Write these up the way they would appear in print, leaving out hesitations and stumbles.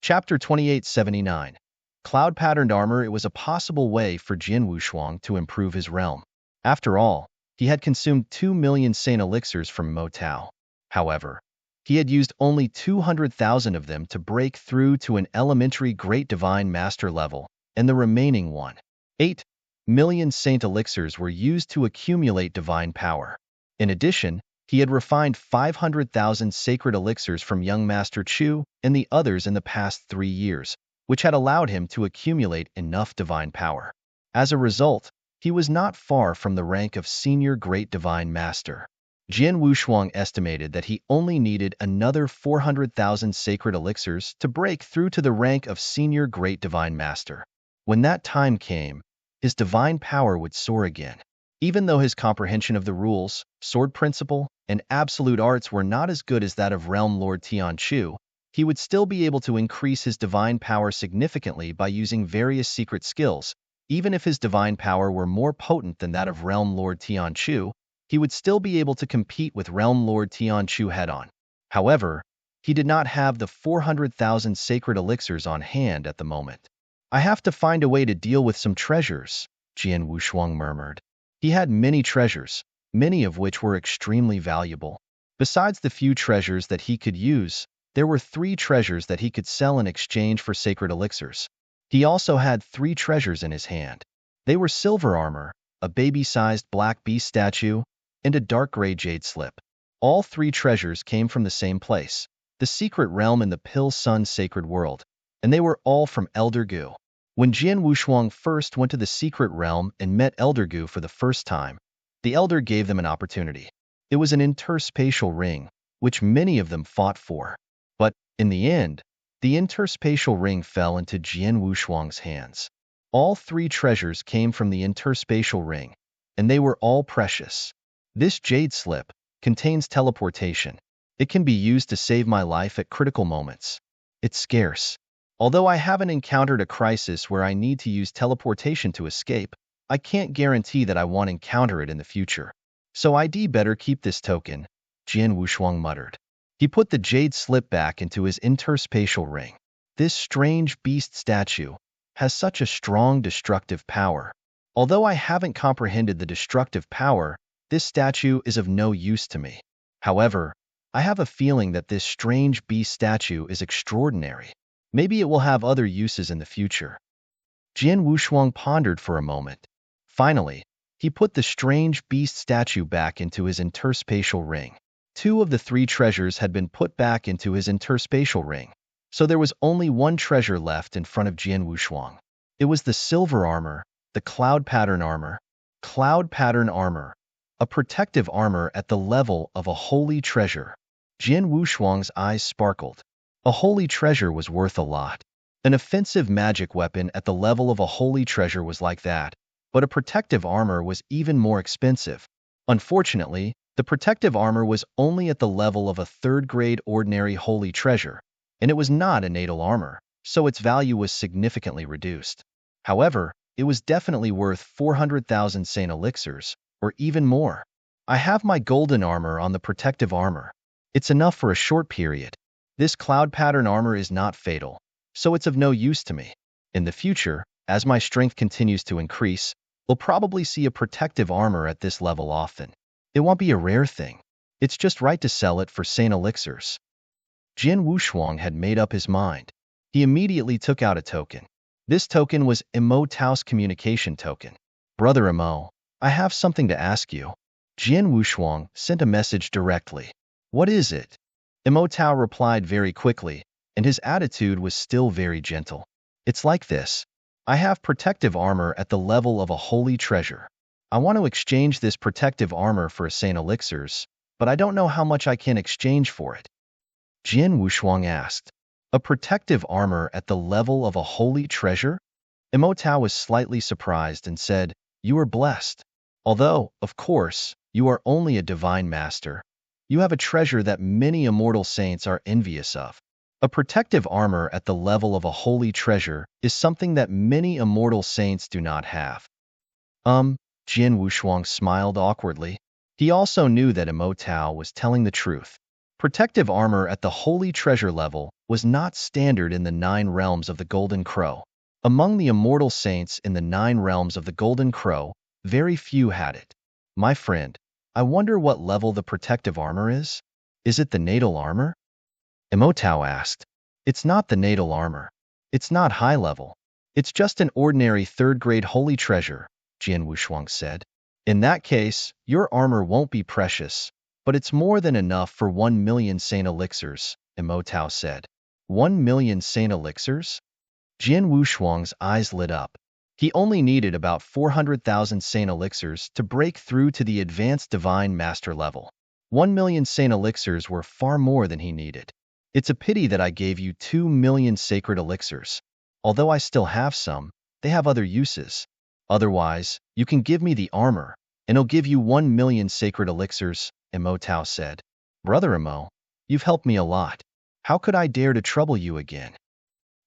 Chapter 2879. Cloud-patterned armor. It was a possible way for Jin Wushuang to improve his realm. After all, he had consumed 2 million Saint Elixirs from Mo Tao. However, he had used only 200,000 of them to break through to an elementary Great Divine Master level, and the remaining 1.8 million Saint Elixirs were used to accumulate divine power. In addition, he had refined 500,000 sacred elixirs from young Master Chu and the others in the past 3 years, which had allowed him to accumulate enough divine power. As a result, he was not far from the rank of Senior Great Divine Master. Jin Wushuang estimated that he only needed another 400,000 sacred elixirs to break through to the rank of Senior Great Divine Master. When that time came, his divine power would soar again. Even though his comprehension of the rules, sword principle, and absolute arts were not as good as that of Realm Lord Tianchu, he would still be able to increase his divine power significantly by using various secret skills. Even if his divine power were more potent than that of Realm Lord Tianchu, he would still be able to compete with Realm Lord Tianchu head-on. However, he did not have the 400,000 sacred elixirs on hand at the moment. "I have to find a way to deal with some treasures," Jin Wushuang murmured. He had many treasures, many of which were extremely valuable. Besides the few treasures that he could use, there were 3 treasures that he could sell in exchange for sacred elixirs. He also had 3 treasures in his hand. They were silver armor, a baby-sized black beast statue, and a dark gray jade slip. All 3 treasures came from the same place, the secret realm in the Pill Sun sacred world, and they were all from Elder Gu. When Jin Wushuang first went to the secret realm and met Elder Gu for the first time, the Elder gave them an opportunity. It was an interspatial ring, which many of them fought for. But, in the end, the interspatial ring fell into Jin Wushuang's hands. All 3 treasures came from the interspatial ring, and they were all precious. This jade slip contains teleportation. It can be used to save my life at critical moments. It's scarce. Although I haven't encountered a crisis where I need to use teleportation to escape, I can't guarantee that I won't encounter it in the future. So I'd better keep this token, Jin Wushuang muttered. He put the jade slip back into his interspatial ring. This strange beast statue has such a strong destructive power. Although I haven't comprehended the destructive power, this statue is of no use to me. However, I have a feeling that this strange beast statue is extraordinary. Maybe it will have other uses in the future. Jin Wushuang pondered for a moment. Finally, he put the strange beast statue back into his interspatial ring. 2 of the 3 treasures had been put back into his interspatial ring, so there was only 1 treasure left in front of Jin Wushuang. It was the silver armor, the cloud pattern armor. Cloud pattern armor, a protective armor at the level of a holy treasure. Jin Wushuang's eyes sparkled. A holy treasure was worth a lot. An offensive magic weapon at the level of a holy treasure was like that, but a protective armor was even more expensive. Unfortunately, the protective armor was only at the level of a 3rd-grade ordinary holy treasure, and it was not a natal armor, so its value was significantly reduced. However, it was definitely worth 400,000 Saint Elixirs, or even more. I have my golden armor on the protective armor. It's enough for a short period. This cloud pattern armor is not fatal, so it's of no use to me. In the future, as my strength continues to increase, we'll probably see a protective armor at this level often. It won't be a rare thing. It's just right to sell it for Saint Elixirs. Jin Wushuang had made up his mind. He immediately took out a token. This token was Imo Tao's communication token. "Brother Imo, I have something to ask you." Jin Wushuang sent a message directly. "What is it?" Imo Tao replied very quickly, and his attitude was still very gentle. "It's like this. I have protective armor at the level of a holy treasure. I want to exchange this protective armor for a Saint Elixirs, but I don't know how much I can exchange for it." Jin Wushuang asked. "A protective armor at the level of a holy treasure?" Imo Tao was slightly surprised and said, "You are blessed. Although, of course, you are only a divine master, you have a treasure that many immortal saints are envious of. A protective armor at the level of a holy treasure is something that many immortal saints do not have." Jin Wushuang smiled awkwardly. He also knew that Imo Tao was telling the truth. Protective armor at the holy treasure level was not standard in the 9 realms of the Golden Crow. Among the immortal saints in the 9 realms of the Golden Crow, very few had it. My friend, I wonder what level the protective armor is? Is it the natal armor? Imotao asked. It's not the natal armor. It's not high level. It's just an ordinary 3rd-grade holy treasure, Jian Wushuang said. In that case, your armor won't be precious, but it's more than enough for 1 million saint elixirs, Imotao said. 1 million saint elixirs? Jian Wushuang's eyes lit up. He only needed about 400,000 saint elixirs to break through to the advanced divine master level. 1 million saint elixirs were far more than he needed. It's a pity that I gave you 2 million sacred elixirs. Although I still have some, they have other uses. Otherwise, you can give me the armor, and I'll give you 1 million sacred elixirs, Imotao said. Brother Imo, you've helped me a lot. How could I dare to trouble you again?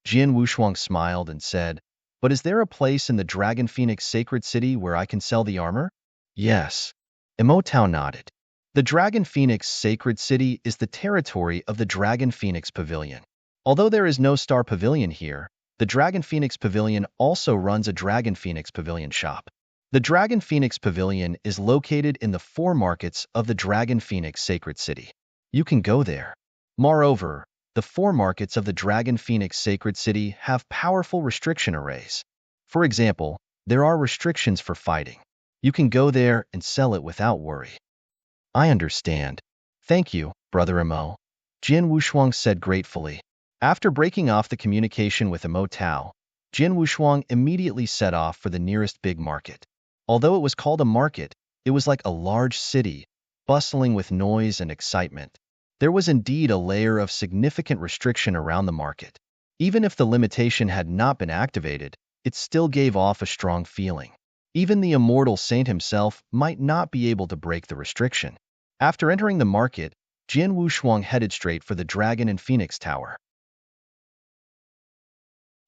Jian Wushuang smiled and said, but is there a place in the Dragon Phoenix Sacred City where I can sell the armor? Yes. Imotao nodded. The Dragon Phoenix Sacred City is the territory of the Dragon Phoenix Pavilion. Although there is no Star Pavilion here, the Dragon Phoenix Pavilion also runs a Dragon Phoenix Pavilion shop. The Dragon Phoenix Pavilion is located in the 4 markets of the Dragon Phoenix Sacred City. You can go there. Moreover, the 4 markets of the Dragon Phoenix Sacred City have powerful restriction arrays. For example, there are restrictions for fighting. You can go there and sell it without worry. I understand. Thank you, Brother Imo, Jian Wushuang said gratefully. After breaking off the communication with Imotao, Jian Wushuang immediately set off for the nearest big market. Although it was called a market, it was like a large city, bustling with noise and excitement. There was indeed a layer of significant restriction around the market. Even if the limitation had not been activated, it still gave off a strong feeling. Even the immortal saint himself might not be able to break the restriction. After entering the market, Jian Wushuang headed straight for the Dragon and Phoenix Tower.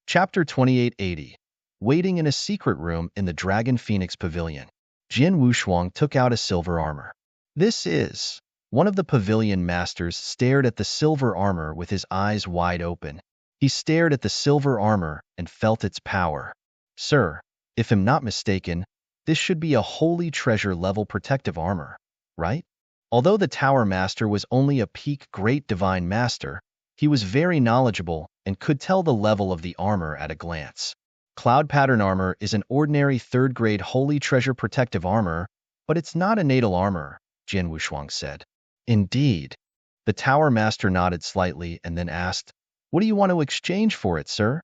Chapter 2880. Waiting in a secret room in the Dragon Phoenix Pavilion. Jian Wushuang took out a silver armor. This is... One of the pavilion masters stared at the silver armor with his eyes wide open. He stared at the silver armor and felt its power. Sir, if I'm not mistaken, this should be a holy treasure level protective armor, right? Although the tower master was only a peak great divine master, he was very knowledgeable and could tell the level of the armor at a glance. Cloud pattern armor is an ordinary 3rd-grade holy treasure protective armor, but it's not a natal armor, Jian Wushuang said. Indeed. The tower master nodded slightly and then asked, what do you want to exchange for it, sir?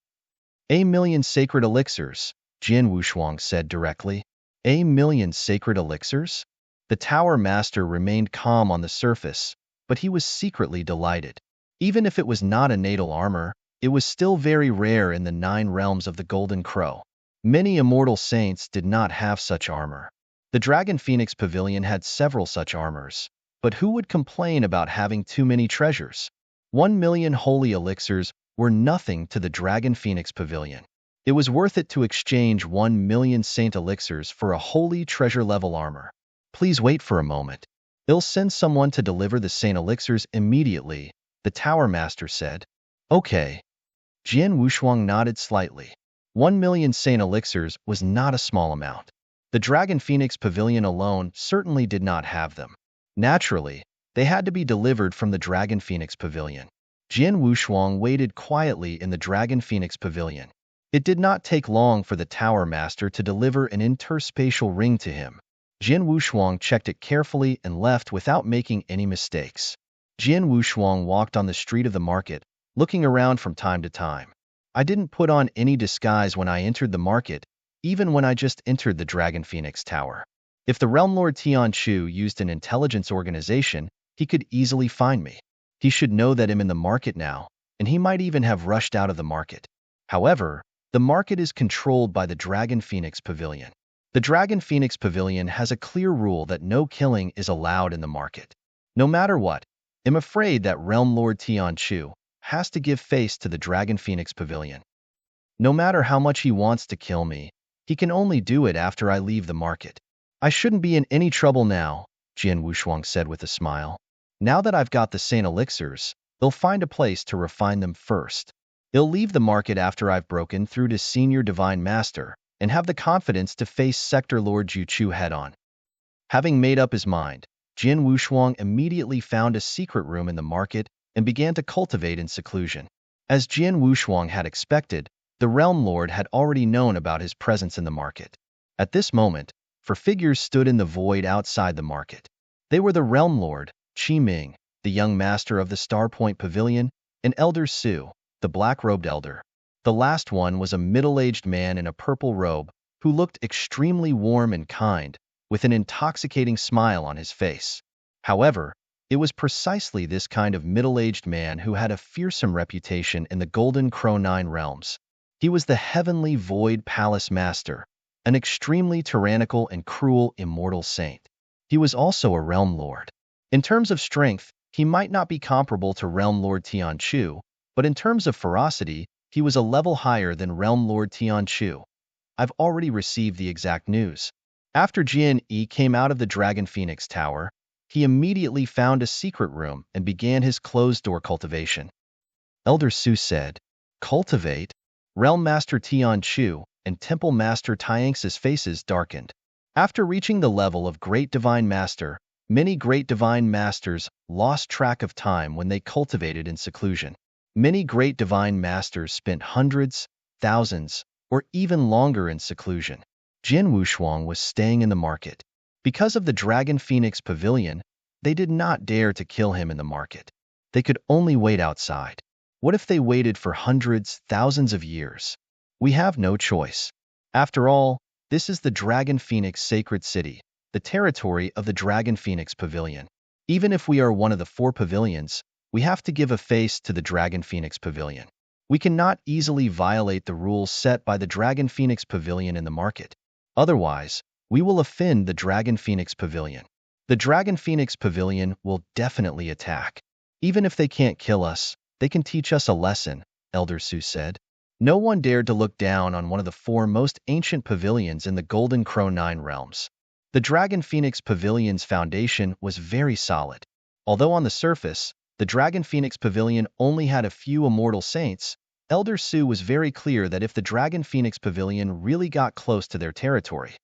A million sacred elixirs, Jian Wushuang said directly. A million sacred elixirs? The tower master remained calm on the surface, but he was secretly delighted. Even if it was not a natal armor, it was still very rare in the 9 realms of the Golden Crow. Many immortal saints did not have such armor. The Dragon Phoenix Pavilion had several such armors. But who would complain about having too many treasures? 1 million holy elixirs were nothing to the Dragon Phoenix Pavilion. It was worth it to exchange 1 million saint elixirs for a holy treasure-level armor. Please wait for a moment. I'll send someone to deliver the saint elixirs immediately, the tower master said. Okay. Jian Wushuang nodded slightly. 1 million saint elixirs was not a small amount. The Dragon Phoenix Pavilion alone certainly did not have them. Naturally, they had to be delivered from the Dragon Phoenix Pavilion. Jian Wushuang waited quietly in the Dragon Phoenix Pavilion. It did not take long for the Tower Master to deliver an interspatial ring to him. Jian Wushuang checked it carefully and left without making any mistakes. Jian Wushuang walked on the street of the market, looking around from time to time. I didn't put on any disguise when I entered the market, even when I just entered the Dragon Phoenix Tower. If the Realm Lord Tianchu used an intelligence organization, he could easily find me. He should know that I'm in the market now, and he might even have rushed out of the market. However, the market is controlled by the Dragon Phoenix Pavilion. The Dragon Phoenix Pavilion has a clear rule that no killing is allowed in the market. No matter what, I'm afraid that Realm Lord Tianchu has to give face to the Dragon Phoenix Pavilion. No matter how much he wants to kill me, he can only do it after I leave the market. I shouldn't be in any trouble now, Jian Wushuang said with a smile. Now that I've got the Saint Elixirs, I'll find a place to refine them first. I'll leave the market after I've broken through to Senior Divine Master and have the confidence to face Sector Lord Juchu head-on. Having made up his mind, Jin Wushuang immediately found a secret room in the market and began to cultivate in seclusion. As Jin Wushuang had expected, the Realm Lord had already known about his presence in the market. At this moment, four figures stood in the void outside the market. They were the Realm Lord, Qi Ming, the young master of the Star Point Pavilion, and Elder Su, the black-robed elder. The last one was a middle-aged man in a purple robe who looked extremely warm and kind, with an intoxicating smile on his face. However, it was precisely this kind of middle-aged man who had a fearsome reputation in the Golden Crow Nine Realms. He was the Heavenly Void Palace Master, an extremely tyrannical and cruel immortal saint. He was also a Realm Lord. In terms of strength, he might not be comparable to Realm Lord Tianchu, but in terms of ferocity, he was a level higher than Realm Lord Tianchu. I've already received the exact news. After Jian Yi came out of the Dragon Phoenix Tower, he immediately found a secret room and began his closed-door cultivation. Elder Su said, "Cultivate?" Realm Master Tianchu and Temple Master Tianx's faces darkened. After reaching the level of Great Divine Master, many Great Divine Masters lost track of time when they cultivated in seclusion. Many Great Divine Masters spent hundreds, thousands, or even longer in seclusion. Jin Wushuang was staying in the market. Because of the Dragon Phoenix Pavilion, they did not dare to kill him in the market. They could only wait outside. What if they waited for hundreds, thousands of years? We have no choice. After all, this is the Dragon Phoenix Sacred City, the territory of the Dragon Phoenix Pavilion. Even if we are one of the 4 pavilions, we have to give a face to the Dragon Phoenix Pavilion. We cannot easily violate the rules set by the Dragon Phoenix Pavilion in the market. Otherwise, we will offend the Dragon Phoenix Pavilion. The Dragon Phoenix Pavilion will definitely attack. Even if they can't kill us, they can teach us a lesson, Elder Su said. No one dared to look down on one of the 4 most ancient pavilions in the Golden Crow Nine Realms. The Dragon Phoenix Pavilion's foundation was very solid. Although on the surface, the Dragon Phoenix Pavilion only had a few immortal saints, Elder Su was very clear that if the Dragon Phoenix Pavilion really got close to their territory,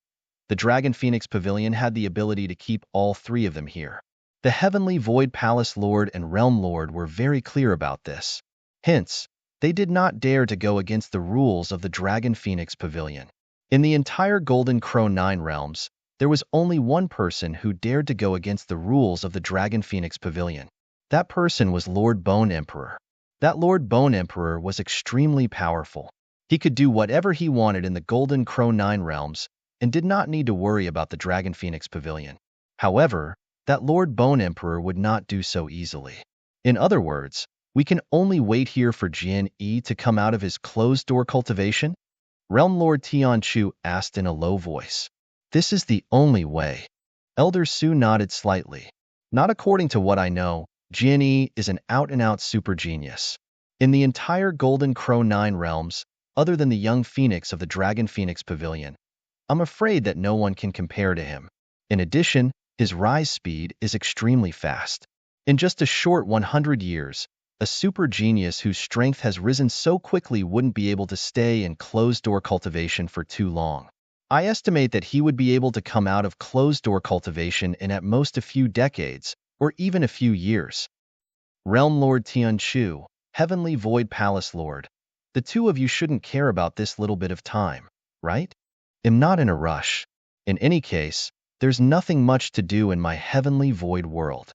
the Dragon Phoenix Pavilion had the ability to keep all 3 of them here. The Heavenly Void Palace Lord and Realm Lord were very clear about this. Hence, they did not dare to go against the rules of the Dragon Phoenix Pavilion. In the entire Golden Crow Nine Realms, there was only one person who dared to go against the rules of the Dragon Phoenix Pavilion. That person was Lord Bone Emperor. That Lord Bone Emperor was extremely powerful. He could do whatever he wanted in the Golden Crow Nine Realms and did not need to worry about the Dragon Phoenix Pavilion. However, that Lord Bone Emperor would not do so easily. In other words, we can only wait here for Jian Yi to come out of his closed-door cultivation? Realm Lord Tianchu asked in a low voice. This is the only way. Elder Su nodded slightly. Not according to what I know, Jian Yi is an out-and-out super genius. In the entire Golden Crow Nine Realms, other than the young phoenix of the Dragon Phoenix Pavilion, I'm afraid that no one can compare to him. In addition, his rise speed is extremely fast. In just a short 100 years, a super genius whose strength has risen so quickly wouldn't be able to stay in closed-door cultivation for too long. I estimate that he would be able to come out of closed-door cultivation in at most a few decades, or even a few years. Realm Lord Tianchu, Heavenly Void Palace Lord, the 2 of you shouldn't care about this little bit of time, right? I'm not in a rush. In any case, there's nothing much to do in my Heavenly Void world.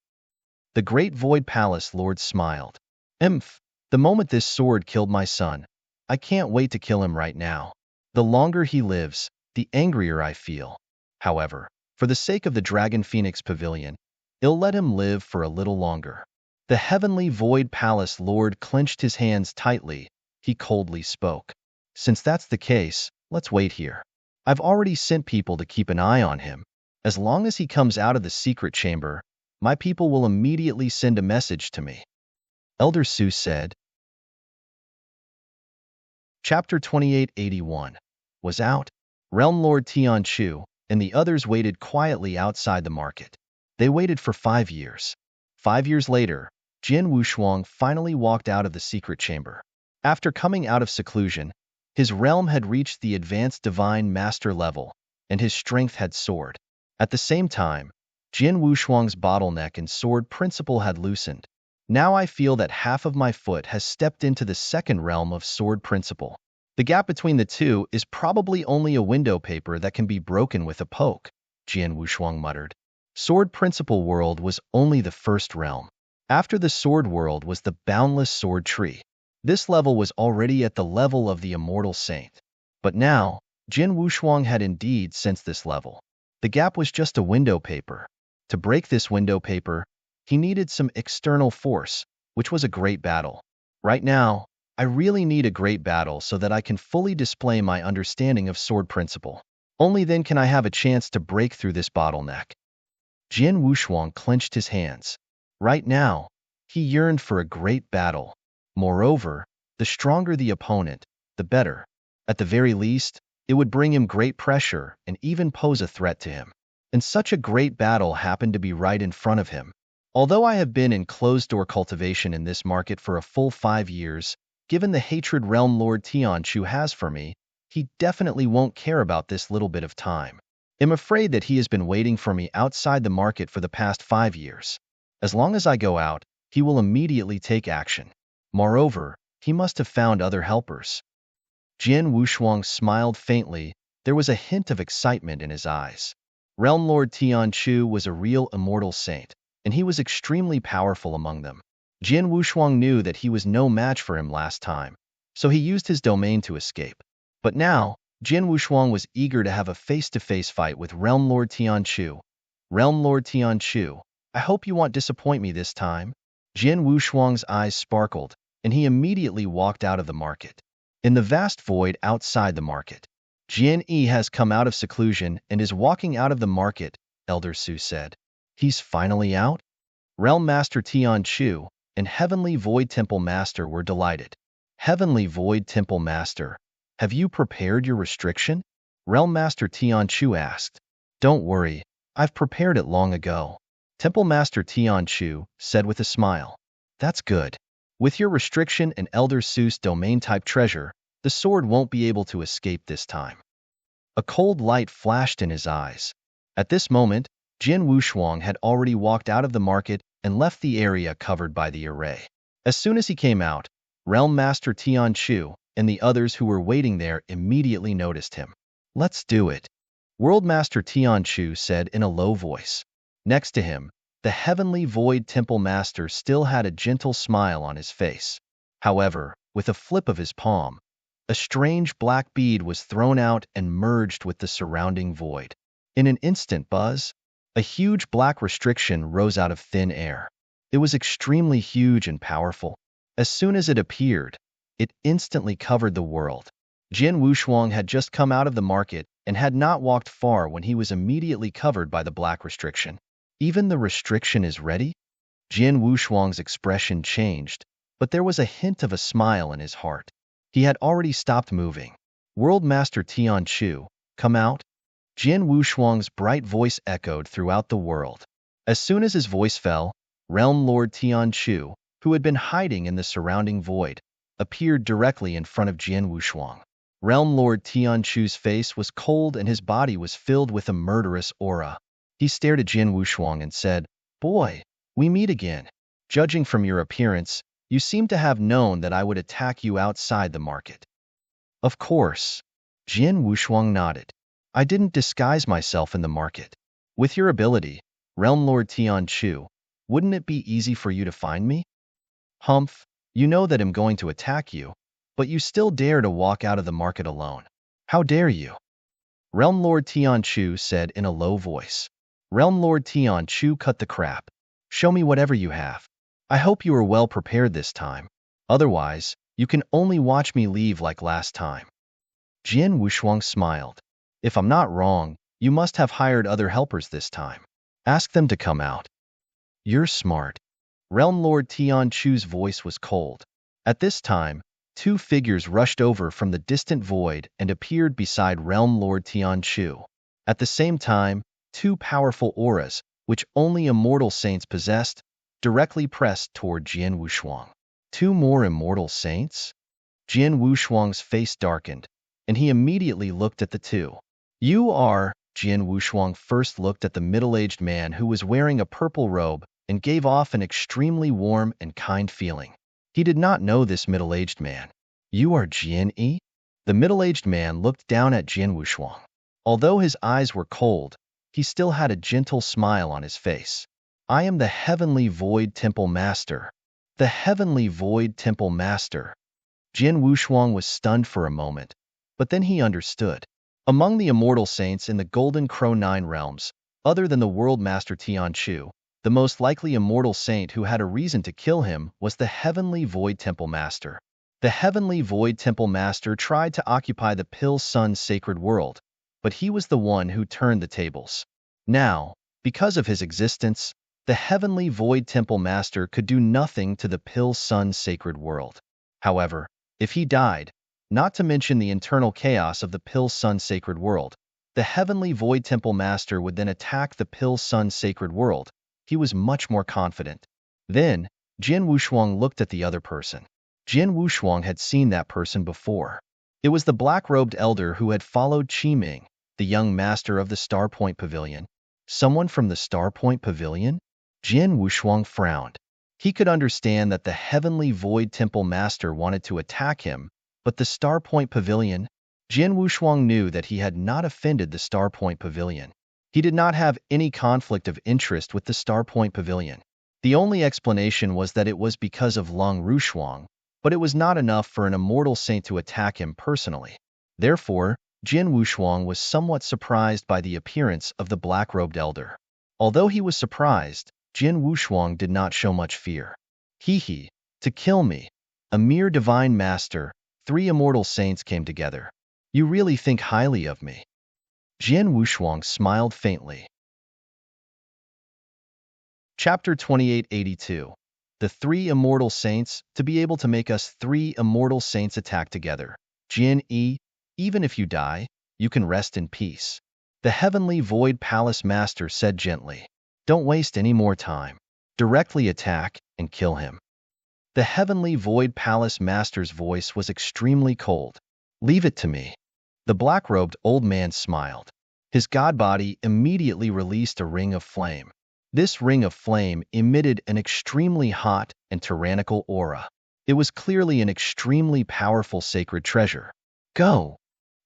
The Great Void Palace Lord smiled. The moment this sword killed my son, I can't wait to kill him right now. The longer he lives, the angrier I feel. However, for the sake of the Dragon Phoenix Pavilion, I'll let him live for a little longer. The Heavenly Void Palace Lord clenched his hands tightly. He coldly spoke. Since that's the case, let's wait here. I've already sent people to keep an eye on him. As long as he comes out of the secret chamber, my people will immediately send a message to me. Elder Su said. Chapter 2881 was out. Realm Lord Tianchu and the others waited quietly outside the market. They waited for 5 years. 5 years later, Jin Wushuang finally walked out of the secret chamber. After coming out of seclusion, his realm had reached the advanced divine master level, and his strength had soared. At the same time, Jin Wushuang's bottleneck and sword principle had loosened. Now I feel that half of my foot has stepped into the second realm of sword principle. The gap between the two is probably only a window paper that can be broken with a poke, Jin Wushuang muttered. Sword principle world was only the first realm. After the sword world was the boundless sword tree. This level was already at the level of the immortal saint. But now, Jin Wushuang had indeed sensed this level. The gap was just a window paper. To break this window paper, he needed some external force, which was a great battle. Right now, I really need a great battle so that I can fully display my understanding of sword principle. Only then can I have a chance to break through this bottleneck. Jin Wushuang clenched his hands. Right now, he yearned for a great battle. Moreover, the stronger the opponent, the better. At the very least, it would bring him great pressure and even pose a threat to him. And such a great battle happened to be right in front of him. Although I have been in closed-door cultivation in this market for a full 5 years, given the hatred Realm Lord Tianchu has for me, he definitely won't care about this little bit of time. I'm afraid that he has been waiting for me outside the market for the past 5 years. As long as I go out, he will immediately take action. Moreover, he must have found other helpers. Jin Wushuang smiled faintly. There was a hint of excitement in his eyes. Realm Lord Tianchu was a real immortal saint, and he was extremely powerful among them. Jin Wushuang knew that he was no match for him last time, so he used his domain to escape. But now, Jin Wushuang was eager to have a face-to-face fight with Realm Lord Tianchu. Realm Lord Tianchu, I hope you won't disappoint me this time. Jin Wushuang's eyes sparkled, and he immediately walked out of the market. In the vast void outside the market, Jin Yi has come out of seclusion and is walking out of the market, Elder Su said. He's finally out? Realm Master Tianchu and Heavenly Void Temple Master were delighted. Heavenly Void Temple Master, have you prepared your restriction? Realm Master Tianchu asked. Don't worry, I've prepared it long ago. Temple Master Tianchu said with a smile. That's good. With your restriction and Elder Su's domain-type treasure, the sword won't be able to escape this time. A cold light flashed in his eyes. At this moment, Jin Wushuang had already walked out of the market and left the area covered by the array. As soon as he came out, Realm Master Tianchu and the others who were waiting there immediately noticed him. Let's do it, World Master Tianchu said in a low voice. Next to him, the Heavenly Void Temple Master still had a gentle smile on his face. However, with a flip of his palm, a strange black bead was thrown out and merged with the surrounding void. In an instant buzz, a huge black restriction rose out of thin air. It was extremely huge and powerful. As soon as it appeared, it instantly covered the world. Jin Wushuang had just come out of the market and had not walked far when he was immediately covered by the black restriction. Even the restriction is ready? Jin Wushuang's expression changed, but there was a hint of a smile in his heart. He had already stopped moving. World Master Tianchu, come out? Jin Wushuang's bright voice echoed throughout the world. As soon as his voice fell, Realm Lord Tianchu, who had been hiding in the surrounding void, appeared directly in front of Jin Wushuang. Realm Lord Tianchu's face was cold and his body was filled with a murderous aura. He stared at Jin Wushuang and said, Boy, we meet again. Judging from your appearance, you seem to have known that I would attack you outside the market. Of course. Jin Wushuang nodded. I didn't disguise myself in the market. With your ability, Realm Lord Tianchu, wouldn't it be easy for you to find me? Humph, you know that I'm going to attack you, but you still dare to walk out of the market alone. How dare you? Realm Lord Tianchu said in a low voice. Realm Lord Tianchu, cut the crap. Show me whatever you have. I hope you are well prepared this time. Otherwise, you can only watch me leave like last time. Jin Wushuang smiled. If I'm not wrong, you must have hired other helpers this time. Ask them to come out. You're smart. Realm Lord Tianchu's voice was cold. At this time, two figures rushed over from the distant void and appeared beside Realm Lord Tianchu. At the same time, two powerful auras, which only immortal saints possessed, directly pressed toward Jian Wushuang. Two more immortal saints? Jian Wushuang's face darkened, and he immediately looked at the two. You are… Jian Wushuang first looked at the middle-aged man who was wearing a purple robe and gave off an extremely warm and kind feeling. He did not know this middle-aged man. You are Jian Yi? The middle-aged man looked down at Jian Wushuang. Although his eyes were cold, he still had a gentle smile on his face. I am the Heavenly Void Temple Master. The Heavenly Void Temple Master. Jian Wushuang was stunned for a moment, but then he understood. Among the immortal saints in the Golden Crow Nine Realms, other than the World Master Tianchu, the most likely immortal saint who had a reason to kill him was the Heavenly Void Temple Master. The Heavenly Void Temple Master tried to occupy the Pill Sun's sacred world, but he was the one who turned the tables. Now, because of his existence, the Heavenly Void Temple Master could do nothing to the Pill Sun's sacred world. However, if he died, not to mention the internal chaos of the Pill Sun's sacred world, the Heavenly Void Temple Master would then attack the Pill Sun's sacred world. He was much more confident. Then, Jian Wushuang looked at the other person. Jian Wushuang had seen that person before. It was the black-robed elder who had followed Qi Ming, the young master of the Star Point Pavilion. Someone from the Star Point Pavilion? Jian Wushuang frowned. He could understand that the Heavenly Void Temple Master wanted to attack him, but the Star Point Pavilion? Jian Wushuang knew that he had not offended the Star Point Pavilion. He did not have any conflict of interest with the Star Point Pavilion. The only explanation was that it was because of Long Rushuang, but it was not enough for an immortal saint to attack him personally. Therefore, Jian Wushuang was somewhat surprised by the appearance of the black-robed elder. Although he was surprised, Jian Wushuang did not show much fear. He, to kill me. A mere divine master, 3 immortal saints came together. You really think highly of me. Jian Wushuang smiled faintly. Chapter 2882. The 3 immortal saints, to be able to make us 3 immortal saints attack together. Jian Yi, even if you die, you can rest in peace. The Heavenly Void Palace Master said gently. Don't waste any more time. Directly attack and kill him. The Heavenly Void Palace Master's voice was extremely cold. Leave it to me. The black-robed old man smiled. His god body immediately released a ring of flame. This ring of flame emitted an extremely hot and tyrannical aura. It was clearly an extremely powerful sacred treasure. Go!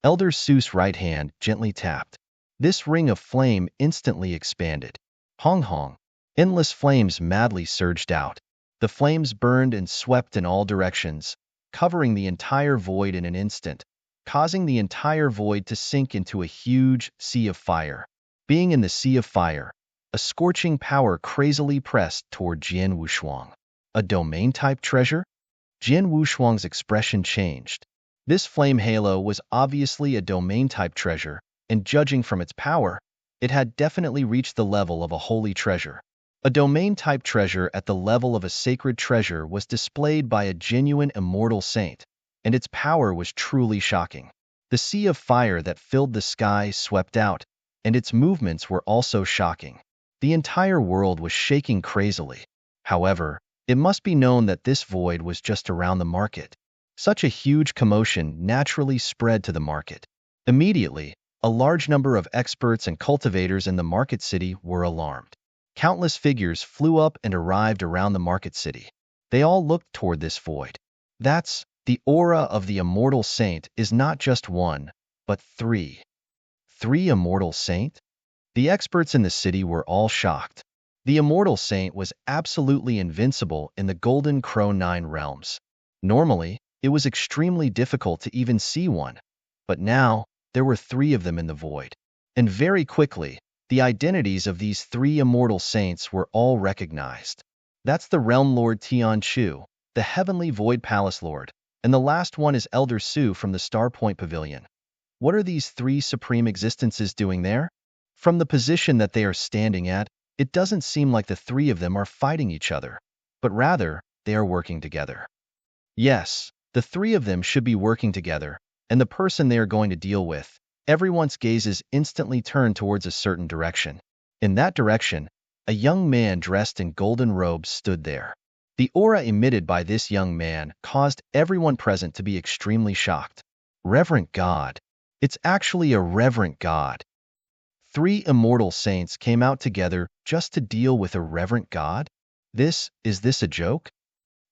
Elder Su's right hand gently tapped. This ring of flame instantly expanded. Hong hong. Endless flames madly surged out. The flames burned and swept in all directions, covering the entire void in an instant, causing the entire void to sink into a huge sea of fire. Being in the sea of fire, a scorching power crazily pressed toward Jian Wushuang. A domain-type treasure? Jian Wushuang's expression changed. This flame halo was obviously a domain-type treasure, and judging from its power, it had definitely reached the level of a holy treasure. A domain-type treasure at the level of a sacred treasure was displayed by a genuine immortal saint, and its power was truly shocking. The sea of fire that filled the sky swept out, and its movements were also shocking. The entire world was shaking crazily. However, it must be known that this void was just around the market. Such a huge commotion naturally spread to the market. Immediately, a large number of experts and cultivators in the market city were alarmed. Countless figures flew up and arrived around the market city. They all looked toward this void. That's… the aura of the immortal saint is not just 1, but 3. 3 immortal saint? The experts in the city were all shocked. The immortal saint was absolutely invincible in the Golden Crow 9 realms. Normally, it was extremely difficult to even see one, but now, there were 3 of them in the void. And very quickly, the identities of these 3 immortal saints were all recognized. That's the Realm Lord Tianchu, the Heavenly Void Palace Lord, and the last one is Elder Su from the Star Point Pavilion. What are these 3 supreme existences doing there? From the position that they are standing at, it doesn't seem like the 3 of them are fighting each other, but rather, they are working together. Yes, the 3 of them should be working together, and the person they are going to deal with, everyone's gazes instantly turn towards a certain direction. In that direction, a young man dressed in golden robes stood there. The aura emitted by this young man caused everyone present to be extremely shocked. Reverent God. It's actually a reverent God. 3 immortal saints came out together just to deal with a reverent God? Is this a joke?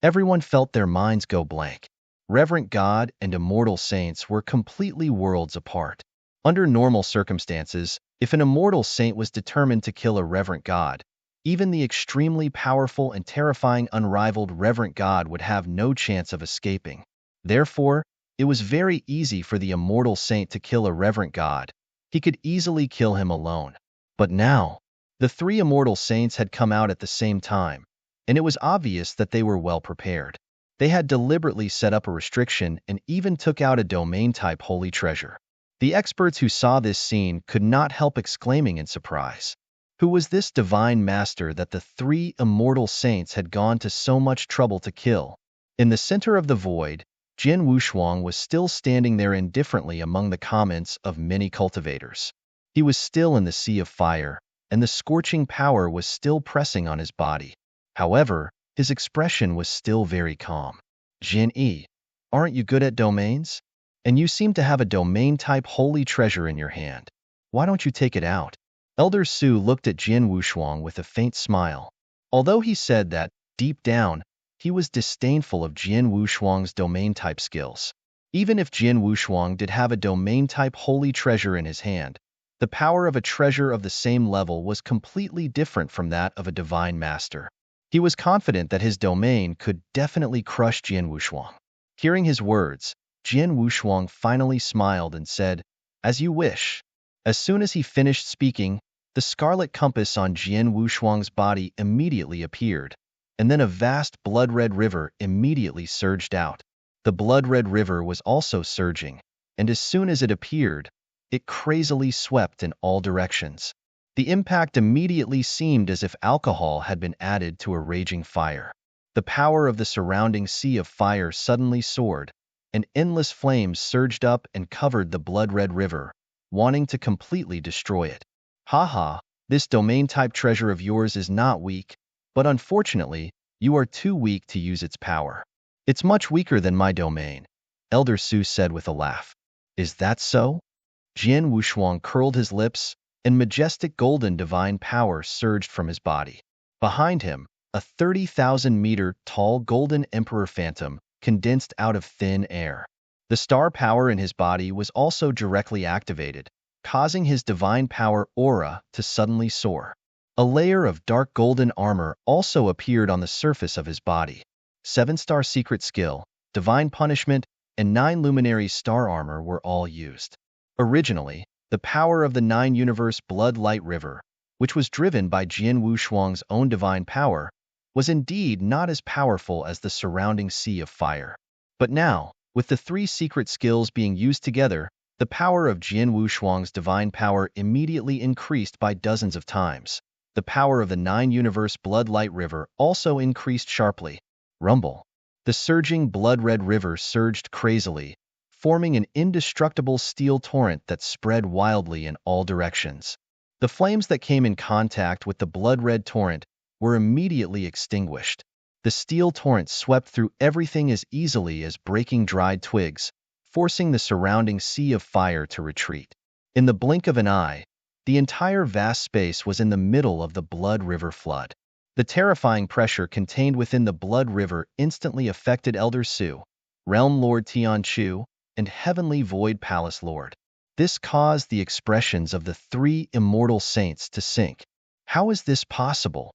Everyone felt their minds go blank. Reverent God and immortal saints were completely worlds apart. Under normal circumstances, if an immortal saint was determined to kill a reverent God, even the extremely powerful and terrifying unrivaled reverent God would have no chance of escaping. Therefore, it was very easy for the immortal saint to kill a reverent God. He could easily kill him alone. But now, the 3 immortal saints had come out at the same time, and it was obvious that they were well prepared. They had deliberately set up a restriction and even took out a domain-type holy treasure. The experts who saw this scene could not help exclaiming in surprise. Who was this divine master that the 3 immortal saints had gone to so much trouble to kill? In the center of the void, Jin Wushuang was still standing there indifferently among the comments of many cultivators. He was still in the sea of fire, and the scorching power was still pressing on his body. However, his expression was still very calm. Jin Yi, aren't you good at domains? And you seem to have a domain-type holy treasure in your hand. Why don't you take it out? Elder Su looked at Jin Wushuang with a faint smile. Although he said that, deep down, he was disdainful of Jin Wushuang's domain-type skills. Even if Jin Wushuang did have a domain-type holy treasure in his hand, the power of a treasure of the same level was completely different from that of a divine master. He was confident that his domain could definitely crush Jin Wushuang. Hearing his words, Jin Wushuang finally smiled and said, "As you wish." As soon as he finished speaking, the scarlet compass on Jin Wushuang's body immediately appeared, and then a vast blood-red river immediately surged out. The blood-red river was also surging, and as soon as it appeared, it crazily swept in all directions. The impact immediately seemed as if alcohol had been added to a raging fire. The power of the surrounding sea of fire suddenly soared, and endless flames surged up and covered the blood-red river, wanting to completely destroy it. Haha, this domain-type treasure of yours is not weak, but unfortunately, you are too weak to use its power. It's much weaker than my domain, Elder Su said with a laugh. Is that so? Jin Wushuang curled his lips, and majestic golden divine power surged from his body. Behind him, a 30,000-meter-tall golden emperor phantom condensed out of thin air. The star power in his body was also directly activated, causing his divine power aura to suddenly soar. A layer of dark golden armor also appeared on the surface of his body. 7-star secret skill, divine punishment, and 9 luminary star armor were all used. Originally, the power of the 9-universe blood light river, which was driven by Jin Wushuang's own divine power, was indeed not as powerful as the surrounding sea of fire. But now, with the 3 secret skills being used together, the power of Jin Wushuang's divine power immediately increased by dozens of times. The power of the 9-universe blood light river also increased sharply. Rumble. The surging blood-red river surged crazily, forming an indestructible steel torrent that spread wildly in all directions. The flames that came in contact with the blood-red torrent were immediately extinguished. The steel torrent swept through everything as easily as breaking dried twigs, forcing the surrounding sea of fire to retreat. In the blink of an eye, the entire vast space was in the middle of the blood river flood. The terrifying pressure contained within the blood river instantly affected Elder Su, Realm Lord Tianchu, and Heavenly Void Palace Lord. This caused the expressions of the 3 immortal saints to sink. How is this possible?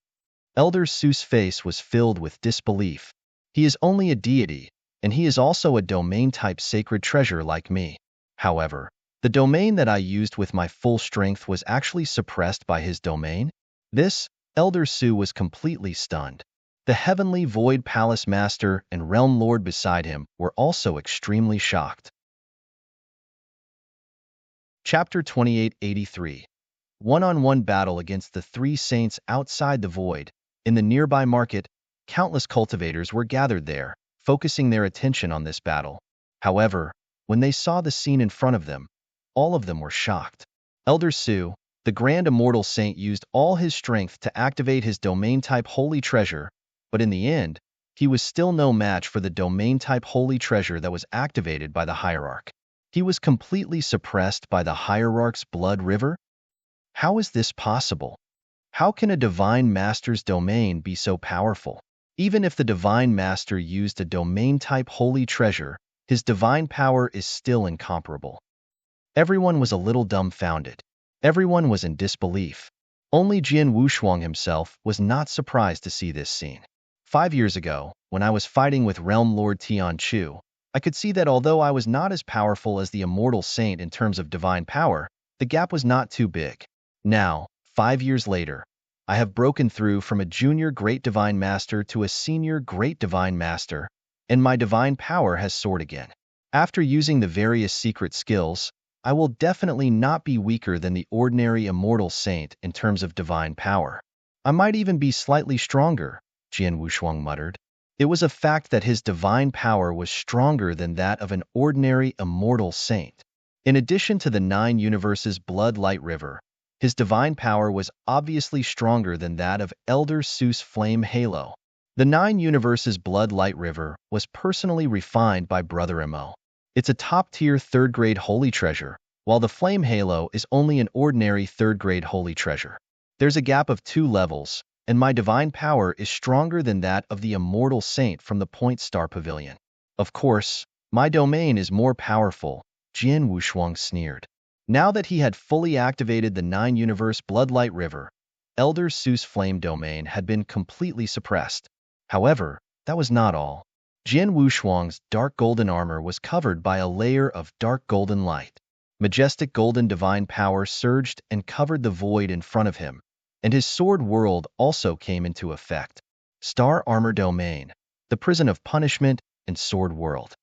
Elder Su's face was filled with disbelief. He is only a deity, and he is also a domain-type sacred treasure like me. However, the domain that I used with my full strength was actually suppressed by his domain? Elder Su was completely stunned. The Heavenly Void Palace Master and Realm Lord beside him were also extremely shocked. Chapter 2883. One-on-one battle against the 3 saints outside the void. In the nearby market, countless cultivators were gathered there, focusing their attention on this battle. However, when they saw the scene in front of them, all of them were shocked. Elder Su, The Grand Immortal Saint used all his strength to activate his domain-type Holy Treasure, but in the end, he was still no match for the domain-type Holy Treasure that was activated by the Hierarch. He was completely suppressed by the Hierarch's Blood River? How is this possible? How can a Divine Master's domain be so powerful? Even if the Divine Master used a domain-type Holy Treasure, his divine power is still incomparable. Everyone was a little dumbfounded. Everyone was in disbelief. Only Jian Wushuang himself was not surprised to see this scene. 5 years ago, when I was fighting with Realm Lord Tian Chu, I could see that although I was not as powerful as the Immortal Saint in terms of divine power, the gap was not too big. Now, 5 years later, I have broken through from a junior Great Divine Master to a senior Great Divine Master, and my divine power has soared again. After using the various secret skills, I will definitely not be weaker than the ordinary Immortal Saint in terms of divine power. I might even be slightly stronger, Jian Wushuang muttered. It was a fact that his divine power was stronger than that of an ordinary Immortal Saint. In addition to the 9 universes Blood Light River, his divine power was obviously stronger than that of Elder Su's Flame Halo. The 9 universes Blood Light River was personally refined by Brother Mo. It's a top-tier 3rd-grade holy treasure, while the Flame Halo is only an ordinary 3rd-grade holy treasure. There's a gap of 2 levels, and my divine power is stronger than that of the Immortal Saint from the Point Star Pavilion. Of course, my domain is more powerful, Jian Wushuang sneered. Now that he had fully activated the 9-universe Bloodlight River, Elder Su's flame domain had been completely suppressed. However, that was not all. Jian Wushuang's dark golden armor was covered by a layer of dark golden light. Majestic golden divine power surged and covered the void in front of him, and his sword world also came into effect. Star Armor Domain, the Prison of Punishment, and Sword World.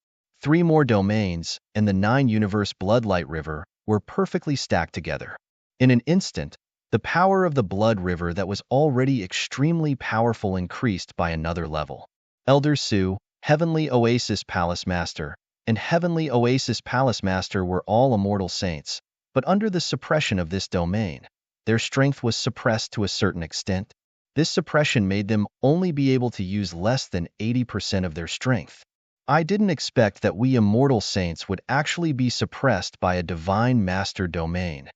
3 more domains, and the 9-universe Bloodlight River were perfectly stacked together. In an instant, the power of the Blood River that was already extremely powerful increased by another level. Elder Su, Heavenly Oasis Palace Master, and Heavenly Oasis Palace Master were all immortal saints, but under the suppression of this domain, their strength was suppressed to a certain extent. This suppression made them only be able to use less than 80% of their strength. I didn't expect that we immortal saints would actually be suppressed by a divine master domain.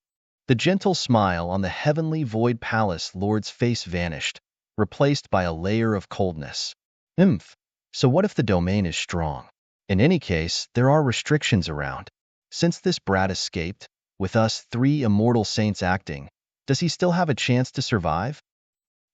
The gentle smile on the Heavenly Void Palace Lord's face vanished, replaced by a layer of coldness. So what if the domain is strong? In any case, there are restrictions around. Since this brat escaped, with us 3 immortal saints acting, does he still have a chance to survive?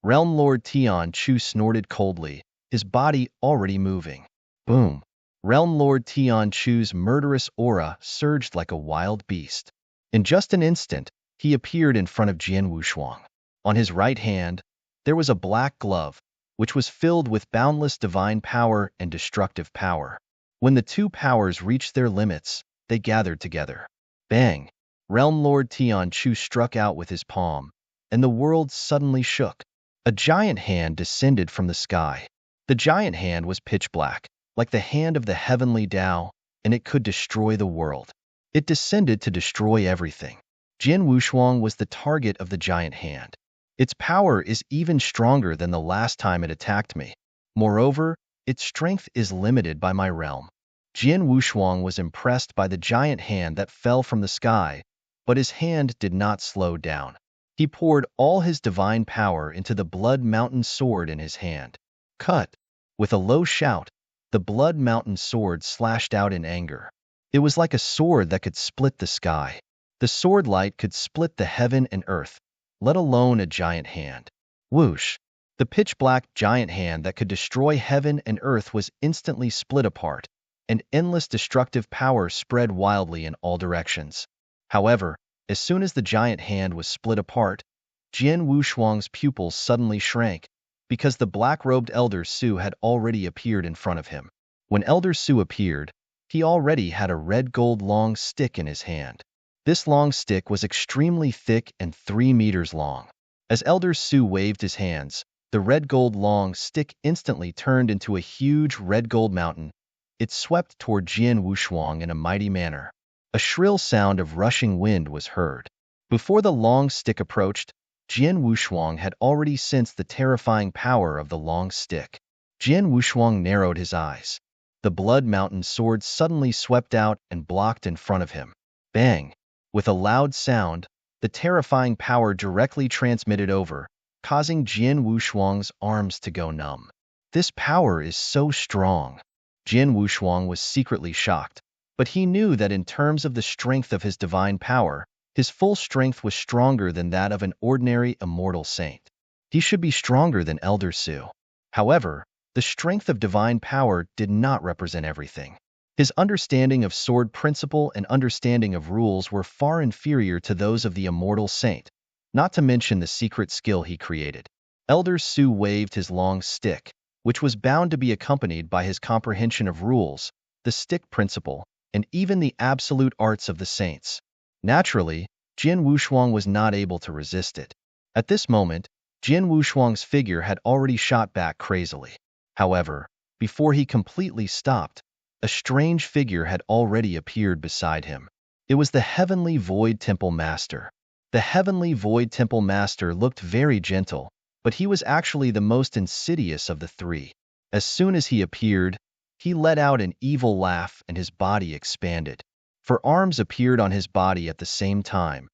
Realm Lord Tian Chu snorted coldly, his body already moving. Boom! Realm Lord Tian Chu's murderous aura surged like a wild beast. In just an instant, he appeared in front of Jian Wushuang. On his right hand, there was a black glove, which was filled with boundless divine power and destructive power. When the 2 powers reached their limits, they gathered together. Bang! Realm Lord Tian Chu struck out with his palm, and the world suddenly shook. A giant hand descended from the sky. The giant hand was pitch black, like the hand of the heavenly Tao, and it could destroy the world. It descended to destroy everything. Jian Wushuang was the target of the giant hand. Its power is even stronger than the last time it attacked me. Moreover, its strength is limited by my realm. Jian Wushuang was impressed by the giant hand that fell from the sky, but his hand did not slow down. He poured all his divine power into the Blood Mountain sword in his hand. Cut! With a low shout, the Blood Mountain sword slashed out in anger. It was like a sword that could split the sky. The sword light could split the heaven and earth, let alone a giant hand. Whoosh! The pitch-black giant hand that could destroy heaven and earth was instantly split apart, and endless destructive power spread wildly in all directions. However, as soon as the giant hand was split apart, Jian Wushuang's pupils suddenly shrank, because the black-robed Elder Su had already appeared in front of him. When Elder Su appeared, he already had a red gold long stick in his hand. This long stick was extremely thick and 3 meters long. As Elder Su waved his hands, the red gold long stick instantly turned into a huge red gold mountain. It swept toward Jian Wushuang in a mighty manner. A shrill sound of rushing wind was heard. Before the long stick approached, Jian Wushuang had already sensed the terrifying power of the long stick. Jian Wushuang narrowed his eyes. The Blood Mountain sword suddenly swept out and blocked in front of him. Bang! With a loud sound, the terrifying power directly transmitted over, causing Jian Wushuang's arms to go numb. This power is so strong. Jian Wushuang was secretly shocked, but he knew that in terms of the strength of his divine power, his full strength was stronger than that of an ordinary immortal saint. He should be stronger than Elder Su. However, the strength of divine power did not represent everything. His understanding of sword principle and understanding of rules were far inferior to those of the immortal saint, not to mention the secret skill he created. Elder Su waved his long stick, which was bound to be accompanied by his comprehension of rules, the stick principle, and even the absolute arts of the saints. Naturally, Jian Wushuang was not able to resist it. At this moment, Jian Wushuang's figure had already shot back crazily. However, before he completely stopped, a strange figure had already appeared beside him. It was the Heavenly Void Temple Master. The Heavenly Void Temple Master looked very gentle, but he was actually the most insidious of the three. As soon as he appeared, he let out an evil laugh and his body expanded. 4 arms appeared on his body at the same time,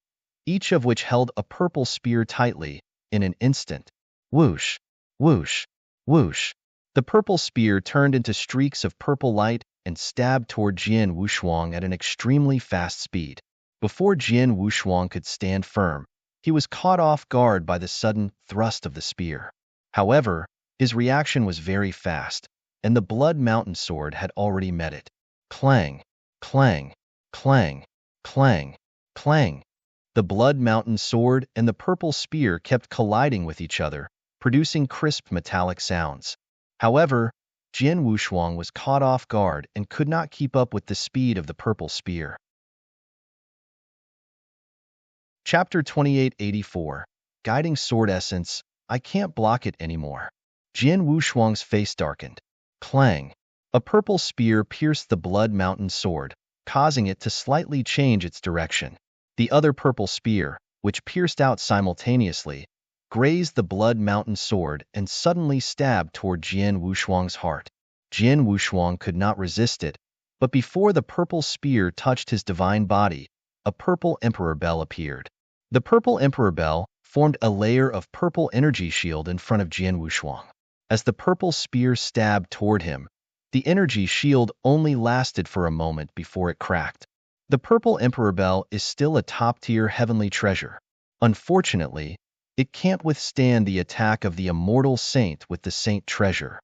each of which held a purple spear tightly. In an instant, whoosh, whoosh, whoosh, the purple spear turned into streaks of purple light and stabbed toward Jian Wushuang at an extremely fast speed. Before Jian Wushuang could stand firm, he was caught off guard by the sudden thrust of the spear. However, his reaction was very fast, and the Blood Mountain sword had already met it. Clang, clang, clang, clang, clang. The Blood Mountain sword and the purple spear kept colliding with each other, producing crisp metallic sounds. However, Jian Wushuang was caught off guard and could not keep up with the speed of the purple spear. Chapter 2884. Guiding Sword Essence. I can't block it anymore. Jian Wushuang's face darkened. Clang! A purple spear pierced the Blood Mountain sword, causing it to slightly change its direction. The other purple spear, which pierced out simultaneously, grazed the Blood Mountain sword and suddenly stabbed toward Jian Wushuang's heart. Jian Wushuang could not resist it, but before the purple spear touched his divine body, a purple Emperor Bell appeared. The purple Emperor Bell formed a layer of purple energy shield in front of Jian Wushuang. As the purple spear stabbed toward him, the energy shield only lasted for a moment before it cracked. The purple Emperor Bell is still a top-tier heavenly treasure. Unfortunately, it can't withstand the attack of the immortal saint with the saint treasure.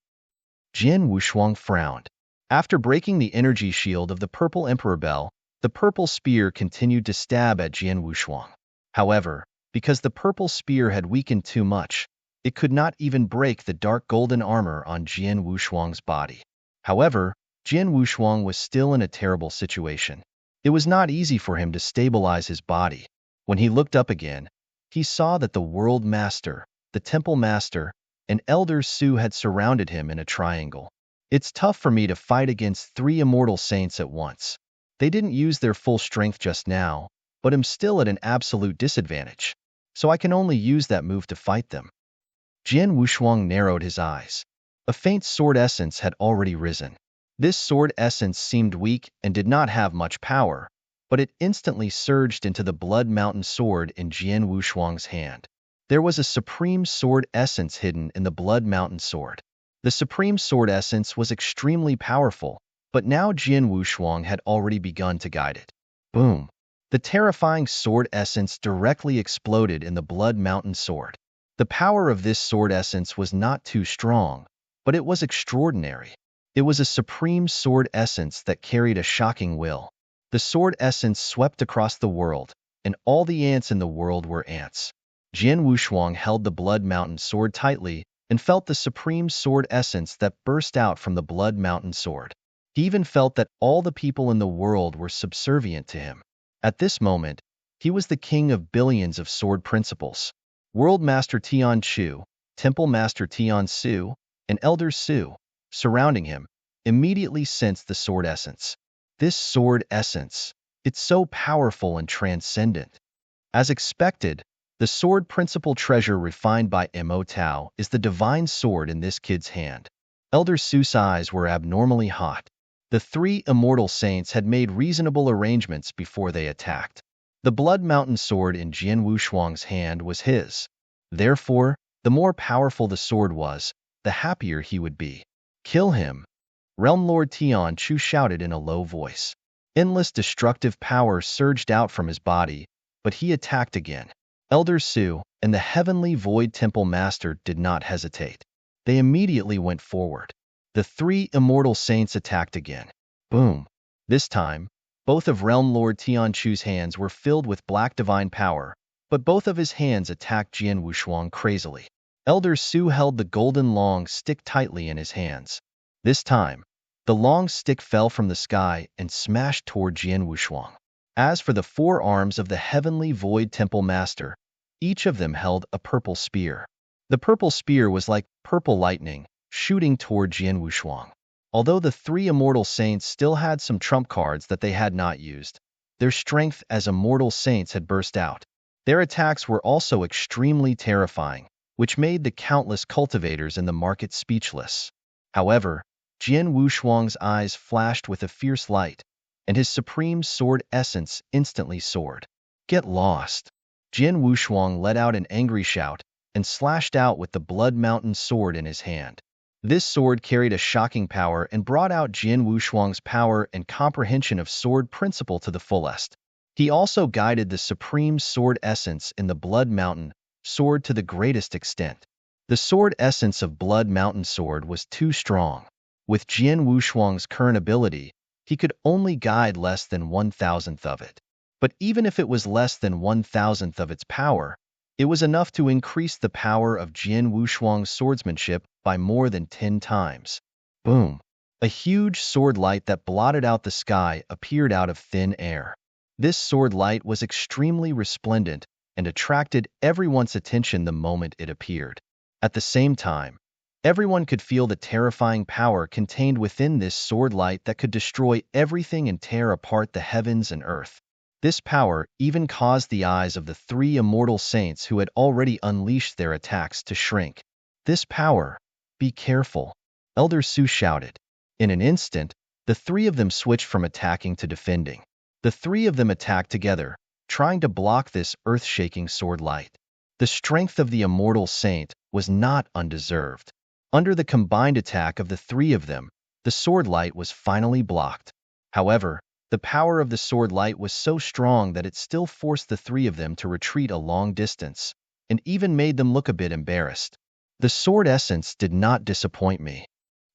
Jian Wushuang frowned. After breaking the energy shield of the purple Emperor Bell, the purple spear continued to stab at Jian Wushuang. However, because the purple spear had weakened too much, it could not even break the dark golden armor on Jian Wushuang's body. However, Jian Wushuang was still in a terrible situation. It was not easy for him to stabilize his body. When he looked up again, he saw that the World Master, the Temple Master, and Elder Su had surrounded him in a triangle. It's tough for me to fight against 3 immortal saints at once. They didn't use their full strength just now, but I'm still at an absolute disadvantage. So I can only use that move to fight them. Jian Wushuang narrowed his eyes. A faint sword essence had already risen. This sword essence seemed weak and did not have much power, but it instantly surged into the Blood Mountain sword in Jian Wushuang's hand. There was a supreme sword essence hidden in the Blood Mountain sword. The supreme sword essence was extremely powerful, but now Jian Wushuang had already begun to guide it. Boom! The terrifying sword essence directly exploded in the Blood Mountain sword. The power of this sword essence was not too strong, but it was extraordinary. It was a supreme sword essence that carried a shocking will. The sword essence swept across the world, and all the ants in the world were ants. Jian Wushuang held the Blood Mountain sword tightly and felt the supreme sword essence that burst out from the Blood Mountain sword. He even felt that all the people in the world were subservient to him. At this moment, he was the king of billions of sword principles. World Master Tian Chu, Temple Master Tian Su, and Elder Su, surrounding him, immediately sensed the sword essence. This sword essence, it's so powerful and transcendent. As expected, the sword principal treasure refined by Mo Tao is the divine sword in this kid's hand. Elder Su's eyes were abnormally hot. The three immortal saints had made reasonable arrangements before they attacked. The Blood Mountain sword in Jian Wushuang's hand was his. Therefore, the more powerful the sword was, the happier he would be. Kill him! Realm Lord Tian Chu shouted in a low voice. Endless destructive power surged out from his body, but he attacked again. Elder Su and the Heavenly Void Temple Master did not hesitate. They immediately went forward. The three immortal saints attacked again. Boom! This time, both of Realm Lord Tian Chu's hands were filled with black divine power, but both of his hands attacked Jian Wushuang crazily. Elder Su held the golden long stick tightly in his hands. This time, the long stick fell from the sky and smashed toward Jian Wushuang. As for the four arms of the Heavenly Void Temple Master, each of them held a purple spear. The purple spear was like purple lightning, shooting toward Jian Wushuang. Although the three immortal saints still had some trump cards that they had not used, their strength as immortal saints had burst out. Their attacks were also extremely terrifying, which made the countless cultivators in the market speechless. However, Jian Wushuang's eyes flashed with a fierce light, and his supreme sword essence instantly soared. Get lost! Jian Wushuang let out an angry shout and slashed out with the Blood Mountain sword in his hand. This sword carried a shocking power and brought out Jian Wushuang's power and comprehension of sword principle to the fullest. He also guided the supreme sword essence in the Blood Mountain sword to the greatest extent. The sword essence of Blood Mountain sword was too strong. With Jian Wushuang's current ability, he could only guide less than 1,000th of it. But even if it was less than 1,000th of its power, it was enough to increase the power of Jian Wushuang's swordsmanship by more than 10 times. Boom! A huge sword light that blotted out the sky appeared out of thin air. This sword light was extremely resplendent and attracted everyone's attention the moment it appeared. At the same time, everyone could feel the terrifying power contained within this sword light that could destroy everything and tear apart the heavens and earth. This power even caused the eyes of the three immortal saints who had already unleashed their attacks to shrink. This power, be careful, Elder Su shouted. In an instant, the three of them switched from attacking to defending. The three of them attacked together, trying to block this earth-shaking sword light. The strength of the immortal saint was not undeserved. Under the combined attack of the three of them, the sword light was finally blocked. However, the power of the sword light was so strong that it still forced the three of them to retreat a long distance, and even made them look a bit embarrassed. The sword essence did not disappoint me.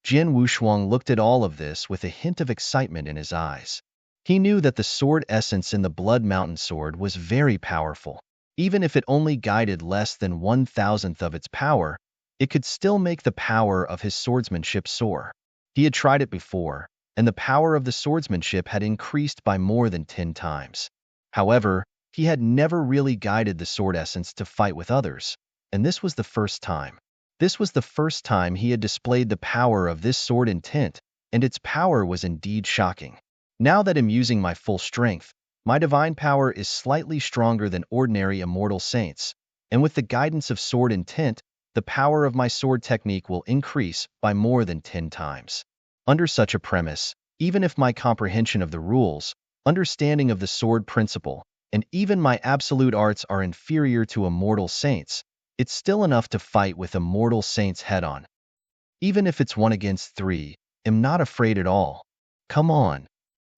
Jian Wushuang looked at all of this with a hint of excitement in his eyes. He knew that the sword essence in the Blood Mountain sword was very powerful. Even if it only guided less than 1,000th of its power, it could still make the power of his swordsmanship soar. He had tried it before, and the power of the swordsmanship had increased by more than 10 times. However, he had never really guided the sword essence to fight with others, and this was the first time. This was the first time he had displayed the power of this sword intent, and its power was indeed shocking. Now that I'm using my full strength, my divine power is slightly stronger than ordinary immortal saints, and with the guidance of sword intent, the power of my sword technique will increase by more than 10 times. Under such a premise, even if my comprehension of the rules, understanding of the sword principle, and even my absolute arts are inferior to immortal saints, it's still enough to fight with immortal saints head-on. Even if it's 1 against 3, I'm not afraid at all. Come on.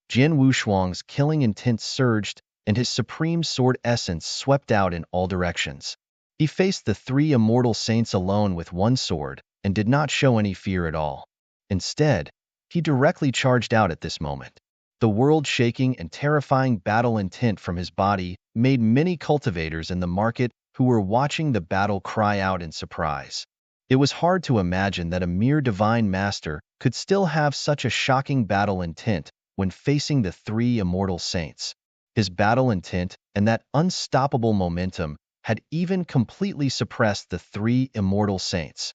Jian Wushuang's killing intent surged, and his supreme sword essence swept out in all directions. He faced the three immortal saints alone with one sword, and did not show any fear at all. Instead, he directly charged out at this moment. The world-shaking and terrifying battle intent from his body made many cultivators in the market who were watching the battle cry out in surprise. It was hard to imagine that a mere divine master could still have such a shocking battle intent when facing the three immortal saints. His battle intent and that unstoppable momentum had even completely suppressed the three immortal saints.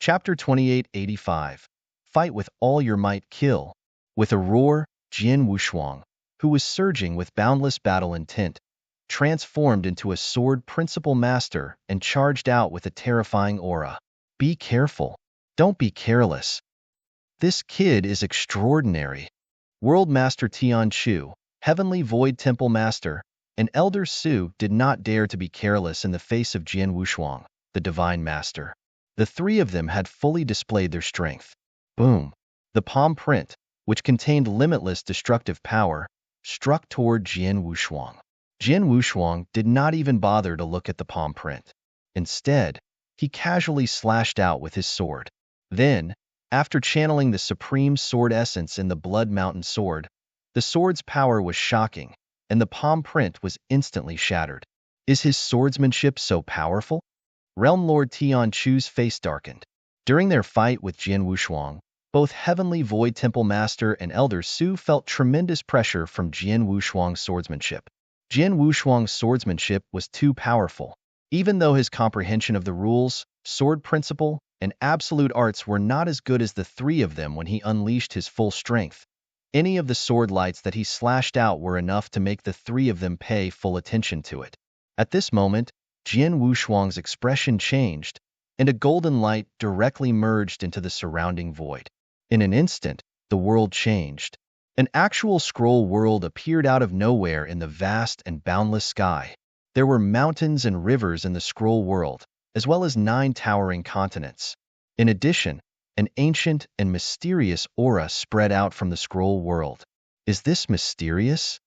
Chapter 2885. Fight with all your might, kill. With a roar, Jian Wushuang, who was surging with boundless battle intent, transformed into a sword principal master and charged out with a terrifying aura. Be careful. Don't be careless. This kid is extraordinary. World Master Tian Chu, Heavenly Void Temple Master, and Elder Su did not dare to be careless in the face of Jian Wushuang, the Divine Master. The three of them had fully displayed their strength. Boom! The palm print, which contained limitless destructive power, struck toward Jian Wushuang. Jian Wushuang did not even bother to look at the palm print. Instead, he casually slashed out with his sword. Then, after channeling the supreme sword essence in the Blood Mountain sword, the sword's power was shocking, and the palm print was instantly shattered. Is his swordsmanship so powerful? Realm Lord Tian Chu's face darkened. During their fight with Jian Wushuang, both Heavenly Void Temple Master and Elder Su felt tremendous pressure from Jian Wushuang's swordsmanship. Jian Wushuang's swordsmanship was too powerful. Even though his comprehension of the rules, sword principle, and absolute arts were not as good as the three of them when he unleashed his full strength, any of the sword lights that he slashed out were enough to make the three of them pay full attention to it. At this moment, Jian Wushuang's expression changed, and a golden light directly merged into the surrounding void. In an instant, the world changed. An actual scroll world appeared out of nowhere in the vast and boundless sky. There were mountains and rivers in the scroll world, as well as 9 towering continents. In addition, an ancient and mysterious aura spread out from the scroll world. Is this mysterious?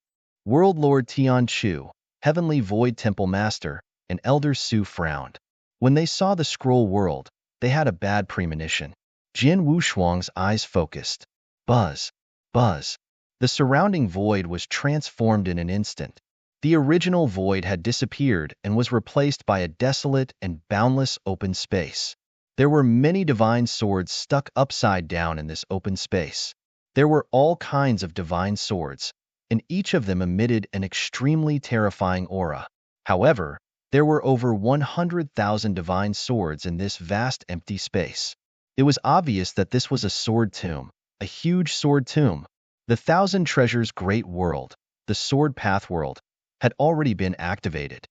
World Lord Tian Chu, Heavenly Void Temple Master, and Elder Su frowned. When they saw the scroll world, they had a bad premonition. Jian Wushuang's eyes focused. Buzz. Buzz. The surrounding void was transformed in an instant. The original void had disappeared and was replaced by a desolate and boundless open space. There were many divine swords stuck upside down in this open space. There were all kinds of divine swords, and each of them emitted an extremely terrifying aura. However, there were over 100,000 divine swords in this vast empty space. It was obvious that this was a sword tomb, a huge sword tomb. The Thousand Treasures Great World, the Sword Path World, had already been activated.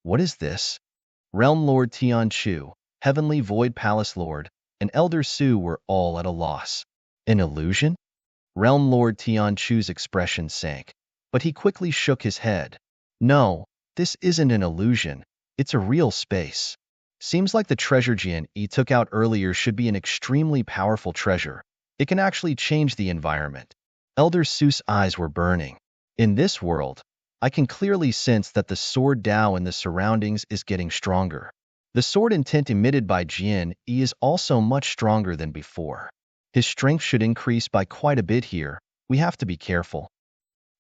What is this? Realm Lord Tian Chu, Heavenly Void Palace Lord, and Elder Su were all at a loss. An illusion? Realm Lord Tian Chu's expression sank, but he quickly shook his head. No, this isn't an illusion. It's a real space. Seems like the treasure Jian Yi took out earlier should be an extremely powerful treasure. It can actually change the environment. Elder Su's eyes were burning. In this world, I can clearly sense that the sword Dao in the surroundings is getting stronger. The sword intent emitted by Jian Yi is also much stronger than before. His strength should increase by quite a bit here. We have to be careful.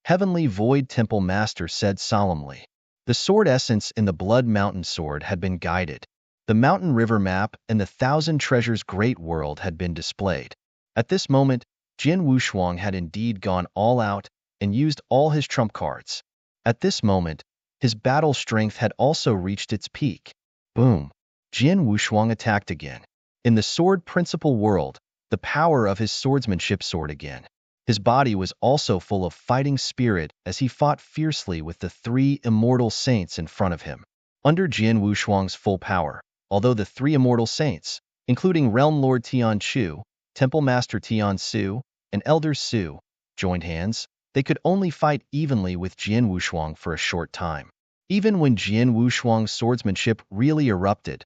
Heavenly Void Temple Master said solemnly. The sword essence in the Blood Mountain sword had been guided. The Mountain River map and the Thousand Treasures Great World had been displayed. At this moment, Jian Wushuang had indeed gone all out and used all his trump cards. At this moment, his battle strength had also reached its peak. Boom! Jian Wushuang attacked again. In the sword principal world, the power of his swordsmanship soared again. His body was also full of fighting spirit as he fought fiercely with the 3 immortal saints in front of him. Under Jian Wushuang's full power, although the 3 immortal saints, including Realm Lord Tian Chu, Temple Master Tian Su, and Elder Su, joined hands, they could only fight evenly with Jian Wushuang for a short time. Even when Jian Wushuang's swordsmanship really erupted,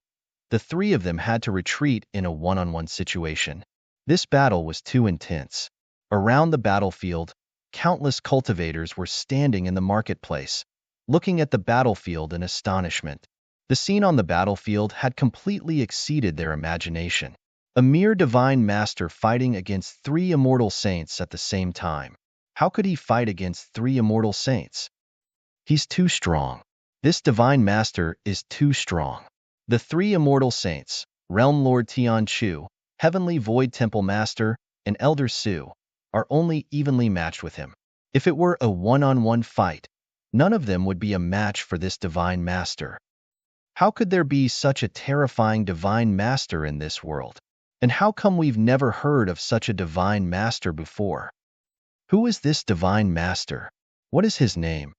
the 3 of them had to retreat in a one-on-one situation. This battle was too intense. Around the battlefield, countless cultivators were standing in the marketplace, looking at the battlefield in astonishment. The scene on the battlefield had completely exceeded their imagination. A mere divine master fighting against 3 immortal saints at the same time. How could he fight against 3 immortal saints? He's too strong. This divine master is too strong. The 3 immortal saints, Realm Lord Tian Chu, Heavenly Void Temple Master, and Elder Su, are only evenly matched with him. If it were a one-on-one fight, none of them would be a match for this divine master. How could there be such a terrifying divine master in this world? And how come we've never heard of such a divine master before? Who is this divine master? What is his name?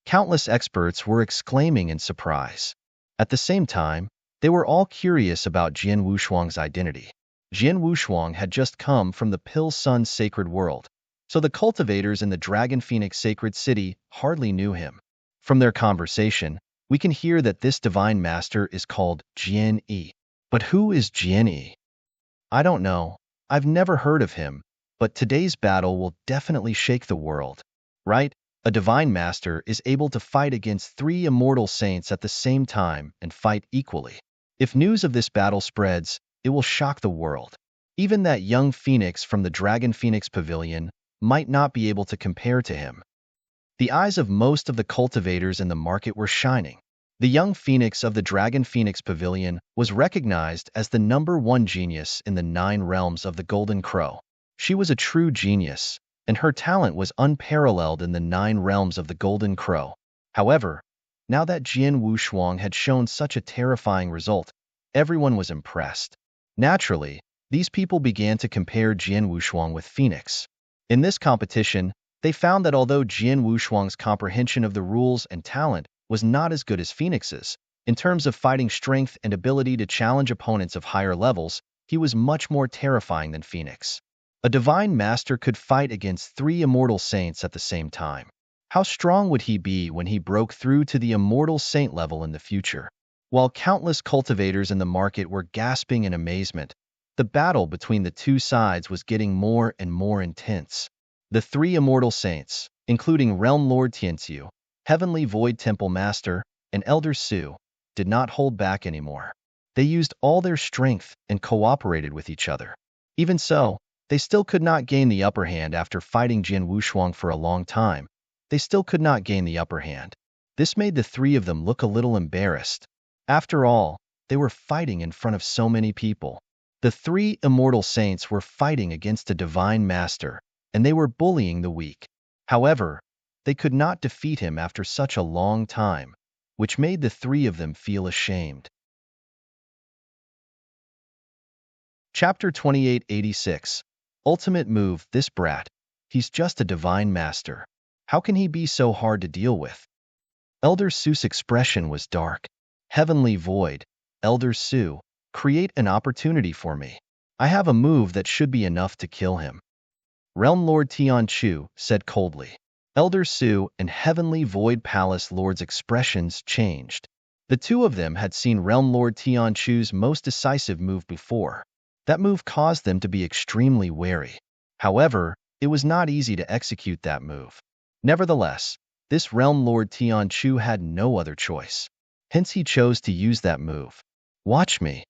Countless experts were exclaiming in surprise. At the same time, they were all curious about Jian Wushuang's identity. Jian Wushuang had just come from the Pill Sun sacred world, so the cultivators in the Dragon Phoenix sacred city hardly knew him. From their conversation, we can hear that this divine master is called Jian Yi. But who is Jian Yi? I don't know. I've never heard of him, but today's battle will definitely shake the world. Right? A divine master is able to fight against 3 immortal saints at the same time and fight equally. If news of this battle spreads, it will shock the world. Even that young phoenix from the Dragon Phoenix Pavilion might not be able to compare to him. The eyes of most of the cultivators in the market were shining. The young phoenix of the Dragon Phoenix Pavilion was recognized as the #1 genius in the 9 realms of the Golden Crow. She was a true genius, and her talent was unparalleled in the 9 realms of the Golden Crow. However, now that Jian Wushuang had shown such a terrifying result, everyone was impressed. Naturally, these people began to compare Jian Wushuang with Phoenix. In this competition, they found that although Jian Wushuang's comprehension of the rules and talent was not as good as Phoenix's, in terms of fighting strength and ability to challenge opponents of higher levels, he was much more terrifying than Phoenix. A divine master could fight against 3 immortal saints at the same time. How strong would he be when he broke through to the immortal saint level in the future? While countless cultivators in the market were gasping in amazement, the battle between the 2 sides was getting more and more intense. The 3 immortal saints, including Realm Lord Tianxiu, Heavenly Void Temple Master, and Elder Su, did not hold back anymore. They used all their strength and cooperated with each other. Even so, they still could not gain the upper hand after fighting Jian Wushuang for a long time. They still could not gain the upper hand. This made the 3 of them look a little embarrassed. After all, they were fighting in front of so many people. The 3 immortal saints were fighting against a divine master, and they were bullying the weak. However, they could not defeat him after such a long time, which made the 3 of them feel ashamed. Chapter 2886. Ultimate move. This brat. He's just a divine master. How can he be so hard to deal with? Elder Su's expression was dark. Heavenly Void, Elder Su, create an opportunity for me. I have a move that should be enough to kill him. Realm Lord Tianqiu said coldly. Elder Su and Heavenly Void Palace Lord's expressions changed. The 2 of them had seen Realm Lord Tianqiu's most decisive move before. That move caused them to be extremely wary. However, it was not easy to execute that move. Nevertheless, this Realm Lord Tianqiu had no other choice. Hence he chose to use that move. Watch me.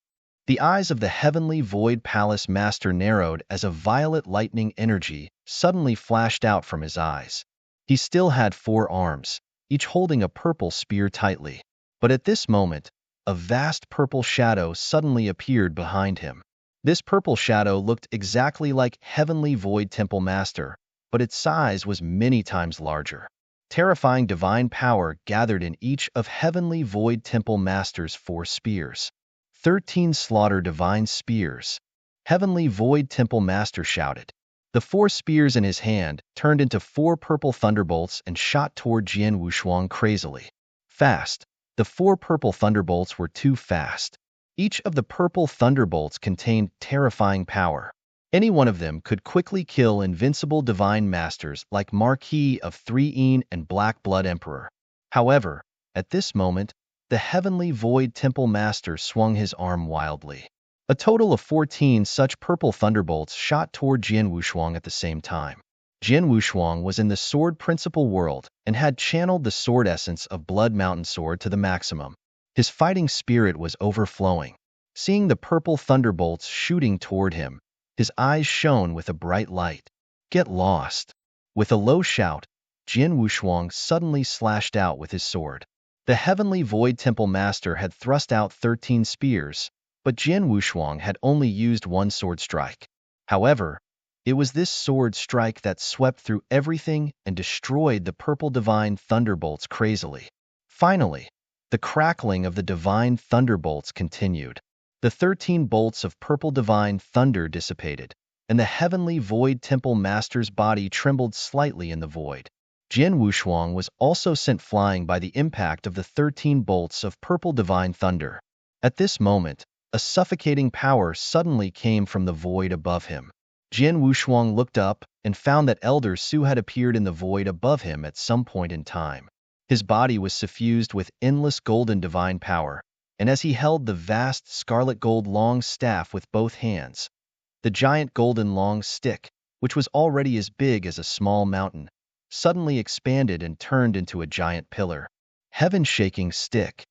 The eyes of the Heavenly Void Palace Master narrowed as a violet lightning energy suddenly flashed out from his eyes. He still had 4 arms, each holding a purple spear tightly. But at this moment, a vast purple shadow suddenly appeared behind him. This purple shadow looked exactly like Heavenly Void Temple Master, but its size was many times larger. Terrifying divine power gathered in each of Heavenly Void Temple Master's 4 spears. 13 slaughter divine spears. Heavenly Void Temple Master shouted. The 4 spears in his hand turned into 4 purple thunderbolts and shot toward Jian Wushuang crazily. Fast. The 4 purple thunderbolts were too fast. Each of the purple thunderbolts contained terrifying power. Any one of them could quickly kill invincible divine masters like Marquis of 3 and Black Blood Emperor. However, at this moment, the Heavenly Void Temple Master swung his arm wildly. A total of 14 such purple thunderbolts shot toward Jian Wushuang at the same time. Jian Wushuang was in the Sword Principal World and had channeled the sword essence of Blood Mountain Sword to the maximum. His fighting spirit was overflowing. Seeing the purple thunderbolts shooting toward him, his eyes shone with a bright light. Get lost. With a low shout, Jian Wushuang suddenly slashed out with his sword. The Heavenly Void Temple Master had thrust out 13 spears, but Jian Wushuang had only used 1 sword strike. However, it was this sword strike that swept through everything and destroyed the purple divine thunderbolts crazily. Finally, the crackling of the divine thunderbolts continued. The 13 bolts of purple divine thunder dissipated, and the heavenly Void Temple Master's body trembled slightly in the void. Jin Wushuang was also sent flying by the impact of the 13 bolts of purple divine thunder. At this moment, a suffocating power suddenly came from the void above him. Jin Wushuang looked up and found that Elder Su had appeared in the void above him at some point in time. His body was suffused with endless golden divine power, and as he held the vast scarlet gold long staff with both hands, the giant golden long stick, which was already as big as a small mountain, suddenly expanded and turned into a giant pillar. Heaven-shaking stick.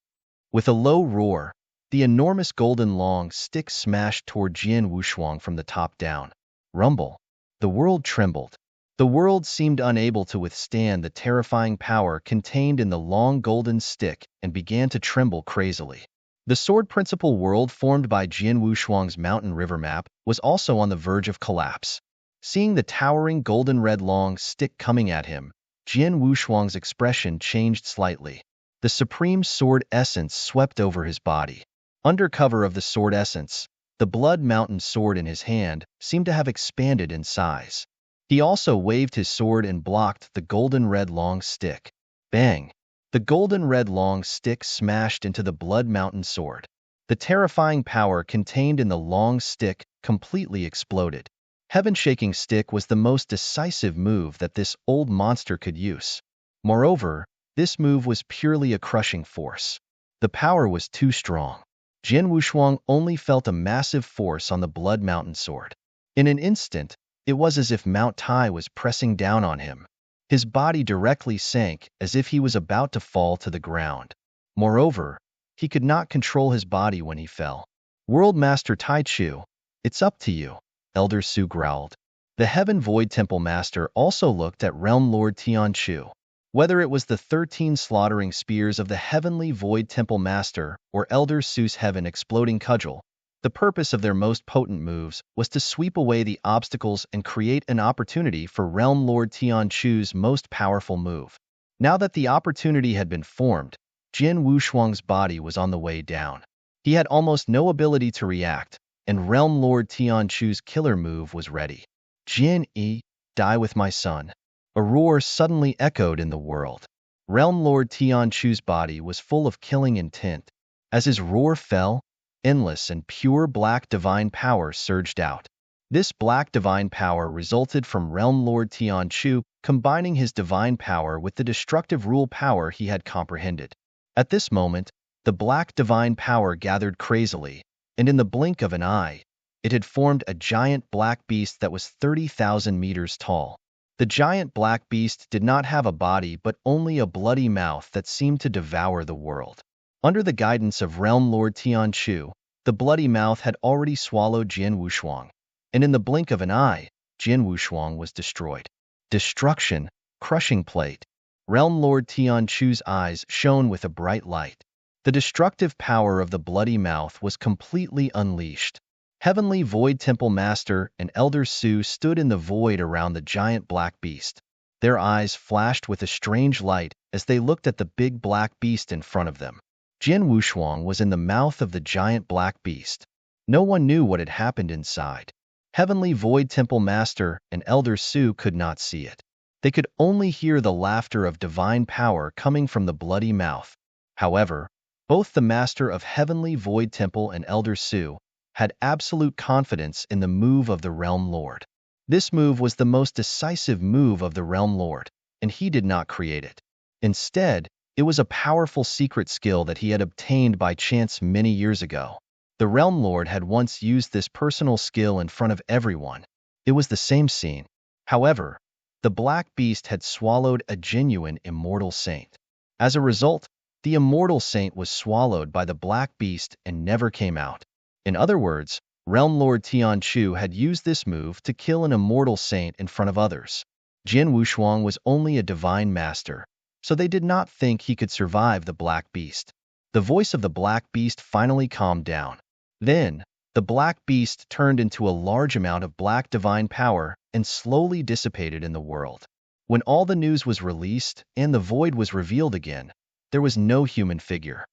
With a low roar, the enormous golden long stick smashed toward Jin Wushuang from the top down. Rumble. The world trembled. The world seemed unable to withstand the terrifying power contained in the long golden stick and began to tremble crazily. The sword principle world formed by Jin Wushuang's mountain river map was also on the verge of collapse. Seeing the towering golden red long stick coming at him, Jin Wushuang's expression changed slightly. The supreme sword essence swept over his body. Under cover of the sword essence, the Blood Mountain sword in his hand seemed to have expanded in size. He also waved his sword and blocked the golden red long stick. Bang! The golden red long stick smashed into the Blood Mountain sword. The terrifying power contained in the long stick completely exploded. Heaven-shaking stick was the most decisive move that this old monster could use. Moreover, this move was purely a crushing force. The power was too strong. Jin Wushuang only felt a massive force on the Blood Mountain sword. In an instant, it was as if Mount Tai was pressing down on him. His body directly sank as if he was about to fall to the ground. Moreover, he could not control his body when he fell. World Master Tai Chu, it's up to you, Elder Su growled. The Heaven Void Temple Master also looked at Realm Lord Tian Chu. Whether it was the 13 slaughtering spears of the Heavenly Void Temple Master or Elder Su's Heaven Exploding Cudgel, the purpose of their most potent moves was to sweep away the obstacles and create an opportunity for Realm Lord Tian Chu's most powerful move. Now that the opportunity had been formed, Jin Wushuang's body was on the way down. He had almost no ability to react, and Realm Lord Tian Chu's killer move was ready. Jin E, die with my son. A roar suddenly echoed in the world. Realm Lord Tian Chu's body was full of killing intent. As his roar fell, endless and pure black divine power surged out. This black divine power resulted from Realm Lord Tian Chu combining his divine power with the destructive rule power he had comprehended. At this moment, the black divine power gathered crazily, and in the blink of an eye, it had formed a giant black beast that was 30,000 meters tall. The giant black beast did not have a body but only a bloody mouth that seemed to devour the world. Under the guidance of Realm Lord Tian Chu, the bloody mouth had already swallowed Jin Wushuang, and in the blink of an eye, Jin Wushuang was destroyed. Destruction, crushing plate. Realm Lord Tian Chu's eyes shone with a bright light. The destructive power of the bloody mouth was completely unleashed. Heavenly Void Temple Master and Elder Su stood in the void around the giant black beast. Their eyes flashed with a strange light as they looked at the big black beast in front of them. Jin Wushuang was in the mouth of the giant black beast. No one knew what had happened inside. Heavenly Void Temple Master and Elder Su could not see it. They could only hear the laughter of divine power coming from the bloody mouth. However, both the Master of Heavenly Void Temple and Elder Su had absolute confidence in the move of the Realm Lord. This move was the most decisive move of the Realm Lord, and he did not create it. Instead, it was a powerful secret skill that he had obtained by chance many years ago. The Realm Lord had once used this personal skill in front of everyone. It was the same scene. However, the Black Beast had swallowed a genuine immortal saint. As a result, the immortal saint was swallowed by the Black Beast and never came out. In other words, Realm Lord Tian Chu had used this move to kill an immortal saint in front of others. Jin Wushuang was only a divine master, so they did not think he could survive the Black Beast. The voice of the Black Beast finally calmed down. Then, the Black Beast turned into a large amount of black divine power and slowly dissipated in the world. When all the news was released and the void was revealed again, there was no human figure.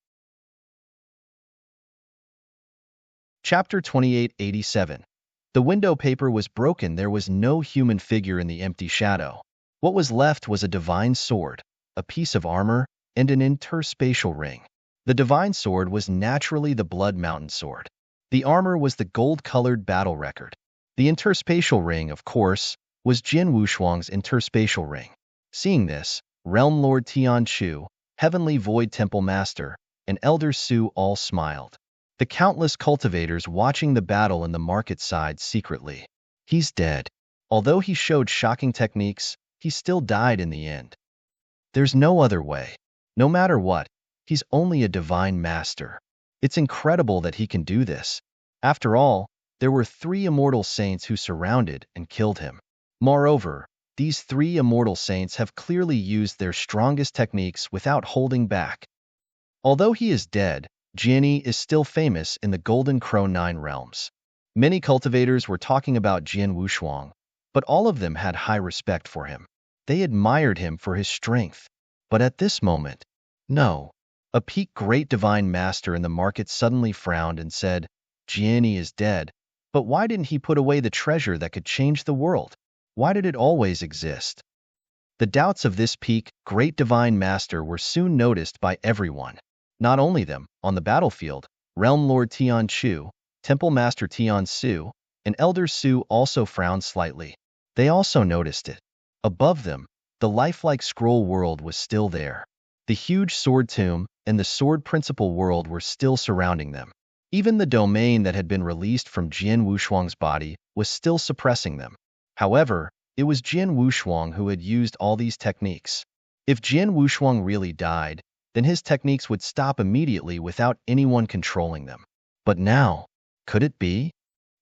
Chapter 2887. The window paper was broken. There was no human figure in the empty shadow. What was left was a divine sword, a piece of armor, and an interspatial ring. The divine sword was naturally the Blood Mountain sword. The armor was the gold-colored battle record. The interspatial ring, of course, was Jin Wushuang's interspatial ring. Seeing this, Realm Lord Tian Chu, Heavenly Void Temple Master, and Elder Su all smiled. The countless cultivators watching the battle in the market sighed secretly. He's dead. Although he showed shocking techniques, he still died in the end. There's no other way. No matter what, he's only a divine master. It's incredible that he can do this. After all, there were 3 immortal saints who surrounded and killed him. Moreover, these 3 immortal saints have clearly used their strongest techniques without holding back. Although he is dead, Jianyi is still famous in the Golden Crow 9 realms. Many cultivators were talking about Jin Wushuang, but all of them had high respect for him. They admired him for his strength. But at this moment, no. A peak great divine master in the market suddenly frowned and said, Jianyi is dead, but why didn't he put away the treasure that could change the world? Why did it always exist? The doubts of this peak great divine master were soon noticed by everyone. Not only them, on the battlefield, Realm Lord Tian Chu, Temple Master Tian Su, and Elder Su also frowned slightly. They also noticed it. Above them, the lifelike scroll world was still there. The huge sword tomb and the sword principal world were still surrounding them. Even the domain that had been released from Jin Wushuang's body was still suppressing them. However, it was Jin Wushuang who had used all these techniques. If Jin Wushuang really died, then his techniques would stop immediately without anyone controlling them. But now, could it be?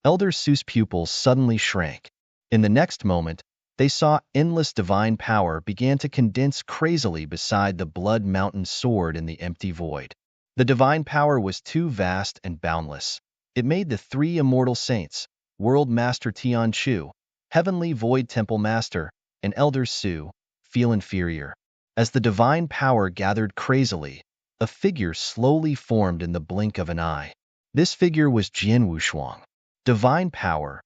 Elder Su's pupils suddenly shrank. In the next moment, they saw endless divine power began to condense crazily beside the Blood Mountain sword in the empty void. The divine power was too vast and boundless. It made the 3 immortal saints, World Master Tian Chu, Heavenly Void Temple Master, and Elder Su, feel inferior. As the divine power gathered crazily, a figure slowly formed in the blink of an eye. This figure was Jin Wushuang. Divine power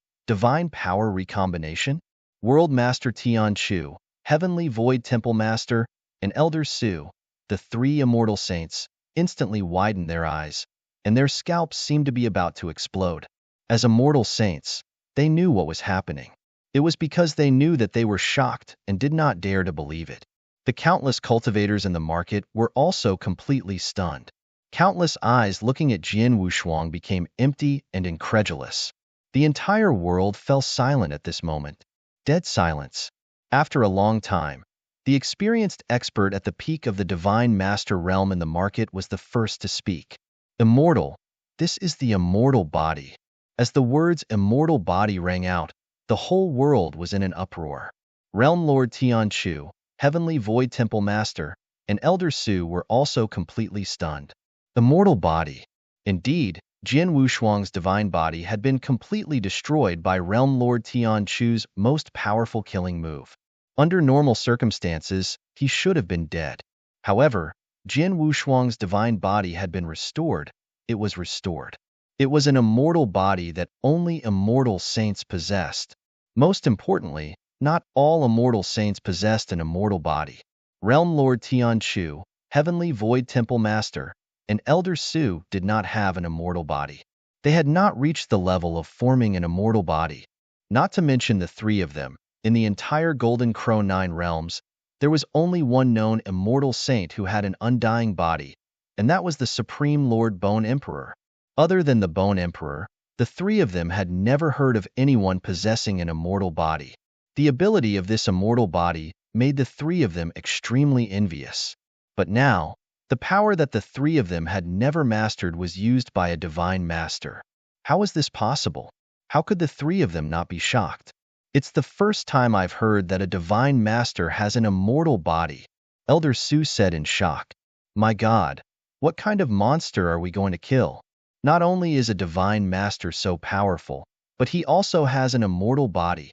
recombination? World Master Tian Chu, Heavenly Void Temple Master, and Elder Su, the 3 immortal saints, instantly widened their eyes, and their scalps seemed to be about to explode. As immortal saints, they knew what was happening. It was because they knew that they were shocked and did not dare to believe it. The countless cultivators in the market were also completely stunned. Countless eyes looking at Jin Wushuang became empty and incredulous. The entire world fell silent at this moment. Dead silence. After a long time, the experienced expert at the peak of the Divine Master realm in the market was the first to speak. Immortal. This is the immortal body. As the words immortal body rang out, the whole world was in an uproar. Realm Lord Tian Chu, Heavenly Void Temple Master, and Elder Su were also completely stunned. Immortal body. Indeed, Jin Wushuang's divine body had been completely destroyed by Realm Lord Tian Chu's most powerful killing move. Under normal circumstances, he should have been dead. However, Jin Wushuang's divine body had been restored. It was restored. It was an immortal body that only immortal saints possessed. Most importantly, not all immortal saints possessed an immortal body. Realm Lord Tian Chu, Heavenly Void Temple Master, and Elder Su did not have an immortal body. They had not reached the level of forming an immortal body. Not to mention the 3 of them, in the entire Golden Crow 9 realms, there was only one known immortal saint who had an undying body, and that was the Supreme Lord Bone Emperor. Other than the Bone Emperor, the 3 of them had never heard of anyone possessing an immortal body. The ability of this immortal body made the 3 of them extremely envious. But now, the power that the 3 of them had never mastered was used by a divine master. How was this possible? How could the 3 of them not be shocked? It's the first time I've heard that a divine master has an immortal body, Elder Su said in shock. My God, what kind of monster are we going to kill? Not only is a divine master so powerful, but he also has an immortal body.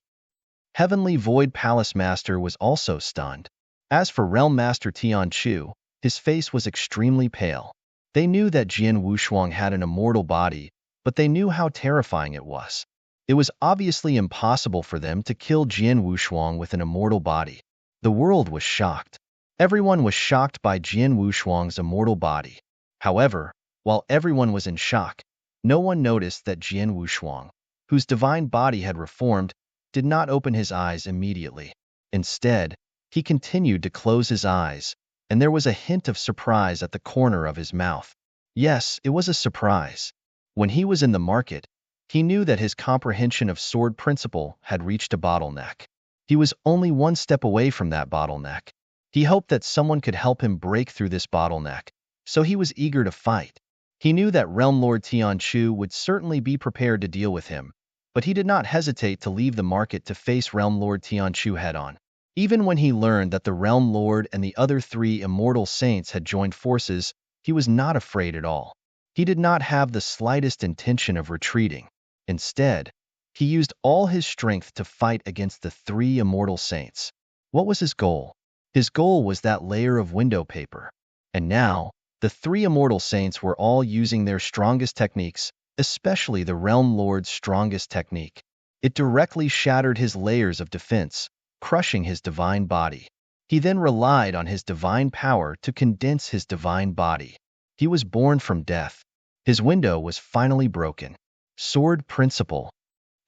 Heavenly Void Palace Master was also stunned. As for Realm Master Tian Chu, his face was extremely pale. They knew that Jin Wushuang had an immortal body, but they knew how terrifying it was. It was obviously impossible for them to kill Jian Wushuang with an immortal body. The world was shocked. Everyone was shocked by Jian Wushuang's immortal body. However, while everyone was in shock, no one noticed that Jian Wushuang, whose divine body had reformed, did not open his eyes immediately. Instead, he continued to close his eyes, and there was a hint of surprise at the corner of his mouth. Yes, it was a surprise. When he was in the market, he knew that his comprehension of sword principle had reached a bottleneck. He was only one step away from that bottleneck. He hoped that someone could help him break through this bottleneck, so he was eager to fight. He knew that Realm Lord Tianchu would certainly be prepared to deal with him, but he did not hesitate to leave the market to face Realm Lord Tianchu head-on. Even when he learned that the Realm Lord and the other 3 immortal saints had joined forces, he was not afraid at all. He did not have the slightest intention of retreating. Instead, he used all his strength to fight against the 3 immortal saints. What was his goal? His goal was that layer of window paper. And now, the 3 immortal saints were all using their strongest techniques, especially the Realm Lord's strongest technique. It directly shattered his layers of defense, crushing his divine body. He then relied on his divine power to condense his divine body. He was born from death. His window was finally broken. Sword principle.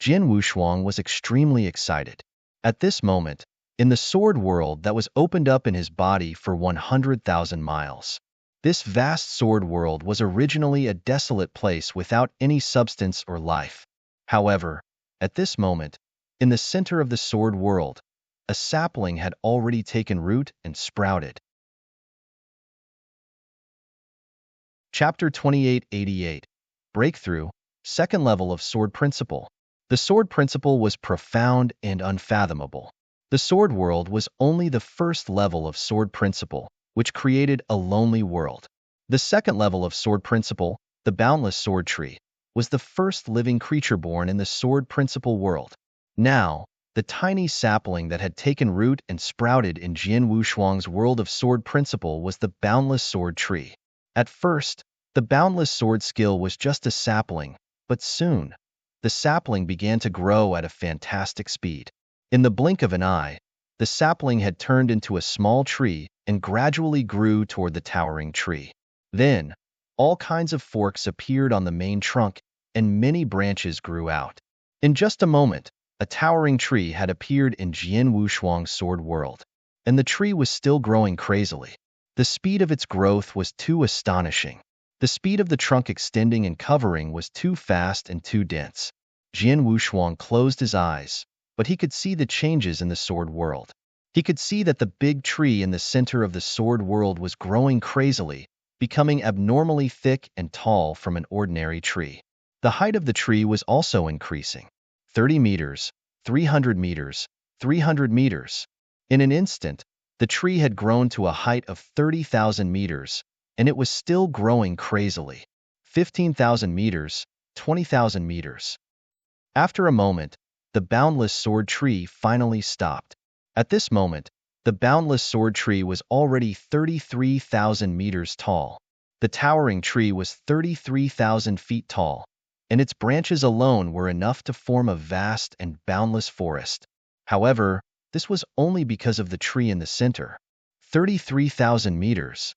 Jian Wushuang was extremely excited. At this moment, in the sword world that was opened up in his body for 100,000 miles. This vast sword world was originally a desolate place without any substance or life. However, at this moment, in the center of the sword world, a sapling had already taken root and sprouted. Chapter 2888. Breakthrough, second level of sword principle. The sword principle was profound and unfathomable. The sword world was only the first level of sword principle, which created a lonely world. The second level of sword principle, the boundless sword tree, was the first living creature born in the sword principle world. Now, the tiny sapling that had taken root and sprouted in Jian Wushuang's world of sword principle was the boundless sword tree. At first, the boundless sword skill was just a sapling, but soon, the sapling began to grow at a fantastic speed. In the blink of an eye, the sapling had turned into a small tree and gradually grew toward the towering tree. Then, all kinds of forks appeared on the main trunk, and many branches grew out. In just a moment, a towering tree had appeared in Jian Wushuang's sword world, and the tree was still growing crazily. The speed of its growth was too astonishing. The speed of the trunk extending and covering was too fast and too dense. Jian Wushuang closed his eyes, but he could see the changes in the sword world. He could see that the big tree in the center of the sword world was growing crazily, becoming abnormally thick and tall from an ordinary tree. The height of the tree was also increasing. 30 meters, 300 meters, 300 meters. In an instant, the tree had grown to a height of 30,000 meters, and it was still growing crazily. 15,000 meters, 20,000 meters. After a moment, the boundless sword tree finally stopped. At this moment, the boundless sword tree was already 33,000 meters tall. The towering tree was 33,000 feet tall, and its branches alone were enough to form a vast and boundless forest. However, this was only because of the tree in the center. 33,000 meters.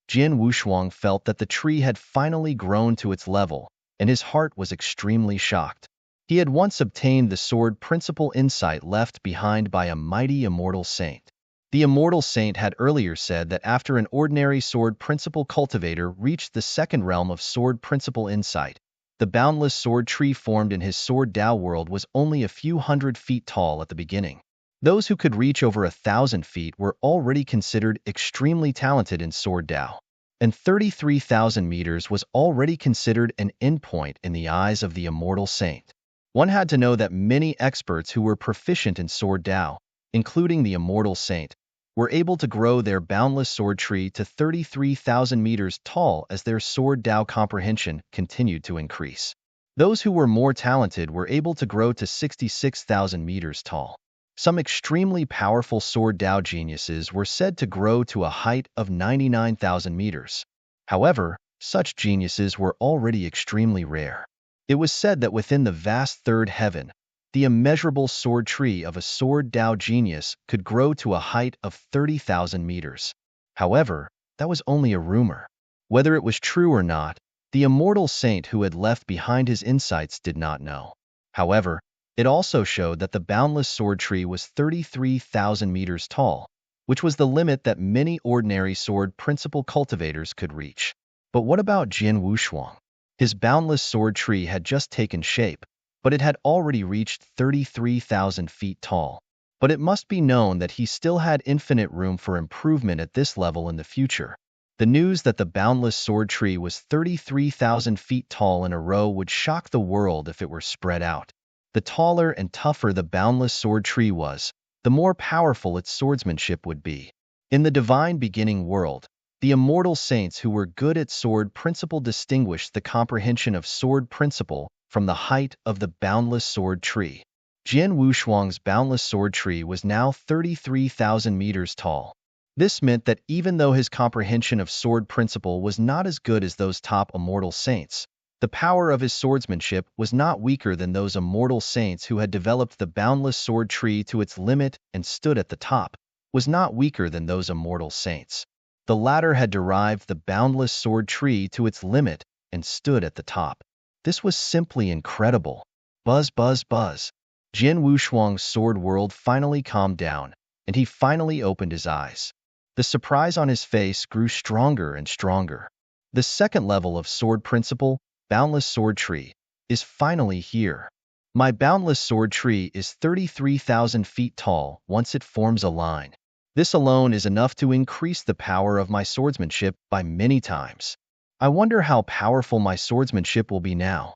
Jian Wushuang felt that the tree had finally grown to its level, and his heart was extremely shocked. He had once obtained the sword principle insight left behind by a mighty immortal saint. The immortal saint had earlier said that after an ordinary sword principle cultivator reached the second realm of sword principle insight, the boundless sword tree formed in his sword Dao world was only a few hundred feet tall at the beginning. Those who could reach over 1,000 feet were already considered extremely talented in sword Dao, and 33,000 meters was already considered an endpoint in the eyes of the immortal saint. One had to know that many experts who were proficient in sword Dao, including the immortal saint, were able to grow their boundless sword tree to 33,000 meters tall as their sword Dao comprehension continued to increase. Those who were more talented were able to grow to 66,000 meters tall. Some extremely powerful sword Dao geniuses were said to grow to a height of 99,000 meters. However, such geniuses were already extremely rare. It was said that within the vast third heaven, the immeasurable sword tree of a sword Dao genius could grow to a height of 30,000 meters. However, that was only a rumor. Whether it was true or not, the immortal saint who had left behind his insights did not know. However, it also showed that the boundless sword tree was 33,000 meters tall, which was the limit that many ordinary sword principle cultivators could reach. But what about Jin Wushuang? His boundless sword tree had just taken shape, but it had already reached 33,000 feet tall. But it must be known that he still had infinite room for improvement at this level in the future. The news that the boundless sword tree was 33,000 feet tall in a row would shock the world if it were spread out. The taller and tougher the boundless sword tree was, the more powerful its swordsmanship would be. In the divine beginning world, the immortal saints who were good at sword principle distinguished the comprehension of sword principle from the height of the boundless sword tree. Jin Wushuang's boundless sword tree was now 33,000 meters tall. This meant that even though his comprehension of sword principle was not as good as those top immortal saints, the power of his swordsmanship was not weaker than those immortal saints who had developed the boundless sword tree to its limit and stood at the top, was not weaker than those immortal saints. The latter had derived the boundless sword tree to its limit and stood at the top. This was simply incredible. Buzz, buzz, buzz. Jin Wushuang's sword world finally calmed down, and he finally opened his eyes. The surprise on his face grew stronger and stronger. The second level of sword principle, boundless sword tree, is finally here. My boundless sword tree is 33,000 feet tall once it forms a line. This alone is enough to increase the power of my swordsmanship by many times. I wonder how powerful my swordsmanship will be now.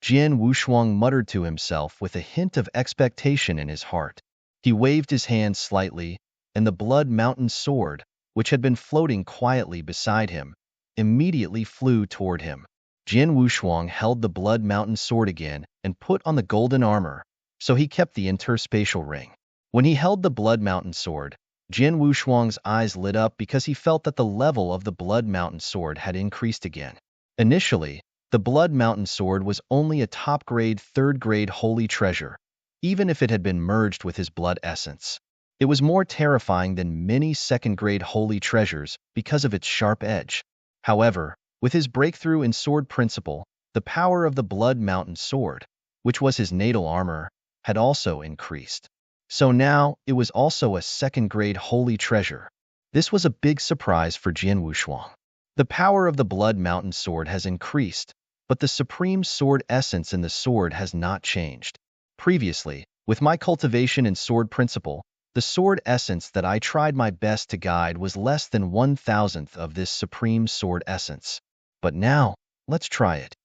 Jin Wushuang muttered to himself with a hint of expectation in his heart. He waved his hand slightly, and the Blood Mountain sword, which had been floating quietly beside him, immediately flew toward him. Jin Wushuang held the Blood Mountain sword again and put on the golden armor, so he kept the interspatial ring. When he held the Blood Mountain sword, Jin Wushuang's eyes lit up because he felt that the level of the Blood Mountain sword had increased again. Initially, the Blood Mountain sword was only a top-grade, third-grade holy treasure, even if it had been merged with his blood essence. It was more terrifying than many second-grade holy treasures because of its sharp edge. However, with his breakthrough in sword principle, the power of the Blood Mountain sword, which was his natal armor, had also increased. So now, it was also a second-grade holy treasure. This was a big surprise for Jin Wushuang. The power of the Blood Mountain sword has increased, but the supreme sword essence in the sword has not changed. Previously, with my cultivation in sword principle, the sword essence that I tried my best to guide was less than 1,000th of this supreme sword essence. But now, let's try it.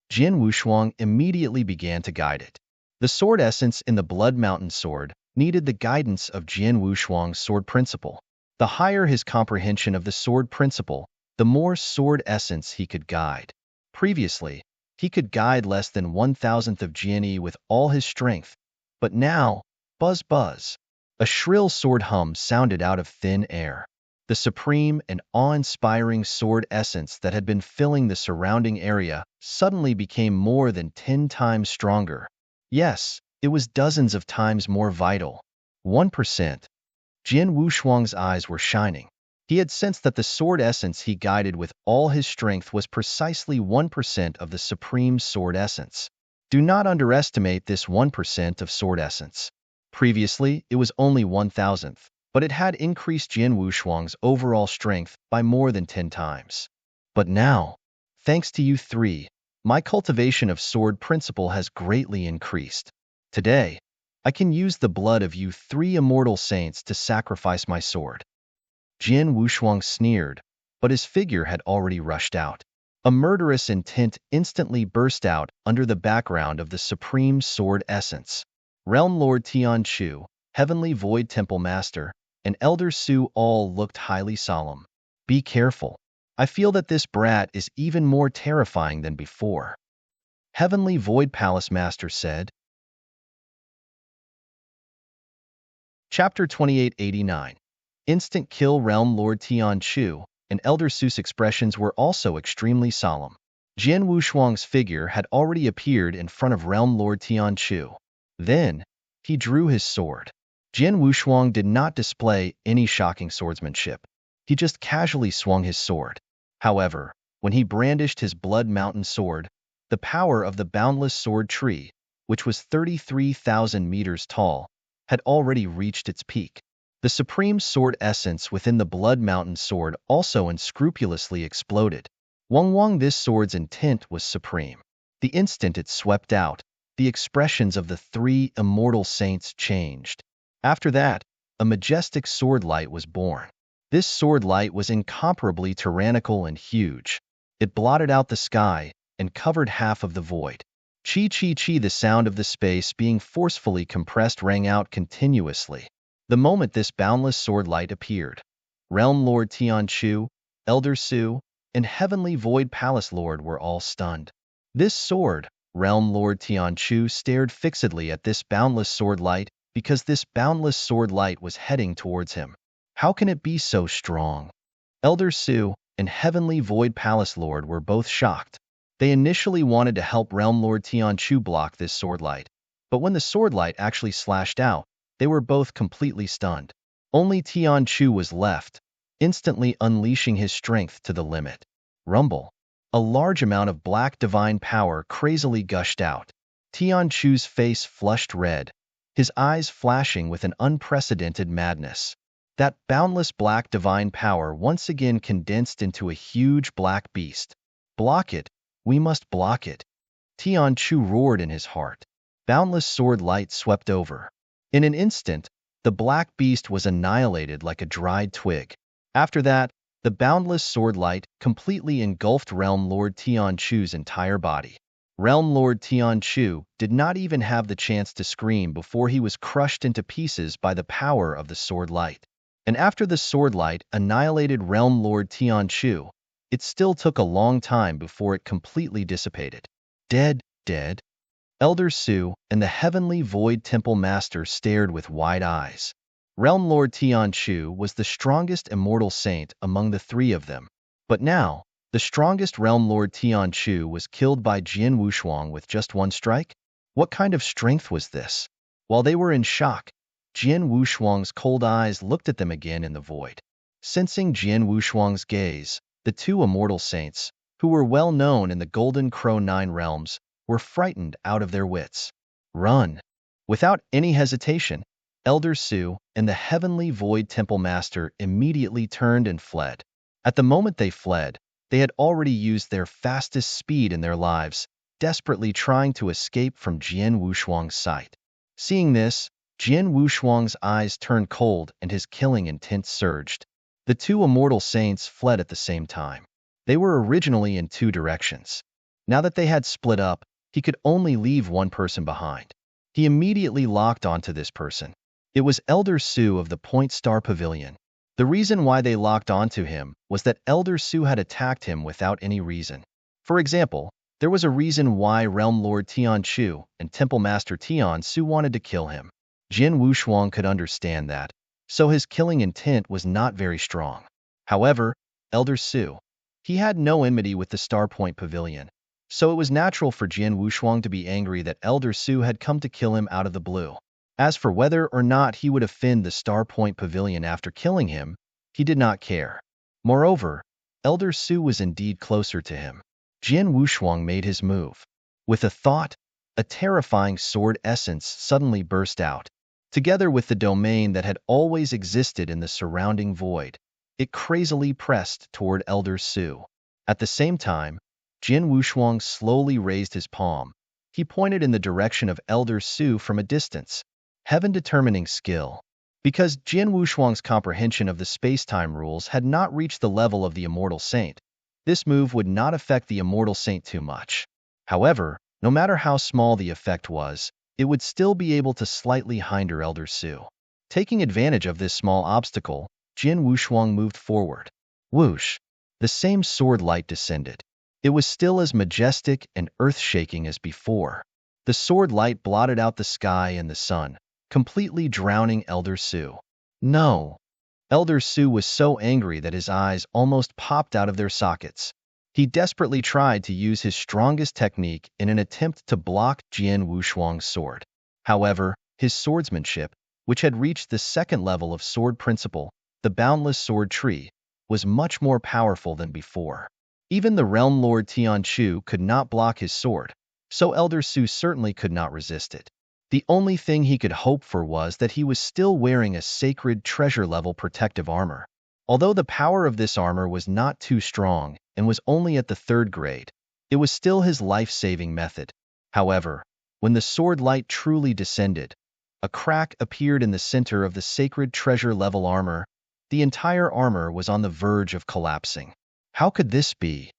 Jin Wushuang immediately began to guide it. The sword essence in the Blood Mountain sword needed the guidance of Jin Wushuang's sword principle. The higher his comprehension of the sword principle, the more sword essence he could guide. Previously, he could guide less than 1,000th of Jin with all his strength, but now, buzz buzz, a shrill sword hum sounded out of thin air. The supreme and awe-inspiring sword essence that had been filling the surrounding area suddenly became more than 10 times stronger. Yes, it was dozens of times more vital. 1%. Jin Wushuang's eyes were shining. He had sensed that the sword essence he guided with all his strength was precisely 1% of the supreme sword essence. Do not underestimate this 1% of sword essence. Previously, it was only 1,000th, but it had increased Jin Wushuang's overall strength by more than 10 times. But now, thanks to you three, my cultivation of sword principle has greatly increased. Today, I can use the blood of you three immortal saints to sacrifice my sword. Jin Wushuang sneered, but his figure had already rushed out. A murderous intent instantly burst out under the background of the supreme sword essence. Realm Lord Tian Chu, Heavenly Void Temple Master, and Elder Su all looked highly solemn. Be careful. I feel that this brat is even more terrifying than before. Heavenly Void Palace Master said. Chapter 2889. Instant kill. Realm Lord Tian Chu and Elder Su's expressions were also extremely solemn. Jian Wushuang's figure had already appeared in front of Realm Lord Tianchu. Then, he drew his sword. Jian Wushuang did not display any shocking swordsmanship. He just casually swung his sword. However, when he brandished his Blood Mountain sword, the power of the boundless sword tree, which was 33,000 meters tall, had already reached its peak. The supreme sword essence within the Blood Mountain sword also unscrupulously exploded. Wang, this sword's intent was supreme. The instant it swept out, the expressions of the three immortal saints changed. After that, a majestic sword light was born. This sword light was incomparably tyrannical and huge. It blotted out the sky and covered half of the void. Chi chi chi, the sound of the space being forcefully compressed rang out continuously. The moment this boundless sword light appeared, Realm Lord Tianchu, Elder Su, and Heavenly Void Palace Lord were all stunned. This sword, Realm Lord Tianchu stared fixedly at this boundless sword light because this boundless sword light was heading towards him. How can it be so strong? Elder Su and Heavenly Void Palace Lord were both shocked. They initially wanted to help Realm Lord Tianchu block this sword light, but when the sword light actually slashed out, they were both completely stunned. Only Tianchu was left, instantly unleashing his strength to the limit. Rumble. A large amount of black divine power crazily gushed out. Tianchu's face flushed red, his eyes flashing with an unprecedented madness. That boundless black divine power once again condensed into a huge black beast. Block it, we must block it. Tianchu roared in his heart. Boundless sword light swept over. In an instant, the black beast was annihilated like a dried twig. After that, the boundless sword light completely engulfed Realm Lord Tianchu's entire body. Realm Lord Tianchu did not even have the chance to scream before he was crushed into pieces by the power of the sword light. And after the sword light annihilated Realm Lord Tianchu, it still took a long time before it completely dissipated. Dead, dead. Elder Su and the Heavenly Void Temple Master stared with wide eyes. Realm Lord Tianchu was the strongest immortal saint among the three of them. But now, the strongest Realm Lord Tianchu was killed by Jian Wushuang with just one strike? What kind of strength was this? While they were in shock, Jian Wushuang's cold eyes looked at them again in the void. Sensing Jian Wushuang's gaze, the two immortal saints, who were well known in the Golden Crow Nine Realms, were frightened out of their wits. Run! Without any hesitation, Elder Su and the Heavenly Void Temple Master immediately turned and fled. At the moment they fled, they had already used their fastest speed in their lives, desperately trying to escape from Jian Wushuang's sight. Seeing this, Jian Wushuang's eyes turned cold and his killing intent surged. The two immortal saints fled at the same time. They were originally in two directions. Now that they had split up, he could only leave one person behind. He immediately locked onto this person. It was Elder Su of the Point Star Pavilion. The reason why they locked onto him was that Elder Su had attacked him without any reason. For example, there was a reason why Realm Lord Tianchu and Temple Master Tiansu wanted to kill him. Jian Wushuang could understand that, so his killing intent was not very strong. However, Elder Su, he had no enmity with the Star Point Pavilion, so it was natural for Jian Wushuang to be angry that Elder Su had come to kill him out of the blue. As for whether or not he would offend the Star Point Pavilion after killing him, he did not care. Moreover, Elder Su was indeed closer to him. Jian Wushuang made his move. With a thought, a terrifying sword essence suddenly burst out. Together with the domain that had always existed in the surrounding void, it crazily pressed toward Elder Su. At the same time, Jian Wushuang slowly raised his palm. He pointed in the direction of Elder Su from a distance. Heaven-determining skill. Because Jian Wushuang's comprehension of the space-time rules had not reached the level of the Immortal Saint, this move would not affect the Immortal Saint too much. However, no matter how small the effect was, it would still be able to slightly hinder Elder Su. Taking advantage of this small obstacle, Jian Wushuang moved forward. Whoosh! The same sword light descended. It was still as majestic and earth-shaking as before. The sword light blotted out the sky and the sun, completely drowning Elder Su. No! Elder Su was so angry that his eyes almost popped out of their sockets. He desperately tried to use his strongest technique in an attempt to block Jian Wushuang's sword. However, his swordsmanship, which had reached the second level of sword principle, the boundless sword tree, was much more powerful than before. Even the realm lord Tianchu could not block his sword, so Elder Su certainly could not resist it. The only thing he could hope for was that he was still wearing a sacred treasure-level protective armor. Although the power of this armor was not too strong and was only at the 3rd grade, it was still his life-saving method. However, when the sword light truly descended, a crack appeared in the center of the sacred treasure-level armor. The entire armor was on the verge of collapsing. How could this be?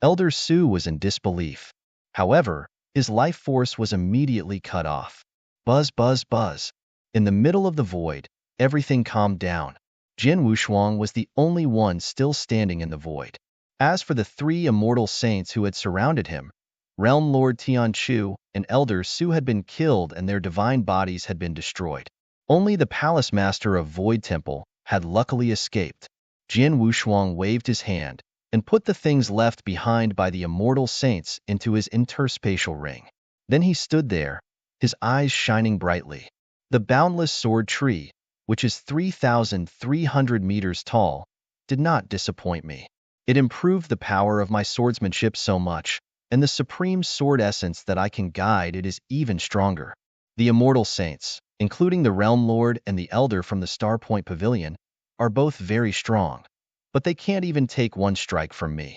Elder Su was in disbelief. However, his life force was immediately cut off. Buzz, buzz, buzz. In the middle of the void, everything calmed down. Jian Wushuang was the only one still standing in the void. As for the 3 immortal saints who had surrounded him, Realm Lord Tianchu and Elder Su had been killed and their divine bodies had been destroyed. Only the Palace Master of Void Temple had luckily escaped. Jian Wushuang waved his hand and put the things left behind by the immortal saints into his interspatial ring. Then he stood there, his eyes shining brightly. The boundless sword tree, which is 3,300 meters tall, did not disappoint me. It improved the power of my swordsmanship so much, and the supreme sword essence that I can guide it is even stronger. The immortal saints, including the Realm Lord and the Elder from the Star Point Pavilion, are both very strong, but they can't even take one strike from me.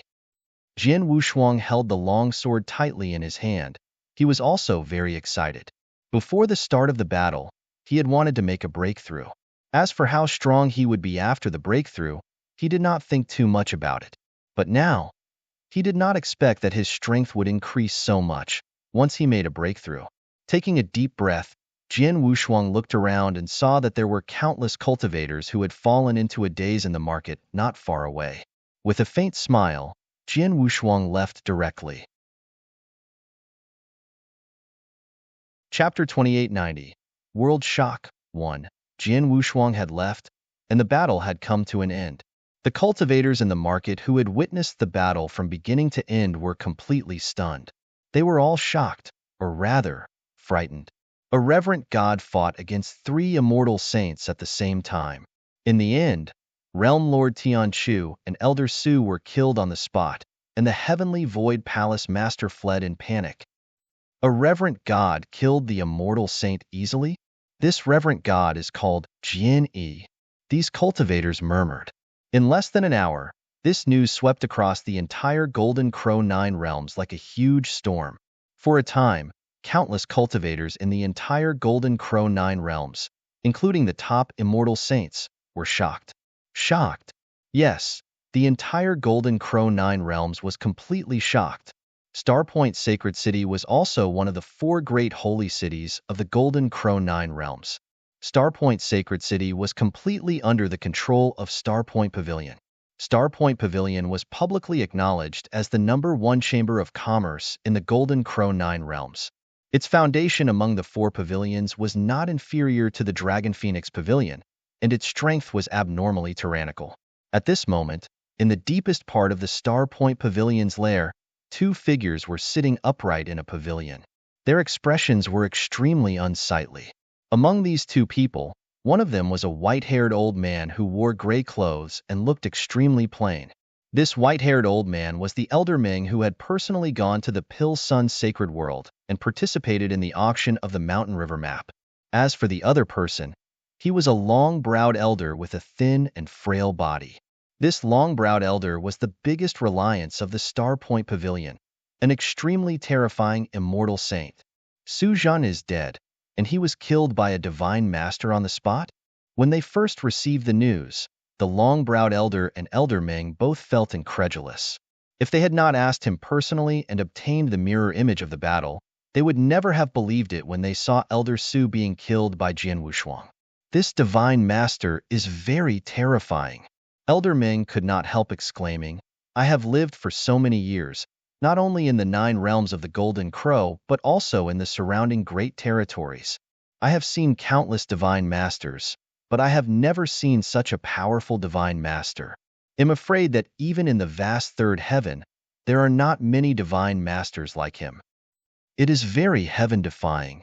Jian Wushuang held the long sword tightly in his hand. He was also very excited. Before the start of the battle, he had wanted to make a breakthrough. As for how strong he would be after the breakthrough, he did not think too much about it. But now, he did not expect that his strength would increase so much once he made a breakthrough. Taking a deep breath, Jian Wushuang looked around and saw that there were countless cultivators who had fallen into a daze in the market not far away. With a faint smile, Jian Wushuang left directly. Chapter 2890 World Shock 1. Jian Wushuang had left, and the battle had come to an end. The cultivators in the market who had witnessed the battle from beginning to end were completely stunned. They were all shocked, or rather, frightened. A reverent god fought against 3 immortal saints at the same time. In the end, Realm Lord Tianchu and Elder Su were killed on the spot, and the Heavenly Void Palace Master fled in panic. A reverent god killed the immortal saint easily? This reverent god is called Jian Yi. These cultivators murmured. In less than an hour, this news swept across the entire Golden Crow 9 realms like a huge storm. For a time, countless cultivators in the entire Golden Crow 9 realms, including the top immortal saints, were shocked. Shocked? Yes, the entire Golden Crow 9 realms was completely shocked. Starpoint Sacred City was also one of the 4 great holy cities of the Golden Crow 9 realms. Starpoint Sacred City was completely under the control of Starpoint Pavilion. Starpoint Pavilion was publicly acknowledged as the #1 chamber of commerce in the Golden Crow 9 realms. Its foundation among the 4 pavilions was not inferior to the Dragon Phoenix Pavilion, and its strength was abnormally tyrannical. At this moment, in the deepest part of the Starpoint Pavilion's lair, 2 figures were sitting upright in a pavilion. Their expressions were extremely unsightly. Among these 2 people, one of them was a white-haired old man who wore gray clothes and looked extremely plain. This white-haired old man was the Elder Ming who had personally gone to the Pill Sun Sacred World and participated in the auction of the Mountain River map. As for the other person, he was a long-browed elder with a thin and frail body. This long-browed elder was the biggest reliance of the Starpoint Pavilion, an extremely terrifying immortal saint. Su Zhan is dead, and he was killed by a divine master on the spot? When they first received the news, the long-browed elder and Elder Ming both felt incredulous. If they had not asked him personally and obtained the mirror image of the battle, they would never have believed it when they saw Elder Su being killed by Jian Wushuang. This divine master is very terrifying. Elder Ming could not help exclaiming, I have lived for so many years, not only in the 9 realms of the Golden Crow, but also in the surrounding great territories. I have seen countless divine masters, but I have never seen such a powerful divine master. I'm afraid that even in the vast 3rd heaven, There are not many divine masters like him. It is very heaven-defying.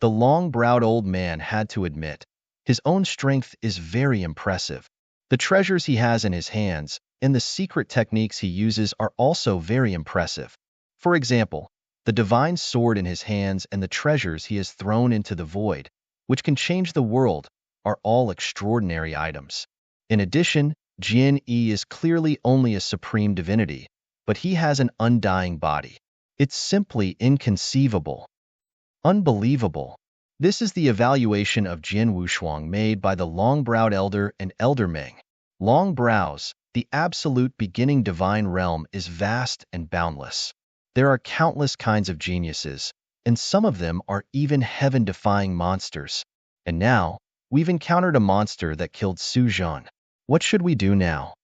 The long-browed old man had to admit. His own strength is very impressive. The treasures he has in his hands and the secret techniques he uses are also very impressive. For example, the divine sword in his hands and the treasures he has thrown into the void, which can change the world, are all extraordinary items. In addition, Jian Yi is clearly only a supreme divinity, but he has an undying body. It's simply inconceivable. Unbelievable. This is the evaluation of Jin Wushuang made by the long-browed elder and Elder Ming. Long brows, the absolute beginning divine realm is vast and boundless. There are countless kinds of geniuses, and some of them are even heaven-defying monsters. And now, we've encountered a monster that killed Su Zhan. What should we do now?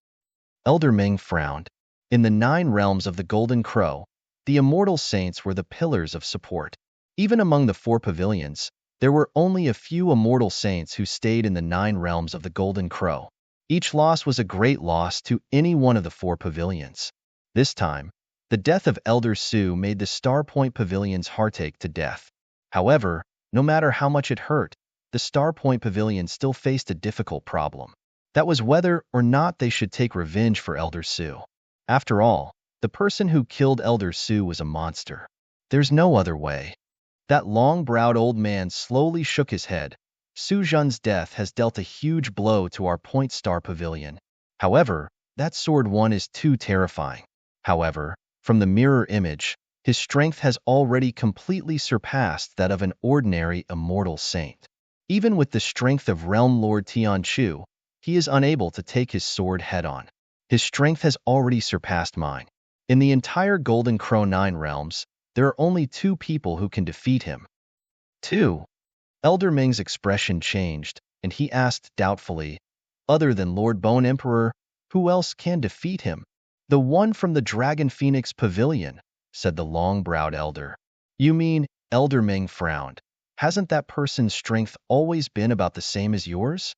Elder Ming frowned. In the 9 realms of the Golden Crow, the immortal saints were the pillars of support. Even among the 4 pavilions, there were only a few immortal saints who stayed in the 9 realms of the Golden Crow. Each loss was a great loss to any one of the 4 pavilions. This time, the death of Elder Su made the Star Point Pavilion's heartache to death. However, no matter how much it hurt, the Star Point Pavilion still faced a difficult problem. That was whether or not they should take revenge for Elder Su. After all, the person who killed Elder Su was a monster. There's no other way. That long-browed old man slowly shook his head. Su Zhan's death has dealt a huge blow to our Point Star Pavilion. However, that sword one is too terrifying. However, from the mirror image, his strength has already completely surpassed that of an ordinary immortal saint. Even with the strength of Realm Lord Tianchu, he is unable to take his sword head-on. His strength has already surpassed mine. In the entire Golden Crow 9 realms, there are only 2 people who can defeat him. 2. Elder Ming's expression changed, and he asked doubtfully, other than Lord Bone Emperor, who else can defeat him? The one from the Dragon Phoenix Pavilion, said the long-browed elder. You mean, Elder Ming frowned. Hasn't that person's strength always been about the same as yours?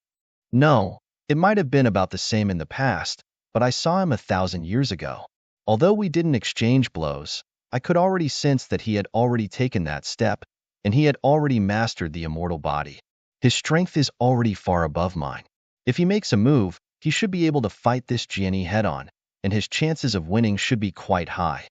No, it might have been about the same in the past, but I saw him 1,000 years ago. Although we didn't exchange blows, I could already sense that he had already taken that step, and he had already mastered the immortal body. His strength is already far above mine. If he makes a move, he should be able to fight this Jian head-on, and his chances of winning should be quite high.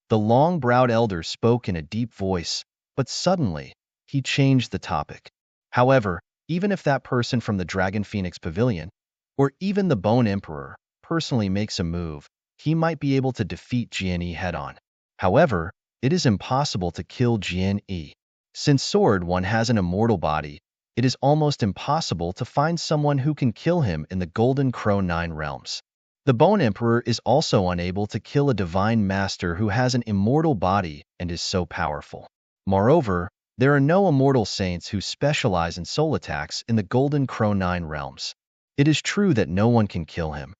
The long-browed elder spoke in a deep voice, but suddenly, he changed the topic. However, even if that person from the Dragon Phoenix Pavilion, or even the Bone Emperor, personally makes a move, he might be able to defeat Jian head-on. However, it is impossible to kill Jian Yi. Since Sword One has an immortal body, it is almost impossible to find someone who can kill him in the Golden Crow 9 realms. The Bone Emperor is also unable to kill a divine master who has an immortal body and is so powerful. Moreover, there are no immortal saints who specialize in soul attacks in the Golden Crow 9 realms. It is true that no one can kill him.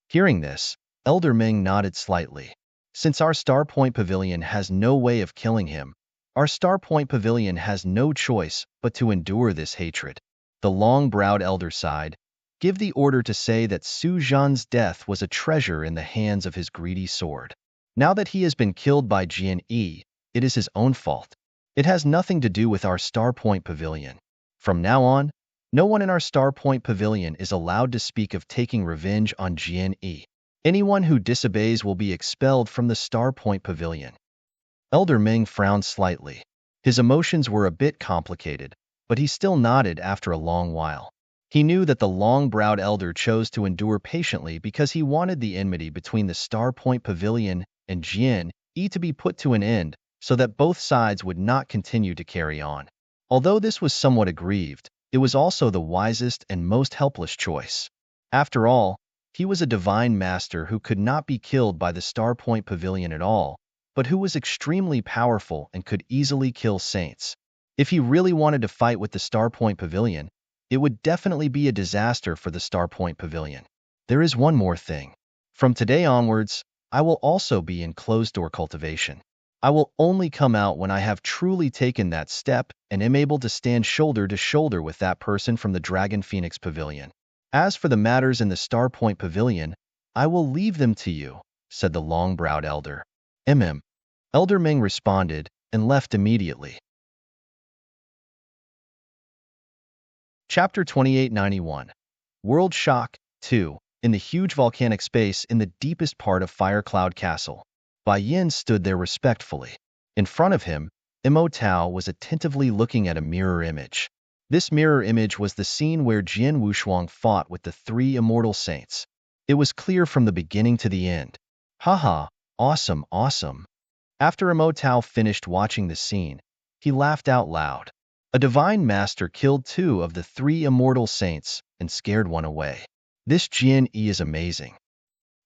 Hearing this, Elder Ming nodded slightly. Since our Star Point Pavilion has no way of killing him, our Star Point Pavilion has no choice but to endure this hatred. The long-browed elder sighed. Give the order to say that Su Zhan's death was a treasure in the hands of his greedy sword. Now that he has been killed by Jian Yi, it is his own fault. It has nothing to do with our Star Point Pavilion. From now on, no one in our Star Point Pavilion is allowed to speak of taking revenge on Jian Yi. Anyone who disobeys will be expelled from the Star Point Pavilion. Elder Ming frowned slightly. His emotions were a bit complicated, but he still nodded after a long while. He knew that the long-browed elder chose to endure patiently because he wanted the enmity between the Star Point Pavilion and Jian Yi to be put to an end so that both sides would not continue to carry on. Although this was somewhat aggrieved, it was also the wisest and most helpless choice. After all, he was a divine master who could not be killed by the Star Point Pavilion at all, but who was extremely powerful and could easily kill saints. If he really wanted to fight with the Star Point Pavilion, it would definitely be a disaster for the Star Point Pavilion. There is one more thing. From today onwards, I will also be in closed-door cultivation. I will only come out when I have truly taken that step and am able to stand shoulder to shoulder with that person from the Dragon Phoenix Pavilion. As for the matters in the Star Point Pavilion, I will leave them to you. said the long-browed elder. Mm. Elder Ming responded and left immediately. Chapter 2891. World Shock 2. In the huge volcanic space in the deepest part of Fire Cloud Castle, Bai Yin stood there respectfully. In front of him, Imo Tao was attentively looking at a mirror image. This mirror image was the scene where Jian Wushuang fought with the three immortal saints. It was clear from the beginning to the end. Haha, awesome, awesome. After Imo Tao finished watching the scene, he laughed out loud. A divine master killed two of the three immortal saints and scared one away. This Jian Yi is amazing.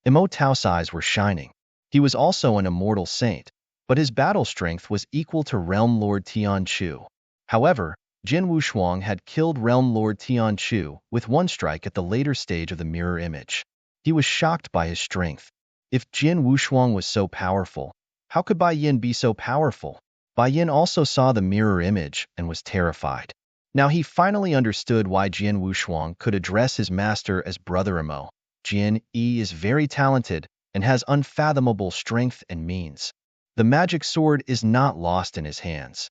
Imo Tao's eyes were shining. He was also an immortal saint, but his battle strength was equal to Realm Lord Tian Chu. However, Jian Wushuang had killed Realm Lord Tian Chu with one strike at the later stage of the mirror image. He was shocked by his strength. If Jian Wushuang was so powerful, how could Bai Yin be so powerful? Bai Yin also saw the mirror image and was terrified. Now he finally understood why Jian Wushuang could address his master as Brother Imo. Jian Yi is very talented and has unfathomable strength and means. The magic sword is not lost in his hands.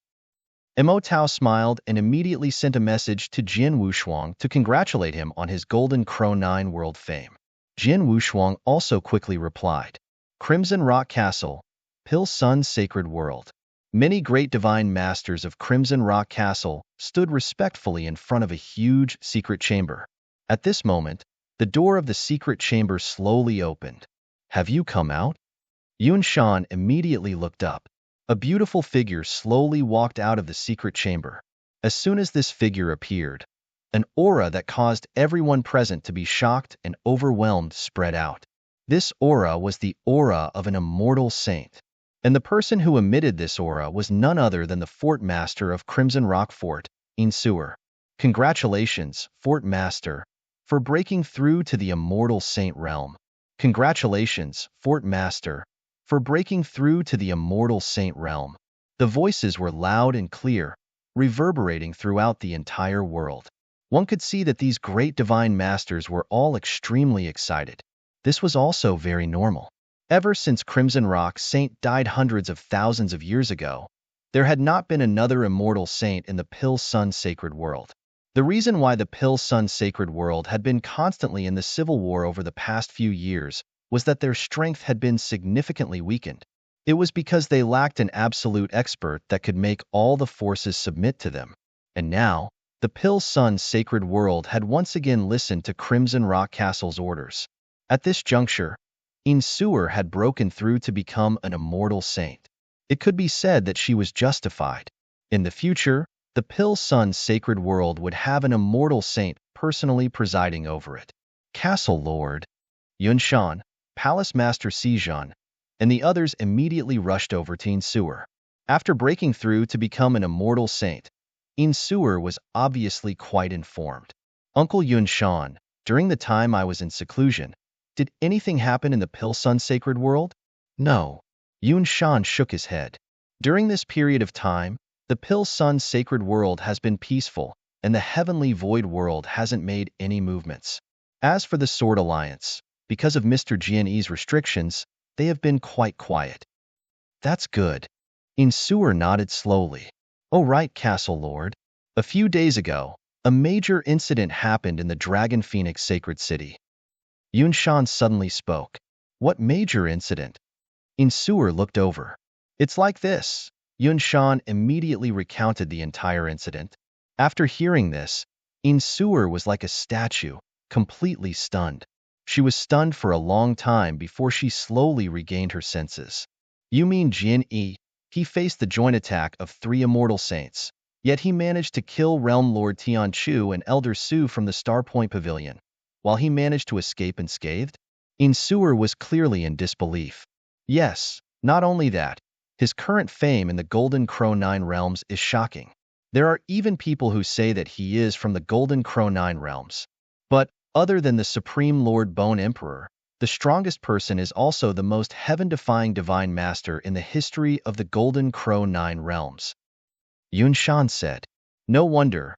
Imo Tao smiled and immediately sent a message to Jian Wushuang to congratulate him on his Golden Crow 9 world fame. Jian Wushuang also quickly replied, Crimson Rock Castle, Pil Sun's sacred world. Many great divine masters of Crimson Rock Castle stood respectfully in front of a huge secret chamber. At this moment, the door of the secret chamber slowly opened. Have you come out? Yun Shan immediately looked up. A beautiful figure slowly walked out of the secret chamber. As soon as this figure appeared, an aura that caused everyone present to be shocked and overwhelmed spread out. This aura was the aura of an immortal saint. And the person who emitted this aura was none other than the Fort Master of Crimson Rock Fort, Yin Suer. Congratulations, Fort Master, for breaking through to the immortal saint realm. Congratulations, Fort Master, for breaking through to the immortal saint realm. The voices were loud and clear, reverberating throughout the entire world. One could see that these great divine masters were all extremely excited. This was also very normal. Ever since Crimson Rock Saint died hundreds of thousands of years ago, there had not been another immortal saint in the Pil Sun sacred world. The reason why the Pil Sun sacred world had been constantly in the civil war over the past few years was that their strength had been significantly weakened. It was because they lacked an absolute expert that could make all the forces submit to them. And now, the Pil Sun sacred world had once again listened to Crimson Rock Castle's orders. At this juncture, Yin Suer had broken through to become an immortal saint. It could be said that she was justified. In the future, the Pil Sun sacred world would have an immortal saint personally presiding over it. Castle Lord Yun Shan, Palace Master Sijun, and the others immediately rushed over to Yin Suer. After breaking through to become an immortal saint, Yin Suer was obviously quite informed. Uncle Yun Shan, during the time I was in seclusion, did anything happen in the Pil Sun sacred world? No. Yun Shan shook his head. During this period of time, the Pil Sun sacred world has been peaceful, and the heavenly void world hasn't made any movements. As for the Sword Alliance, because of Mr. Jian Yi's restrictions, they have been quite quiet. That's good. Yin Suer nodded slowly. Oh right, Castle Lord. A few days ago, a major incident happened in the Dragon Phoenix Sacred City. Yun Shan suddenly spoke. What major incident? Yin Suer looked over. It's like this. Yun Shan immediately recounted the entire incident. After hearing this, Yin Suer was like a statue, completely stunned. She was stunned for a long time before she slowly regained her senses. You mean Jian Yi? He faced the joint attack of three immortal saints, yet he managed to kill Realm Lord Tian Chu and Elder Su from the Star Point Pavilion, while he managed to escape unscathed? Yin Suer was clearly in disbelief. Yes, not only that, his current fame in the Golden Crow 9 realms is shocking. There are even people who say that he is from the Golden Crow 9 realms. But, other than the Supreme Lord Bone Emperor, the strongest person is also the most heaven-defying divine master in the history of the Golden Crow 9 realms. Yun Shan said. No wonder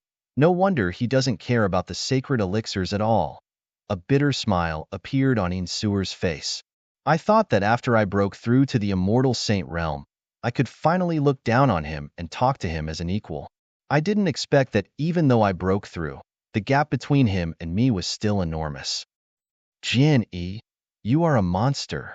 he doesn't care about the sacred elixirs at all. A bitter smile appeared on Yin Suer's face. I thought that after I broke through to the immortal saint realm, I could finally look down on him and talk to him as an equal. I didn't expect that even though I broke through, the gap between him and me was still enormous. Jin E, you are a monster.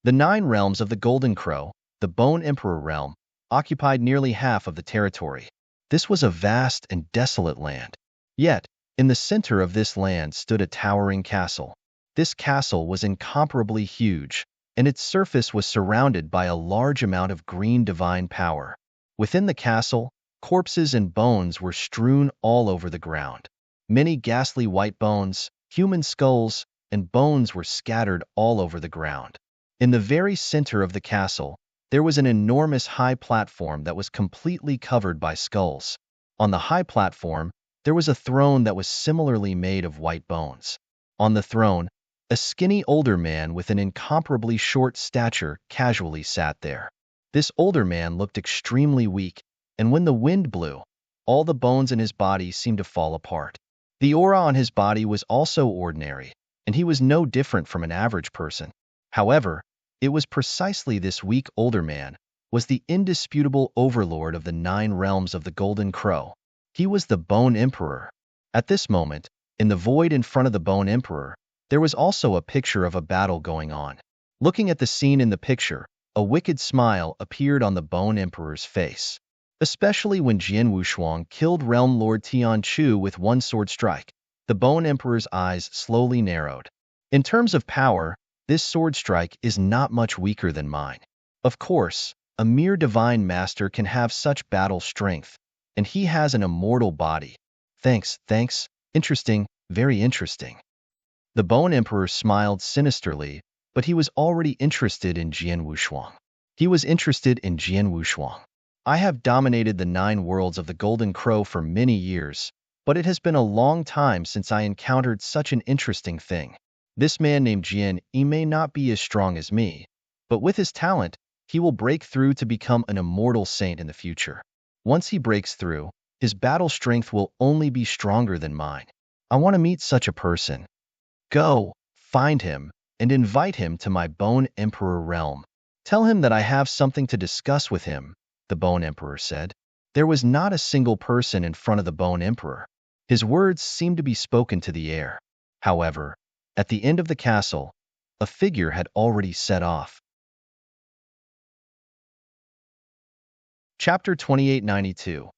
The 9 realms of the Golden Crow, the Bone Emperor realm, occupied nearly half of the territory. This was a vast and desolate land. Yet, in the center of this land stood a towering castle. This castle was incomparably huge, and its surface was surrounded by a large amount of green divine power. Within the castle, corpses and bones were strewn all over the ground. Many ghastly white bones, human skulls, and bones were scattered all over the ground. In the very center of the castle, there was an enormous high platform that was completely covered by skulls. On the high platform, there was a throne that was similarly made of white bones. On the throne, a skinny older man with an incomparably short stature casually sat there. This older man looked extremely weak, and when the wind blew, all the bones in his body seemed to fall apart. The aura on his body was also ordinary, and he was no different from an average person. However, it was precisely this weak older man was the indisputable overlord of the 9 realms of the Golden Crow. He was the Bone Emperor. At this moment, in the void in front of the Bone Emperor, there was also a picture of a battle going on. Looking at the scene in the picture, a wicked smile appeared on the Bone Emperor's face. Especially when Jian Wushuang killed Realm Lord Tian Chu with one sword strike, the Bone Emperor's eyes slowly narrowed. In terms of power, this sword strike is not much weaker than mine. Of course, a mere divine master can have such battle strength, and he has an immortal body. Thanks. Interesting, very interesting. The Bone Emperor smiled sinisterly, but he was already interested in Jian Wushuang. He was interested in Jian Wushuang. I have dominated the 9 worlds of the Golden Crow for many years, but it has been a long time since I encountered such an interesting thing. This man named Jian, he may not be as strong as me, but with his talent, he will break through to become an immortal saint in the future. Once he breaks through, his battle strength will only be stronger than mine. I want to meet such a person. Go, find him, and invite him to my Bone Emperor realm. Tell him that I have something to discuss with him, the Bone Emperor said. There was not a single person in front of the Bone Emperor. His words seemed to be spoken to the air. However, at the end of the castle, a figure had already set off. Chapter 2892.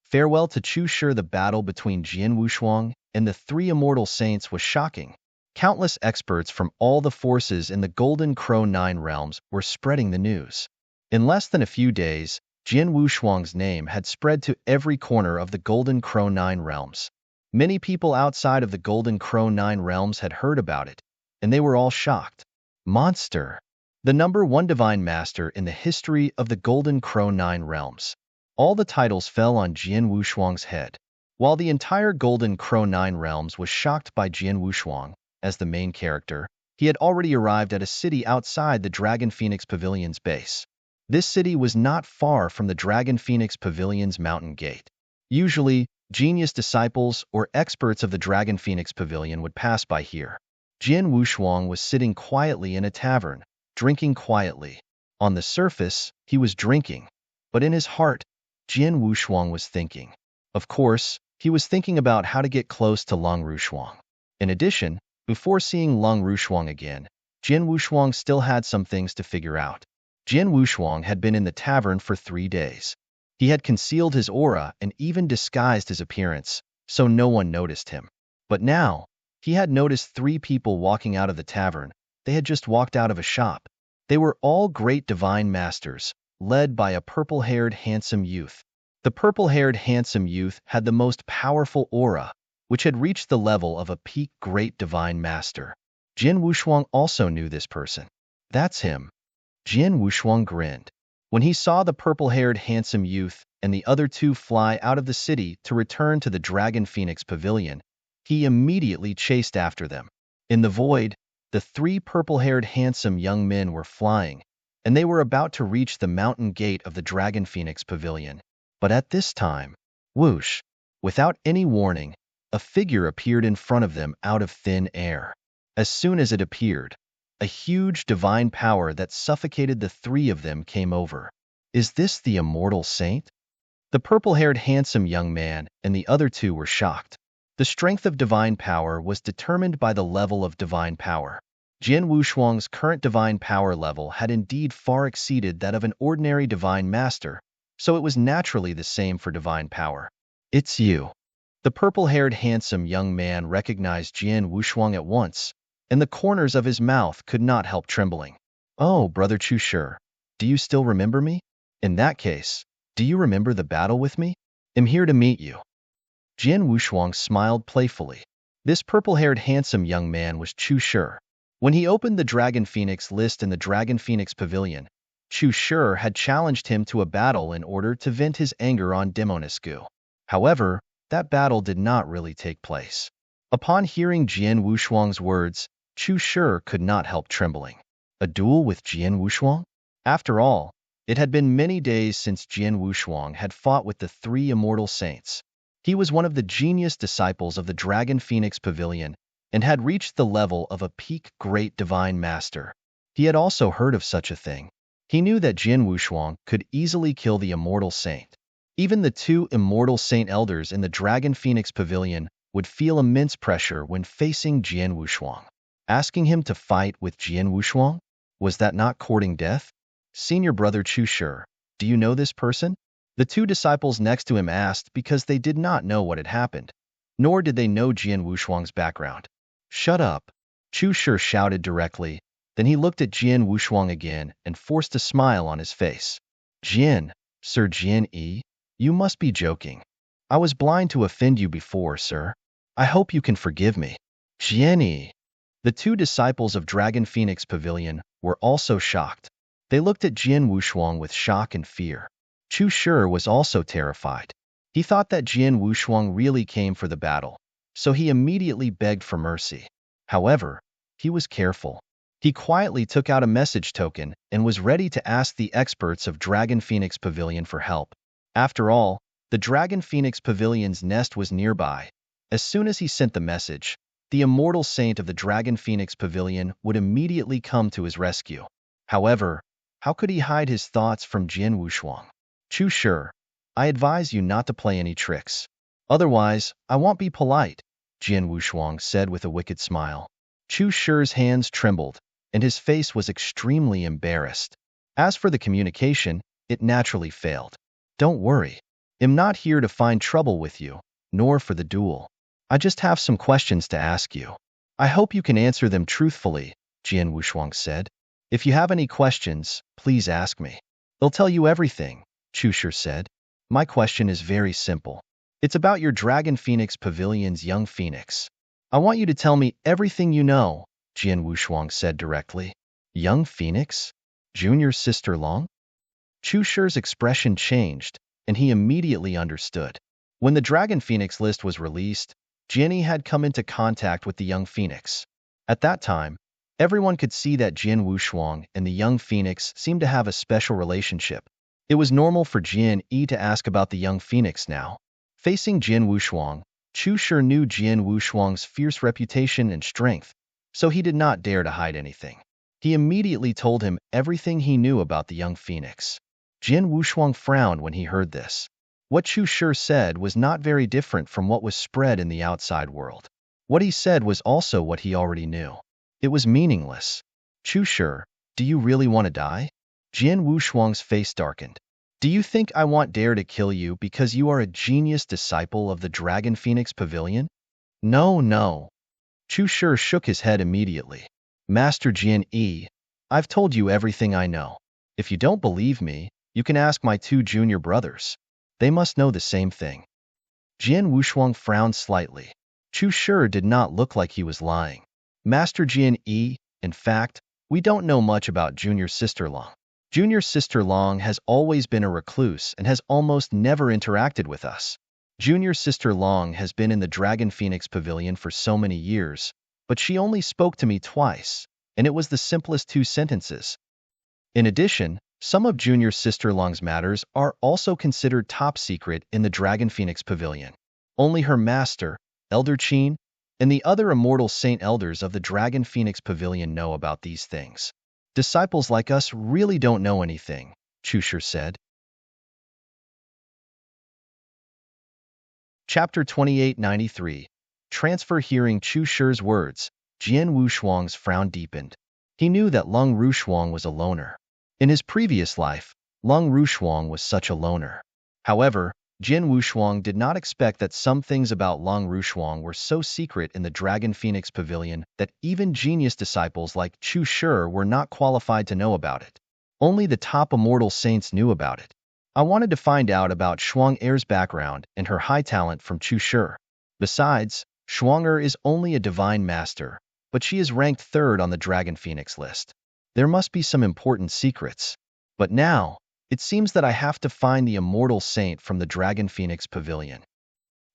Farewell to Chu Shi. The battle between Jian Wushuang and the 3 immortal saints was shocking. Countless experts from all the forces in the Golden Crow 9 realms were spreading the news. In less than a few days, Jian Wushuang's name had spread to every corner of the Golden Crow 9 realms. Many people outside of the Golden Crow 9 realms had heard about it, and they were all shocked. Monster! The #1 divine master in the history of the Golden Crow 9 realms. All the titles fell on Jian Wushuang's head. While the entire Golden Crow 9 realms was shocked by Jian Wushuang as the main character, he had already arrived at a city outside the Dragon Phoenix Pavilion's base. This city was not far from the Dragon Phoenix Pavilion's mountain gate. Usually, genius disciples or experts of the Dragon Phoenix Pavilion would pass by here. Jian Wushuang was sitting quietly in a tavern, drinking quietly. On the surface, he was drinking, but in his heart, Jian Wushuang was thinking. Of course, he was thinking about how to get close to Long Rushuang. In addition, before seeing Long Rushuang again, Jian Wushuang still had some things to figure out. Jian Wushuang had been in the tavern for 3 days. He had concealed his aura and even disguised his appearance, so no one noticed him. But now, he had noticed 3 people walking out of the tavern. They had just walked out of a shop. They were all great divine masters, led by a purple-haired handsome youth. The purple-haired handsome youth had the most powerful aura, which had reached the level of a peak great divine master. Jian Wushuang also knew this person. That's him. Jian Wushuang grinned. When he saw the purple-haired handsome youth and the other 2 fly out of the city to return to the Dragon Phoenix Pavilion, he immediately chased after them. In the void, the 3 purple-haired handsome young men were flying, and they were about to reach the mountain gate of the Dragon Phoenix Pavilion. But at this time, whoosh, without any warning, a figure appeared in front of them out of thin air. As soon as it appeared, A huge divine power that suffocated the three of them came over. Is this the immortal saint? The purple-haired handsome young man and the other two were shocked. The strength of divine power was determined by the level of divine power. Jin Wushuang's current divine power level had indeed far exceeded that of an ordinary divine master, so it was naturally the same for divine power. It's you. The purple-haired handsome young man recognized Jin Wushuang at once, and the corners of his mouth could not help trembling. Oh, Brother Chu Shi, do you still remember me? In that case, do you remember the battle with me? I'm here to meet you. Jin Wushuang smiled playfully. This purple-haired handsome young man was Chu Shi. When he opened the Dragon Phoenix list in the Dragon Phoenix Pavilion, Chu Shi had challenged him to a battle in order to vent his anger on Demoniscu. However, that battle did not really take place. Upon hearing Jin Wushuang's words, Chu Shi could not help trembling. A duel with Jin Wushuang? After all, it had been many days since Jin Wushuang had fought with the three immortal saints. He was one of the genius disciples of the Dragon Phoenix Pavilion and had reached the level of a peak great divine master. He had also heard of such a thing. He knew that Jin Wushuang could easily kill the immortal saint. Even the two immortal saint elders in the Dragon Phoenix Pavilion would feel immense pressure when facing Jin Wushuang. Asking him to fight with Jin Wushuang? Was that not courting death? Senior brother Chu Shi, do you know this person? The two disciples next to him asked because they did not know what had happened, nor did they know Jin Wushuang's background. Shut up, Chu Shi shouted directly. Then he looked at Jin Wushuang again and forced a smile on his face. Jin, Sir Jin E, you must be joking. I was blind to offend you before, sir. I hope you can forgive me. Jin E. The two disciples of Dragon Phoenix Pavilion were also shocked. They looked at Jin Wushuang with shock and fear. Chu Shi was also terrified. He thought that Jin Wushuang really came for the battle, so he immediately begged for mercy. However, he was careful. He quietly took out a message token and was ready to ask the experts of Dragon Phoenix Pavilion for help. After all, the Dragon Phoenix Pavilion's nest was nearby. As soon as he sent the message, the immortal saint of the Dragon Phoenix Pavilion would immediately come to his rescue. However, how could he hide his thoughts from Jin Wushuang? Chu Shi, I advise you not to play any tricks. Otherwise, I won't be polite, Jin Wushuang said with a wicked smile. Chu Shi's hands trembled, and his face was extremely embarrassed. As for the communication, it naturally failed. Don't worry. I'm not here to find trouble with you, nor for the duel. I just have some questions to ask you. I hope you can answer them truthfully, Jin Wushuang said. If you have any questions, please ask me. They'll tell you everything, Chu Shi said. My question is very simple. It's about your Dragon Phoenix Pavilion's young phoenix. I want you to tell me everything you know, Jin Wushuang said directly. Young phoenix? Junior sister Long? Chu Shi's expression changed, and he immediately understood. When the Dragon Phoenix list was released, Jinny had come into contact with the young phoenix. At that time, everyone could see that Jin Wushuang and the young phoenix seemed to have a special relationship. It was normal for Jin E to ask about the young phoenix now. Facing Jin Wushuang, Chu Shi knew Jin Wushuang's fierce reputation and strength, so he did not dare to hide anything. He immediately told him everything he knew about the young phoenix. Jin Wushuang frowned when he heard this. What Chu Shi said was not very different from what was spread in the outside world. What he said was also what he already knew. It was meaningless. Chu Shi, do you really want to die? Jin Wushuang's face darkened. Do you think I won't dare to kill you because you are a genius disciple of the Dragon Phoenix Pavilion? No, no. Chu Shi shook his head immediately. Master Jin E, I've told you everything I know. If you don't believe me, you can ask my two junior brothers. They must know the same thing. Jin Wushuang frowned slightly. Chu Shi did not look like he was lying. Master Jin E, in fact, we don't know much about Junior Sister Long. Junior Sister Long has always been a recluse and has almost never interacted with us. Junior Sister Long has been in the Dragon Phoenix Pavilion for so many years, but she only spoke to me twice, and it was the simplest 2 sentences. In addition, some of Junior Sister Long's matters are also considered top secret in the Dragon Phoenix Pavilion. Only her master, Elder Qin, and the other immortal saint elders of the Dragon Phoenix Pavilion know about these things. Disciples like us really don't know anything, Chushur said. Chapter 2893. Transfer. Hearing Chushur's words, Jian Wushuang's frown deepened. He knew that Lung Rushuang was a loner. In his previous life, Lung Rushuang was such a loner. However, Jian Wushuang did not expect that some things about Lung Rushuang were so secret in the Dragon Phoenix Pavilion that even genius disciples like Chushur were not qualified to know about it. Only the top immortal saints knew about it. I wanted to find out about Shuang Er's background and her high talent from Chushur. Besides, Shuang Er is only a divine master, but she is ranked third on the Dragon Phoenix list. There must be some important secrets. But now, it seems that I have to find the immortal saint from the Dragon Phoenix Pavilion.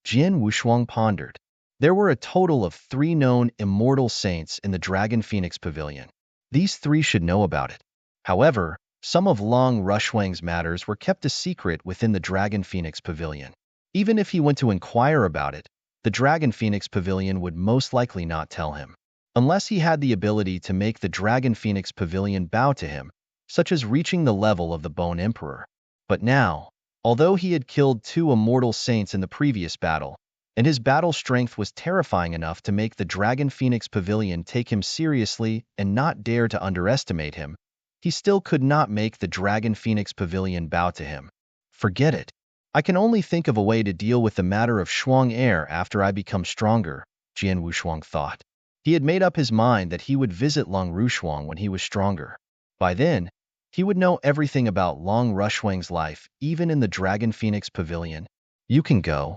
Jian Wushuang pondered. There were a total of 3 known immortal saints in the Dragon Phoenix Pavilion. These 3 should know about it. However, some of Lung Rushuang's matters were kept a secret within the Dragon Phoenix Pavilion. Even if he went to inquire about it, the Dragon Phoenix Pavilion would most likely not tell him. Unless he had the ability to make the Dragon Phoenix Pavilion bow to him, such as reaching the level of the Bone Emperor. But now, although he had killed 2 immortal saints in the previous battle, and his battle strength was terrifying enough to make the Dragon Phoenix Pavilion take him seriously and not dare to underestimate him, he still could not make the Dragon Phoenix Pavilion bow to him. Forget it. I can only think of a way to deal with the matter of Shuang Er after I become stronger, Jian Wushuang thought. He had made up his mind that he would visit Lung Rushuang when he was stronger. By then, he would know everything about Lung Rushuang's life, even in the Dragon Phoenix Pavilion. You can go.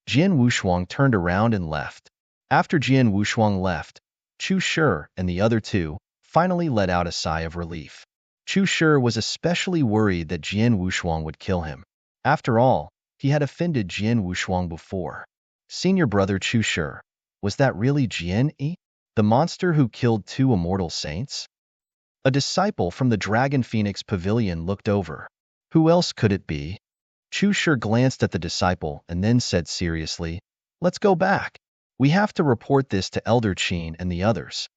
Jian Wushuang turned around and left. After Jian Wushuang left, Chushur and the other 2 finally let out a sigh of relief. Chushur was especially worried that Jian Wushuang would kill him. After all, he had offended Jian Wushuang before. Senior brother Chushur, was that really Jian Yi, the monster who killed 2 immortal saints? A disciple from the Dragon Phoenix Pavilion looked over. Who else could it be? Chushur glanced at the disciple and then said seriously, "Let's go back. We have to report this to Elder Qin and the others."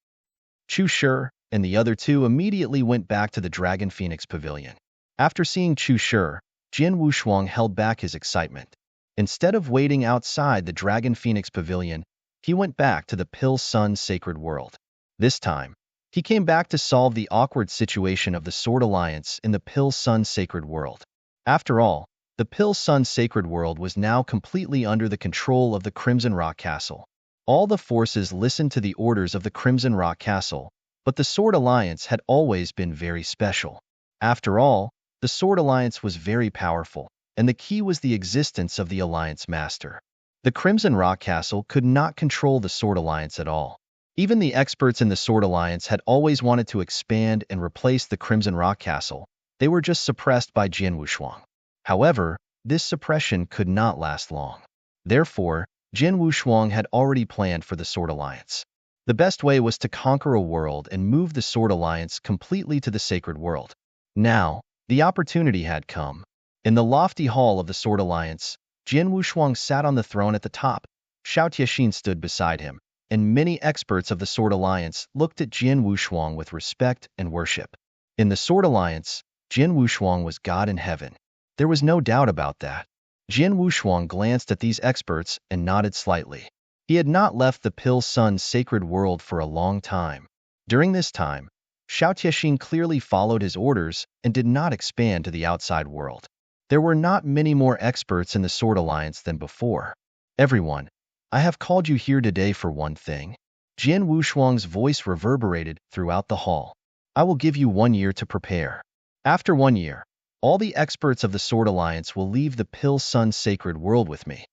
Chushur and the other 2 immediately went back to the Dragon Phoenix Pavilion. After seeing Chushur, Jian Wushuang held back his excitement. Instead of waiting outside the Dragon Phoenix Pavilion, he went back to the Pill Sun Sacred World. This time, he came back to solve the awkward situation of the Sword Alliance in the Pill Sun Sacred World. After all, the Pill Sun Sacred World was now completely under the control of the Crimson Rock Castle. All the forces listened to the orders of the Crimson Rock Castle, but the Sword Alliance had always been very special. After all, the Sword Alliance was very powerful, and the key was the existence of the Alliance Master. The Crimson Rock Castle could not control the Sword Alliance at all. Even the experts in the Sword Alliance had always wanted to expand and replace the Crimson Rock Castle. They were just suppressed by Jian Wushuang. However, this suppression could not last long. Therefore, Jian Wushuang had already planned for the Sword Alliance. The best way was to conquer a world and move the Sword Alliance completely to the Sacred World. Now, the opportunity had come. In the lofty hall of the Sword Alliance, Jian Wushuang sat on the throne at the top. Xiao Tiexin stood beside him, and many experts of the Sword Alliance looked at Jian Wushuang with respect and worship. In the Sword Alliance, Jian Wushuang was God in heaven. There was no doubt about that. Jian Wushuang glanced at these experts and nodded slightly. He had not left the Pill Sun Sacred World for a long time. During this time, Xiao Tiexin clearly followed his orders and did not expand to the outside world. There were not many more experts in the Sword Alliance than before. Everyone, I have called you here today for one thing. Jian Wushuang's voice reverberated throughout the hall. I will give you 1 year to prepare. After 1 year, all the experts of the Sword Alliance will leave the Pill Sun Sacred World with me.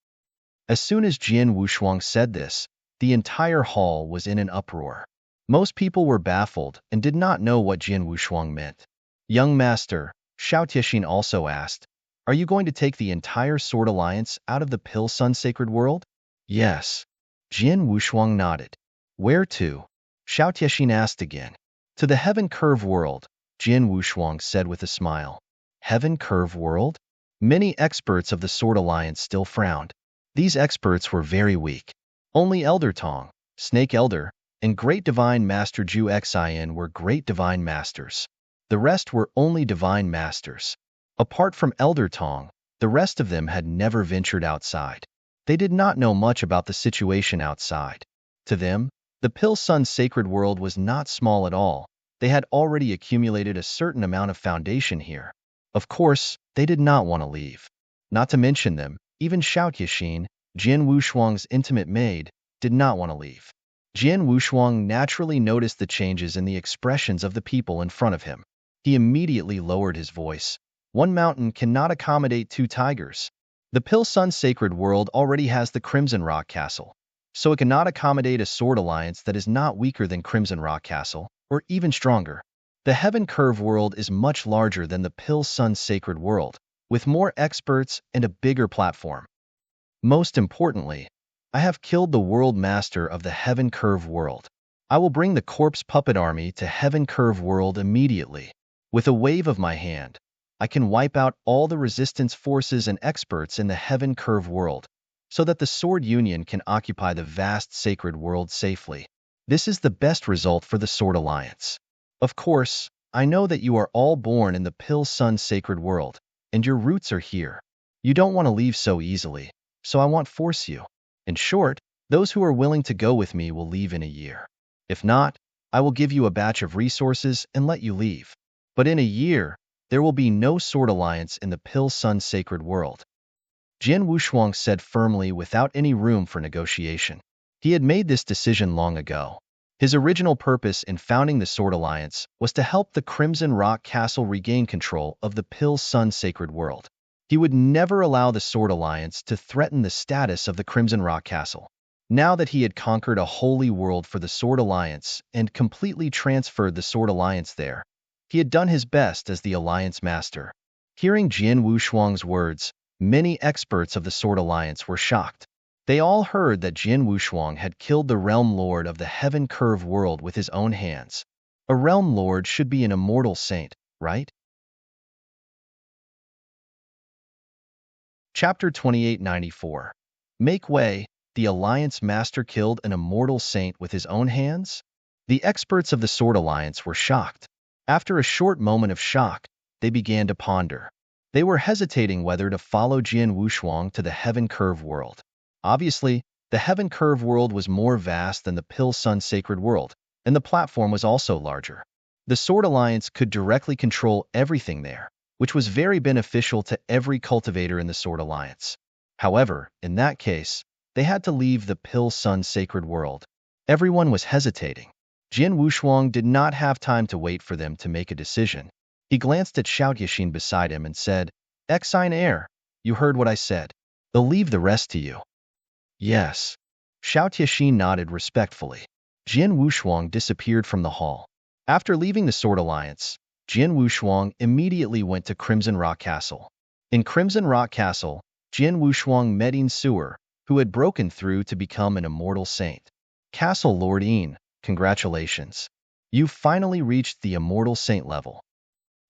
As soon as Jian Wushuang said this, the entire hall was in an uproar. Most people were baffled and did not know what Jian Wushuang meant. Young Master, Xiao Tiexin also asked, are you going to take the entire Sword Alliance out of the Pill Sun Sacred World? Yes. Jian Wushuang nodded. Where to? Xiao Tiexin asked again. To the Heaven Curve World, Jian Wushuang said with a smile. Heaven Curve World? Many experts of the Sword Alliance still frowned. These experts were very weak. Only Elder Tong, Snake Elder, and Great Divine Master Ju Xin were Great Divine Masters. The rest were only Divine Masters. Apart from Elder Tong, the rest of them had never ventured outside. They did not know much about the situation outside. To them, the Pill Sun sacred world was not small at all. They had already accumulated a certain amount of foundation here. Of course, they did not want to leave. Not to mention them, even Xiao Yixin, Jian Wushuang's intimate maid, did not want to leave. Jian Wushuang naturally noticed the changes in the expressions of the people in front of him. He immediately lowered his voice. One mountain cannot accommodate two tigers. The Pill Sun sacred world already has the Crimson Rock Castle, so it cannot accommodate a sword alliance that is not weaker than Crimson Rock Castle, or even stronger. The Heaven Curve world is much larger than the Pill Sun sacred world, with more experts and a bigger platform. Most importantly, I have killed the world master of the Heaven Curve world. I will bring the corpse puppet army to Heaven Curve world immediately. With a wave of my hand, I can wipe out all the resistance forces and experts in the Heaven Curve world, so that the Sword Union can occupy the vast sacred world safely. This is the best result for the Sword Alliance. Of course, I know that you are all born in the Pill Sun sacred world, and your roots are here. You don't want to leave so easily, so I won't force you. In short, those who are willing to go with me will leave in a year. If not, I will give you a batch of resources and let you leave. But in a year, there will be no sword alliance in the Pill Sun sacred world. Jian Wushuang said firmly without any room for negotiation. He had made this decision long ago. His original purpose in founding the Sword Alliance was to help the Crimson Rock Castle regain control of the Pill Sun sacred world. He would never allow the Sword Alliance to threaten the status of the Crimson Rock Castle. Now that he had conquered a holy world for the Sword Alliance and completely transferred the Sword Alliance there, he had done his best as the Alliance Master. Hearing Jian Wushuang's words, many experts of the Sword Alliance were shocked. They all heard that Jian Wushuang had killed the Realm Lord of the Heaven Curve world with his own hands. A Realm Lord should be an immortal saint, right? Chapter 2894. Make way, the Alliance Master killed an immortal saint with his own hands? The experts of the Sword Alliance were shocked. After a short moment of shock, they began to ponder. They were hesitating whether to follow Jian Wushuang to the Heaven Curve world. Obviously, the Heaven Curve world was more vast than the Pill Sun sacred world, and the platform was also larger. The Sword Alliance could directly control everything there, which was very beneficial to every cultivator in the Sword Alliance. However, in that case, they had to leave the Pill Sun sacred world. Everyone was hesitating. Jian Wushuang did not have time to wait for them to make a decision. He glanced at Xiao Yixin beside him and said, "Exine heir, you heard what I said. They'll leave the rest to you." Yes. Xiao Yixin nodded respectfully. Jian Wushuang disappeared from the hall. After leaving the Sword Alliance, Jian Wushuang immediately went to Crimson Rock Castle. In Crimson Rock Castle, Jian Wushuang met Yin Suer, who had broken through to become an immortal saint. Castle Lord Yin, congratulations. You've finally reached the immortal saint level.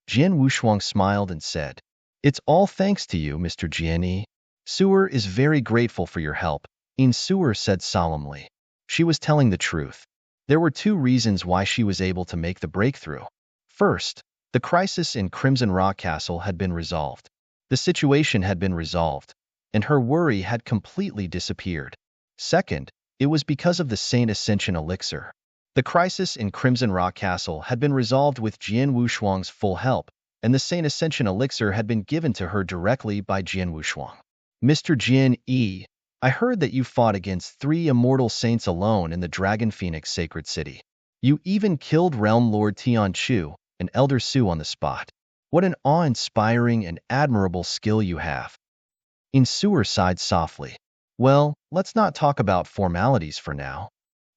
Jian Wushuang smiled and said, "It's all thanks to you, Mr. Jian. Suer is very grateful for your help," Yin Suer said solemnly. She was telling the truth. There were two reasons why she was able to make the breakthrough. First, the crisis in Crimson Rock Castle had been resolved. The situation had been resolved, and her worry had completely disappeared. Second, it was because of the Saint Ascension Elixir. The crisis in Crimson Rock Castle had been resolved with Jian Wushuang's full help, and the Saint Ascension Elixir had been given to her directly by Jian Wushuang. Mr. Jian Yi, I heard that you fought against 3 immortal saints alone in the Dragon Phoenix Sacred City. You even killed Realm Lord Tian Chu and Elder Su on the spot. What an awe-inspiring and admirable skill you have. Yin Suer sighed softly. Well, let's not talk about formalities for now.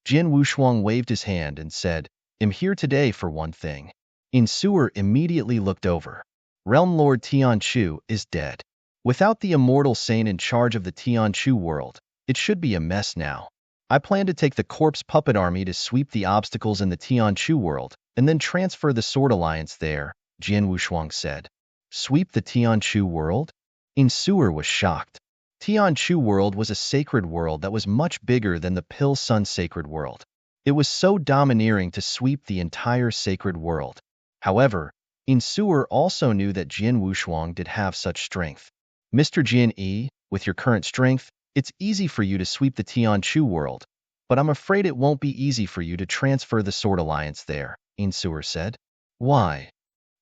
Jian Wushuang waved his hand and said, "I'm here today for one thing." Yin Suer immediately looked over. Realm Lord Tian Chu is dead. Without the immortal saint in charge of the Tian Chu world, it should be a mess now. I plan to take the corpse puppet army to sweep the obstacles in the Tian Chu world, and then transfer the Sword Alliance there, Jian Wushuang said. Sweep the Tian Chu world? Yin Suer was shocked. Tianchu world was a sacred world that was much bigger than the Pil Sun sacred world. It was so domineering to sweep the entire sacred world. However, Insuer also knew that Jin Wushuang did have such strength. Mr. Jin Yi, with your current strength, it's easy for you to sweep the Tianchu world, but I'm afraid it won't be easy for you to transfer the Sword Alliance there, Insuer said. Why?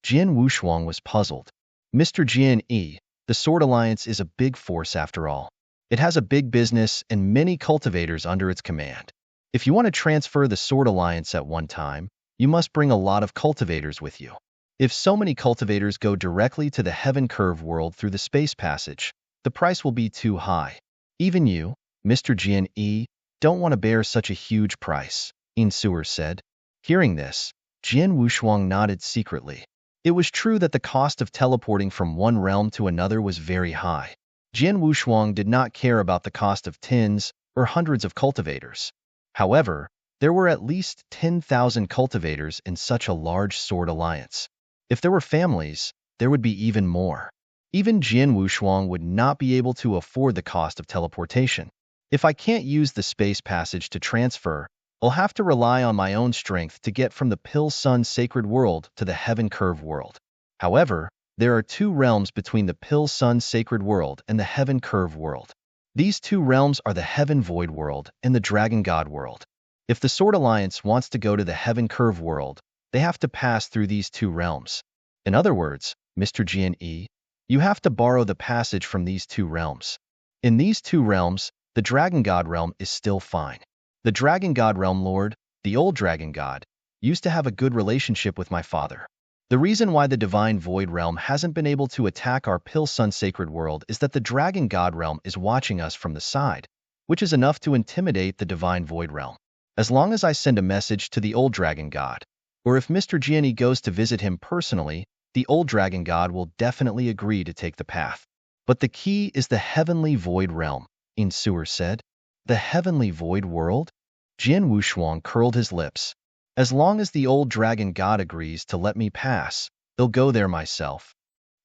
Jin Wushuang was puzzled. Mr. Jin Yi, the Sword Alliance is a big force after all. It has a big business and many cultivators under its command. If you want to transfer the Sword Alliance at one time, you must bring a lot of cultivators with you. If so many cultivators go directly to the Heaven Curve world through the space passage, the price will be too high. Even you, Mr. Jin Yi, don't want to bear such a huge price, Insuer said. Hearing this, Jin Wushuang nodded secretly. It was true that the cost of teleporting from one realm to another was very high. Jin Wushuang did not care about the cost of tens or hundreds of cultivators. However, there were at least 10,000 cultivators in such a large sword alliance. If there were families, there would be even more. Even Jin Wushuang would not be able to afford the cost of teleportation. If I can't use the space passage to transfer, I'll have to rely on my own strength to get from the Pil Sun sacred world to the Heaven Curve world. However, there are two realms between the Pil Sun sacred world and the Heaven Curve world. These two realms are the Heaven Void world and the Dragon God world. If the Sword Alliance wants to go to the Heaven Curve world, they have to pass through these two realms. In other words, Mr. Jin Yi, you have to borrow the passage from these two realms. In these two realms, the Dragon God realm is still fine. The Dragon God realm lord, the old Dragon God, used to have a good relationship with my father. The reason why the Divine Void realm hasn't been able to attack our Pil Sun sacred world is that the Dragon God realm is watching us from the side, which is enough to intimidate the Divine Void realm. As long as I send a message to the old Dragon God, or if Mr. Jianyi goes to visit him personally, the old Dragon God will definitely agree to take the path. But the key is the Heavenly Void realm, Insuer said. The Heavenly Void world? Jin Wushuang curled his lips. As long as the old Dragon God agrees to let me pass, I'll go there myself.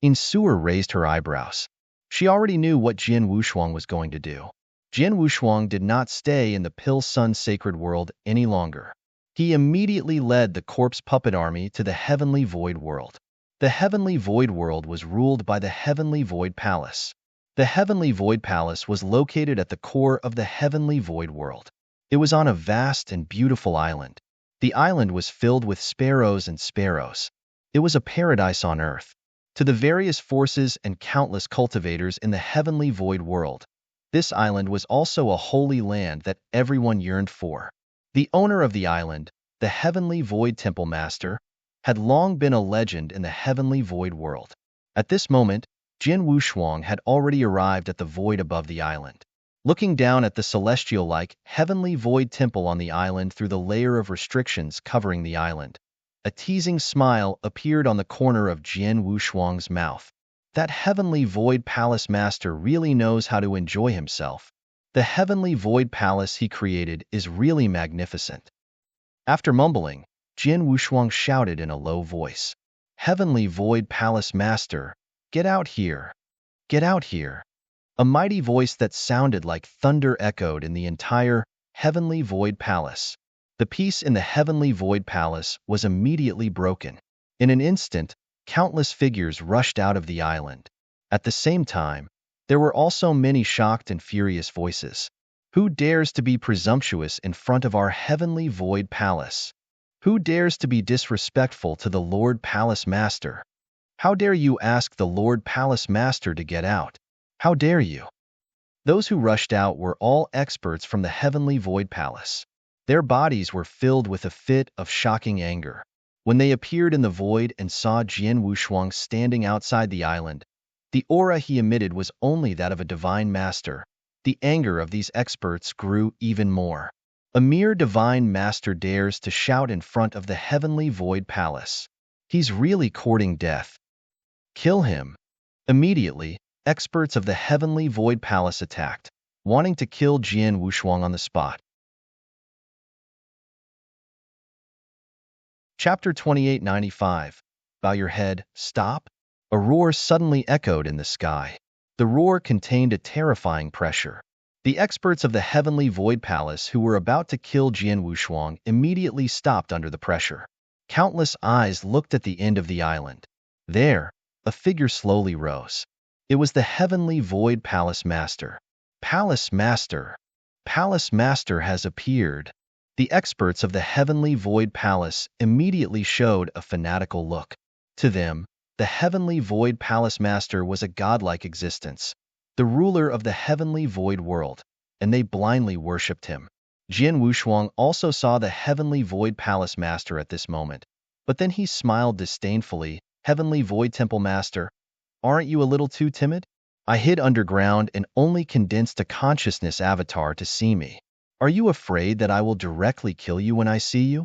Insuer raised her eyebrows. She already knew what Jin Wushuang was going to do. Jin Wushuang did not stay in the Pil Sun sacred world any longer. He immediately led the corpse puppet army to the Heavenly Void world. The Heavenly Void world was ruled by the Heavenly Void Palace. The Heavenly Void Palace was located at the core of the Heavenly Void world. It was on a vast and beautiful island. The island was filled with sparrows and sparrows. It was a paradise on earth. To the various forces and countless cultivators in the Heavenly Void world, this island was also a holy land that everyone yearned for. The owner of the island, the Heavenly Void Temple Master, had long been a legend in the Heavenly Void world. At this moment, Jin Wushuang had already arrived at the void above the island. Looking down at the celestial-like Heavenly Void Temple on the island through the layer of restrictions covering the island, a teasing smile appeared on the corner of Jin Wushuang's mouth. That Heavenly Void Palace Master really knows how to enjoy himself. The Heavenly Void Palace he created is really magnificent. After mumbling, Jin Wushuang shouted in a low voice, "Heavenly Void Palace Master, get out here! Get out here!" A mighty voice that sounded like thunder echoed in the entire Heavenly Void Palace. The peace in the Heavenly Void Palace was immediately broken. In an instant, countless figures rushed out of the island. At the same time, there were also many shocked and furious voices. Who dares to be presumptuous in front of our Heavenly Void Palace? Who dares to be disrespectful to the Lord Palace Master? How dare you ask the Lord Palace Master to get out? How dare you? Those who rushed out were all experts from the Heavenly Void Palace. Their bodies were filled with a fit of shocking anger. When they appeared in the void and saw Jin Wushuang standing outside the island, the aura he emitted was only that of a divine master. The anger of these experts grew even more. A mere divine master dares to shout in front of the Heavenly Void Palace. He's really courting death. Kill him. Immediately, experts of the Heavenly Void Palace attacked, wanting to kill Jin Wushuang on the spot. Chapter 2895. Bow your head, stop? A roar suddenly echoed in the sky. The roar contained a terrifying pressure. The experts of the Heavenly Void Palace who were about to kill Jian Wushuang immediately stopped under the pressure. Countless eyes looked at the end of the island. There, a figure slowly rose. It was the Heavenly Void Palace Master. Palace Master. Palace Master has appeared. The experts of the Heavenly Void Palace immediately showed a fanatical look. To them, the Heavenly Void Palace Master was a godlike existence, the ruler of the Heavenly Void world, and they blindly worshipped him. Jian Wushuang also saw the Heavenly Void Palace Master at this moment, but then he smiled disdainfully. Heavenly Void Temple Master, aren't you a little too timid? I hid underground and only condensed a consciousness avatar to see me. Are you afraid that I will directly kill you when I see you?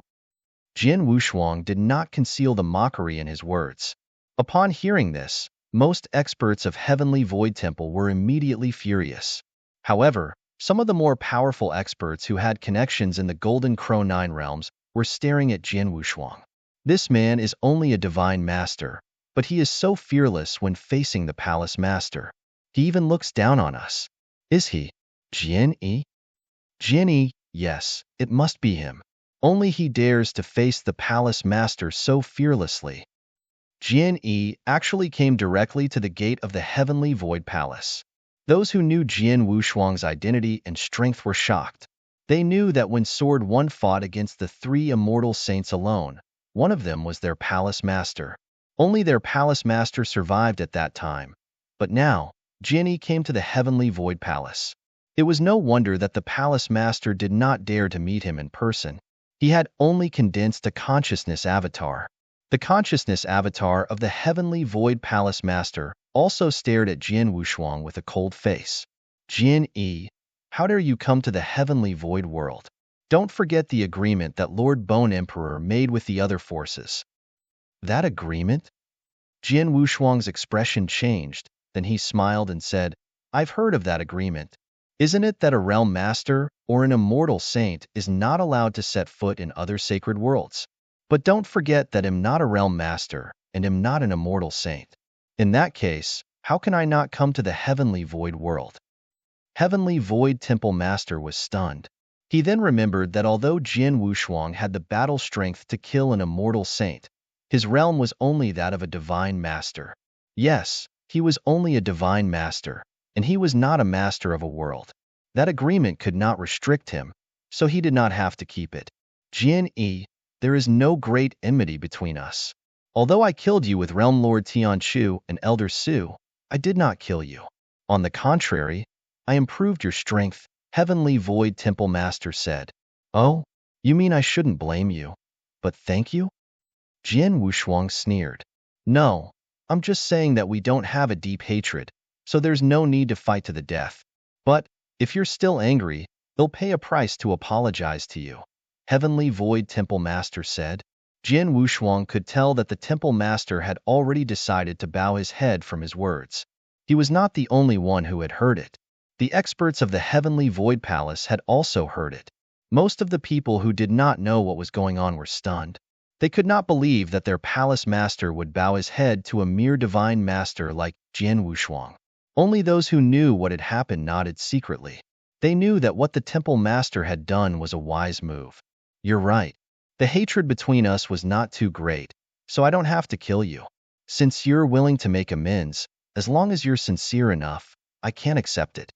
Jian Wushuang did not conceal the mockery in his words. Upon hearing this, most experts of Heavenly Void Temple were immediately furious. However, some of the more powerful experts who had connections in the Golden Crow Nine Realms were staring at Jian Wushuang. This man is only a divine master, but he is so fearless when facing the Palace Master. He even looks down on us. Is he? Jian Yi? Jian Yi, yes, it must be him. Only he dares to face the Palace Master so fearlessly. Jian Yi actually came directly to the gate of the Heavenly Void Palace. Those who knew Jian Wushuang's identity and strength were shocked. They knew that when Sword One fought against the three immortal saints alone, one of them was their Palace Master. Only their Palace Master survived at that time. But now, Jian Yi came to the Heavenly Void Palace. It was no wonder that the Palace Master did not dare to meet him in person. He had only condensed a consciousness avatar. The consciousness avatar of the Heavenly Void Palace Master also stared at Jian Wushuang with a cold face. Jian Yi, how dare you come to the Heavenly Void world? Don't forget the agreement that Lord Bone Emperor made with the other forces. That agreement? Jian Wushuang's expression changed, then he smiled and said, I've heard of that agreement. Isn't it that a realm master or an immortal saint is not allowed to set foot in other sacred worlds? But don't forget that I'm not a realm master and am not an immortal saint. In that case, how can I not come to the Heavenly Void world? Heavenly Void Temple Master was stunned. He then remembered that although Jian Wushuang had the battle strength to kill an immortal saint, his realm was only that of a divine master. Yes, he was only a divine master, and he was not a master of a world. That agreement could not restrict him, so he did not have to keep it. Jian Yi, there is no great enmity between us. Although I killed you with Realm Lord Tianchu and Elder Su, I did not kill you. On the contrary, I improved your strength, Heavenly Void Temple Master said. Oh, you mean I shouldn't blame you? But thank you? Jian Wushuang sneered. No, I'm just saying that we don't have a deep hatred, so there's no need to fight to the death. But, if you're still angry, they'll pay a price to apologize to you. Heavenly Void Temple Master said. Jian Wushuang could tell that the Temple Master had already decided to bow his head from his words. He was not the only one who had heard it. The experts of the Heavenly Void Palace had also heard it. Most of the people who did not know what was going on were stunned. They could not believe that their Palace Master would bow his head to a mere divine master like Jian Wushuang. Only those who knew what had happened nodded secretly. They knew that what the Temple Master had done was a wise move. You're right. The hatred between us was not too great, so I don't have to kill you. Since you're willing to make amends, as long as you're sincere enough, I can accept it.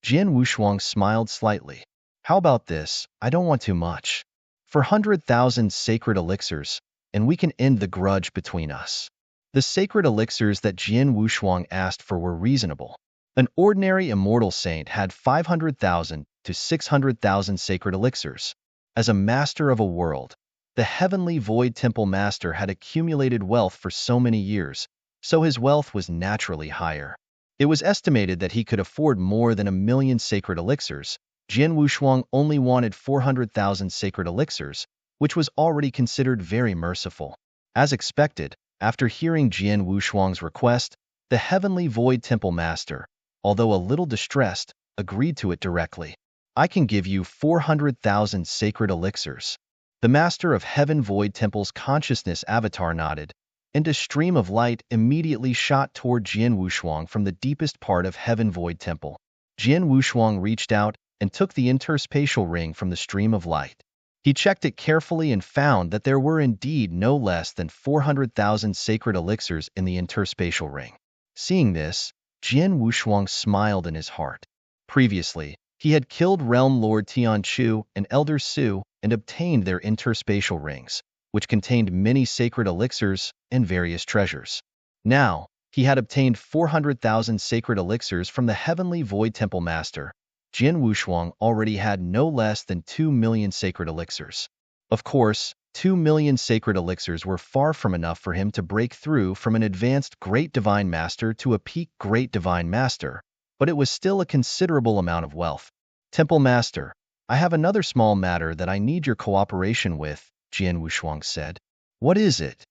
Jian Wushuang smiled slightly. How about this? I don't want too much. For 100,000 sacred elixirs, and we can end the grudge between us. The sacred elixirs that Jian Wushuang asked for were reasonable. An ordinary immortal saint had 500,000 to 600,000 sacred elixirs. As a master of a world, the Heavenly Void Temple Master had accumulated wealth for so many years, so his wealth was naturally higher. It was estimated that he could afford more than 1,000,000 sacred elixirs. Jian Wushuang only wanted 400,000 sacred elixirs, which was already considered very merciful. As expected, after hearing Jian Wushuang's request, the Heavenly Void Temple Master, although a little distressed, agreed to it directly. I can give you 400,000 sacred elixirs. The Master of Heaven Void Temple's consciousness avatar nodded. and a stream of light immediately shot toward Jian Wushuang from the deepest part of Heaven Void Temple. Jian Wushuang reached out and took the interspatial ring from the stream of light. He checked it carefully and found that there were indeed no less than 400,000 sacred elixirs in the interspatial ring. Seeing this, Jian Wushuang smiled in his heart. Previously, he had killed Realm Lord Tianchu and Elder Su and obtained their interspatial rings, which contained many sacred elixirs and various treasures. Now, he had obtained 400,000 sacred elixirs from the Heavenly Void Temple Master. Jian Wushuang already had no less than 2 million sacred elixirs. Of course, 2 million sacred elixirs were far from enough for him to break through from an advanced Great Divine Master to a peak Great Divine Master, but it was still a considerable amount of wealth. Temple Master, I have another small matter that I need your cooperation with, Jian Wushuang said. What is it?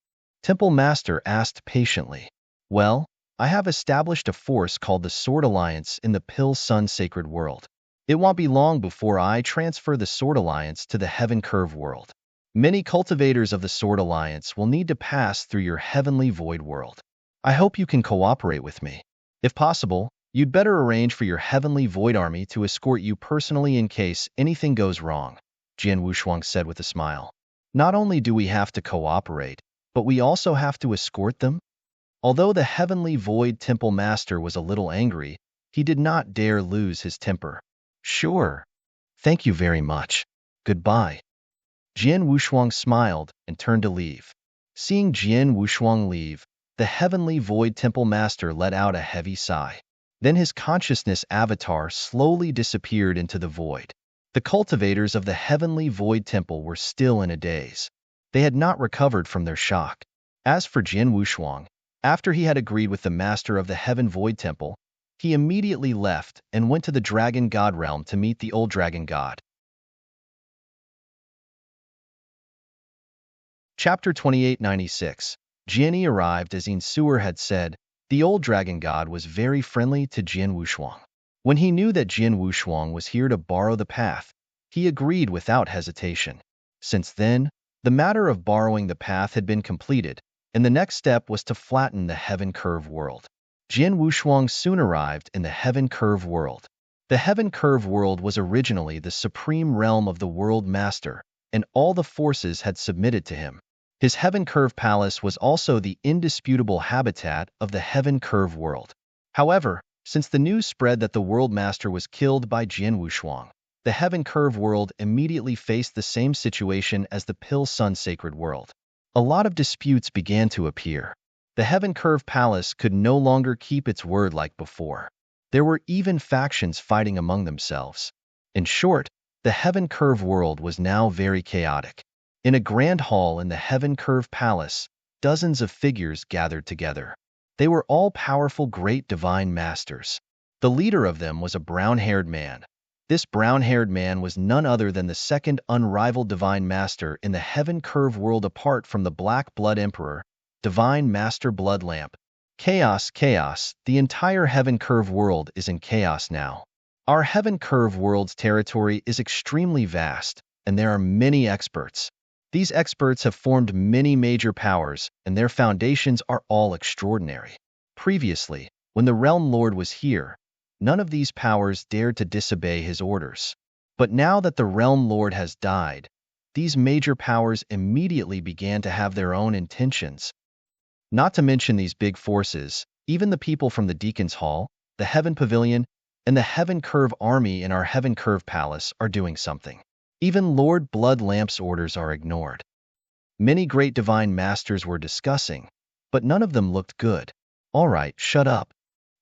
Temple Master asked patiently. Well, I have established a force called the Sword Alliance in the Pill Sun Sacred World. It won't be long before I transfer the Sword Alliance to the Heaven Curve World. Many cultivators of the Sword Alliance will need to pass through your Heavenly Void World. I hope you can cooperate with me. If possible, you'd better arrange for your Heavenly Void Army to escort you personally in case anything goes wrong, Jian Wushuang said with a smile. Not only do we have to cooperate, but we also have to escort them? Although the Heavenly Void Temple Master was a little angry, he did not dare lose his temper. Sure. Thank you very much. Goodbye. Jian Wushuang smiled and turned to leave. Seeing Jian Wushuang leave, the Heavenly Void Temple Master let out a heavy sigh. Then his consciousness avatar slowly disappeared into the void. The cultivators of the Heavenly Void Temple were still in a daze. They had not recovered from their shock. As for Jian Wushuang, after he had agreed with the master of the Heaven Void Temple, he immediately left and went to the Dragon God realm to meet the old Dragon God. Chapter 2896. Jianyi arrived as Insuer had said. The old Dragon God was very friendly to Jian Wushuang. When he knew that Jian Wushuang was here to borrow the path, he agreed without hesitation. Since then, the matter of borrowing the path had been completed, and the next step was to flatten the Heaven Curve World. Jian Wushuang soon arrived in the Heaven Curve World. The Heaven Curve World was originally the supreme realm of the World Master, and all the forces had submitted to him. His Heaven Curve Palace was also the indisputable habitat of the Heaven Curve World. However, since the news spread that the World Master was killed by Jian Wushuang, the Heaven Curve World immediately faced the same situation as the Pill Sun Sacred World. A lot of disputes began to appear. The Heaven Curve Palace could no longer keep its word like before. There were even factions fighting among themselves. In short, the Heaven Curve World was now very chaotic. In a grand hall in the Heaven Curve Palace, dozens of figures gathered together. They were all powerful great divine masters. The leader of them was a brown-haired man. This brown-haired man was none other than the second unrivaled divine master in the Heaven Curve World apart from the Black Blood Emperor, Divine Master Blood Lamp. Chaos, chaos, the entire Heaven Curve World is in chaos now. Our Heaven Curve World's territory is extremely vast, and there are many experts. These experts have formed many major powers, and their foundations are all extraordinary. Previously, when the Realm Lord was here, none of these powers dared to disobey his orders. But now that the Realm Lord has died, these major powers immediately began to have their own intentions. Not to mention these big forces, even the people from the Deacon's Hall, the Heaven Pavilion, and the Heaven Curve Army in our Heaven Curve Palace are doing something. Even Lord Blood Lamp's orders are ignored. Many great divine masters were discussing, but none of them looked good. All right, shut up.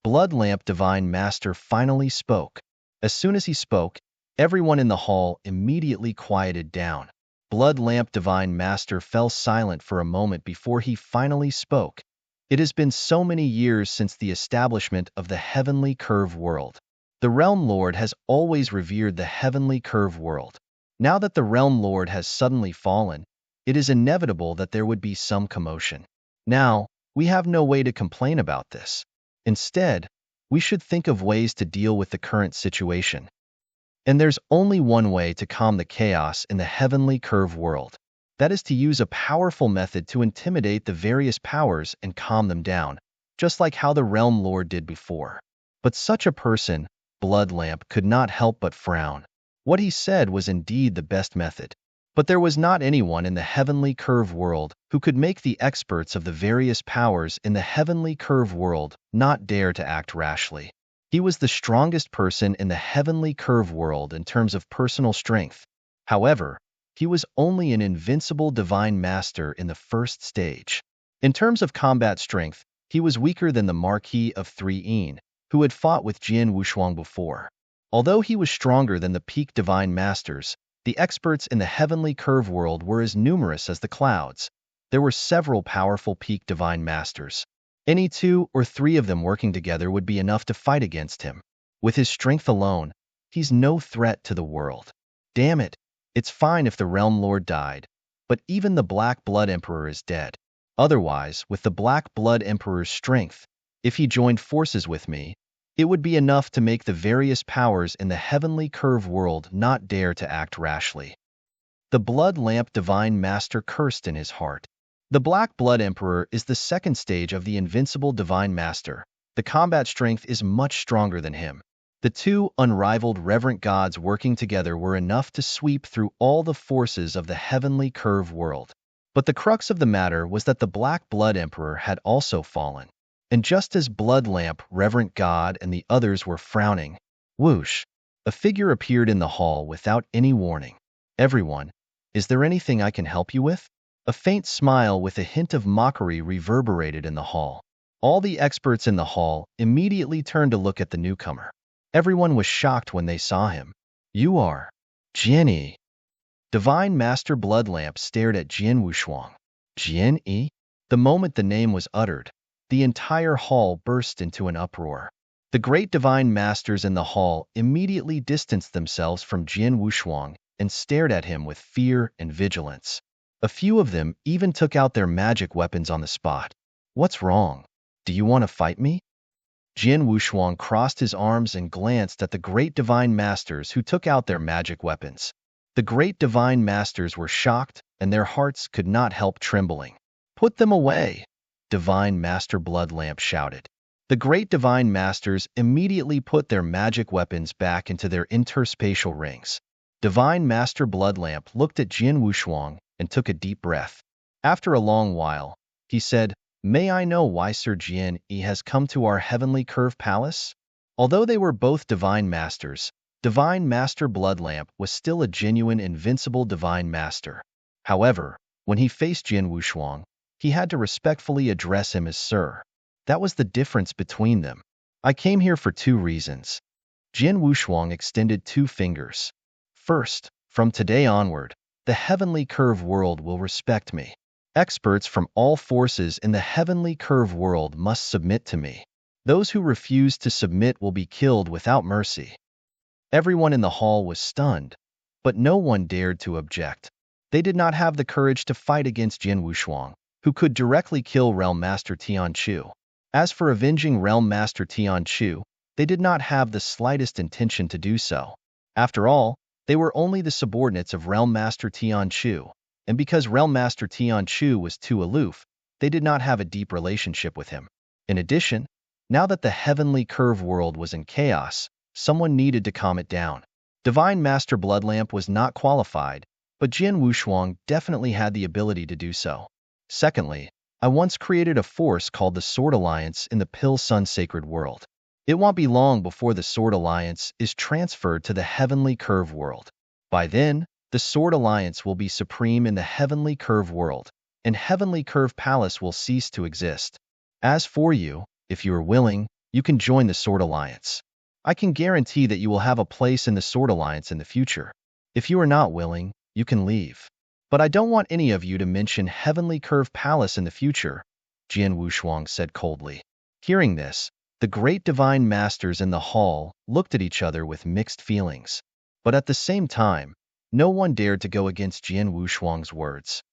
Blood Lamp Divine Master finally spoke. As soon as he spoke, everyone in the hall immediately quieted down. Blood Lamp Divine Master fell silent for a moment before he finally spoke. It has been so many years since the establishment of the Heavenly Curve World. The Realm Lord has always revered the Heavenly Curve World. Now that the Realm Lord has suddenly fallen, it is inevitable that there would be some commotion. Now, we have no way to complain about this. Instead, we should think of ways to deal with the current situation. And there's only one way to calm the chaos in the Heavenly Curve World. That is to use a powerful method to intimidate the various powers and calm them down, just like how the Realm Lord did before. But such a person, Bloodlamp, could not help but frown. What he said was indeed the best method. But there was not anyone in the Heavenly Curve world who could make the experts of the various powers in the Heavenly Curve world not dare to act rashly. He was the strongest person in the Heavenly Curve world in terms of personal strength. However, he was only an invincible divine master in the first stage. In terms of combat strength, he was weaker than the Marquis of 3 who had fought with Jian Wushuang before. Although he was stronger than the peak divine masters, the experts in the Heavenly Curve world were as numerous as the clouds. There were several powerful peak divine masters. Any 2 or 3 of them working together would be enough to fight against him. With his strength alone, he's no threat to the world. Damn it, it's fine if the Realm Lord died, but even the Black Blood Emperor is dead. Otherwise, with the Black Blood Emperor's strength, if he joined forces with me, it would be enough to make the various powers in the Heavenly Curve world not dare to act rashly. The Blood Lamp Divine Master cursed in his heart. The Black Blood Emperor is the second stage of the Invincible Divine Master. The combat strength is much stronger than him. The 2 unrivaled reverent gods working together were enough to sweep through all the forces of the Heavenly Curve world. But the crux of the matter was that the Black Blood Emperor had also fallen. And just as Bloodlamp, Reverent God, and the others were frowning, whoosh, a figure appeared in the hall without any warning. Everyone, is there anything I can help you with? A faint smile with a hint of mockery reverberated in the hall. All the experts in the hall immediately turned to look at the newcomer. Everyone was shocked when they saw him. You are Jian. Divine Master Bloodlamp stared at Jian Wushuang. Jian? The moment the name was uttered, the entire hall burst into an uproar. The great divine masters in the hall immediately distanced themselves from Jian Wushuang and stared at him with fear and vigilance. A few of them even took out their magic weapons on the spot. What's wrong? Do you want to fight me? Jian Wushuang crossed his arms and glanced at the great divine masters who took out their magic weapons. The great divine masters were shocked and their hearts could not help trembling. Put them away! Divine Master Bloodlamp shouted. The great divine masters immediately put their magic weapons back into their interspatial rings. Divine Master Bloodlamp looked at Jian Wushuang and took a deep breath. After a long while, he said, May I know why Sir Jian has come to our Heavenly Curve Palace? Although they were both divine masters, Divine Master Bloodlamp was still a genuine invincible divine master. However, when he faced Jian Wushuang, he had to respectfully address him as Sir. That was the difference between them. I came here for 2 reasons. Jian Wushuang extended 2 fingers. First, from today onward, the Heavenly Curve world will respect me. Experts from all forces in the Heavenly Curve world must submit to me. Those who refuse to submit will be killed without mercy. Everyone in the hall was stunned, but no one dared to object. They did not have the courage to fight against Jian Wushuang, who could directly kill Realm Master Tianqiu. As for avenging Realm Master Tianqiu, they did not have the slightest intention to do so. After all, they were only the subordinates of Realm Master Tianqiu, and because Realm Master Tianqiu was too aloof, they did not have a deep relationship with him. In addition, now that the Heavenly Curve world was in chaos, someone needed to calm it down. Divine Master Bloodlamp was not qualified, but Jian Wushuang definitely had the ability to do so. Secondly, I once created a force called the Sword Alliance in the Pill Sun Sacred World. It won't be long before the Sword Alliance is transferred to the Heavenly Curve world. By then, the Sword Alliance will be supreme in the Heavenly Curve world, and Heavenly Curve Palace will cease to exist. As for you, if you are willing, you can join the Sword Alliance. I can guarantee that you will have a place in the Sword Alliance in the future. If you are not willing, you can leave. But I don't want any of you to mention Heavenly Curve Palace in the future, Jian Wushuang said coldly. Hearing this, the great divine masters in the hall looked at each other with mixed feelings. But at the same time, no one dared to go against Jian Wushuang's words.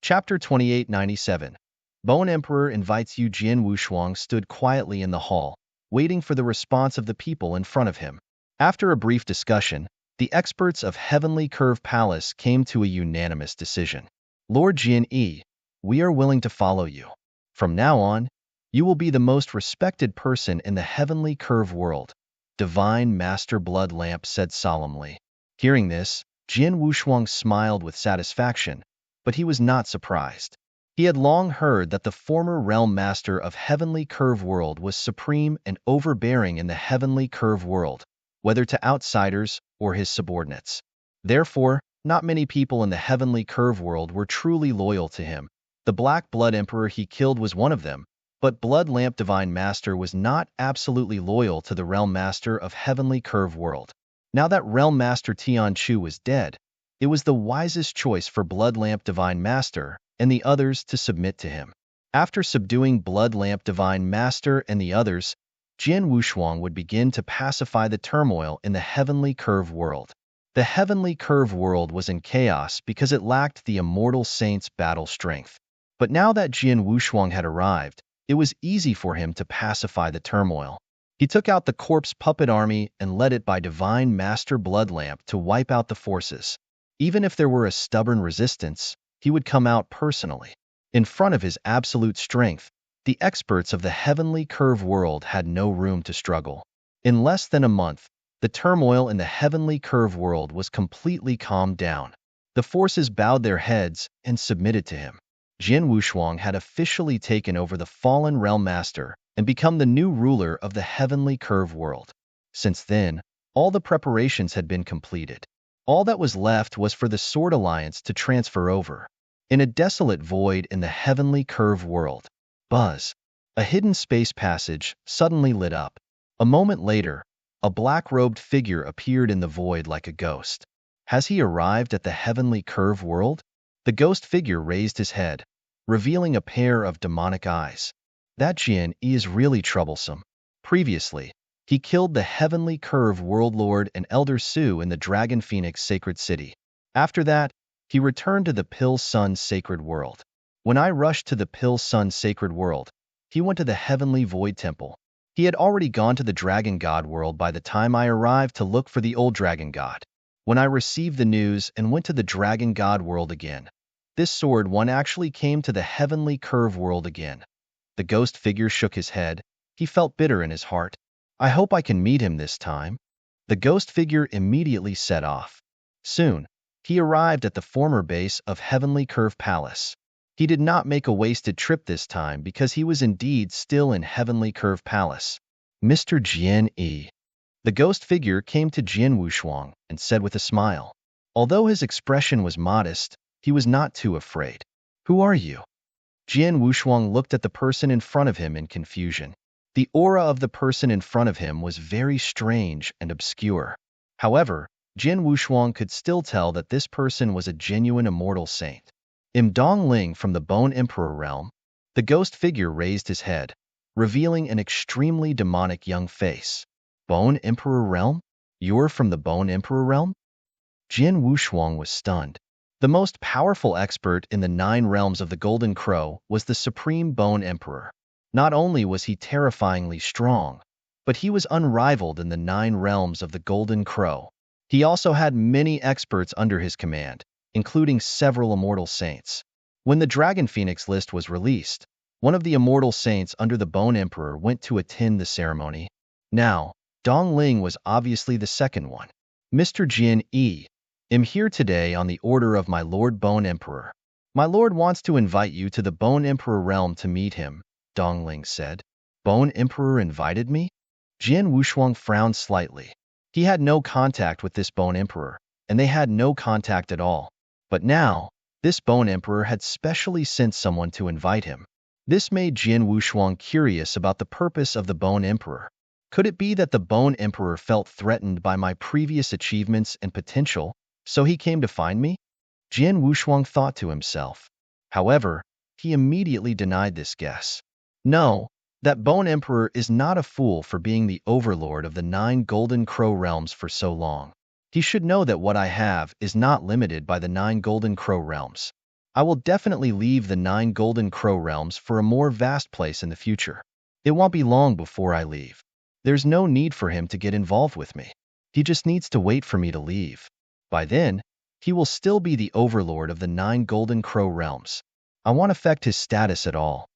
Chapter 2897. Bone Emperor invites you. Jian Wushuang stood quietly in the hall, waiting for the response of the people in front of him. After a brief discussion, the experts of Heavenly Curve Palace came to a unanimous decision. Lord Jin-E, we are willing to follow you. From now on, you will be the most respected person in the Heavenly Curve world, Divine Master Blood Lamp said solemnly. Hearing this, Jin Wushuang smiled with satisfaction, but he was not surprised. He had long heard that the former Realm Master of Heavenly Curve World was supreme and overbearing in the Heavenly Curve World, whether to outsiders or his subordinates. Therefore, not many people in the Heavenly Curve World were truly loyal to him. The Black Blood Emperor he killed was one of them, but Blood Lamp Divine Master was not absolutely loyal to the Realm Master of Heavenly Curve World. Now that Realm Master Tian Chu was dead, it was the wisest choice for Blood Lamp Divine Master and the others to submit to him. After subduing Blood Lamp Divine Master and the others, Jin Wushuang would begin to pacify the turmoil in the Heavenly Curve World. The Heavenly Curve World was in chaos because it lacked the Immortal Saint's battle strength. But now that Jin Wushuang had arrived, it was easy for him to pacify the turmoil. He took out the corpse puppet army and led it by Divine Master Blood Lamp to wipe out the forces. Even if there were a stubborn resistance, he would come out personally. In front of his absolute strength, the experts of the Heavenly Curve World had no room to struggle. In less than a month, the turmoil in the Heavenly Curve World was completely calmed down. The forces bowed their heads and submitted to him. Jin Wushuang had officially taken over the fallen Realm Master and become the new ruler of the Heavenly Curve World. Since then, all the preparations had been completed. All that was left was for the Sword Alliance to transfer over. In a desolate void in the Heavenly Curve World, buzz. A hidden space passage suddenly lit up. A moment later, a black-robed figure appeared in the void like a ghost. Has he arrived at the Heavenly Curve World? The ghost figure raised his head, revealing a pair of demonic eyes. That Jin is really troublesome. Previously, he killed the Heavenly Curve World Lord and Elder Su in the Dragon Phoenix Sacred City. After that, he returned to the Pill Sun Sacred World. When I rushed to the Pill Sun Sacred World, he went to the Heavenly Void Temple. He had already gone to the Dragon God World by the time I arrived to look for the old Dragon God. When I received the news and went to the Dragon God World again, this sword one actually came to the Heavenly Curve World again. The ghost figure shook his head. He felt bitter in his heart. I hope I can meet him this time. The ghost figure immediately set off. Soon, he arrived at the former base of Heavenly Curve Palace. He did not make a wasted trip this time because he was indeed still in Heavenly Curve Palace. Mr. Jin-E. The ghost figure came to Jin Wushuang and said with a smile. Although his expression was modest, he was not too afraid. Who are you? Jin Wushuang looked at the person in front of him in confusion. The aura of the person in front of him was very strange and obscure. However, Jin Wushuang could still tell that this person was a genuine immortal saint. Dongling from the Bone Emperor realm. The ghost figure raised his head, revealing an extremely demonic young face. Bone Emperor realm? You're from the Bone Emperor realm? Jin Wushuang was stunned. The most powerful expert in the 9 realms of the Golden Crow was the Supreme Bone Emperor. Not only was he terrifyingly strong, but he was unrivaled in the 9 realms of the Golden Crow. He also had many experts under his command, including several immortal saints. When the Dragon Phoenix list was released, one of the immortal saints under the Bone Emperor went to attend the ceremony. Now, Dongling was obviously the second one. Mr. Jin-E, am here today on the order of my Lord Bone Emperor. My lord wants to invite you to the Bone Emperor realm to meet him, Dongling said. Bone Emperor invited me? Jin Wushuang frowned slightly. He had no contact with this Bone Emperor, and they had no contact at all. But now, this Bone Emperor had specially sent someone to invite him. This made Jin Wushuang curious about the purpose of the Bone Emperor. Could it be that the Bone Emperor felt threatened by my previous achievements and potential, so he came to find me? Jin Wushuang thought to himself. However, he immediately denied this guess. No, that Bone Emperor is not a fool for being the overlord of the 9 Golden Crow realms for so long. He should know that what I have is not limited by the 9 Golden Crow realms. I will definitely leave the 9 Golden Crow realms for a more vast place in the future. It won't be long before I leave. There's no need for him to get involved with me. He just needs to wait for me to leave. By then, he will still be the overlord of the 9 Golden Crow realms. I won't affect his status at all.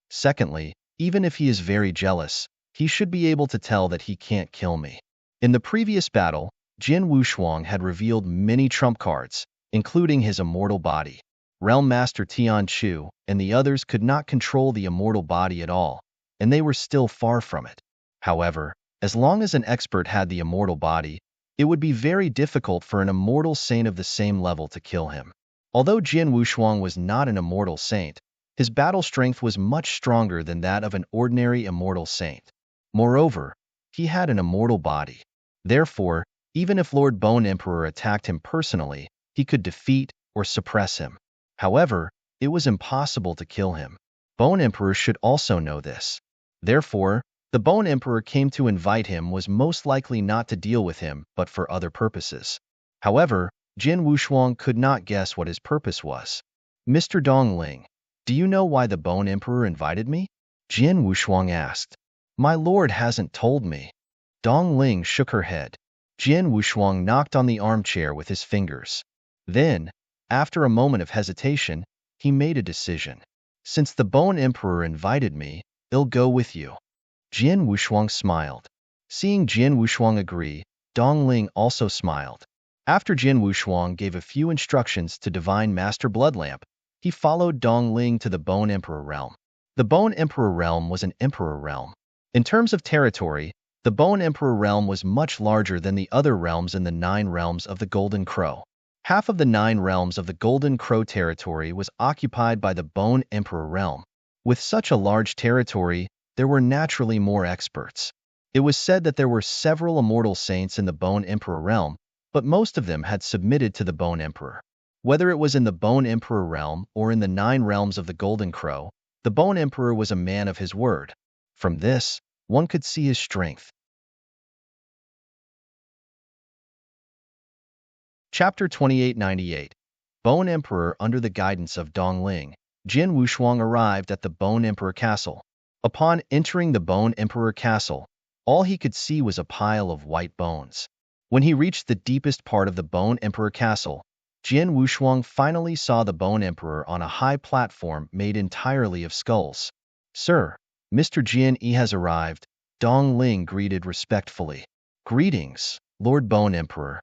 Secondly, even if he is very jealous, he should be able to tell that he can't kill me. In the previous battle, Jin Wushuang had revealed many trump cards, including his immortal body. Realm Master Tian Chu and the others could not control the immortal body at all, and they were still far from it. However, as long as an expert had the immortal body, it would be very difficult for an immortal saint of the same level to kill him. Although Jin Wushuang was not an immortal saint, his battle strength was much stronger than that of an ordinary immortal saint. Moreover, he had an immortal body. Therefore, even if Lord Bone Emperor attacked him personally, he could defeat or suppress him. However, it was impossible to kill him. Bone Emperor should also know this. Therefore, the Bone Emperor came to invite him was most likely not to deal with him, but for other purposes. However, Jin Wushuang could not guess what his purpose was. Mr. Dongling, do you know why the Bone Emperor invited me? Jin Wushuang asked. My lord hasn't told me. Dongling shook her head. Jin Wushuang knocked on the armchair with his fingers. Then, after a moment of hesitation, he made a decision. Since the Bone Emperor invited me, I'll go with you. Jin Wushuang smiled. Seeing Jin Wushuang agree, Dongling also smiled. After Jin Wushuang gave a few instructions to Divine Master Bloodlamp, he followed Dongling to the Bone Emperor realm. The Bone Emperor realm was an emperor realm. In terms of territory, the Bone Emperor realm was much larger than the other realms in the 9 realms of the Golden Crow. Half of the 9 realms of the Golden Crow territory was occupied by the Bone Emperor realm. With such a large territory, there were naturally more experts. It was said that there were several immortal saints in the Bone Emperor realm, but most of them had submitted to the Bone Emperor. Whether it was in the Bone Emperor realm or in the 9 realms of the Golden Crow, the Bone Emperor was a man of his word. From this, one could see his strength. Chapter 2898. Bone Emperor. Under the guidance of Dongling, Jin Wushuang arrived at the Bone Emperor Castle. Upon entering the Bone Emperor Castle, all he could see was a pile of white bones. When he reached the deepest part of the Bone Emperor Castle, Jin Wushuang finally saw the Bone Emperor on a high platform made entirely of skulls. Sir, Mr. Jin Yi has arrived, Dongling greeted respectfully. Greetings, Lord Bone Emperor.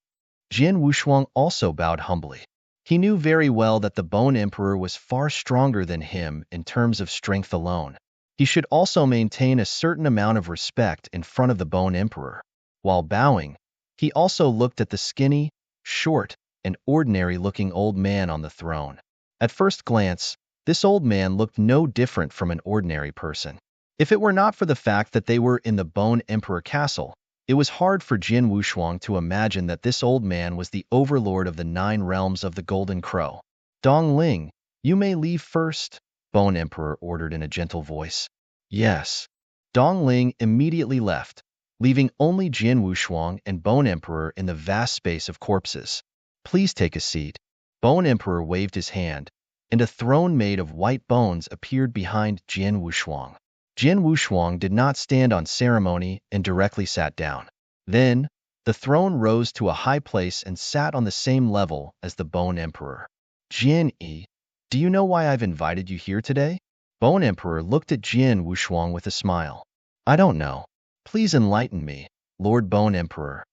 Jin Wushuang also bowed humbly. He knew very well that the Bone Emperor was far stronger than him in terms of strength alone. He should also maintain a certain amount of respect in front of the Bone Emperor. While bowing, he also looked at the skinny, short, and ordinary-looking old man on the throne. At first glance, this old man looked no different from an ordinary person. If it were not for the fact that they were in the Bone Emperor Castle, it was hard for Jin Wushuang to imagine that this old man was the overlord of the 9 realms of the Golden Crow. Dongling, you may leave first, Bone Emperor ordered in a gentle voice. Yes. Dongling immediately left, leaving only Jin Wushuang and Bone Emperor in the vast space of corpses. Please take a seat. Bone Emperor waved his hand, and a throne made of white bones appeared behind Jin Wushuang. Jin Wushuang did not stand on ceremony and directly sat down. Then, the throne rose to a high place and sat on the same level as the Bone Emperor. Jin Yi, do you know why I've invited you here today? Bone Emperor looked at Jin Wushuang with a smile. I don't know. Please enlighten me, Lord Bone Emperor.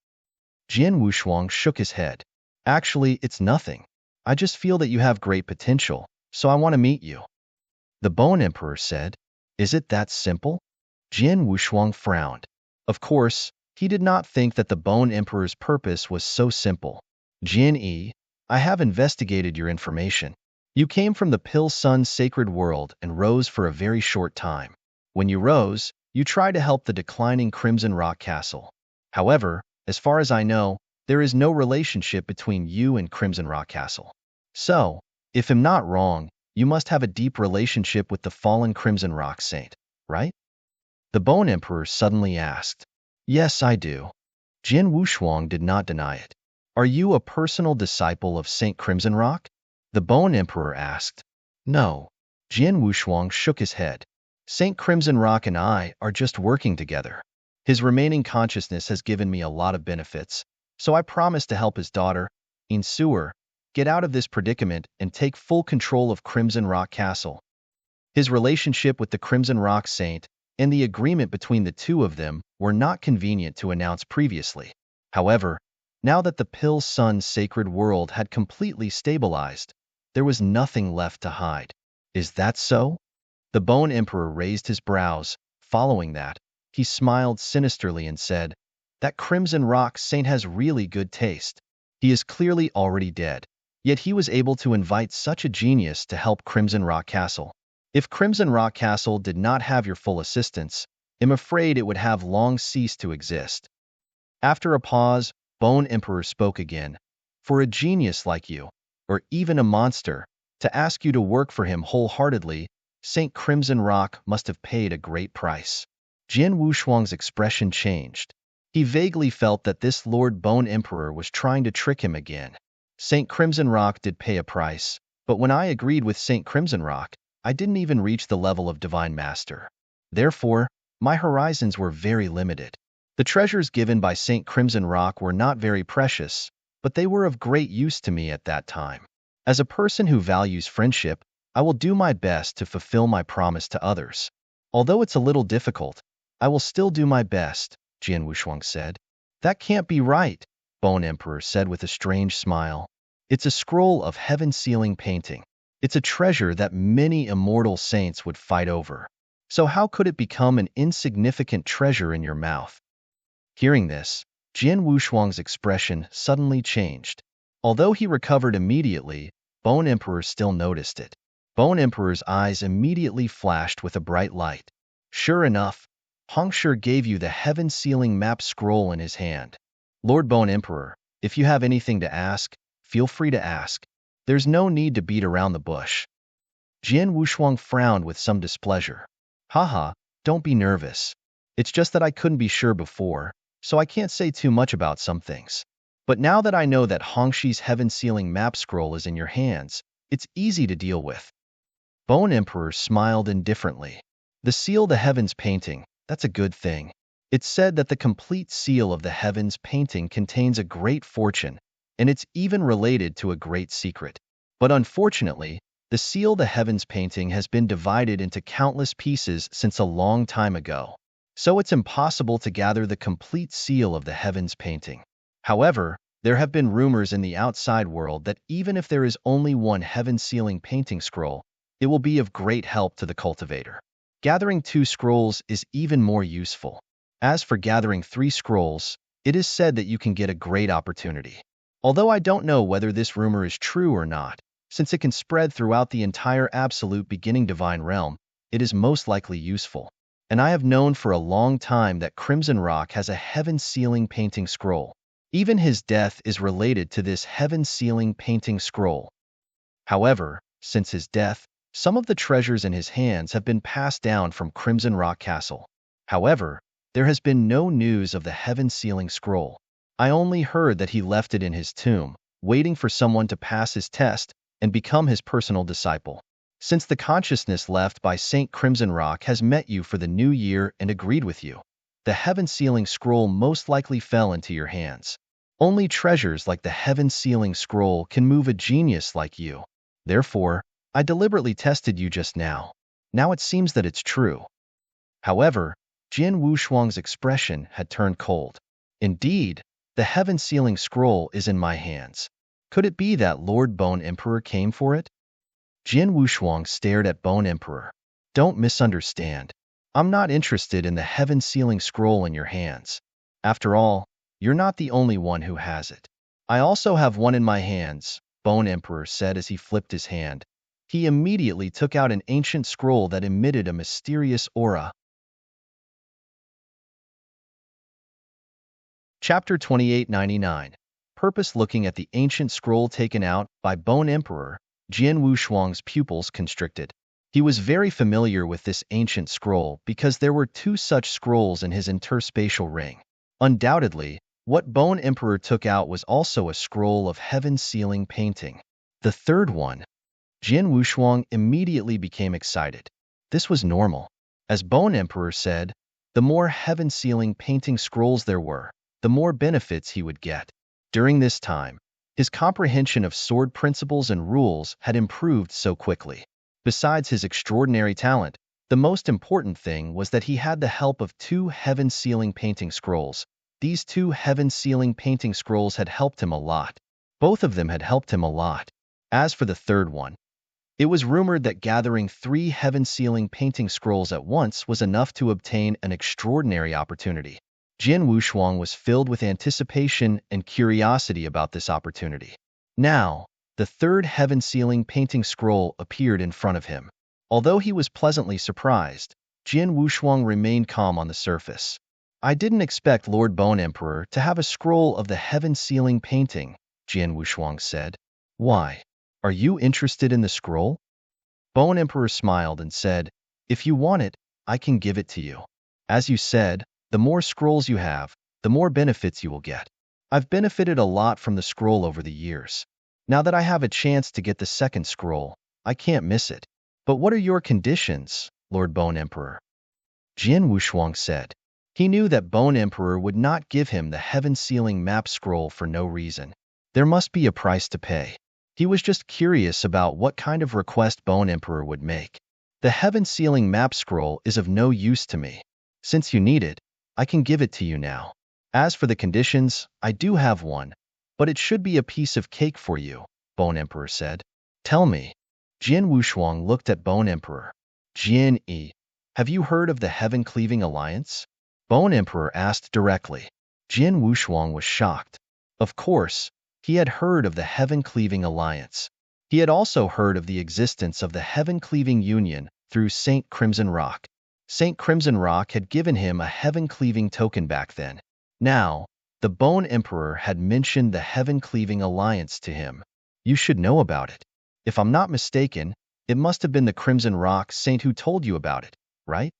Jin Wushuang shook his head. Actually, it's nothing. I just feel that you have great potential, so I want to meet you. The Bone Emperor said. Is it that simple? Jin Wushuang frowned. Of course, he did not think that the Bone Emperor's purpose was so simple. Jin Yi, I have investigated your information. You came from the Pill Sun sacred world and rose for a very short time. When you rose, you tried to help the declining Crimson Rock Castle. However, as far as I know, there is no relationship between you and Crimson Rock Castle. So, if I'm not wrong, you must have a deep relationship with the fallen Crimson Rock Saint, right? The Bone Emperor suddenly asked. Yes, I do. Jin Wushuang did not deny it. Are you a personal disciple of Saint Crimson Rock? The Bone Emperor asked. No. Jin Wushuang shook his head. Saint Crimson Rock and I are just working together. His remaining consciousness has given me a lot of benefits, so I promise to help his daughter, Insuer, get out of this predicament and take full control of Crimson Rock Castle. His relationship with the Crimson Rock Saint and the agreement between the two of them were not convenient to announce previously. However, now that the Pill Sun's sacred world had completely stabilized, there was nothing left to hide. Is that so? The Bone Emperor raised his brows. Following that, he smiled sinisterly and said, "That Crimson Rock Saint has really good taste. He is clearly already dead, yet he was able to invite such a genius to help Crimson Rock Castle. If Crimson Rock Castle did not have your full assistance, I'm afraid it would have long ceased to exist." After a pause, Bone Emperor spoke again. "For a genius like you, or even a monster, to ask you to work for him wholeheartedly, Saint Crimson Rock must have paid a great price." Jin Wushuang's expression changed. He vaguely felt that this Lord Bone Emperor was trying to trick him again. Saint Crimson Rock did pay a price, but when I agreed with Saint Crimson Rock, I didn't even reach the level of Divine Master. Therefore, my horizons were very limited. The treasures given by Saint Crimson Rock were not very precious, but they were of great use to me at that time. As a person who values friendship, I will do my best to fulfill my promise to others. Although it's a little difficult, I will still do my best, Jian Wushuang said. That can't be right, Bone Emperor said with a strange smile. It's a scroll of heaven sealing painting. It's a treasure that many immortal saints would fight over. So how could it become an insignificant treasure in your mouth? Hearing this, Jian Wushuang's expression suddenly changed. Although he recovered immediately, Bone Emperor still noticed it. Bone Emperor's eyes immediately flashed with a bright light. Sure enough, Hongsher gave you the heaven-sealing map scroll in his hand. Lord Bone Emperor, if you have anything to ask, feel free to ask. There's no need to beat around the bush. Jian Wushuang frowned with some displeasure. Haha, don't be nervous. It's just that I couldn't be sure before, so I can't say too much about some things. But now that I know that Hongshi's heaven-sealing map scroll is in your hands, it's easy to deal with. Bone Emperor smiled indifferently. The seal the heavens painting, that's a good thing. It's said that the complete seal of the heavens painting contains a great fortune, and it's even related to a great secret. But unfortunately, the seal the heavens painting has been divided into countless pieces since a long time ago. So it's impossible to gather the complete seal of the heavens painting. However, there have been rumors in the outside world that even if there is only one heaven-sealing painting scroll, it will be of great help to the cultivator. Gathering 2 scrolls is even more useful. As for gathering 3 scrolls, it is said that you can get a great opportunity. Although I don't know whether this rumor is true or not, since it can spread throughout the entire absolute beginning divine realm, it is most likely useful. And I have known for a long time that Crimson Rock has a heaven-sealing painting scroll. Even his death is related to this heaven-sealing painting scroll. However, since his death, some of the treasures in his hands have been passed down from Crimson Rock Castle. However, there has been no news of the heaven-sealing scroll. I only heard that he left it in his tomb, waiting for someone to pass his test and become his personal disciple. Since the consciousness left by Saint Crimson Rock has met you for the new year and agreed with you, the heaven-sealing scroll most likely fell into your hands. Only treasures like the heaven-sealing scroll can move a genius like you. Therefore, I deliberately tested you just now. Now it seems that it's true. However, Jian Wushuang's expression had turned cold. Indeed, the heaven-sealing scroll is in my hands. Could it be that Lord Bone Emperor came for it? Jian Wushuang stared at Bone Emperor. Don't misunderstand. I'm not interested in the heaven-sealing scroll in your hands. After all, you're not the only one who has it. I also have one in my hands, Bone Emperor said as he flipped his hand. He immediately took out an ancient scroll that emitted a mysterious aura. Chapter 2899. Purpose. Looking at the ancient scroll taken out by Bone Emperor, Jian Wushuang's pupils constricted. He was very familiar with this ancient scroll because there were 2 such scrolls in his interspatial ring. Undoubtedly, what Bone Emperor took out was also a scroll of heaven-sealing painting. The third one. Jian Wushuang immediately became excited. This was normal. As Bone Emperor said, The more heaven-sealing painting scrolls there were, the more benefits he would get. During this time, his comprehension of sword principles and rules had improved so quickly. Besides his extraordinary talent, the most important thing was that he had the help of 2 heaven-sealing painting scrolls. These 2 heaven-sealing painting scrolls had helped him a lot. Both of them had helped him a lot. As for the third one, it was rumored that gathering 3 heaven-sealing painting scrolls at once was enough to obtain an extraordinary opportunity. Jin Wushuang was filled with anticipation and curiosity about this opportunity. Now, the 3rd heaven-sealing painting scroll appeared in front of him. Although he was pleasantly surprised, Jin Wushuang remained calm on the surface. I didn't expect Lord Bone Emperor to have a scroll of the heaven-sealing painting, Jin Wushuang said. Why? Are you interested in the scroll? Bone Emperor smiled and said, if you want it, I can give it to you. As you said, the more scrolls you have, the more benefits you will get. I've benefited a lot from the scroll over the years. Now that I have a chance to get the 2nd scroll, I can't miss it. But what are your conditions, Lord Bone Emperor? Jin Wushuang said. He knew that Bone Emperor would not give him the heaven-sealing map scroll for no reason. There must be a price to pay. He was just curious about what kind of request Bone Emperor would make. The heaven-sealing map scroll is of no use to me. Since you need it, I can give it to you now. As for the conditions, I do have one, but it should be a piece of cake for you, Bone Emperor said. Tell me. Jin Wushuang looked at Bone Emperor. Jin Yi, have you heard of the Heaven-Cleaving Alliance? Bone Emperor asked directly. Jin Wushuang was shocked. Of course, he had heard of the Heaven-Cleaving Alliance. He had also heard of the existence of the Heaven-Cleaving Union through St. Crimson Rock. St. Crimson Rock had given him a heaven-cleaving token back then. Now, the Bone Emperor had mentioned the Heaven-Cleaving Alliance to him. You should know about it. If I'm not mistaken, it must have been the Crimson Rock Saint who told you about it, right?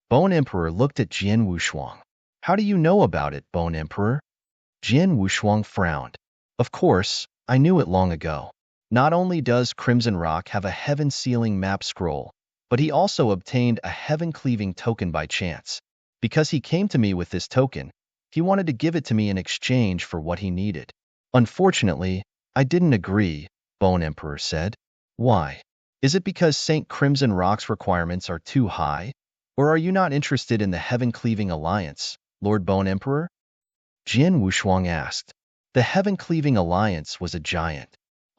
Bone Emperor looked at Jin Wushuang. How do you know about it, Bone Emperor? Jin Wushuang frowned. Of course, I knew it long ago. Not only does Crimson Rock have a heaven-sealing map scroll, but he also obtained a heaven-cleaving token by chance. Because he came to me with this token, he wanted to give it to me in exchange for what he needed. Unfortunately, I didn't agree, Bone Emperor said. Why? Is it because St. Crimson Rock's requirements are too high? Or are you not interested in the Heaven-Cleaving Alliance, Lord Bone Emperor? Jin Wushuang asked. The Heaven-Cleaving Alliance was a giant.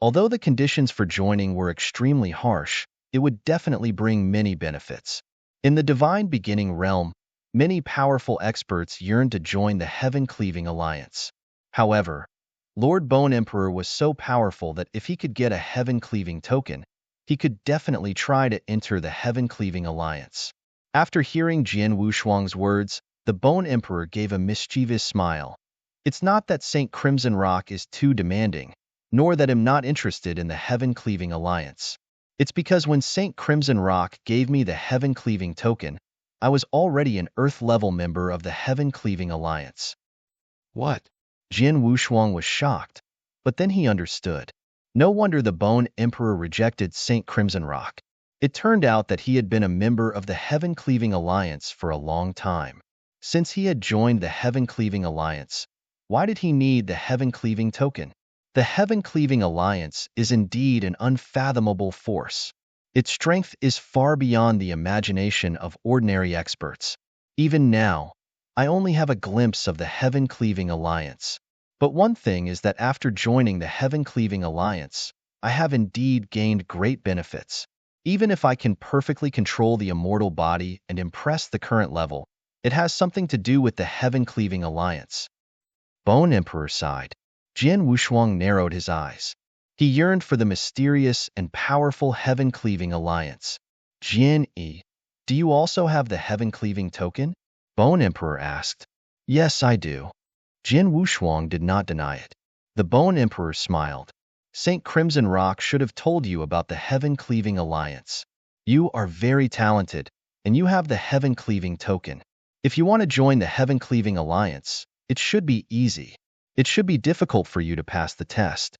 Although the conditions for joining were extremely harsh, it would definitely bring many benefits. In the Divine Beginning realm, many powerful experts yearned to join the Heaven-Cleaving Alliance. However, Lord Bone Emperor was so powerful that if he could get a Heaven-Cleaving token, he could definitely try to enter the Heaven-Cleaving Alliance. After hearing Jin Wushuang's words, the Bone Emperor gave a mischievous smile. It's not that St. Crimson Rock is too demanding, nor that I'm not interested in the Heaven-Cleaving Alliance. It's because when St. Crimson Rock gave me the Heaven-Cleaving token, I was already an Earth-level member of the Heaven-Cleaving Alliance. What? Jin Wushuang was shocked, but then he understood. No wonder the Bone Emperor rejected St. Crimson Rock. It turned out that he had been a member of the Heaven-Cleaving Alliance for a long time. Since he had joined the Heaven-Cleaving Alliance, why did he need the Heaven-Cleaving token? The Heaven-Cleaving Alliance is indeed an unfathomable force. Its strength is far beyond the imagination of ordinary experts. Even now, I only have a glimpse of the Heaven-Cleaving Alliance. But one thing is that after joining the Heaven-Cleaving Alliance, I have indeed gained great benefits. Even if I can perfectly control the immortal body and impress the current level, it has something to do with the Heaven-Cleaving Alliance. Bone Emperor sighed. Jin Wushuang narrowed his eyes. He yearned for the mysterious and powerful Heaven-Cleaving Alliance. Jin Yi, do you also have the Heaven-Cleaving token? Bone Emperor asked. Yes, I do. Jin Wushuang did not deny it. The Bone Emperor smiled. St. Crimson Rock should have told you about the Heaven-Cleaving Alliance. You are very talented, and you have the Heaven-Cleaving token. If you want to join the Heaven-Cleaving Alliance, it should be easy. It should be difficult for you to pass the test.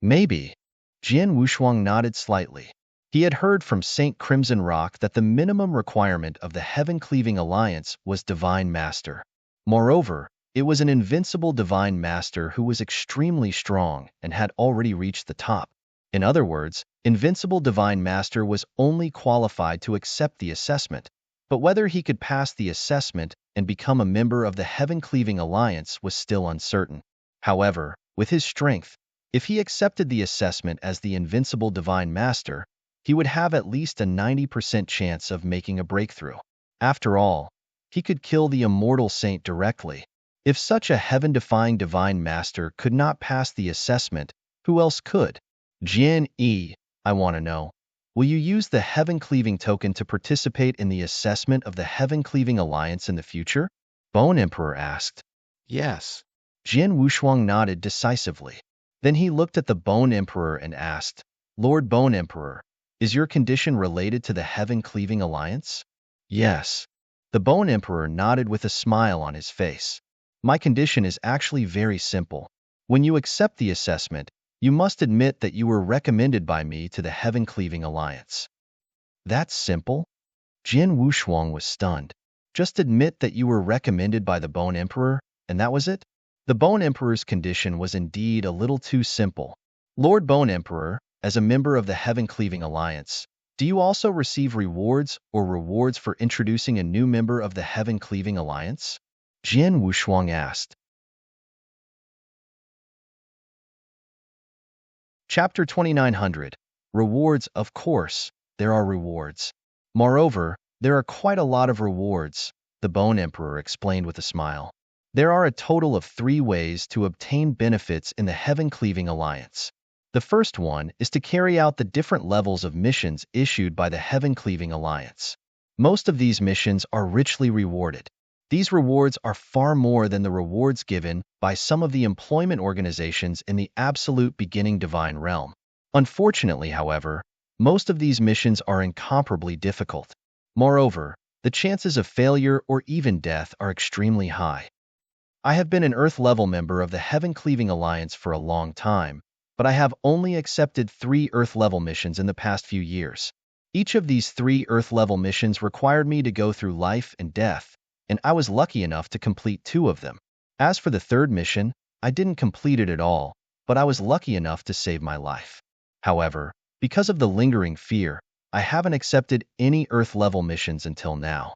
Maybe. Jin Wushuang nodded slightly. He had heard from Saint Crimson Rock that the minimum requirement of the Heaven-Cleaving Alliance was Divine Master. Moreover, it was an invincible Divine Master who was extremely strong and had already reached the top. In other words, Invincible Divine Master was only qualified to accept the assessment, but whether he could pass the assessment and become a member of the Heaven-Cleaving Alliance was still uncertain. However, with his strength, if he accepted the assessment as the Invincible Divine Master, he would have at least a 90% chance of making a breakthrough. After all, he could kill the Immortal Saint directly. If such a heaven-defying Divine Master could not pass the assessment, who else could? Jin E, I want to know. Will you use the Heaven-Cleaving token to participate in the assessment of the Heaven-Cleaving Alliance in the future? Bone Emperor asked. Yes. Jin Wushuang nodded decisively. Then he looked at the Bone Emperor and asked, Lord Bone Emperor, is your condition related to the Heaven-Cleaving Alliance? Yes. The Bone Emperor nodded with a smile on his face. My condition is actually very simple. When you accept the assessment, you must admit that you were recommended by me to the Heaven-Cleaving Alliance. That's simple? Jin Wushuang was stunned. Just admit that you were recommended by the Bone Emperor, and that was it? The Bone Emperor's condition was indeed a little too simple. Lord Bone Emperor, as a member of the Heaven-Cleaving Alliance, do you also receive rewards for introducing a new member of the Heaven-Cleaving Alliance? Jin Wushuang asked. Chapter 2900. Rewards. Of course, there are rewards. Moreover, there are quite a lot of rewards, the Bone Emperor explained with a smile. There are a total of 3 ways to obtain benefits in the Heaven-Cleaving Alliance. The first one is to carry out the different levels of missions issued by the Heaven-Cleaving Alliance. Most of these missions are richly rewarded. These rewards are far more than the rewards given by some of the employment organizations in the absolute beginning divine realm. Unfortunately, however, most of these missions are incomparably difficult. Moreover, the chances of failure or even death are extremely high. I have been an Earth-level member of the Heaven-Cleaving Alliance for a long time, but I have only accepted 3 Earth-level missions in the past few years. Each of these 3 Earth-level missions required me to go through life and death, and I was lucky enough to complete 2 of them. As for the 3rd mission, I didn't complete it at all, but I was lucky enough to save my life. However, because of the lingering fear, I haven't accepted any Earth-level missions until now.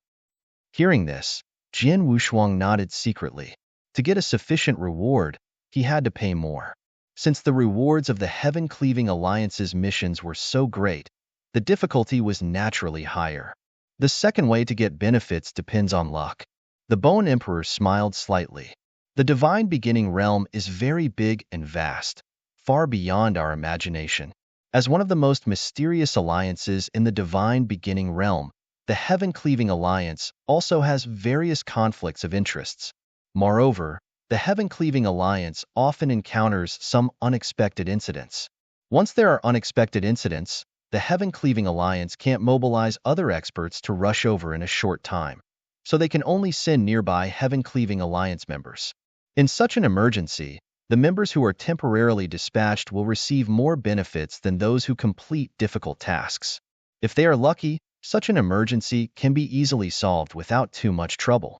Hearing this, Jin Wushuang nodded secretly. To get a sufficient reward, he had to pay more. Since the rewards of the Heaven-Cleaving Alliance's missions were so great, the difficulty was naturally higher. The second way to get benefits depends on luck. The Bone Emperor smiled slightly. The Divine Beginning Realm is very big and vast, far beyond our imagination. As one of the most mysterious alliances in the Divine Beginning Realm, the Heaven-Cleaving Alliance also has various conflicts of interests. Moreover, the Heaven-Cleaving Alliance often encounters some unexpected incidents. Once there are unexpected incidents, the Heaven-Cleaving Alliance can't mobilize other experts to rush over in a short time, so they can only send nearby Heaven-Cleaving Alliance members. In such an emergency, the members who are temporarily dispatched will receive more benefits than those who complete difficult tasks. If they are lucky, such an emergency can be easily solved without too much trouble.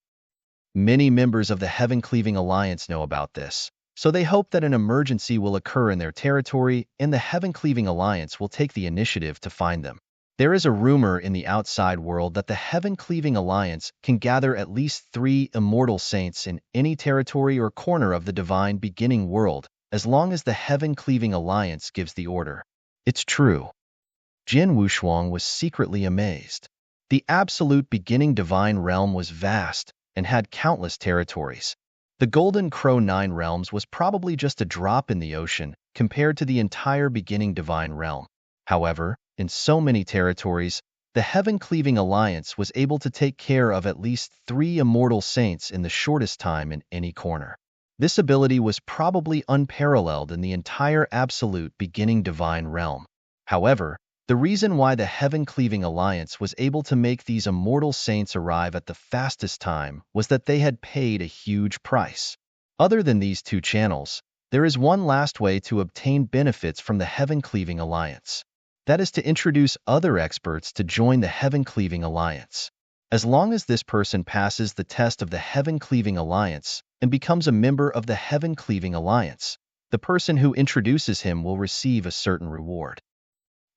Many members of the Heaven-Cleaving Alliance know about this, so they hope that an emergency will occur in their territory and the Heaven-Cleaving Alliance will take the initiative to find them. There is a rumor in the outside world that the Heaven-Cleaving Alliance can gather at least 3 immortal saints in any territory or corner of the Divine Beginning world, as long as the Heaven-Cleaving Alliance gives the order. It's true. Jin Wushuang was secretly amazed. The absolute beginning divine realm was vast and had countless territories. The Golden Crow 9 realms was probably just a drop in the ocean compared to the entire beginning divine realm. However, in so many territories, the Heaven-Cleaving Alliance was able to take care of at least 3 immortal saints in the shortest time in any corner. This ability was probably unparalleled in the entire absolute beginning divine realm. However, the reason why the Heaven-Cleaving Alliance was able to make these immortal saints arrive at the fastest time was that they had paid a huge price. Other than these 2 channels, there is one last way to obtain benefits from the Heaven-Cleaving Alliance. That is to introduce other experts to join the Heaven-Cleaving Alliance. As long as this person passes the test of the Heaven-Cleaving Alliance and becomes a member of the Heaven-Cleaving Alliance, the person who introduces him will receive a certain reward.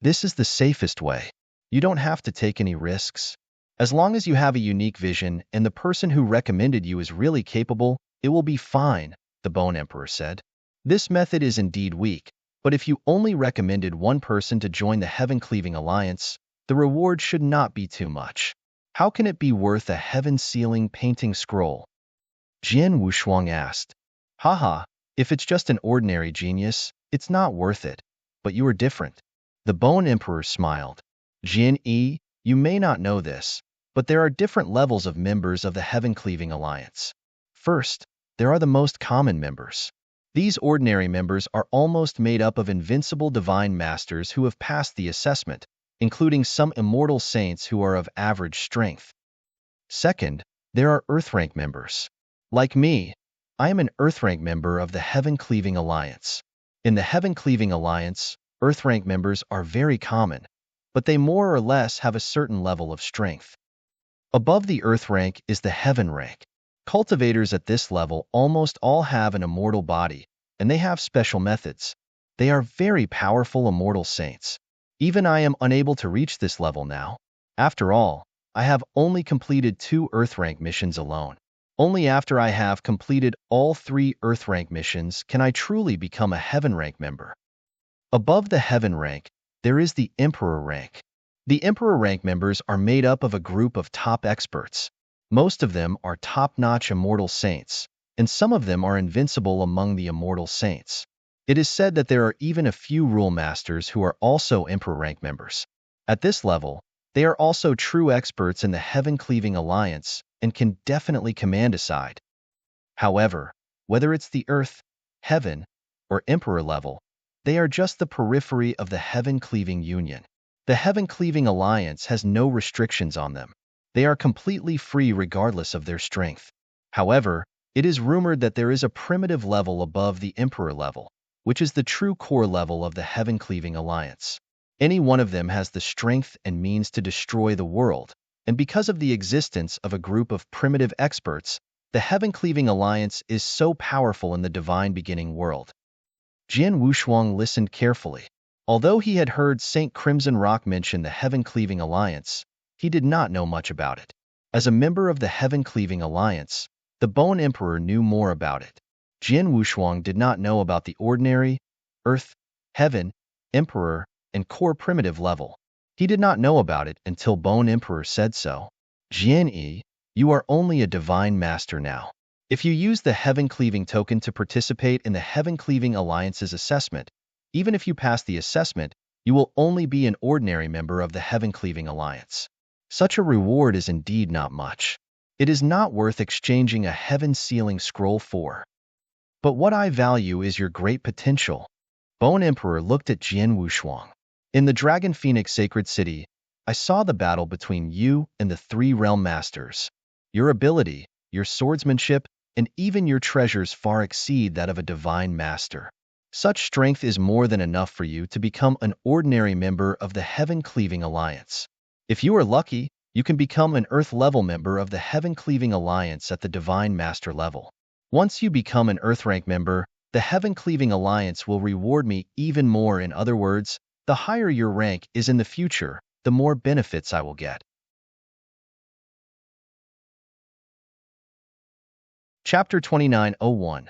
This is the safest way. You don't have to take any risks. As long as you have a unique vision and the person who recommended you is really capable, it will be fine, the Bone Emperor said. This method is indeed weak, but if you only recommended one person to join the Heaven-Cleaving Alliance, the reward should not be too much. How can it be worth a heaven-sealing painting scroll? Jian Wushuang asked. Haha, if it's just an ordinary genius, it's not worth it. But you are different. The Bone Emperor smiled. Jian Yi, you may not know this, but there are different levels of members of the Heaven-Cleaving Alliance. First, there are the most common members. These ordinary members are almost made up of invincible divine masters who have passed the assessment, including some immortal saints who are of average strength. Second, there are Earth-rank members. Like me, I am an Earth-rank member of the Heaven-Cleaving Alliance. In the Heaven-Cleaving Alliance, Earth-rank members are very common, but they more or less have a certain level of strength. Above the Earth rank is the Heaven rank. Cultivators at this level almost all have an immortal body, and they have special methods. They are very powerful immortal saints. Even I am unable to reach this level now. After all, I have only completed 2 Earth rank missions alone. Only after I have completed all 3 Earth rank missions can I truly become a Heaven rank member. Above the Heaven rank, there is the Emperor rank. The Emperor rank members are made up of a group of top experts. Most of them are top-notch immortal saints, and some of them are invincible among the immortal saints. It is said that there are even a few rule masters who are also Emperor rank members. At this level, they are also true experts in the Heaven-Cleaving Alliance and can definitely command a side. However, whether it's the Earth, Heaven, or Emperor level, they are just the periphery of the Heaven-Cleaving Union. The Heaven-Cleaving Alliance has no restrictions on them. They are completely free regardless of their strength. However, it is rumored that there is a primitive level above the Emperor level, which is the true core level of the Heaven-Cleaving Alliance. Any one of them has the strength and means to destroy the world, and because of the existence of a group of primitive experts, the Heaven-Cleaving Alliance is so powerful in the divine beginning world. Jian Wushuang listened carefully. Although he had heard St. Crimson Rock mention the Heaven-Cleaving Alliance, he did not know much about it. As a member of the Heaven-Cleaving Alliance, the Bone Emperor knew more about it. Jian Wushuang did not know about the ordinary, Earth, Heaven, Emperor, and core primitive level. He did not know about it until Bone Emperor said so. Jian Yi, you are only a divine master now. If you use the Heaven-Cleaving token to participate in the Heaven-Cleaving Alliance's assessment, even if you pass the assessment, you will only be an ordinary member of the Heaven-Cleaving Alliance. Such a reward is indeed not much. It is not worth exchanging a heaven-sealing scroll for. But what I value is your great potential. Bone Emperor looked at Jian Wushuang. In the Dragon Phoenix Sacred City, I saw the battle between you and the 3 Realm Masters. Your ability, your swordsmanship, and even your treasures far exceed that of a divine master. Such strength is more than enough for you to become an ordinary member of the Heaven-Cleaving Alliance. If you are lucky, you can become an Earth-level member of the Heaven-Cleaving Alliance at the Divine Master level. Once you become an Earth-rank member, the Heaven-Cleaving Alliance will reward me even more. In other words, the higher your rank is in the future, the more benefits I will get. Chapter 29:01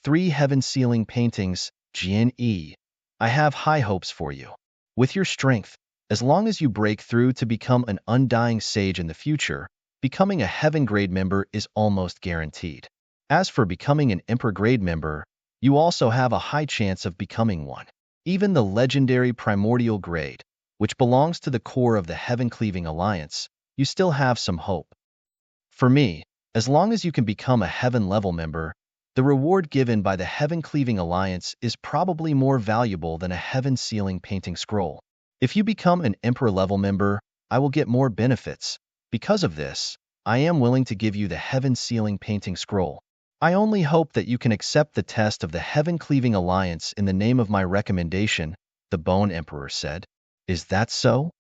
3 Heaven-Sealing Paintings. Jian Yi, I have high hopes for you. With your strength, as long as you break through to become an undying sage in the future, becoming a Heaven-grade member is almost guaranteed. As for becoming an Emperor-grade member, you also have a high chance of becoming one. Even the legendary Primordial grade, which belongs to the core of the Heaven-Cleaving Alliance, you still have some hope. For me, as long as you can become a Heaven-level member, the reward given by the Heaven-Cleaving Alliance is probably more valuable than a Heaven-Sealing painting scroll. If you become an Emperor-level member, I will get more benefits. Because of this, I am willing to give you the Heaven-Sealing painting scroll. I only hope that you can accept the test of the Heaven-Cleaving Alliance in the name of my recommendation, the Bone Emperor said. Is that so?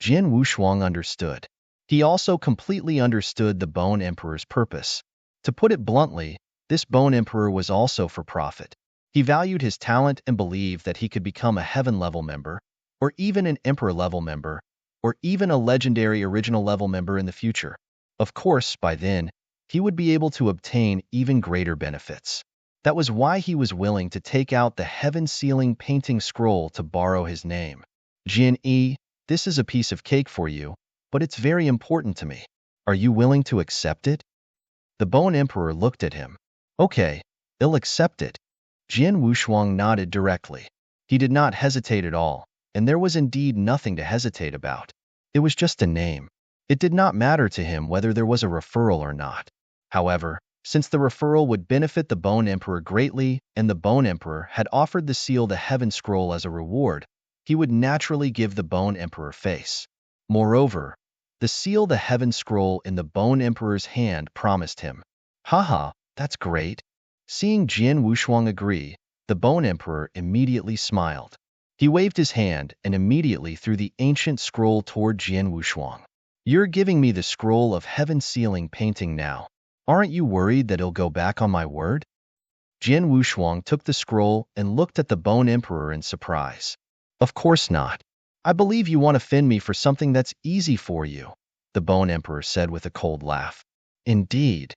Jin Wushuang understood. He also completely understood the Bone Emperor's purpose. To put it bluntly, this Bone Emperor was also for profit. He valued his talent and believed that he could become a heaven-level member, or even an emperor-level member, or even a legendary original-level member in the future. Of course, by then, he would be able to obtain even greater benefits. That was why he was willing to take out the heaven-sealing painting scroll to borrow his name. Jin Yi, this is a piece of cake for you, but it's very important to me. Are you willing to accept it? The Bone Emperor looked at him. Okay, I'll accept it. Jin Wushuang nodded directly. He did not hesitate at all, and there was indeed nothing to hesitate about. It was just a name. It did not matter to him whether there was a referral or not. However, since the referral would benefit the Bone Emperor greatly, and the Bone Emperor had offered the seal the Heaven Scroll as a reward, he would naturally give the Bone Emperor face. Moreover, the seal the Heaven Scroll in the Bone Emperor's hand promised him. Haha, that's great. Seeing Jin Wushuang agree, the Bone Emperor immediately smiled. He waved his hand and immediately threw the ancient scroll toward Jin Wushuang. You're giving me the scroll of heaven sealing painting now. Aren't you worried that it'll go back on my word? Jin Wushuang took the scroll and looked at the Bone Emperor in surprise. Of course not. I believe you want to offend me for something that's easy for you, the Bone Emperor said with a cold laugh. Indeed.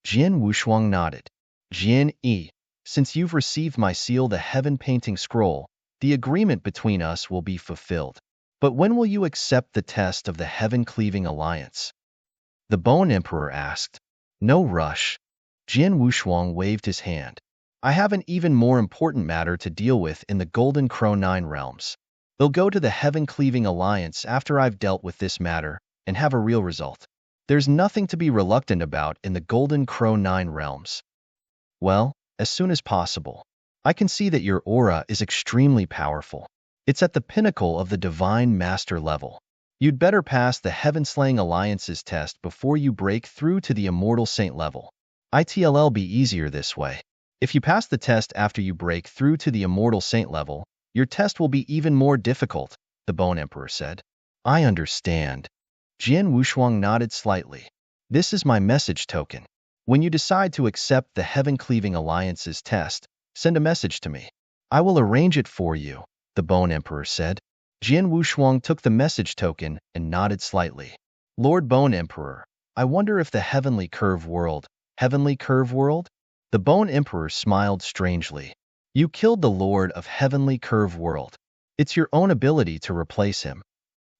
Jin Wushuang nodded. Jin Yi, since you've received my seal the heaven painting scroll, the agreement between us will be fulfilled. But when will you accept the test of the heaven-cleaving alliance? The Bone Emperor asked. No rush. Jin Wushuang waved his hand. I have an even more important matter to deal with in the Golden Crow 9 realms. They'll go to the heaven-cleaving alliance after I've dealt with this matter and have a real result. There's nothing to be reluctant about in the Golden Crow 9 realms. Well, as soon as possible. I can see that your aura is extremely powerful. It's at the pinnacle of the Divine Master level. You'd better pass the Heaven-Slaying Alliance's test before you break through to the Immortal Saint level. It'll be easier this way. If you pass the test after you break through to the Immortal Saint level, your test will be even more difficult, the Bone Emperor said. I understand. Jin Wushuang nodded slightly. This is my message token. When you decide to accept the Heaven-Cleaving Alliance's test, send a message to me. I will arrange it for you, the Bone Emperor said. Jin Wushuang took the message token and nodded slightly. Lord Bone Emperor, I wonder if the Heavenly Curve World, Heavenly Curve World? The Bone Emperor smiled strangely. You killed the Lord of Heavenly Curve World. It's your own ability to replace him.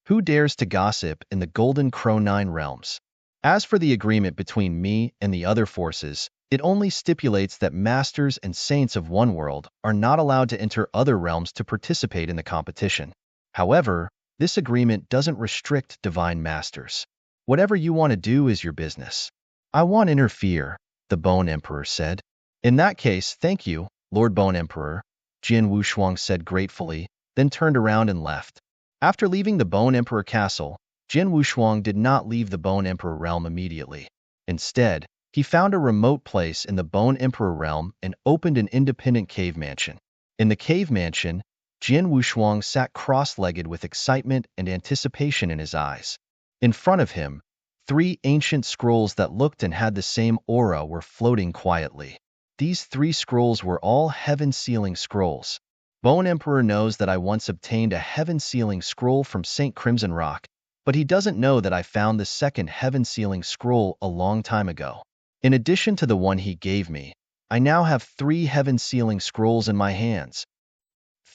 Who dares to gossip in the Golden Crow 9 realms? As for the agreement between me and the other forces, it only stipulates that masters and saints of one world are not allowed to enter other realms to participate in the competition. However, this agreement doesn't restrict divine masters. Whatever you want to do is your business. I won't interfere, the Bone Emperor said. In that case, thank you, Lord Bone Emperor, Jin Wushuang said gratefully, then turned around and left. After leaving the Bone Emperor castle, Jin Wushuang did not leave the Bone Emperor realm immediately. Instead, he found a remote place in the Bone Emperor realm and opened an independent cave mansion. In the cave mansion, Jin Wushuang sat cross-legged with excitement and anticipation in his eyes. In front of him, 3 ancient scrolls that looked and had the same aura were floating quietly. These 3 scrolls were all heaven-sealing scrolls. Bone Emperor knows that I once obtained a heaven-sealing scroll from St. Crimson Rock, but he doesn't know that I found the second heaven-sealing scroll a long time ago. In addition to the one he gave me, I now have 3 heaven-sealing scrolls in my hands.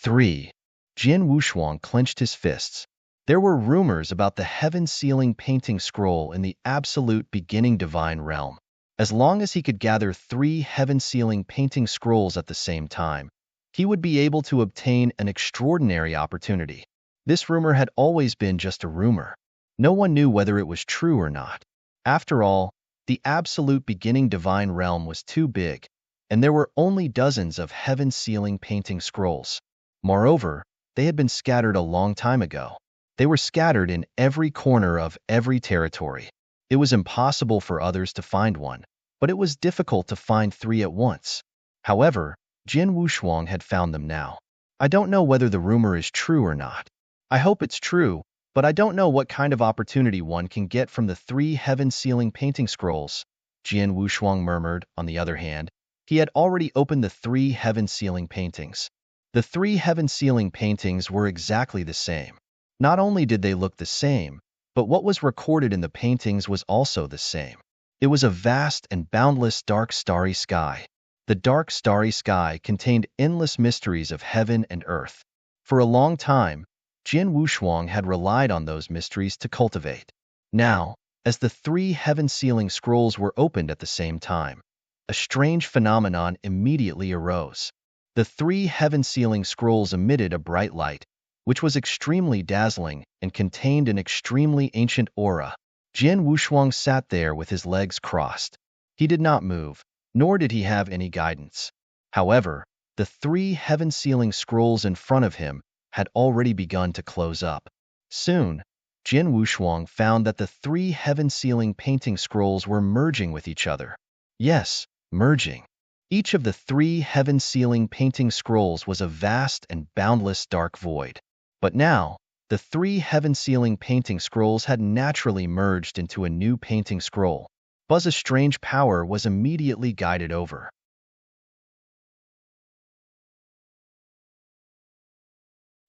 3. Jin Wushuang clenched his fists. There were rumors about the heaven-sealing painting scroll in the absolute beginning divine realm. As long as he could gather 3 heaven-sealing painting scrolls at the same time, he would be able to obtain an extraordinary opportunity. This rumor had always been just a rumor. No one knew whether it was true or not. After all, the absolute beginning divine realm was too big, and there were only dozens of heaven-sealing painting scrolls. Moreover, they had been scattered a long time ago. They were scattered in every corner of every territory. It was impossible for others to find one, but it was difficult to find 3 at once. However, Jin Wushuang had found them now. I don't know whether the rumor is true or not. I hope it's true, but I don't know what kind of opportunity one can get from the 3 heaven-sealing painting scrolls, Jian Wushuang murmured. On the other hand, he had already opened the 3 heaven-sealing paintings. The 3 heaven-sealing paintings were exactly the same. Not only did they look the same, but what was recorded in the paintings was also the same. It was a vast and boundless dark starry sky. The dark starry sky contained endless mysteries of heaven and earth. For a long time, Jian Wushuang had relied on those mysteries to cultivate. Now, as the 3 heaven-sealing scrolls were opened at the same time, a strange phenomenon immediately arose. The 3 heaven-sealing scrolls emitted a bright light, which was extremely dazzling and contained an extremely ancient aura. Jian Wushuang sat there with his legs crossed. He did not move, nor did he have any guidance. However, the 3 heaven-sealing scrolls in front of him had already begun to close up. Soon, Jian Wushuang found that the 3 heaven-sealing painting scrolls were merging with each other. Yes, merging. Each of the 3 heaven-sealing painting scrolls was a vast and boundless dark void. But now, the 3 heaven-sealing painting scrolls had naturally merged into a new painting scroll. A strange power was immediately guided over.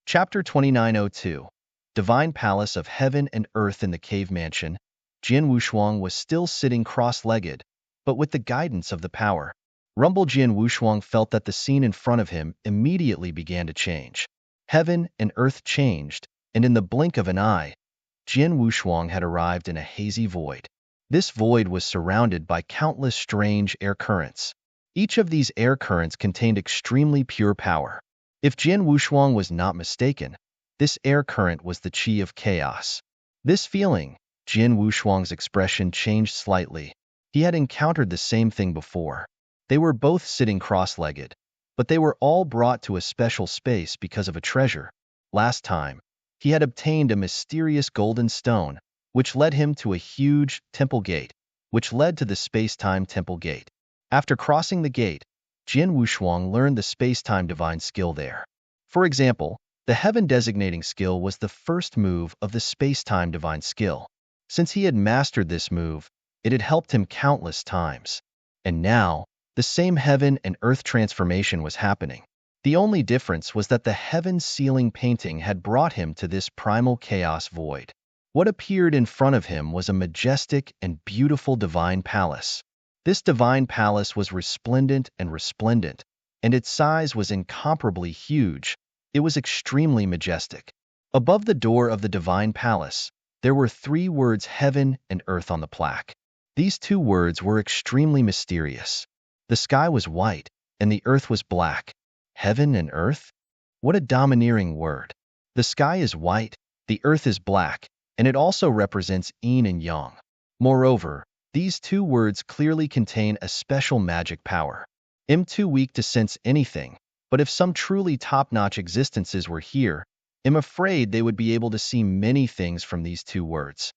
Chapter 2902. Divine Palace of Heaven and Earth. In the cave mansion, Jian Wushuang was still sitting cross-legged, but with the guidance of the power. Jian Wushuang felt that the scene in front of him immediately began to change. Heaven and earth changed, and in the blink of an eye, Jian Wushuang had arrived in a hazy void. This void was surrounded by countless strange air currents. Each of these air currents contained extremely pure power. If Jian Wushuang was not mistaken, this air current was the qi of chaos. This feeling, Jian Wushuang's expression changed slightly. He had encountered the same thing before. They were both sitting cross-legged, but they were all brought to a special space because of a treasure. Last time, he had obtained a mysterious golden stone, which led him to a huge temple gate, which led to the space-time temple gate. After crossing the gate, Jian Wushuang learned the space-time divine skill there. For example, the heaven designating skill was the first move of the space-time divine skill. Since he had mastered this move, it had helped him countless times. And now, the same heaven and earth transformation was happening. The only difference was that the heaven-sealing painting had brought him to this primal chaos void. What appeared in front of him was a majestic and beautiful divine palace. This divine palace was resplendent, and its size was incomparably huge. It was extremely majestic. Above the door of the divine palace, there were 3 words heaven and earth on the plaque. These 2 words were extremely mysterious. The sky was white, and the earth was black. Heaven and earth? What a domineering word. The sky is white, the earth is black, and it also represents yin and yang. Moreover, these 2 words clearly contain a special magic power. I'm too weak to sense anything, but if some truly top-notch existences were here, I'm afraid they would be able to see many things from these 2 words.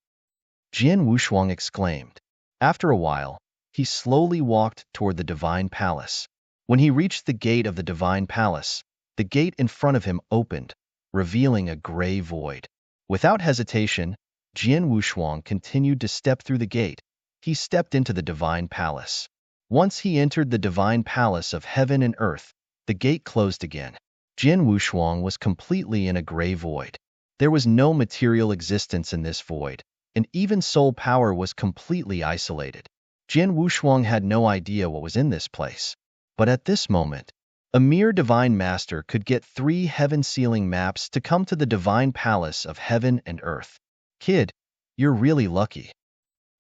Jian Wushuang exclaimed. After a while, he slowly walked toward the divine palace. When he reached the gate of the divine palace, the gate in front of him opened, revealing a gray void. Without hesitation, Jian Wushuang continued to step through the gate. He stepped into the divine palace. Once he entered the divine palace of heaven and earth, the gate closed again. Jian Wushuang was completely in a gray void. There was no material existence in this void, and even soul power was completely isolated. Jian Wushuang had no idea what was in this place. But at this moment, a mere divine master could get 3 heaven-sealing maps to come to the divine palace of heaven and earth. Kid, you're really lucky.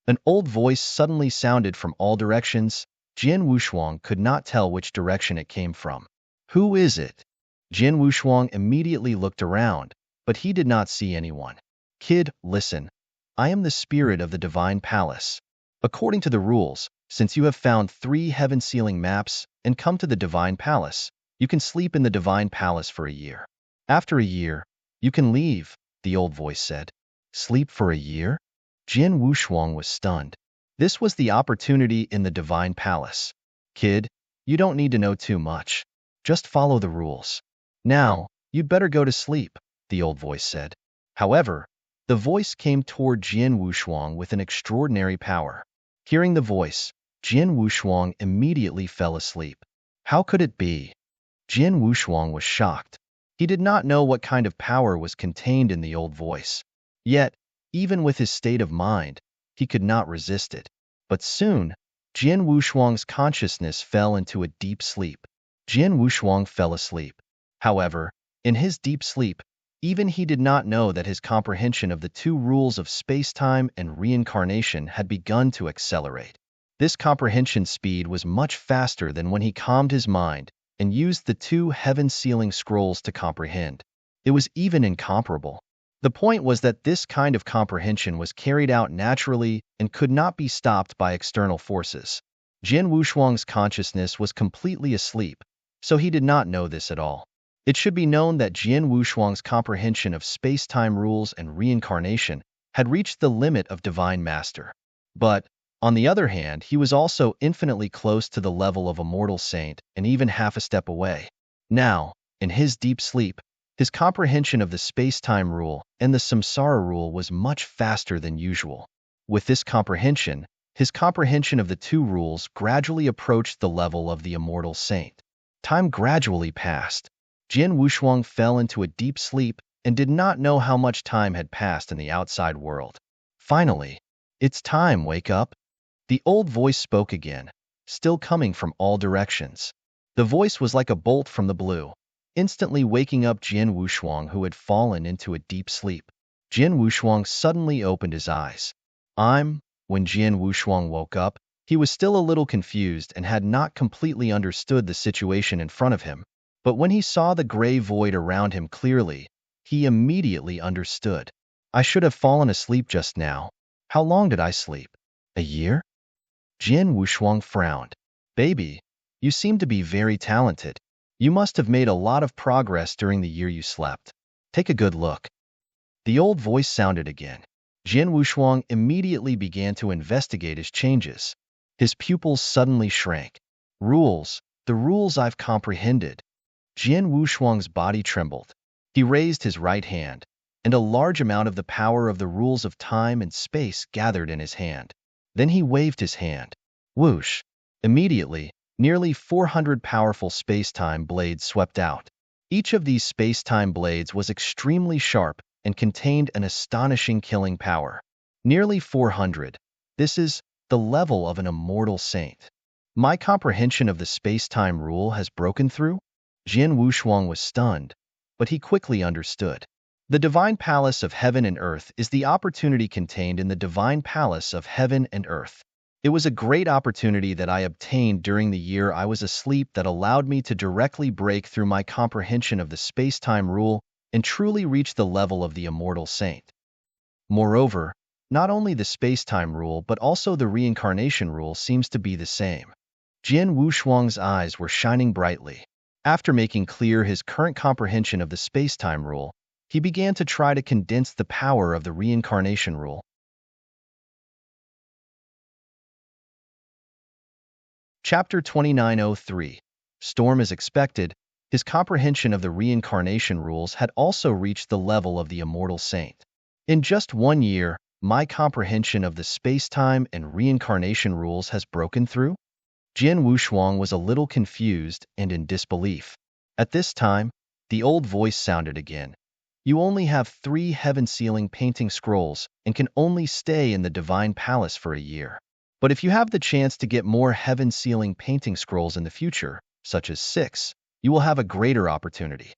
An old voice suddenly sounded from all directions. Jian Wushuang could not tell which direction it came from. Who is it? Jian Wushuang immediately looked around, but he did not see anyone. Kid, listen. I am the spirit of the divine palace. According to the rules, since you have found 3 heaven-sealing maps and come to the divine palace, you can sleep in the divine palace for a year. After a year, you can leave, the old voice said. Sleep for a year? Jian Wushuang was stunned. This was the opportunity in the divine palace. Kid, you don't need to know too much. Just follow the rules. Now, you'd better go to sleep. the old voice said. However, the voice came toward Jian Wushuang with an extraordinary power. Hearing the voice, Jian Wushuang immediately fell asleep. How could it be? Jian Wushuang was shocked. He did not know what kind of power was contained in the old voice. Yet, even with his state of mind, he could not resist it. But soon, Jian Wushuang's consciousness fell into a deep sleep. Jian Wushuang fell asleep. However, in his deep sleep, even he did not know that his comprehension of the two rules of space-time and reincarnation had begun to accelerate. This comprehension speed was much faster than when he calmed his mind and used the two heaven-sealing scrolls to comprehend. It was even incomparable. The point was that this kind of comprehension was carried out naturally and could not be stopped by external forces. Jian Wushuang's consciousness was completely asleep, so he did not know this at all. It should be known that Jian Wushuang's comprehension of space-time rules and reincarnation had reached the limit of Divine Master. But, on the other hand, he was also infinitely close to the level of a mortal saint and even half a step away. Now, in his deep sleep, his comprehension of the space-time rule and the samsara rule was much faster than usual. With this comprehension, his comprehension of the two rules gradually approached the level of the immortal saint. Time gradually passed. Jian Wushuang fell into a deep sleep and did not know how much time had passed in the outside world. Finally, "It's time, wake up." The old voice spoke again, still coming from all directions. The voice was like a bolt from the blue, instantly waking up Jian Wushuang, who had fallen into a deep sleep. Jian Wushuang suddenly opened his eyes. When Jian Wushuang woke up, he was still a little confused and had not completely understood the situation in front of him. But when he saw the gray void around him clearly, he immediately understood. I should have fallen asleep just now. How long did I sleep? A year? Jian Wushuang frowned. Baby, you seem to be very talented. You must have made a lot of progress during the year you slept. Take a good look. The old voice sounded again. Jian Wushuang immediately began to investigate his changes. His pupils suddenly shrank. Rules, the rules I've comprehended. Jian Wushuang's body trembled. He raised his right hand, and a large amount of the power of the rules of time and space gathered in his hand. Then he waved his hand. Whoosh! Immediately, nearly 400 powerful space-time blades swept out. Each of these space-time blades was extremely sharp and contained an astonishing killing power. Nearly 400. This is the level of an immortal saint. My comprehension of the space-time rule has broken through? Jian Wushuang was stunned, but he quickly understood. The Divine Palace of Heaven and Earth is the opportunity contained in the Divine Palace of Heaven and Earth. It was a great opportunity that I obtained during the year I was asleep that allowed me to directly break through my comprehension of the space-time rule and truly reach the level of the immortal saint. Moreover, not only the space-time rule but also the reincarnation rule seems to be the same. Jian Wushuang's eyes were shining brightly. After making clear his current comprehension of the space-time rule, he began to try to condense the power of the reincarnation rule. Chapter 2903. Storm as expected, his comprehension of the reincarnation rules had also reached the level of the immortal saint. In just 1 year, my comprehension of the space-time and reincarnation rules has broken through? Jian Wushuang was a little confused and in disbelief. At this time, the old voice sounded again. You only have 3 heaven-sealing painting scrolls and can only stay in the Divine Palace for a year. But if you have the chance to get more heaven-sealing painting scrolls in the future, such as 6, you will have a greater opportunity.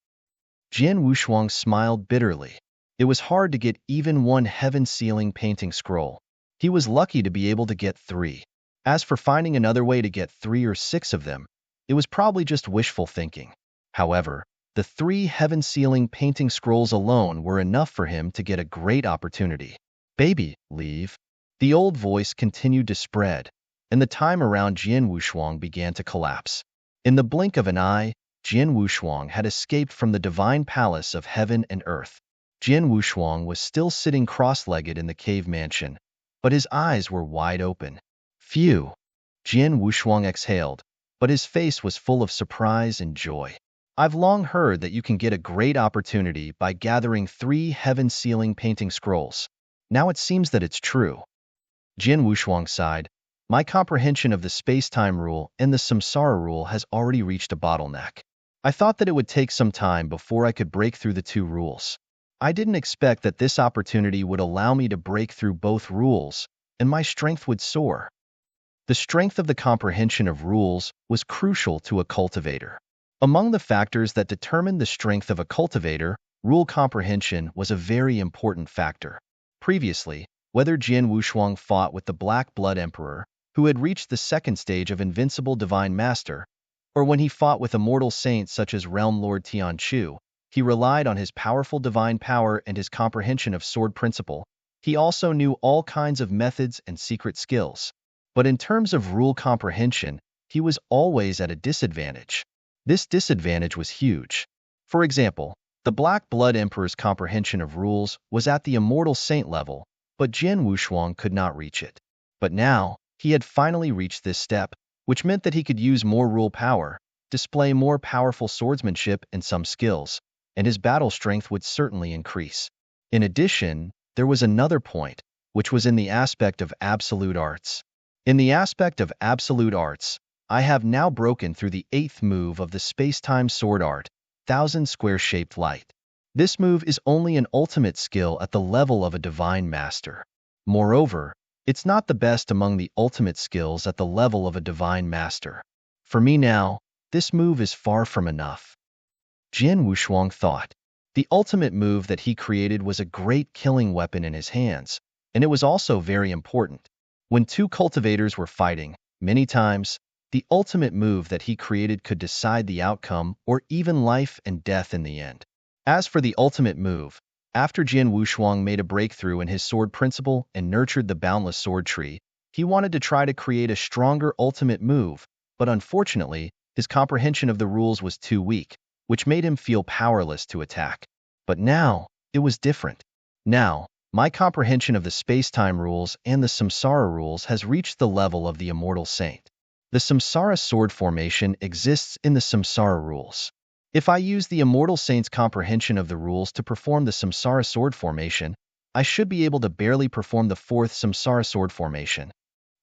Jian Wushuang smiled bitterly. It was hard to get even 1 heaven-sealing painting scroll. He was lucky to be able to get 3. As for finding another way to get 3 or 6 of them, it was probably just wishful thinking. However, the 3 heaven-sealing painting scrolls alone were enough for him to get a great opportunity. Baby, leave. The old voice continued to spread, and the time around Jian Wushuang began to collapse. In the blink of an eye, Jian Wushuang had escaped from the Divine Palace of Heaven and Earth. Jian Wushuang was still sitting cross-legged in the cave mansion, but his eyes were wide open. Phew! Jian Wushuang exhaled, but his face was full of surprise and joy. I've long heard that you can get a great opportunity by gathering 3 heaven-sealing painting scrolls. Now it seems that it's true. Jin Wushuang sighed. My comprehension of the space-time rule and the samsara rule has already reached a bottleneck. I thought that it would take some time before I could break through the 2 rules. I didn't expect that this opportunity would allow me to break through both rules, and my strength would soar. The strength of the comprehension of rules was crucial to a cultivator. Among the factors that determined the strength of a cultivator, rule comprehension was a very important factor. Previously, whether Jin Wushuang fought with the Black Blood Emperor, who had reached the 2nd stage of Invincible Divine Master, or when he fought with immortal saints such as Realm Lord Tian Chu, he relied on his powerful divine power and his comprehension of sword principle. He also knew all kinds of methods and secret skills. But in terms of rule comprehension, he was always at a disadvantage. This disadvantage was huge. For example, the Black Blood Emperor's comprehension of rules was at the immortal saint level, but Jin Wushuang could not reach it. But now, he had finally reached this step, which meant that he could use more rule power, display more powerful swordsmanship and some skills, and his battle strength would certainly increase. In addition, there was another point, which was in the aspect of absolute arts. In the aspect of absolute arts, I have now broken through the 8th move of the space-time sword art, 1000 square-shaped light. This move is only an ultimate skill at the level of a divine master. Moreover, it's not the best among the ultimate skills at the level of a divine master. For me now, this move is far from enough. Jin Wushuang thought. The ultimate move that he created was a great killing weapon in his hands, and it was also very important. When 2 cultivators were fighting, many times, the ultimate move that he created could decide the outcome or even life and death in the end. As for the ultimate move, after Jin Wushuang made a breakthrough in his sword principle and nurtured the boundless sword tree, he wanted to try to create a stronger ultimate move, but unfortunately, his comprehension of the rules was too weak, which made him feel powerless to attack. But now, it was different. Now, my comprehension of the space-time rules and the samsara rules has reached the level of the immortal saint. The samsara sword formation exists in the samsara rules. If I use the immortal saint's comprehension of the rules to perform the samsara sword formation, I should be able to barely perform the 4th samsara sword formation.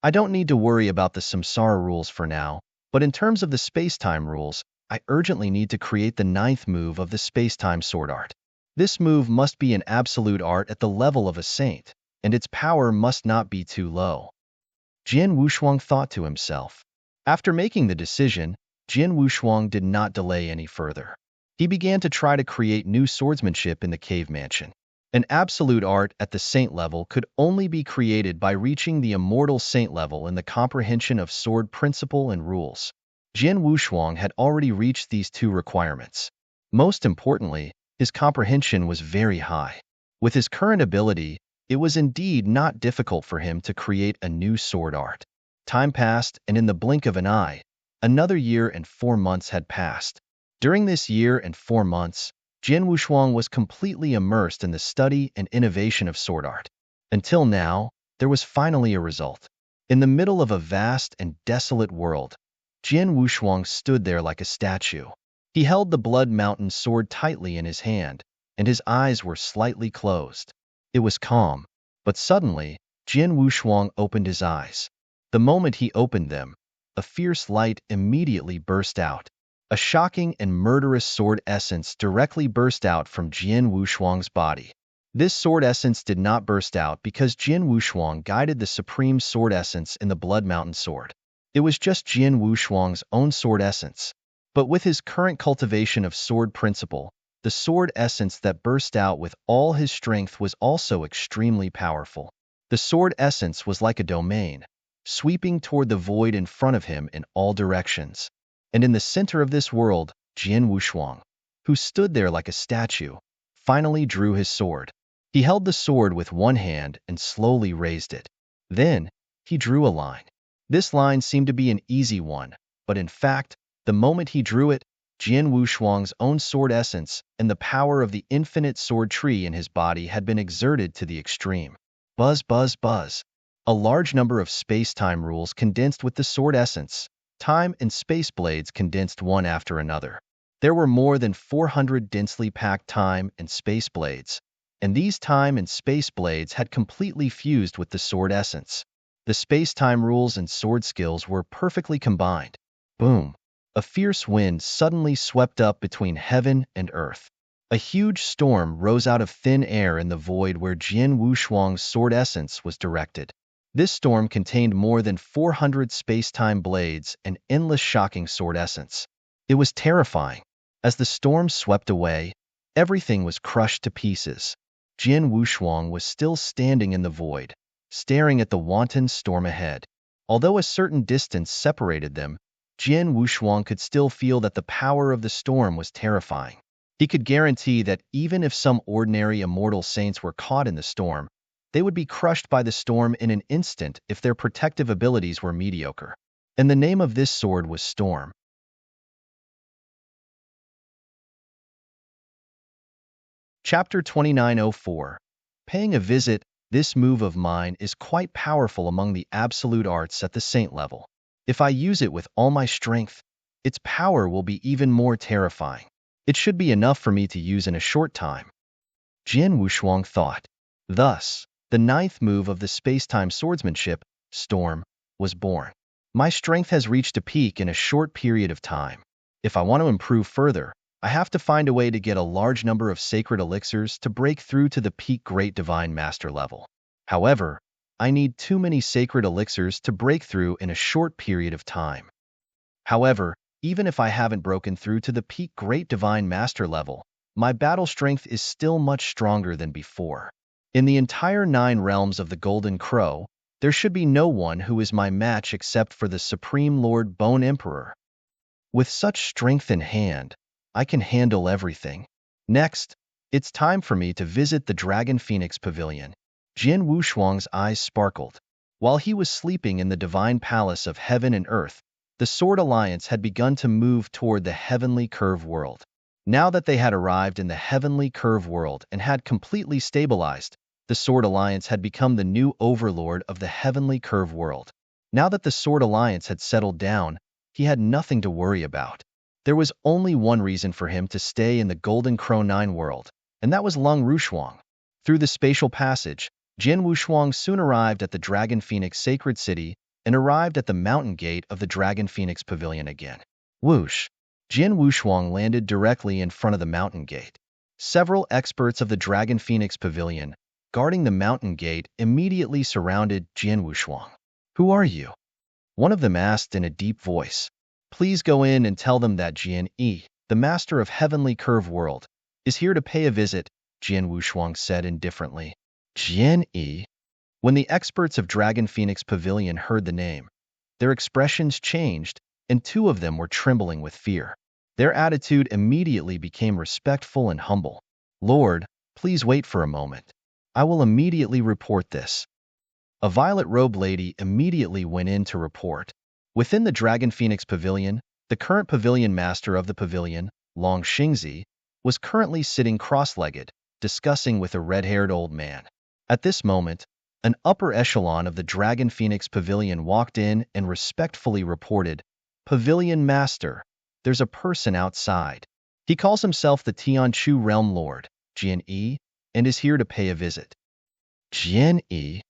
I don't need to worry about the samsara rules for now, but in terms of the space-time rules, I urgently need to create the 9th move of the space-time sword art. This move must be an absolute art at the level of a saint, and its power must not be too low. Jin Wushuang thought to himself. After making the decision, Jin Wushuang did not delay any further. He began to try to create new swordsmanship in the cave mansion. An absolute art at the saint level could only be created by reaching the immortal saint level in the comprehension of sword principle and rules. Jin Wushuang had already reached these 2 requirements. Most importantly, his comprehension was very high. With his current ability, it was indeed not difficult for him to create a new sword art. Time passed, and in the blink of an eye, another year and 4 months had passed. During this year and 4 months, Jin Wushuang was completely immersed in the study and innovation of sword art. Until now, there was finally a result. In the middle of a vast and desolate world, Jin Wushuang stood there like a statue. He held the Blood Mountain sword tightly in his hand, and his eyes were slightly closed. It was calm, but suddenly, Jin Wushuang opened his eyes. The moment he opened them, a fierce light immediately burst out. A shocking and murderous sword essence directly burst out from Jin Wushuang's body. This sword essence did not burst out because Jin Wushuang guided the supreme sword essence in the Blood Mountain sword. It was just Jin Wushuang's own sword essence. But with his current cultivation of sword principle, the sword essence that burst out with all his strength was also extremely powerful. The sword essence was like a domain, sweeping toward the void in front of him in all directions. And in the center of this world, Jin Wushuang, who stood there like a statue, finally drew his sword. He held the sword with one hand and slowly raised it. Then, he drew a line. This line seemed to be an easy one, but in fact, the moment he drew it, Jin Wushuang's own sword essence and the power of the infinite sword tree in his body had been exerted to the extreme. Buzz, buzz, buzz. A large number of space-time rules condensed with the sword essence, time and space blades condensed one after another. There were more than 400 densely packed time and space blades, and these time and space blades had completely fused with the sword essence. The space-time rules and sword skills were perfectly combined. Boom! A fierce wind suddenly swept up between heaven and earth. A huge storm rose out of thin air in the void where Jian Wushuang's sword essence was directed. This storm contained more than 400 space-time blades and endless shocking sword essence. It was terrifying. As the storm swept away, everything was crushed to pieces. Jian Wushuang was still standing in the void, staring at the wanton storm ahead. Although a certain distance separated them, Jian Wushuang could still feel that the power of the storm was terrifying. He could guarantee that even if some ordinary immortal saints were caught in the storm, they would be crushed by the storm in an instant if their protective abilities were mediocre. And the name of this sword was Storm. Chapter 2904. Paying a visit. This move of mine is quite powerful among the absolute arts at the saint level. If I use it with all my strength, its power will be even more terrifying. It should be enough for me to use in a short time. Jian Wushuang thought. Thus, the ninth move of the space-time swordsmanship, Storm, was born. My strength has reached a peak in a short period of time. If I want to improve further, I have to find a way to get a large number of sacred elixirs to break through to the peak Great Divine Master level. However, I need too many sacred elixirs to break through in a short period of time. However, even if I haven't broken through to the peak Great Divine Master level, my battle strength is still much stronger than before. In the entire 9 realms of the Golden Crow, there should be no one who is my match except for the Supreme Lord Bone Emperor. With such strength in hand, I can handle everything. Next, it's time for me to visit the Dragon Phoenix Pavilion. Jian Wushuang's eyes sparkled. While he was sleeping in the divine palace of heaven and earth, the Sword Alliance had begun to move toward the Heavenly Curve world. Now that they had arrived in the Heavenly Curve world and had completely stabilized, the Sword Alliance had become the new overlord of the Heavenly Curve world. Now that the Sword Alliance had settled down, he had nothing to worry about. There was only one reason for him to stay in the Golden Crow 9 world, and that was Lung Rushuang. Through the spatial passage, Jian Wushuang soon arrived at the Dragon Phoenix Sacred City and arrived at the mountain gate of the Dragon Phoenix Pavilion again. Whoosh! Jian Wushuang landed directly in front of the mountain gate. Several experts of the Dragon Phoenix Pavilion, guarding the mountain gate, immediately surrounded Jian Wushuang. Who are you? One of them asked in a deep voice. Please go in and tell them that Jian Yi, the master of Heavenly Curve World, is here to pay a visit, Jian Wushuang said indifferently. Jian Yi? When the experts of Dragon Phoenix Pavilion heard the name, their expressions changed, and 2 of them were trembling with fear. Their attitude immediately became respectful and humble. Lord, please wait for a moment. I will immediately report this. A violet-robed lady immediately went in to report. Within the Dragon Phoenix Pavilion, the current pavilion master of the pavilion, Long Xingzi, was currently sitting cross-legged, discussing with a red-haired old man. At this moment, an upper echelon of the Dragon Phoenix Pavilion walked in and respectfully reported, Pavilion Master, there's a person outside. He calls himself the Tianchu Realm Lord, Jian Yi, and is here to pay a visit. Jian Yi?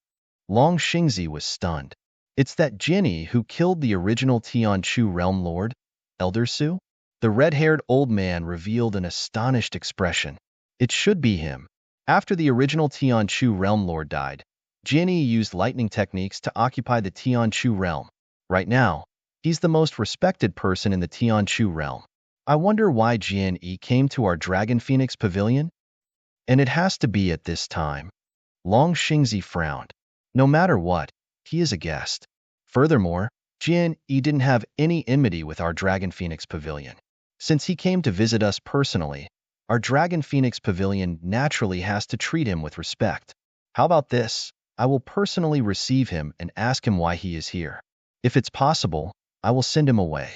Long Xingzi was stunned. It's that Jian Yi who killed the original Tianchu Realm Lord, Elder Su? The red-haired old man revealed an astonished expression. It should be him. After the original Tianchu Realm Lord died, Jian Yi used lightning techniques to occupy the Tianchu realm. Right now, he's the most respected person in the Tianchu realm. I wonder why Jian Yi came to our Dragon Phoenix Pavilion? And it has to be at this time. Long Xingzi frowned. No matter what, he is a guest. Furthermore, Jian Yi didn't have any enmity with our Dragon Phoenix Pavilion. Since he came to visit us personally, our Dragon Phoenix Pavilion naturally has to treat him with respect. How about this? I will personally receive him and ask him why he is here. If it's possible, I will send him away.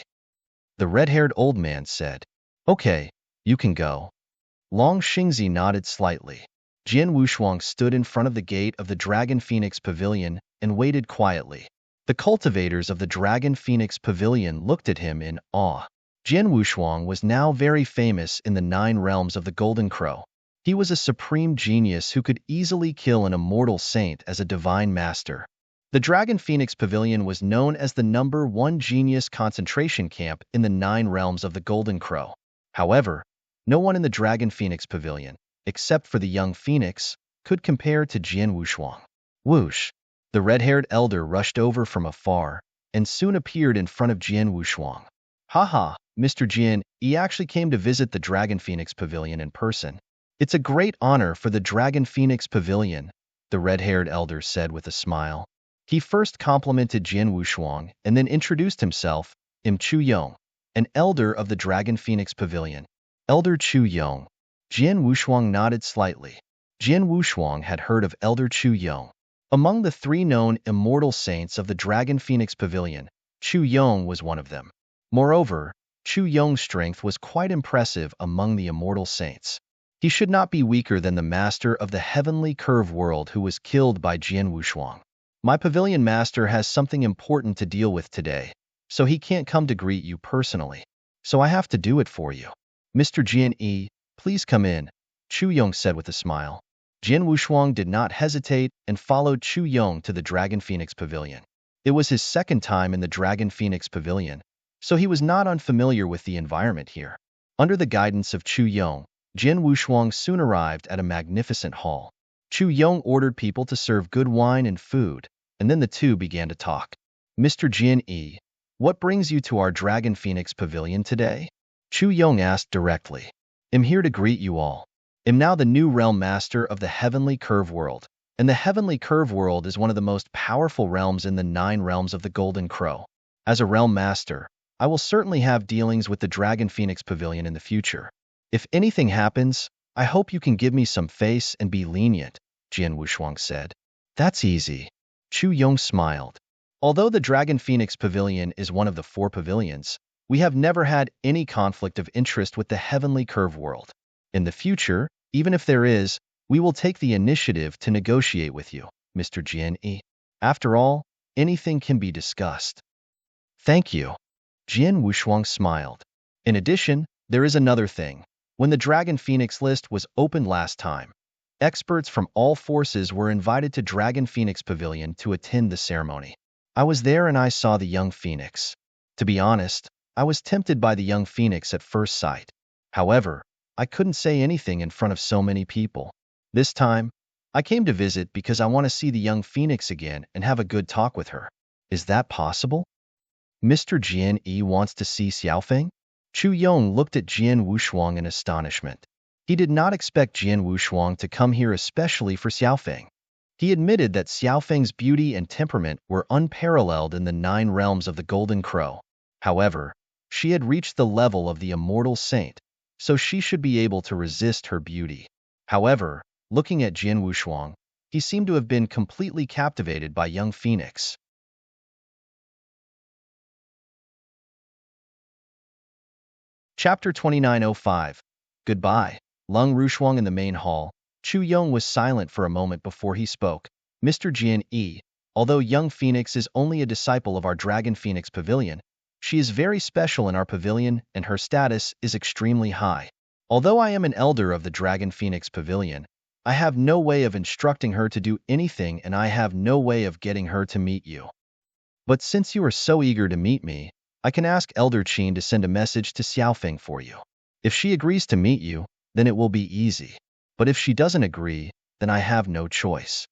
The red-haired old man said. Okay, you can go. Long Xingzi nodded slightly. Jian Wushuang stood in front of the gate of the Dragon Phoenix Pavilion and waited quietly. The cultivators of the Dragon Phoenix Pavilion looked at him in awe. Jian Wushuang was now very famous in the 9 realms of the Golden Crow. He was a supreme genius who could easily kill an immortal saint as a divine master. The Dragon Phoenix Pavilion was known as the #1 genius concentration camp in the 9 realms of the Golden Crow. However, no one in the Dragon Phoenix Pavilion, except for the young phoenix, could compare to Jian Wushuang. Whoosh! The red-haired elder rushed over from afar and soon appeared in front of Jian Wushuang. Haha, Mr. Jian, he actually came to visit the Dragon Phoenix Pavilion in person. It's a great honor for the Dragon Phoenix Pavilion, the red-haired elder said with a smile. He first complimented Jian Wushuang and then introduced himself, Chu Yong, an elder of the Dragon Phoenix Pavilion. Elder Chu Yong. Jian Wushuang nodded slightly. Jian Wushuang had heard of Elder Chu Yong. Among the 3 known immortal saints of the Dragon Phoenix Pavilion, Chu Yong was one of them. Moreover, Chu Yong's strength was quite impressive among the immortal saints. He should not be weaker than the master of the heavenly curve world who was killed by Jian Wushuang. My pavilion master has something important to deal with today, so he can't come to greet you personally. So I have to do it for you. Mr. Jian, please come in, Chu Yong said with a smile. Jian Wushuang did not hesitate and followed Chu Yong to the Dragon Phoenix Pavilion. It was his second time in the Dragon Phoenix Pavilion, so he was not unfamiliar with the environment here. Under the guidance of Chu Yong, Jian Wushuang soon arrived at a magnificent hall. Chu Yong ordered people to serve good wine and food, and then the two began to talk. Mr. Jian, what brings you to our Dragon Phoenix Pavilion today? Chu Yong asked directly. I'm here to greet you all. I'm now the new realm master of the Heavenly Curve World, and the Heavenly Curve World is one of the most powerful realms in the 9 realms of the Golden Crow. As a realm master, I will certainly have dealings with the Dragon Phoenix Pavilion in the future. If anything happens, I hope you can give me some face and be lenient, Jian Wushuang said. That's easy. Chu Yong smiled. Although the Dragon Phoenix Pavilion is one of the 4 pavilions, we have never had any conflict of interest with the Heavenly Curve World. In the future, even if there is, we will take the initiative to negotiate with you, Mr. Jian. After all, anything can be discussed. Thank you. Jian Wushuang smiled. In addition, there is another thing. When the Dragon Phoenix list was opened last time, experts from all forces were invited to Dragon Phoenix Pavilion to attend the ceremony. I was there and I saw the young phoenix. To be honest, I was tempted by the young phoenix at first sight. However, I couldn't say anything in front of so many people. This time, I came to visit because I want to see the young phoenix again and have a good talk with her. Is that possible? Mr. Jian wants to see Xiaofeng? Chu Yong looked at Jian Wushuang in astonishment. He did not expect Jian Wushuang to come here especially for Xiaofeng. He admitted that Xiaofeng's beauty and temperament were unparalleled in the 9 realms of the Golden Crow. However, she had reached the level of the immortal saint, so she should be able to resist her beauty. However, looking at Jian Wushuang, he seemed to have been completely captivated by young phoenix. Chapter 2905. Goodbye. Lung Rushuang in the main hall. Chu Yong was silent for a moment before he spoke. Mr. Jian, although young phoenix is only a disciple of our Dragon Phoenix Pavilion, she is very special in our pavilion and her status is extremely high. Although I am an elder of the Dragon Phoenix Pavilion, I have no way of instructing her to do anything and I have no way of getting her to meet you. But since you are so eager to meet me, I can ask Elder Qin to send a message to Xiaofeng for you. If she agrees to meet you, then it will be easy. But if she doesn't agree, then I have no choice.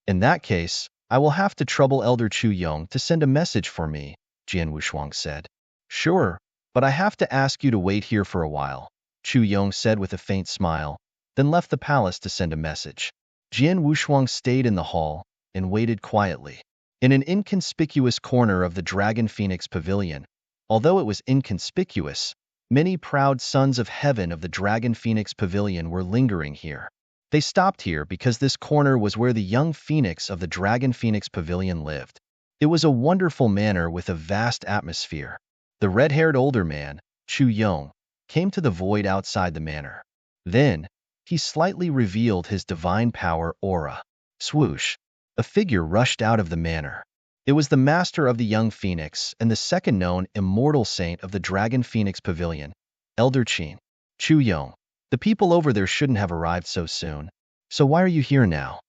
In that case, I will have to trouble Elder Chu Yong to send a message for me, Jian Wushuang said. Sure, but I have to ask you to wait here for a while, Chu Yong said with a faint smile, then left the palace to send a message. Jian Wushuang stayed in the hall and waited quietly. In an inconspicuous corner of the Dragon Phoenix Pavilion, although it was inconspicuous, many proud sons of heaven of the Dragon Phoenix Pavilion were lingering here. They stopped here because this corner was where the young phoenix of the Dragon Phoenix Pavilion lived. It was a wonderful manor with a vast atmosphere. The red-haired older man, Chu Yong, came to the void outside the manor. Then, he slightly revealed his divine power aura. Swoosh! A figure rushed out of the manor. It was the master of the young phoenix and the second known immortal saint of the Dragon Phoenix Pavilion, Elder Qin. Chu Yong, the people over there shouldn't have arrived so soon. So why are you here now?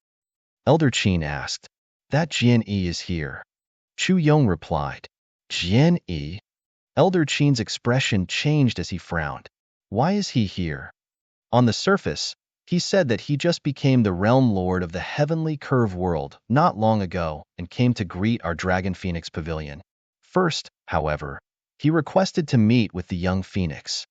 Elder Qin asked. That Jian Yi is here. Chu Yong replied. Jian Yi? Elder Qin's expression changed as he frowned. Why is he here? On the surface, he said that he just became the realm lord of the heavenly curve world not long ago and came to greet our Dragon Phoenix Pavilion. First, however, he requested to meet with the young phoenix.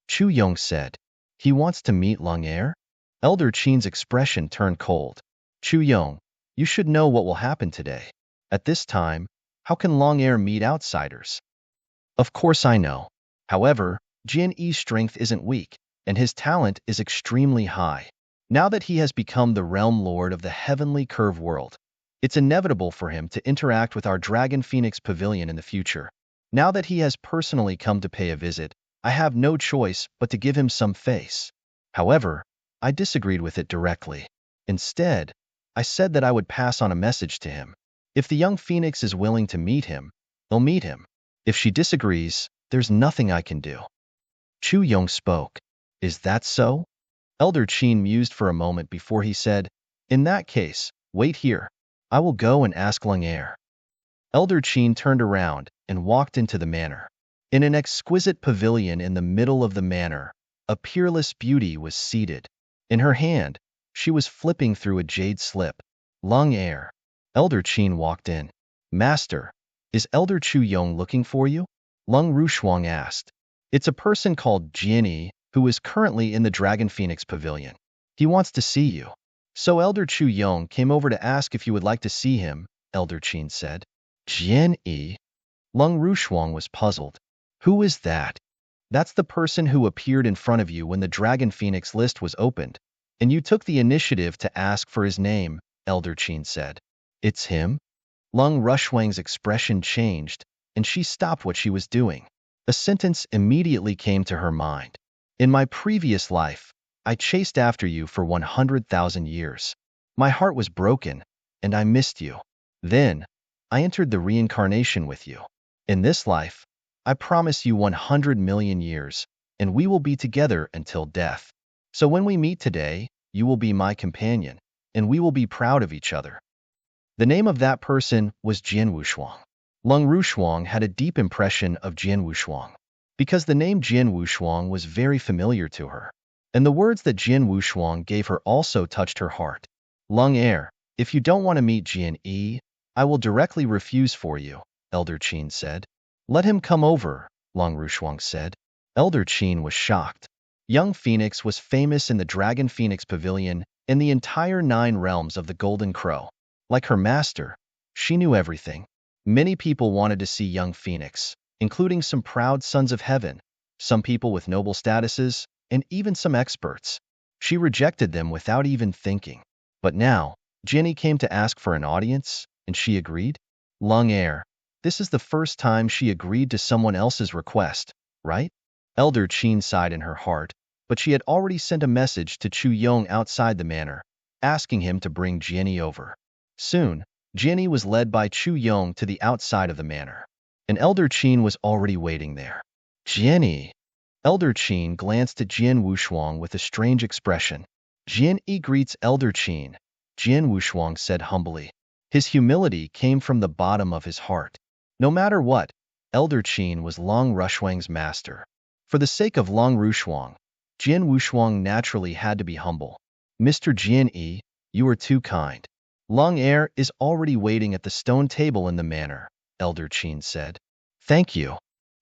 Chu Yong said, he wants to meet Long Air? Elder Qin's expression turned cold. Chu Yong, you should know what will happen today. At this time, how can Long Air meet outsiders? Of course I know. However, Jian Yi's strength isn't weak, and his talent is extremely high. Now that he has become the realm lord of the heavenly curve world, it's inevitable for him to interact with our Dragon Phoenix Pavilion in the future. Now that he has personally come to pay a visit, I have no choice but to give him some face. However, I disagreed with it directly. Instead, I said that I would pass on a message to him. If the young phoenix is willing to meet him, they'll meet him. If she disagrees, there's nothing I can do. Chu Yong spoke. Is that so? Elder Qin mused for a moment before he said, in that case, wait here. I will go and ask Long Air. Elder Qin turned around and walked into the manor. In an exquisite pavilion in the middle of the manor, a peerless beauty was seated. In her hand, she was flipping through a jade slip. Long Air. Elder Qin walked in. Master, is Elder Chu Yong looking for you? Lung Rushuang asked. It's a person called Jian Yi, who is currently in the Dragon Phoenix Pavilion. He wants to see you. So Elder Chu Yong came over to ask if you would like to see him, Elder Qin said. Jian Yi? Lung Rushuang was puzzled. Who is that? That's the person who appeared in front of you when the Dragon Phoenix list was opened, and you took the initiative to ask for his name, Elder Qin said. It's him? Lung Rushuang's expression changed, and she stopped what she was doing. A sentence immediately came to her mind. In my previous life, I chased after you for 100,000 years. My heart was broken, and I missed you. Then, I entered the reincarnation with you. In this life, I promise you 100 million years, and we will be together until death. So when we meet today, you will be my companion, and we will be proud of each other. The name of that person was Jian Wushuang. Lung Rushuang had a deep impression of Jian Wushuang, because the name Jian Wushuang was very familiar to her, and the words that Jian Wushuang gave her also touched her heart. Long Air, if you don't want to meet Jian Yi, I will directly refuse for you, Elder Qin said. Let him come over, Long Rushuang said. Elder Qin was shocked. Young Phoenix was famous in the Dragon Phoenix Pavilion and the entire 9 realms of the Golden Crow. Like her master, she knew everything. Many people wanted to see young Phoenix, including some proud sons of heaven, some people with noble statuses, and even some experts. She rejected them without even thinking. But now, Jenny came to ask for an audience, and she agreed? Long Air, this is the first time she agreed to someone else's request, right? Elder Qin sighed in her heart, but she had already sent a message to Chu Yong outside the manor, asking him to bring Jenny over. Soon, Jenny was led by Chu Yong to the outside of the manor, and Elder Qin was already waiting there. Jenny! Elder Qin glanced at Jian Wushuang with a strange expression. Jian Yi greets Elder Qin, Jian Wushuang said humbly. His humility came from the bottom of his heart. No matter what, Elder Qin was Long Rushuang's master. For the sake of Long Rushuang, Jian Wushuang naturally had to be humble. Mr. Jian Yi, you are too kind. Long Air is already waiting at the stone table in the manor, Elder Qin said. Thank you.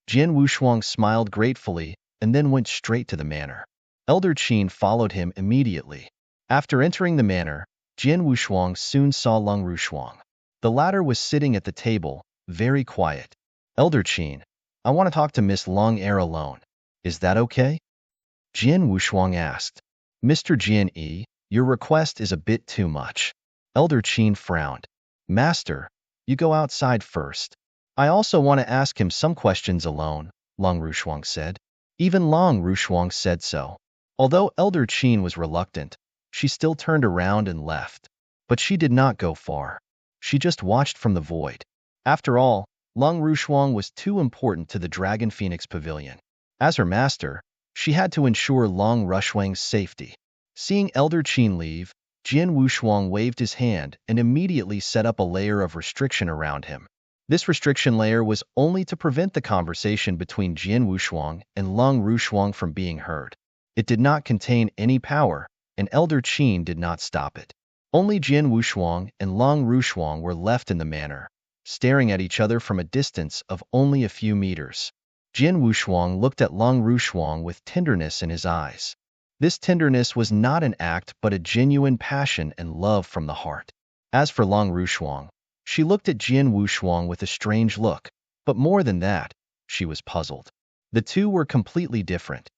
Jian Wushuang smiled gratefully and then went straight to the manor. Elder Qin followed him immediately. After entering the manor, Jian Wushuang soon saw Long Rushuang. The latter was sitting at the table, very quiet. Elder Qin, I want to talk to Miss Long Air alone. Is that okay? Jian Wushuang asked. Mr. Jian Yi, your request is a bit too much. Elder Qin frowned. Master, you go outside first. I also want to ask him some questions alone, Long Rushuang said. Even Long Rushuang said so. Although Elder Qin was reluctant, she still turned around and left. But she did not go far. She just watched from the void. After all, Long Rushuang was too important to the Dragon Phoenix Pavilion. As her master, she had to ensure Long Rushuang's safety. Seeing Elder Qin leave, Jin Wushuang waved his hand and immediately set up a layer of restriction around him. This restriction layer was only to prevent the conversation between Jin Wushuang and Long Rushuang from being heard. It did not contain any power, and Elder Qin did not stop it. Only Jin Wushuang and Long Rushuang were left in the manor, staring at each other from a distance of only a few meters. Jin Wushuang looked at Long Rushuang with tenderness in his eyes. This tenderness was not an act but a genuine passion and love from the heart. As for Long Rushuang, she looked at Jin Wushuang with a strange look, but more than that, she was puzzled. The two were completely different.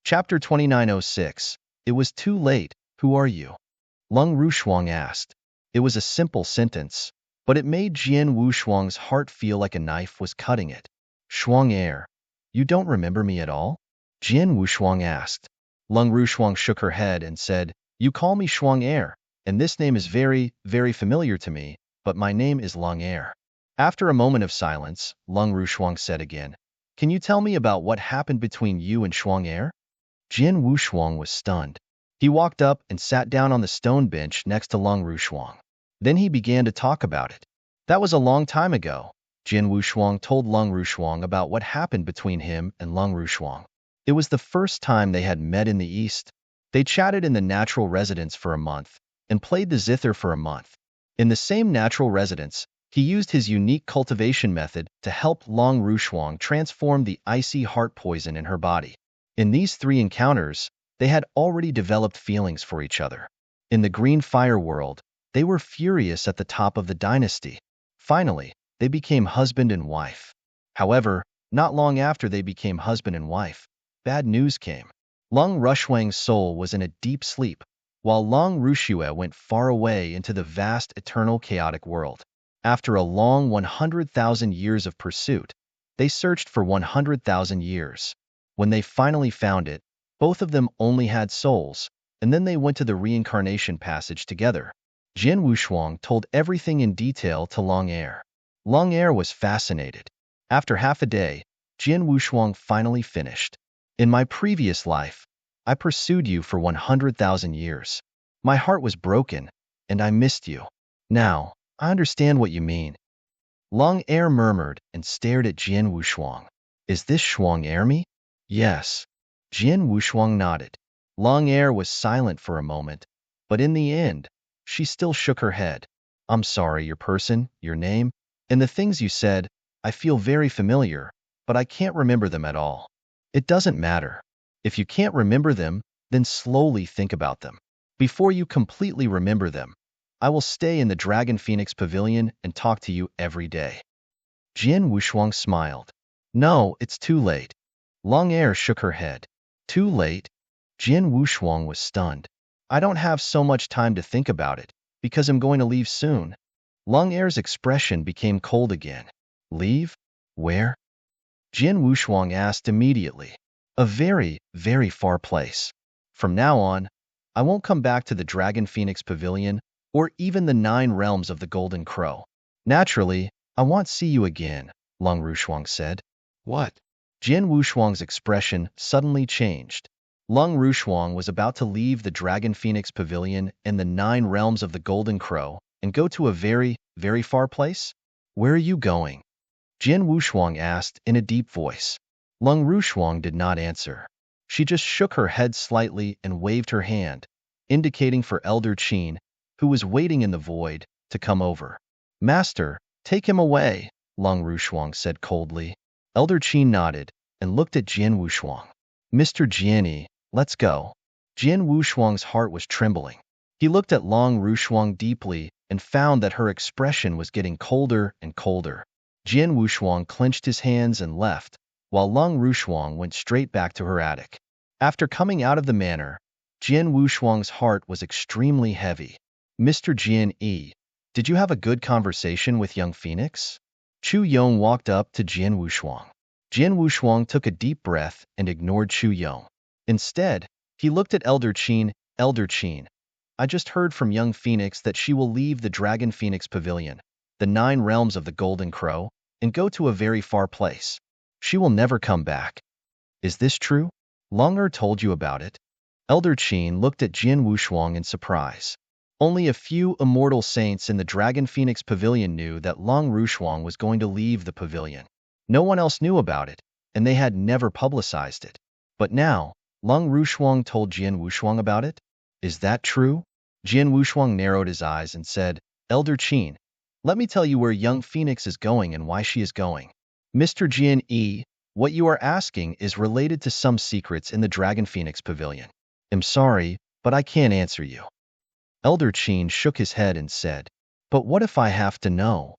Chapter 2906. It was too late. Who are you? Long Rushuang asked. It was a simple sentence, but it made Jin Wushuang's heart feel like a knife was cutting it. Shuang Er, you don't remember me at all? Jin Wushuang asked. Long Rushuang shook her head and said, You call me Shuang Er, and this name is very, very familiar to me, but my name is Long Er. After a moment of silence, Long Rushuang said again, Can you tell me about what happened between you and Shuang Er? Jin Wushuang was stunned. He walked up and sat down on the stone bench next to Long Rushuang. Then he began to talk about it. That was a long time ago. Jin Wushuang told Long Rushuang about what happened between him and Long Rushuang. It was the first time they had met in the East. They chatted in the natural residence for a month and played the zither for a month. In the same natural residence, he used his unique cultivation method to help Long Rushuang transform the icy heart poison in her body. In these 3 encounters, they had already developed feelings for each other. In the green fire world, they were furious at the top of the dynasty. Finally, they became husband and wife. However, not long after they became husband and wife, bad news came. Long Rushuang's soul was in a deep sleep, while Long Rushue went far away into the vast eternal chaotic world. After a long 100,000 years of pursuit, they searched for 100,000 years. When they finally found it, both of them only had souls, and then they went to the reincarnation passage together. Jin Wushuang told everything in detail to Long Er. Long Er was fascinated. After half a day, Jin Wushuang finally finished. In my previous life, I pursued you for 100,000 years. My heart was broken, and I missed you. Now, I understand what you mean. Long Er murmured and stared at Jin Wushuang. Is this Shuang Er me? Yes. Jin Wushuang nodded. Long Er was silent for a moment, but in the end, she still shook her head. I'm sorry, your person, your name, and the things you said, I feel very familiar, but I can't remember them at all. It doesn't matter. If you can't remember them, then slowly think about them. Before you completely remember them, I will stay in the Dragon Phoenix Pavilion and talk to you every day. Jin Wushuang smiled. No, it's too late. Long Er shook her head. Too late? Jin Wushuang was stunned. I don't have so much time to think about it, because I'm going to leave soon. Long Er's expression became cold again. Leave? Where? Jin Wushuang asked immediately. A very, very far place. From now on, I won't come back to the Dragon Phoenix Pavilion or even the 9 realms of the Golden Crow. Naturally, I won't see you again, Long Rushuang said. What? Jin Wushuang's expression suddenly changed. Long Rushuang was about to leave the Dragon Phoenix Pavilion and the 9 realms of the Golden Crow and go to a very, very far place? Where are you going? Jin Wushuang asked in a deep voice. Long Rushuang did not answer. She just shook her head slightly and waved her hand, indicating for Elder Qin, who was waiting in the void, to come over. Master, take him away, Long Rushuang said coldly. Elder Qin nodded and looked at Jin Wushuang. Mr. Jianyi, let's go. Jin Wushuang's heart was trembling. He looked at Long Rushuang deeply and found that her expression was getting colder and colder. Jin Wushuang clenched his hands and left, while Long Rushuang went straight back to her attic. After coming out of the manor, Jin Wushuang's heart was extremely heavy. Mr. Jianyi, did you have a good conversation with young Phoenix? Chu Yong walked up to Jin Wushuang. Jin Wushuang took a deep breath and ignored Chu Yong. Instead, he looked at Elder Qin. Elder Qin, I just heard from young Phoenix that she will leave the Dragon Phoenix Pavilion, the 9 realms of the Golden Crow, and go to a very far place. She will never come back. Is this true? Longer told you about it? Elder Qin looked at Jin Wushuang in surprise. Only a few immortal saints in the Dragon Phoenix Pavilion knew that Long Rushuang was going to leave the pavilion. No one else knew about it, and they had never publicized it. But now, Long Rushuang told Jin Wushuang about it? Is that true? Jin Wushuang narrowed his eyes and said, Elder Qin, let me tell you where young Phoenix is going and why she is going. Mr. Jin Yi, what you are asking is related to some secrets in the Dragon Phoenix Pavilion. I'm sorry, but I can't answer you. Elder Qin shook his head and said, But what if I have to know?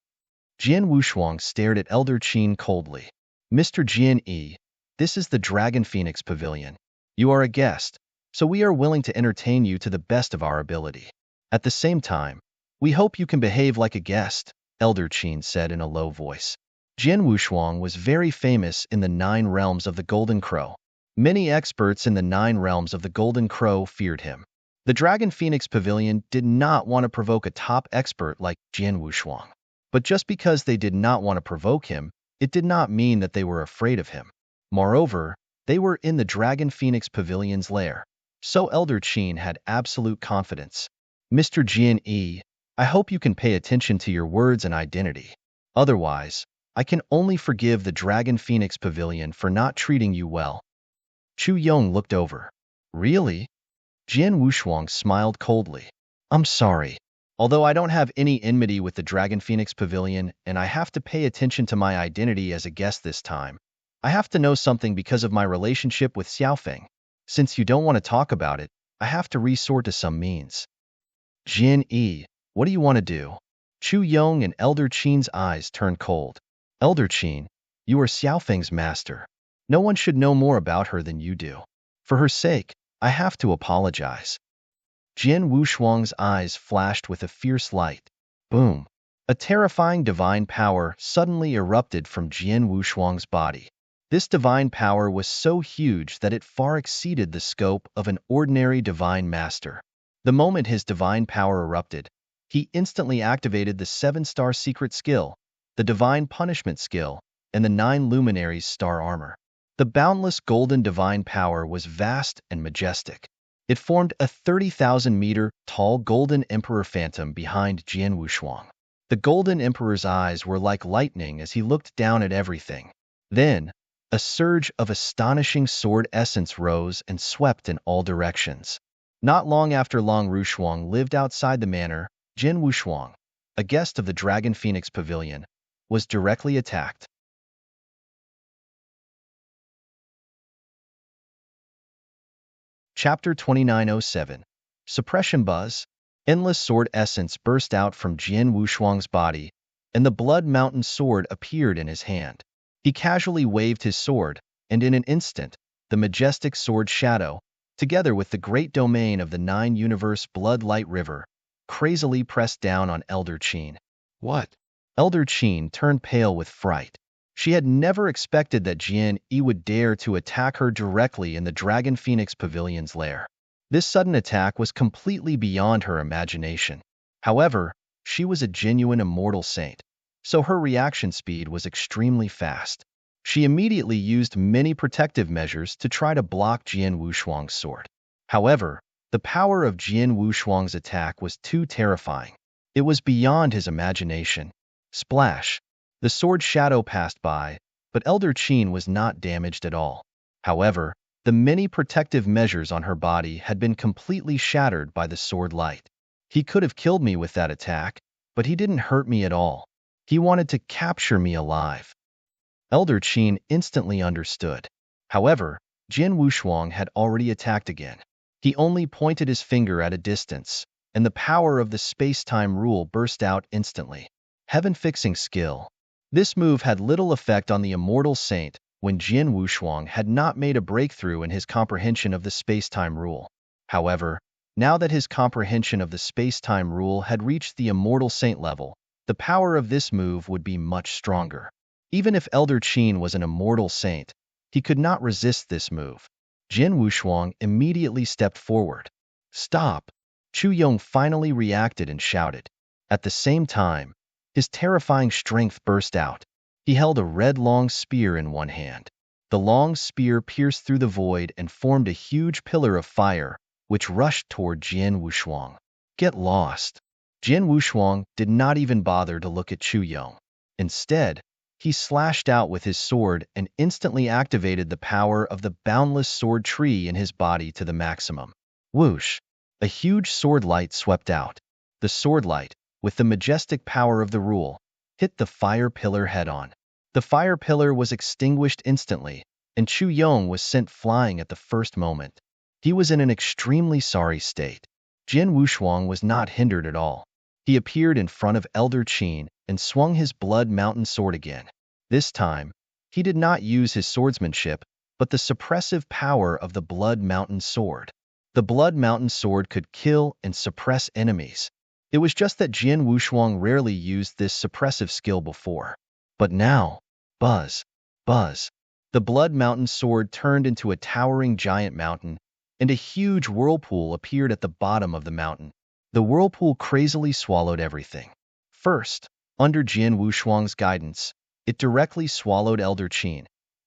Jin Wushuang stared at Elder Qin coldly. Mr. Jin Yi, this is the Dragon Phoenix Pavilion. You are a guest, so we are willing to entertain you to the best of our ability. At the same time, we hope you can behave like a guest, Elder Qin said in a low voice. Jin Wushuang was very famous in the 9 realms of the Golden Crow. Many experts in the 9 realms of the Golden Crow feared him. The Dragon Phoenix Pavilion did not want to provoke a top expert like Jin Wushuang. But just because they did not want to provoke him, it did not mean that they were afraid of him. Moreover, they were in the Dragon Phoenix Pavilion's lair, so Elder Qin had absolute confidence. Mr. Jin Yi, I hope you can pay attention to your words and identity. Otherwise, I can only forgive the Dragon Phoenix Pavilion for not treating you well. Chu Yong looked over. Really? Jin Wushuang smiled coldly. I'm sorry. Although I don't have any enmity with the Dragon Phoenix Pavilion and I have to pay attention to my identity as a guest this time, I have to know something because of my relationship with Xiaofeng. Since you don't want to talk about it, I have to resort to some means. Jin Yi, what do you want to do? Chu Yong and Elder Qin's eyes turned cold. Elder Qin, you are Xiaofeng's master. No one should know more about her than you do. For her sake, I have to apologize. Jin Wushuang's eyes flashed with a fierce light. Boom! A terrifying divine power suddenly erupted from Jin Wushuang's body. This divine power was so huge that it far exceeded the scope of an ordinary divine master. The moment his divine power erupted, he instantly activated the 7-star secret skill, the divine punishment skill, and the 9 luminaries star armor. The boundless golden divine power was vast and majestic. It formed a 30,000-meter tall golden emperor phantom behind Jin Wushuang. The golden emperor's eyes were like lightning as he looked down at everything. Then, a surge of astonishing sword essence rose and swept in all directions. Not long after Long Rushuang lived outside the manor, Jin Wushuang, a guest of the Dragon Phoenix Pavilion, was directly attacked. Chapter 2907. Suppression Buzz. Endless sword essence burst out from Jin Wushuang's body, and the Blood Mountain sword appeared in his hand. He casually waved his sword, and in an instant, the majestic sword shadow, together with the great domain of the 9-universe Blood Light River, crazily pressed down on Elder Qin. What? Elder Qin turned pale with fright. She had never expected that Jin Yi would dare to attack her directly in the Dragon Phoenix Pavilion's lair. This sudden attack was completely beyond her imagination. However, she was a genuine immortal saint, so her reaction speed was extremely fast. She immediately used many protective measures to try to block Jin Wushuang's sword. However, the power of Jin Wushuang's attack was too terrifying. It was beyond his imagination. Splash! The sword shadow passed by, but Elder Qin was not damaged at all. However, the many protective measures on her body had been completely shattered by the sword light. He could have killed me with that attack, but he didn't hurt me at all. He wanted to capture me alive. Elder Qin instantly understood. However, Jin Wushuang had already attacked again. He only pointed his finger at a distance, and the power of the space-time rule burst out instantly. Heaven-fixing skill. This move had little effect on the immortal saint when Jin Wushuang had not made a breakthrough in his comprehension of the space-time rule. However, now that his comprehension of the space-time rule had reached the immortal saint level, the power of this move would be much stronger. Even if Elder Qin was an immortal saint, he could not resist this move. Jin Wushuang immediately stepped forward. Stop! Chu Yong finally reacted and shouted. At the same time, his terrifying strength burst out. He held a red long spear in one hand. The long spear pierced through the void and formed a huge pillar of fire, which rushed toward Jian Wushuang. Get lost. Jian Wushuang did not even bother to look at Chu Yong. Instead, he slashed out with his sword and instantly activated the power of the boundless sword tree in his body to the maximum. Whoosh! A huge sword light swept out. The sword light, with the majestic power of the rule, hit the fire pillar head-on. The fire pillar was extinguished instantly, and Chu Yong was sent flying at the first moment. He was in an extremely sorry state. Jian Wushuang was not hindered at all. He appeared in front of Elder Qin and swung his Blood Mountain sword again. This time, he did not use his swordsmanship, but the suppressive power of the Blood Mountain sword. The Blood Mountain sword could kill and suppress enemies. It was just that Jian Wushuang rarely used this suppressive skill before. But now, buzz, buzz. The Blood Mountain sword turned into a towering giant mountain, and a huge whirlpool appeared at the bottom of the mountain. The whirlpool crazily swallowed everything. First, under Jian Wushuang's guidance, it directly swallowed Elder Qin,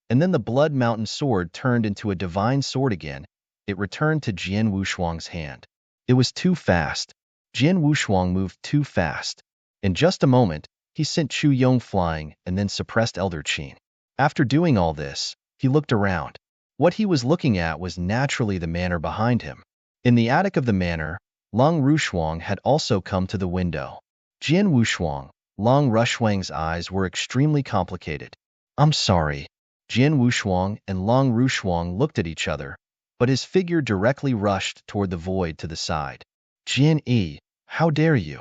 and then the Blood Mountain sword turned into a divine sword again. It returned to Jian Wushuang's hand. It was too fast. Jian Wushuang moved too fast. In just a moment, he sent Chu Yong flying and then suppressed Elder Qin. After doing all this, he looked around. What he was looking at was naturally the manor behind him. In the attic of the manor, Long Rushuang had also come to the window. Jian Wushuang, Long Rushuang's eyes were extremely complicated. I'm sorry. Jian Wushuang and Long Rushuang looked at each other, but his figure directly rushed toward the void to the side. Jian Yi, how dare you?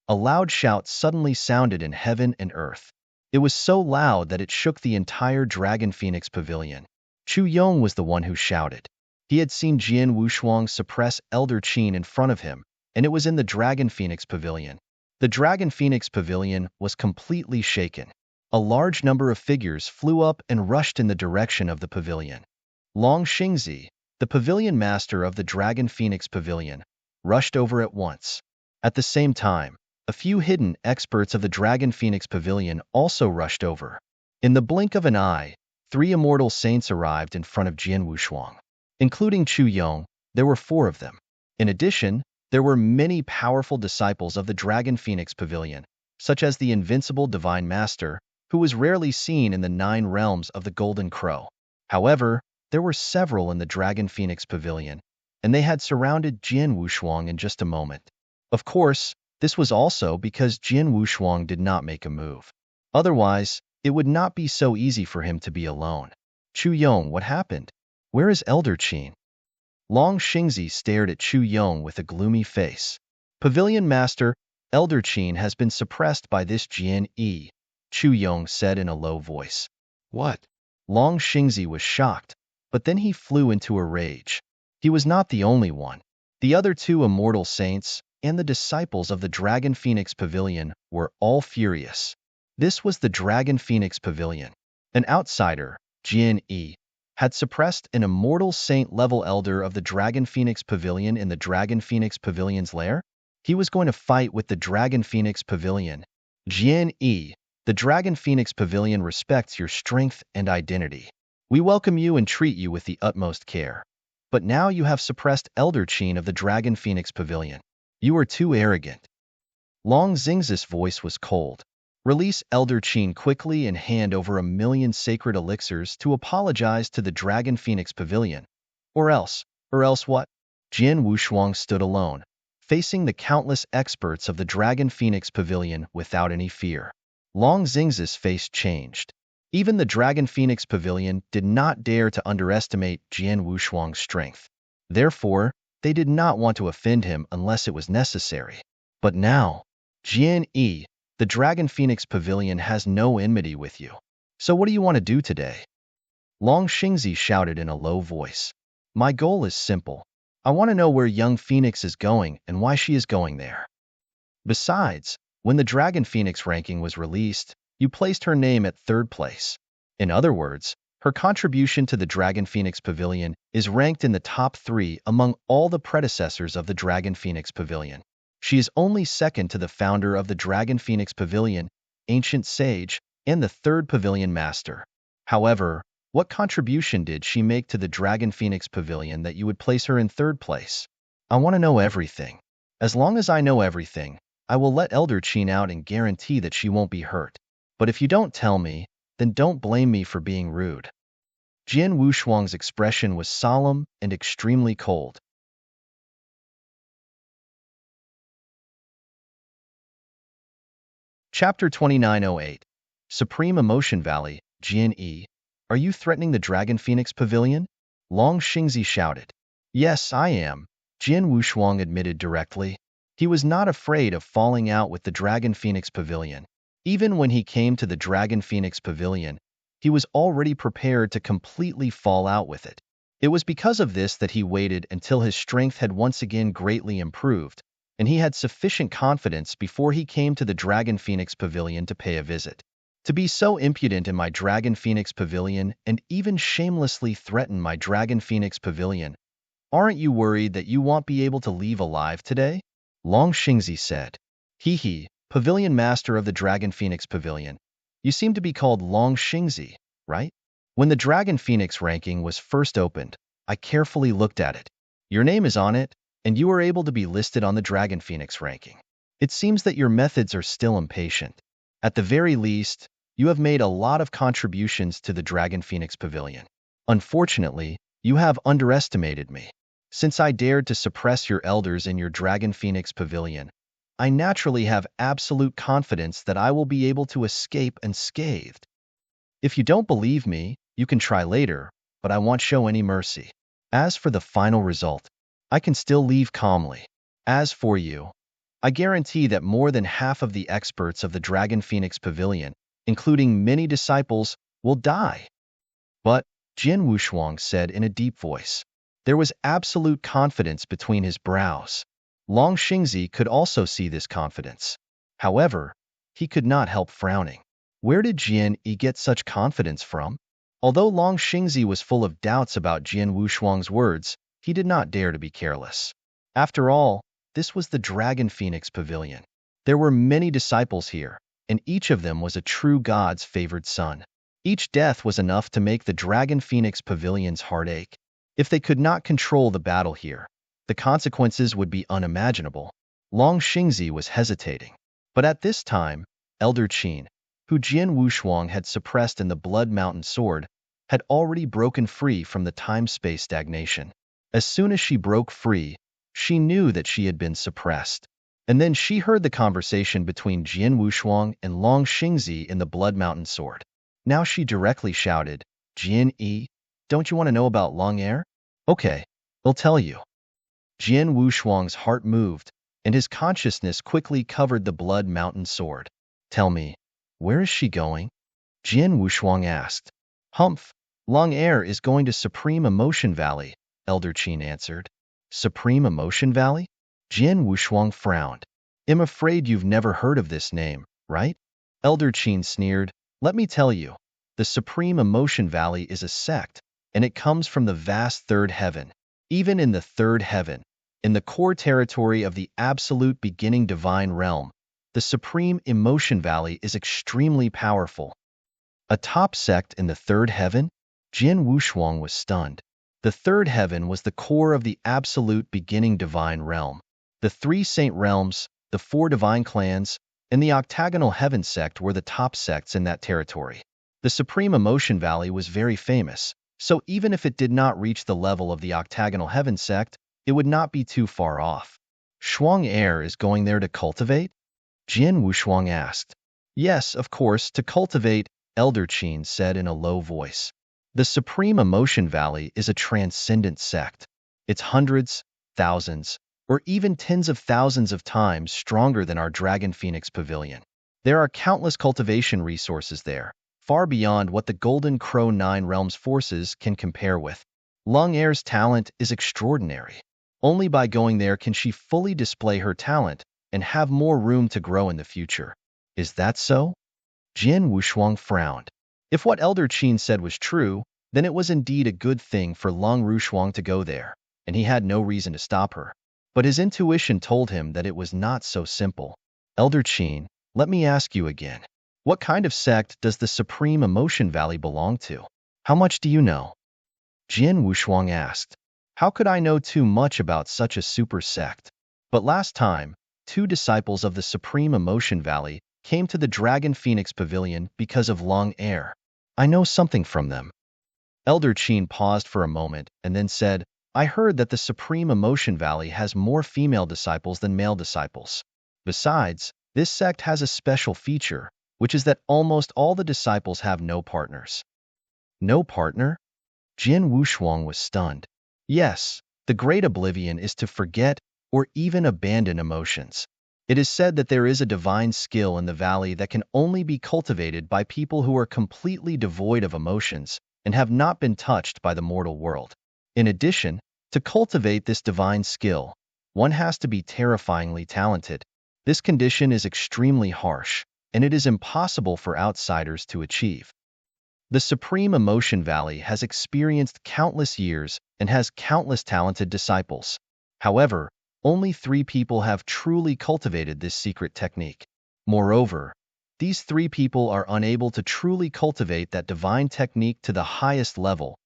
A loud shout suddenly sounded in heaven and earth. It was so loud that it shook the entire Dragon Phoenix Pavilion. Chu Yong was the one who shouted. He had seen Jian Wushuang suppress Elder Qin in front of him, and it was in the Dragon Phoenix Pavilion. The Dragon Phoenix Pavilion was completely shaken. A large number of figures flew up and rushed in the direction of the pavilion. Long Xingzi, the pavilion master of the Dragon Phoenix Pavilion, rushed over at once. At the same time, a few hidden experts of the Dragon Phoenix Pavilion also rushed over. In the blink of an eye, 3 immortal saints arrived in front of Jian Wushuang. Including Chu Yong, there were 4 of them. In addition, there were many powerful disciples of the Dragon Phoenix Pavilion, such as the invincible Divine Master, who was rarely seen in the 9 realms of the Golden Crow. However, there were several in the Dragon Phoenix Pavilion, and they had surrounded Jian Wushuang in just a moment. Of course, this was also because Jian Wushuang did not make a move. Otherwise, it would not be so easy for him to be alone. Chu Yong, what happened? Where is Elder Qin? Long Xingzi stared at Chu Yong with a gloomy face. Pavilion Master, Elder Qin has been suppressed by this Jian Yi, Chu Yong said in a low voice. What? Long Xingzi was shocked, but then he flew into a rage. He was not the only one. The other 2 immortal saints and the disciples of the Dragon Phoenix Pavilion were all furious. This was the Dragon Phoenix Pavilion. An outsider, Jian Yi, had suppressed an immortal saint-level elder of the Dragon Phoenix Pavilion in the Dragon Phoenix Pavilion's lair. He was going to fight with the Dragon Phoenix Pavilion. Jian Yi, the Dragon Phoenix Pavilion respects your strength and identity. We welcome you and treat you with the utmost care. But now you have suppressed Elder Qin of the Dragon Phoenix Pavilion. You are too arrogant. Long Xingzi's voice was cold. Release Elder Qin quickly and hand over 1,000,000 sacred elixirs to apologize to the Dragon Phoenix Pavilion. Or else what? Jian Wushuang stood alone, facing the countless experts of the Dragon Phoenix Pavilion without any fear. Long Xingzi's face changed. Even the Dragon Phoenix Pavilion did not dare to underestimate Jian Wushuang's strength. Therefore, they did not want to offend him unless it was necessary. But now, Jian Yi, the Dragon Phoenix Pavilion has no enmity with you. So what do you want to do today? Long Xingzi shouted in a low voice. My goal is simple. I want to know where young Phoenix is going and why she is going there. Besides, when the Dragon Phoenix ranking was released, you placed her name at 3rd place. In other words, Her contribution to the Dragon Phoenix Pavilion is ranked in the top 3 among all the predecessors of the Dragon Phoenix Pavilion. She is only second to the founder of the Dragon Phoenix Pavilion, Ancient Sage, and the third Pavilion Master. However, what contribution did she make to the Dragon Phoenix Pavilion that you would place her in third place? I want to know everything. As long as I know everything, I will let Elder Qin out and guarantee that she won't be hurt. But if you don't tell me, then don't blame me for being rude. Jian Wushuang's expression was solemn and extremely cold. Chapter 2908. Supreme Emotion Valley, Jian Yi. Are you threatening the Dragon Phoenix Pavilion? Long Xingzi shouted. Yes, I am, Jian Wushuang admitted directly. He was not afraid of falling out with the Dragon Phoenix Pavilion. Even when he came to the Dragon Phoenix Pavilion, he was already prepared to completely fall out with it. It was because of this that he waited until his strength had once again greatly improved, and he had sufficient confidence before he came to the Dragon Phoenix Pavilion to pay a visit. To be so impudent in my Dragon Phoenix Pavilion and even shamelessly threaten my Dragon Phoenix Pavilion. Aren't you worried that you won't be able to leave alive today? Long Xingzi said. Hee, Pavilion Master of the Dragon Phoenix Pavilion. You seem to be called Long Xingzi, right? When the Dragon Phoenix ranking was first opened, I carefully looked at it. Your name is on it, and you are able to be listed on the Dragon Phoenix ranking. It seems that your methods are still impatient. At the very least, you have made a lot of contributions to the Dragon Phoenix Pavilion. Unfortunately, you have underestimated me. Since I dared to suppress your elders in your Dragon Phoenix Pavilion, I naturally have absolute confidence that I will be able to escape unscathed. If you don't believe me, you can try later, but I won't show any mercy. As for the final result, I can still leave calmly. As for you, I guarantee that more than half of the experts of the Dragon Phoenix Pavilion, including many disciples, will die. But, Jian Wushuang said in a deep voice. There was absolute confidence between his brows. Long Xingzi could also see this confidence. However, he could not help frowning. Where did Jian Yi get such confidence from? Although Long Xingzi was full of doubts about Jian Wushuang's words, he did not dare to be careless. After all, this was the Dragon Phoenix Pavilion. There were many disciples here, and each of them was a true god's favored son. Each death was enough to make the Dragon Phoenix Pavilion's heart ache. If they could not control the battle here, the consequences would be unimaginable. Long Xingzi was hesitating. But at this time, Elder Qin, who Jian Wushuang had suppressed in the Blood Mountain Sword, had already broken free from the time-space stagnation. As soon as she broke free, she knew that she had been suppressed. And then she heard the conversation between Jian Wushuang and Long Xingzi in the Blood Mountain Sword. Now she directly shouted, Jian Yi, don't you want to know about Long Air? Okay, I'll tell you. Jian Wushuang's heart moved, and his consciousness quickly covered the Blood Mountain Sword. Tell me, where is she going? Jian Wushuang asked. Humph, Long Air is going to Supreme Emotion Valley, Elder Qin answered. Supreme Emotion Valley? Jian Wushuang frowned. I'm afraid you've never heard of this name, right? Elder Qin sneered. Let me tell you, the Supreme Emotion Valley is a sect, and it comes from the vast third heaven. Even in the third heaven, in the core territory of the absolute beginning divine realm, the Supreme Emotion Valley is extremely powerful. A top sect in the third heaven? Jian Wushuang was stunned. The third heaven was the core of the absolute beginning divine realm. The 3 saint realms, the 4 divine clans, and the octagonal heaven sect were the top sects in that territory. The Supreme Emotion Valley was very famous, so even if it did not reach the level of the octagonal heaven sect, it would not be too far off. Shuang Air is going there to cultivate? Jian Wushuang asked. Yes, of course, to cultivate, Elder Qin said in a low voice. The Supreme Emotion Valley is a transcendent sect. It's hundreds, thousands, or even tens of thousands of times stronger than our Dragon Phoenix Pavilion. There are countless cultivation resources there, far beyond what the Golden Crow 9 Realms forces can compare with. Long Air's talent is extraordinary. Only by going there can she fully display her talent and have more room to grow in the future. Is that so? Jian Wushuang frowned. If what Elder Qin said was true, then it was indeed a good thing for Long Rushuang to go there, and he had no reason to stop her. But his intuition told him that it was not so simple. Elder Qin, let me ask you again. What kind of sect does the Supreme Emotion Valley belong to? How much do you know? Jin Wushuang asked. How could I know too much about such a super sect? But last time, 2 disciples of the Supreme Emotion Valley came to the Dragon Phoenix Pavilion because of Long Air. I know something from them. Elder Qin paused for a moment and then said, I heard that the Supreme Emotion Valley has more female disciples than male disciples. Besides, this sect has a special feature, which is that almost all the disciples have no partners. No partner? Jin Wushuang was stunned. Yes, the Great Oblivion is to forget or even abandon emotions. It is said that there is a divine skill in the valley that can only be cultivated by people who are completely devoid of emotions and have not been touched by the mortal world. In addition, to cultivate this divine skill, one has to be terrifyingly talented. This condition is extremely harsh, and it is impossible for outsiders to achieve. The Supreme Emotion Valley has experienced countless years and has countless talented disciples. However, only 3 people have truly cultivated this secret technique. Moreover, these 3 people are unable to truly cultivate that divine technique to the highest level,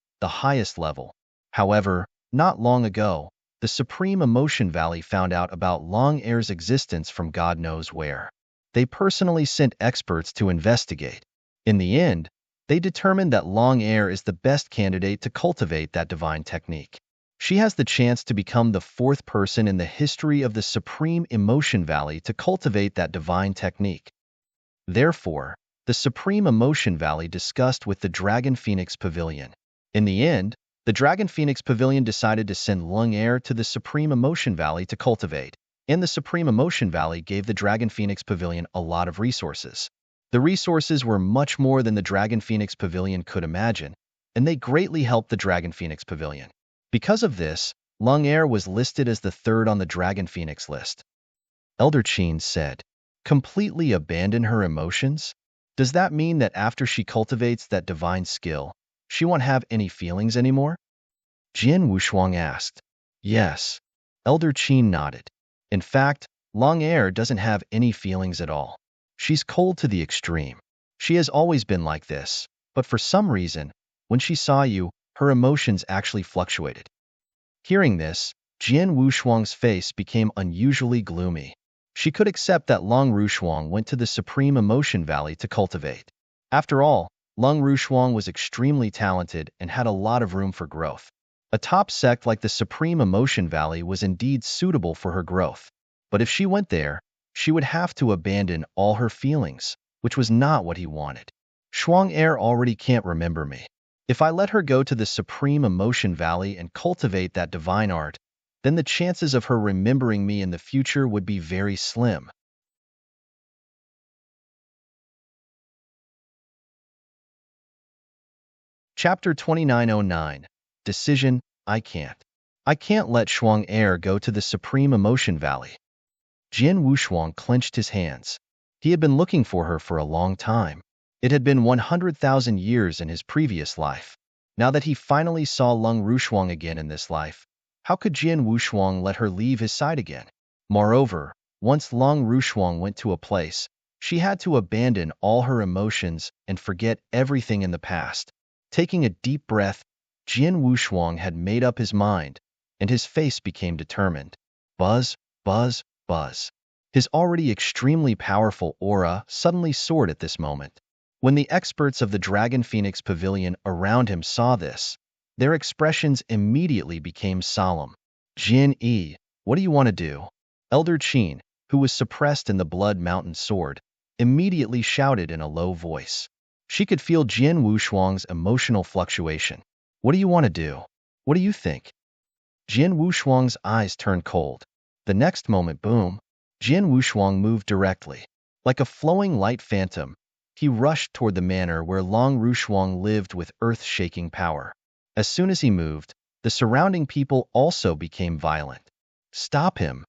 However, not long ago, the Supreme Emotion Valley found out about Long Air's existence from God knows where. They personally sent experts to investigate. In the end, they determined that Long Air is the best candidate to cultivate that divine technique. She has the chance to become the 4th person in the history of the Supreme Emotion Valley to cultivate that divine technique. Therefore, the Supreme Emotion Valley discussed with the Dragon Phoenix Pavilion. In the end, the Dragon Phoenix Pavilion decided to send Long Air to the Supreme Emotion Valley to cultivate, and the Supreme Emotion Valley gave the Dragon Phoenix Pavilion a lot of resources. The resources were much more than the Dragon Phoenix Pavilion could imagine, and they greatly helped the Dragon Phoenix Pavilion. Because of this, Long Air was listed as the 3rd on the Dragon Phoenix list. Elder Qin said, completely abandon her emotions? Does that mean that after she cultivates that divine skill, she won't have any feelings anymore? Jin Wushuang asked. Yes. Elder Qin nodded. In fact, Long Air doesn't have any feelings at all. She's cold to the extreme. She has always been like this, but for some reason, when she saw you, her emotions actually fluctuated. Hearing this, Jin Wushuang's face became unusually gloomy. She could accept that Long Rushuang went to the Supreme Emotion Valley to cultivate. After all, Long Rushuang was extremely talented and had a lot of room for growth. A top sect like the Supreme Emotion Valley was indeed suitable for her growth. But if she went there, she would have to abandon all her feelings, which was not what he wanted. Shuang Air already can't remember me. If I let her go to the Supreme Emotion Valley and cultivate that divine art, then the chances of her remembering me in the future would be very slim. Chapter 2909. Decision, I can't. I can't let Shuang Air go to the Supreme Emotion Valley. Jin Wushuang clenched his hands. He had been looking for her for a long time. It had been 100,000 years in his previous life. Now that he finally saw Long Rushuang again in this life, how could Jin Wushuang let her leave his side again? Moreover, once Long Rushuang went to a place, she had to abandon all her emotions and forget everything in the past. Taking a deep breath, Jin Wushuang had made up his mind, and his face became determined. Buzz, buzz, buzz. His already extremely powerful aura suddenly soared at this moment. When the experts of the Dragon Phoenix Pavilion around him saw this, their expressions immediately became solemn. Jin Yi, what do you want to do? Elder Qin, who was suppressed in the Blood Mountain Sword, immediately shouted in a low voice. She could feel Jin Wushuang's emotional fluctuation. What do you want to do? What do you think? Jin Wushuang's eyes turned cold. The next moment, boom, Jin Wushuang moved directly. Like a flowing light phantom, he rushed toward the manor where Long Rushuang lived with earth-shaking power. As soon as he moved, the surrounding people also became violent. Stop him!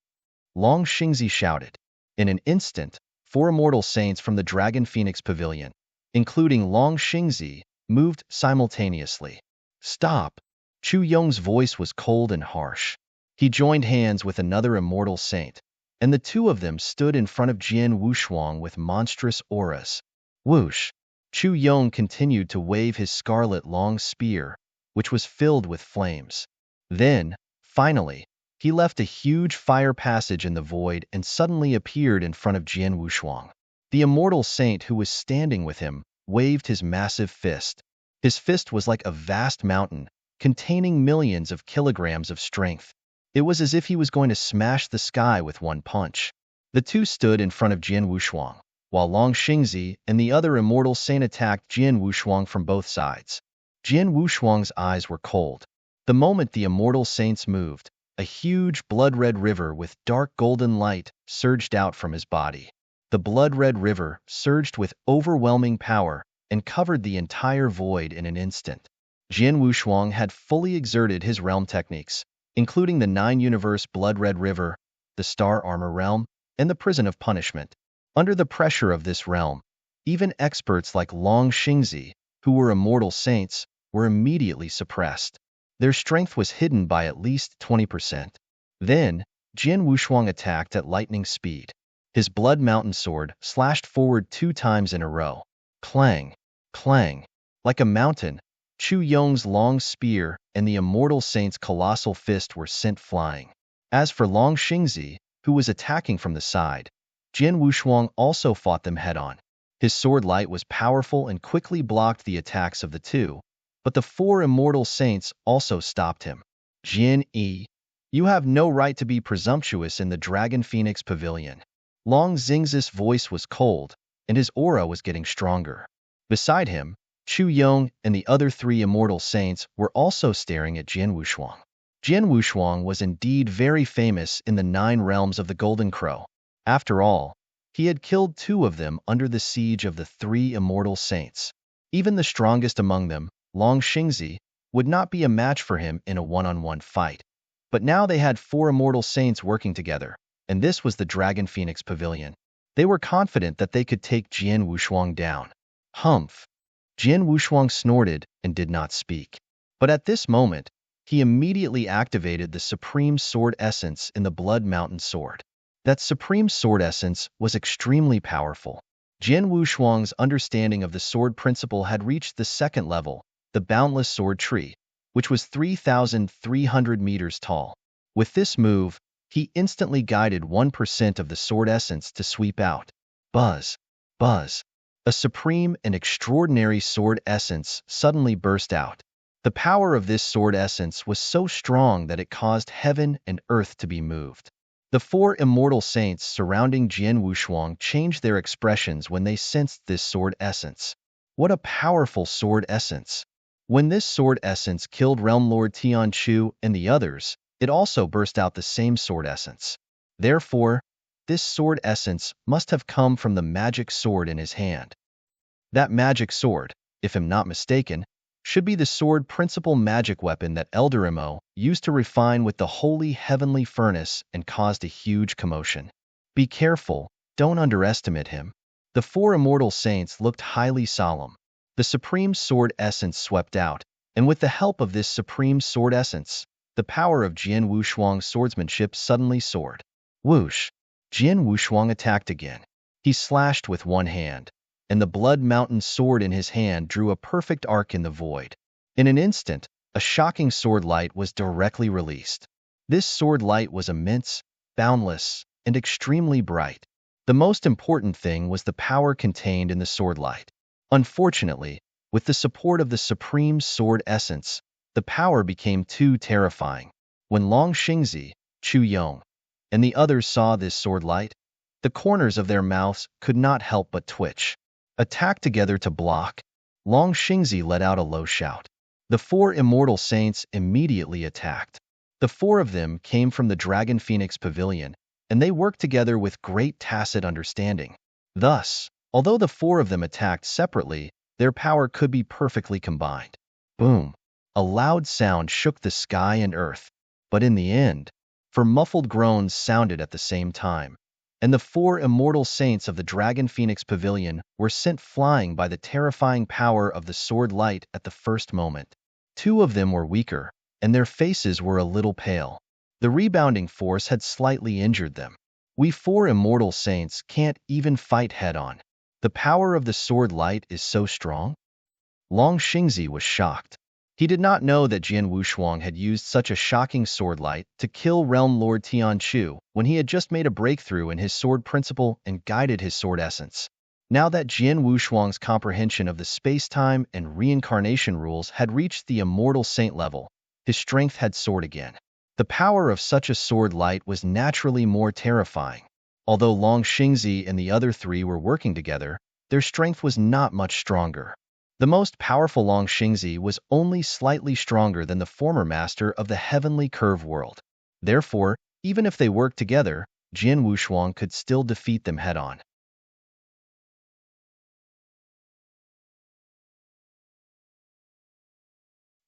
Long Xingzi shouted. In an instant, 4 immortal saints from the Dragon Phoenix Pavilion, including Long Xingzi, moved simultaneously. Stop! Chu Yong's voice was cold and harsh. He joined hands with another immortal saint, and the two of them stood in front of Jian Wushuang with monstrous auras. Whoosh! Chu Yong continued to wave his scarlet long spear, which was filled with flames. Then, finally, he left a huge fire passage in the void and suddenly appeared in front of Jian Wushuang. The immortal saint who was standing with him waved his massive fist. His fist was like a vast mountain, containing millions of kilograms of strength. It was as if he was going to smash the sky with one punch. The two stood in front of Jian Wushuang, while Long Xingzi and the other immortal saint attacked Jian Wushuang from both sides. Jian Wushuang's eyes were cold. The moment the immortal saints moved, a huge blood-red river with dark golden light surged out from his body. The blood-red river surged with overwhelming power and covered the entire void in an instant. Jian Wushuang had fully exerted his realm techniques, including the 9-universe blood-red river, the star armor realm, and the prison of punishment. Under the pressure of this realm, even experts like Long Xingzi, who were immortal saints, were immediately suppressed. Their strength was hidden by at least 20%. Then, Jian Wushuang attacked at lightning speed. His blood mountain sword slashed forward 2 times in a row. Clang! Clang! Like a mountain, Chu Yong's long spear and the immortal saint's colossal fist were sent flying. As for Long Xingzi, who was attacking from the side, Jian Wushuang also fought them head-on. His sword light was powerful and quickly blocked the attacks of the two, but the 4 immortal saints also stopped him. Jian Yi, you have no right to be presumptuous in the Dragon Phoenix Pavilion. Long Xingzi's voice was cold, and his aura was getting stronger. Beside him, Chu Yong and the other 3 immortal saints were also staring at Jian Wushuang. Jian Wushuang was indeed very famous in the 9 realms of the Golden Crow. After all, he had killed 2 of them under the siege of the 3 immortal saints. Even the strongest among them, Long Xingzi, would not be a match for him in a one-on-one fight. But now they had 4 immortal saints working together, and this was the Dragon Phoenix Pavilion. They were confident that they could take Jian Wushuang down. Humph! Jian Wushuang snorted and did not speak. But at this moment, he immediately activated the Supreme Sword Essence in the Blood Mountain Sword. That Supreme Sword Essence was extremely powerful. Jian Wushuang's understanding of the sword principle had reached the 2nd level, the Boundless Sword Tree, which was 3,300 meters tall. With this move, he instantly guided 1% of the sword essence to sweep out. Buzz! Buzz! A supreme and extraordinary sword essence suddenly burst out. The power of this sword essence was so strong that it caused heaven and earth to be moved. The 4 immortal saints surrounding Jian Wushuang changed their expressions when they sensed this sword essence. What a powerful sword essence! When this sword essence killed Realm Lord Tianchu and the others, it also burst out the same sword essence. Therefore, this sword essence must have come from the magic sword in his hand. That magic sword, if I'm not mistaken, should be the sword principal magic weapon that Elder Imo used to refine with the holy heavenly furnace and caused a huge commotion. Be careful, don't underestimate him. The 4 immortal saints looked highly solemn. The supreme sword essence swept out, and with the help of this supreme sword essence, the power of Jian Wushuang's swordsmanship suddenly soared. Whoosh! Jian Wushuang attacked again. He slashed with one hand, and the Blood Mountain sword in his hand drew a perfect arc in the void. In an instant, a shocking sword light was directly released. This sword light was immense, boundless, and extremely bright. The most important thing was the power contained in the sword light. Unfortunately, with the support of the supreme sword essence, the power became too terrifying. When Long Xingzi, Chu Yong, and the others saw this sword light, the corners of their mouths could not help but twitch. Attack together to block, Long Xingzi let out a low shout. The 4 immortal saints immediately attacked. The 4 of them came from the Dragon Phoenix Pavilion, and they worked together with great tacit understanding. Thus, although the 4 of them attacked separately, their power could be perfectly combined. Boom! A loud sound shook the sky and earth. But in the end, for muffled groans sounded at the same time, and the 4 immortal saints of the Dragon Phoenix Pavilion were sent flying by the terrifying power of the sword light at the first moment. Two of them were weaker, and their faces were a little pale. The rebounding force had slightly injured them. We four immortal saints can't even fight head-on. The power of the sword light is so strong? Long Xingzi was shocked. He did not know that Jian Wushuang had used such a shocking sword light to kill Realm Lord Tianchu when he had just made a breakthrough in his sword principle and guided his sword essence. Now that Jian Wushuang's comprehension of the space-time and reincarnation rules had reached the immortal saint level, his strength had soared again. The power of such a sword light was naturally more terrifying. Although Long Xingzi and the other three were working together, their strength was not much stronger. The most powerful Long Xingzi was only slightly stronger than the former master of the heavenly curve world. Therefore, even if they worked together, Jian Wushuang could still defeat them head-on.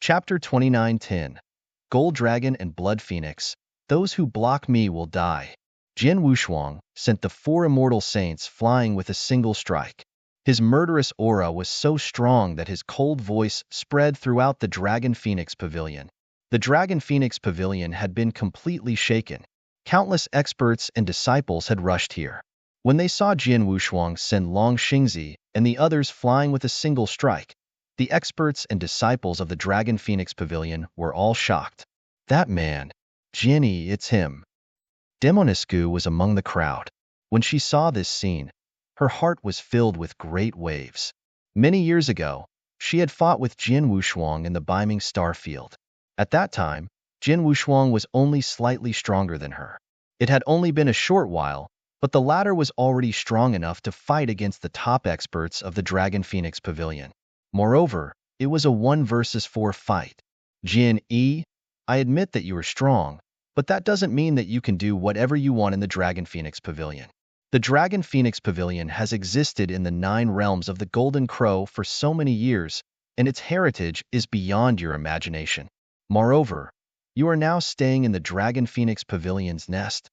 Chapter 29:10 Gold Dragon and Blood Phoenix. Those who block me will die. Jian Wushuang sent the four immortal saints flying with a single strike. His murderous aura was so strong that his cold voice spread throughout the Dragon Phoenix Pavilion. The Dragon Phoenix Pavilion had been completely shaken. Countless experts and disciples had rushed here. When they saw Jian Wushuang send Long Xingzi and the others flying with a single strike, the experts and disciples of the Dragon Phoenix Pavilion were all shocked. That man, Jinny, it's him. Demoniscu was among the crowd. When she saw this scene, her heart was filled with great waves. Many years ago, she had fought with Jian Wushuang in the Beiming Star Field. At that time, Jian Wushuang was only slightly stronger than her. It had only been a short while, but the latter was already strong enough to fight against the top experts of the Dragon Phoenix Pavilion. Moreover, it was a 1 versus 4 fight. Jin E, I admit that you are strong, but that doesn't mean that you can do whatever you want in the Dragon Phoenix Pavilion. The Dragon Phoenix Pavilion has existed in the 9 realms of the Golden Crow for so many years, and its heritage is beyond your imagination. Moreover, you are now staying in the Dragon Phoenix Pavilion's nest.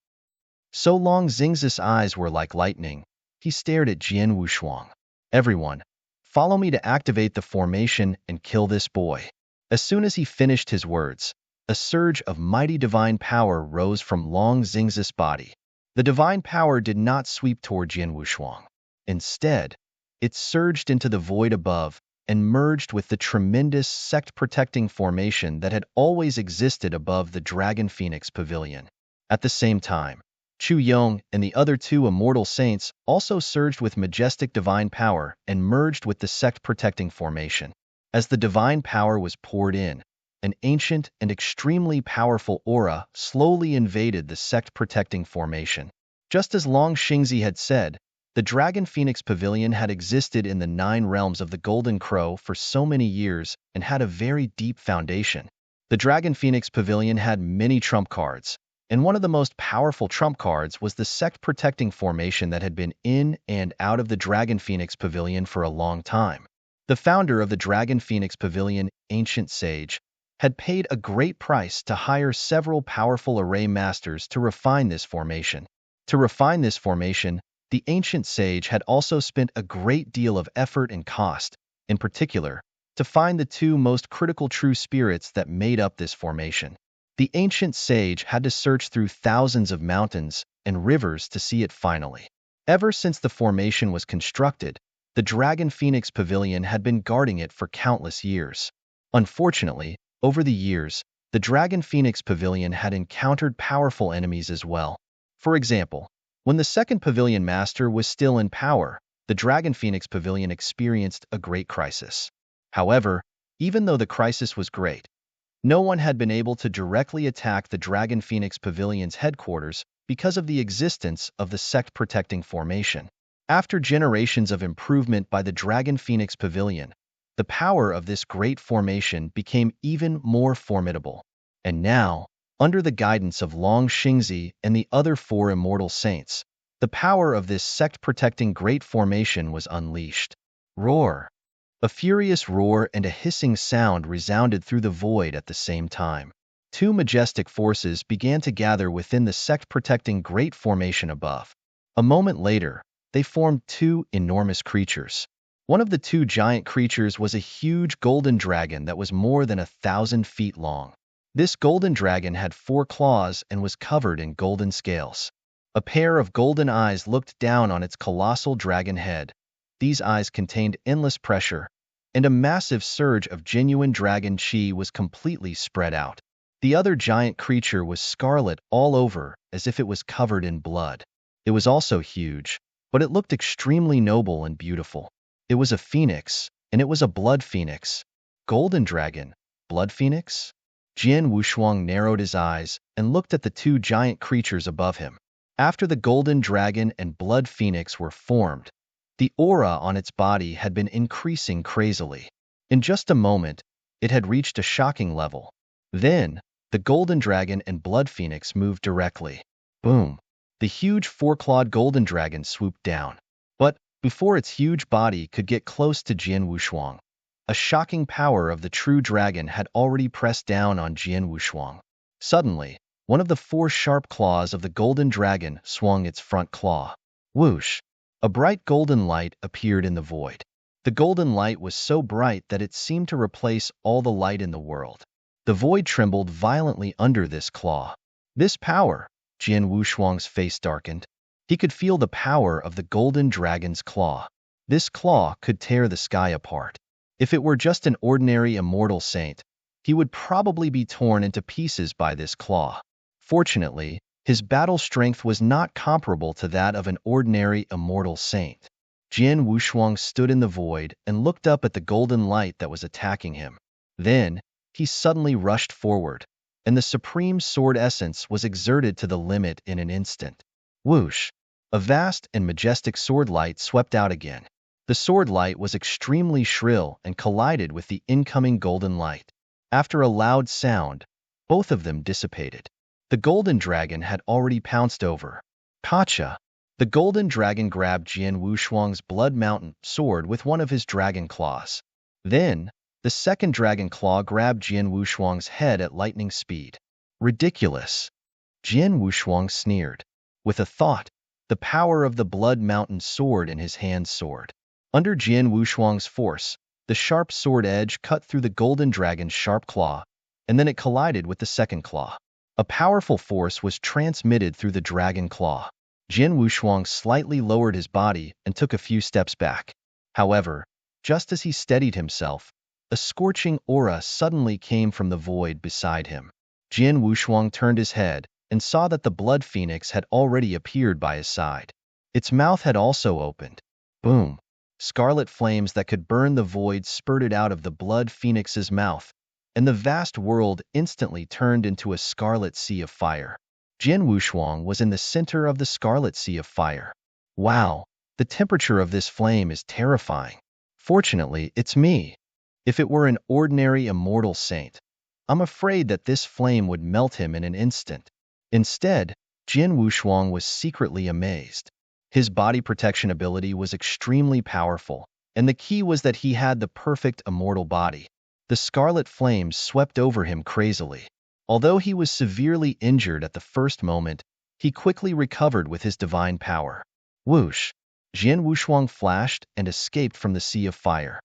So Long Xingzi's eyes were like lightning. He stared at Jian Wushuang. Everyone, follow me to activate the formation and kill this boy. As soon as he finished his words, a surge of mighty divine power rose from Long Xingzi's body. The divine power did not sweep toward Jian Wushuang. Instead, it surged into the void above and merged with the tremendous sect-protecting formation that had always existed above the Dragon Phoenix Pavilion. At the same time, Chu Yong and the other 2 immortal saints also surged with majestic divine power and merged with the sect-protecting formation. As the divine power was poured in, an ancient and extremely powerful aura slowly invaded the sect-protecting formation. Just as Long Xingzi had said, the Dragon Phoenix Pavilion had existed in the 9 realms of the Golden Crow for so many years and had a very deep foundation. The Dragon Phoenix Pavilion had many trump cards, and one of the most powerful trump cards was the sect-protecting formation that had been in and out of the Dragon Phoenix Pavilion for a long time. The founder of the Dragon Phoenix Pavilion, Ancient Sage, had paid a great price to hire several powerful array masters to refine this formation. To refine this formation, the Ancient Sage had also spent a great deal of effort and cost, in particular, to find the 2 most critical true spirits that made up this formation. The Ancient Sage had to search through thousands of mountains and rivers to see it finally. Ever since the formation was constructed, the Dragon Phoenix Pavilion had been guarding it for countless years. Unfortunately, over the years, the Dragon Phoenix Pavilion had encountered powerful enemies as well. For example, when the second Pavilion Master was still in power, the Dragon Phoenix Pavilion experienced a great crisis. However, even though the crisis was great, no one had been able to directly attack the Dragon Phoenix Pavilion's headquarters because of the existence of the sect-protecting formation. After generations of improvement by the Dragon Phoenix Pavilion, the power of this great formation became even more formidable. And now, under the guidance of Long Xingzi and the other 4 immortal saints, the power of this sect-protecting great formation was unleashed. Roar! A furious roar and a hissing sound resounded through the void at the same time. 2 majestic forces began to gather within the sect-protecting great formation above. A moment later, they formed 2 enormous creatures. One of the two giant creatures was a huge golden dragon that was more than 1,000 feet long. This golden dragon had 4 claws and was covered in golden scales. A pair of golden eyes looked down on its colossal dragon head. These eyes contained endless pressure, and a massive surge of genuine dragon chi was completely spread out. The other giant creature was scarlet all over, as if it was covered in blood. It was also huge, but it looked extremely noble and beautiful. It was a phoenix, and it was a blood phoenix. Golden dragon, blood phoenix? Jian Wushuang narrowed his eyes and looked at the two giant creatures above him. After the golden dragon and blood phoenix were formed, the aura on its body had been increasing crazily. In just a moment, it had reached a shocking level. Then, the golden dragon and blood phoenix moved directly. Boom! The huge 4-clawed golden dragon swooped down. But, before its huge body could get close to Jian Wushuang, a shocking power of the true dragon had already pressed down on Jian Wushuang. Suddenly, one of the 4 sharp claws of the golden dragon swung its front claw. Whoosh! A bright golden light appeared in the void. The golden light was so bright that it seemed to replace all the light in the world. The void trembled violently under this claw. This power, Jian Wushuang's face darkened. He could feel the power of the golden dragon's claw. This claw could tear the sky apart. If it were just an ordinary immortal saint, he would probably be torn into pieces by this claw. Fortunately, his battle strength was not comparable to that of an ordinary immortal saint. Jian Wushuang stood in the void and looked up at the golden light that was attacking him. Then, he suddenly rushed forward, and the supreme sword essence was exerted to the limit in an instant. Whoosh! A vast and majestic sword light swept out again. The sword light was extremely shrill and collided with the incoming golden light. After a loud sound, both of them dissipated. The golden dragon had already pounced over. Pacha! The golden dragon grabbed Jian Wushuang's Blood Mountain sword with one of his dragon claws. Then, the second dragon claw grabbed Jian Wushuang's head at lightning speed. Ridiculous! Jian Wushuang sneered. With a thought, the power of the Blood Mountain sword in his hand soared. Under Jian Wushuang's force, the sharp sword edge cut through the golden dragon's sharp claw, and then it collided with the second claw. A powerful force was transmitted through the dragon claw. Jian Wushuang slightly lowered his body and took a few steps back. However, just as he steadied himself, a scorching aura suddenly came from the void beside him. Jian Wushuang turned his head and saw that the blood phoenix had already appeared by his side. Its mouth had also opened. Boom! Scarlet flames that could burn the void spurted out of the blood phoenix's mouth, and the vast world instantly turned into a scarlet sea of fire. Jian Wushuang was in the center of the scarlet sea of fire. Wow, the temperature of this flame is terrifying. Fortunately, it's me. If it were an ordinary immortal saint, I'm afraid that this flame would melt him in an instant. Instead, Jian Wushuang was secretly amazed. His body protection ability was extremely powerful, and the key was that he had the perfect immortal body. The scarlet flames swept over him crazily. Although he was severely injured at the first moment, he quickly recovered with his divine power. Whoosh! Jian Wushuang flashed and escaped from the sea of fire.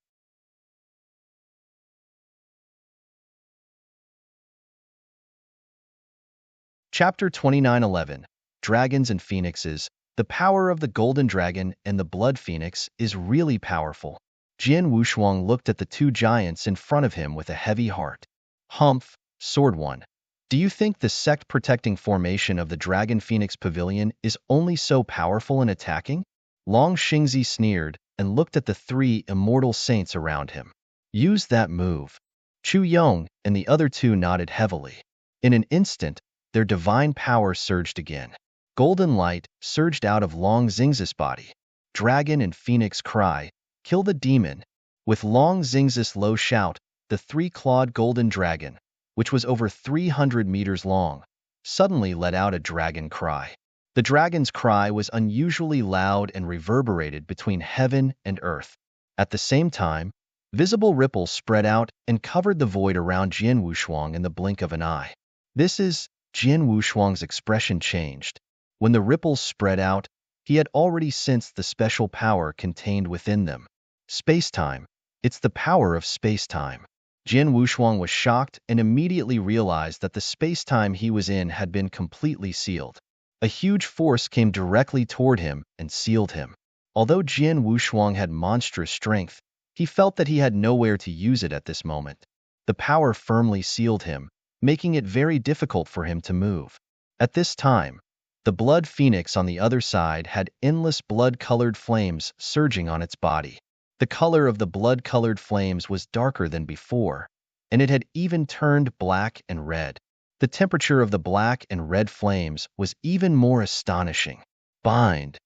Chapter 29:11 Dragons and Phoenixes. The power of the golden dragon and the blood phoenix is really powerful. Jian Wushuang looked at the two giants in front of him with a heavy heart. Humph, Sword One. Do you think the sect-protecting formation of the Dragon Phoenix Pavilion is only so powerful in attacking? Long Xingzi sneered and looked at the 3 immortal saints around him. Use that move. Chu Yong and the other 2 nodded heavily. In an instant, their divine power surged again. Golden light surged out of Long Xingzi's body. Dragon and Phoenix cry, kill the demon. With Long Xingzi's low shout, the 3-clawed golden dragon, which was over 300 meters long, suddenly let out a dragon cry. The dragon's cry was unusually loud and reverberated between heaven and earth. At the same time, visible ripples spread out and covered the void around Jian Wushuang in the blink of an eye. Jian Wushuang's expression changed. When the ripples spread out, he had already sensed the special power contained within them. Space-time. It's the power of space-time. Jin Wushuang was shocked and immediately realized that the space-time he was in had been completely sealed. A huge force came directly toward him and sealed him. Although Jin Wushuang had monstrous strength, he felt that he had nowhere to use it at this moment. The power firmly sealed him, making it very difficult for him to move. At this time, the blood phoenix on the other side had endless blood-colored flames surging on its body. The color of the blood-colored flames was darker than before, and it had even turned black and red. The temperature of the black and red flames was even more astonishing. Bind!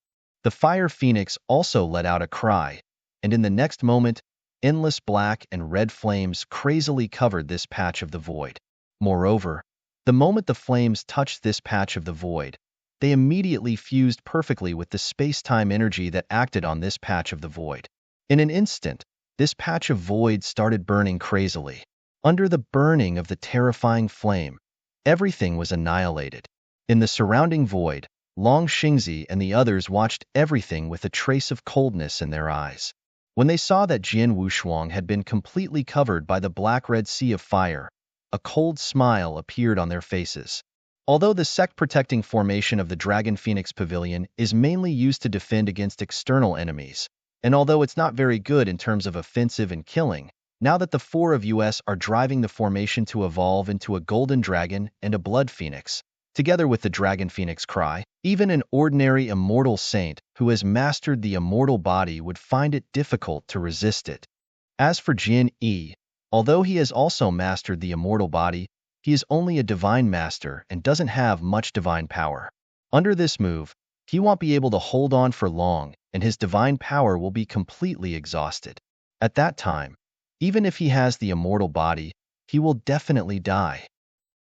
The fire phoenix also let out a cry, and in the next moment, endless black and red flames crazily covered this patch of the void. Moreover, the moment the flames touched this patch of the void, they immediately fused perfectly with the space-time energy that acted on this patch of the void. In an instant, this patch of void started burning crazily. Under the burning of the terrifying flame, everything was annihilated. In the surrounding void, Long Xingzi and the others watched everything with a trace of coldness in their eyes. When they saw that Jin Wushuang had been completely covered by the black-red sea of fire, a cold smile appeared on their faces. Although the sect-protecting formation of the Dragon Phoenix Pavilion is mainly used to defend against external enemies, and although it's not very good in terms of offensive and killing, now that the four of us are driving the formation to evolve into a golden dragon and a blood phoenix, together with the dragon phoenix cry, even an ordinary immortal saint who has mastered the immortal body would find it difficult to resist it. As for Jin Yi, although he has also mastered the immortal body, he is only a divine master and doesn't have much divine power. Under this move, he won't be able to hold on for long, and his divine power will be completely exhausted. At that time, even if he has the immortal body, he will definitely die.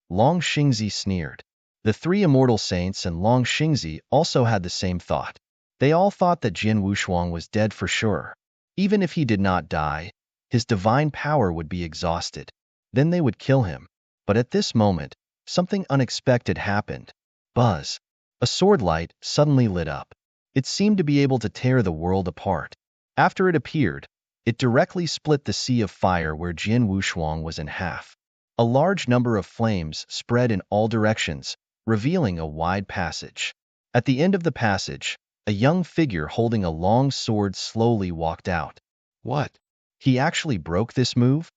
Long Xingzi sneered. The three immortal saints and Long Xingzi also had the same thought. They all thought that Jin Wushuang was dead for sure. Even if he did not die, his divine power would be exhausted. Then they would kill him. But at this moment, something unexpected happened. Buzz! A sword light suddenly lit up. It seemed to be able to tear the world apart. After it appeared, it directly split the sea of fire where Jin Wushuang was in half. A large number of flames spread in all directions, revealing a wide passage. At the end of the passage, a young figure holding a long sword slowly walked out. What? He actually broke this move?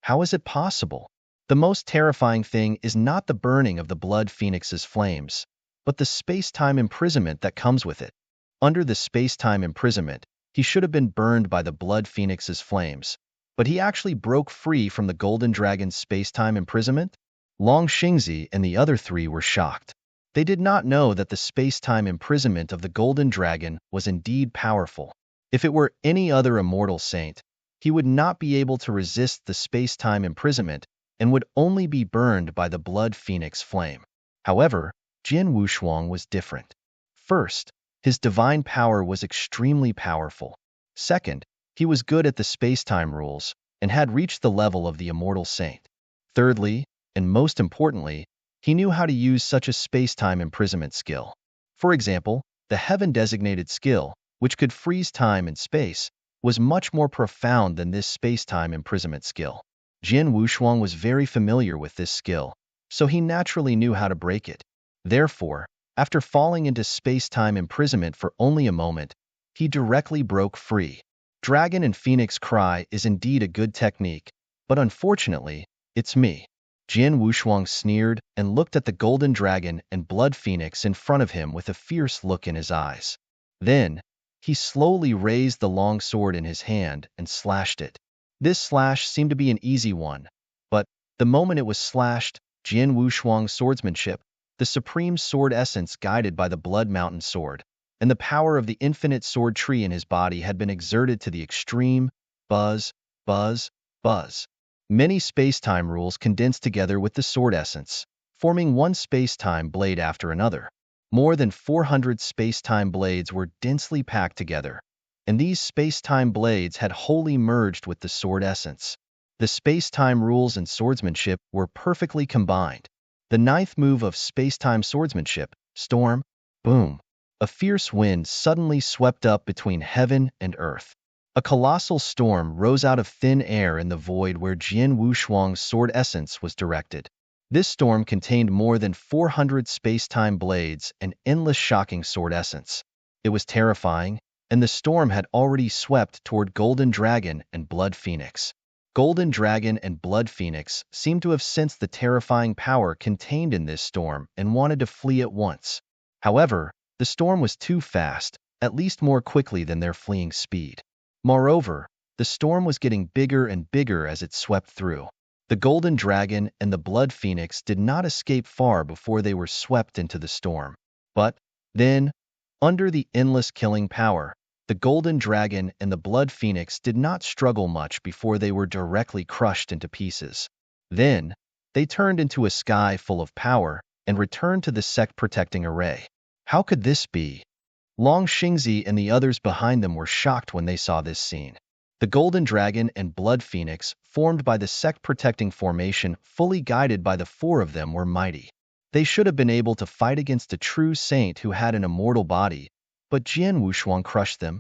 How is it possible? The most terrifying thing is not the burning of the blood phoenix's flames, but the space-time imprisonment that comes with it. Under the space-time imprisonment, he should have been burned by the blood phoenix's flames, but he actually broke free from the golden dragon's space-time imprisonment? Long Xingzi and the other three were shocked. They did not know that the space-time imprisonment of the golden dragon was indeed powerful. If it were any other immortal saint, he would not be able to resist the space-time imprisonment and would only be burned by the blood phoenix flame. However, Jin Wushuang was different. First, his divine power was extremely powerful. Second, he was good at the space-time rules and had reached the level of the immortal saint. Thirdly, and most importantly, he knew how to use such a space-time imprisonment skill. For example, the heaven-designated skill, which could freeze time and space, was much more profound than this space-time imprisonment skill. Jin Wushuang was very familiar with this skill, so he naturally knew how to break it. Therefore, after falling into space-time imprisonment for only a moment, he directly broke free. Dragon and Phoenix Cry is indeed a good technique, but unfortunately, it's me. Jin Wushuang sneered and looked at the golden dragon and blood phoenix in front of him with a fierce look in his eyes. Then, he slowly raised the long sword in his hand and slashed it. This slash seemed to be an easy one, but the moment it was slashed, Jin Wushuang's swordsmanship, the supreme sword essence guided by the Blood Mountain sword, and the power of the infinite sword tree in his body had been exerted to the extreme. Buzz, buzz, buzz. Many space-time rules condensed together with the sword essence, forming one space-time blade after another. More than 400 space-time blades were densely packed together, and these space-time blades had wholly merged with the sword essence. The space-time rules and swordsmanship were perfectly combined. The ninth move of space-time swordsmanship, Storm, boom. A fierce wind suddenly swept up between heaven and earth. A colossal storm rose out of thin air in the void where Jian Wushuang's sword essence was directed. This storm contained more than 400 space-time blades and endless shocking sword essence. It was terrifying, and the storm had already swept toward Golden Dragon and Blood Phoenix. Golden Dragon and Blood Phoenix seemed to have sensed the terrifying power contained in this storm and wanted to flee at once. However, the storm was too fast, at least more quickly than their fleeing speed. Moreover, the storm was getting bigger and bigger as it swept through. The Golden Dragon and the Blood Phoenix did not escape far before they were swept into the storm. But then, under the endless killing power, the Golden Dragon and the Blood Phoenix did not struggle much before they were directly crushed into pieces. Then, they turned into a sky full of power and returned to the sect-protecting array. How could this be? Long Xingzi and the others behind them were shocked when they saw this scene. The Golden Dragon and Blood Phoenix, formed by the sect-protecting formation fully guided by the four of them, were mighty. They should have been able to fight against a true saint who had an immortal body, but Jian Wushuang crushed them.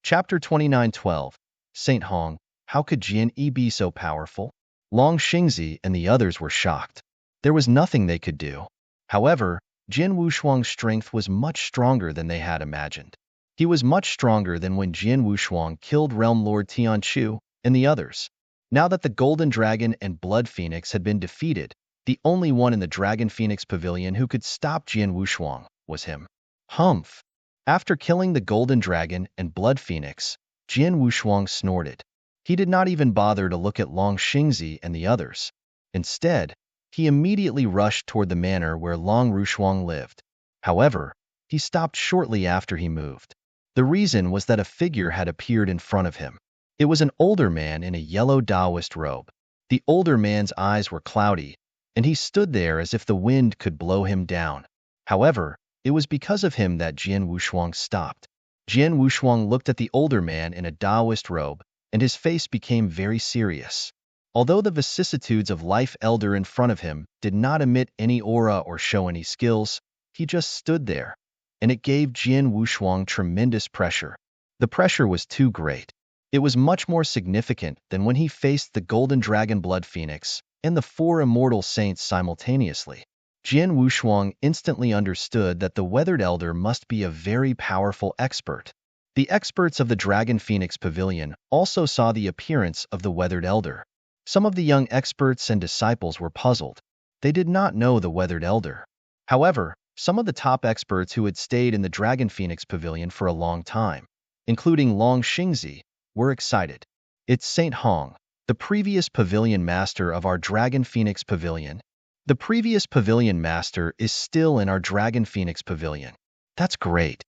Chapter 29:12. Saint Hong, how could Jian Yi be so powerful? Long Xingzi and the others were shocked. There was nothing they could do. However, Jian Wushuang's strength was much stronger than they had imagined. He was much stronger than when Jian Wushuang killed Realm Lord Tianchu and the others. Now that the Golden Dragon and Blood Phoenix had been defeated, the only one in the Dragon Phoenix Pavilion who could stop Jian Wushuang was him. Humph! After killing the Golden Dragon and Blood Phoenix, Jian Wushuang snorted. He did not even bother to look at Long Xingzi and the others. Instead, he immediately rushed toward the manor where Long Wushuang lived. However, he stopped shortly after he moved. The reason was that a figure had appeared in front of him. It was an older man in a yellow Taoist robe. The older man's eyes were cloudy, and he stood there as if the wind could blow him down. However, it was because of him that Jian Wushuang stopped. Jian Wushuang looked at the older man in a Taoist robe, and his face became very serious. Although the vicissitudes of life elder in front of him did not emit any aura or show any skills, he just stood there, and it gave Jian Wushuang tremendous pressure. The pressure was too great. It was much more significant than when he faced the Golden Dragon Blood Phoenix and the four immortal saints simultaneously. Jian Wushuang instantly understood that the Weathered Elder must be a very powerful expert. The experts of the Dragon Phoenix Pavilion also saw the appearance of the Weathered Elder. Some of the young experts and disciples were puzzled. They did not know the Weathered Elder. However, some of the top experts who had stayed in the Dragon Phoenix Pavilion for a long time, including Long Xingzi, were excited. It's Saint Hong, the previous pavilion master of our Dragon Phoenix Pavilion. The previous pavilion master is still in our Dragon Phoenix Pavilion. That's great.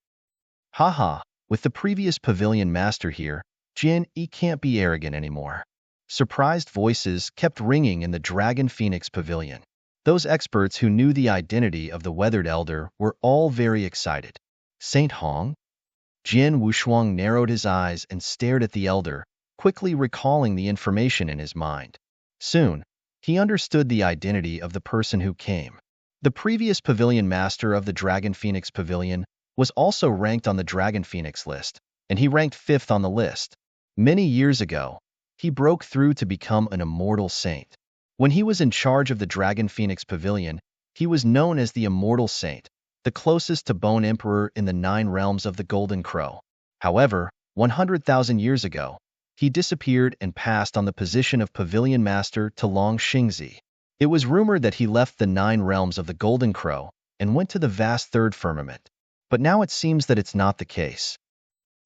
Haha, with the previous pavilion master here, Jian Yi can't be arrogant anymore. Surprised voices kept ringing in the Dragon Phoenix Pavilion. Those experts who knew the identity of the Weathered Elder were all very excited. Saint Hong? Jian Wushuang narrowed his eyes and stared at the elder, quickly recalling the information in his mind. Soon, he understood the identity of the person who came. The previous pavilion master of the Dragon Phoenix Pavilion was also ranked on the Dragon Phoenix list, and he ranked 5th on the list. Many years ago, he broke through to become an immortal saint. When he was in charge of the Dragon Phoenix Pavilion, he was known as the Immortal Saint, the closest to Bone Emperor in the 9 realms of the Golden Crow. However, 100,000 years ago, he disappeared and passed on the position of Pavilion Master to Long Xingzi. It was rumored that he left the 9 realms of the Golden Crow and went to the vast third firmament. But now it seems that it's not the case.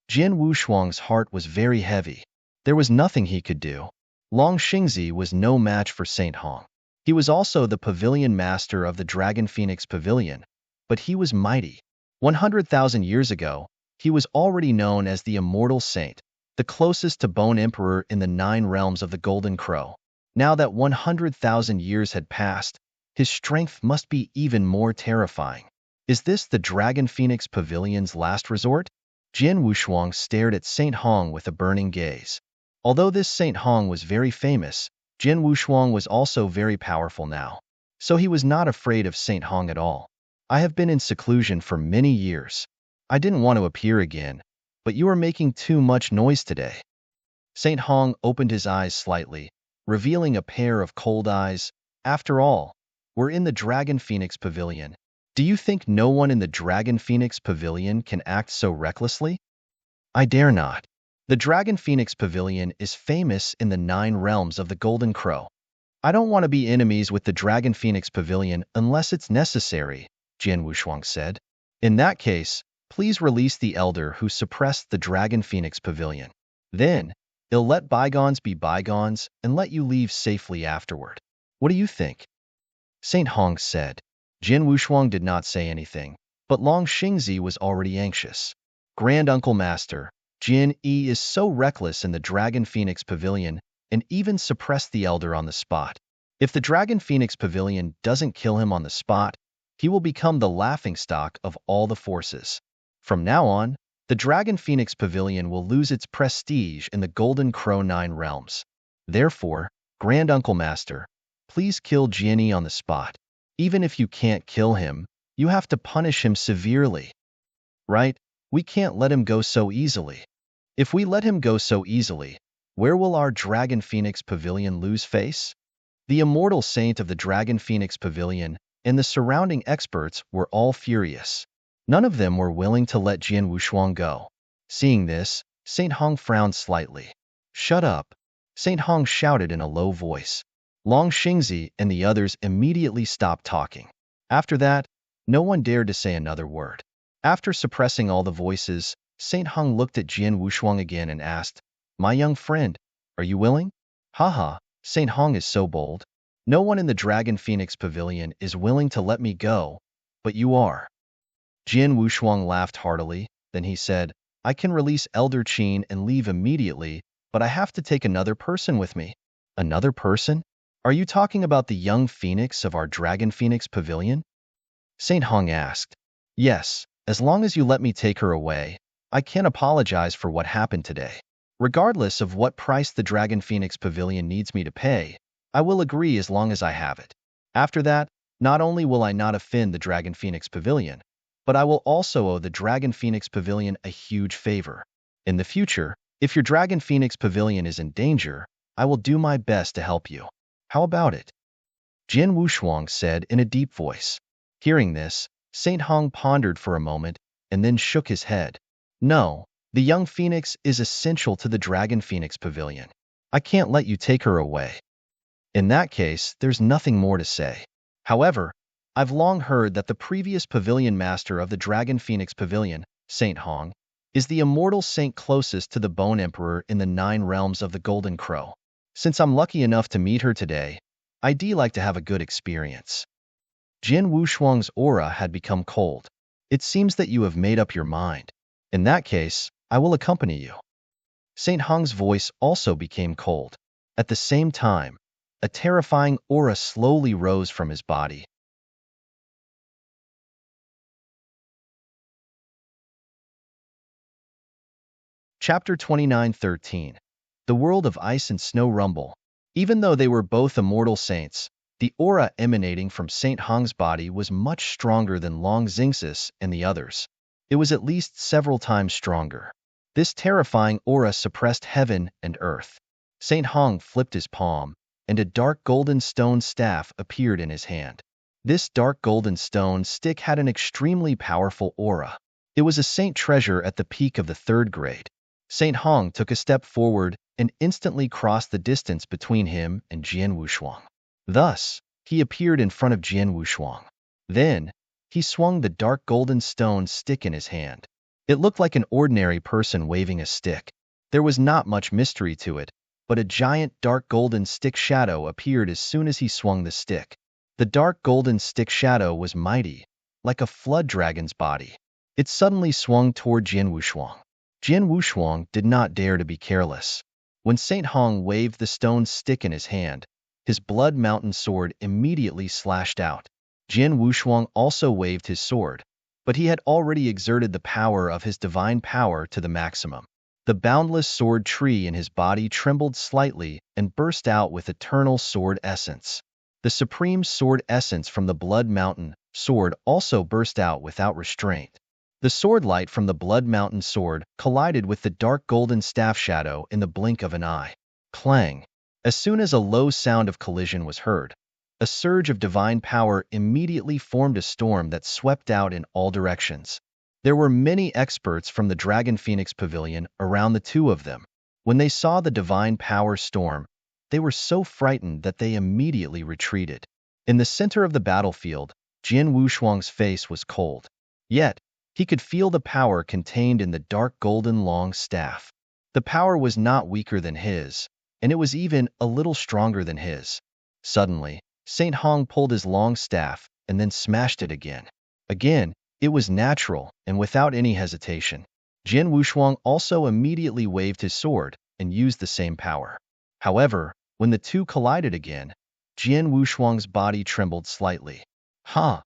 Jian Wushuang's heart was very heavy. There was nothing he could do. Long Xingzi was no match for Saint Hong. He was also the Pavilion Master of the Dragon Phoenix Pavilion, but he was mighty. 100,000 years ago, he was already known as the Immortal Saint, the closest to Bone Emperor in the 9 realms of the Golden Crow. Now that 100,000 years had passed, his strength must be even more terrifying. Is this the Dragon Phoenix Pavilion's last resort? Jian Wushuang stared at Saint Hong with a burning gaze. Although this Saint Hong was very famous, Jian Wushuang was also very powerful now. So he was not afraid of Saint Hong at all. I have been in seclusion for many years. I didn't want to appear again, but you are making too much noise today. Saint Hong opened his eyes slightly, revealing a pair of cold eyes. After all, we're in the Dragon Phoenix Pavilion. Do you think no one in the Dragon Phoenix Pavilion can act so recklessly? I dare not. The Dragon Phoenix Pavilion is famous in the 9 realms of the Golden Crow. I don't want to be enemies with the Dragon Phoenix Pavilion unless it's necessary, Jian Wushuang said. In that case, please release the elder who suppressed the Dragon Phoenix Pavilion. Then, he'll let bygones be bygones and let you leave safely afterward. What do you think? Saint Hong said. Jian Wushuang did not say anything, but Long Xingzi was already anxious. Grand Uncle Master, Jin Yi is so reckless in the Dragon Phoenix Pavilion and even suppressed the elder on the spot. If the Dragon Phoenix Pavilion doesn't kill him on the spot, he will become the laughingstock of all the forces. From now on, the Dragon Phoenix Pavilion will lose its prestige in the Golden Crow 9 realms. Therefore, Grand Uncle Master, please kill Jian on the spot. Even if you can't kill him, you have to punish him severely. Right? We can't let him go so easily. If we let him go so easily, where will our Dragon Phoenix Pavilion lose face? The immortal saint of the Dragon Phoenix Pavilion and the surrounding experts were all furious. None of them were willing to let Jian Wushuang go. Seeing this, Saint Hong frowned slightly. Shut up, Saint Hong shouted in a low voice. Long Xingzi and the others immediately stopped talking. After that, no one dared to say another word. After suppressing all the voices, Saint Hong looked at Jian Wushuang again and asked, My young friend, are you willing? Haha, Saint Hong is so bold. No one in the Dragon Phoenix Pavilion is willing to let me go, but you are. Jian Wushuang laughed heartily, then he said, I can release Elder Qin and leave immediately, but I have to take another person with me. Another person? Are you talking about the young phoenix of our Dragon Phoenix Pavilion? Saint Hong asked. Yes, as long as you let me take her away, I can't apologize for what happened today. Regardless of what price the Dragon Phoenix Pavilion needs me to pay, I will agree as long as I have it. After that, not only will I not offend the Dragon Phoenix Pavilion, but I will also owe the Dragon Phoenix Pavilion a huge favor. In the future, if your Dragon Phoenix Pavilion is in danger, I will do my best to help you. How about it? Jian Wushuang said in a deep voice. Hearing this, Saint Hong pondered for a moment and then shook his head. No, the young phoenix is essential to the Dragon Phoenix Pavilion. I can't let you take her away. In that case, there's nothing more to say. However, I've long heard that the previous pavilion master of the Dragon Phoenix Pavilion, Saint Hong, is the immortal saint closest to the Bone Emperor in the 9 realms of the Golden Crow. Since I'm lucky enough to meet her today, I'd like to have a good experience. Jian Wushuang's aura had become cold. It seems that you have made up your mind. In that case, I will accompany you. Saint Hong's voice also became cold. At the same time, a terrifying aura slowly rose from his body. Chapter 29:13. The World of Ice and Snow Rumble. Even though they were both immortal saints, the aura emanating from Saint Hong's body was much stronger than Long Xingzi's and the others. It was at least several times stronger. This terrifying aura suppressed heaven and earth. Saint Hong flipped his palm, and a dark golden stone staff appeared in his hand. This dark golden stone stick had an extremely powerful aura. It was a saint treasure at the peak of the 3rd grade. Saint Hong took a step forward and instantly crossed the distance between him and Jian Wushuang. Thus, he appeared in front of Jian Wushuang. Then, he swung the dark golden stone stick in his hand. It looked like an ordinary person waving a stick. There was not much mystery to it, but a giant dark golden stick shadow appeared as soon as he swung the stick. The dark golden stick shadow was mighty, like a flood dragon's body. It suddenly swung toward Jian Wushuang. Jian Wushuang did not dare to be careless. When Saint Hong waved the stone stick in his hand, his blood mountain sword immediately slashed out. Jian Wushuang also waved his sword, but he had already exerted the power of his divine power to the maximum. The boundless sword tree in his body trembled slightly and burst out with eternal sword essence. The supreme sword essence from the blood mountain sword also burst out without restraint. The sword light from the Blood Mountain sword collided with the dark golden staff shadow in the blink of an eye. Clang! As soon as a low sound of collision was heard, a surge of divine power immediately formed a storm that swept out in all directions. There were many experts from the Dragon Phoenix Pavilion around the two of them. When they saw the divine power storm, they were so frightened that they immediately retreated. In the center of the battlefield, Jin Wushuang's face was cold. Yet, he could feel the power contained in the dark golden long staff. The power was not weaker than his, and it was even a little stronger than his. Suddenly, Saint Hong pulled his long staff and then smashed it again. Again, it was natural and without any hesitation. Jin Wushuang also immediately waved his sword and used the same power. However, when the two collided again, Jin Wushuang's body trembled slightly. Ha!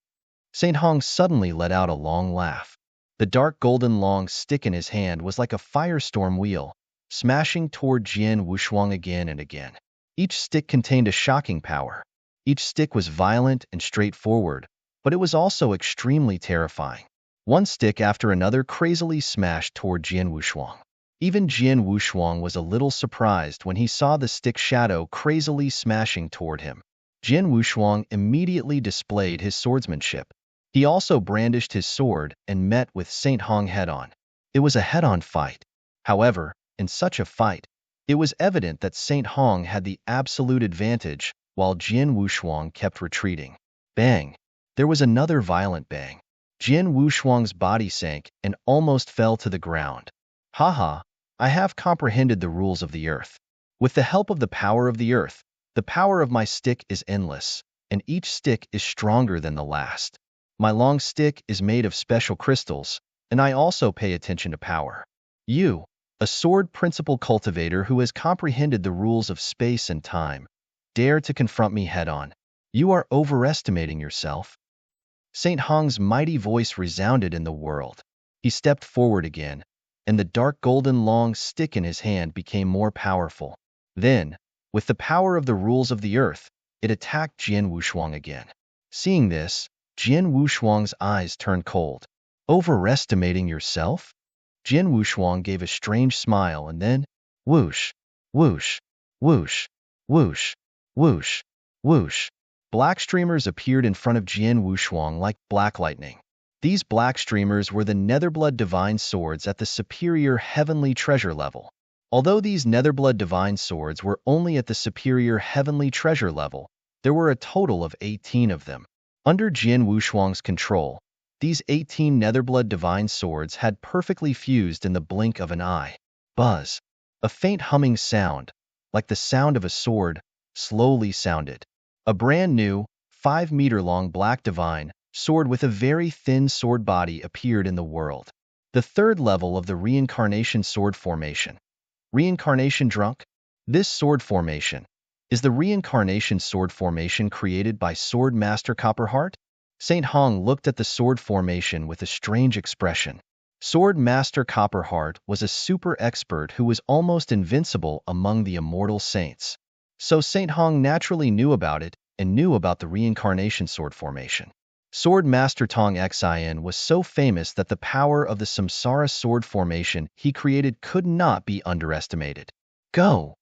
Saint Hong suddenly let out a long laugh. The dark golden long stick in his hand was like a firestorm wheel, smashing toward Jin Wushuang again and again. Each stick contained a shocking power. Each stick was violent and straightforward, but it was also extremely terrifying. One stick after another crazily smashed toward Jin Wushuang. Even Jin Wushuang was a little surprised when he saw the stick shadow crazily smashing toward him. Jin Wushuang immediately displayed his swordsmanship. He also brandished his sword and met with Saint Hong head-on. It was a head-on fight. However, in such a fight, it was evident that Saint Hong had the absolute advantage, while Jin Wushuang kept retreating. Bang! There was another violent bang. Jin Wushuang's body sank and almost fell to the ground. Haha, I have comprehended the rules of the earth. With the help of the power of the earth, the power of my stick is endless, and each stick is stronger than the last. My long stick is made of special crystals, and I also pay attention to power. You, a sword principle cultivator who has comprehended the rules of space and time, dare to confront me head-on. You are overestimating yourself. Saint Hong's mighty voice resounded in the world. He stepped forward again, and the dark golden long stick in his hand became more powerful. Then, with the power of the rules of the earth, it attacked Jin Wushuang again. Seeing this, Jin Wushuang's eyes turned cold. Overestimating yourself? Jin Wushuang gave a strange smile and then, whoosh, whoosh, whoosh, whoosh, whoosh, whoosh. Black streamers appeared in front of Jin Wushuang like black lightning. These black streamers were the Netherblood Divine Swords at the superior Heavenly Treasure level. Although these Netherblood Divine Swords were only at the superior Heavenly Treasure level, there were a total of 18 of them. Under Jin Wushuang's control, these 18 Netherblood Divine Swords had perfectly fused in the blink of an eye. Buzz! A faint humming sound, like the sound of a sword, slowly sounded. A brand new, 5-meter-long black divine sword with a very thin sword body appeared in the world. The third level of the Reincarnation Sword Formation. Reincarnation Drunk? This sword formation is the Reincarnation Sword Formation created by Sword Master Copperheart? Saint Hong looked at the sword formation with a strange expression. Sword Master Copperheart was a super expert who was almost invincible among the immortal saints. So Saint Hong naturally knew about it and knew about the Reincarnation Sword Formation. Sword Master Tong Xin was so famous that the power of the Samsara Sword Formation he created could not be underestimated. Go!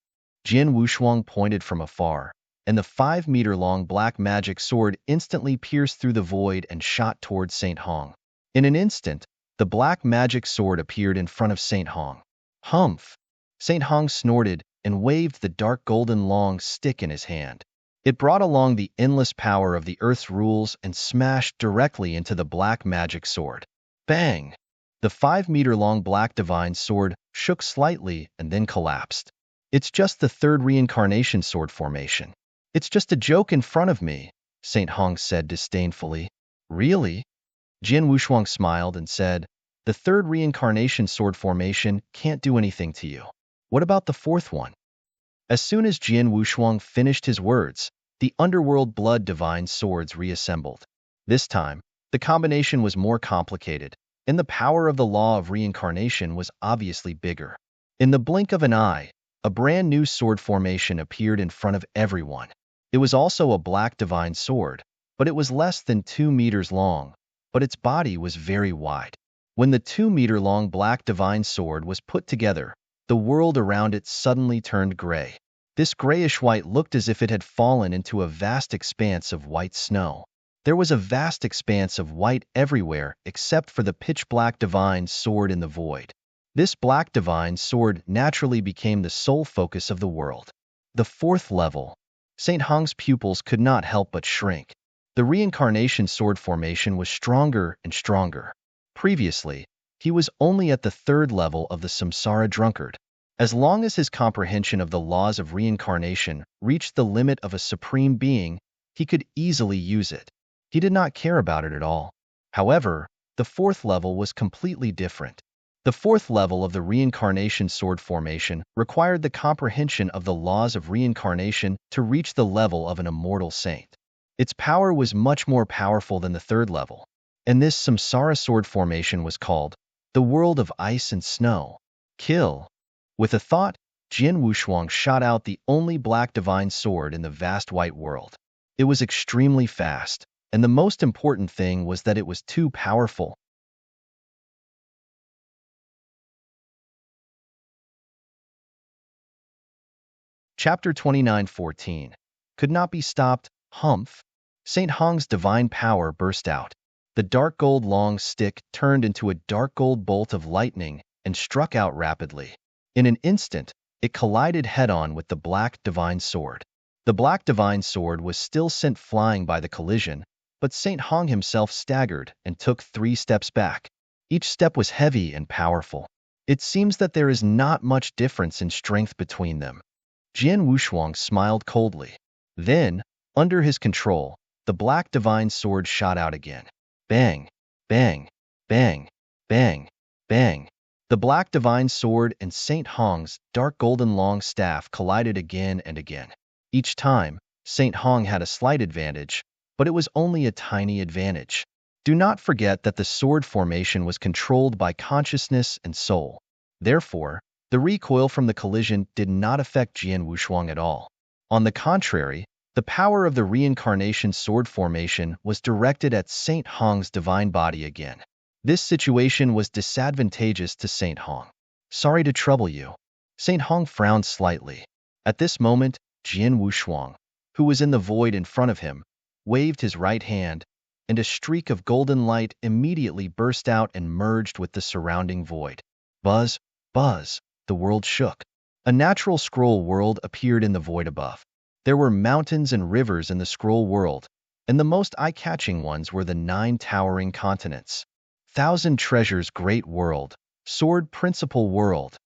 Jin Wushuang pointed from afar, and the 5-meter-long black magic sword instantly pierced through the void and shot towards Saint Hong. In an instant, the black magic sword appeared in front of Saint Hong. Humph! Saint Hong snorted and waved the dark golden long stick in his hand. It brought along the endless power of the earth's rules and smashed directly into the black magic sword. Bang! The 5-meter-long black divine sword shook slightly and then collapsed. It's just the third Reincarnation Sword Formation. It's just a joke in front of me, Saint Hong said disdainfully. Really? Jin Wushuang smiled and said, the third Reincarnation Sword Formation can't do anything to you. What about the fourth one? As soon as Jin Wushuang finished his words, the underworld blood divine swords reassembled. This time, the combination was more complicated, and the power of the law of reincarnation was obviously bigger. In the blink of an eye, a brand new sword formation appeared in front of everyone. It was also a black divine sword, but it was less than 2 meters long, but its body was very wide. When the 2-meter-long black divine sword was put together, the world around it suddenly turned gray. This grayish-white looked as if it had fallen into a vast expanse of white snow. There was a vast expanse of white everywhere except for the pitch-black divine sword in the void. This black divine sword naturally became the sole focus of the world. The fourth level. St. Hong's pupils could not help but shrink. The reincarnation sword formation was stronger and stronger. Previously, he was only at the third level of the samsara drunkard. As long as his comprehension of the laws of reincarnation reached the limit of a supreme being, he could easily use it. He did not care about it at all. However, the fourth level was completely different. The fourth level of the reincarnation sword formation required the comprehension of the laws of reincarnation to reach the level of an immortal saint. Its power was much more powerful than the third level, and this samsara sword formation was called the world of ice and snow. Kill. With a thought, Jian Wushuang shot out the only black divine sword in the vast white world. It was extremely fast, and the most important thing was that it was too powerful. Chapter 29:14. Could not be stopped. Humph. St. Hong's divine power burst out. The dark gold long stick turned into a dark gold bolt of lightning and struck out rapidly. In an instant, it collided head-on with the black divine sword. The black divine sword was still sent flying by the collision, but St. Hong himself staggered and took 3 steps back. Each step was heavy and powerful. It seems that there is not much difference in strength between them. Jian Wushuang smiled coldly. Then, under his control, the black divine sword shot out again. Bang, bang, bang, bang, bang. The black divine sword and St. Hong's dark golden long staff collided again and again. Each time, St. Hong had a slight advantage, but it was only a tiny advantage. Do not forget that the sword formation was controlled by consciousness and soul. Therefore, the recoil from the collision did not affect Jian Wushuang at all. On the contrary, the power of the reincarnation sword formation was directed at St. Hong's divine body again. This situation was disadvantageous to St. Hong. Sorry to trouble you. St. Hong frowned slightly. At this moment, Jian Wushuang, who was in the void in front of him, waved his right hand, and a streak of golden light immediately burst out and merged with the surrounding void. Buzz, buzz, the world shook. A natural scroll world appeared in the void above. There were mountains and rivers in the scroll world, and the most eye-catching ones were the 9 towering continents. Thousand treasures great world, sword principal world.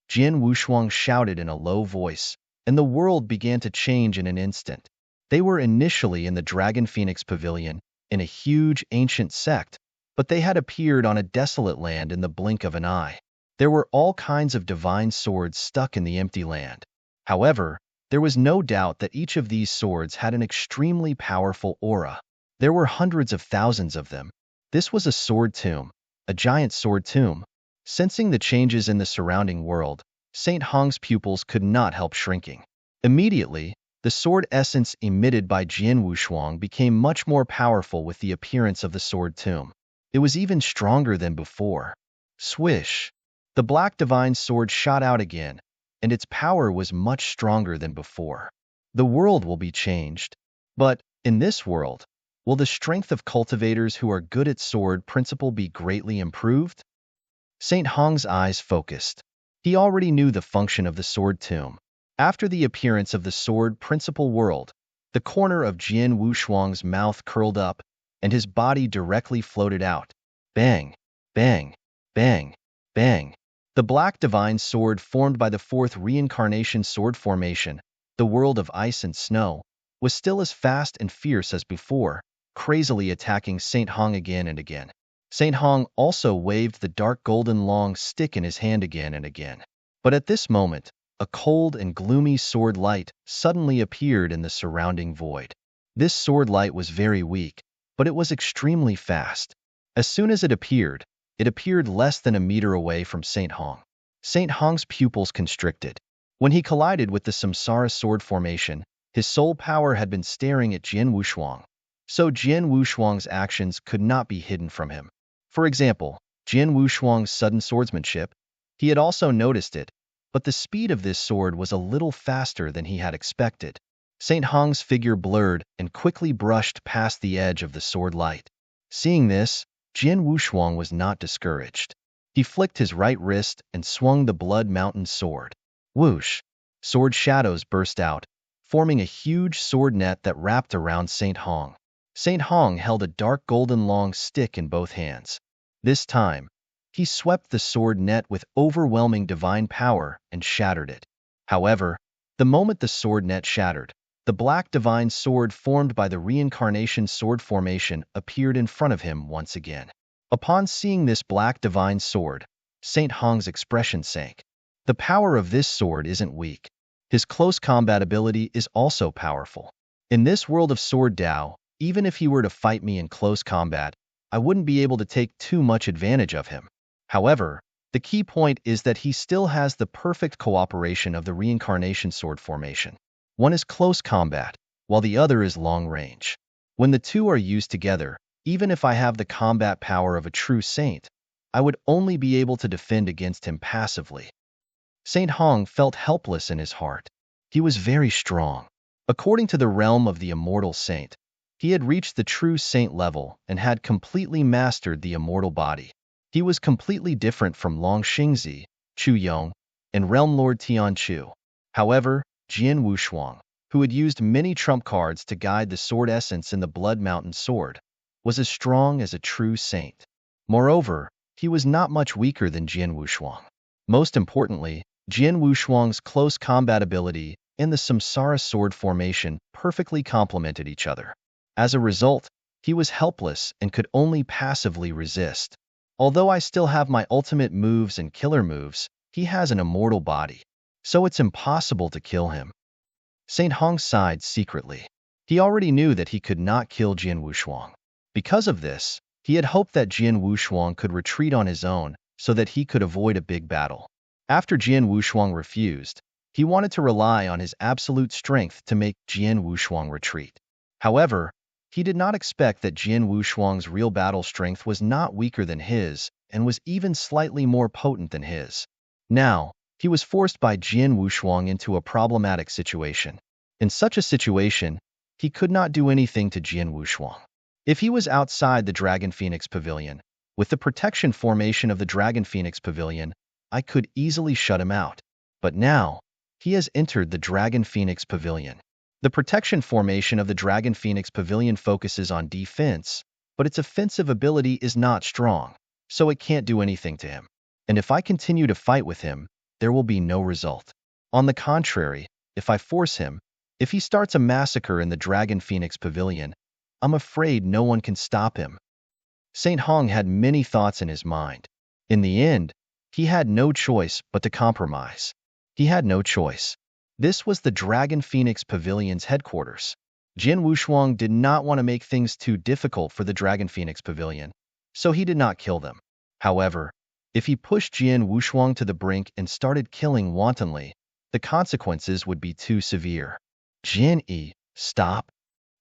Jian Wushuang shouted in a low voice, and the world began to change in an instant. They were initially in the Dragon Phoenix Pavilion, in a huge ancient sect, but they had appeared on a desolate land in the blink of an eye. There were all kinds of divine swords stuck in the empty land. However, there was no doubt that each of these swords had an extremely powerful aura. There were hundreds of thousands of them. This was a sword tomb, a giant sword tomb. Sensing the changes in the surrounding world, St. Hong's pupils could not help shrinking. Immediately, the sword essence emitted by Jian Wushuang became much more powerful with the appearance of the sword tomb. It was even stronger than before. Swish! The black divine sword shot out again, and its power was much stronger than before. The world will be changed. But, in this world, will the strength of cultivators who are good at sword principle be greatly improved? St. Hong's eyes focused. He already knew the function of the sword tomb. After the appearance of the sword principal world, the corner of Jian Wushuang's mouth curled up, and his body directly floated out. Bang, bang, bang, bang. The black divine sword formed by the 4th reincarnation sword formation, the world of ice and snow, was still as fast and fierce as before, crazily attacking St. Hong again and again. St. Hong also waved the dark golden long stick in his hand again and again. But at this moment, a cold and gloomy sword light suddenly appeared in the surrounding void. This sword light was very weak, but it was extremely fast. As soon as it appeared less than a meter away from St. Hong. St. Hong's pupils constricted. When he collided with the samsara sword formation, his soul power had been staring at Jian Wushuang. so Jian Wushuang's actions could not be hidden from him. For example, Jian Wushuang's sudden swordsmanship, he had also noticed it, but the speed of this sword was a little faster than he had expected. Saint Hong's figure blurred and quickly brushed past the edge of the sword light. Seeing this, Jian Wushuang was not discouraged. He flicked his right wrist and swung the Blood Mountain sword. Whoosh! Sword shadows burst out, forming a huge sword net that wrapped around Saint Hong. Saint Hong held a dark golden long stick in both hands. This time, he swept the sword net with overwhelming divine power and shattered it. However, the moment the sword net shattered, the black divine sword formed by the reincarnation sword formation appeared in front of him once again. Upon seeing this black divine sword, Saint Hong's expression sank. The power of this sword isn't weak. His close combat ability is also powerful. In this world of sword Dao, even if he were to fight me in close combat, I wouldn't be able to take too much advantage of him. However, the key point is that he still has the perfect cooperation of the reincarnation sword formation. One is close combat, while the other is long range. When the two are used together, even if I have the combat power of a true saint, I would only be able to defend against him passively. Saint Hong felt helpless in his heart. He was very strong. According to the realm of the immortal saint, he had reached the true saint level and had completely mastered the immortal body. He was completely different from Long Xingzi, Chu Yong, and Realm Lord Tian Chu. However, Jian Wushuang, who had used many trump cards to guide the sword essence in the Blood Mountain sword, was as strong as a true saint. Moreover, he was not much weaker than Jian Wushuang. Most importantly, Jian Wushuang's close combat ability and the Samsara sword formation perfectly complemented each other. As a result, he was helpless and could only passively resist. Although I still have my ultimate moves and killer moves, he has an immortal body, so it's impossible to kill him. Saint Hong sighed secretly. He already knew that he could not kill Jian Wushuang. Because of this, he had hoped that Jian Wushuang could retreat on his own so that he could avoid a big battle. After Jian Wushuang refused, he wanted to rely on his absolute strength to make Jian Wushuang retreat. However, he did not expect that Jian Wushuang's real battle strength was not weaker than his and was even slightly more potent than his. Now, he was forced by Jian Wushuang into a problematic situation. In such a situation, he could not do anything to Jian Wushuang. If he was outside the Dragon Phoenix Pavilion, with the protection formation of the Dragon Phoenix Pavilion, I could easily shut him out. But now, he has entered the Dragon Phoenix Pavilion. The protection formation of the Dragon Phoenix Pavilion focuses on defense, but its offensive ability is not strong, so it can't do anything to him. And if I continue to fight with him, there will be no result. On the contrary, if I force him, if he starts a massacre in the Dragon Phoenix Pavilion, I'm afraid no one can stop him. Saint Hong had many thoughts in his mind. In the end, he had no choice but to compromise. He had no choice. This was the Dragon Phoenix Pavilion's headquarters. Jian Wushuang did not want to make things too difficult for the Dragon Phoenix Pavilion, so he did not kill them. However, if he pushed Jian Wushuang to the brink and started killing wantonly, the consequences would be too severe. Jian Yi, stop,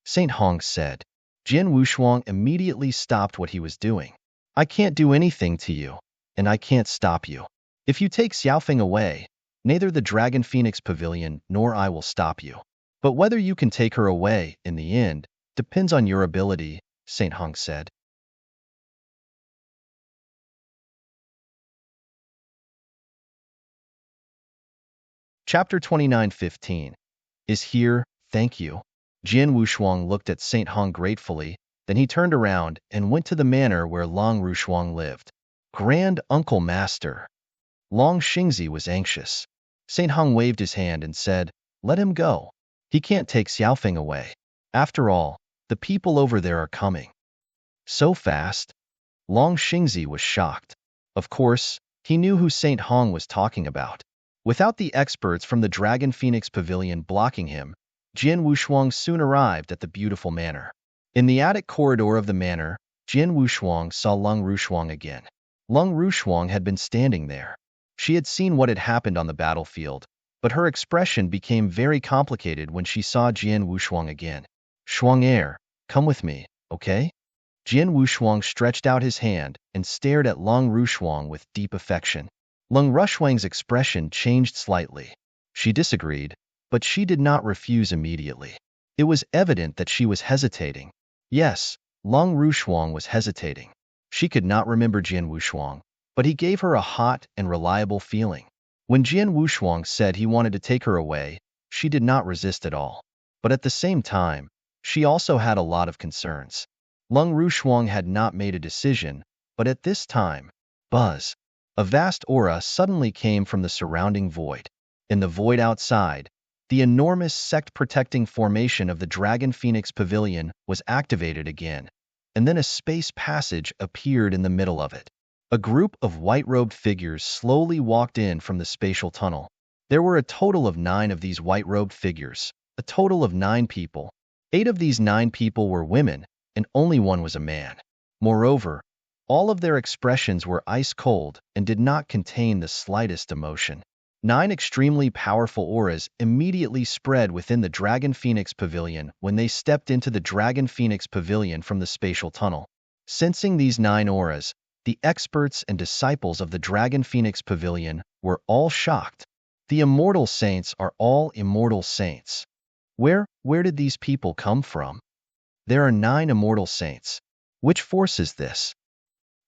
Saint Hong said. Jian Wushuang immediately stopped what he was doing. I can't do anything to you, and I can't stop you. If you take Xiaofeng away, neither the Dragon Phoenix Pavilion nor I will stop you. But whether you can take her away, in the end, depends on your ability, Saint Hong said. Chapter 29:15 is here, thank you. Jian Wushuang looked at Saint Hong gratefully, then he turned around and went to the manor where Long Rushuang lived. Grand Uncle Master. Long Xingzi was anxious. Saint Hong waved his hand and said, let him go. He can't take Xiaofeng away. After all, the people over there are coming. So fast? Long Xingzi was shocked. Of course, he knew who Saint Hong was talking about. Without the experts from the Dragon Phoenix Pavilion blocking him, Jian Wushuang soon arrived at the beautiful manor. In the attic corridor of the manor, Jian Wushuang saw Long Rushuang again. Long Rushuang had been standing there. She had seen what had happened on the battlefield, but her expression became very complicated when she saw Jian Wushuang again. Shuang-er, Come with me, okay? Jian Wushuang stretched out his hand and stared at Long Rushuang with deep affection. Long Rushuang's expression changed slightly. She disagreed, but she did not refuse immediately. It was evident that she was hesitating. Yes, Long Rushuang was hesitating. She could not remember Jian Wushuang, but he gave her a hot and reliable feeling. When Jian Wushuang said he wanted to take her away, she did not resist at all. But at the same time, she also had a lot of concerns. Lung Rushuang had not made a decision, but at this time, buzz, a vast aura suddenly came from the surrounding void. In the void outside, the enormous sect-protecting formation of the Dragon Phoenix Pavilion was activated again, and then a space passage appeared in the middle of it. A group of white-robed figures slowly walked in from the spatial tunnel. There were a total of 9 of these white-robed figures, a total of 9 people. 8 of these 9 people were women, and only 1 was a man. Moreover, all of their expressions were ice-cold and did not contain the slightest emotion. 9 extremely powerful auras immediately spread within the Dragon Phoenix Pavilion when they stepped into the Dragon Phoenix Pavilion from the spatial tunnel. Sensing these 9 auras, the experts and disciples of the Dragon Phoenix Pavilion were all shocked. The immortal saints are all immortal saints. Where did these people come from? There are 9 immortal saints. Which force is this?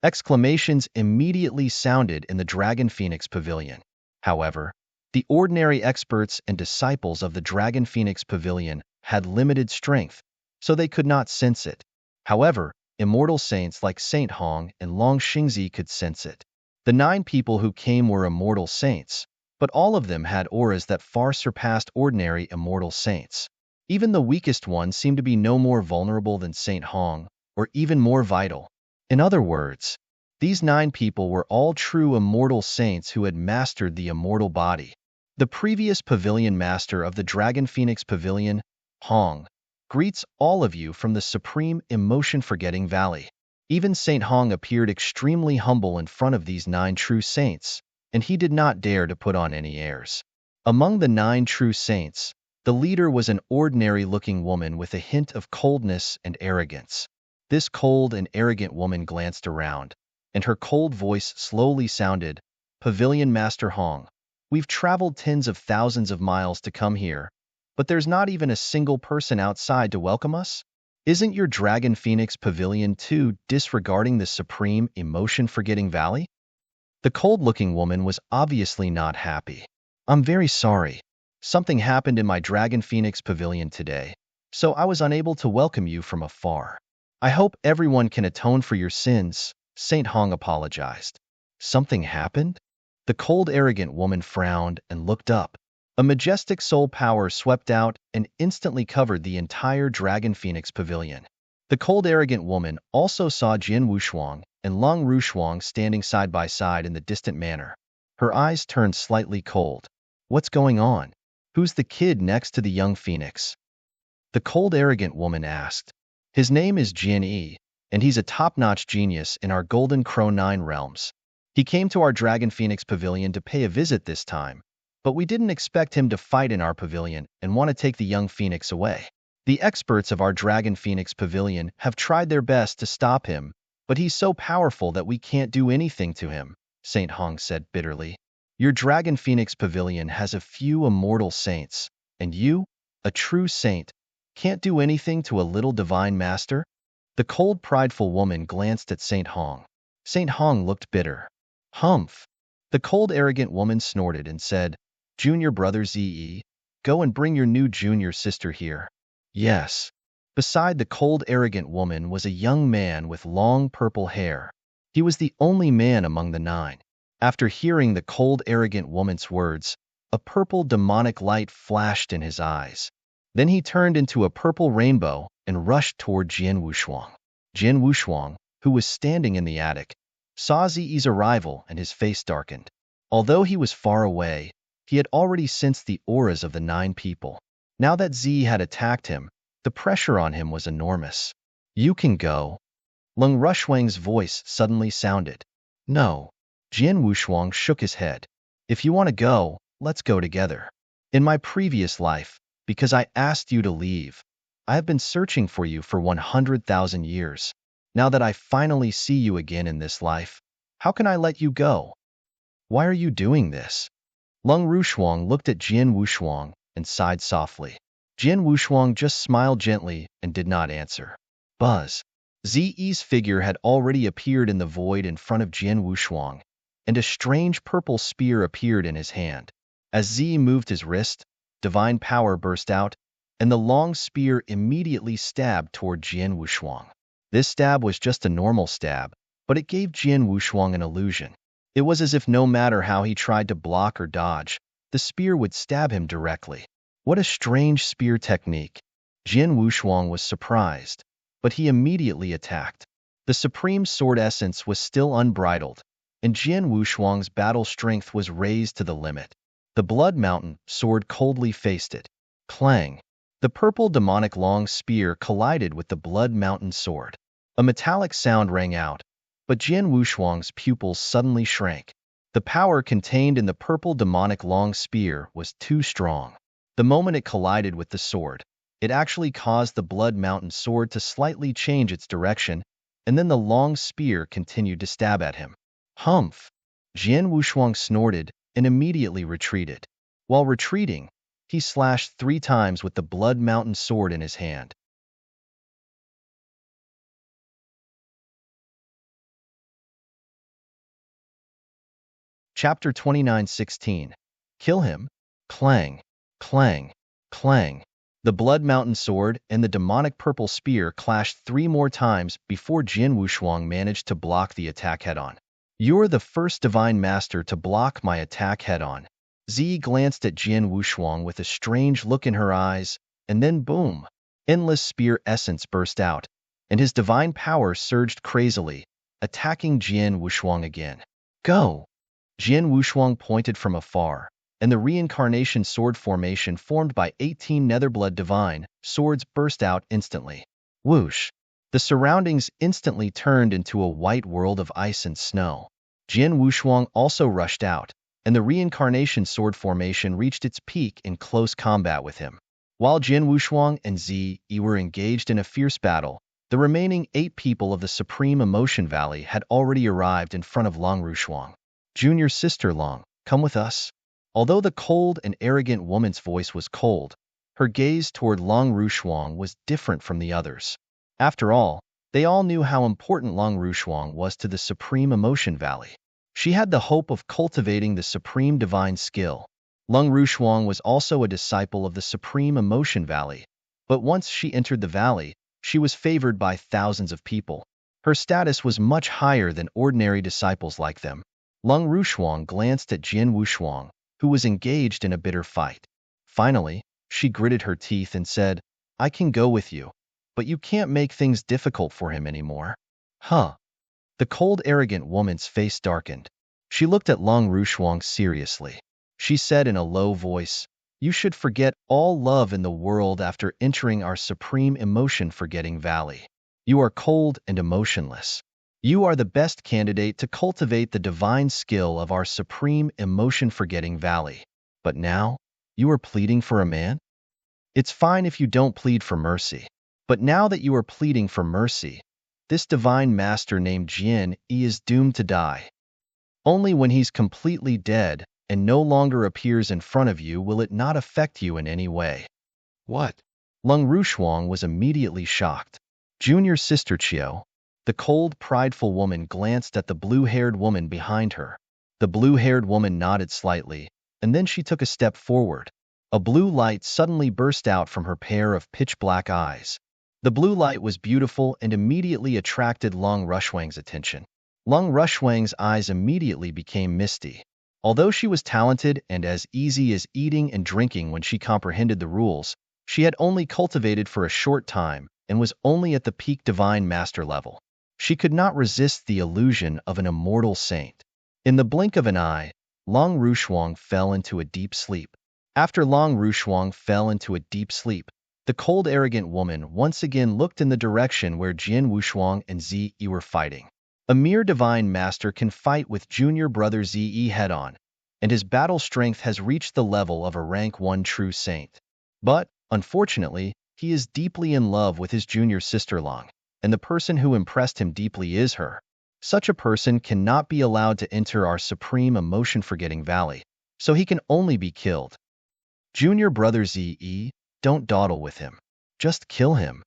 Exclamations immediately sounded in the Dragon Phoenix Pavilion. However, the ordinary experts and disciples of the Dragon Phoenix Pavilion had limited strength, so they could not sense it. However, immortal saints like Saint Hong and Long Xingzi could sense it. The 9 people who came were immortal saints, but all of them had auras that far surpassed ordinary immortal saints. Even the weakest one seemed to be no more vulnerable than Saint Hong, or even more vital. In other words, these 9 people were all true immortal saints who had mastered the immortal body. The previous pavilion master of the Dragon Phoenix Pavilion, Hong, greets all of you from the supreme emotion-forgetting valley. Even Saint Hong appeared extremely humble in front of these 9 true saints, and he did not dare to put on any airs. Among the 9 true saints, the leader was an ordinary-looking woman with a hint of coldness and arrogance. This cold and arrogant woman glanced around, and her cold voice slowly sounded, "Pavilion Master Hong, we've traveled tens of thousands of miles to come here, but there's not even a single person outside to welcome us? Isn't your Dragon Phoenix Pavilion too disregarding the supreme emotion-forgetting valley?" The cold-looking woman was obviously not happy. "I'm very sorry. Something happened in my Dragon Phoenix Pavilion today, so I was unable to welcome you from afar. I hope everyone can atone for your sins," Saint Hong apologized. "Something happened?" The cold, arrogant woman frowned and looked up. A majestic soul power swept out and instantly covered the entire Dragon Phoenix Pavilion. The cold, arrogant woman also saw Jian Wushuang and Long Rushuang standing side by side in the distant manner. Her eyes turned slightly cold. "What's going on? Who's the kid next to the young phoenix?" The cold, arrogant woman asked. "His name is Jian Yi, and he's a top-notch genius in our Golden Crow 9 realms. He came to our Dragon Phoenix Pavilion to pay a visit this time, but we didn't expect him to fight in our pavilion and want to take the young phoenix away. The experts of our Dragon Phoenix Pavilion have tried their best to stop him, but he's so powerful that we can't do anything to him," Saint Hong said bitterly. "Your Dragon Phoenix Pavilion has a few immortal saints, and you, a true saint, can't do anything to a little divine master?" The cold, prideful woman glanced at Saint Hong. Saint Hong looked bitter. "Humph!" The cold, arrogant woman snorted and said, "Junior brother Ze, go and bring your new junior sister here." "Yes." Beside the cold, arrogant woman was a young man with long purple hair. He was the only man among the 9. After hearing the cold, arrogant woman's words, a purple demonic light flashed in his eyes. Then he turned into a purple rainbow and rushed toward Jian Wushuang. Jian Wushuang, who was standing in the attic, saw Zi's arrival and his face darkened. Although he was far away, he had already sensed the auras of the 9 people. Now that Z had attacked him, the pressure on him was enormous. "You can go." Lung Rushuang's voice suddenly sounded. "No." Jian Wushuang shook his head. "If you want to go, let's go together. In my previous life, because I asked you to leave, I have been searching for you for 100,000 years. Now that I finally see you again in this life, how can I let you go? Why are you doing this? Lung Rushuang looked at Jian Wushuang and sighed softly. Jian Wushuang just smiled gently and did not answer. Buzz. Zi's figure had already appeared in the void in front of Jian Wushuang, and a strange purple spear appeared in his hand. As Z moved his wrist, divine power burst out, and the long spear immediately stabbed toward Jian Wushuang. This stab was just a normal stab, but it gave Jian Wushuang an illusion. It was as if no matter how he tried to block or dodge, the spear would stab him directly. What a strange spear technique. Jian Wushuang was surprised, but he immediately attacked. The supreme sword essence was still unbridled, and Jian Wushuang's battle strength was raised to the limit. The Blood Mountain sword coldly faced it. Clang! The purple demonic long spear collided with the Blood Mountain sword. A metallic sound rang out, but Jian Wushuang's pupils suddenly shrank. The power contained in the purple demonic long spear was too strong. The moment it collided with the sword, it actually caused the Blood Mountain sword to slightly change its direction, and then the long spear continued to stab at him. Humph! Jian Wushuang snorted and immediately retreated. While retreating, he slashed 3 times with the Blood Mountain sword in his hand. Chapter 29:16. Kill him. Clang, clang, clang. The Blood Mountain sword and the demonic purple spear clashed 3 more times before Jian Wushuang managed to block the attack head-on. You're the first divine master to block my attack head-on. Z glanced at Jian Wushuang with a strange look in her eyes, and then boom! Endless spear essence burst out, and his divine power surged crazily, attacking Jian Wushuang again. Go! Jian Wushuang pointed from afar, and the reincarnation sword formation formed by 18 Netherblood divine swords burst out instantly. Whoosh! The surroundings instantly turned into a white world of ice and snow. Jian Wushuang also rushed out, and the reincarnation sword formation reached its peak in close combat with him. While Jian Wushuang and Zi were engaged in a fierce battle, the remaining 8 people of the Supreme Emotion Valley had already arrived in front of Long Rushuang. Junior sister Long, come with us. Although the cold and arrogant woman's voice was cold, her gaze toward Long Rushuang was different from the others. After all, they all knew how important Long Rushuang was to the Supreme Emotion Valley. She had the hope of cultivating the supreme divine skill. Long Rushuang was also a disciple of the Supreme Emotion Valley, but once she entered the valley, she was favored by thousands of people. Her status was much higher than ordinary disciples like them. Long Rushuang glanced at Jian Wushuang, who was engaged in a bitter fight. Finally, she gritted her teeth and said, I can go with you, but you can't make things difficult for him anymore. Huh? The cold, arrogant woman's face darkened. She looked at Long Rushuang seriously. She said in a low voice, you should forget all love in the world after entering our supreme emotion-forgetting valley. You are cold and emotionless. You are the best candidate to cultivate the divine skill of our supreme emotion-forgetting valley. But now, you are pleading for a man? It's fine if you don't plead for mercy. But now that you are pleading for mercy, this divine master named Jian is doomed to die. Only when he's completely dead and no longer appears in front of you will it not affect you in any way. What? Lung Rushuang was immediately shocked. Junior sister Chiao. The cold, prideful woman glanced at the blue-haired woman behind her. The blue-haired woman nodded slightly, and then she took a step forward. A blue light suddenly burst out from her pair of pitch-black eyes. The blue light was beautiful and immediately attracted Long Rushuang's attention. Long Rushuang's eyes immediately became misty. Although she was talented and as easy as eating and drinking when she comprehended the rules, she had only cultivated for a short time and was only at the peak divine master level. She could not resist the illusion of an immortal saint. In the blink of an eye, Long Rushuang fell into a deep sleep. After Long Rushuang fell into a deep sleep, the cold, arrogant woman once again looked in the direction where Jian Wushuang and Zi were fighting. A mere divine master can fight with junior brother Zi head-on, and his battle strength has reached the level of a rank 1 true saint. But, unfortunately, He is deeply in love with his junior sister Long, and the person who impressed him deeply is her. Such a person cannot be allowed to enter our supreme emotion-forgetting valley, so he can only be killed. Junior brother Ze, don't dawdle with him. Just kill him.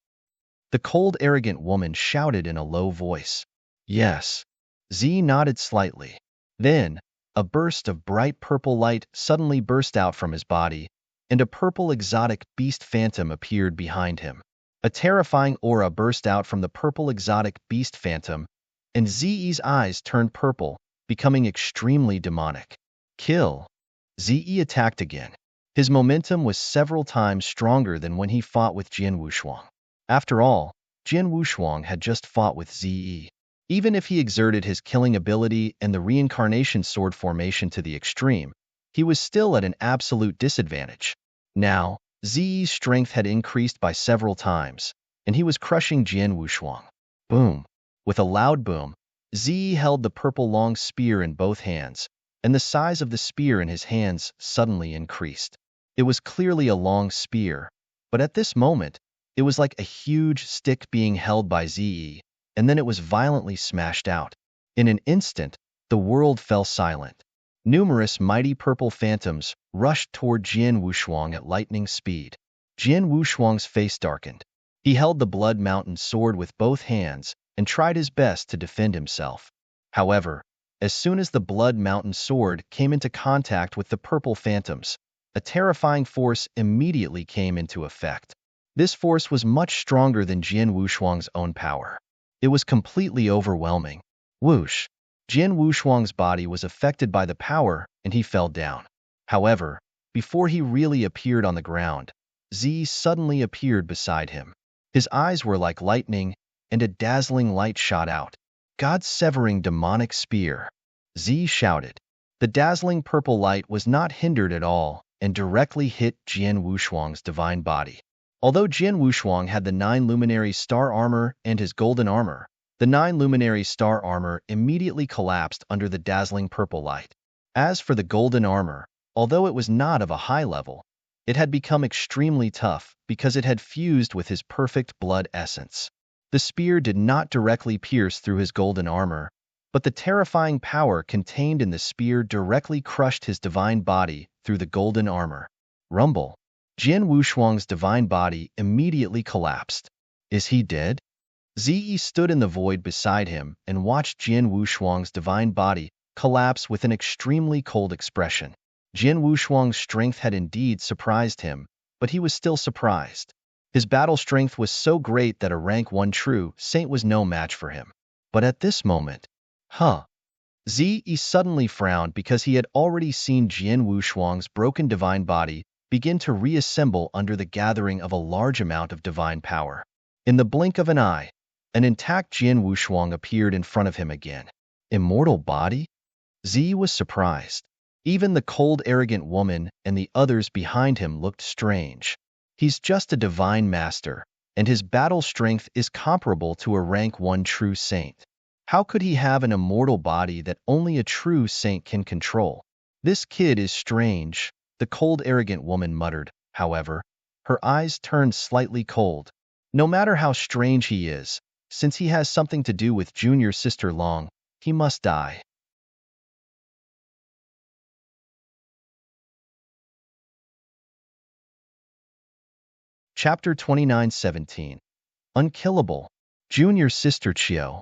The cold, arrogant woman shouted in a low voice. Yes. Z nodded slightly. Then, a burst of bright purple light suddenly burst out from his body, and a purple exotic beast phantom appeared behind him. A terrifying aura burst out from the purple exotic beast phantom, and Ze's eyes turned purple, becoming extremely demonic. Kill. Ze attacked again. His momentum was several times stronger than when he fought with Jian Wushuang. After all, Jian Wushuang had just fought with Ze. Even if he exerted his killing ability and the reincarnation sword formation to the extreme, he was still at an absolute disadvantage. Now, Ze's strength had increased by several times, and he was crushing Jian Wushuang. Boom! With a loud boom, Ze held the purple long spear in both hands, and the size of the spear in his hands suddenly increased. It was clearly a long spear, but at this moment, it was like a huge stick being held by Ze, and then it was violently smashed out. In an instant, the world fell silent. Numerous mighty purple phantoms rushed toward Jian Wushuang at lightning speed. Jian Wushuang's face darkened. He held the Blood Mountain sword with both hands and tried his best to defend himself. However, as soon as the Blood Mountain sword came into contact with the purple phantoms, a terrifying force immediately came into effect. This force was much stronger than Jian Wushuang's own power. It was completely overwhelming. Whoosh! Jian Wushuang's body was affected by the power, and he fell down. However, before he really appeared on the ground, Ze suddenly appeared beside him. His eyes were like lightning, and a dazzling light shot out. God-severing demonic spear. Ze shouted. The dazzling purple light was not hindered at all and directly hit Jian Wushuang's divine body. Although Jian Wushuang had the 9 luminary star armor and his golden armor, the 9 luminary star armor immediately collapsed under the dazzling purple light. As for the golden armor, although it was not of a high level, it had become extremely tough because it had fused with his perfect blood essence. The spear did not directly pierce through his golden armor, but the terrifying power contained in the spear directly crushed his divine body through the golden armor. Rumble. Jian Wushuang's divine body immediately collapsed. Is he dead? Ze stood in the void beside him and watched Jian Wushuang's divine body collapse with an extremely cold expression. Jian Wushuang's strength had indeed surprised him, but he was still surprised. His battle strength was so great that a rank 1 true saint was no match for him. But at this moment, Ze suddenly frowned because he had already seen Jian Wushuang's broken divine body begin to reassemble under the gathering of a large amount of divine power. In the blink of an eye, an intact Jian Wushuang appeared in front of him again. Immortal body? Ze was surprised. Even the cold, arrogant woman and the others behind him looked strange. He's just a divine master, and his battle strength is comparable to a rank 1 true saint. How could he have an immortal body that only a true saint can control? This kid is strange, the cold, arrogant woman muttered. However, her eyes turned slightly cold. No matter how strange he is, since he has something to do with junior sister Long, he must die. Chapter 29:17. Unkillable. Junior sister Chiao.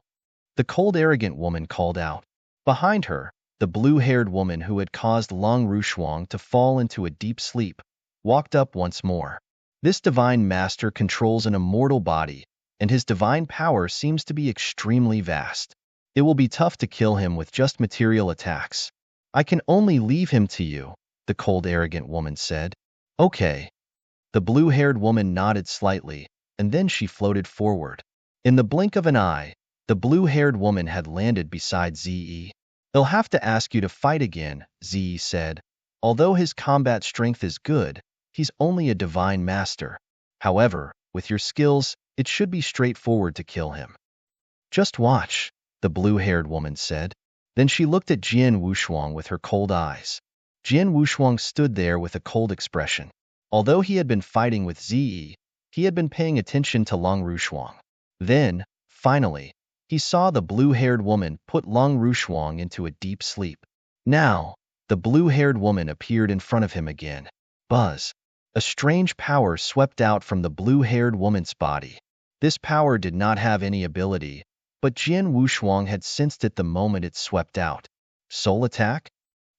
The cold, arrogant woman called out. Behind her, the blue-haired woman who had caused Long Wushuang to fall into a deep sleep walked up once more. This divine master controls an immortal body, and his divine power seems to be extremely vast. It will be tough to kill him with just material attacks. I can only leave him to you, the cold, arrogant woman said. Okay. The blue-haired woman nodded slightly, and then she floated forward. In the blink of an eye, the blue-haired woman had landed beside Ze. He'll have to ask you to fight again, Ze said. Although his combat strength is good, he's only a divine master. However, with your skills, it should be straightforward to kill him. Just watch, the blue-haired woman said. Then she looked at Jian Wushuang with her cold eyes. Jian Wushuang stood there with a cold expression. Although he had been fighting with Ze, He had been paying attention to Long Rushuang. Then, finally, he saw the blue-haired woman put Long Rushuang into a deep sleep. Now, the blue-haired woman appeared in front of him again. Buzz. A strange power swept out from the blue-haired woman's body. This power did not have any ability, but Jian Wushuang had sensed it the moment it swept out. Soul attack?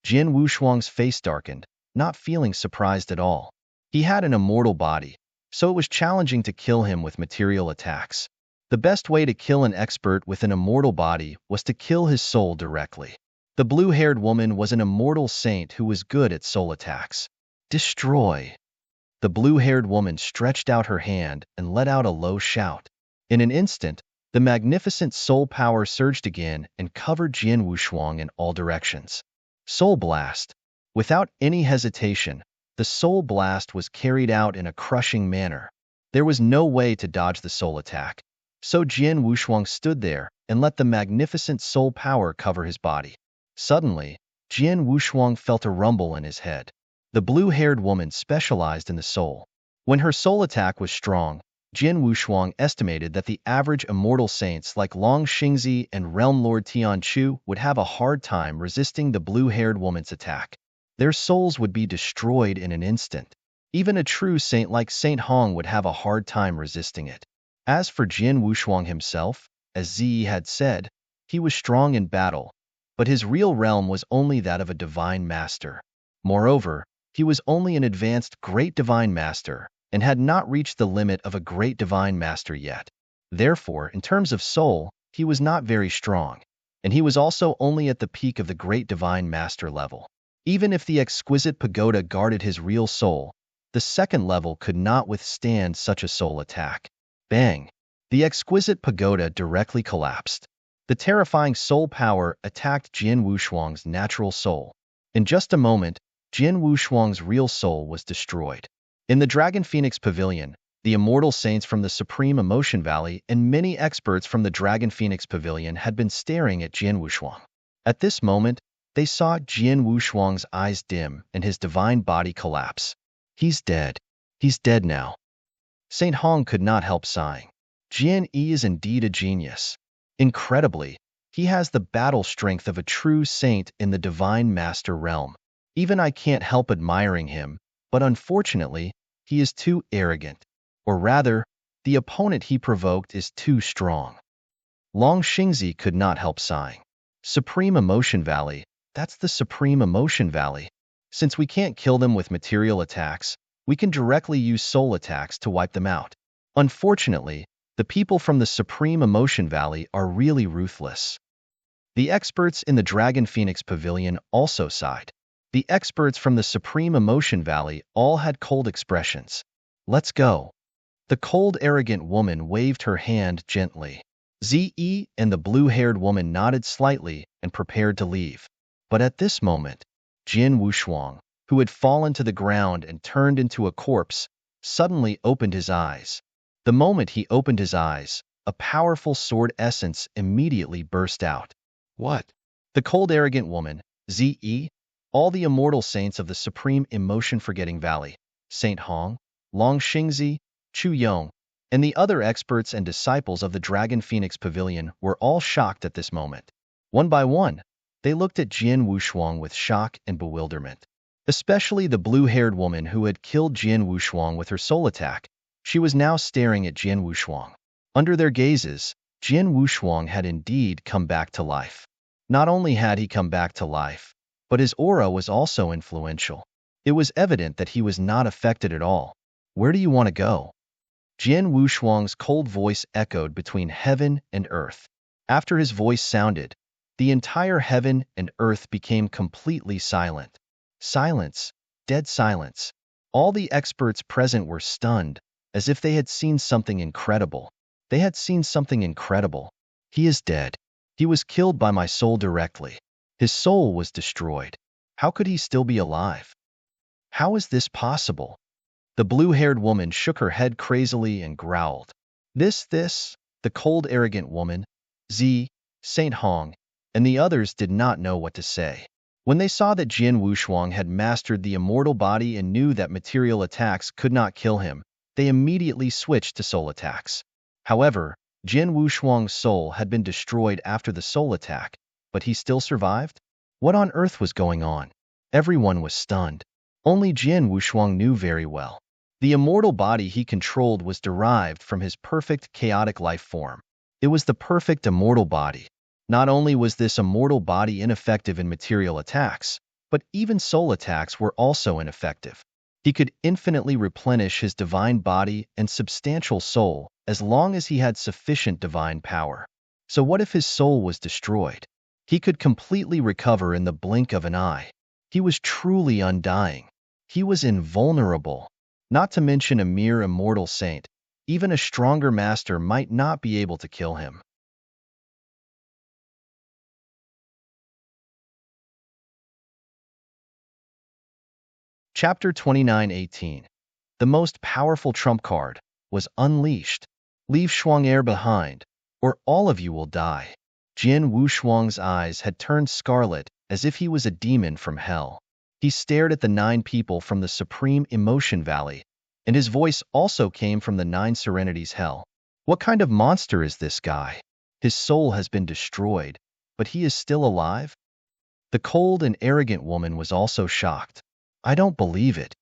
Jian Wushuang's face darkened, not feeling surprised at all. He had an immortal body, so it was challenging to kill him with material attacks. The best way to kill an expert with an immortal body was to kill his soul directly. The blue-haired woman was an immortal saint who was good at soul attacks. Destroy! The blue-haired woman stretched out her hand and let out a low shout. In an instant, the magnificent soul power surged again and covered Jian Wushuang in all directions. Soul Blast. Without any hesitation, the soul blast was carried out in a crushing manner. There was no way to dodge the soul attack, so Jian Wushuang stood there and let the magnificent soul power cover his body. Suddenly, Jian Wushuang felt a rumble in his head. The blue-haired woman specialized in the soul. When her soul attack was strong, Jian Wushuang estimated that the average immortal saints like Long Xingzi and Realm Lord Tian Chu would have a hard time resisting the blue-haired woman's attack. Their souls would be destroyed in an instant. Even a true saint like Saint Hong would have a hard time resisting it. As for Jian Wushuang himself, as Ziyi had said, he was strong in battle, but his real realm was only that of a divine master. Moreover, he was only an advanced great divine master and had not reached the limit of a great divine master yet. Therefore, in terms of soul, he was not very strong, and he was also only at the peak of the great divine master level. Even if the exquisite pagoda guarded his real soul, the second level could not withstand such a soul attack. Bang! The exquisite pagoda directly collapsed. The terrifying soul power attacked Jian Wushuang's natural soul. In just a moment, Jian Wushuang's real soul was destroyed. In the Dragon Phoenix Pavilion, the immortal saints from the Supreme Emotion Valley and many experts from the Dragon Phoenix Pavilion had been staring at Jian Wushuang. At this moment, they saw Jian Wushuang's eyes dim and his divine body collapse. He's dead. He's dead now. Saint Hong could not help sighing. Jian Yi is indeed a genius. Incredibly, he has the battle strength of a true saint in the divine master realm. Even I can't help admiring him, but unfortunately, he is too arrogant. Or rather, the opponent he provoked is too strong. Long Xingzi could not help sighing. Supreme Emotion Valley, that's the Supreme Emotion Valley. Since we can't kill them with material attacks, we can directly use soul attacks to wipe them out. Unfortunately, the people from the Supreme Emotion Valley are really ruthless. The experts in the Dragon Phoenix Pavilion also sighed. The experts from the Supreme Emotion Valley all had cold expressions. Let's go. The cold, arrogant woman waved her hand gently. Ziyi and the blue-haired woman nodded slightly and prepared to leave. But at this moment, Jian Wushuang, who had fallen to the ground and turned into a corpse, suddenly opened his eyes. The moment he opened his eyes, a powerful sword essence immediately burst out. What? The cold, arrogant woman, Ziyi, all the immortal saints of the Supreme Emotion-Forgetting Valley, Saint Hong, Long Xingzi, Chu Yong, and the other experts and disciples of the Dragon Phoenix Pavilion were all shocked at this moment. One by one, they looked at Jian Wushuang with shock and bewilderment. Especially the blue-haired woman who had killed Jian Wushuang with her soul attack. She was now staring at Jian Wushuang. Under their gazes, Jian Wushuang had indeed come back to life. Not only had he come back to life, but his aura was also influential. It was evident that he was not affected at all. Where do you want to go? Jian Wushuang's cold voice echoed between heaven and earth. After his voice sounded, the entire heaven and earth became completely silent. Silence, dead silence. All the experts present were stunned, as if they had seen something incredible. They had seen something incredible. He is dead. He was killed by my soul directly. His soul was destroyed. How could he still be alive? How is this possible? The blue-haired woman shook her head crazily and growled. The cold, arrogant woman, Saint Hong, and the others did not know what to say. When they saw that Jian Wushuang had mastered the immortal body and knew that material attacks could not kill him, they immediately switched to soul attacks. However, Jin Wushuang's soul had been destroyed after the soul attack, but he still survived? What on earth was going on? Everyone was stunned. Only Jin Wushuang knew very well. The immortal body he controlled was derived from his perfect chaotic life form. It was the perfect immortal body. Not only was this immortal body ineffective in material attacks, but even soul attacks were also ineffective. He could infinitely replenish his divine body and substantial soul as long as he had sufficient divine power. So what if his soul was destroyed? He could completely recover in the blink of an eye. He was truly undying. He was invulnerable. Not to mention a mere immortal saint. Even a stronger master might not be able to kill him. Chapter 29:18. The most powerful trump card was unleashed. Leave Shuang behind, or all of you will die. Jin Wushuang's eyes had turned scarlet as if he was a demon from hell. He stared at the 9 people from the Supreme Emotion Valley, and his voice also came from the 9 Serenities Hell. What kind of monster is this guy? His soul has been destroyed, but he is still alive? The cold and arrogant woman was also shocked. I don't believe it.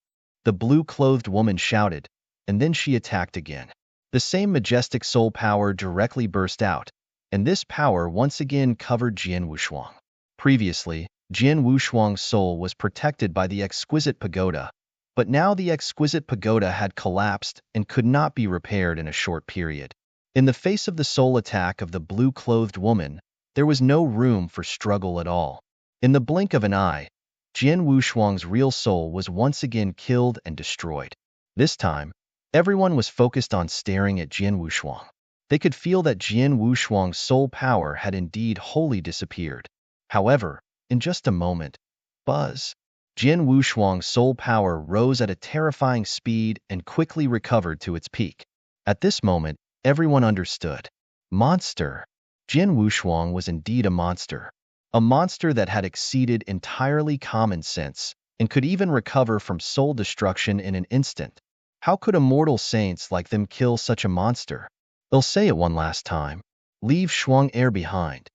The blue-clothed woman shouted, and then she attacked again. The same majestic soul power directly burst out, and this power once again covered Jin Wushuang. Previously, Jin Wushuang's soul was protected by the exquisite pagoda, but now the exquisite pagoda had collapsed and could not be repaired in a short period. In the face of the soul attack of the blue-clothed woman, there was no room for struggle at all. In the blink of an eye, Jin Wushuang's real soul was once again killed and destroyed. This time, everyone was focused on staring at Jin Wushuang. They could feel that Jin Wushuang's soul power had indeed wholly disappeared. However, in just a moment, buzz! Jin Wushuang's soul power rose at a terrifying speed and quickly recovered to its peak. At this moment, everyone understood. Monster! Jin Wushuang was indeed a monster. A monster that had exceeded entirely common sense and could even recover from soul destruction in an instant. How could immortal saints like them kill such a monster? They'll say it one last time. Leave Shuang behind.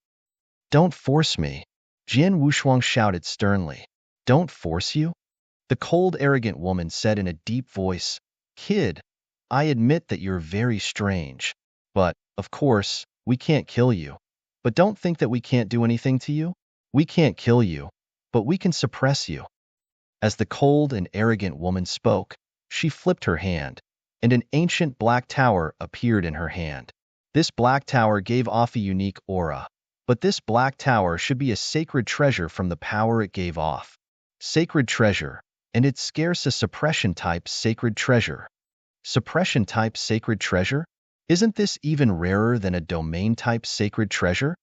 Don't force me. Jin Wushuang shouted sternly. Don't force you? The cold, arrogant woman said in a deep voice. Kid, I admit that you're very strange. But, of course, we can't kill you. But don't think that we can't do anything to you. We can't kill you, but we can suppress you. As the cold and arrogant woman spoke, she flipped her hand, and an ancient black tower appeared in her hand. This black tower gave off a unique aura, but this black tower should be a sacred treasure from the power it gave off. Sacred treasure, and it's scarce a suppression-type sacred treasure. Suppression-type sacred treasure? Isn't this even rarer than a domain-type sacred treasure?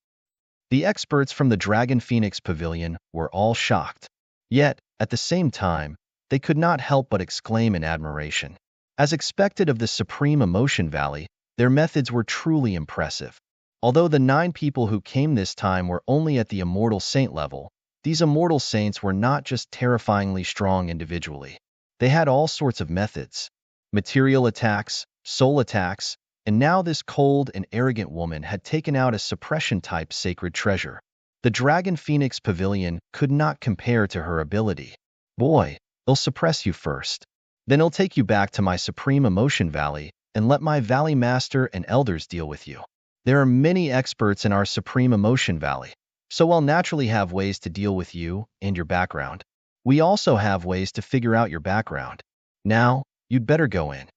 The experts from the Dragon Phoenix Pavilion were all shocked. Yet, at the same time, they could not help but exclaim in admiration. As expected of the Supreme Emotion Valley, their methods were truly impressive. Although the 9 people who came this time were only at the Immortal Saint level, these Immortal Saints were not just terrifyingly strong individually. They had all sorts of methods. Material attacks, soul attacks, and now this cold and arrogant woman had taken out a suppression-type sacred treasure. The Dragon Phoenix Pavilion could not compare to her ability. Boy, they'll suppress you first. Then I'll take you back to my Supreme Emotion Valley and let my Valley Master and Elders deal with you. There are many experts in our Supreme Emotion Valley, so I'll naturally have ways to deal with you and your background. We also have ways to figure out your background. Now, you'd better go in.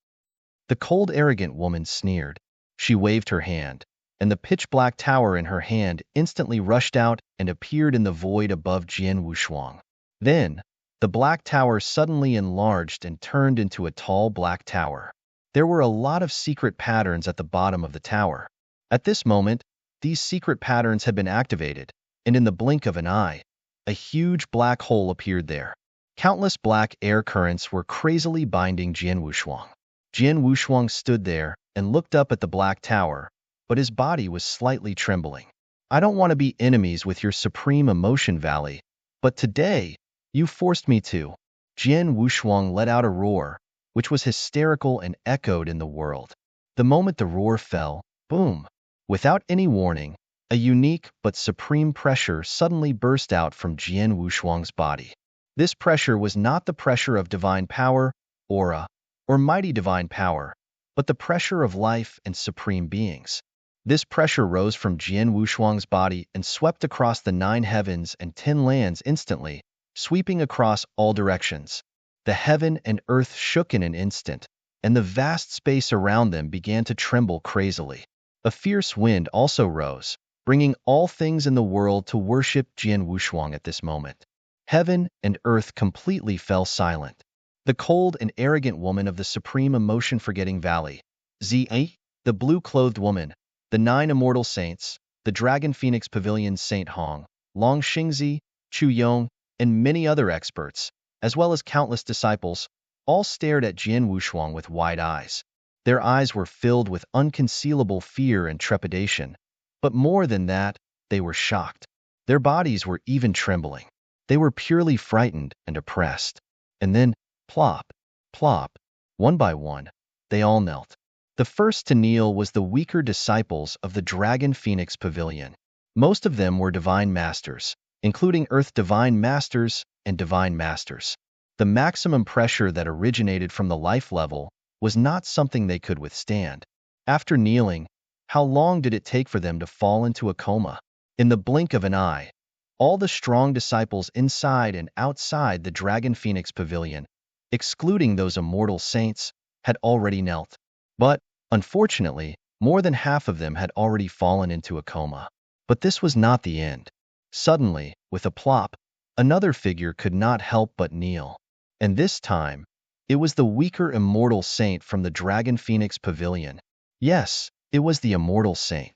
The cold, arrogant woman sneered. She waved her hand, and the pitch-black tower in her hand instantly rushed out and appeared in the void above Jin Wushuang. Then, the black tower suddenly enlarged and turned into a tall black tower. There were a lot of secret patterns at the bottom of the tower. At this moment, these secret patterns had been activated, and in the blink of an eye, a huge black hole appeared there. Countless black air currents were crazily binding Jin Wushuang. Jin Wushuang stood there and looked up at the black tower, but his body was slightly trembling. I don't want to be enemies with your Supreme Emotion Valley, but today, you forced me to. Jin Wushuang let out a roar, which was hysterical and echoed in the world. The moment the roar fell, boom! Without any warning, a unique but supreme pressure suddenly burst out from Jian Wushuang's body. This pressure was not the pressure of divine power, aura, or mighty divine power, but the pressure of life and supreme beings. This pressure rose from Jian Wushuang's body and swept across the 9 heavens and 10 lands instantly, sweeping across all directions. The heaven and earth shook in an instant, and the vast space around them began to tremble crazily. A fierce wind also rose, bringing all things in the world to worship Jian Wushuang at this moment. Heaven and earth completely fell silent. The cold and arrogant woman of the supreme emotion-forgetting valley, Zi, the blue-clothed woman, the 9 immortal saints, the Dragon Phoenix Pavilion's Saint Hong, Long Xingzi, Chu Yong, and many other experts, as well as countless disciples, all stared at Jian Wushuang with wide eyes. Their eyes were filled with unconcealable fear and trepidation, but more than that, they were shocked. Their bodies were even trembling. They were purely frightened and oppressed. And then, plop, plop, one by one, they all knelt. The first to kneel was the weaker disciples of the Dragon Phoenix Pavilion. Most of them were divine masters, including Earth divine masters and divine masters. The maximum pressure that originated from the life level was not something they could withstand. After kneeling, how long did it take for them to fall into a coma? In the blink of an eye, all the strong disciples inside and outside the Dragon Phoenix Pavilion, excluding those immortal saints, had already knelt. But, unfortunately, more than half of them had already fallen into a coma. But this was not the end. Suddenly, with a plop, another figure could not help but kneel. And this time, it was the weaker immortal saint from the Dragon Phoenix Pavilion. Yes, it was the immortal saint.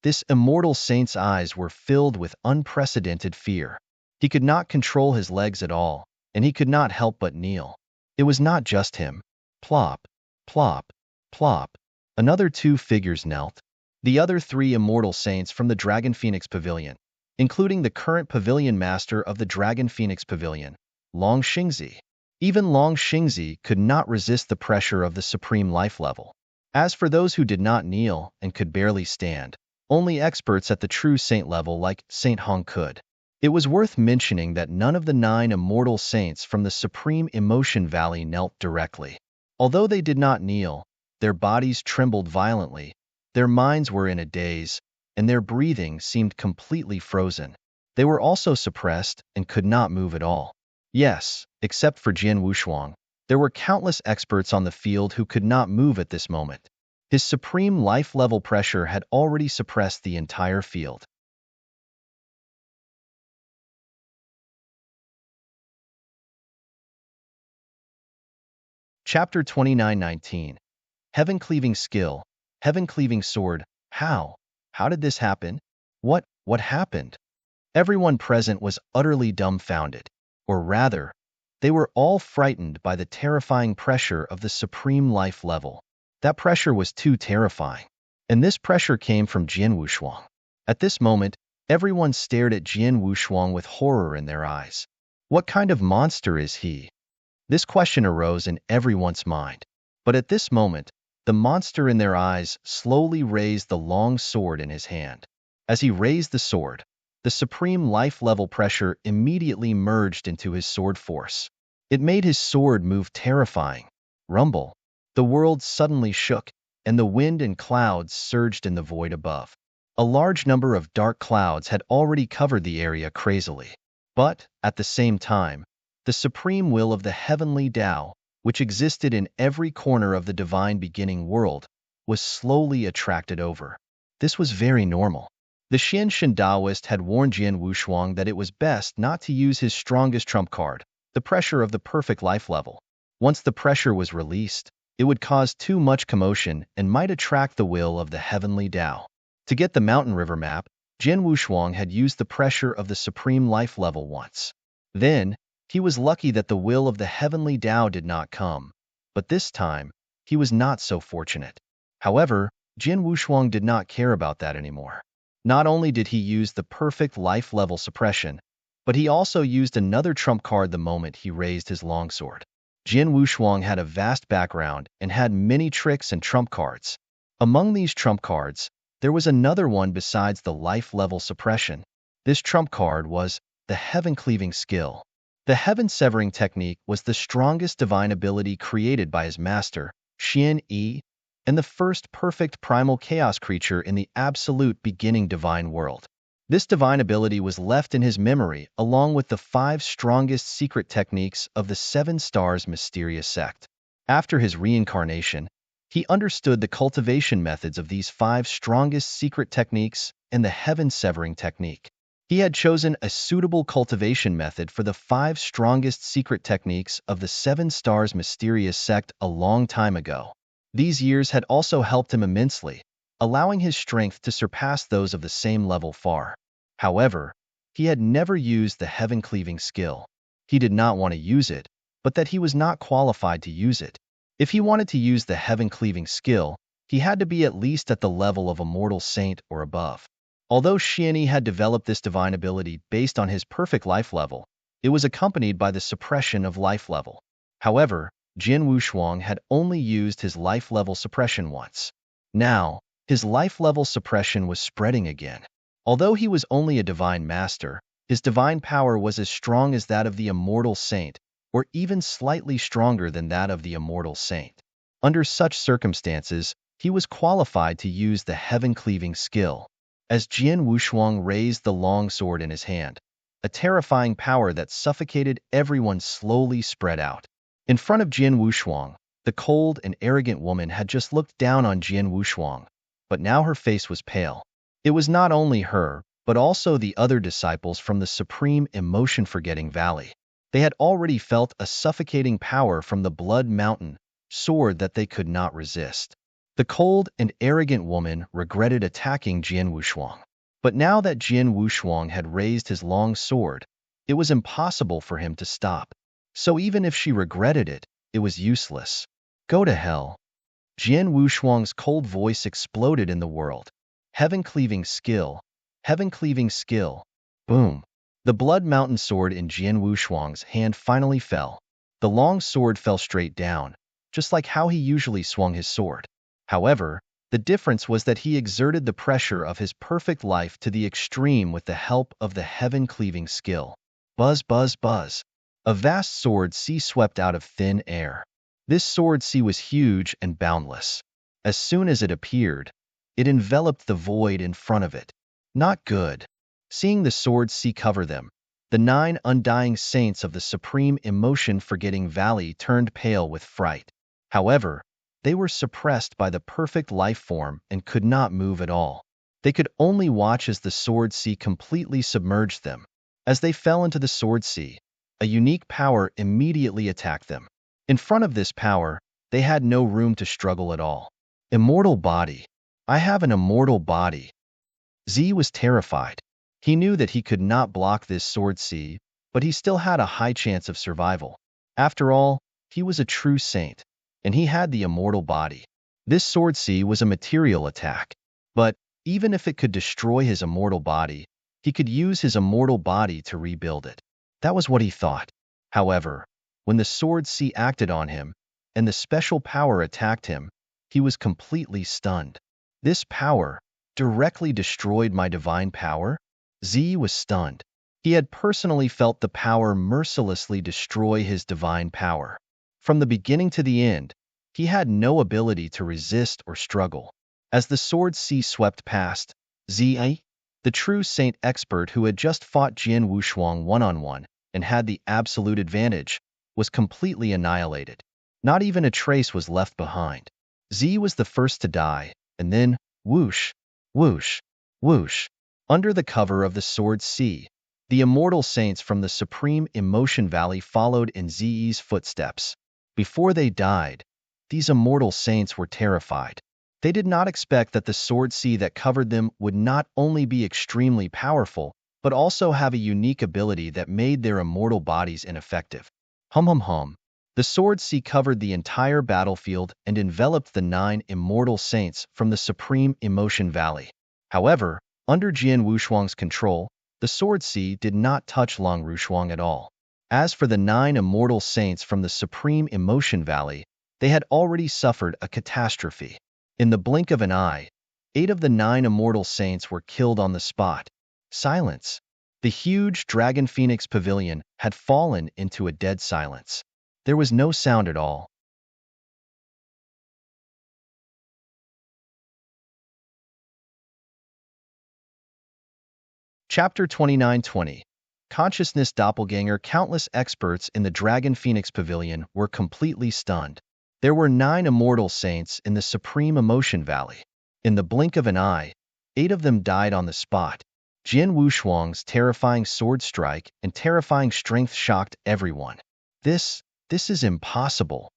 This immortal saint's eyes were filled with unprecedented fear. He could not control his legs at all, and he could not help but kneel. It was not just him. Plop, plop, plop. Another 2 figures knelt. The other 3 immortal saints from the Dragon Phoenix Pavilion, including the current pavilion master of the Dragon Phoenix Pavilion, Long Xingzi. Even Long Xingzi could not resist the pressure of the supreme life level. As for those who did not kneel and could barely stand, only experts at the true saint level like Saint Hong could. It was worth mentioning that none of the 9 immortal saints from the Supreme Emotion Valley knelt directly. Although they did not kneel, their bodies trembled violently, their minds were in a daze, and their breathing seemed completely frozen. They were also suppressed and could not move at all. Yes, except for Jian Wushuang, there were countless experts on the field who could not move at this moment. His supreme life-level pressure had already suppressed the entire field. Chapter 29:19. Heaven-cleaving skill, heaven-cleaving sword. How? How did this happen? What happened? Everyone present was utterly dumbfounded. Or rather, they were all frightened by the terrifying pressure of the supreme life level. That pressure was too terrifying. And this pressure came from Jian Wushuang. At this moment, everyone stared at Jian Wushuang with horror in their eyes. What kind of monster is he? This question arose in everyone's mind. But at this moment, the monster in their eyes slowly raised the long sword in his hand. As he raised the sword, the supreme life-level pressure immediately merged into his sword force. It made his sword move terrifying. Rumble. The world suddenly shook, and the wind and clouds surged in the void above. A large number of dark clouds had already covered the area crazily. But, at the same time, the supreme will of the heavenly Tao, which existed in every corner of the divine beginning world, was slowly attracted over. This was very normal. The Xianshan Taoist had warned Jian Wushuang that it was best not to use his strongest trump card, the pressure of the perfect life level. Once the pressure was released, it would cause too much commotion and might attract the will of the heavenly Tao. To get the mountain river map, Jian Wushuang had used the pressure of the supreme life level once. Then, he was lucky that the will of the heavenly Tao did not come, but this time, he was not so fortunate. However, Jian Wushuang did not care about that anymore. Not only did he use the perfect life-level suppression, but he also used another trump card the moment he raised his longsword. Jian Wushuang had a vast background and had many tricks and trump cards. Among these trump cards, there was another one besides the life level suppression. This trump card was the heaven-cleaving skill. The heaven-severing technique was the strongest divine ability created by his master, Xian Yi, and the first perfect primal chaos creature in the absolute beginning divine world. This divine ability was left in his memory along with the 5 strongest secret techniques of the 7 Stars mysterious sect. After his reincarnation, he understood the cultivation methods of these 5 strongest secret techniques and the heaven-severing technique. He had chosen a suitable cultivation method for the 5 strongest secret techniques of the 7 Stars mysterious sect a long time ago. These years had also helped him immensely, allowing his strength to surpass those of the same level far. However, he had never used the heaven-cleaving skill. He did not want to use it, but that he was not qualified to use it. If he wanted to use the heaven-cleaving skill, he had to be at least at the level of a mortal saint or above. Although Xianyi had developed this divine ability based on his perfect life level, it was accompanied by the suppression of life level. However, Jian Wushuang had only used his life level suppression once. Now, his life level suppression was spreading again. Although he was only a divine master, his divine power was as strong as that of the immortal saint, or even slightly stronger than that of the immortal saint. Under such circumstances, he was qualified to use the heaven-cleaving skill. As Jian Wushuang raised the long sword in his hand, a terrifying power that suffocated everyone slowly spread out. In front of Jian Wushuang, the cold and arrogant woman had just looked down on Jian Wushuang, but now her face was pale. It was not only her, but also the other disciples from the Supreme Emotion-Forgetting Valley. They had already felt a suffocating power from the Blood Mountain sword that they could not resist. The cold and arrogant woman regretted attacking Jian Wushuang. But now that Jian Wushuang had raised his long sword, it was impossible for him to stop. So even if she regretted it, it was useless. Go to hell. Jian Wushuang's cold voice exploded in the world. Heaven-cleaving skill. Heaven-cleaving skill. Boom. The Blood Mountain sword in Jian Wushuang's hand finally fell. The long sword fell straight down, just like how he usually swung his sword. However, the difference was that he exerted the pressure of his perfect life to the extreme with the help of the heaven-cleaving skill. Buzz, buzz, buzz. A vast sword sea swept out of thin air. This sword sea was huge and boundless. As soon as it appeared, it enveloped the void in front of it. Not good. Seeing the sword sea cover them, the 9 undying saints of the Supreme Emotion-Forgetting Valley turned pale with fright. However, they were suppressed by the perfect life form and could not move at all. They could only watch as the sword sea completely submerged them. As they fell into the sword sea, a unique power immediately attacked them. In front of this power, they had no room to struggle at all. Immortal body. I have an immortal body. Z was terrified. He knew that he could not block this sword sea, but he still had a high chance of survival. After all, he was a true saint, and he had the immortal body. This sword sea was a material attack, but even if it could destroy his immortal body, he could use his immortal body to rebuild it. That was what he thought. However, when the sword sea acted on him, and the special power attacked him, he was completely stunned. This power directly destroyed my divine power? Z was stunned. He had personally felt the power mercilessly destroy his divine power. From the beginning to the end, he had no ability to resist or struggle. As the sword sea swept past, Z, the true saint expert who had just fought Jian Wushuang one-on-one and had the absolute advantage, was completely annihilated. Not even a trace was left behind. Z was the first to die, and then, whoosh, whoosh, whoosh. Under the cover of the sword sea, the immortal saints from the Supreme Emotion Valley followed in Zi's footsteps. Before they died, these immortal saints were terrified. They did not expect that the sword sea that covered them would not only be extremely powerful, but also have a unique ability that made their immortal bodies ineffective. Hum hum hum. The sword sea covered the entire battlefield and enveloped the 9 immortal saints from the Supreme Emotion Valley. However, under Jian Wushuang's control, the sword sea did not touch Long Rushuang at all. As for the 9 immortal saints from the Supreme Emotion Valley, they had already suffered a catastrophe. In the blink of an eye, 8 of the 9 immortal saints were killed on the spot. Silence. The huge Dragon Phoenix Pavilion had fallen into a dead silence. There was no sound at all. Chapter 2920. Consciousness Doppelganger. Countless experts in the Dragon Phoenix Pavilion were completely stunned. There were 9 immortal saints in the Supreme Emotion Valley. In the blink of an eye, 8 of them died on the spot. Jin Wushuang's terrifying sword strike and terrifying strength shocked everyone. This is impossible.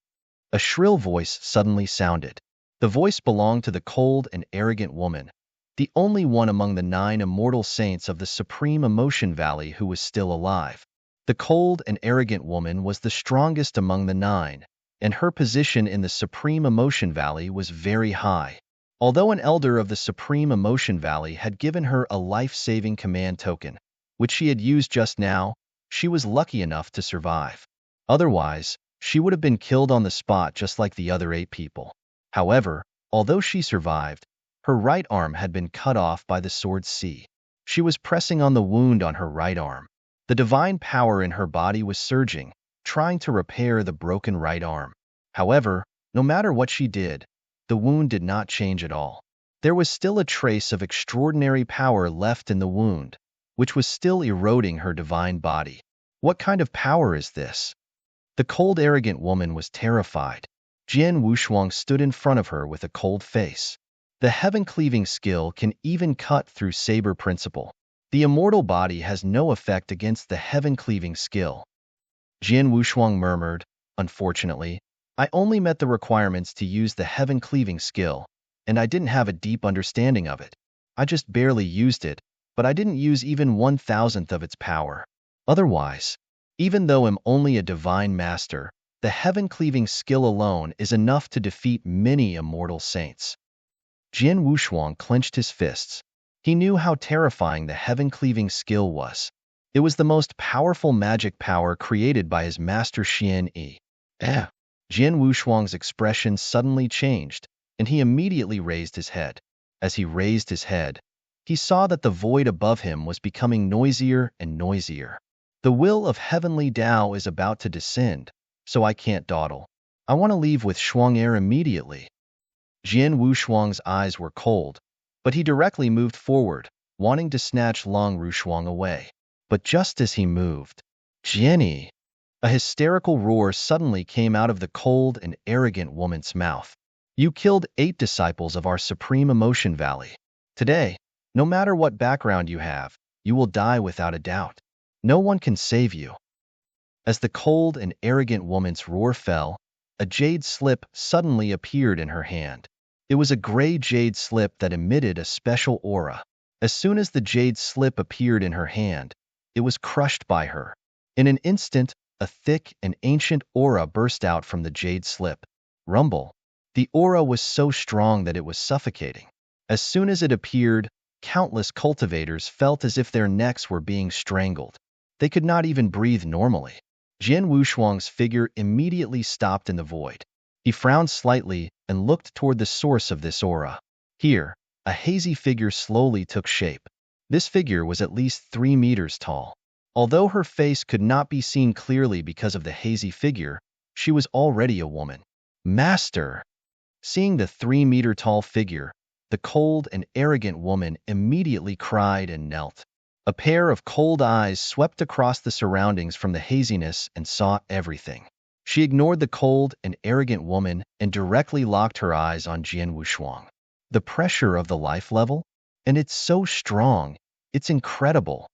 A shrill voice suddenly sounded. The voice belonged to the cold and arrogant woman, the only one among the 9 immortal saints of the Supreme Emotion Valley who was still alive. The cold and arrogant woman was the strongest among the 9, and her position in the Supreme Emotion Valley was very high. Although an elder of the Supreme Emotion Valley had given her a life-saving command token, which she had used just now, she was lucky enough to survive. Otherwise, she would have been killed on the spot just like the other 8 people. However, although she survived, her right arm had been cut off by the sword's C. She was pressing on the wound on her right arm. The divine power in her body was surging, trying to repair the broken right arm. However, no matter what she did, the wound did not change at all. There was still a trace of extraordinary power left in the wound, which was still eroding her divine body. What kind of power is this? The cold, arrogant woman was terrified. Jin Wushuang stood in front of her with a cold face. The heaven-cleaving skill can even cut through saber principle. The immortal body has no effect against the heaven-cleaving skill. Jin Wushuang murmured, "Unfortunately, I only met the requirements to use the heaven-cleaving skill, and I didn't have a deep understanding of it. I just barely used it, but I didn't use even 1,000th of its power. Otherwise, even though I'm only a divine master, the heaven-cleaving skill alone is enough to defeat many immortal saints." Jin Wushuang clenched his fists. He knew how terrifying the heaven-cleaving skill was. It was the most powerful magic power created by his master Xian Yi. Jin Wushuang's expression suddenly changed, and he immediately raised his head. As he raised his head, he saw that the void above him was becoming noisier and noisier. The will of heavenly Tao is about to descend, so I can't dawdle. I want to leave with Shuang immediately. Jin Wushuang's eyes were cold, but he directly moved forward, wanting to snatch Long Rushuang away. But just as he moved, Jenny! A hysterical roar suddenly came out of the cold and arrogant woman's mouth. You killed 8 disciples of our Supreme Emotion Valley. Today, no matter what background you have, you will die without a doubt. No one can save you. As the cold and arrogant woman's roar fell, a jade slip suddenly appeared in her hand. It was a gray jade slip that emitted a special aura. As soon as the jade slip appeared in her hand, it was crushed by her. In an instant, a thick and ancient aura burst out from the jade slip. Rumble. The aura was so strong that it was suffocating. As soon as it appeared, countless cultivators felt as if their necks were being strangled. They could not even breathe normally. Jin Wushuang's figure immediately stopped in the void. He frowned slightly and looked toward the source of this aura. Here, a hazy figure slowly took shape. This figure was at least 3 meters tall. Although her face could not be seen clearly because of the hazy figure, she was already a woman. Master! Seeing the 3-meter-tall figure, the cold and arrogant woman immediately cried and knelt. A pair of cold eyes swept across the surroundings from the haziness and saw everything. She ignored the cold and arrogant woman and directly locked her eyes on Jin Wushuang. The pressure of the life level? And it's so strong. It's incredible.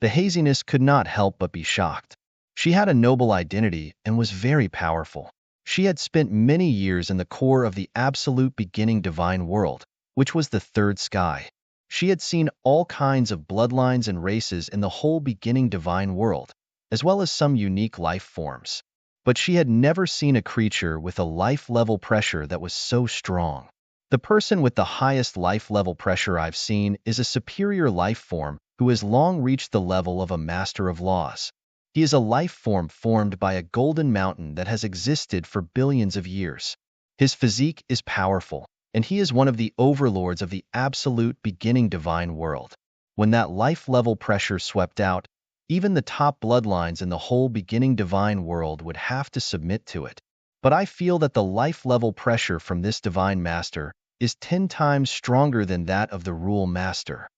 The haziness could not help but be shocked. She had a noble identity and was very powerful. She had spent many years in the core of the absolute beginning divine world, which was the third sky. She had seen all kinds of bloodlines and races in the whole beginning divine world, as well as some unique life forms. But she had never seen a creature with a life level pressure that was so strong. The person with the highest life level pressure I've seen is a superior life form who has long reached the level of a master of laws. He is a life form formed by a golden mountain that has existed for billions of years. His physique is powerful, and he is one of the overlords of the absolute beginning divine world. When that life-level pressure swept out, even the top bloodlines in the whole beginning divine world would have to submit to it. But I feel that the life-level pressure from this divine master is 10 times stronger than that of the rule master.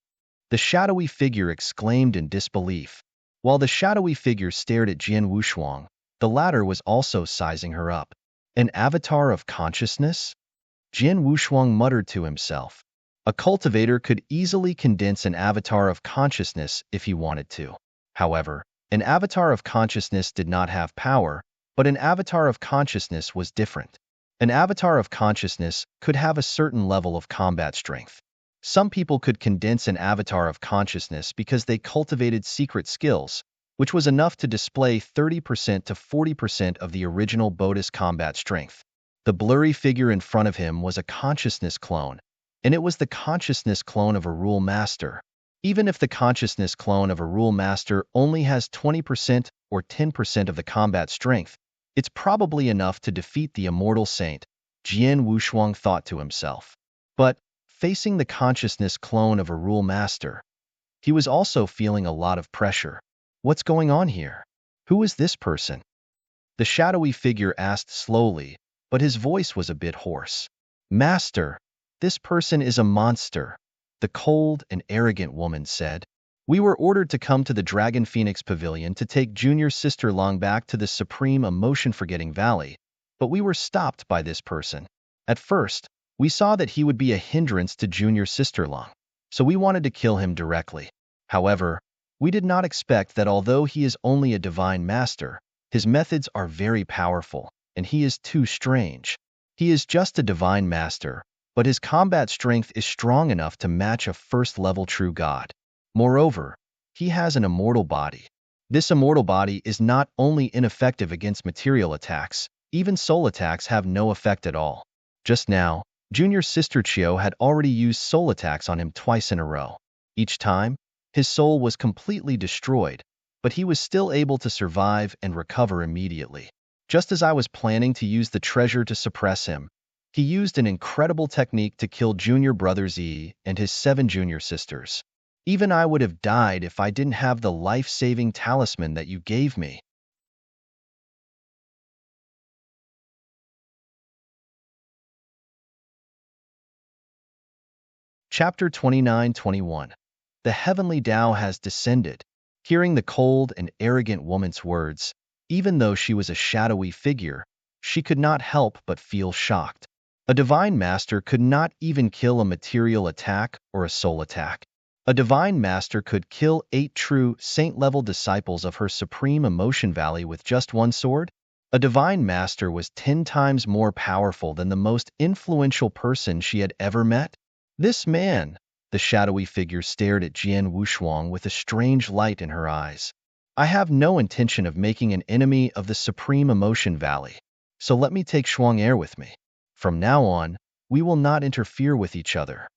The shadowy figure exclaimed in disbelief. While the shadowy figure stared at Jian Wushuang, the latter was also sizing her up. An avatar of consciousness? Jian Wushuang muttered to himself. A cultivator could easily condense an avatar of consciousness if he wanted to. However, an avatar of consciousness did not have power, but an avatar of consciousness was different. An avatar of consciousness could have a certain level of combat strength. Some people could condense an avatar of consciousness because they cultivated secret skills, which was enough to display 30% to 40% of the original Bodhi's combat strength. The blurry figure in front of him was a consciousness clone, and it was the consciousness clone of a rule master. Even if the consciousness clone of a rule master only has 20% or 10% of the combat strength, it's probably enough to defeat the immortal saint, Jian Wushuang thought to himself. But, facing the consciousness clone of a rule master, he was also feeling a lot of pressure. What's going on here? Who is this person? The shadowy figure asked slowly, but his voice was a bit hoarse. Master, this person is a monster, the cold and arrogant woman said. We were ordered to come to the Dragon Phoenix Pavilion to take Junior Sister Long back to the Supreme Emotion-Forgetting Valley, but we were stopped by this person. At first, we saw that he would be a hindrance to Junior Sister Long, so we wanted to kill him directly. However, we did not expect that although he is only a divine master, his methods are very powerful, and he is too strange. He is just a divine master, but his combat strength is strong enough to match a first-level true god. Moreover, he has an immortal body. This immortal body is not only ineffective against material attacks, even soul attacks have no effect at all. Just now, Junior Sister Chio had already used soul attacks on him twice in a row. Each time, his soul was completely destroyed, but he was still able to survive and recover immediately. Just as I was planning to use the treasure to suppress him, he used an incredible technique to kill Junior Brother Z and his 7 junior sisters. Even I would have died if I didn't have the life-saving talisman that you gave me. Chapter 29-21. The heavenly Tao has descended. Hearing the cold and arrogant woman's words, even though she was a shadowy figure, she could not help but feel shocked. A divine master could not even kill a material attack or a soul attack. A divine master could kill 8 true saint-level disciples of her Supreme Emotion Valley with just one sword? A divine master was 10 times more powerful than the most influential person she had ever met? This man, the shadowy figure stared at Jian Wushuang with a strange light in her eyes. I have no intention of making an enemy of the Supreme Emotion Valley, so let me take Shuang Air with me. From now on, we will not interfere with each other.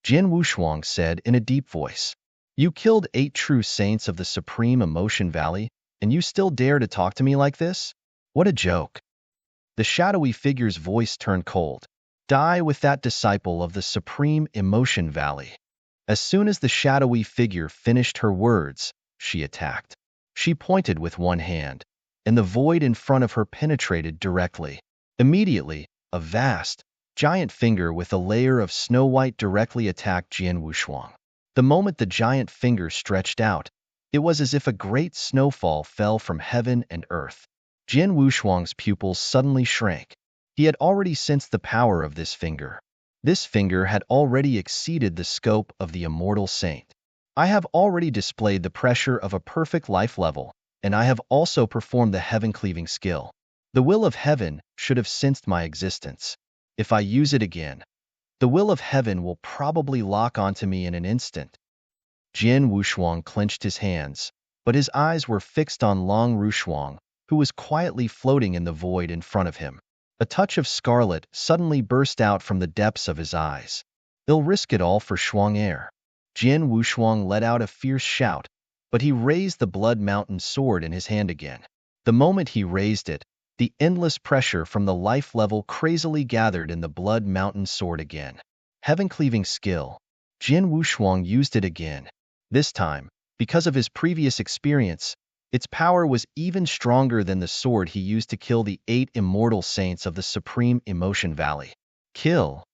Jian Wushuang said in a deep voice. You killed 8 true saints of the Supreme Emotion Valley, and you still dare to talk to me like this? What a joke. The shadowy figure's voice turned cold. Die with that disciple of the Supreme Emotion Valley. As soon as the shadowy figure finished her words, she attacked. She pointed with one hand, and the void in front of her penetrated directly. Immediately, a vast, giant finger with a layer of snow white directly attacked Jian Wushuang. The moment the giant finger stretched out, it was as if a great snowfall fell from heaven and earth. Jian Wushuang's pupils suddenly shrank. He had already sensed the power of this finger. This finger had already exceeded the scope of the immortal saint. I have already displayed the pressure of a perfect life level, and I have also performed the heaven-cleaving skill. The will of heaven should have sensed my existence. If I use it again, the will of heaven will probably lock onto me in an instant. Jian Wushuang clenched his hands, but his eyes were fixed on Long Rushuang, who was quietly floating in the void in front of him. A touch of scarlet suddenly burst out from the depths of his eyes. They'll risk it all for Shuang Air. Jian Wushuang let out a fierce shout, but he raised the Blood Mountain sword in his hand again. The moment he raised it, the endless pressure from the life level crazily gathered in the Blood Mountain sword again. Heaven-cleaving skill. Jin Wushuang used it again. This time, because of his previous experience, its power was even stronger than the sword he used to kill the 8 immortal saints of the Supreme Emotion Valley. Kill.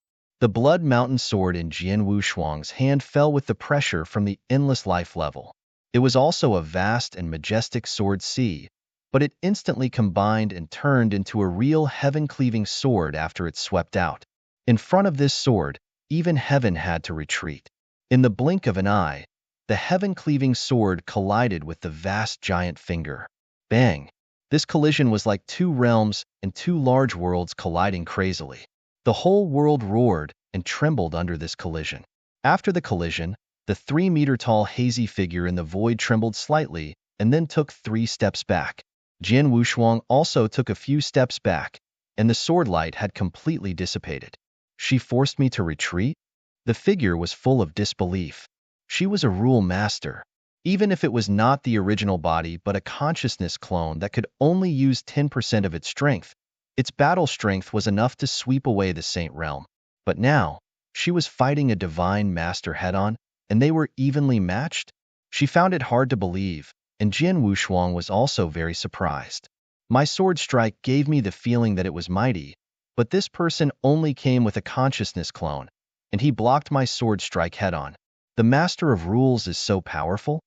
The Blood Mountain sword in Jin Wushuang's hand fell with the pressure from the endless life level. It was also a vast and majestic sword sea, but it instantly combined and turned into a real heaven-cleaving sword after it swept out. In front of this sword, even heaven had to retreat. In the blink of an eye, the heaven-cleaving sword collided with the vast giant finger. Bang! This collision was like 2 realms and 2 large worlds colliding crazily. The whole world roared and trembled under this collision. After the collision, the 3-meter-tall hazy figure in the void trembled slightly and then took 3 steps back. Jin Wushuang also took a few steps back, and the sword light had completely dissipated. She forced me to retreat? The figure was full of disbelief. She was a rule master. Even if it was not the original body but a consciousness clone that could only use 10% of its strength, its battle strength was enough to sweep away the Saint Realm. But now, she was fighting a divine master head-on, and they were evenly matched? She found it hard to believe, and Jin Wushuang was also very surprised. My sword strike gave me the feeling that it was mighty, but this person only came with a consciousness clone, and he blocked my sword strike head-on. The Master of Rules is so powerful?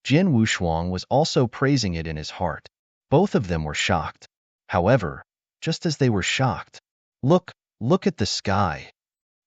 Jin Wushuang was also praising it in his heart. Both of them were shocked. However, just as they were shocked, look at the sky.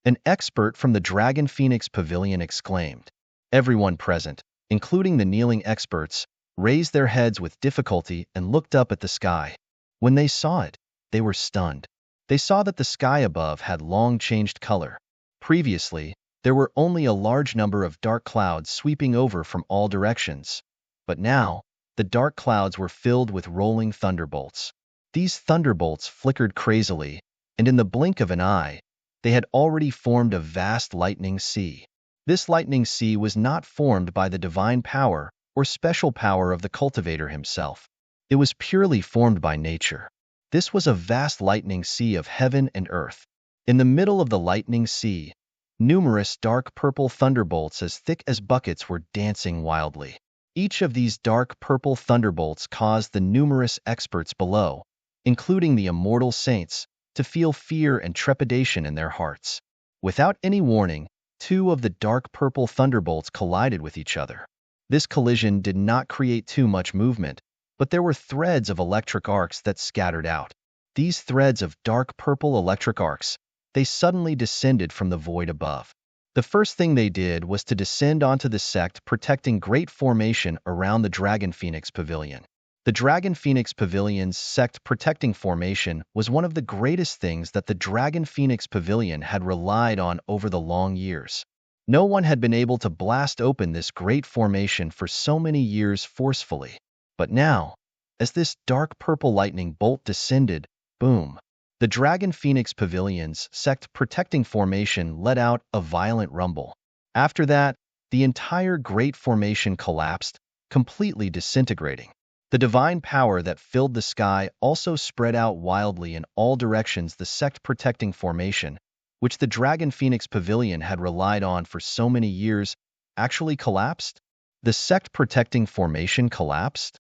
An expert from the Dragon Phoenix Pavilion exclaimed. Everyone present, including the kneeling experts, raised their heads with difficulty and looked up at the sky. When they saw it, they were stunned. They saw that the sky above had long changed color. Previously, there were only a large number of dark clouds sweeping over from all directions. But now, the dark clouds were filled with rolling thunderbolts. These thunderbolts flickered crazily, and in the blink of an eye, they had already formed a vast lightning sea. This lightning sea was not formed by the divine power or special power of the cultivator himself. It was purely formed by nature. This was a vast lightning sea of heaven and earth. In the middle of the lightning sea, numerous dark purple thunderbolts as thick as buckets were dancing wildly. Each of these dark purple thunderbolts caused the numerous experts below, including the immortal saints, to feel fear and trepidation in their hearts. Without any warning, 2 of the dark purple thunderbolts collided with each other. This collision did not create too much movement, but there were threads of electric arcs that scattered out. These threads of dark purple electric arcs, they suddenly descended from the void above. The first thing they did was to descend onto the sect protecting Great Formation around the Dragon Phoenix Pavilion. The Dragon Phoenix Pavilion's sect protecting formation was one of the greatest things that the Dragon Phoenix Pavilion had relied on over the long years. No one had been able to blast open this great formation for so many years forcefully. But now, as this dark purple lightning bolt descended, boom, the Dragon Phoenix Pavilion's sect protecting formation let out a violent rumble. After that, the entire great formation collapsed, completely disintegrating. The divine power that filled the sky also spread out wildly in all directions. The sect-protecting formation, which the Dragon Phoenix Pavilion had relied on for so many years, actually collapsed? The sect-protecting formation collapsed?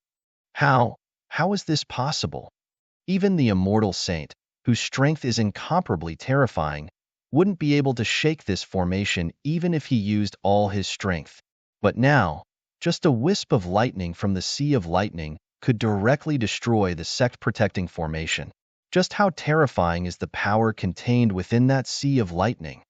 How? How is this possible? Even the immortal saint, whose strength is incomparably terrifying, wouldn't be able to shake this formation even if he used all his strength. But now, just a wisp of lightning from the Sea of Lightning could directly destroy the sect-protecting formation. Just how terrifying is the power contained within that Sea of Lightning?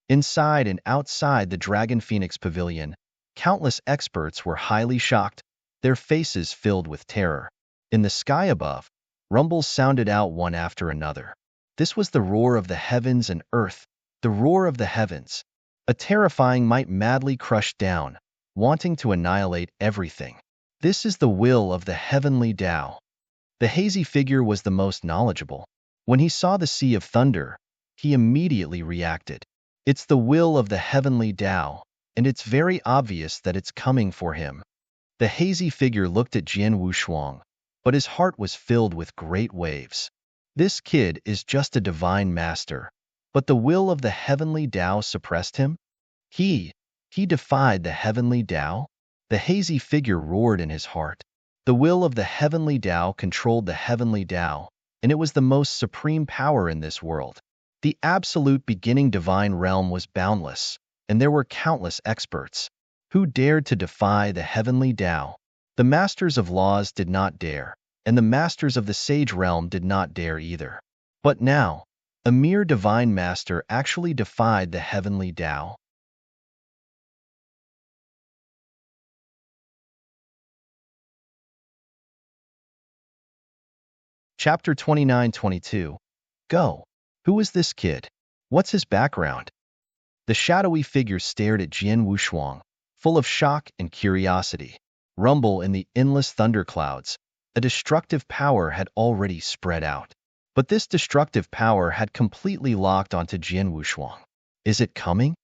Inside and outside the Dragon Phoenix Pavilion, countless experts were highly shocked, their faces filled with terror. In the sky above, rumbles sounded out one after another. This was the roar of the heavens and earth, the roar of the heavens. A terrifying might madly crushed down, wanting to annihilate everything. This is the will of the heavenly Tao. The hazy figure was the most knowledgeable. When he saw the sea of thunder, he immediately reacted. It's the will of the heavenly Tao, and it's very obvious that it's coming for him. The hazy figure looked at Jian Wushuang, but his heart was filled with great waves. This kid is just a divine master, but the will of the heavenly Tao suppressed him? He defied the heavenly Tao? The hazy figure roared in his heart. The will of the heavenly Tao controlled the heavenly Tao, and it was the most supreme power in this world. The absolute beginning divine realm was boundless, and there were countless experts. Who dared to defy the heavenly Tao? The masters of laws did not dare, and the masters of the sage realm did not dare either. But now, a mere divine master actually defied the heavenly Tao. Chapter 29-22. Go. Who is this kid? What's his background? The shadowy figure stared at Jian Wushuang, full of shock and curiosity. Rumble in the endless thunderclouds. A destructive power had already spread out. But this destructive power had completely locked onto Jian Wushuang. Is it coming?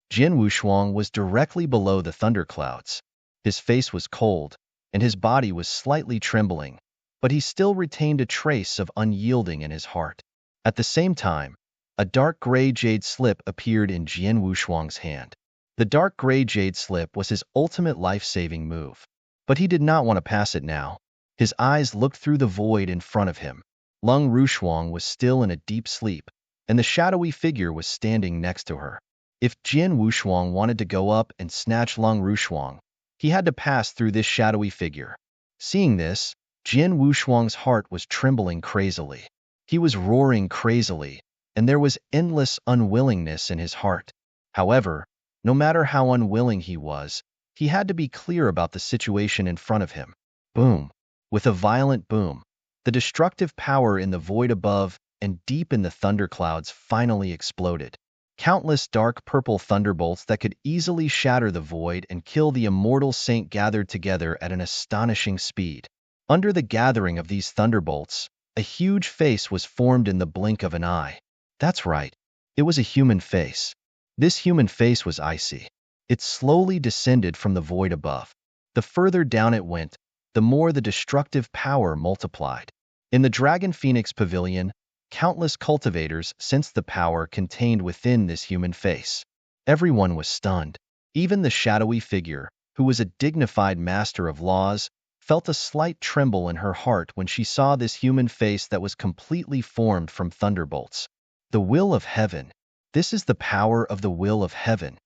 Jian Wushuang was directly below the thunderclouds. His face was cold, and his body was slightly trembling, but he still retained a trace of unyielding in his heart. At the same time, a dark gray jade slip appeared in Jian Wushuang's hand. The dark gray jade slip was his ultimate life-saving move. But he did not want to pass it now. His eyes looked through the void in front of him. Lung Rushuang was still in a deep sleep, and the shadowy figure was standing next to her. If Jian Wushuang wanted to go up and snatch Lung Rushuang, he had to pass through this shadowy figure. Seeing this, Jian Wushuang's heart was trembling crazily. He was roaring crazily, and there was endless unwillingness in his heart. However, no matter how unwilling he had to be clear about the situation in front of him. Boom! With a violent boom, the destructive power in the void above and deep in the thunderclouds finally exploded. Countless dark purple thunderbolts that could easily shatter the void and kill the immortal saint gathered together at an astonishing speed. Under the gathering of these thunderbolts, a huge face was formed in the blink of an eye. That's right, it was a human face. This human face was icy. It slowly descended from the void above. The further down it went, the more the destructive power multiplied. In the Dragon Phoenix Pavilion, countless cultivators sensed the power contained within this human face. Everyone was stunned. Even the shadowy figure, who was a dignified master of laws, felt a slight tremble in her heart when she saw this human face that was completely formed from thunderbolts. The will of heaven. This is the power of the will of heaven.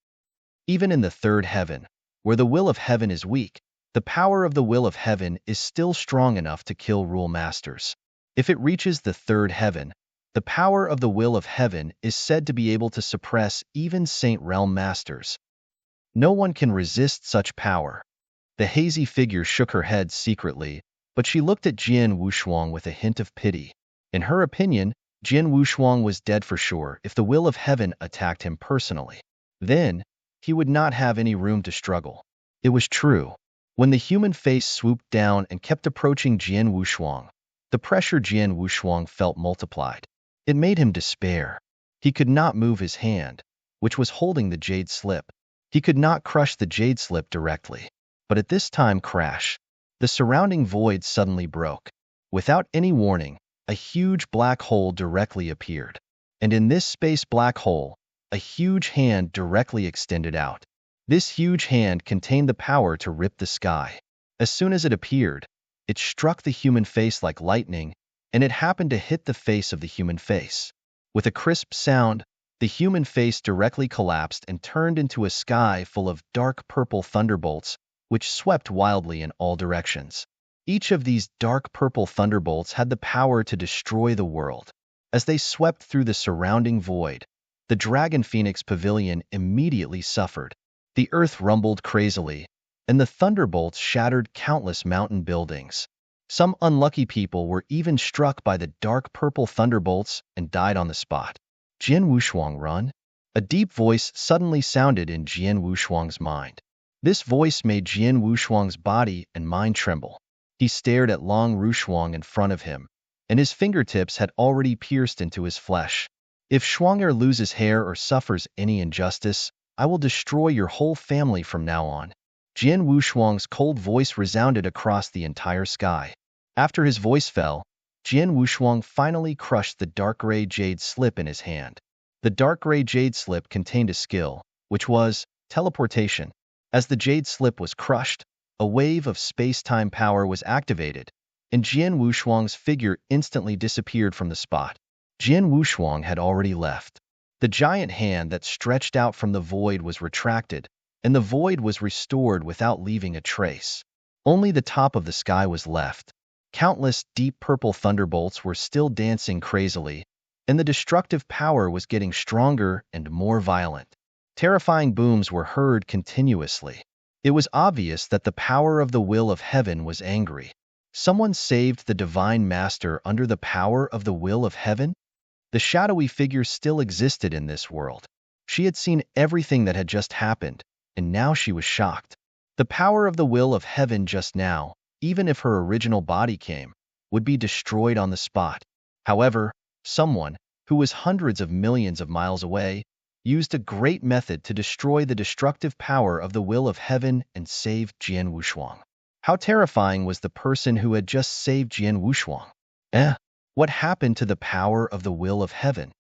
Even in the third heaven, where the will of heaven is weak, the power of the will of heaven is still strong enough to kill rule masters. If it reaches the third heaven, the power of the will of heaven is said to be able to suppress even saint realm masters. No one can resist such power. The hazy figure shook her head secretly, but she looked at Jian Wushuang with a hint of pity. In her opinion, Jian Wushuang was dead for sure if the will of heaven attacked him personally. Then, he would not have any room to struggle. It was true. When the human face swooped down and kept approaching Jian Wushuang, the pressure Jian Wushuang felt multiplied. It made him despair. He could not move his hand, which was holding the jade slip. He could not crush the jade slip directly. But at this time crash, the surrounding void suddenly broke. Without any warning, a huge black hole directly appeared. And in this space black hole, a huge hand directly extended out. This huge hand contained the power to rip the sky. As soon as it appeared, it struck the human face like lightning, and it happened to hit the face of the human face. With a crisp sound, the human face directly collapsed and turned into a sky full of dark purple thunderbolts, which swept wildly in all directions. Each of these dark purple thunderbolts had the power to destroy the world. As they swept through the surrounding void, the Dragon Phoenix Pavilion immediately suffered. The earth rumbled crazily, and the thunderbolts shattered countless mountain buildings. Some unlucky people were even struck by the dark purple thunderbolts and died on the spot. Jian Wushuang, run! A deep voice suddenly sounded in Jian Wushuang's mind. This voice made Jian Wushuang's body and mind tremble. He stared at Long Rushuang in front of him, and his fingertips had already pierced into his flesh. If Shuang'er loses hair or suffers any injustice, I will destroy your whole family from now on. Jian Wushuang's cold voice resounded across the entire sky. After his voice fell, Jian Wushuang finally crushed the dark gray jade slip in his hand. The dark gray jade slip contained a skill, which was teleportation. As the jade slip was crushed, a wave of space-time power was activated, and Jian Wushuang's figure instantly disappeared from the spot. Jian Wushuang had already left. The giant hand that stretched out from the void was retracted, and the void was restored without leaving a trace. Only the top of the sky was left. Countless deep purple thunderbolts were still dancing crazily, and the destructive power was getting stronger and more violent. Terrifying booms were heard continuously. It was obvious that the power of the will of heaven was angry. Someone saved the divine master under the power of the will of heaven? The shadowy figure still existed in this world. She had seen everything that had just happened, and now she was shocked. The power of the will of heaven just now, even if her original body came, would be destroyed on the spot. However, someone, who was hundreds of millions of miles away, used a great method to destroy the destructive power of the will of heaven and save Jian Wushuang. How terrifying was the person who had just saved Jian Wushuang? What happened to the power of the will of heaven?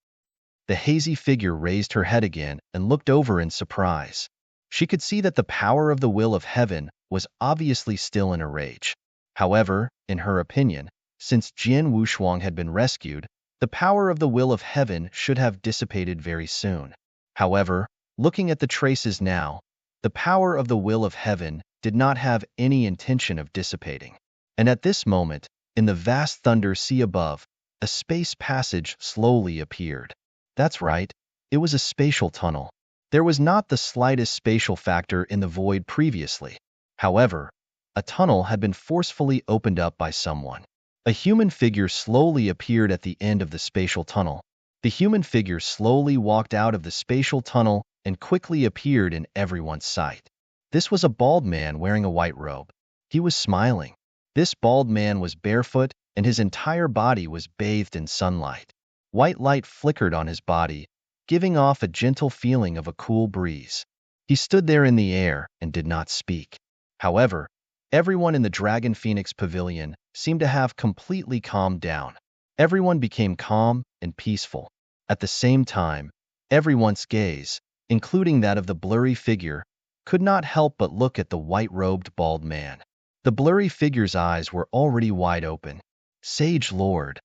The hazy figure raised her head again and looked over in surprise. She could see that the power of the will of heaven was obviously still in a rage. However, in her opinion, since Jian Wushuang had been rescued, the power of the will of heaven should have dissipated very soon. However, looking at the traces now, the power of the will of heaven did not have any intention of dissipating. And at this moment, in the vast thunder sea above, a space passage slowly appeared. That's right, it was a spatial tunnel. There was not the slightest spatial factor in the void previously. However, a tunnel had been forcefully opened up by someone. A human figure slowly appeared at the end of the spatial tunnel. The human figure slowly walked out of the spatial tunnel and quickly appeared in everyone's sight. This was a bald man wearing a white robe. He was smiling. This bald man was barefoot, and his entire body was bathed in sunlight. White light flickered on his body, giving off a gentle feeling of a cool breeze. He stood there in the air and did not speak. However, everyone in the Dragon Phoenix Pavilion seemed to have completely calmed down. Everyone became calm and peaceful. At the same time, everyone's gaze, including that of the blurry figure, could not help but look at the white-robed bald man. The blurry figure's eyes were already wide open. Sage Lord.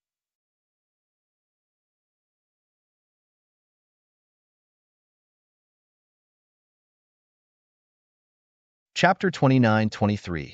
Chapter 29-23.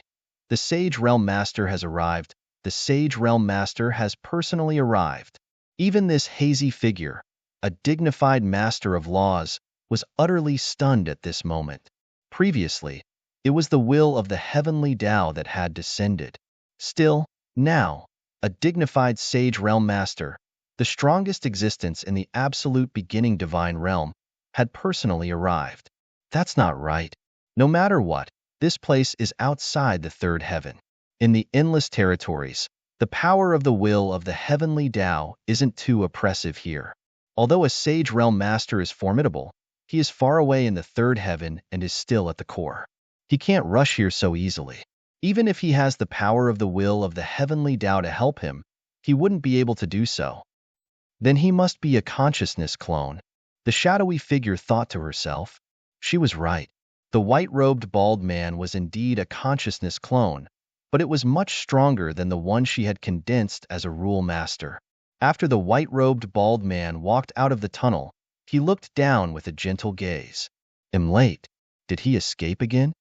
The Sage Realm Master has arrived. The Sage Realm Master has personally arrived. Even this hazy figure, a dignified master of laws, was utterly stunned at this moment. Previously, it was the will of the heavenly Tao that had descended. Still, now, a dignified Sage Realm Master, the strongest existence in the absolute beginning divine realm, had personally arrived. That's not right. No matter what, this place is outside the third heaven. In the endless territories, the power of the will of the heavenly Tao isn't too oppressive here. Although a Sage Realm Master is formidable, he is far away in the third heaven and is still at the core. He can't rush here so easily. Even if he has the power of the will of the heavenly Tao to help him, he wouldn't be able to do so. Then he must be a consciousness clone. The shadowy figure thought to herself. She was right. The white-robed bald man was indeed a consciousness clone, but it was much stronger than the one she had condensed as a rule master. After the white-robed bald man walked out of the tunnel, he looked down with a gentle gaze. Am late. Did he escape again?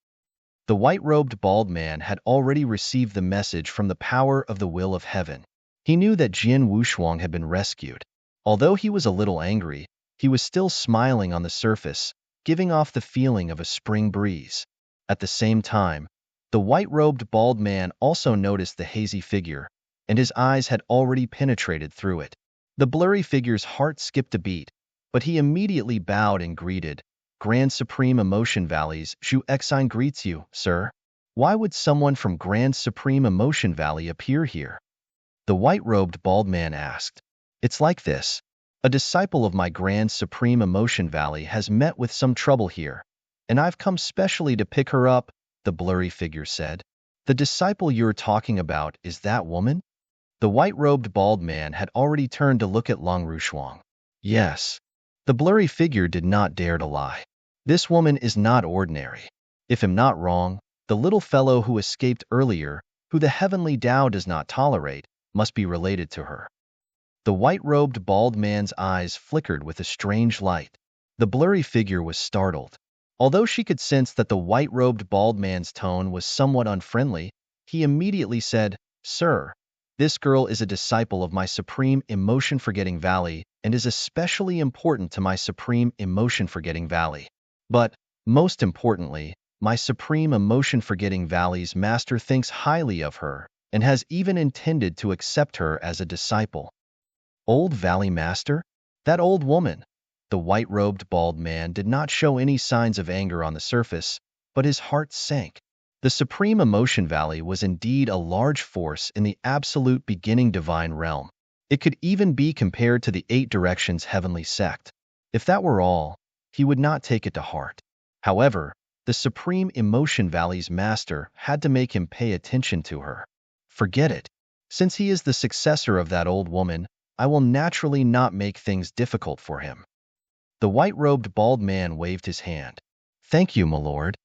The white-robed bald man had already received the message from the power of the will of heaven. He knew that Jian Wushuang had been rescued. Although he was a little angry, he was still smiling on the surface, giving off the feeling of a spring breeze. At the same time, the white-robed bald man also noticed the hazy figure, and his eyes had already penetrated through it. The blurry figure's heart skipped a beat, but he immediately bowed and greeted. Grand Supreme Emotion Valley's Zhu Exine greets you, sir. Why would someone from Grand Supreme Emotion Valley appear here? The white-robed bald man asked. It's like this. A disciple of my Grand Supreme Emotion Valley has met with some trouble here, and I've come specially to pick her up the blurry figure said. The disciple you're talking about is that woman? The white-robed bald man had already turned to look at Long Rushuang. Yes. The blurry figure did not dare to lie. This woman is not ordinary. If I'm not wrong, the little fellow who escaped earlier, who the heavenly Tao does not tolerate, must be related to her. The white-robed bald man's eyes flickered with a strange light. The blurry figure was startled. Although she could sense that the white-robed bald man's tone was somewhat unfriendly, he immediately said, "Sir, this girl is a disciple of my Supreme Emotion-Forgetting Valley and is especially important to my Supreme Emotion-Forgetting Valley. But, most importantly, my Supreme Emotion-Forgetting Valley's master thinks highly of her and has even intended to accept her as a disciple." Old Valley Master? That old woman. The white-robed bald man did not show any signs of anger on the surface, but his heart sank. The Supreme Emotion Valley was indeed a large force in the absolute beginning divine realm. It could even be compared to the Eight Directions heavenly sect. If that were all, he would not take it to heart. However, the Supreme Emotion Valley's master had to make him pay attention to her. Forget it. Since he is the successor of that old woman, I will naturally not make things difficult for him. The white-robed bald man waved his hand. Thank you, my lord.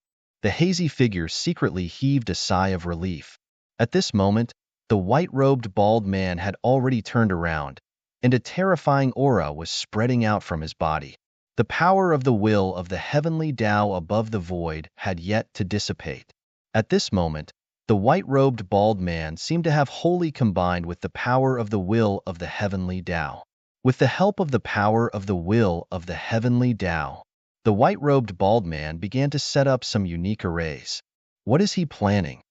The hazy figure secretly heaved a sigh of relief. At this moment, the white-robed bald man had already turned around, and a terrifying aura was spreading out from his body. The power of the will of the heavenly Tao above the void had yet to dissipate. At this moment, the white-robed bald man seemed to have wholly combined with the power of the will of the heavenly Tao. With the help of the power of the will of the heavenly Tao, the white-robed bald man began to set up some unique arrays. What is he planning?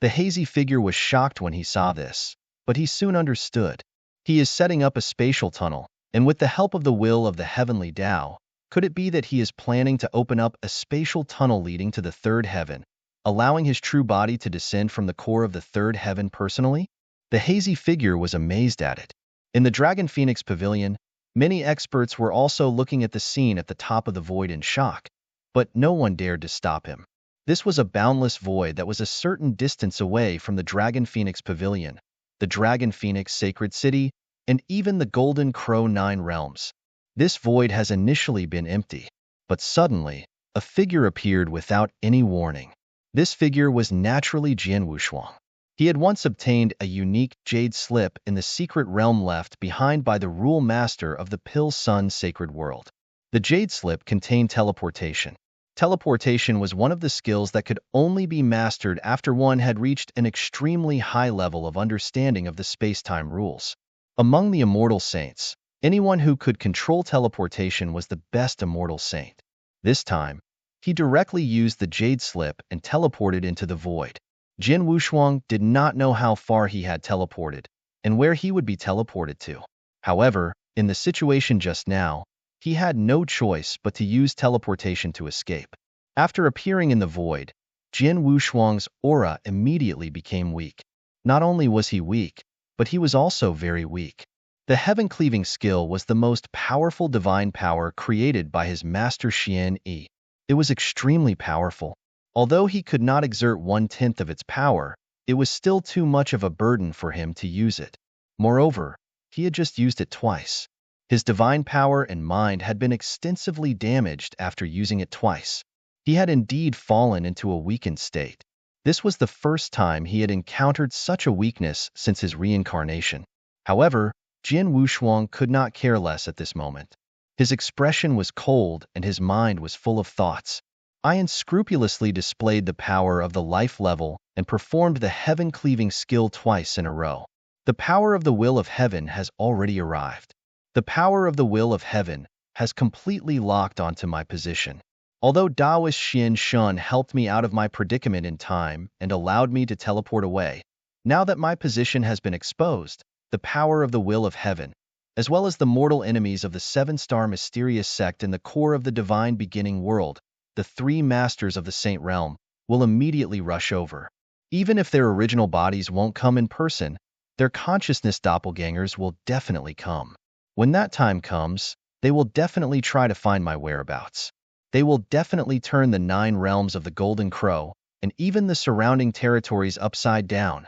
The hazy figure was shocked when he saw this, but he soon understood. He is setting up a spatial tunnel, and with the help of the will of the heavenly Tao, could it be that he is planning to open up a spatial tunnel leading to the third heaven, allowing his true body to descend from the core of the third heaven personally? The hazy figure was amazed at it. In the Dragon Phoenix Pavilion, many experts were also looking at the scene at the top of the void in shock, but no one dared to stop him. This was a boundless void that was a certain distance away from the Dragon Phoenix Pavilion, the Dragon Phoenix Sacred City, and even the Golden Crow Nine Realms. This void has initially been empty, but suddenly, a figure appeared without any warning. This figure was naturally Jian Wushuang. He had once obtained a unique jade slip in the secret realm left behind by the rule master of the Pill Sun Sacred World. The jade slip contained teleportation. Teleportation was one of the skills that could only be mastered after one had reached an extremely high level of understanding of the space-time rules. Among the immortal saints, anyone who could control teleportation was the best immortal saint. This time, he directly used the jade slip and teleported into the void. Jian Wushuang did not know how far he had teleported and where he would be teleported to. However, in the situation just now, he had no choice but to use teleportation to escape. After appearing in the void, Jian Wushuang's aura immediately became weak. Not only was he weak, but he was also very weak. The heaven-cleaving skill was the most powerful divine power created by his master Xian Yi. It was extremely powerful. Although he could not exert 1/10 of its power, it was still too much of a burden for him to use it. Moreover, he had just used it twice. His divine power and mind had been extensively damaged after using it twice. He had indeed fallen into a weakened state. This was the first time he had encountered such a weakness since his reincarnation. However, Jian Wushuang could not care less at this moment. His expression was cold and his mind was full of thoughts. I unscrupulously displayed the power of the life level and performed the heaven-cleaving skill twice in a row. The power of the will of heaven has already arrived. The power of the will of heaven has completely locked onto my position. Although Taoist Xian Shun helped me out of my predicament in time and allowed me to teleport away, now that my position has been exposed, the power of the will of heaven, as well as the mortal enemies of the seven-star mysterious sect in the core of the divine beginning world, the three masters of the Saint Realm, will immediately rush over. Even if their original bodies won't come in person, their consciousness doppelgangers will definitely come. When that time comes, they will definitely try to find my whereabouts. They will definitely turn the 9 realms of the Golden Crow and even the surrounding territories upside down.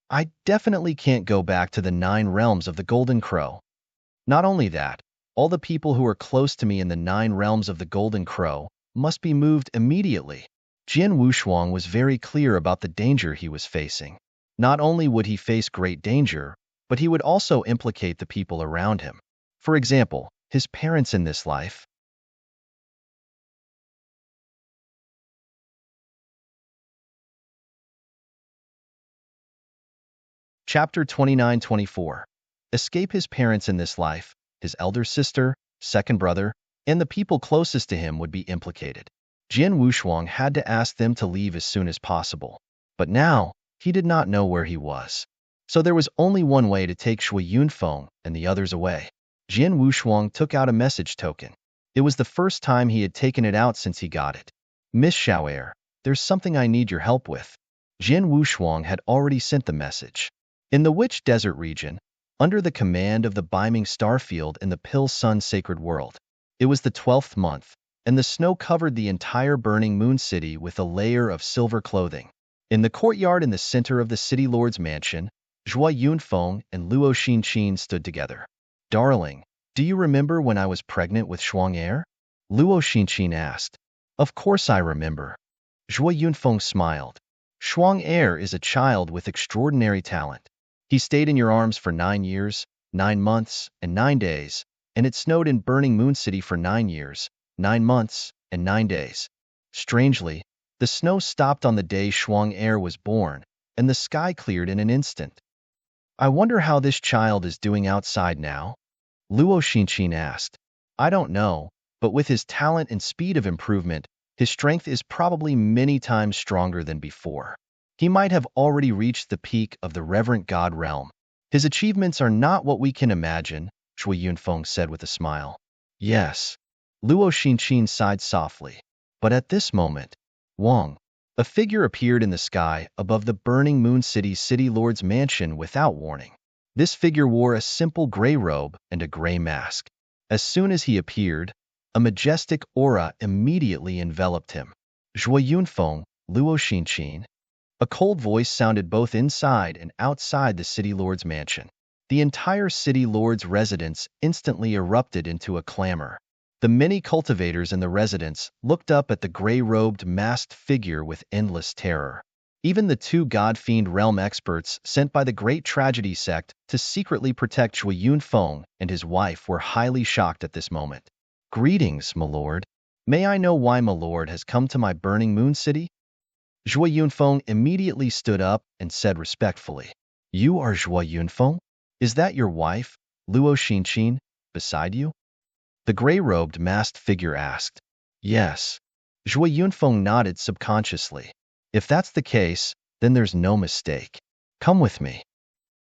I definitely can't go back to the 9 realms of the Golden Crow. Not only that, all the people who are close to me in the 9 realms of the Golden Crow must be moved immediately. Jin Wushuang was very clear about the danger he was facing. Not only would he face great danger, but he would also implicate the people around him. For example, his parents in this life. Chapter 29-24. Escape his parents in this life, his elder sister, second brother, and the people closest to him would be implicated. Jin Wushuang had to ask them to leave as soon as possible. But now, he did not know where he was. So there was only one way to take Shui Yunfeng and the others away. Jin Wushuang took out a message token. It was the first time he had taken it out since he got it. Miss Xiao'er, there's something I need your help with. Jin Wushuang had already sent the message. In the Witch Desert region, under the command of the Beiming Starfield in the Pill Sun Sacred World, it was the 12th month, and the snow covered the entire burning moon city with a layer of silver clothing. In the courtyard in the center of the city lord's mansion, Zhua Yunfeng and Luo Xinqin stood together. Darling, do you remember when I was pregnant with Shuang-er? Luo Xinqin asked. Of course I remember. Zhua Yunfeng smiled. Shuang-er is a child with extraordinary talent. He stayed in your arms for 9 years, 9 months, and 9 days, and it snowed in Burning Moon City for 9 years, 9 months, and 9 days. Strangely, the snow stopped on the day Shuang-er was born, and the sky cleared in an instant. I wonder how this child is doing outside now? Luo Xinqin asked. I don't know, but with his talent and speed of improvement, his strength is probably many times stronger than before. He might have already reached the peak of the reverent God realm. His achievements are not what we can imagine, Shui Yunfeng said with a smile. Yes. Luo Xinqin sighed softly. But at this moment, Wang, a figure appeared in the sky above the burning Moon City Lord's mansion without warning. This figure wore a simple gray robe and a gray mask. As soon as he appeared, a majestic aura immediately enveloped him. Zhua Yunfeng, Luo Xinqin. A cold voice sounded both inside and outside the city lord's mansion. The entire city lord's residence instantly erupted into a clamor. The many cultivators in the residence looked up at the gray-robed, masked figure with endless terror. Even the 2 God-fiend realm experts sent by the Great Tragedy sect to secretly protect Shui Yunfeng and his wife were highly shocked at this moment. Greetings, my lord. May I know why my lord has come to my burning moon city? Zhua Yunfeng immediately stood up and said respectfully, You are Zhua Yunfeng? Is that your wife, Luo Xinqin, beside you? The gray-robed masked figure asked. Yes. Zhua Yunfeng nodded subconsciously. If that's the case, then there's no mistake. Come with me.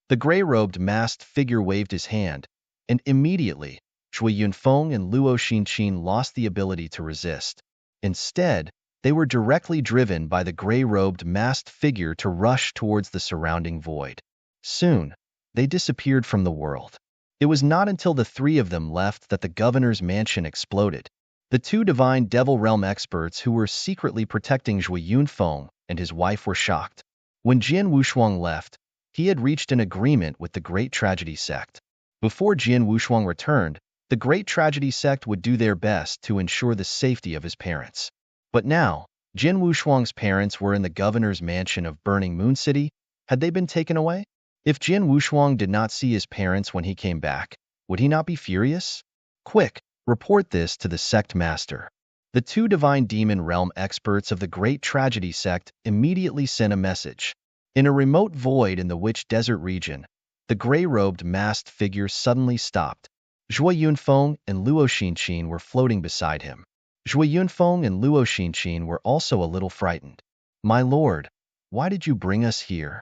The gray-robed masked figure waved his hand, and immediately, Zhua Yunfeng and Luo Xinqin lost the ability to resist. Instead, they were directly driven by the gray-robed masked figure to rush towards the surrounding void. Soon, they disappeared from the world. It was not until the 3 of them left that the governor's mansion exploded. The 2 divine devil realm experts who were secretly protecting Zhui Yunfeng and his wife were shocked. When Jin Wushuang left, he had reached an agreement with the Great Tragedy sect. Before Jin Wushuang returned, the Great Tragedy sect would do their best to ensure the safety of his parents. But now, Jin Wushuang's parents were in the governor's mansion of Burning Moon City. Had they been taken away? If Jin Wushuang did not see his parents when he came back, would he not be furious? Quick, report this to the sect master. The 2 divine demon realm experts of the Great Tragedy sect immediately sent a message. In a remote void in the Witch Desert region, the gray-robed masked figure suddenly stopped. Zhua Yunfeng and Luo Xinqin were floating beside him. Zhua Yunfeng and Luo Xinqin were also a little frightened. My lord, why did you bring us here?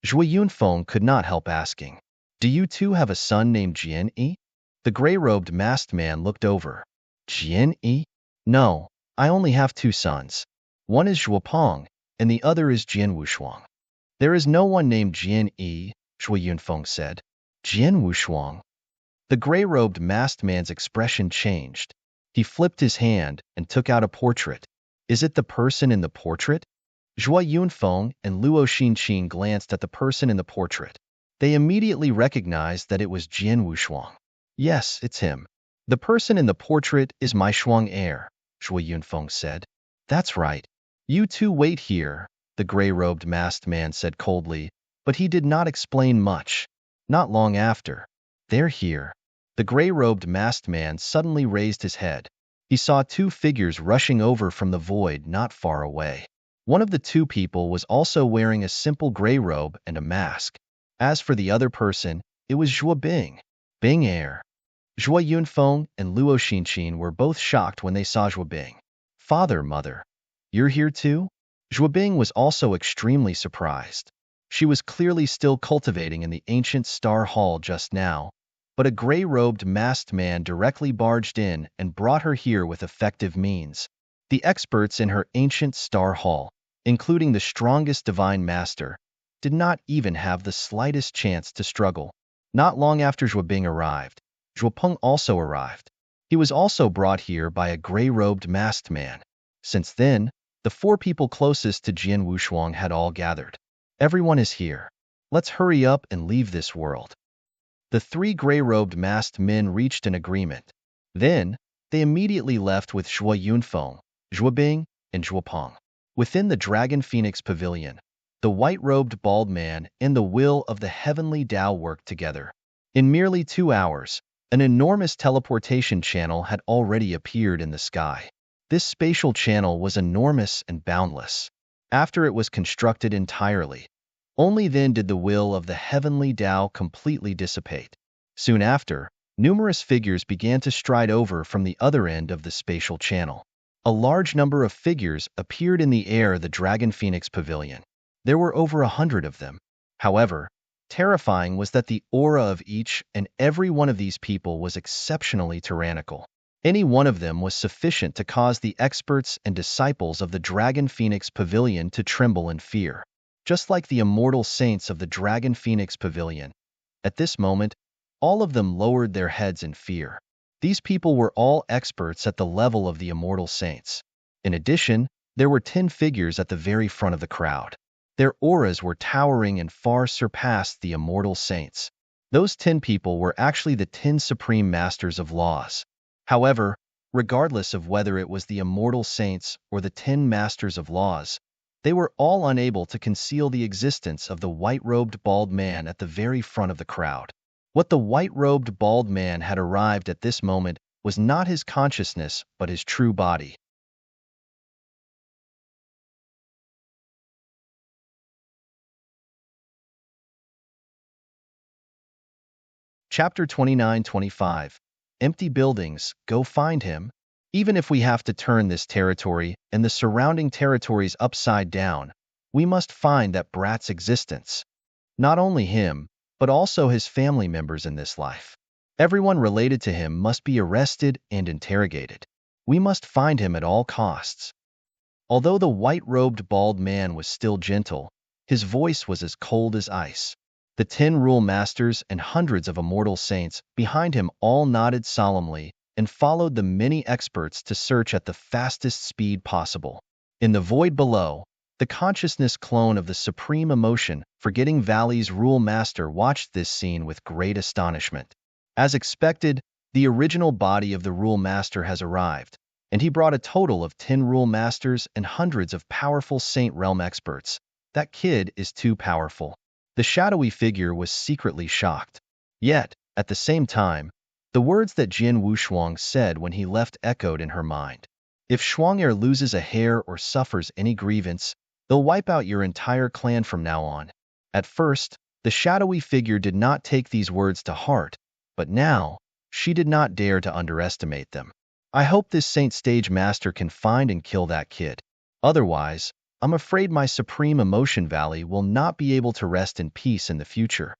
Zhua Yunfeng could not help asking. Do you 2 have a son named Jian Yi? The gray-robed masked man looked over. Jian Yi? No, I only have 2 sons. One is Zhua Peng, and the other is Jian Wushuang. There is no one named Jian Yi, Zhua Yunfeng said. Jian Wushuang? The gray-robed masked man's expression changed. He flipped his hand and took out a portrait. Is it the person in the portrait? Zhua Yunfeng and Luo Xinqin glanced at the person in the portrait. They immediately recognized that it was Jian Wushuang. Yes, it's him. The person in the portrait is my Shuang heir, Zhua Yunfeng said. That's right. You two wait here, the gray-robed masked man said coldly, but he did not explain much. Not long after. They're here. The gray-robed masked man suddenly raised his head. He saw two figures rushing over from the void not far away. One of the two people was also wearing a simple gray robe and a mask. As for the other person, it was Zhuo Bing. Bing heir. Zhua Yunfeng and Luo Xinqin were both shocked when they saw Zhuo Bing. Father, mother, you're here too? Zhuo Bing was also extremely surprised. She was clearly still cultivating in the ancient Star Hall just now, but a gray-robed masked man directly barged in and brought her here with effective means. The experts in her ancient Star Hall, including the strongest divine master, did not even have the slightest chance to struggle. Not long after Zhuo Bing arrived, Zhuo Peng also arrived. He was also brought here by a gray-robed masked man. Since then, the four people closest to Jian Wushuang had all gathered. Everyone is here. Let's hurry up and leave this world. The three gray-robed masked men reached an agreement. Then, they immediately left with Zhuo Yunfeng, Zhuo Bing, and Zhuo Peng. Within the Dragon Phoenix Pavilion, the white-robed bald man and the will of the heavenly Tao worked together. In merely 2 hours, an enormous teleportation channel had already appeared in the sky. This spatial channel was enormous and boundless. After it was constructed entirely, only then did the will of the heavenly Tao completely dissipate. Soon after, numerous figures began to stride over from the other end of the spatial channel. A large number of figures appeared in the air of the Dragon Phoenix Pavilion. There were over 100 of them. However, terrifying was that the aura of each and every one of these people was exceptionally tyrannical. Any one of them was sufficient to cause the experts and disciples of the Dragon Phoenix Pavilion to tremble in fear. Just like the immortal saints of the Dragon Phoenix Pavilion, at this moment, all of them lowered their heads in fear. These people were all experts at the level of the immortal saints. In addition, there were 10 figures at the very front of the crowd. Their auras were towering and far surpassed the immortal saints. Those 10 people were actually the 10 supreme masters of laws. However, regardless of whether it was the immortal saints or the 10 masters of laws, they were all unable to conceal the existence of the white-robed bald man at the very front of the crowd. What the white-robed bald man had arrived at this moment was not his consciousness but his true body. Chapter 29-25. Empty buildings, go find him. Even if we have to turn this territory and the surrounding territories upside down, we must find that brat's existence. Not only him, but also his family members in this life. Everyone related to him must be arrested and interrogated. We must find him at all costs. Although the white-robed bald man was still gentle, his voice was as cold as ice. The 10 rule masters and hundreds of immortal saints behind him all nodded solemnly and followed the many experts to search at the fastest speed possible. In the void below, the consciousness clone of the supreme emotion, Forgetting Valley's rule master, watched this scene with great astonishment. As expected, the original body of the rule master has arrived, and he brought a total of 10 rule masters and hundreds of powerful Saint Realm experts. That kid is too powerful. The shadowy figure was secretly shocked. Yet, at the same time, the words that Jian Wushuang said when he left echoed in her mind. If Shuang'er loses a hair or suffers any grievance, they'll wipe out your entire clan from now on. At first, the shadowy figure did not take these words to heart, but now, she did not dare to underestimate them. I hope this Saint Stage Master can find and kill that kid. Otherwise, I'm afraid my Supreme Emotion Valley will not be able to rest in peace in the future.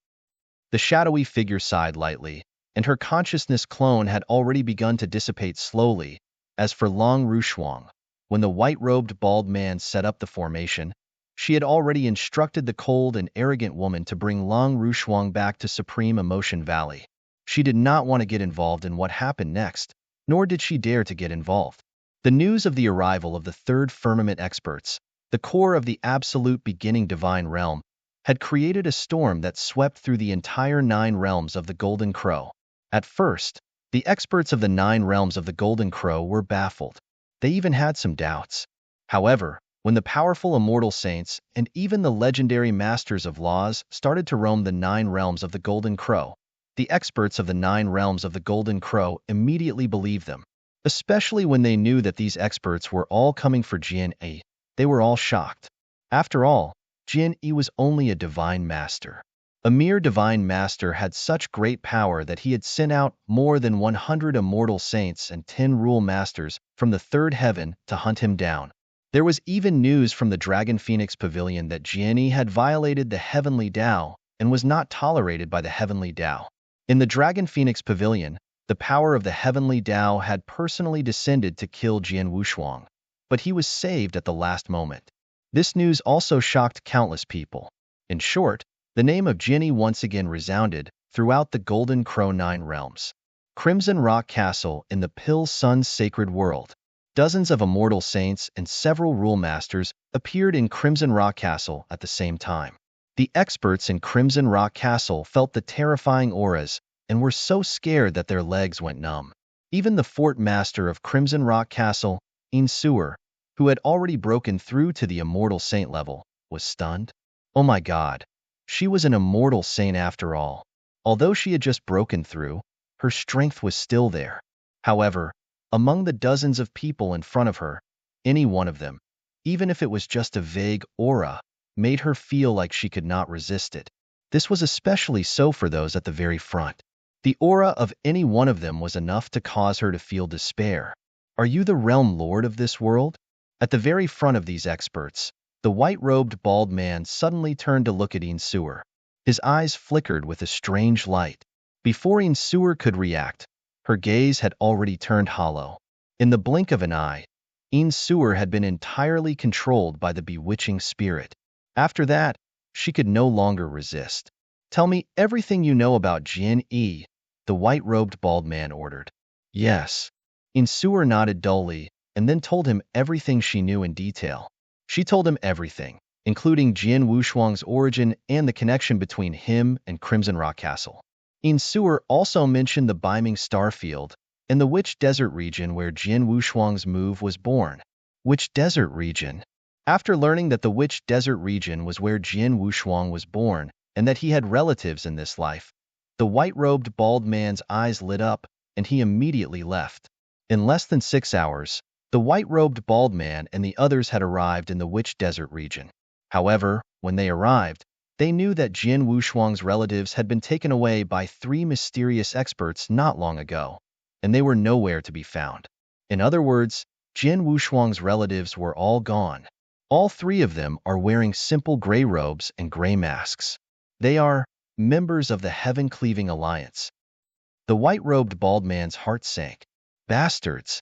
The shadowy figure sighed lightly, and her consciousness clone had already begun to dissipate slowly. As for Long Rushuang, when the white-robed bald man set up the formation, she had already instructed the cold and arrogant woman to bring Long Rushuang back to Supreme Emotion Valley. She did not want to get involved in what happened next, nor did she dare to get involved. The news of the arrival of the third firmament experts, the core of the absolute beginning divine realm, had created a storm that swept through the entire 9 realms of the Golden Crow. At first, the experts of the 9 realms of the Golden Crow were baffled. They even had some doubts. However, when the powerful immortal saints and even the legendary masters of laws started to roam the 9 realms of the Golden Crow, the experts of the 9 realms of the Golden Crow immediately believed them. Especially when they knew that these experts were all coming for Jian-yi, they were all shocked. After all, Jian-yi was only a divine master. A mere divine master had such great power that he had sent out more than 100 immortal saints and 10 rule masters from the third heaven to hunt him down. There was even news from the Dragon Phoenix Pavilion that Jian-yi had violated the Heavenly Tao and was not tolerated by the Heavenly Tao. In the Dragon Phoenix Pavilion, the power of the Heavenly Tao had personally descended to kill Jian Wushuang, but he was saved at the last moment. This news also shocked countless people. In short, the name of Jian-yi once again resounded throughout the Golden Crow 9 realms. Crimson Rock Castle in the Pill Sun's sacred world. Dozens of immortal saints and several rule masters appeared in Crimson Rock Castle at the same time. The experts in Crimson Rock Castle felt the terrifying auras and were so scared that their legs went numb. Even the fort master of Crimson Rock Castle, Sewer, who had already broken through to the immortal saint level, was stunned. Oh my God! She was an immortal saint after all. Although she had just broken through, her strength was still there. However, among the dozens of people in front of her, any one of them, even if it was just a vague aura, made her feel like she could not resist it. This was especially so for those at the very front. The aura of any one of them was enough to cause her to feel despair. Are you the realm lord of this world? At the very front of these experts, the white-robed bald man suddenly turned to look at Sewer. His eyes flickered with a strange light. Before Sewer could react, her gaze had already turned hollow. In the blink of an eye, Sewer had been entirely controlled by the bewitching spirit. After that, she could no longer resist. Tell me everything you know about Jian-yi, the white-robed bald man ordered. Yes. Sewer nodded dully and then told him everything she knew in detail. She told him everything, including Jian Wushuang's origin and the connection between him and Crimson Rock Castle. Sewer also mentioned the Beiming star field and the Witch Desert region where Jian Wushuang's move was born. Witch Desert region? After learning that the Witch Desert region was where Jian Wushuang was born and that he had relatives in this life, the white-robed bald man's eyes lit up and he immediately left. In less than 6 hours, the white-robed bald man and the others had arrived in the Witch Desert region. However, when they arrived, they knew that Jian Wushuang's relatives had been taken away by 3 mysterious experts not long ago, and they were nowhere to be found. In other words, Jian Wushuang's relatives were all gone. All 3 of them are wearing simple gray robes and gray masks. They are members of the Heaven-Cleaving Alliance. The white-robed bald man's heart sank. Bastards!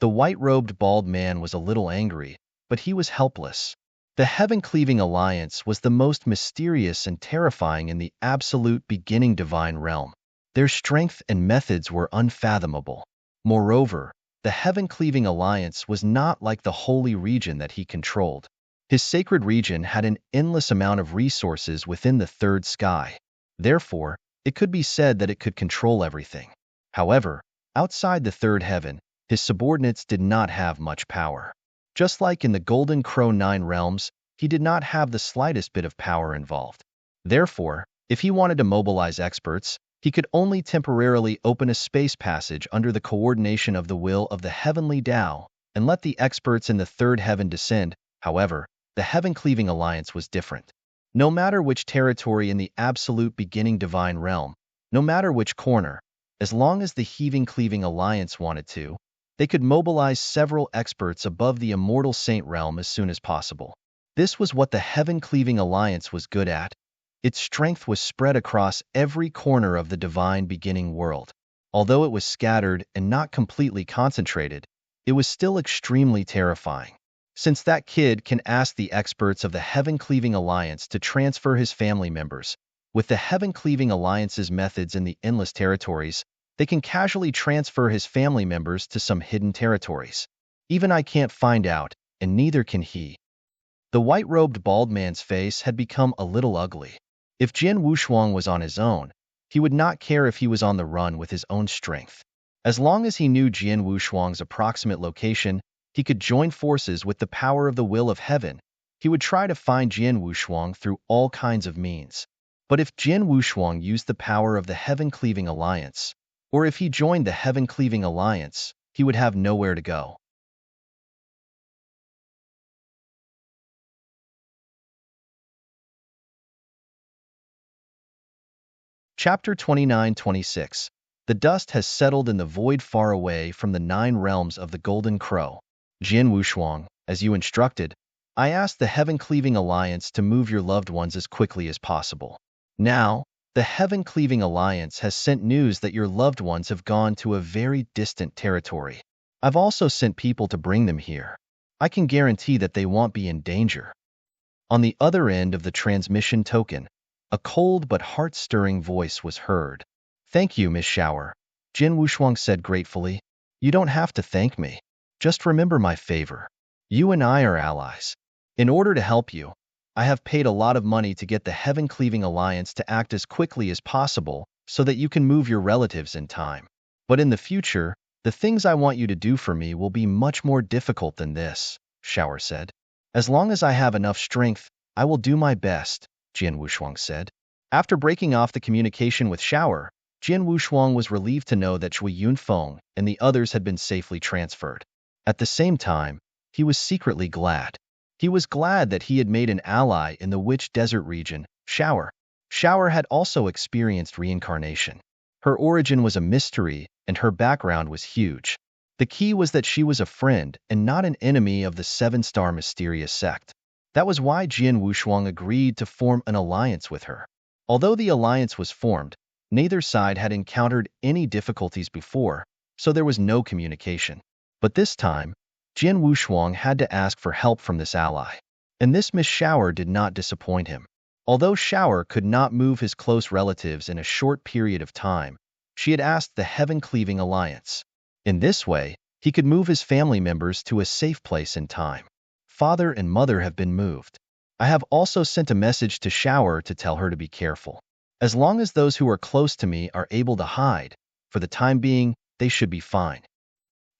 The white-robed bald man was a little angry, but he was helpless. The Heaven-Cleaving Alliance was the most mysterious and terrifying in the absolute beginning divine realm. Their strength and methods were unfathomable. Moreover, the Heaven-Cleaving Alliance was not like the holy region that he controlled. His sacred region had an endless amount of resources within the third sky. Therefore, it could be said that it could control everything. However, outside the third heaven, his subordinates did not have much power. Just like in the Golden Crow 9 realms, he did not have the slightest bit of power involved. Therefore, if he wanted to mobilize experts, he could only temporarily open a space passage under the coordination of the will of the Heavenly Tao and let the experts in the third heaven descend. However, the Heaven-Cleaving Alliance was different. No matter which territory in the absolute beginning divine realm, no matter which corner, as long as the Heaven-Cleaving Alliance wanted to, they could mobilize several experts above the immortal saint realm as soon as possible. This was what the Heaven-Cleaving Alliance was good at. Its strength was spread across every corner of the divine beginning world. Although it was scattered and not completely concentrated, it was still extremely terrifying. Since that kid can ask the experts of the Heaven-Cleaving Alliance to transfer his family members, with the Heaven-Cleaving Alliance's methods in the endless territories, they can casually transfer his family members to some hidden territories. Even I can't find out, and neither can he. The white-robed bald man's face had become a little ugly. If Jin Wushuang was on his own, he would not care if he was on the run with his own strength. As long as he knew Jin Wushuang's approximate location, he could join forces with the power of the will of heaven. He would try to find Jin Wushuang through all kinds of means. But if Jin Wushuang used the power of the Heaven-Cleaving Alliance, or if he joined the Heaven-Cleaving Alliance, he would have nowhere to go. Chapter 29-26. The dust has settled in the void far away from the 9 realms of the Golden Crow. Jin Wushuang, as you instructed, I asked the Heaven-Cleaving Alliance to move your loved ones as quickly as possible. Now, the Heaven-Cleaving Alliance has sent news that your loved ones have gone to a very distant territory. I've also sent people to bring them here. I can guarantee that they won't be in danger. On the other end of the transmission token, a cold but heart-stirring voice was heard. Thank you, Miss Shower, Jin Wushuang said gratefully. You don't have to thank me. Just remember my favor. You and I are allies. In order to help you, I have paid a lot of money to get the Heaven-Cleaving Alliance to act as quickly as possible so that you can move your relatives in time. But in the future, the things I want you to do for me will be much more difficult than this, Shower said. As long as I have enough strength, I will do my best, Jin Wushuang said. After breaking off the communication with Shower, Jin Wushuang was relieved to know that Shui Yunfeng and the others had been safely transferred. At the same time, he was secretly glad. He was glad that he had made an ally in the Witch Desert region, Shower. Shower had also experienced reincarnation. Her origin was a mystery, and her background was huge. The key was that she was a friend and not an enemy of the 7-star mysterious sect. That was why Jin Wushuang agreed to form an alliance with her. Although the alliance was formed, neither side had encountered any difficulties before, so there was no communication. But this time, Jin Wushuang had to ask for help from this ally. And this Miss Shower did not disappoint him. Although Shower could not move his close relatives in a short period of time, she had asked the Heaven-Cleaving Alliance. In this way, he could move his family members to a safe place in time. Father and mother have been moved. I have also sent a message to Shower to tell her to be careful. As long as those who are close to me are able to hide, for the time being, they should be fine.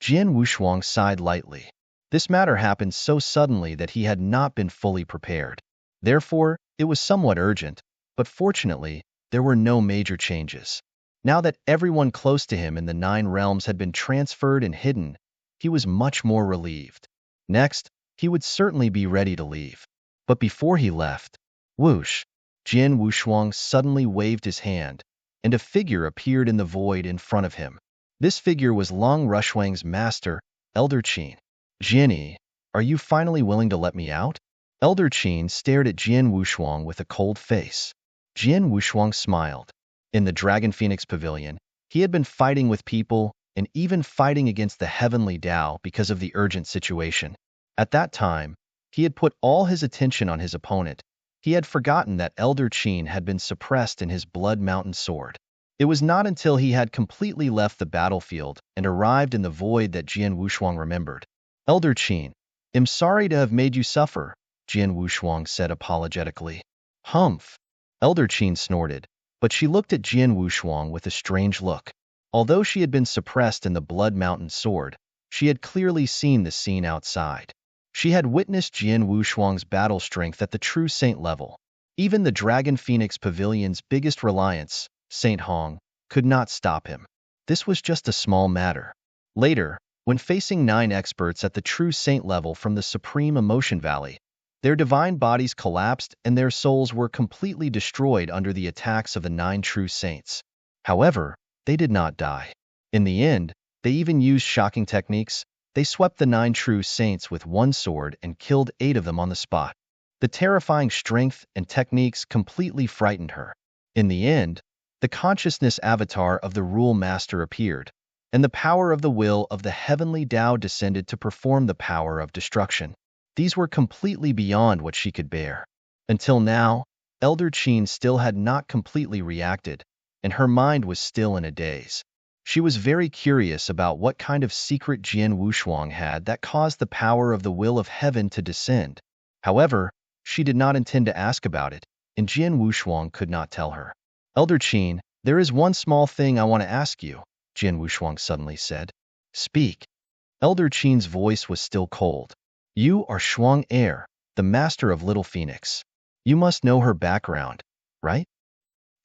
Jin Wushuang sighed lightly. This matter happened so suddenly that he had not been fully prepared. Therefore, it was somewhat urgent, but fortunately, there were no major changes. Now that everyone close to him in the 9 realms had been transferred and hidden, he was much more relieved. Next, he would certainly be ready to leave. But before he left, whoosh, Jin Wushuang suddenly waved his hand, and a figure appeared in the void in front of him. This figure was Long Rushuang's master, Elder Qin. Jinny, are you finally willing to let me out? Elder Qin stared at Jin Wushuang with a cold face. Jin Wushuang smiled. In the Dragon Phoenix Pavilion, he had been fighting with people and even fighting against the Heavenly Tao because of the urgent situation. At that time, he had put all his attention on his opponent. He had forgotten that Elder Qin had been suppressed in his Blood Mountain sword. It was not until he had completely left the battlefield and arrived in the void that Jin Wushuang remembered. Elder Qin, I'm sorry to have made you suffer, Jin Wushuang said apologetically. Humph. Elder Qin snorted, but she looked at Jin Wushuang with a strange look. Although she had been suppressed in the Blood Mountain sword, she had clearly seen the scene outside. She had witnessed Jin Wushuang's battle strength at the true saint level. Even the Dragon Phoenix Pavilion's biggest reliance, Saint Hong, could not stop him. This was just a small matter. Later, when facing 9 experts at the true saint level from the Supreme Emotion Valley, their divine bodies collapsed and their souls were completely destroyed under the attacks of the 9 true saints. However, they did not die. In the end, they even used shocking techniques. They swept the 9 true saints with one sword and killed 8 of them on the spot. The terrifying strength and techniques completely frightened her. In the end, the consciousness avatar of the Rule Master appeared, and the power of the will of the Heavenly Tao descended to perform the power of destruction. These were completely beyond what she could bear. Until now, Elder Qin still had not completely reacted, and her mind was still in a daze. She was very curious about what kind of secret Jin Wushuang had that caused the power of the will of heaven to descend. However, she did not intend to ask about it, and Jian Wushuang could not tell her. Elder Qin, there is one small thing I want to ask you, Jian Wushuang suddenly said. Speak. Elder Qin's voice was still cold. You are Shuang Heir, the master of Little Phoenix. You must know her background, right?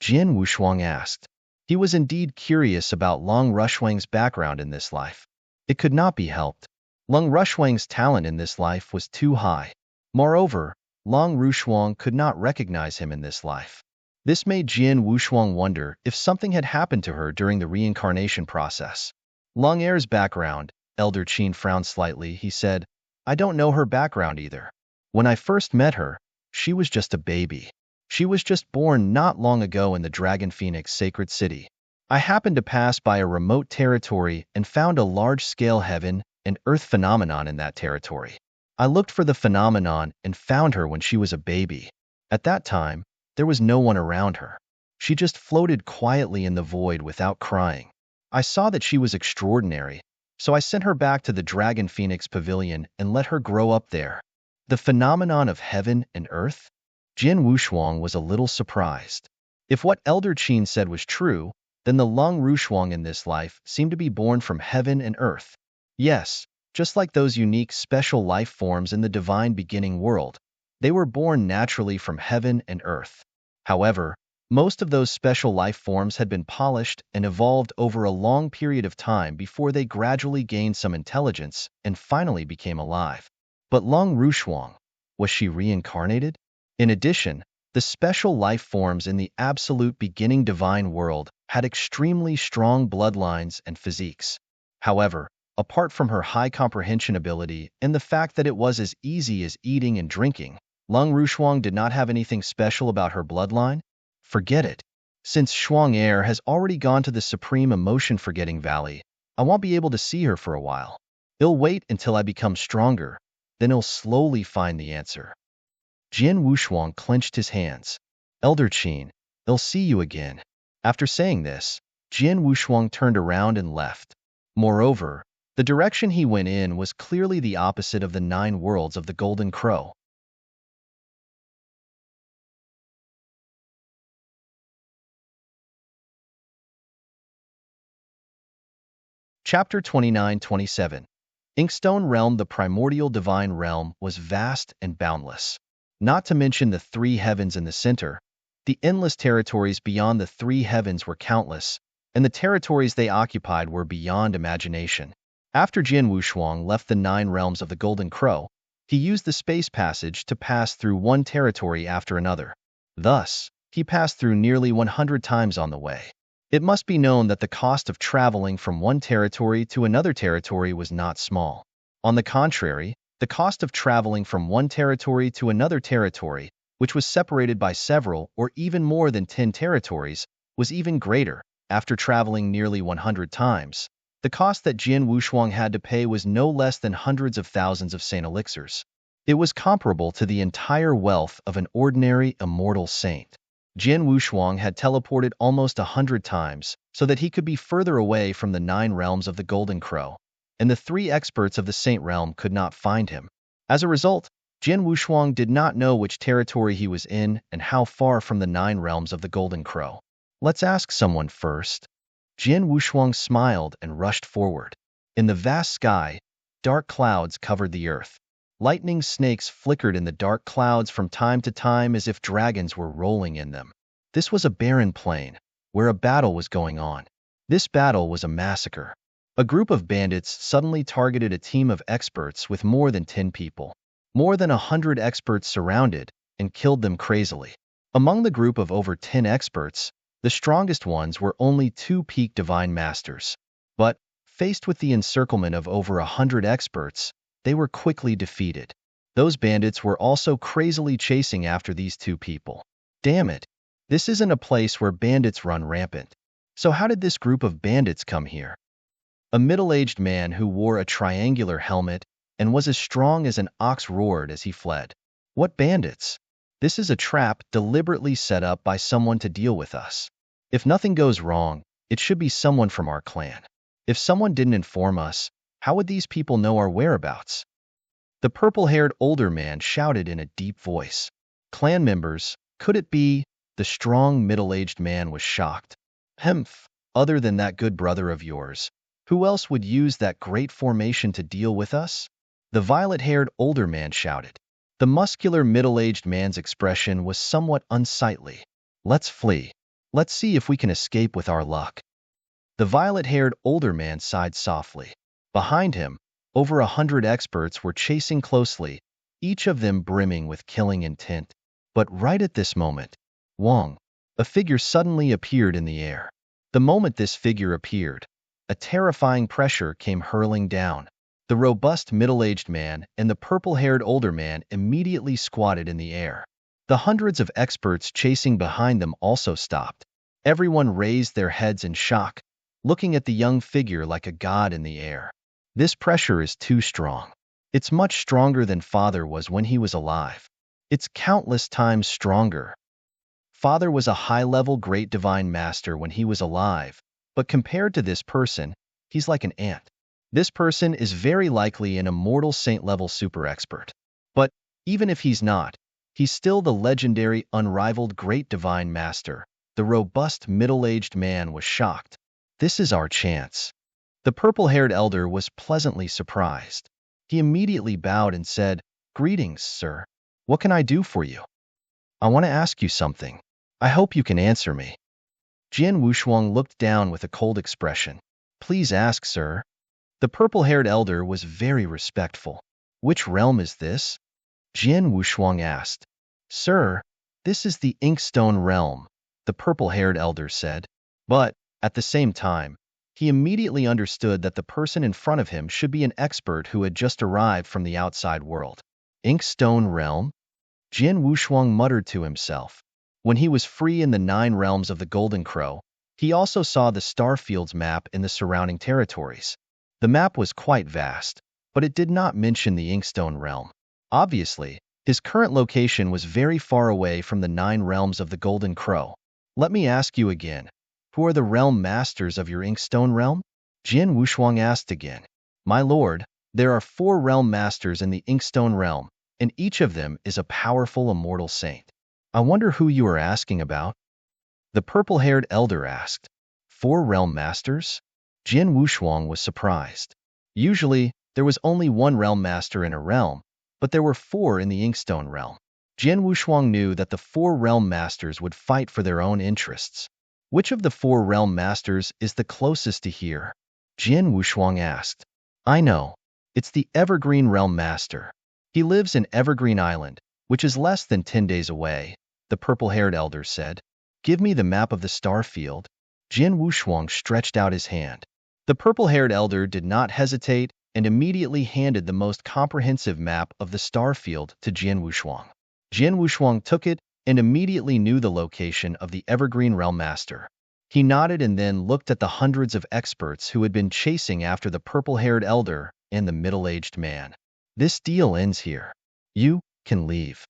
Jian Wushuang asked. He was indeed curious about Long Rushuang's background in this life. It could not be helped. Long Rushuang's talent in this life was too high. Moreover, Long Rushuang could not recognize him in this life. This made Jian Wushuang wonder if something had happened to her during the reincarnation process. Long Heir's background, Elder Qin frowned slightly. He said, I don't know her background either. When I first met her, she was just a baby. She was just born not long ago in the Dragon Phoenix Sacred City. I happened to pass by a remote territory and found a large-scale heaven and earth phenomenon in that territory. I looked for the phenomenon and found her when she was a baby. At that time, there was no one around her. She just floated quietly in the void without crying. I saw that she was extraordinary, so I sent her back to the Dragon Phoenix Pavilion and let her grow up there. The phenomenon of heaven and earth? Jian Wushuang was a little surprised. If what Elder Qin said was true, then the Long Rushuang in this life seemed to be born from heaven and earth. Yes, just like those unique special life forms in the divine beginning world, they were born naturally from heaven and earth. However, most of those special life forms had been polished and evolved over a long period of time before they gradually gained some intelligence and finally became alive. But Long Rushuang, was she reincarnated? In addition, the special life forms in the absolute beginning divine world had extremely strong bloodlines and physiques. However, apart from her high comprehension ability and the fact that it was as easy as eating and drinking, Long Rushuang did not have anything special about her bloodline. Forget it. Since Shuang Heir has already gone to the Supreme Emotion Forgetting Valley, I won't be able to see her for a while. I'll wait until I become stronger, then I'll slowly find the answer. Jian Wushuang clenched his hands. Elder Qin, I'll see you again. After saying this, Jian Wushuang turned around and left. Moreover, the direction he went in was clearly the opposite of the 9 worlds of the Golden Crow. Chapter 29-27. Inkstone Realm. The primordial divine realm was vast and boundless. Not to mention the 3 heavens in the center, the endless territories beyond the 3 heavens were countless, and the territories they occupied were beyond imagination. After Jian Wushuang left the 9 realms of the Golden Crow, he used the space passage to pass through one territory after another. Thus, he passed through nearly 100 times on the way. It must be known that the cost of traveling from one territory to another territory was not small. On the contrary, the cost of traveling from one territory to another territory, which was separated by several or even more than 10 territories, was even greater. After traveling nearly 100 times, the cost that Jian Wushuang had to pay was no less than hundreds of thousands of saint elixirs. It was comparable to the entire wealth of an ordinary immortal saint. Jian Wushuang had teleported almost 100 times so that he could be further away from the 9 realms of the Golden Crow, and the 3 experts of the Saint Realm could not find him. As a result, Jian Wushuang did not know which territory he was in and how far from the 9 realms of the Golden Crow. Let's ask someone first. Jian Wushuang smiled and rushed forward. In the vast sky, dark clouds covered the earth. Lightning snakes flickered in the dark clouds from time to time as if dragons were rolling in them. This was a barren plain, where a battle was going on. This battle was a massacre. A group of bandits suddenly targeted a team of experts with more than 10 people. More than 100 experts surrounded and killed them crazily. Among the group of over 10 experts, the strongest ones were only 2 peak divine masters. But, faced with the encirclement of over 100 experts, they were quickly defeated. Those bandits were also crazily chasing after these 2 people. Damn it! This isn't a place where bandits run rampant. So how did this group of bandits come here? A middle-aged man who wore a triangular helmet and was as strong as an ox roared as he fled. What bandits? This is a trap deliberately set up by someone to deal with us. If nothing goes wrong, it should be someone from our clan. If someone didn't inform us, how would these people know our whereabouts? The purple-haired older man shouted in a deep voice. Clan members, could it be? The strong, middle-aged man was shocked. Hemph, other than that good brother of yours, who else would use that great formation to deal with us? The violet-haired older man shouted. The muscular middle-aged man's expression was somewhat unsightly. Let's flee. Let's see if we can escape with our luck. The violet-haired older man sighed softly. Behind him, over 100 experts were chasing closely, each of them brimming with killing intent. But right at this moment, Wong, a figure suddenly appeared in the air. The moment this figure appeared, a terrifying pressure came hurling down. The robust middle-aged man and the purple-haired older man immediately squatted in the air. The hundreds of experts chasing behind them also stopped. Everyone raised their heads in shock, looking at the young figure like a god in the air. This pressure is too strong. It's much stronger than Father was when he was alive. It's countless times stronger. Father was a high-level great divine master when he was alive, but compared to this person, he's like an ant. This person is very likely an immortal saint-level super expert. But even if he's not, he's still the legendary, unrivaled great divine master. The robust middle-aged man was shocked. This is our chance. The purple-haired elder was pleasantly surprised. He immediately bowed and said, "Greetings, sir. What can I do for you? I want to ask you something. I hope you can answer me." Jian Wushuang looked down with a cold expression. "Please ask, sir." The purple-haired elder was very respectful. "Which realm is this?" Jian Wushuang asked. "Sir, this is the Inkstone realm," the purple-haired elder said. But, at the same time, he immediately understood that the person in front of him should be an expert who had just arrived from the outside world. Inkstone realm? Jian Wushuang muttered to himself. When he was free in the 9 realms of the Golden Crow, he also saw the Starfield's map in the surrounding territories. The map was quite vast, but it did not mention the Inkstone realm. Obviously, his current location was very far away from the 9 realms of the Golden Crow. "Let me ask you again, who are the realm masters of your Inkstone realm?" Jian Wushuang asked again. "My lord, there are 4 realm masters in the Inkstone realm, and each of them is a powerful immortal saint." "I wonder who you are asking about?" the purple-haired elder asked. 4 realm masters? Jian Wushuang was surprised. Usually, there was only 1 realm master in a realm, but there were 4 in the Inkstone realm. Jian Wushuang knew that the 4 realm masters would fight for their own interests. "Which of the 4 realm masters is the closest to here?" Jian Wushuang asked. "I know. It's the Evergreen Realm Master. He lives in Evergreen Island, which is less than 10 days away," the purple-haired elder said. "Give me the map of the Starfield." Jian Wushuang stretched out his hand. The purple-haired elder did not hesitate and immediately handed the most comprehensive map of the Starfield to Jian Wushuang. Jian Wushuang took it and immediately knew the location of the Evergreen Realm Master. He nodded and then looked at the hundreds of experts who had been chasing after the purple-haired elder and the middle-aged man. "This deal ends here. You can leave."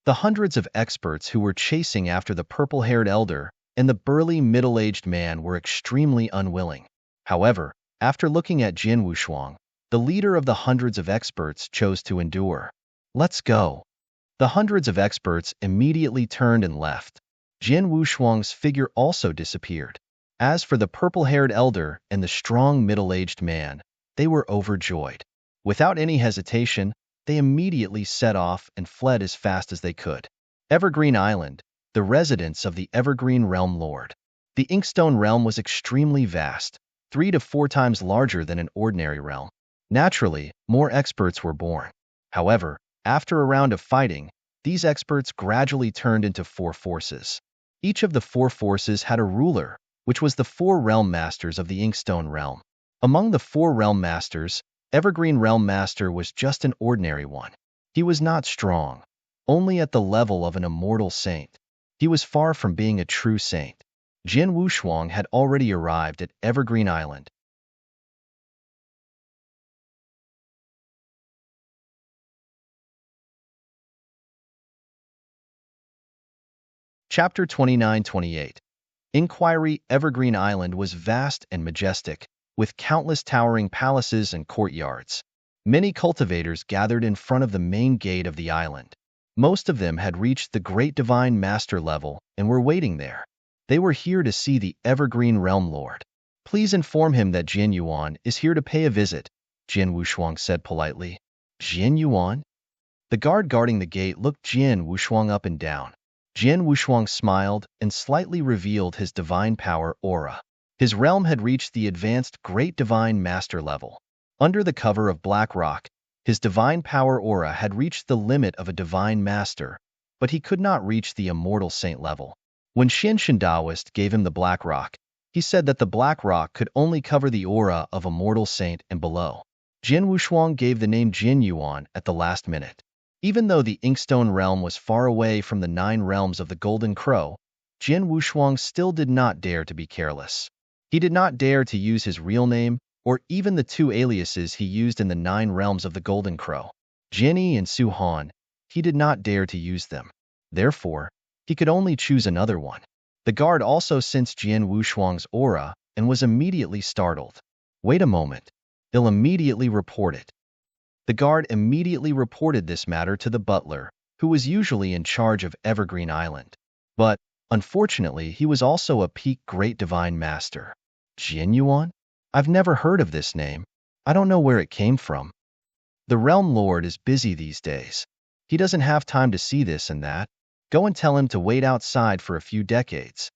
The hundreds of experts who were chasing after the purple-haired elder and the burly middle-aged man were extremely unwilling. However, after looking at Jian Wushuang, the leader of the hundreds of experts chose to endure. "Let's go." The hundreds of experts immediately turned and left. Jian Wushuang's figure also disappeared. As for the purple-haired elder and the strong middle-aged man, they were overjoyed. Without any hesitation, they immediately set off and fled as fast as they could. Evergreen Island, the residence of the Evergreen Realm Lord. The Inkstone realm was extremely vast, 3 to 4 times larger than an ordinary realm. Naturally, more experts were born. However, after a round of fighting, these experts gradually turned into 4 forces. Each of the 4 forces had a ruler, which was the 4 realm masters of the Inkstone realm. Among the 4 realm masters, Evergreen Realm Master was just an ordinary one. He was not strong, only at the level of an immortal saint. He was far from being a true saint. Jian Wushuang had already arrived at Evergreen Island. Chapter 29-28. Inquiry. Evergreen Island was vast and majestic, with countless towering palaces and courtyards. Many cultivators gathered in front of the main gate of the island. Most of them had reached the great divine master level and were waiting there. They were here to see the Evergreen Realm Lord. Please inform him that Jin Yuan is here to pay a visit, Jin Wushuang said politely. Jin Yuan? The guard guarding the gate looked Jin Wushuang up and down. Jin Wushuang smiled and slightly revealed his divine power aura. His realm had reached the advanced Great Divine Master level. Under the cover of black rock, his divine power aura had reached the limit of a divine master, but he could not reach the immortal saint level. When Shin Daoist gave him the black rock, he said that the black rock could only cover the aura of a mortal saint and below. Jin Wushuang gave the name Jin Yuan at the last minute. Even though the Inkstone realm was far away from the 9 realms of the Golden Crow, Jin Wushuang still did not dare to be careless. He did not dare to use his real name, or even the 2 aliases he used in the 9 realms of the Golden Crow, Jinny and Su Han. He did not dare to use them. Therefore, he could only choose another one. The guard also sensed Jin Wushuang's aura and was immediately startled. Wait a moment. He'll immediately report it. The guard immediately reported this matter to the butler, who was usually in charge of Evergreen Island. But, unfortunately, he was also a peak Great Divine Master. Jin Yuan? I've never heard of this name. I don't know where it came from. The Realm Lord is busy these days. He doesn't have time to see this and that. Go and tell him to wait outside for a few decades.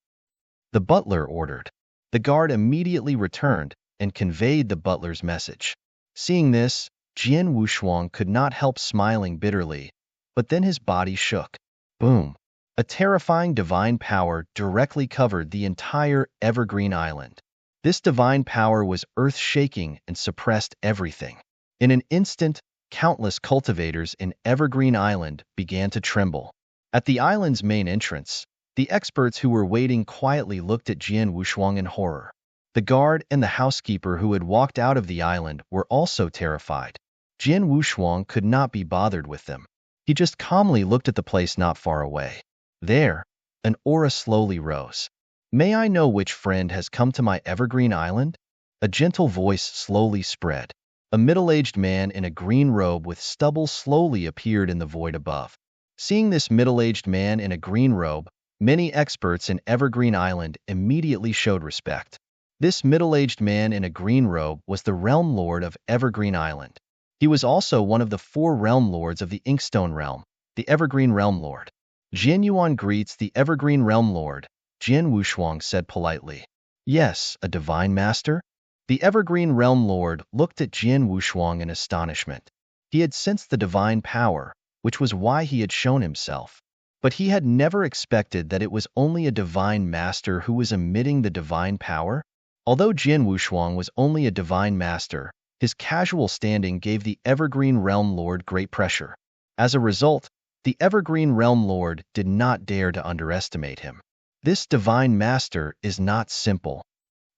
The butler ordered. The guard immediately returned and conveyed the butler's message. Seeing this, Jin Wushuang could not help smiling bitterly, but then his body shook. Boom! A terrifying divine power directly covered the entire Evergreen Island. This divine power was earth-shaking and suppressed everything. In an instant, countless cultivators in Evergreen Island began to tremble. At the island's main entrance, the experts who were waiting quietly looked at Jin Wushuang in horror. The guard and the housekeeper who had walked out of the island were also terrified. Jin Wushuang could not be bothered with them. He just calmly looked at the place not far away. There, an aura slowly rose. May I know which friend has come to my Evergreen Island? A gentle voice slowly spread. A middle-aged man in a green robe with stubble slowly appeared in the void above. Seeing this middle-aged man in a green robe, many experts in Evergreen Island immediately showed respect. This middle-aged man in a green robe was the Realm Lord of Evergreen Island. He was also one of the 4 Realm Lords of the Inkstone Realm, the Evergreen Realm Lord. Jin Yuan greets the Evergreen Realm Lord, Jin Wushuang said politely. Yes, a divine master? The Evergreen Realm Lord looked at Jin Wushuang in astonishment. He had sensed the divine power, which was why he had shown himself. But he had never expected that it was only a divine master who was emitting the divine power. Although Jin Wushuang was only a divine master, his casual standing gave the Evergreen Realm Lord great pressure. As a result, the Evergreen Realm Lord did not dare to underestimate him. This divine master is not simple.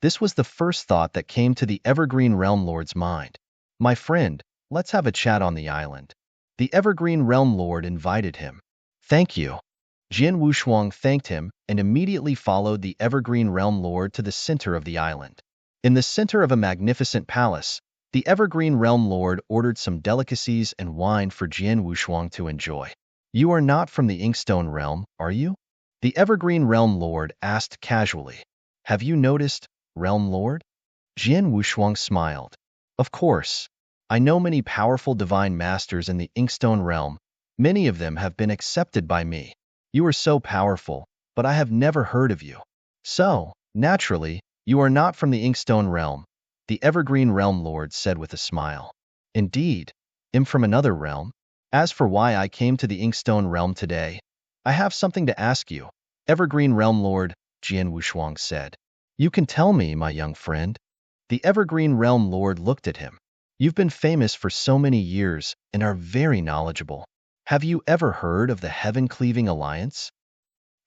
This was the first thought that came to the Evergreen Realm Lord's mind. My friend, let's have a chat on the island. The Evergreen Realm Lord invited him. Thank you. Jin Wushuang thanked him and immediately followed the Evergreen Realm Lord to the center of the island. In the center of a magnificent palace, the Evergreen Realm Lord ordered some delicacies and wine for Jin Wushuang to enjoy. You are not from the Inkstone Realm, are you? The Evergreen Realm Lord asked casually. Have you noticed, Realm Lord? Jin Wushuang smiled. Of course. I know many powerful divine masters in the Inkstone Realm. Many of them have been accepted by me. You are so powerful, but I have never heard of you. So, naturally, you are not from the Inkstone Realm, the Evergreen Realm Lord said with a smile. Indeed, I'm from another realm. As for why I came to the Inkstone Realm today, I have something to ask you, Evergreen Realm Lord, Jin Wushuang said. You can tell me, my young friend. The Evergreen Realm Lord looked at him. You've been famous for so many years and are very knowledgeable. Have you ever heard of the Heaven-Cleaving Alliance?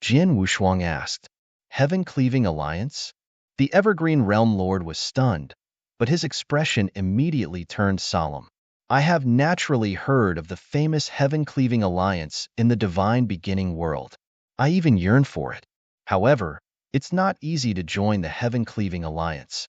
Jin Wushuang asked. Heaven-Cleaving Alliance? The Evergreen Realm Lord was stunned, but his expression immediately turned solemn. I have naturally heard of the famous Heaven-Cleaving Alliance in the Divine Beginning world. I even yearn for it. However, it's not easy to join the Heaven-Cleaving Alliance.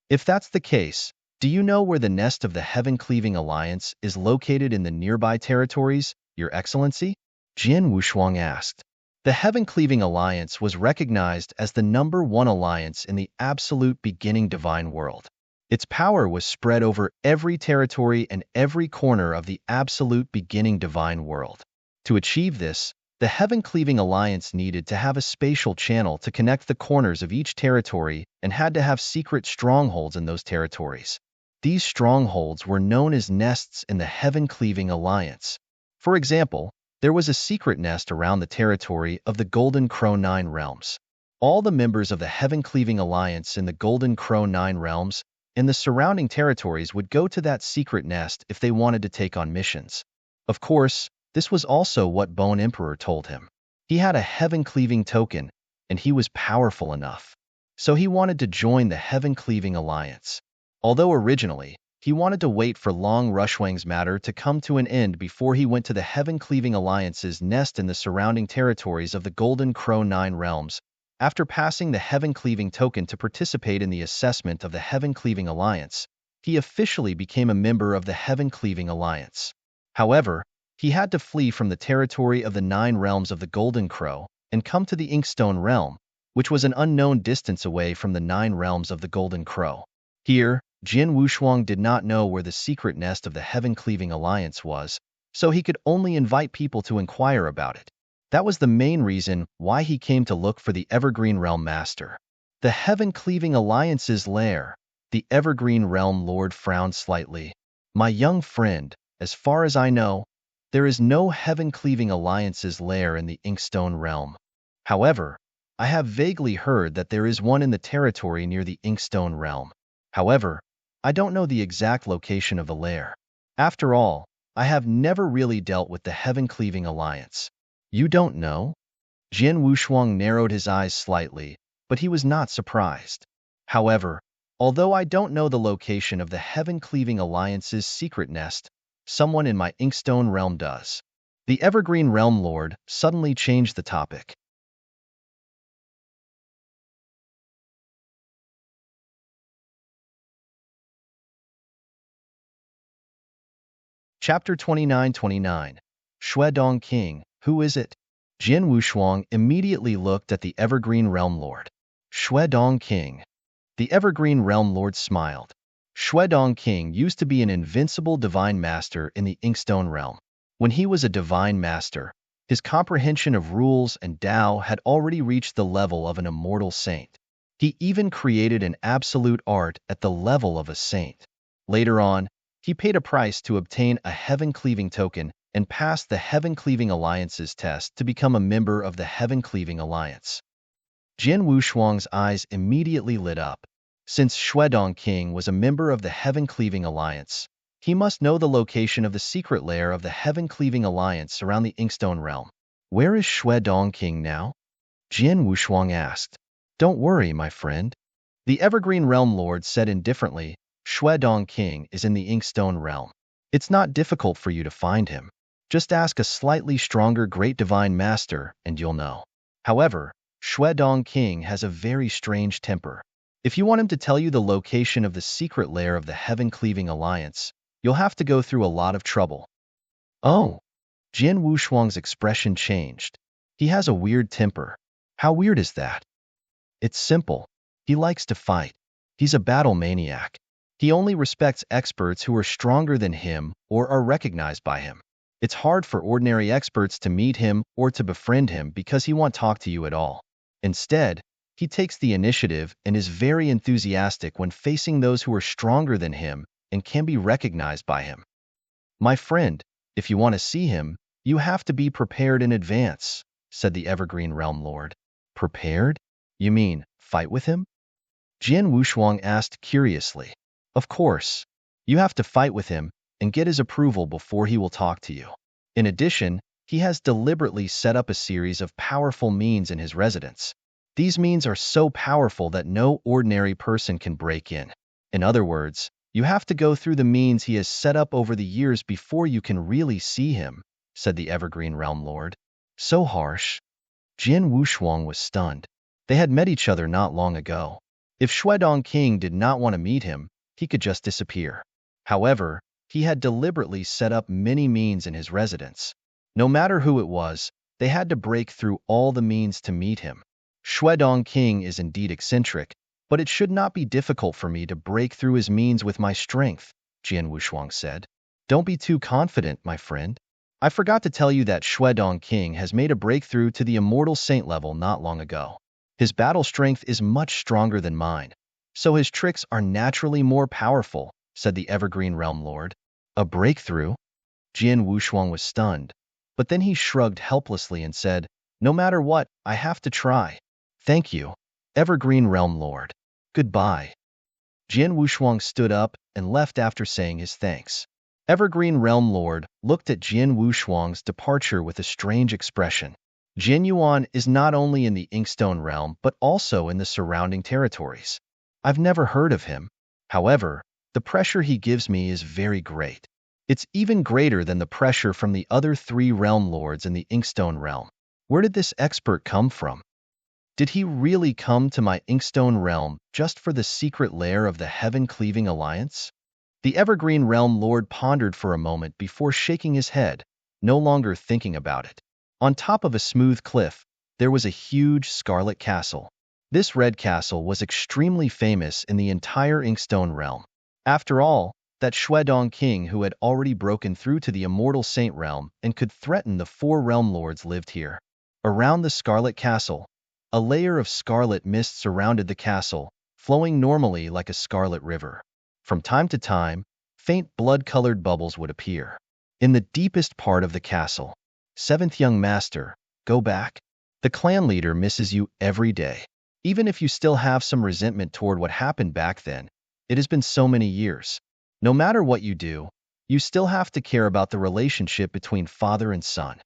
If that's the case, Do you know where the nest of the Heaven-Cleaving Alliance is located in the nearby territories, Your Excellency? Jin Wushuang asked. The Heaven-Cleaving Alliance was recognized as the #1 alliance in the absolute beginning divine world. Its power was spread over every territory and every corner of the absolute beginning divine world. To achieve this, the Heaven-Cleaving Alliance needed to have a spatial channel to connect the corners of each territory and had to have secret strongholds in those territories. These strongholds were known as nests in the Heaven-Cleaving Alliance. For example, there was a secret nest around the territory of the Golden Crow 9 Realms. All the members of the Heaven-Cleaving Alliance in the Golden Crow 9 Realms and the surrounding territories would go to that secret nest if they wanted to take on missions. Of course, this was also what Bone Emperor told him. He had a Heaven-Cleaving token, and he was powerful enough. So he wanted to join the Heaven-Cleaving Alliance. Although originally, he wanted to wait for Long Rushwang's matter to come to an end before he went to the Heaven-Cleaving Alliance's nest in the surrounding territories of the Golden Crow 9 Realms. After passing the Heaven-Cleaving token to participate in the assessment of the Heaven-Cleaving Alliance, he officially became a member of the Heaven-Cleaving Alliance. However, he had to flee from the territory of the 9 Realms of the Golden Crow and come to the Inkstone Realm, which was an unknown distance away from the 9 Realms of the Golden Crow. Here, Jin Wushuang did not know where the secret nest of the Heaven-Cleaving Alliance was, so he could only invite people to inquire about it. That was the main reason why he came to look for the Evergreen Realm Master. The Heaven-Cleaving Alliance's lair. The Evergreen Realm Lord frowned slightly. My young friend, as far as I know, there is no Heaven-Cleaving Alliance's lair in the Inkstone Realm. However, I have vaguely heard that there is one in the territory near the Inkstone Realm. However, I don't know the exact location of the lair. After all, I have never really dealt with the Heaven-Cleaving Alliance. You don't know? Jin Wushuang narrowed his eyes slightly, but he was not surprised. However, although I don't know the location of the Heaven-Cleaving Alliance's secret nest, someone in my Inkstone Realm does. The Evergreen Realm Lord suddenly changed the topic. Chapter 29-29. Shuedong King, who is it? Jin Wushuang immediately looked at the Evergreen Realm Lord. Shuedong King. The Evergreen Realm Lord smiled. Shuedong King used to be an invincible divine master in the Inkstone Realm. When he was a divine master, his comprehension of rules and Tao had already reached the level of an immortal saint. He even created an absolute art at the level of a saint. Later on, he paid a price to obtain a Heaven-Cleaving token and passed the Heaven-Cleaving Alliance's test to become a member of the Heaven-Cleaving Alliance. Jin Wushuang's eyes immediately lit up. Since Shuedong King was a member of the Heaven-Cleaving Alliance, he must know the location of the secret lair of the Heaven-Cleaving Alliance around the Inkstone Realm. Where is Shuedong King now? Jin Wushuang asked. Don't worry, my friend. The Evergreen Realm Lord said indifferently, Shuedong King is in the Inkstone Realm. It's not difficult for you to find him. Just ask a slightly stronger Great Divine Master and you'll know. However, Shuedong King has a very strange temper. If you want him to tell you the location of the secret lair of the Heaven-Cleaving Alliance, you'll have to go through a lot of trouble. Oh! Jin Wushuang's expression changed. He has a weird temper. How weird is that? It's simple. He likes to fight. He's a battle maniac. He only respects experts who are stronger than him or are recognized by him. It's hard for ordinary experts to meet him or to befriend him because he won't talk to you at all. Instead, he takes the initiative and is very enthusiastic when facing those who are stronger than him and can be recognized by him. My friend, if you want to see him, you have to be prepared in advance, said the Evergreen Realm Lord. Prepared? You mean, fight with him? Jin Wushuang asked curiously. Of course. You have to fight with him and get his approval before he will talk to you. In addition, he has deliberately set up a series of powerful means in his residence. These means are so powerful that no ordinary person can break in. In other words, you have to go through the means he has set up over the years before you can really see him, said the Evergreen Realm Lord. So harsh. Jin Wushuang was stunned. They had met each other not long ago. If Shuedong King did not want to meet him, he could just disappear. However, he had deliberately set up many means in his residence. No matter who it was, they had to break through all the means to meet him. Shuedong King is indeed eccentric, but it should not be difficult for me to break through his means with my strength, Jian Wushuang said. Don't be too confident, my friend. I forgot to tell you that Shuedong King has made a breakthrough to the immortal saint level not long ago. His battle strength is much stronger than mine, so his tricks are naturally more powerful, said the Evergreen Realm Lord. A breakthrough? Jian Wushuang was stunned, but then he shrugged helplessly and said, no matter what, I have to try. Thank you, Evergreen Realm Lord. Goodbye. Jian Wushuang stood up and left after saying his thanks. Evergreen Realm Lord looked at Jian Wushuang's departure with a strange expression. Jin Yuan is not only in the Inkstone realm but also in the surrounding territories. I've never heard of him. However, the pressure he gives me is very great. It's even greater than the pressure from the other 3 realm lords in the Inkstone realm. Where did this expert come from? Did he really come to my Inkstone realm just for the secret lair of the Heaven-Cleaving Alliance? The Evergreen Realm Lord pondered for a moment before shaking his head, no longer thinking about it. On top of a smooth cliff, there was a huge scarlet castle. This red castle was extremely famous in the entire Inkstone realm. After all, that Shuedong King who had already broken through to the Immortal Saint realm and could threaten the 4 realm lords lived here. Around the scarlet castle, a layer of scarlet mist surrounded the castle, flowing normally like a scarlet river. From time to time, faint blood-colored bubbles would appear. In the deepest part of the castle, 7th young master, go back. The clan leader misses you every day. Even if you still have some resentment toward what happened back then, it has been so many years. No matter what you do, you still have to care about the relationship between father and son.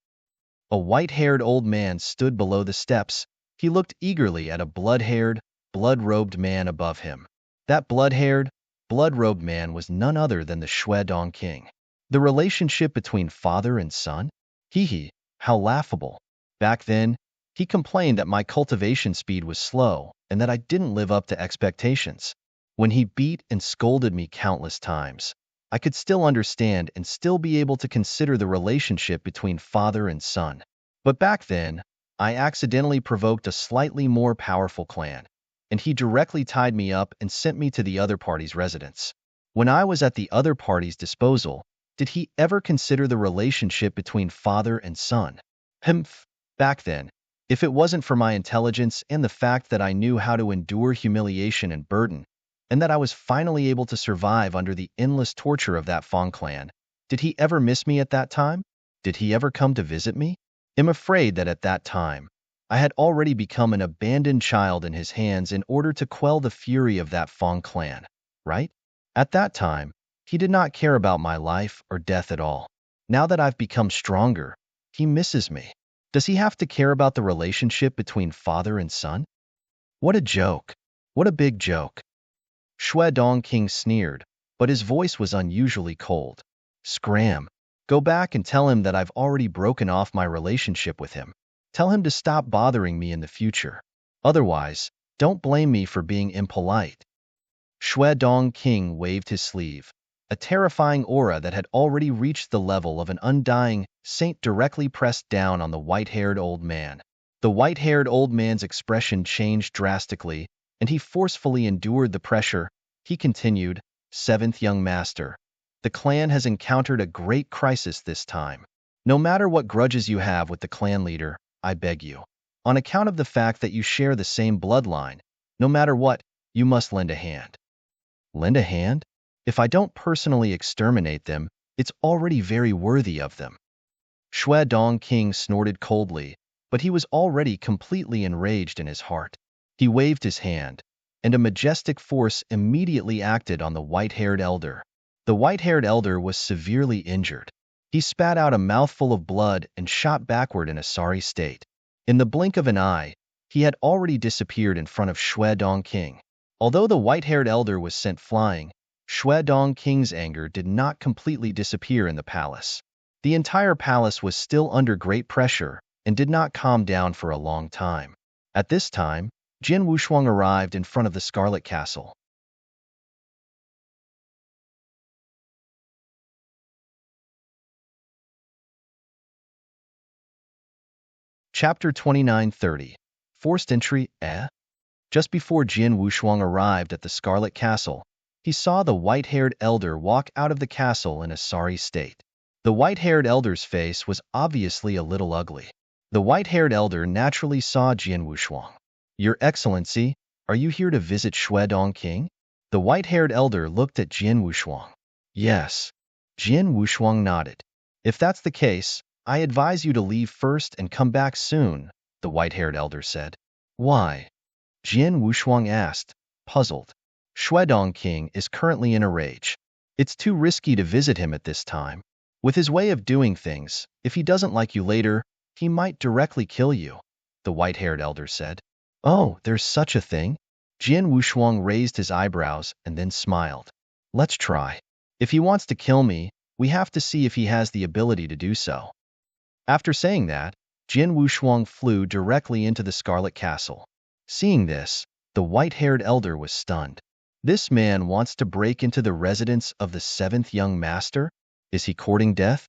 A white-haired old man stood below the steps. He looked eagerly at a blood-haired, blood-robed man above him. That blood-haired, blood-robed man was none other than the Shuedong King. The relationship between father and son? Hee, how laughable. Back then, he complained that my cultivation speed was slow and that I didn't live up to expectations. When he beat and scolded me countless times, I could still understand and still be able to consider the relationship between father and son. But back then, I accidentally provoked a slightly more powerful clan, and he directly tied me up and sent me to the other party's residence. When I was at the other party's disposal, did he ever consider the relationship between father and son? Back then, if it wasn't for my intelligence and the fact that I knew how to endure humiliation and burden, and that I was finally able to survive under the endless torture of that Fong clan, did he ever miss me at that time? Did he ever come to visit me? I'm afraid that at that time, I had already become an abandoned child in his hands in order to quell the fury of that Fong clan, right? At that time, he did not care about my life or death at all. Now that I've become stronger, he misses me. Does he have to care about the relationship between father and son? What a joke. What a big joke. Shuedong King sneered, but his voice was unusually cold. Scram. Go back and tell him that I've already broken off my relationship with him. Tell him to stop bothering me in the future. Otherwise, don't blame me for being impolite. Shuedong King waved his sleeve. A terrifying aura that had already reached the level of an undying saint directly pressed down on the white-haired old man. The white-haired old man's expression changed drastically, and he forcefully endured the pressure. He continued, 7th young master. The clan has encountered a great crisis this time. No matter what grudges you have with the clan leader, I beg you, on account of the fact that you share the same bloodline, no matter what, you must lend a hand. Lend a hand? If I don't personally exterminate them, it's already very worthy of them. Shuedong King snorted coldly, but he was already completely enraged in his heart. He waved his hand, and a majestic force immediately acted on the white-haired elder. The white-haired elder was severely injured. He spat out a mouthful of blood and shot backward in a sorry state. In the blink of an eye, he had already disappeared in front of Shuedong King. Although the white-haired elder was sent flying, Shuedong King's anger did not completely disappear in the palace. The entire palace was still under great pressure and did not calm down for a long time. At this time, Jian Wushuang arrived in front of the Scarlet Castle. Chapter 2930. Forced Entry, Just before Jin Wushuang arrived at the Scarlet Castle, he saw the white-haired elder walk out of the castle in a sorry state. The white-haired elder's face was obviously a little ugly. The white-haired elder naturally saw Jin Wushuang. "Your Excellency, are you here to visit Shuedong King?" The white-haired elder looked at Jin Wushuang. "Yes." Jin Wushuang nodded. "If that's the case, I advise you to leave first and come back soon," the white-haired elder said. "Why?" Jin Wushuang asked, puzzled. "Shuedong King is currently in a rage. It's too risky to visit him at this time. With his way of doing things, if he doesn't like you later, he might directly kill you," the white-haired elder said. "Oh, there's such a thing?" Jin Wushuang raised his eyebrows and then smiled. "Let's try. If he wants to kill me, we have to see if he has the ability to do so." After saying that, Jin Wushuang flew directly into the Scarlet Castle. Seeing this, the white-haired elder was stunned. This man wants to break into the residence of the seventh young master? Is he courting death?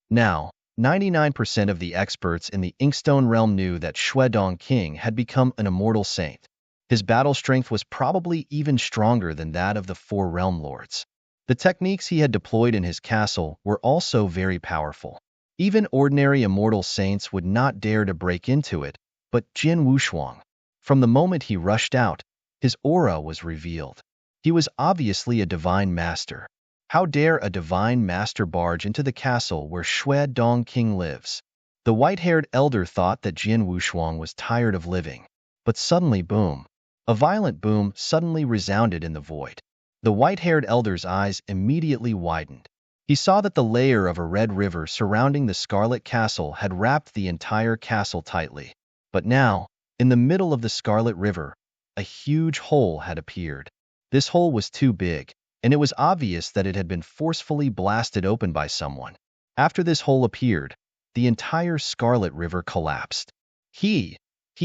Now, 99% of the experts in the Inkstone realm knew that Shuedong King had become an immortal saint. His battle strength was probably even stronger than that of the four realm lords. The techniques he had deployed in his castle were also very powerful. Even ordinary immortal saints would not dare to break into it, but Jin Wushuang. From the moment he rushed out, his aura was revealed. He was obviously a divine master. How dare a divine master barge into the castle where Shuedong King lives? The white-haired elder thought that Jin Wushuang was tired of living. But suddenly, boom. A violent boom suddenly resounded in the void. The white-haired elder's eyes immediately widened. He saw that the layer of a red river surrounding the Scarlet Castle had wrapped the entire castle tightly. But now, in the middle of the Scarlet River, a huge hole had appeared. This hole was too big, and it was obvious that it had been forcefully blasted open by someone. After this hole appeared, the entire Scarlet River collapsed. He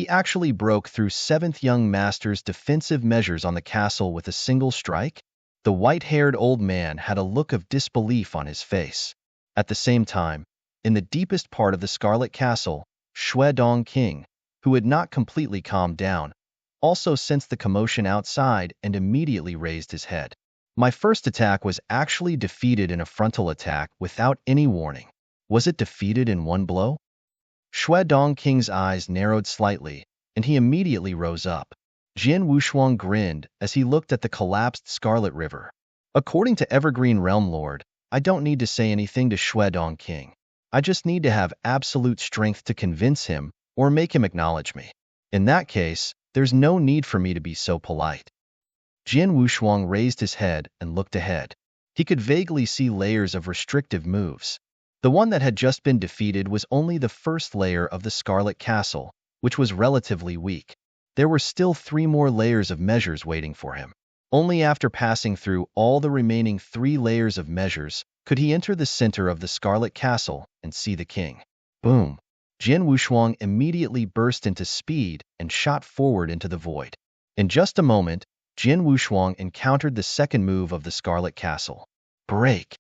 actually broke through Seventh Young Master's defensive measures on the castle with a single strike? The white-haired old man had a look of disbelief on his face. At the same time, in the deepest part of the Scarlet Castle, Shuedong King, who had not completely calmed down, also sensed the commotion outside and immediately raised his head. "My first attack was actually defeated in a frontal attack without any warning. Was it defeated in one blow?" Shuedong King's eyes narrowed slightly, and he immediately rose up. Jin Wushuang grinned as he looked at the collapsed Scarlet River. "According to Evergreen Realm Lord, I don't need to say anything to Shuedong King. I just need to have absolute strength to convince him or make him acknowledge me. In that case, there's no need for me to be so polite." Jin Wushuang raised his head and looked ahead. He could vaguely see layers of restrictive moves. The one that had just been defeated was only the first layer of the Scarlet Castle, which was relatively weak. There were still 3 more layers of measures waiting for him. Only after passing through all the remaining 3 layers of measures could he enter the center of the Scarlet Castle and see the king. Boom! Jin Wushuang immediately burst into speed and shot forward into the void. In just a moment, Jin Wushuang encountered the second move of the Scarlet Castle. Break!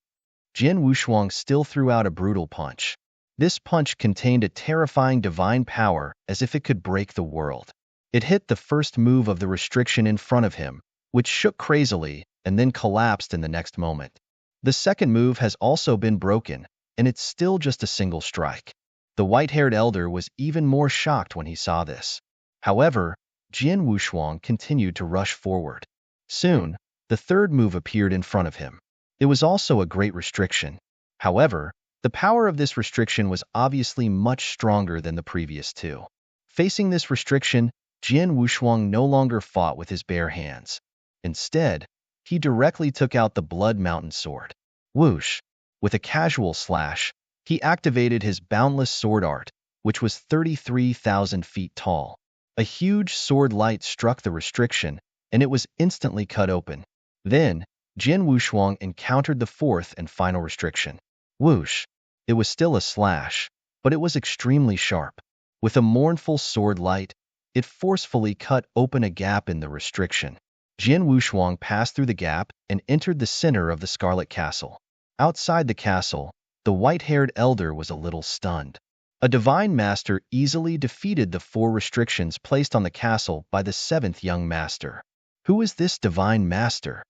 Jin Wushuang still threw out a brutal punch. This punch contained a terrifying divine power as if it could break the world. It hit the first move of the restriction in front of him, which shook crazily and then collapsed in the next moment. The second move has also been broken, and it's still just a single strike. The white-haired elder was even more shocked when he saw this. However, Jin Wushuang continued to rush forward. Soon, the third move appeared in front of him. It was also a great restriction. However, the power of this restriction was obviously much stronger than the previous 2. Facing this restriction, Jin Wushuang no longer fought with his bare hands. Instead, he directly took out the Blood Mountain sword. Whoosh! With a casual slash, he activated his boundless sword art, which was 33,000 feet tall. A huge sword light struck the restriction, and it was instantly cut open. Then, Jin Wushuang encountered the fourth and final restriction. Whoosh! It was still a slash, but it was extremely sharp. With a mournful sword light, it forcefully cut open a gap in the restriction. Jin Wushuang passed through the gap and entered the center of the Scarlet Castle. Outside the castle, the white-haired elder was a little stunned. A divine master easily defeated the 4 restrictions placed on the castle by the 7th young master. Who is this divine master?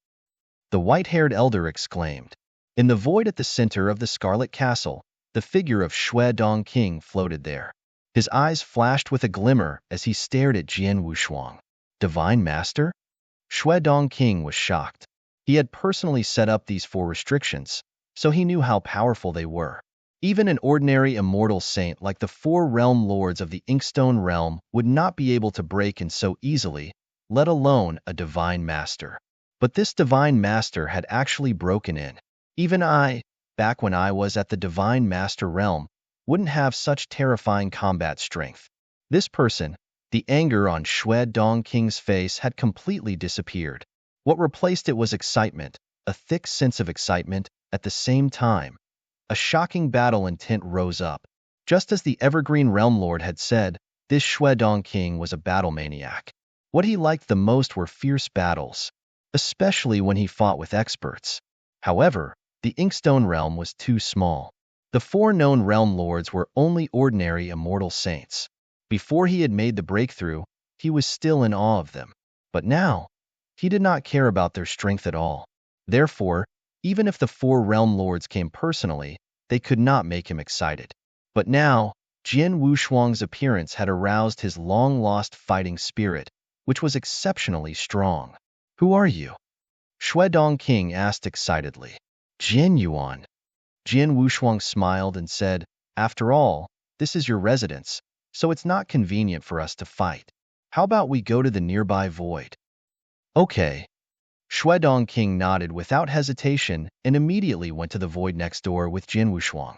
The white-haired elder exclaimed. In the void at the center of the Scarlet Castle, the figure of Shui Dongqing floated there. His eyes flashed with a glimmer as he stared at Jian Wushuang. Divine master? Shui Dongqing was shocked. He had personally set up these 4 restrictions, so he knew how powerful they were. Even an ordinary immortal saint like the 4 realm lords of the Inkstone realm would not be able to break in so easily, let alone a divine master. But this divine master had actually broken in. Even I, back when I was at the divine master realm, wouldn't have such terrifying combat strength. This person, the anger on Shui Dongqing's face had completely disappeared. What replaced it was excitement, a thick sense of excitement. At the same time, a shocking battle intent rose up. Just as the Evergreen Realm Lord had said, this Shui Dongqing was a battle maniac. What he liked the most were fierce battles, especially when he fought with experts. However, the Inkstone realm was too small. The 4 known realm lords were only ordinary immortal saints. Before he had made the breakthrough, he was still in awe of them. But now, he did not care about their strength at all. Therefore, even if the 4 realm lords came personally, they could not make him excited. But now, Jian Wushuang's appearance had aroused his long-lost fighting spirit, which was exceptionally strong. Who are you? Shui Dongqing asked excitedly. Jian Yuan. Jian Wushuang smiled and said, after all, this is your residence, so it's not convenient for us to fight. How about we go to the nearby void? Okay. Shui Dongqing nodded without hesitation and immediately went to the void next door with Jian Wushuang.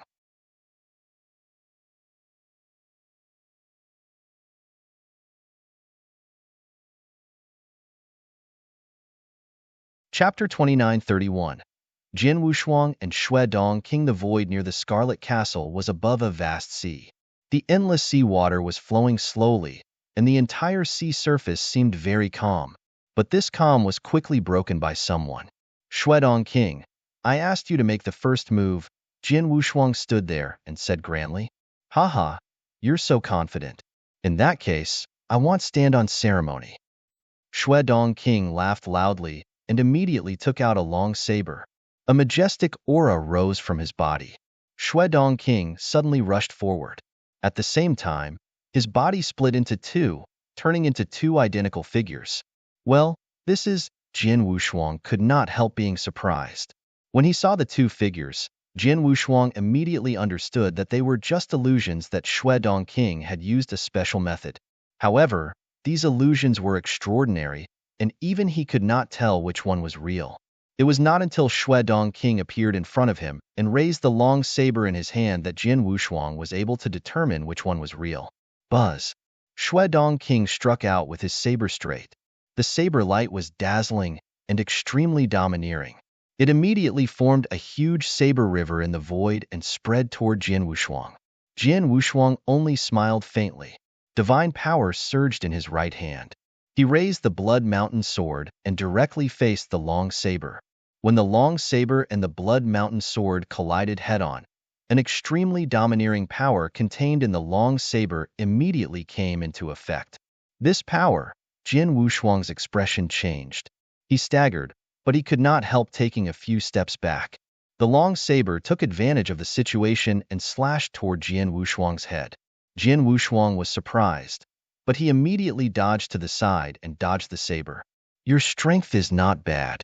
Chapter 29:31. Jian Wushuang and Shui Dongqing. The void near the Scarlet Castle was above a vast sea. The endless sea water was flowing slowly, and the entire sea surface seemed very calm. But this calm was quickly broken by someone. Shui Dongqing, I asked you to make the first move. Jian Wushuang stood there and said grandly. Haha, you're so confident. In that case, I want stand on ceremony. Shui Dongqing laughed loudly and immediately took out a long saber. A majestic aura rose from his body. Shui Dongqing suddenly rushed forward. At the same time, his body split into 2, turning into 2 identical figures. Well, this is... Jian Wushuang could not help being surprised. When he saw the 2 figures, Jian Wushuang immediately understood that they were just illusions that Shui Dongqing had used a special method. However, these illusions were extraordinary, and even he could not tell which one was real. It was not until Shui Dongqing appeared in front of him and raised the long saber in his hand that Jian Wushuang was able to determine which one was real. Buzz! Shui Dongqing struck out with his saber straight. The saber light was dazzling and extremely domineering. It immediately formed a huge saber river in the void and spread toward Jian Wushuang. Jian Wushuang only smiled faintly. Divine power surged in his right hand. He raised the Blood Mountain sword and directly faced the long saber. When the long saber and the Blood Mountain sword collided head-on, an extremely domineering power contained in the long saber immediately came into effect. This power, Jian Wushuang's expression changed. He staggered, but he could not help taking a few steps back. The long saber took advantage of the situation and slashed toward Jian Wushuang's head. Jian Wushuang was surprised, but he immediately dodged to the side and dodged the saber. Your strength is not bad.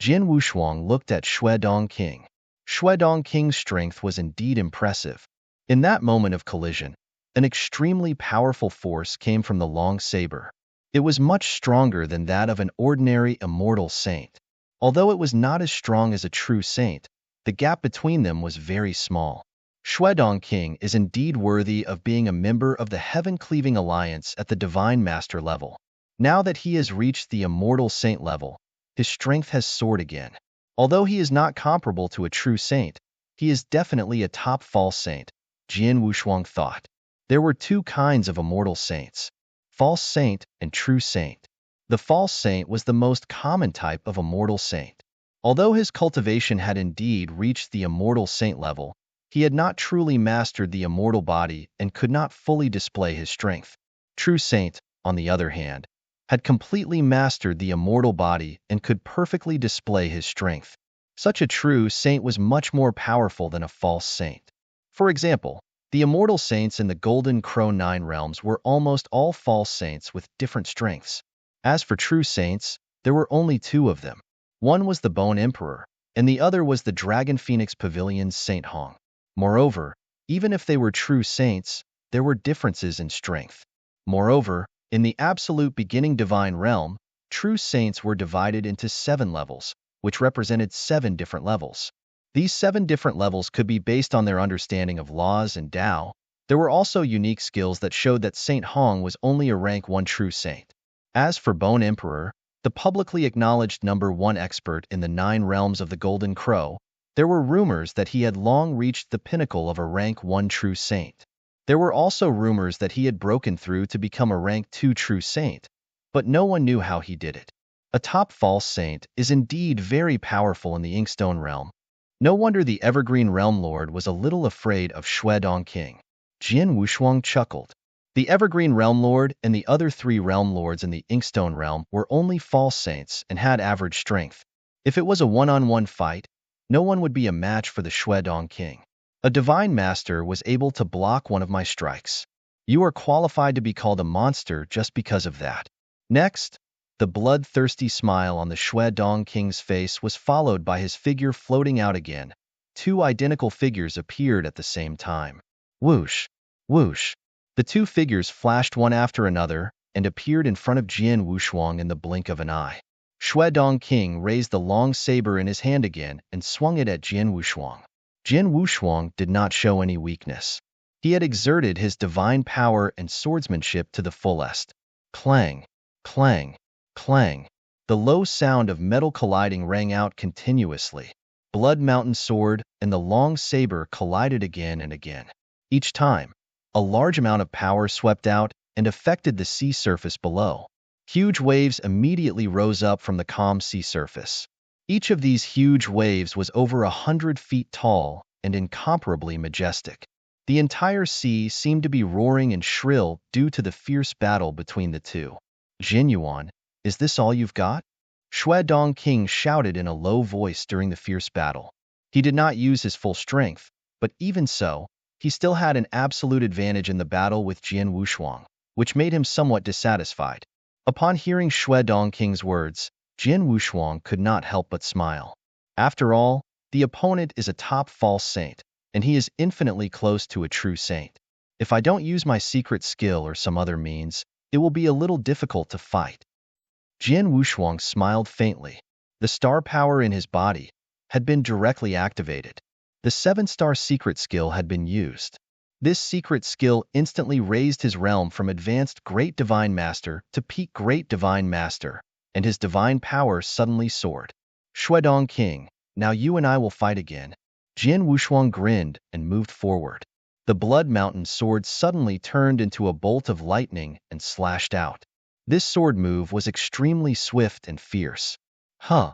Jian Wushuang looked at Shui Dongqing. Shui Dongqing's strength was indeed impressive. In that moment of collision, an extremely powerful force came from the long saber. It was much stronger than that of an ordinary immortal saint. Although it was not as strong as a true saint, the gap between them was very small. Shui Dongqing is indeed worthy of being a member of the Heaven-Cleaving Alliance at the Divine Master level. Now that he has reached the Immortal Saint level, his strength has soared again. Although he is not comparable to a true saint, he is definitely a top false saint, Jian Wushuang thought. There were 2 kinds of immortal saints, false saint and true saint. The false saint was the most common type of immortal saint. Although his cultivation had indeed reached the Immortal Saint level, He had not truly mastered the immortal body and could not fully display his strength. True Saint, on the other hand, had completely mastered the immortal body and could perfectly display his strength. Such a true saint was much more powerful than a false saint. For example, the immortal saints in the Golden Crow 9 realms were almost all false saints with different strengths. As for true saints, there were only two of them. One was the Bone Emperor, and the other was the Dragon Phoenix Pavilion's Saint Hong. Moreover, even if they were true saints, there were differences in strength. Moreover, in the absolute beginning divine realm, true saints were divided into 7 levels, which represented 7 different levels. These 7 different levels could be based on their understanding of laws and Tao. There were also unique skills that showed that Saint Hong was only a rank 1 true saint. As for Bone Emperor, the publicly acknowledged number 1 expert in the 9 realms of the Golden Crow, there were rumors that he had long reached the pinnacle of a rank 1 true saint. There were also rumors that he had broken through to become a rank 2 true saint, but no one knew how he did it. A top false saint is indeed very powerful in the Inkstone realm. No wonder the Evergreen Realm Lord was a little afraid of Shuedong King. Jian Wushuang chuckled. The Evergreen Realm Lord and the other 3 Realm Lords in the Inkstone realm were only false saints and had average strength. If it was a one-on-one fight, no one would be a match for the Shuedong King. A divine master was able to block one of my strikes. You are qualified to be called a monster just because of that. Next, the bloodthirsty smile on the Shuedong King's face was followed by his figure floating out again. 2 identical figures appeared at the same time. Whoosh! Whoosh! The 2 figures flashed one after another and appeared in front of Jian Wushuang in the blink of an eye. Shuedong King raised the long saber in his hand again and swung it at Jian Wushuang. Jian Wushuang did not show any weakness. He had exerted his divine power and swordsmanship to the fullest. Clang! Clang! Clang! The low sound of metal colliding rang out continuously. Blood Mountain sword and the long saber collided again and again. Each time, a large amount of power swept out and affected the sea surface below. Huge waves immediately rose up from the calm sea surface. Each of these huge waves was over 100 feet tall and incomparably majestic. The entire sea seemed to be roaring and shrill due to the fierce battle between the two. Jinyuan, is this all you've got? Shuedong King shouted in a low voice during the fierce battle. He did not use his full strength, but even so, he still had an absolute advantage in the battle with Jian Wushuang, which made him somewhat dissatisfied. Upon hearing Shuedong King's words, Jian Wushuang could not help but smile. After all, the opponent is a top false saint, and he is infinitely close to a true saint. If I don't use my secret skill or some other means, it will be a little difficult to fight. Jian Wushuang smiled faintly. The star power in his body had been directly activated. The 7-star secret skill had been used. This secret skill instantly raised his realm from Advanced Great Divine Master to Peak Great Divine Master, and his divine power suddenly soared. Shuedong King, now you and I will fight again. Jian Wushuang grinned and moved forward. The Blood Mountain sword suddenly turned into a bolt of lightning and slashed out. This sword move was extremely swift and fierce. Huh!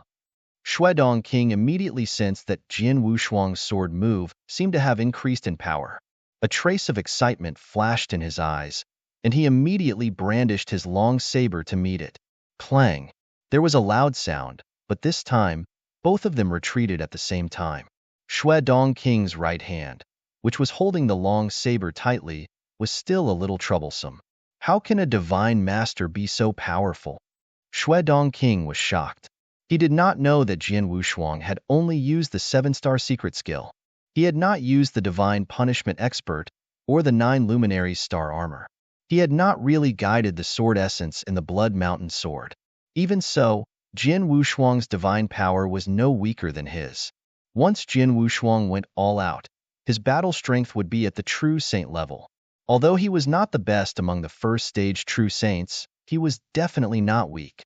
Shuedong King immediately sensed that Jian Wushuang's sword move seemed to have increased in power. A trace of excitement flashed in his eyes, and he immediately brandished his long saber to meet it. Clang! There was a loud sound, but this time, both of them retreated at the same time. Shuedong King's right hand, which was holding the long saber tightly, was still a little troublesome. How can a divine master be so powerful? Shuedong King was shocked. He did not know that Jian Wushuang had only used the 7-star secret skill. He had not used the Divine Punishment Expert or the 9 Luminaries Star Armor. He had not really guided the sword essence in the Blood Mountain sword. Even so, Jian Wushuang's divine power was no weaker than his. Once Jian Wushuang went all out, his battle strength would be at the true saint level. Although he was not the best among the first stage true saints, he was definitely not weak.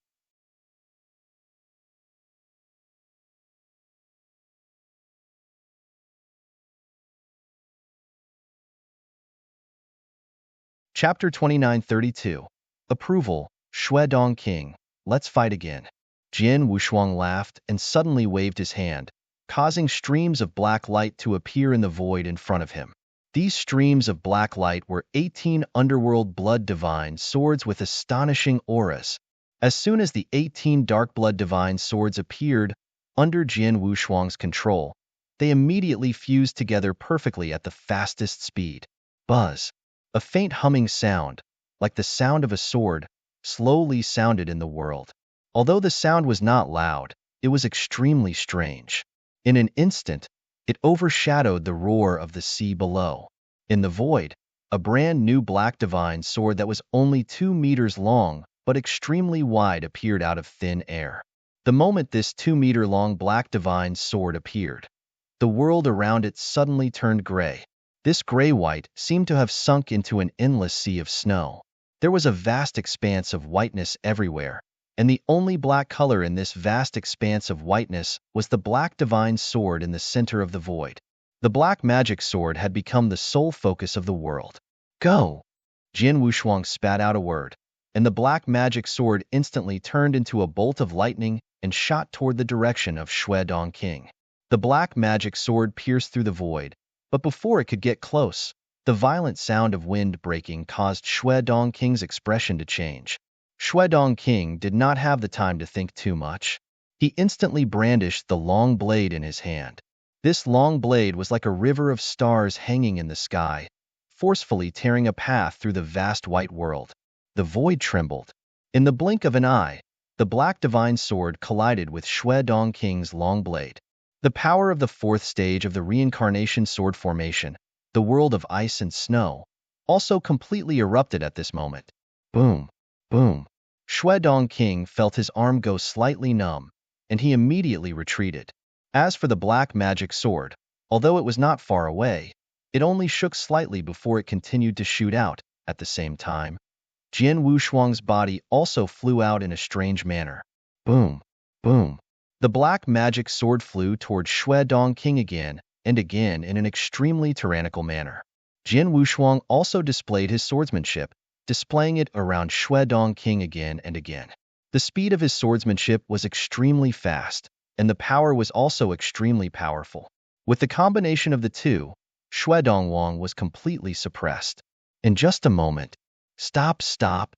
Chapter 2932. Approval, Shuedong King, let's fight again. Jian Wushuang laughed and suddenly waved his hand. causing streams of black light to appear in the void in front of him. These streams of black light were 18 underworld blood divine swords with astonishing auras. As soon as the 18 dark blood divine swords appeared under Jin Wushuang's control, they immediately fused together perfectly at the fastest speed. Buzz. A faint humming sound, like the sound of a sword, slowly sounded in the world. Although the sound was not loud, it was extremely strange. In an instant, it overshadowed the roar of the sea below. In the void, a brand new black divine sword that was only 2 meters long but extremely wide appeared out of thin air. The moment this 2-meter-long black divine sword appeared, the world around it suddenly turned gray. This gray-white seemed to have sunk into an endless sea of snow. There was a vast expanse of whiteness everywhere, and the only black color in this vast expanse of whiteness was the black divine sword in the center of the void. The black magic sword had become the sole focus of the world. Go! Jin Wushuang spat out a word, and the black magic sword instantly turned into a bolt of lightning and shot toward the direction of Shui Dongqing. The black magic sword pierced through the void, but before it could get close, the violent sound of wind breaking caused Shui Dongqing's expression to change. Shui Dongqing did not have the time to think too much. He instantly brandished the long blade in his hand. This long blade was like a river of stars hanging in the sky, forcefully tearing a path through the vast white world. The void trembled. In the blink of an eye, the black divine sword collided with Shui Dongqing's long blade. The power of the fourth stage of the reincarnation sword formation, the world of ice and snow, also completely erupted at this moment. Boom! Boom! Shui Dongqing felt his arm go slightly numb, and he immediately retreated. As for the black magic sword, although it was not far away, it only shook slightly before it continued to shoot out. At the same time, Jin Wushuang's body also flew out in a strange manner. Boom! Boom! The black magic sword flew toward Shui Dongqing again and again in an extremely tyrannical manner. Jin Wushuang also displayed his swordsmanship, displaying it around Shui Dongqing again and again. The speed of his swordsmanship was extremely fast, and the power was also extremely powerful. With the combination of the two, Shui Dongwang was completely suppressed. In just a moment, stop, stop!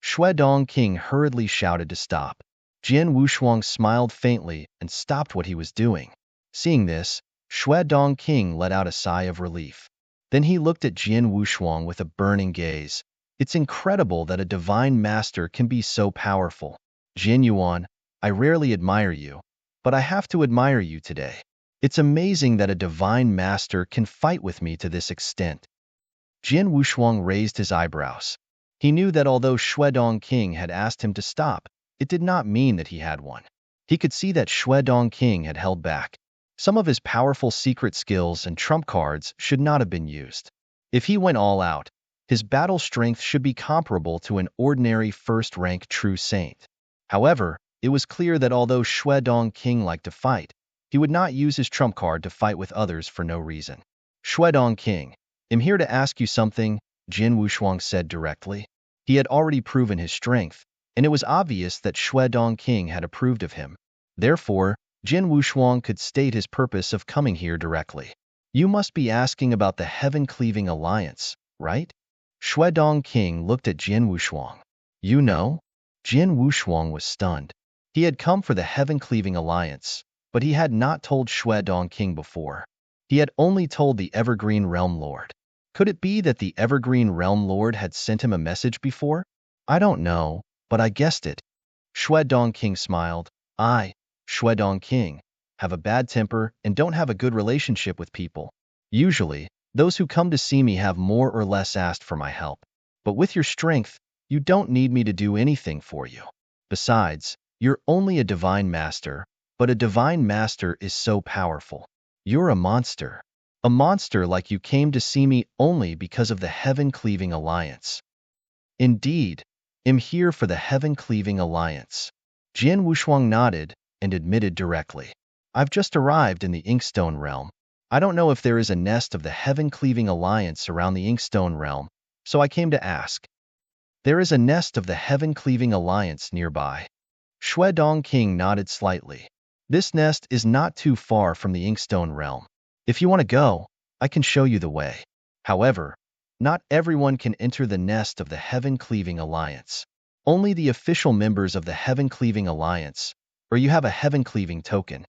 Shui Dongqing hurriedly shouted to stop. Jin Wushuang smiled faintly and stopped what he was doing. Seeing this, Shui Dongqing let out a sigh of relief. Then he looked at Jin Wushuang with a burning gaze. It's incredible that a divine master can be so powerful. Jin Yuan, I rarely admire you, but I have to admire you today. It's amazing that a divine master can fight with me to this extent. Jin Wushuang raised his eyebrows. He knew that although Shui Dongqing had asked him to stop, it did not mean that he had won. He could see that Shui Dongqing had held back. Some of his powerful secret skills and trump cards should not have been used. If he went all out, his battle strength should be comparable to an ordinary first-rank true saint. However, it was clear that although Shui Dongqing liked to fight, he would not use his trump card to fight with others for no reason. Shui Dongqing, I'm here to ask you something, Jin Wushuang said directly. He had already proven his strength, and it was obvious that Shui Dongqing had approved of him. Therefore, Jin Wushuang could state his purpose of coming here directly. You must be asking about the Heaven-Cleaving Alliance, right? Shui Dongqing looked at Jin Wushuang. You know? Jin Wushuang was stunned. He had come for the Heaven-Cleaving Alliance, but he had not told Shui Dongqing before. He had only told the Evergreen Realm Lord. Could it be that the Evergreen Realm Lord had sent him a message before? I don't know, but I guessed it. Shui Dongqing smiled. I, Shui Dongqing, have a bad temper and don't have a good relationship with people. Usually, those who come to see me have more or less asked for my help. But with your strength, you don't need me to do anything for you. Besides, you're only a divine master, but a divine master is so powerful. You're a monster. A monster like you came to see me only because of the Heaven-Cleaving Alliance. Indeed, I'm here for the Heaven-Cleaving Alliance. Jin Wushuang nodded and admitted directly. I've just arrived in the Inkstone Realm. I don't know if there is a nest of the Heaven-Cleaving Alliance around the Inkstone Realm, so I came to ask. There is a nest of the Heaven-Cleaving Alliance nearby. Shui Dongqing nodded slightly. This nest is not too far from the Inkstone realm. If you want to go, I can show you the way. However, not everyone can enter the nest of the Heaven-Cleaving Alliance. Only the official members of the Heaven-Cleaving Alliance, or you have a Heaven-Cleaving token.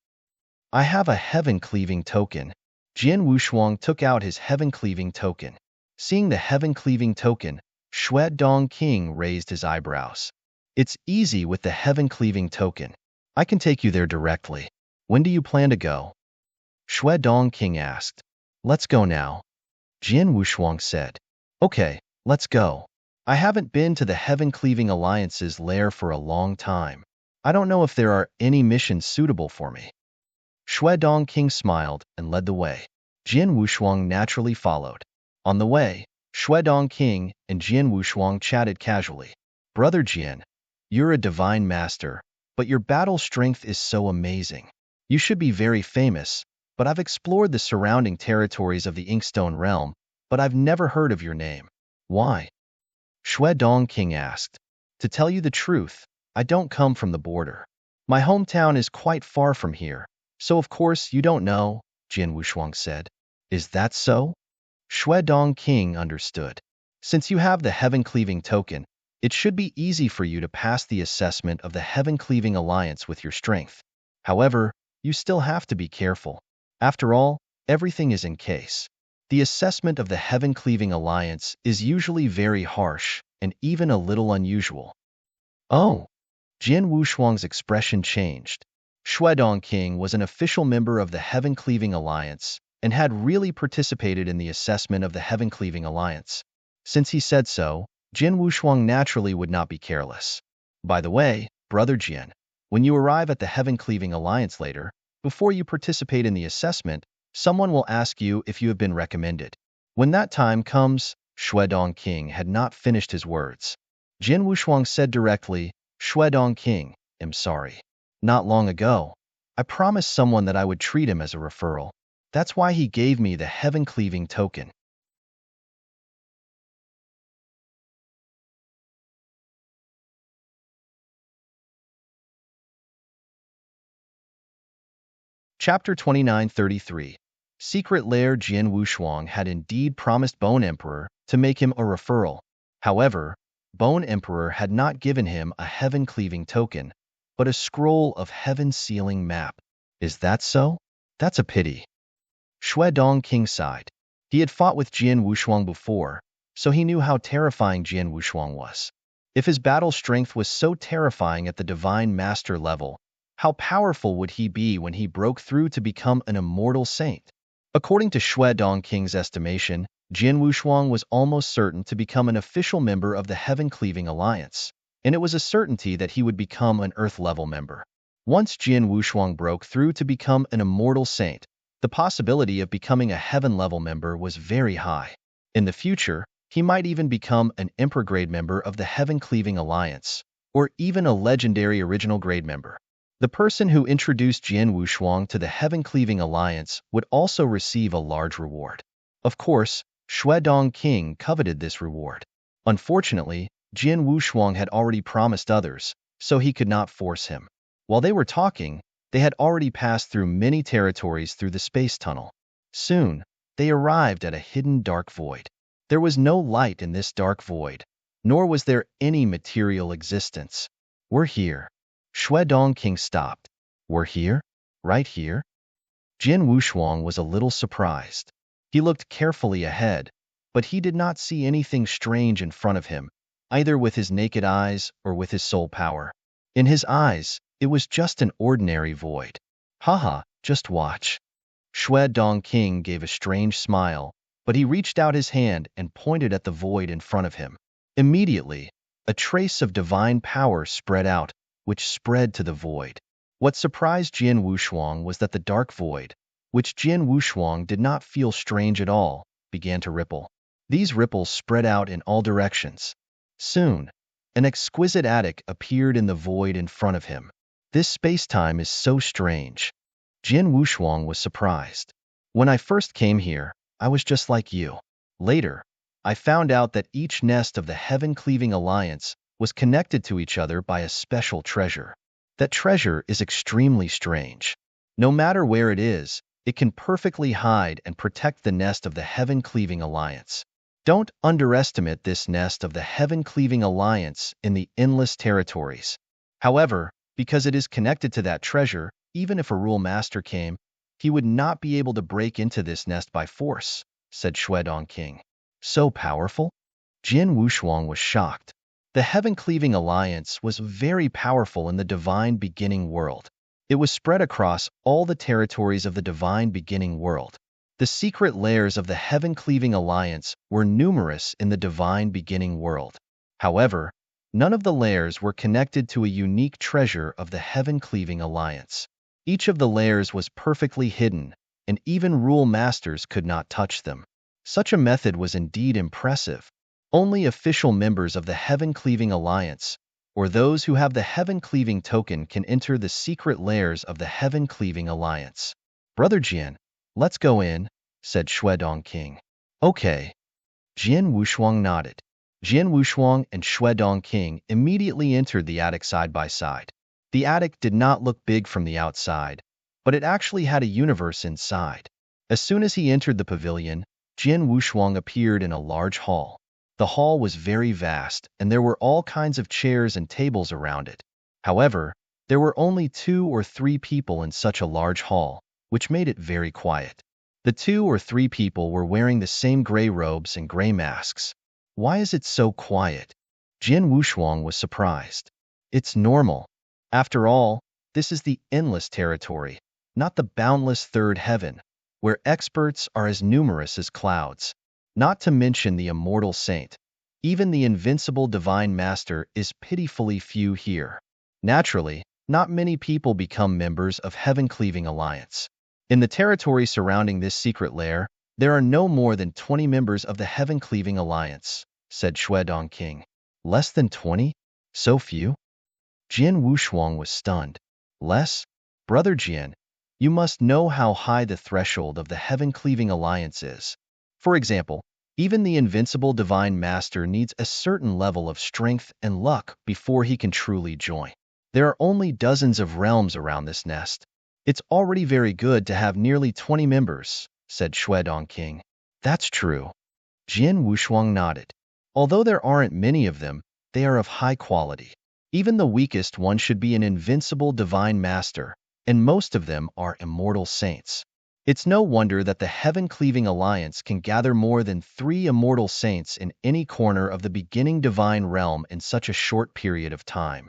I have a Heaven-Cleaving token. Jian Wushuang took out his Heaven-Cleaving token. Seeing the Heaven-Cleaving token, Xue Dong King raised his eyebrows. It's easy with the Heaven-Cleaving token. I can take you there directly. When do you plan to go? Xue Dong King asked. Let's go now. Jian Wushuang said. Okay, let's go. I haven't been to the Heaven-Cleaving Alliance's lair for a long time. I don't know if there are any missions suitable for me. Xue Dong King smiled and led the way. Jian Wushuang naturally followed. On the way, Xue Dong King and Jian Wushuang chatted casually. Brother Jian, you're a divine master, but your battle strength is so amazing. You should be very famous, but I've explored the surrounding territories of the Inkstone realm, but I've never heard of your name. Why? Xue Dong King asked. To tell you the truth, I don't come from the border. My hometown is quite far from here, so of course you don't know, Jian Wushuang said. Is that so? Xue Dong King understood. Since you have the Heaven-Cleaving token, it should be easy for you to pass the assessment of the Heaven-Cleaving Alliance with your strength. However, you still have to be careful. After all, everything is in case. The assessment of the Heaven-Cleaving Alliance is usually very harsh and even a little unusual. Oh! Jian Wushuang's expression changed. Xue Dong King was an official member of the Heaven-Cleaving Alliance and had really participated in the assessment of the Heaven-Cleaving Alliance. Since he said so, Jian Wushuang naturally would not be careless. By the way, Brother Jian, when you arrive at the Heaven-Cleaving Alliance later, before you participate in the assessment, someone will ask you if you have been recommended. When that time comes, Xue Dong King had not finished his words. Jian Wushuang said directly, Xue Dong King, I'm sorry. Not long ago, I promised someone that I would treat him as a referral. That's why he gave me the Heaven-Cleaving token. Chapter 2933. Secret Lair. Jian Wushuang had indeed promised Bone Emperor to make him a referral. However, Bone Emperor had not given him a Heaven-Cleaving token, but a scroll of Heaven-Sealing map. Is that so? That's a pity. Xue Dong King sighed. He had fought with Jian Wushuang before, so he knew how terrifying Jian Wushuang was. If his battle strength was so terrifying at the Divine Master level, how powerful would he be when he broke through to become an immortal saint? According to Xue Dong King's estimation, Jian Wushuang was almost certain to become an official member of the Heaven-Cleaving Alliance, and it was a certainty that he would become an Earth-level member. Once Jian Wushuang broke through to become an immortal saint, the possibility of becoming a Heaven-level member was very high. In the future, he might even become an Emperor-grade member of the Heaven-Cleaving Alliance, or even a legendary original-grade member. The person who introduced Jian Wushuang to the Heaven-Cleaving Alliance would also receive a large reward. Of course, Xue Dong King coveted this reward. Unfortunately, Jian Wushuang had already promised others, so he could not force him. While they were talking, they had already passed through many territories through the space tunnel. Soon, they arrived at a hidden dark void. There was no light in this dark void, nor was there any material existence. We're here. Xue Dong King stopped. We're here? Right here? Jian Wushuang was a little surprised. He looked carefully ahead, but he did not see anything strange in front of him, either with his naked eyes or with his soul power. In his eyes, it was just an ordinary void. Haha, just watch. Xue Dong King gave a strange smile, but he reached out his hand and pointed at the void in front of him. Immediately, a trace of divine power spread out, which spread to the void. What surprised Jian Wushuang was that the dark void, which Jian Wushuang did not feel strange at all, began to ripple. These ripples spread out in all directions. Soon, an exquisite attic appeared in the void in front of him. This space-time is so strange. Jian Wushuang was surprised. When I first came here, I was just like you. Later, I found out that each nest of the Heaven-Cleaving Alliance was connected to each other by a special treasure. That treasure is extremely strange. No matter where it is, it can perfectly hide and protect the nest of the Heaven-Cleaving Alliance. Don't underestimate this nest of the Heaven-Cleaving Alliance in the Endless Territories. However, because it is connected to that treasure, even if a Rule Master came, he would not be able to break into this nest by force, said Shuedong King. So powerful? Jin Wushuang was shocked. The Heaven-Cleaving Alliance was very powerful in the Divine Beginning world. It was spread across all the territories of the Divine Beginning world. The secret layers of the Heaven-Cleaving Alliance were numerous in the Divine Beginning world. However, none of the layers were connected to a unique treasure of the Heaven-Cleaving Alliance. Each of the layers was perfectly hidden, and even Rule Masters could not touch them. Such a method was indeed impressive. Only official members of the Heaven-Cleaving Alliance, or those who have the Heaven-Cleaving token, can enter the secret layers of the Heaven-Cleaving Alliance. Brother Jian, let's go in, said Shuedong King. Okay. Jin Wushuang nodded. Jin Wushuang and Shuedong King immediately entered the attic side by side. The attic did not look big from the outside, but it actually had a universe inside. As soon as he entered the pavilion, Jin Wushuang appeared in a large hall. The hall was very vast, and there were all kinds of chairs and tables around it. However, there were only 2 or 3 people in such a large hall, which made it very quiet. The 2 or 3 people were wearing the same gray robes and gray masks. Why is it so quiet? Jin Wushuang was surprised. It's normal. After all, this is the endless territory, not the boundless third heaven, where experts are as numerous as clouds. Not to mention the immortal saint. Even the invincible divine master is pitifully few here. Naturally, not many people become members of Heaven-Cleaving Alliance. In the territory surrounding this secret lair, there are no more than 20 members of the Heaven-Cleaving Alliance, said Shuedong King. Less than 20? So few? Jin Wushuang was stunned. Less? Brother Jian, you must know how high the threshold of the Heaven-Cleaving Alliance is. For example, even the invincible divine master needs a certain level of strength and luck before he can truly join. There are only dozens of realms around this nest. It's already very good to have nearly 20 members, said Shuedong King. That's true. Jin Wushuang nodded. Although there aren't many of them, they are of high quality. Even the weakest one should be an invincible divine master, and most of them are immortal saints. It's no wonder that the Heaven-Cleaving Alliance can gather more than 3 immortal saints in any corner of the beginning divine realm in such a short period of time.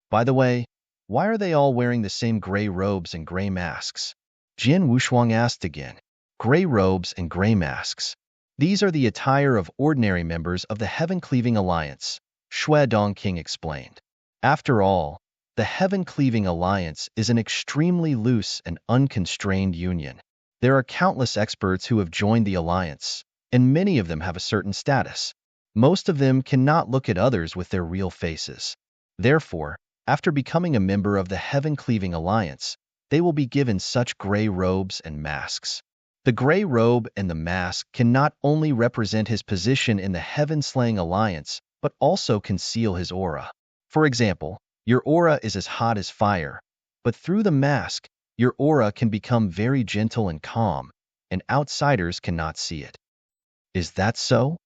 By the way, why are they all wearing the same gray robes and gray masks? Jin Wushuang asked again. Gray robes and gray masks. These are the attire of ordinary members of the Heaven-Cleaving Alliance, Shuedong King explained. After all, the Heaven-Cleaving Alliance is an extremely loose and unconstrained union. There are countless experts who have joined the alliance, and many of them have a certain status. Most of them cannot look at others with their real faces. Therefore, after becoming a member of the Heaven-Cleaving Alliance, they will be given such gray robes and masks. The gray robe and the mask can not only represent his position in the Heaven-Slaying Alliance, but also conceal his aura. For example, your aura is as hot as fire, but through the mask, your aura can become very gentle and calm, and outsiders cannot see it. Is that so?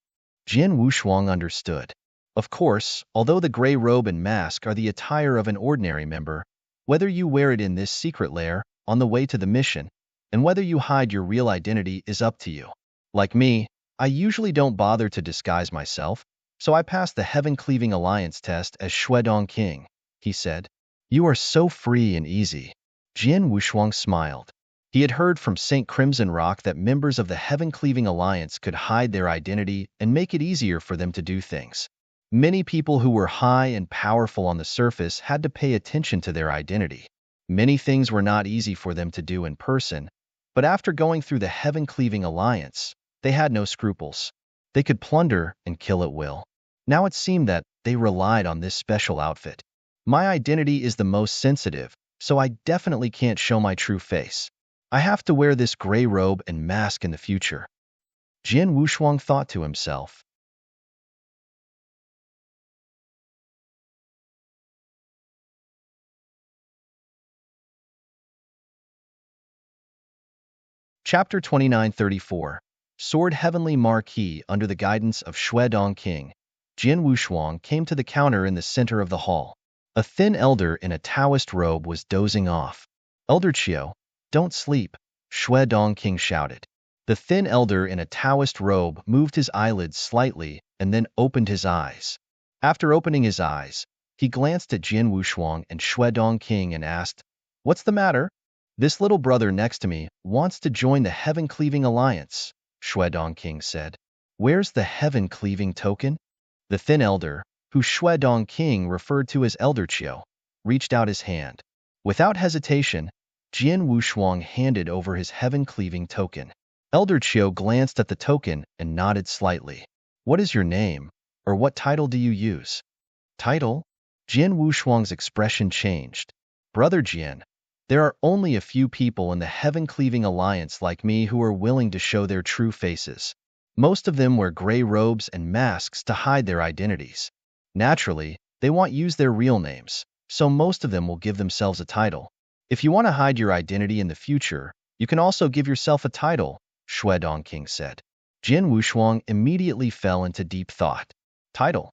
Jin Wushuang understood. Of course, although the gray robe and mask are the attire of an ordinary member, whether you wear it in this secret lair, on the way to the mission, and whether you hide your real identity is up to you. Like me, I usually don't bother to disguise myself, so I passed the Heaven-Cleaving Alliance test as Shuedong King, he said. You are so free and easy. Jin Wushuang smiled. He had heard from St. Crimson Rock that members of the Heaven-Cleaving Alliance could hide their identity and make it easier for them to do things. Many people who were high and powerful on the surface had to pay attention to their identity. Many things were not easy for them to do in person, but after going through the Heaven-Cleaving Alliance, they had no scruples. They could plunder and kill at will. Now it seemed that they relied on this special outfit. My identity is the most sensitive, so I definitely can't show my true face. I have to wear this gray robe and mask in the future. Jin Wushuang thought to himself. Chapter 2934 Sword Heavenly Marquee. Under the guidance of Shuedong King, Jin Wushuang came to the counter in the center of the hall. A thin elder in a Taoist robe was dozing off. "Elder Chiu, don't sleep," Shuedong King shouted. The thin elder in a Taoist robe moved his eyelids slightly and then opened his eyes. After opening his eyes, he glanced at Jin Wushuang and Shuedong King and asked, "What's the matter?" "This little brother next to me wants to join the Heaven-Cleaving Alliance," Shuedong King said. "Where's the Heaven-Cleaving token?" The thin elder, who Shuedong King referred to as Elder Chiu, reached out his hand. Without hesitation, Jin Wushuang handed over his Heaven-Cleaving token. Elder Chiu glanced at the token and nodded slightly. "What is your name, or what title do you use?" "Title?" Jin Wushuang's expression changed. "Brother Jin, there are only a few people in the Heaven-Cleaving Alliance like me who are willing to show their true faces. Most of them wear gray robes and masks to hide their identities. Naturally, they won't use their real names, so most of them will give themselves a title. If you want to hide your identity in the future, you can also give yourself a title," Shuedong King said. Jin Wushuang immediately fell into deep thought. Title.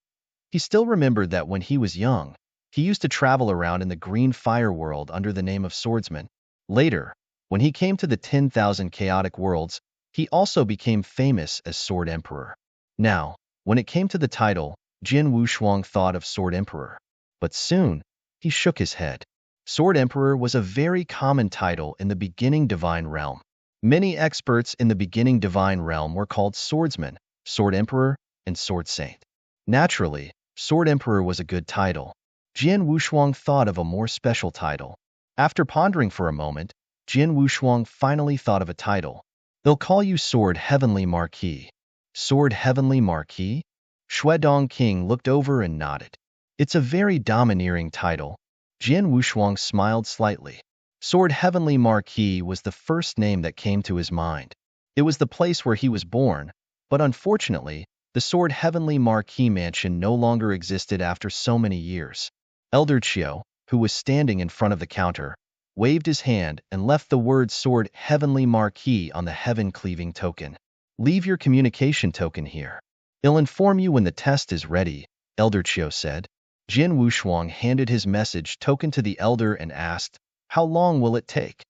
He still remembered that when he was young, he used to travel around in the green fire world under the name of Swordsman. Later, when he came to the 10,000 chaotic worlds, he also became famous as Sword Emperor. Now, when it came to the title, Jin Wushuang thought of Sword Emperor. But soon, he shook his head. Sword Emperor was a very common title in the beginning divine realm. Many experts in the beginning divine realm were called Swordsman, Sword Emperor, and Sword Saint. Naturally, Sword Emperor was a good title. Jin Wushuang thought of a more special title. After pondering for a moment, Jin Wushuang finally thought of a title. "They'll call you Sword Heavenly Marquee." "Sword Heavenly Marquee?" Shuedong King looked over and nodded. "It's a very domineering title." Jin Wushuang smiled slightly. Sword Heavenly Marquee was the first name that came to his mind. It was the place where he was born, but unfortunately, the Sword Heavenly Marquee mansion no longer existed after so many years. Elder Chiu, who was standing in front of the counter, waved his hand and left the word Sword Heavenly Marquee on the Heaven-Cleaving token. "Leave your communication token here. I'll inform you when the test is ready," Elder Chiu said. Jin Wushuang handed his message token to the elder and asked, "How long will it take?"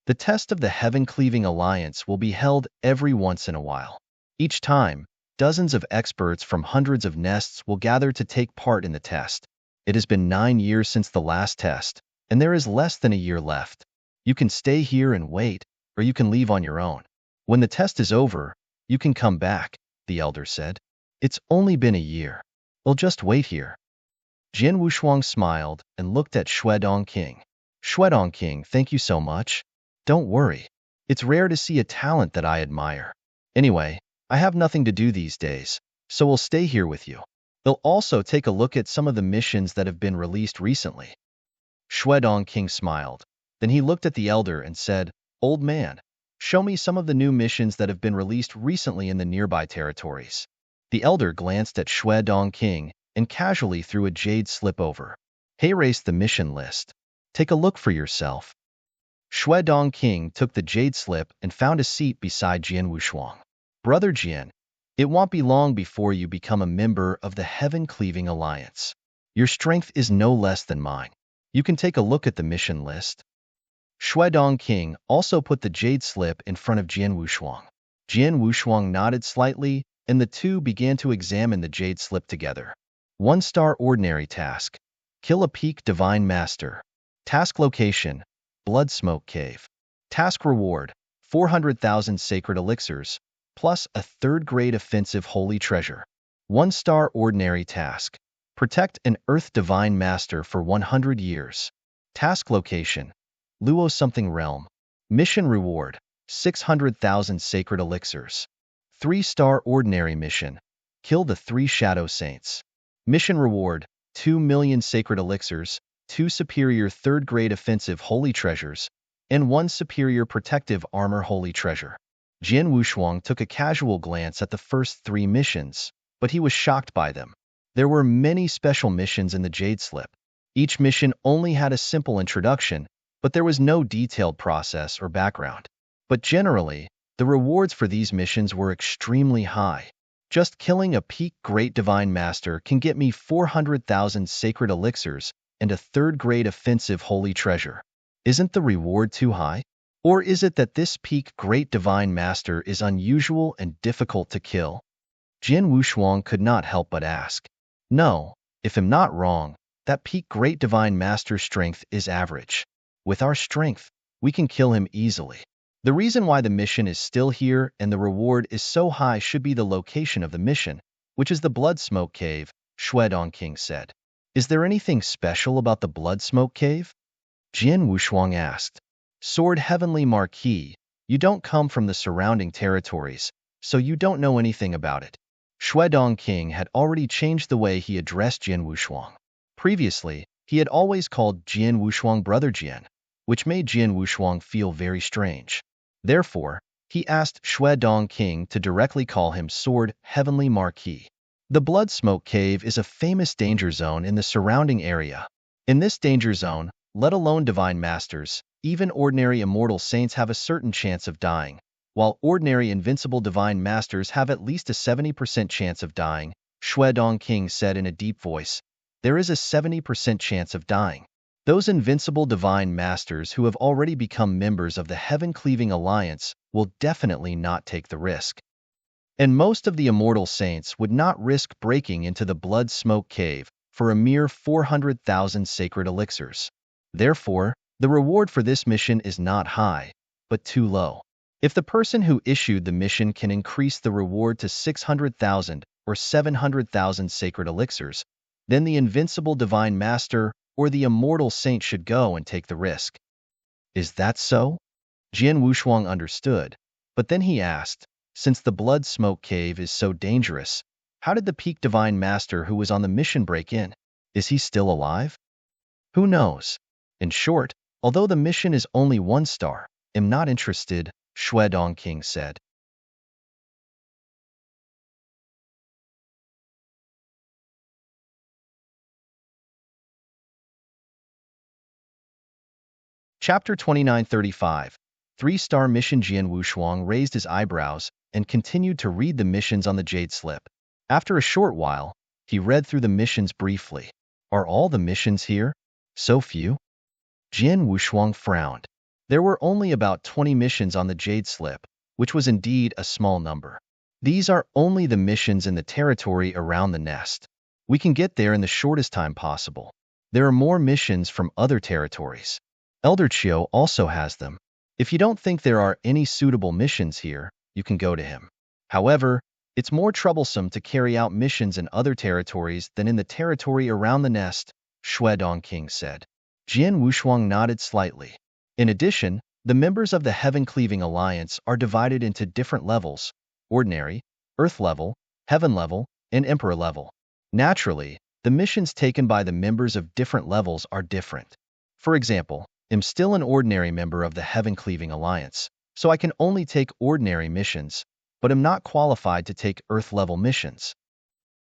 "The test of the Heaven-Cleaving Alliance will be held every once in a while. Each time, dozens of experts from hundreds of nests will gather to take part in the test. It has been 9 years since the last test, and there is less than a year left. You can stay here and wait, or you can leave on your own. When the test is over, you can come back," the elder said. "It's only been a year. We'll just wait here." Jin Wushuang smiled and looked at Shuedong King. "Shuedong King, thank you so much. Don't worry. It's rare to see a talent that I admire. Anyway, I have nothing to do these days, so we'll stay here with you. They'll also take a look at some of the missions that have been released recently." Shuedong King smiled. Then he looked at the elder and said, "Old man, show me some of the new missions that have been released recently in the nearby territories." The elder glanced at Shuedong King and casually threw a jade slip over. "Hey, erase the mission list. Take a look for yourself." Shuedong King took the jade slip and found a seat beside Jin Wushuang. "Brother Jin, it won't be long before you become a member of the Heaven-Cleaving Alliance. Your strength is no less than mine. You can take a look at the mission list." Shuedong King also put the jade slip in front of Jin Wushuang. Jin Wushuang nodded slightly, and the two began to examine the jade slip together. 1-star ordinary task. Kill a peak divine master. Task location, Blood Smoke Cave. Task reward, 400,000 sacred elixirs, plus a 3rd-grade offensive holy treasure. 1-star ordinary task. Protect an Earth Divine Master for 100 years. Task location, Luo Something Realm. Mission reward, 600,000 sacred elixirs. 3-star ordinary mission. Kill the 3 Shadow Saints. Mission reward, 2 million sacred elixirs, 2 superior 3rd-grade offensive holy treasures, and 1 superior protective armor holy treasure. Jin Wushuang took a casual glance at the first 3 missions, but he was shocked by them. There were many special missions in the Jade Slip. Each mission only had a simple introduction, but there was no detailed process or background. But generally, the rewards for these missions were extremely high. Just killing a peak Great Divine Master can get me 400,000 sacred elixirs and a third-grade offensive holy treasure. Isn't the reward too high? Or is it that this peak Great Divine Master is unusual and difficult to kill? Jin Wushuang could not help but ask. No, if I'm not wrong, that peak Great Divine Master's strength is average. With our strength, we can kill him easily. The reason why the mission is still here and the reward is so high should be the location of the mission, which is the Blood Smoke Cave, Shuedong King said. Is there anything special about the Blood Smoke Cave? Jin Wushuang asked. Sword Heavenly Marquis, you don't come from the surrounding territories, so you don't know anything about it. Shuedong King had already changed the way he addressed Jin Wushuang. Previously, he had always called Jin Wushuang Brother Jin, which made Jin Wushuang feel very strange. Therefore, he asked Shuedong King to directly call him Sword Heavenly Marquis. The Blood Smoke Cave is a famous danger zone in the surrounding area. In this danger zone, let alone divine masters, even ordinary immortal saints have a certain chance of dying, while ordinary invincible divine masters have at least a 70% chance of dying. Shuedong King said in a deep voice, there is a 70% chance of dying. Those invincible divine masters who have already become members of the Heaven-Cleaving Alliance will definitely not take the risk. And most of the immortal saints would not risk breaking into the Blood Smoke Cave for a mere 400,000 sacred elixirs. Therefore, the reward for this mission is not high, but too low. If the person who issued the mission can increase the reward to 600,000 or 700,000 sacred elixirs, then the invincible divine master or the immortal saint should go and take the risk. Is that so? Jin Wushuang understood, but then he asked, since the Blood Smoke Cave is so dangerous, how did the peak divine master who was on the mission break in? Is he still alive? Who knows? In short, although the mission is only 1 star, I'm not interested, Shuedong King said. Chapter 2935. 3-star mission. Jin Wushuang raised his eyebrows and continued to read the missions on the jade slip. After a short while, he read through the missions briefly. Are all the missions here? So few? Jin Wushuang frowned. There were only about 20 missions on the jade slip, which was indeed a small number. These are only the missions in the territory around the nest. We can get there in the shortest time possible. There are more missions from other territories. Elder Chio also has them. If you don't think there are any suitable missions here, you can go to him. However, it's more troublesome to carry out missions in other territories than in the territory around the nest, Shuedong King said. Jin Wushuang nodded slightly. In addition, the members of the Heaven-Cleaving Alliance are divided into different levels: ordinary, earth level, heaven level, and emperor level. Naturally, the missions taken by the members of different levels are different. For example, I'm still an ordinary member of the Heaven-Cleaving Alliance, so I can only take ordinary missions, but am not qualified to take earth-level missions.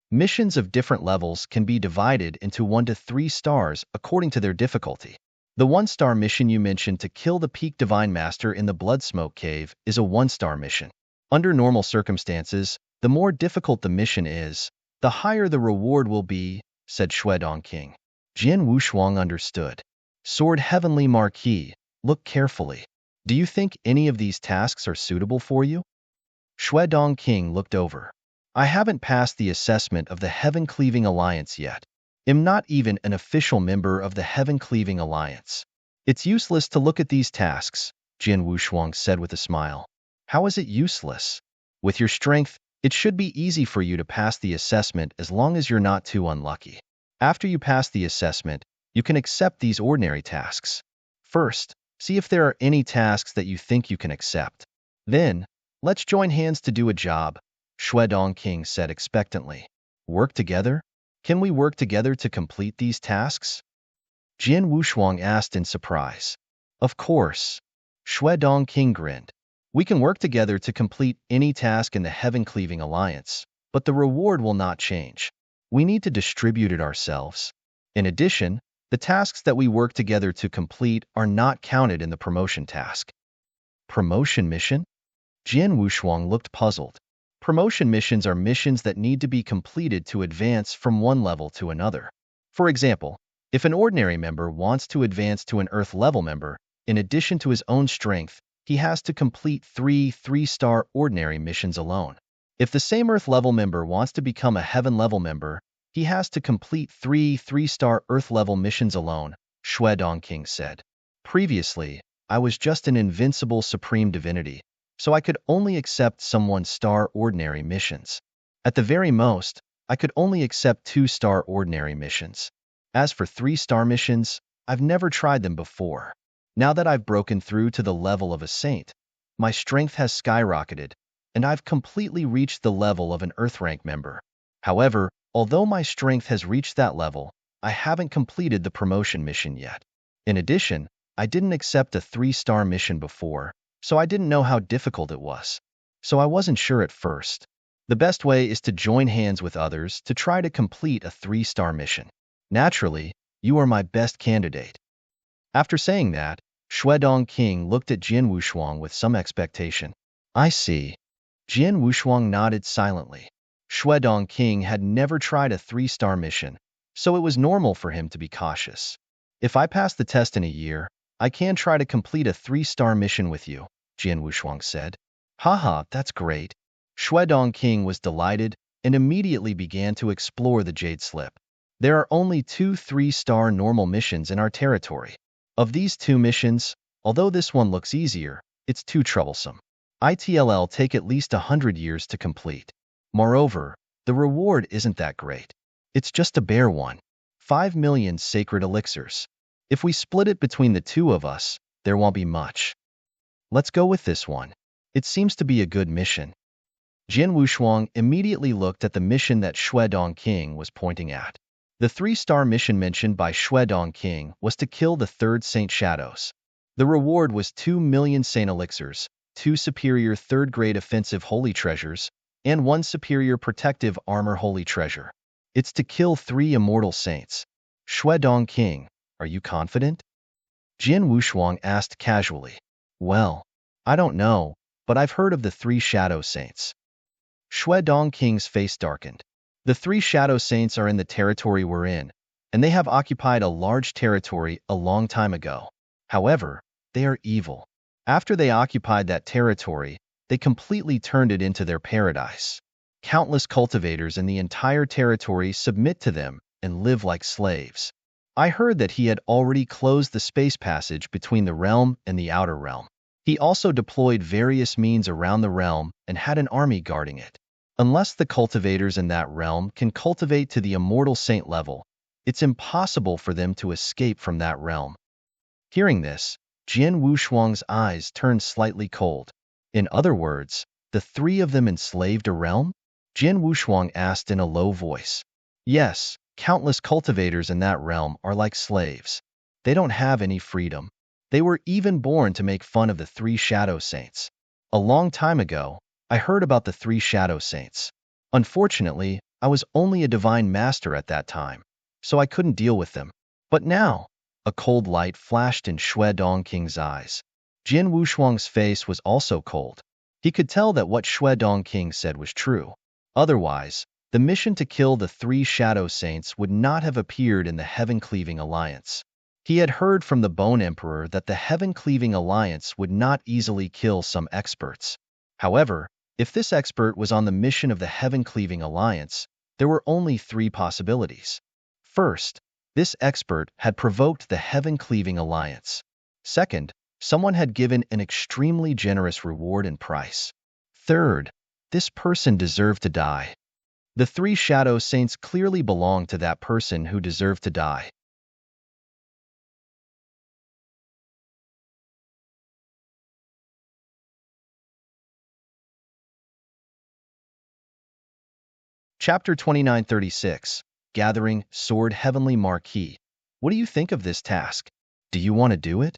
Missions of different levels can be divided into 1 to 3 stars according to their difficulty. The 1-star mission you mentioned to kill the peak divine master in the Blood Smoke Cave is a 1-star mission. Under normal circumstances, the more difficult the mission is, the higher the reward will be, said Shuedong King. Jin Wushuang understood. Sword Heavenly Marquis, look carefully. Do you think any of these tasks are suitable for you? Shuedong King looked over. I haven't passed the assessment of the Heaven-Cleaving Alliance yet. I'm not even an official member of the Heaven-Cleaving Alliance. It's useless to look at these tasks, Jin Wushuang said with a smile. How is it useless? With your strength, it should be easy for you to pass the assessment as long as you're not too unlucky. After you pass the assessment, you can accept these ordinary tasks. First, see if there are any tasks that you think you can accept. Then, let's join hands to do a job, Shuedong King said expectantly. Work together? Can we work together to complete these tasks? Jin Wushuang asked in surprise. Of course. Shuedong King grinned. We can work together to complete any task in the Heaven-Cleaving Alliance, but the reward will not change. We need to distribute it ourselves. In addition, the tasks that we work together to complete are not counted in the promotion task. Promotion mission? Jian Wushuang looked puzzled. Promotion missions are missions that need to be completed to advance from one level to another. For example, if an ordinary member wants to advance to an Earth-level member, in addition to his own strength, he has to complete three-star ordinary missions alone. If the same Earth-level member wants to become a Heaven-level member, he has to complete three-star Earth-level missions alone, Shui Dongqing said. Previously, I was just an invincible supreme divinity, so I could only accept some one-star ordinary missions. At the very most, I could only accept two-star ordinary missions. As for three-star missions, I've never tried them before. Now that I've broken through to the level of a saint, my strength has skyrocketed, and I've completely reached the level of an Earth-rank member. However, although my strength has reached that level, I haven't completed the promotion mission yet. In addition, I didn't accept a three-star mission before, so I didn't know how difficult it was. So I wasn't sure at first. The best way is to join hands with others to try to complete a three-star mission. Naturally, you are my best candidate. After saying that, Shui Dongqing looked at Jian Wushuang with some expectation. I see. Jian Wushuang nodded silently. Shui Dongqing had never tried a three-star mission, so it was normal for him to be cautious. If I pass the test in a year, I can try to complete a three-star mission with you, Jian Wushuang said. Haha, that's great. Shui Dongqing was delighted and immediately began to explore the Jade Slip. There are only 2 three-star normal missions in our territory. Of these 2 missions, although this one looks easier, it's too troublesome. It'll take at least 100 years to complete. Moreover, the reward isn't that great. It's just a bare one. 5 million sacred elixirs. If we split it between the two of us, there won't be much. Let's go with this one. It seems to be a good mission. Jian Wushuang immediately looked at the mission that Shui Dongqing was pointing at. The 3-star mission mentioned by Shui Dongqing was to kill the 3rd Saint Shadows. The reward was 2 million Saint Elixirs, 2 superior 3rd-grade offensive holy treasures, and 1 superior protective armor holy treasure. It's to kill 3 immortal saints. Shui Dongqing, are you confident? Jian Wushuang asked casually. Well, I don't know, but I've heard of the 3 Shadow Saints. Shui Dongqing's face darkened. The 3 Shadow Saints are in the territory we're in, and they have occupied a large territory a long time ago. However, they are evil. After they occupied that territory, they completely turned it into their paradise. Countless cultivators in the entire territory submit to them and live like slaves. I heard that he had already closed the space passage between the realm and the outer realm. He also deployed various means around the realm and had an army guarding it. Unless the cultivators in that realm can cultivate to the immortal saint level, it's impossible for them to escape from that realm. Hearing this, Jian Wushuang's eyes turned slightly cold. In other words, the 3 of them enslaved a realm? Jian Wushuang asked in a low voice. Yes, countless cultivators in that realm are like slaves. They don't have any freedom. They were even born to make fun of the 3 Shadow Saints. A long time ago, I heard about the 3 Shadow Saints. Unfortunately, I was only a divine master at that time, so I couldn't deal with them. But now, a cold light flashed in Shui Dongqing's eyes. Jian Wushuang's face was also cold. He could tell that what Shui Dongqing said was true. Otherwise, the mission to kill the 3 Shadow Saints would not have appeared in the Heaven-Cleaving Alliance. He had heard from the Bone Emperor that the Heaven-Cleaving Alliance would not easily kill some experts. However, if this expert was on the mission of the Heaven-Cleaving Alliance, there were only 3 possibilities. First, this expert had provoked the Heaven-Cleaving Alliance. Second, someone had given an extremely generous reward and price. Third, this person deserved to die. The 3 Shadow Saints clearly belonged to that person who deserved to die. Chapter 2936, Gathering Sword Heavenly Marquee. What do you think of this task? Do you want to do it?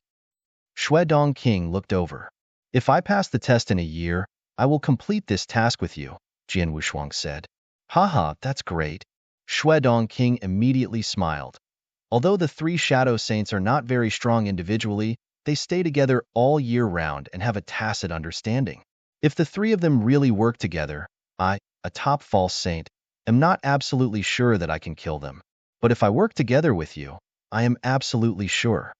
Shui Dongqing looked over. If I pass the test in a year, I will complete this task with you, Jian Wushuang said. Haha, that's great. Shui Dongqing immediately smiled. Although the 3 Shadow Saints are not very strong individually, they stay together all year round and have a tacit understanding. If the three of them really work together, I, a top false saint, am not absolutely sure that I can kill them. But if I work together with you, I am absolutely sure.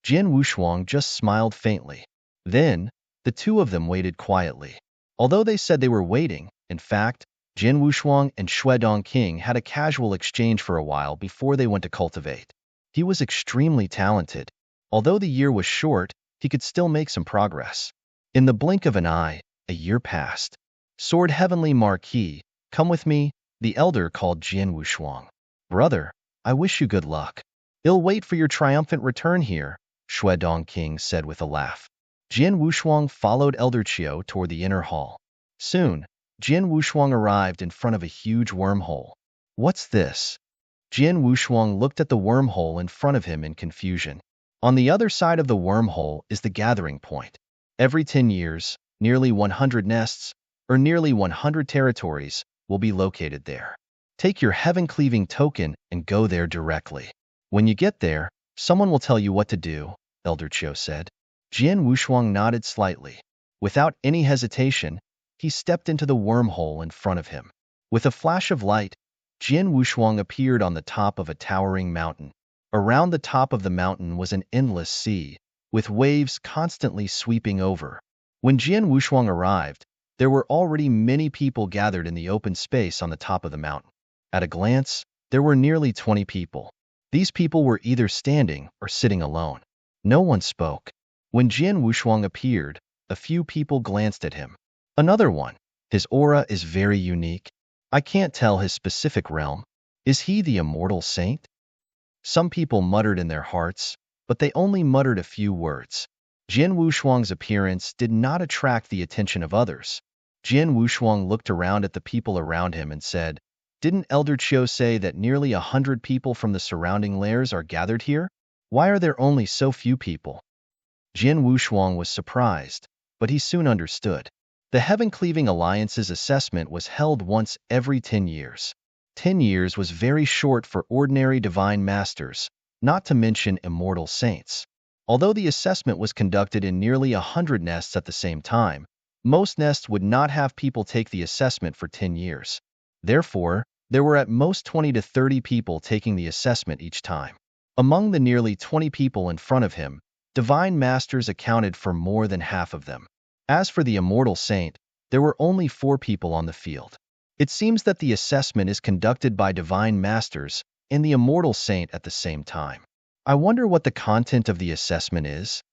Jian Wushuang just smiled faintly. Then, the two of them waited quietly. Although they said they were waiting, in fact, Jian Wushuang and Shui Dongqing had a casual exchange for a while before they went to cultivate. He was extremely talented. Although the year was short, he could still make some progress. In the blink of an eye, a year passed. Sword Heavenly Marquis, come with me, the elder called Jian Wushuang. Brother, I wish you good luck. I'll wait for your triumphant return here, Shui Dongqing said with a laugh. Jian Wushuang followed Elder Qiu toward the inner hall. Soon, Jian Wushuang arrived in front of a huge wormhole. What's this? Jian Wushuang looked at the wormhole in front of him in confusion. On the other side of the wormhole is the gathering point. Every 10 years, nearly 100 nests, or nearly 100 territories, will be located there. Take your heaven-cleaving token and go there directly. When you get there, someone will tell you what to do, Elder Qiu said. Jian Wushuang nodded slightly. Without any hesitation, he stepped into the wormhole in front of him. With a flash of light, Jian Wushuang appeared on the top of a towering mountain. Around the top of the mountain was an endless sea, with waves constantly sweeping over. When Jian Wushuang arrived, there were already many people gathered in the open space on the top of the mountain. At a glance, there were nearly 20 people. These people were either standing or sitting alone. No one spoke. When Jian Wushuang appeared, a few people glanced at him. Another one. His aura is very unique. I can't tell his specific realm. Is he the immortal saint? Some people muttered in their hearts, but they only muttered a few words. Jian Wushuang's appearance did not attract the attention of others. Jian Wushuang looked around at the people around him and said, "Didn't Elder Qiu say that nearly 100 people from the surrounding lairs are gathered here? Why are there only so few people?" Jian Wushuang was surprised, but he soon understood. The Heaven-Cleaving Alliance's assessment was held once every 10 years. 10 years was very short for ordinary divine masters, not to mention immortal saints. Although the assessment was conducted in nearly 100 nests at the same time, most nests would not have people take the assessment for 10 years. Therefore, there were at most 20 to 30 people taking the assessment each time. Among the nearly 20 people in front of him, divine masters accounted for more than half of them. As for the immortal saint, there were only 4 people on the field. It seems that the assessment is conducted by divine masters and the immortal saint at the same time. I wonder what the content of the assessment is?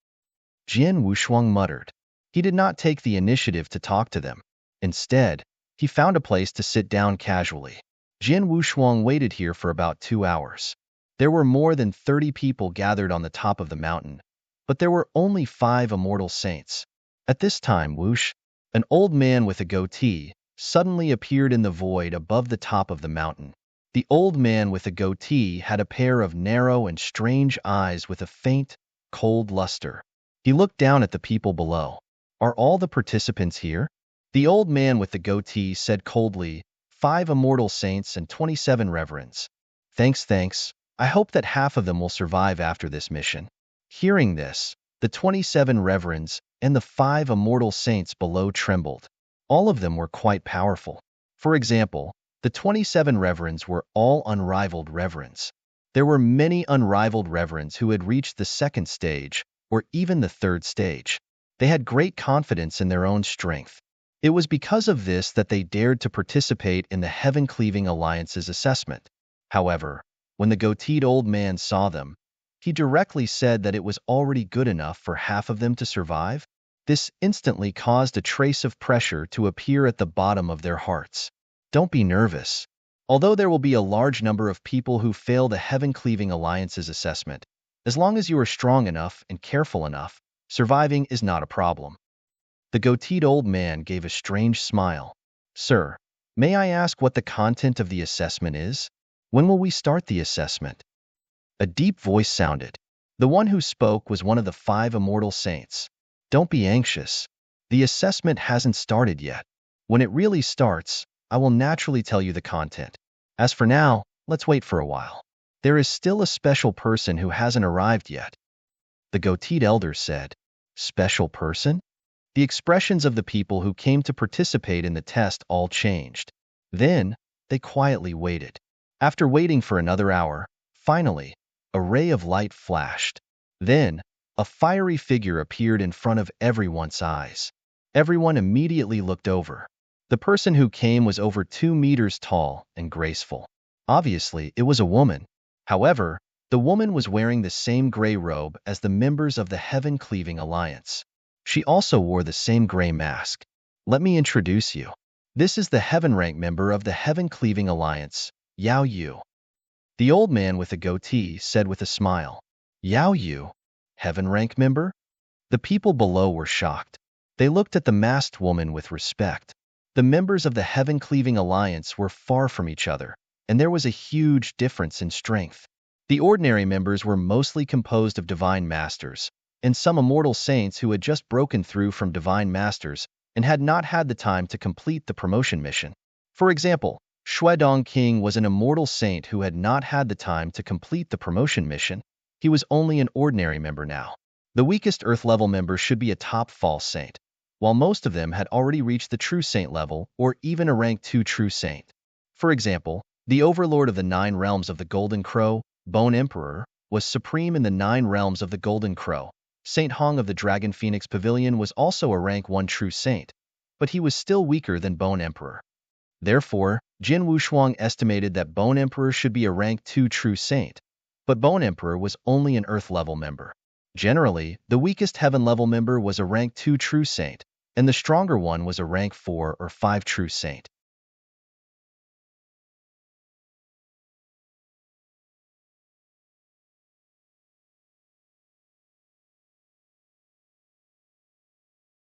Jian Wushuang muttered. He did not take the initiative to talk to them. Instead, he found a place to sit down casually. Jian Wushuang waited here for about 2 hours. There were more than 30 people gathered on the top of the mountain, but there were only 5 immortal saints. At this time, whoosh, an old man with a goatee suddenly appeared in the void above the top of the mountain. The old man with a goatee had a pair of narrow and strange eyes with a faint, cold luster. He looked down at the people below. Are all the participants here? The old man with the goatee said coldly, 5 immortal saints and 27 reverends. Thanks. I hope that half of them will survive after this mission. Hearing this, the 27 reverends and the 5 immortal saints below trembled. All of them were quite powerful. For example, the 27 reverends were all unrivaled reverends. There were many unrivaled reverends who had reached the 2nd stage, or even the 3rd stage. They had great confidence in their own strength. It was because of this that they dared to participate in the Heaven-Cleaving Alliance's assessment. However, when the goateed old man saw them, he directly said that it was already good enough for half of them to survive. This instantly caused a trace of pressure to appear at the bottom of their hearts. Don't be nervous. Although there will be a large number of people who fail the Heaven-Cleaving Alliance's assessment, as long as you are strong enough and careful enough, surviving is not a problem. The goateed old man gave a strange smile. Sir, may I ask what the content of the assessment is? When will we start the assessment? A deep voice sounded. The one who spoke was one of the 5 immortal saints. Don't be anxious. The assessment hasn't started yet. When it really starts, I will naturally tell you the content. As for now, let's wait for a while. There is still a special person who hasn't arrived yet. the goateed elder said. Special person? The expressions of the people who came to participate in the test all changed. Then, they quietly waited. After waiting for another hour, finally, a ray of light flashed. Then, a fiery figure appeared in front of everyone's eyes. Everyone immediately looked over. The person who came was over 2 meters tall and graceful. Obviously, it was a woman. However, the woman was wearing the same gray robe as the members of the Heaven-Cleaving Alliance. She also wore the same gray mask. Let me introduce you. This is the Heaven-rank member of the Heaven-Cleaving Alliance, Yao Yu. The old man with the goatee said with a smile. Yao Yu? Heaven-rank member? The people below were shocked. They looked at the masked woman with respect. The members of the Heaven-Cleaving Alliance were far from each other, and there was a huge difference in strength. The ordinary members were mostly composed of divine masters, and some immortal saints who had just broken through from divine masters and had not had the time to complete the promotion mission. For example, Shuedong King was an immortal saint who had not had the time to complete the promotion mission. He was only an ordinary member now. The weakest Earth-level member should be a top false saint, while most of them had already reached the true saint level or even a rank 2 true saint. For example, the overlord of the 9 realms of the Golden Crow, Bone Emperor, was supreme in the 9 realms of the Golden Crow. Saint Hong of the Dragon Phoenix Pavilion was also a rank 1 true saint, but he was still weaker than Bone Emperor. Therefore, Jin Wushuang estimated that Bone Emperor should be a rank 2 true saint, but Bone Emperor was only an Earth-level member. Generally, the weakest Heaven-level member was a rank 2 true saint, and the stronger one was a rank 4 or 5 true saint.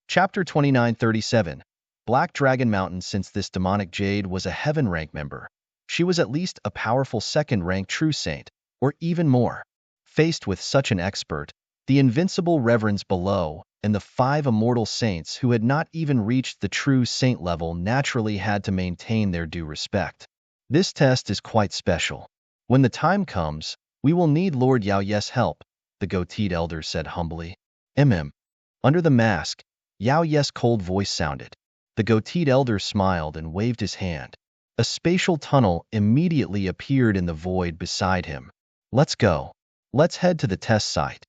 Chapter 2937. Black Dragon Mountain. Since this demonic jade was a heaven rank member, she was at least a powerful second rank true saint, or even more. Faced with such an expert, the invincible reverends below and the 5 immortal saints who had not even reached the true saint level naturally had to maintain their due respect. This test is quite special. When the time comes, we will need Lord Yao Ye's help, the goateed elder said humbly. Under the mask, Yao Ye's cold voice sounded. The goateed elder smiled and waved his hand. A spatial tunnel immediately appeared in the void beside him. Let's go. Let's head to the test site.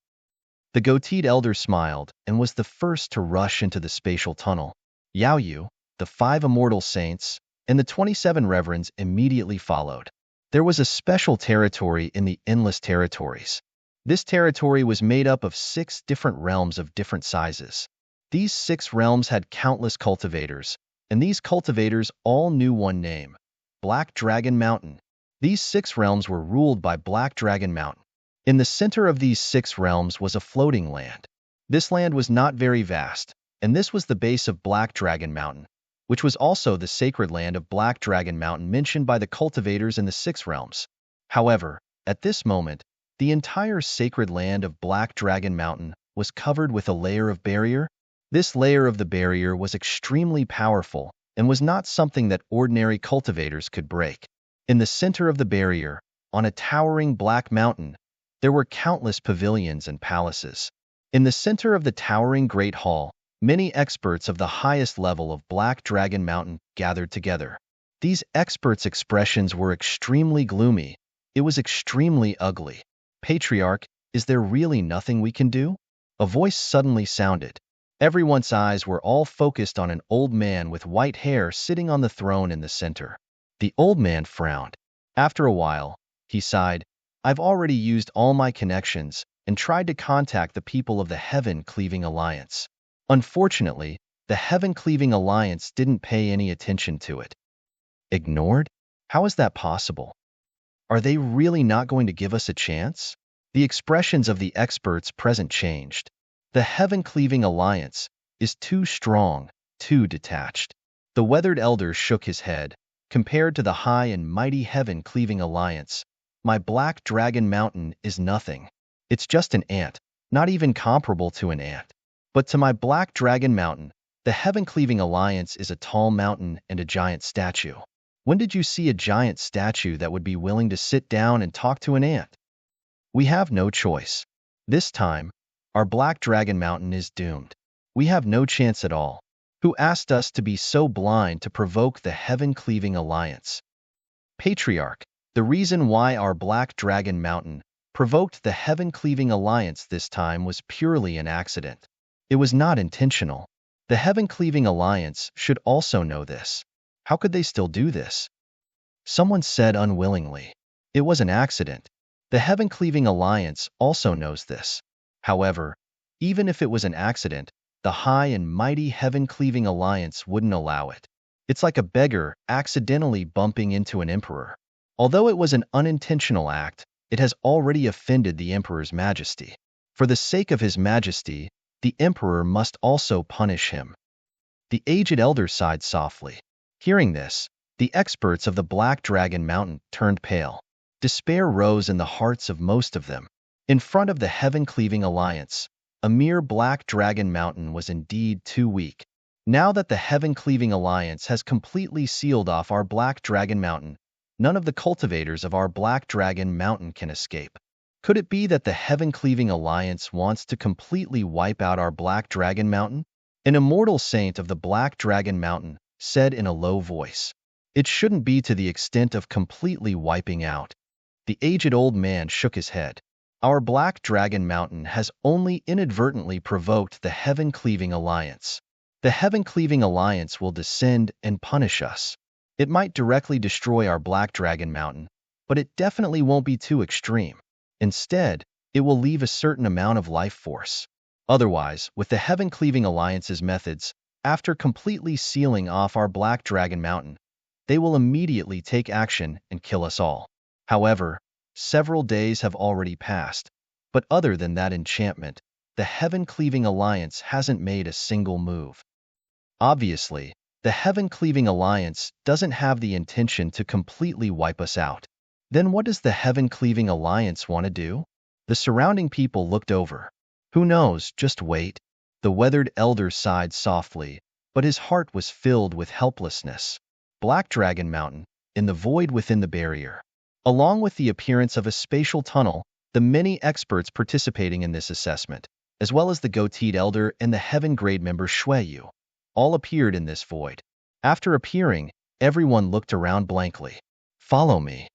The goateed elder smiled and was the first to rush into the spatial tunnel. Yao Yu, the 5 immortal saints, and the 27 reverends immediately followed. There was a special territory in the Endless Territories. This territory was made up of 6 different realms of different sizes. These 6 realms had countless cultivators, and these cultivators all knew one name: Black Dragon Mountain. These 6 realms were ruled by Black Dragon Mountain. In the center of these 6 realms was a floating land. This land was not very vast, and this was the base of Black Dragon Mountain, which was also the sacred land of Black Dragon Mountain mentioned by the cultivators in the 6 realms. However, at this moment, the entire sacred land of Black Dragon Mountain was covered with a layer of barrier. This layer of the barrier was extremely powerful and was not something that ordinary cultivators could break. In the center of the barrier, on a towering black mountain, there were countless pavilions and palaces. In the center of the towering Great Hall, many experts of the highest level of Black Dragon Mountain gathered together. These experts' expressions were extremely gloomy. It was extremely ugly. Patriarch, is there really nothing we can do? A voice suddenly sounded. Everyone's eyes were all focused on an old man with white hair sitting on the throne in the center. The old man frowned. After a while, he sighed. I've already used all my connections and tried to contact the people of the Heaven-Cleaving Alliance. Unfortunately, the Heaven-Cleaving Alliance didn't pay any attention to it. Ignored? How is that possible? Are they really not going to give us a chance? The expressions of the experts present changed. The Heaven-Cleaving Alliance is too strong, too detached. The weathered elder shook his head. Compared to the high and mighty Heaven-Cleaving Alliance, my Black Dragon Mountain is nothing. It's just an ant, not even comparable to an ant. But to my Black Dragon Mountain, the Heaven-Cleaving Alliance is a tall mountain and a giant statue. When did you see a giant statue that would be willing to sit down and talk to an ant? We have no choice. This time, Our Black Dragon Mountain is doomed. We have no chance at all. Who asked us to be so blind to provoke the heaven-cleaving alliance? Patriarch, the reason why our Black Dragon Mountain provoked the heaven-cleaving alliance this time was purely an accident. It was not intentional. The heaven-cleaving alliance should also know this. How could they still do this? Someone said unwillingly. It was an accident. The heaven-cleaving alliance also knows this. However, even if it was an accident, the high and mighty heaven-cleaving alliance wouldn't allow it. It's like a beggar accidentally bumping into an emperor. Although it was an unintentional act, it has already offended the emperor's majesty. For the sake of his majesty, the emperor must also punish him. The aged elder sighed softly. Hearing this, the experts of the Black Dragon Mountain turned pale. Despair rose in the hearts of most of them. In front of the heaven-cleaving alliance, a mere Black Dragon Mountain was indeed too weak. Now that the heaven-cleaving alliance has completely sealed off our Black Dragon Mountain, none of the cultivators of our Black Dragon Mountain can escape. Could it be that the heaven-cleaving alliance wants to completely wipe out our Black Dragon Mountain? An immortal saint of the Black Dragon Mountain said in a low voice. It shouldn't be to the extent of completely wiping out. The aged old man shook his head. Our Black Dragon Mountain has only inadvertently provoked the heaven-cleaving alliance. The heaven-cleaving alliance will descend and punish us. It might directly destroy our Black Dragon Mountain, but it definitely won't be too extreme. Instead, it will leave a certain amount of life force. Otherwise, with the heaven-cleaving alliance's methods, after completely sealing off our Black Dragon Mountain, they will immediately take action and kill us all. However, several days have already passed, but other than that enchantment, the heaven-cleaving alliance hasn't made a single move. Obviously, the heaven-cleaving alliance doesn't have the intention to completely wipe us out. Then what does the heaven-cleaving alliance want to do? The surrounding people looked over. Who knows, just wait. The weathered elder sighed softly, but his heart was filled with helplessness. Black Dragon Mountain, in the void within the barrier. Along with the appearance of a spatial tunnel, the many experts participating in this assessment, as well as the goateed elder and the heaven grade member Shuiyu, all appeared in this void. After appearing, everyone looked around blankly. Follow me.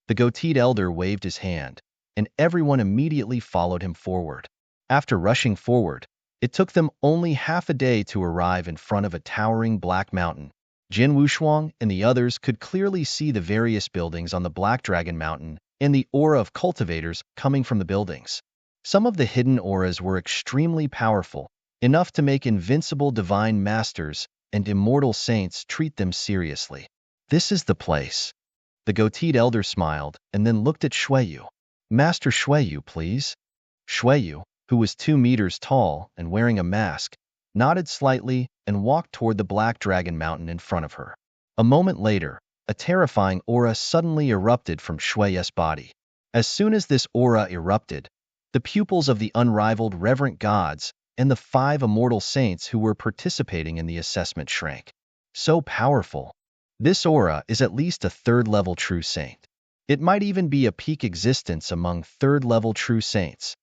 The goateed elder waved his hand, and everyone immediately followed him forward. After rushing forward, it took them only half a day to arrive in front of a towering black mountain. Jin Wushuang and the others could clearly see the various buildings on the Black Dragon Mountain and the aura of cultivators coming from the buildings. Some of the hidden auras were extremely powerful, enough to make invincible divine masters and immortal saints treat them seriously. This is the place. The goateed elder smiled and then looked at Shuiyu. Master Shuiyu, please. Shuiyu, who was 2 meters tall and wearing a mask, nodded slightly and walked toward the Black Dragon Mountain in front of her. A moment later, a terrifying aura suddenly erupted from Shuiyu's body. As soon as this aura erupted, the pupils of the unrivaled reverent gods and the 5 immortal saints who were participating in the assessment shrank. So powerful. This aura is at least a 3rd-level true saint. It might even be a peak existence among 3rd-level true saints.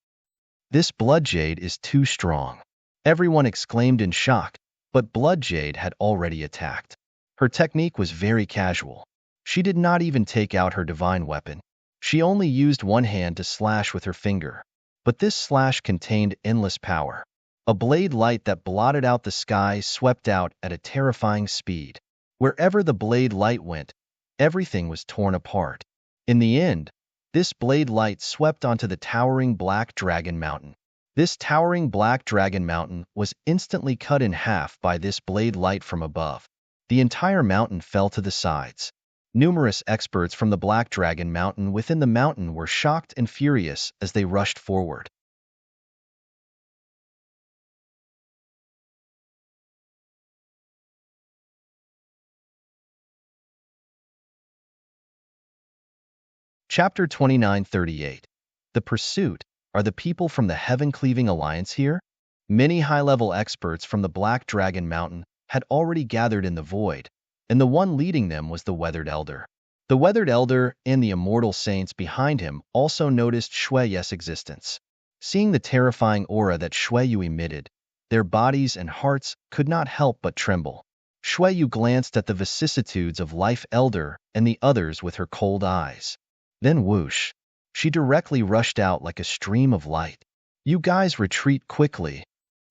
This blood jade is too strong. Everyone exclaimed in shock, but Blood Jade had already attacked. Her technique was very casual. She did not even take out her divine weapon. She only used one hand to slash with her finger. But this slash contained endless power. A blade light that blotted out the sky swept out at a terrifying speed. Wherever the blade light went, everything was torn apart. In the end, this blade light swept onto the towering Black Dragon Mountain. This towering Black Dragon Mountain was instantly cut in half by this blade light from above. The entire mountain fell to the sides. Numerous experts from the Black Dragon Mountain within the mountain were shocked and furious as they rushed forward. Chapter 2938. The Pursuit. Are the people from the Heaven-Cleaving Alliance here? Many high-level experts from the Black Dragon Mountain had already gathered in the void, and the one leading them was the Weathered Elder. The Weathered Elder and the immortal saints behind him also noticed Shuiyu's existence. Seeing the terrifying aura that Shuiyu emitted, their bodies and hearts could not help but tremble. Shuiyu glanced at the vicissitudes of Life Elder and the others with her cold eyes. Then whoosh! She directly rushed out like a stream of light. You guys retreat quickly.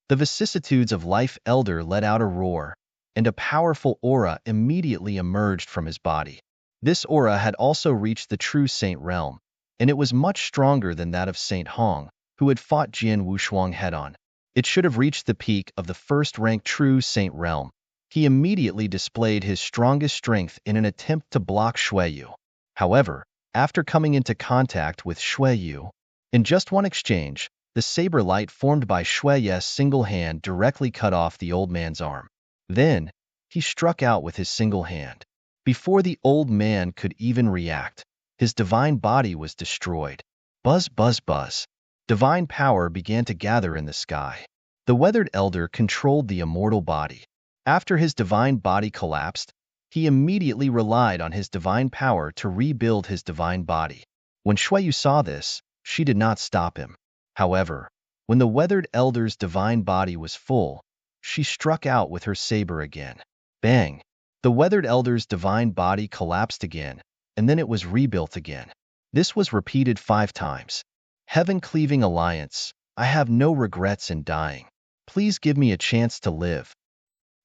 The vicissitudes of Life Elder let out a roar, and a powerful aura immediately emerged from his body. This aura had also reached the true Saint realm, and it was much stronger than that of Saint Hong, who had fought Jian Wushuang head-on. It should have reached the peak of the first-rank true Saint realm. He immediately displayed his strongest strength in an attempt to block Shuiyu. However, after coming into contact with Shuiyu, in just one exchange, the saber light formed by Shuiyu's single hand directly cut off the old man's arm. Then, he struck out with his single hand. Before the old man could even react, his divine body was destroyed. Buzz, buzz, buzz. Divine power began to gather in the sky. The weathered elder controlled the immortal body. After his divine body collapsed, he immediately relied on his divine power to rebuild his divine body. When Shuiyu saw this, she did not stop him. However, when the weathered elder's divine body was full, she struck out with her saber again. Bang! The weathered elder's divine body collapsed again, and then it was rebuilt again. This was repeated 5 times. Heaven-cleaving alliance, I have no regrets in dying. Please give me a chance to live.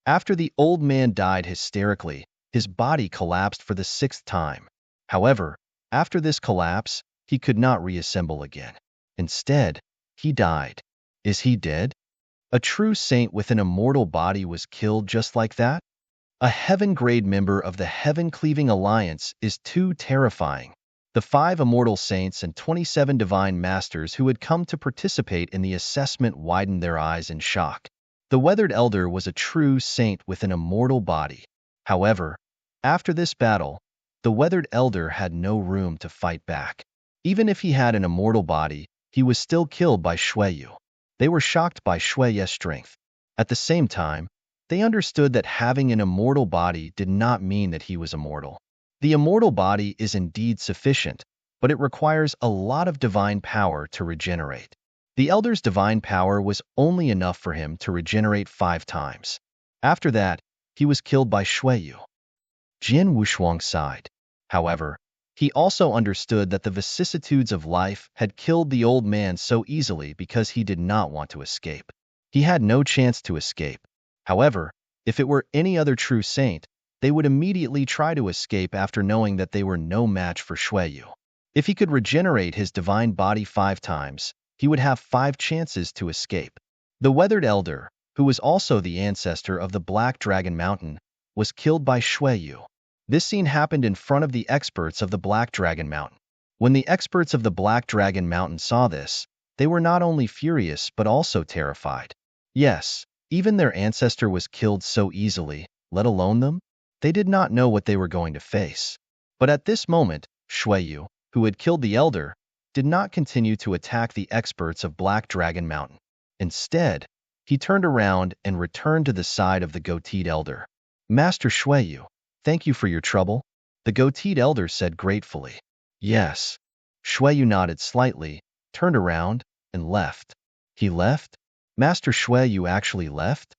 After the old man died hysterically, his body collapsed for the 6th time. However, after this collapse, he could not reassemble again. Instead, he died. Is he dead? A true saint with an immortal body was killed just like that? A heaven-grade member of the Heaven-Cleaving Alliance is too terrifying. The 5 immortal saints and 27 divine masters who had come to participate in the assessment widened their eyes in shock. The weathered elder was a true saint with an immortal body. However, after this battle, the weathered elder had no room to fight back. Even if he had an immortal body, he was still killed by Shuiyu. They were shocked by Shuiyu's strength. At the same time, they understood that having an immortal body did not mean that he was immortal. The immortal body is indeed sufficient, but it requires a lot of divine power to regenerate. The elder's divine power was only enough for him to regenerate 5 times. After that, he was killed by Shuiyu. Jian Wushuang sighed. However, he also understood that the vicissitudes of life had killed the old man so easily because he did not want to escape. He had no chance to escape. However, if it were any other true saint, they would immediately try to escape after knowing that they were no match for Shuiyu. If he could regenerate his divine body 5 times, he would have 5 chances to escape. The weathered elder, who was also the ancestor of the Black Dragon Mountain, was killed by Shuiyu. This scene happened in front of the experts of the Black Dragon Mountain. When the experts of the Black Dragon Mountain saw this, they were not only furious but also terrified. Yes, even their ancestor was killed so easily, let alone them. They did not know what they were going to face. But at this moment, Shuiyu, who had killed the elder, did not continue to attack the experts of Black Dragon Mountain. Instead, he turned around and returned to the side of the goateed elder. Master Shuiyu, thank you for your trouble, the goateed elder said gratefully. Yes. Shuiyu nodded slightly, turned around, and left. He left? Master Shuiyu actually left?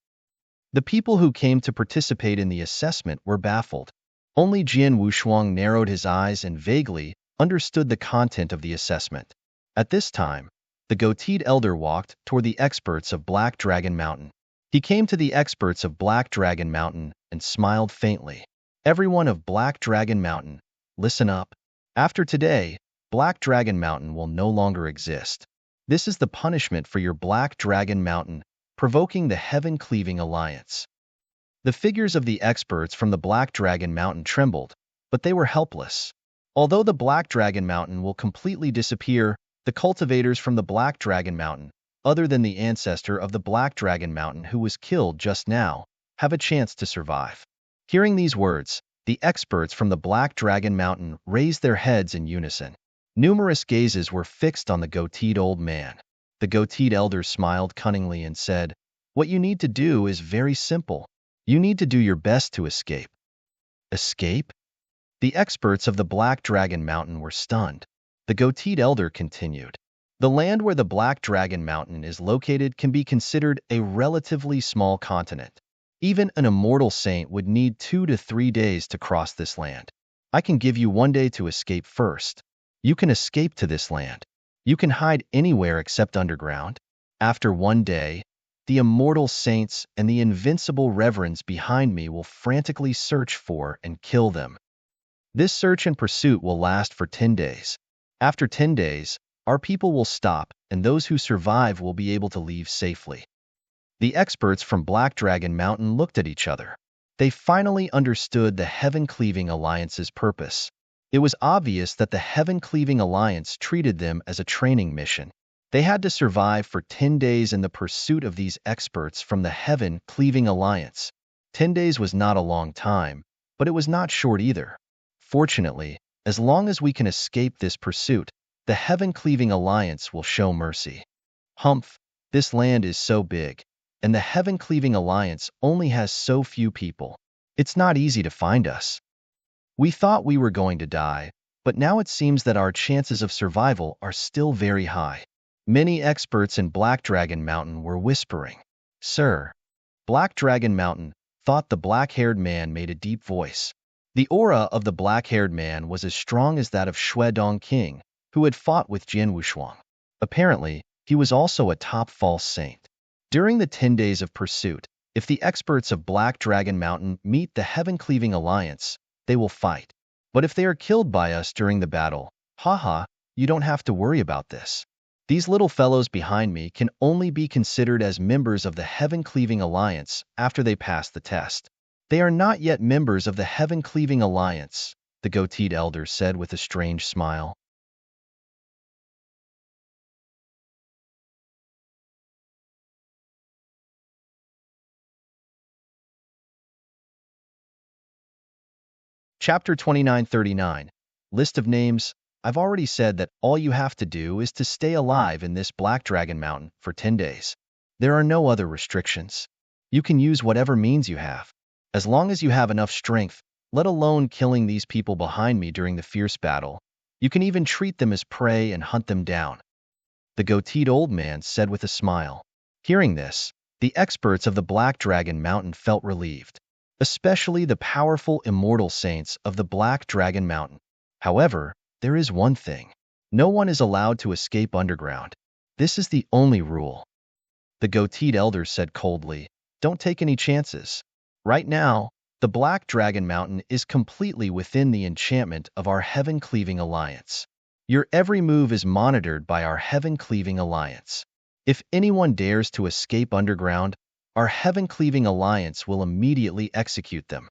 The people who came to participate in the assessment were baffled. Only Jian Wushuang narrowed his eyes and vaguely understood the content of the assessment. At this time, the goateed elder walked toward the experts of Black Dragon Mountain. He came to the experts of Black Dragon Mountain and smiled faintly. Everyone of Black Dragon Mountain, listen up. After today, Black Dragon Mountain will no longer exist. This is the punishment for your Black Dragon Mountain, provoking the Heaven-Cleaving Alliance. The figures of the experts from the Black Dragon Mountain trembled, but they were helpless. Although the Black Dragon Mountain will completely disappear, the cultivators from the Black Dragon Mountain, other than the ancestor of the Black Dragon Mountain who was killed just now, have a chance to survive. Hearing these words, the experts from the Black Dragon Mountain raised their heads in unison. Numerous gazes were fixed on the goateed old man. The goateed elder smiled cunningly and said, "What you need to do is very simple. You need to do your best to escape." Escape? The experts of the Black Dragon Mountain were stunned. The goateed elder continued, The land where the Black Dragon Mountain is located can be considered a relatively small continent. Even an immortal saint would need 2 to 3 days to cross this land. I can give you 1 day to escape first. You can escape to this land. You can hide anywhere except underground. After 1 day, the immortal saints and the invincible reverends behind me will frantically search for and kill them. This search and pursuit will last for 10 days. After 10 days, our people will stop, and those who survive will be able to leave safely. The experts from Black Dragon Mountain looked at each other. They finally understood the Heaven-Cleaving Alliance's purpose. It was obvious that the Heaven-Cleaving Alliance treated them as a training mission. They had to survive for 10 days in the pursuit of these experts from the Heaven-Cleaving Alliance. 10 days was not a long time, but it was not short either. Fortunately, as long as we can escape this pursuit, the Heaven-Cleaving Alliance will show mercy. Humph, this land is so big, and the Heaven-Cleaving Alliance only has so few people. It's not easy to find us. We thought we were going to die, but now it seems that our chances of survival are still very high. Many experts in Black Dragon Mountain were whispering. Sir, Black Dragon Mountain, thought the black-haired man made a deep voice. The aura of the black-haired man was as strong as that of Shuedong King, who had fought with Jian Wushuang. Apparently, he was also a top false saint. During the 10 days of pursuit, if the experts of Black Dragon Mountain meet the Heaven-Cleaving Alliance, they will fight. But if they are killed by us during the battle, haha, you don't have to worry about this. These little fellows behind me can only be considered as members of the Heaven-Cleaving Alliance after they pass the test. They are not yet members of the Heaven-Cleaving Alliance, the goateed elder said with a strange smile. Chapter 2939. List of names. I've already said that all you have to do is to stay alive in this Black Dragon Mountain for 10 days. There are no other restrictions. You can use whatever means you have. As long as you have enough strength, let alone killing these people behind me during the fierce battle, you can even treat them as prey and hunt them down. The goateed old man said with a smile. Hearing this, the experts of the Black Dragon Mountain felt relieved, especially the powerful immortal saints of the Black Dragon Mountain. However, there is one thing. No one is allowed to escape underground. This is the only rule. The goateed elder said coldly, don't take any chances. Right now, the Black Dragon Mountain is completely within the enchantment of our Heaven-Cleaving Alliance. Your every move is monitored by our Heaven-Cleaving Alliance. If anyone dares to escape underground, our Heaven-Cleaving Alliance will immediately execute them.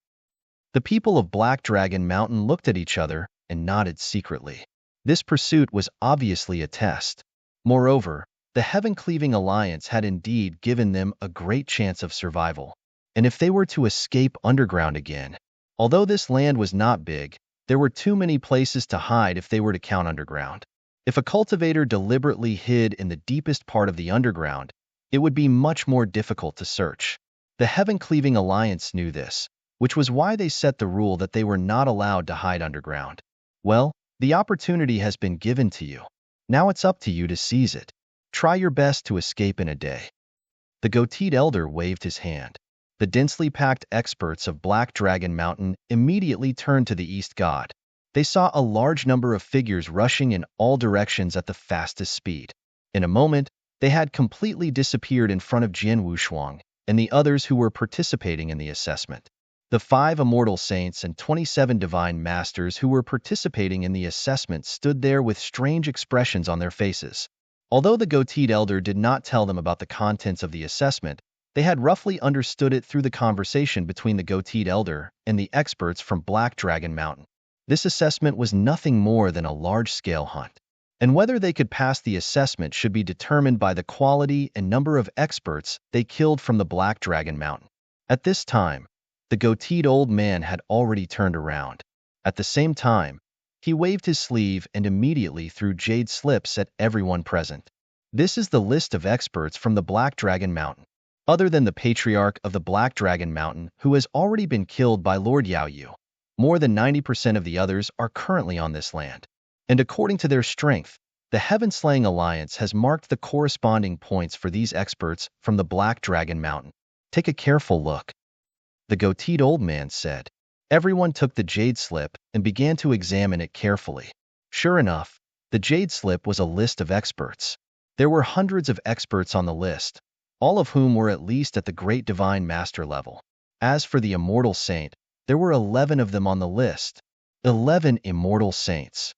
The people of Black Dragon Mountain looked at each other and nodded secretly. This pursuit was obviously a test. Moreover, the Heaven-Cleaving Alliance had indeed given them a great chance of survival. And if they were to escape underground again, although this land was not big, there were too many places to hide if they were to count underground. If a cultivator deliberately hid in the deepest part of the underground, it would be much more difficult to search. The Heaven-Cleaving Alliance knew this, which was why they set the rule that they were not allowed to hide underground. Well, the opportunity has been given to you. Now it's up to you to seize it. Try your best to escape in a day. The goateed elder waved his hand. The densely packed experts of Black Dragon Mountain immediately turned to the East God. They saw a large number of figures rushing in all directions at the fastest speed. In a moment, they had completely disappeared in front of Jian Wushuang and the others who were participating in the assessment. The 5 immortal saints and 27 divine masters who were participating in the assessment stood there with strange expressions on their faces. Although the goateed elder did not tell them about the contents of the assessment, they had roughly understood it through the conversation between the goateed elder and the experts from Black Dragon Mountain. This assessment was nothing more than a large-scale hunt, and whether they could pass the assessment should be determined by the quality and number of experts they killed from the Black Dragon Mountain. At this time, the goateed old man had already turned around. At the same time, he waved his sleeve and immediately threw jade slips at everyone present. This is the list of experts from the Black Dragon Mountain. Other than the patriarch of the Black Dragon Mountain, who has already been killed by Lord Yao Yu, more than 90% of the others are currently on this land. And according to their strength, The Heaven-Slaying Alliance has marked the corresponding points for these experts from the Black Dragon Mountain. Take a careful look, the goateed old man said. Everyone took the jade slip and began to examine it carefully. Sure enough, the jade slip was a list of experts. There were hundreds of experts on the list, all of whom were at least at the Great Divine Master level. As for the Immortal Saint, there were 11 of them on the list. 11 Immortal Saints.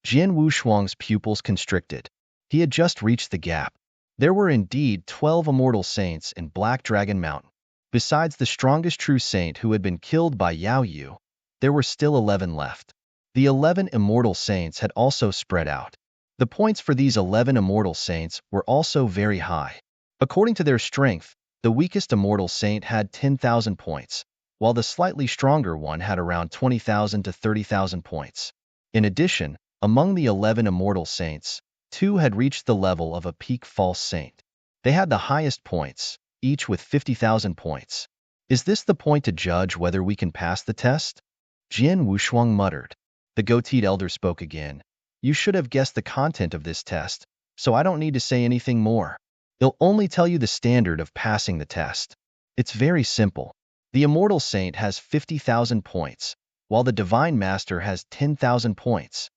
Jian Wushuang's pupils constricted. He had just reached the gap. There were indeed 12 Immortal Saints in Black Dragon Mountain. Besides the strongest true saint who had been killed by Yao Yu, there were still 11 left. The 11 Immortal Saints had also spread out. The points for these 11 Immortal Saints were also very high. According to their strength, the weakest Immortal Saint had 10,000 points, while the slightly stronger one had around 20,000 to 30,000 points. In addition, among the 11 Immortal Saints, 2 had reached the level of a peak false saint. They had the highest points, each with 50,000 points. Is this the point to judge whether we can pass the test? Jian Wushuang muttered. The goateed elder spoke again. You should have guessed the content of this test, so I don't need to say anything more. It'll only tell you the standard of passing the test. It's very simple. The Immortal Saint has 50,000 points, while the Divine Master has 10,000 points.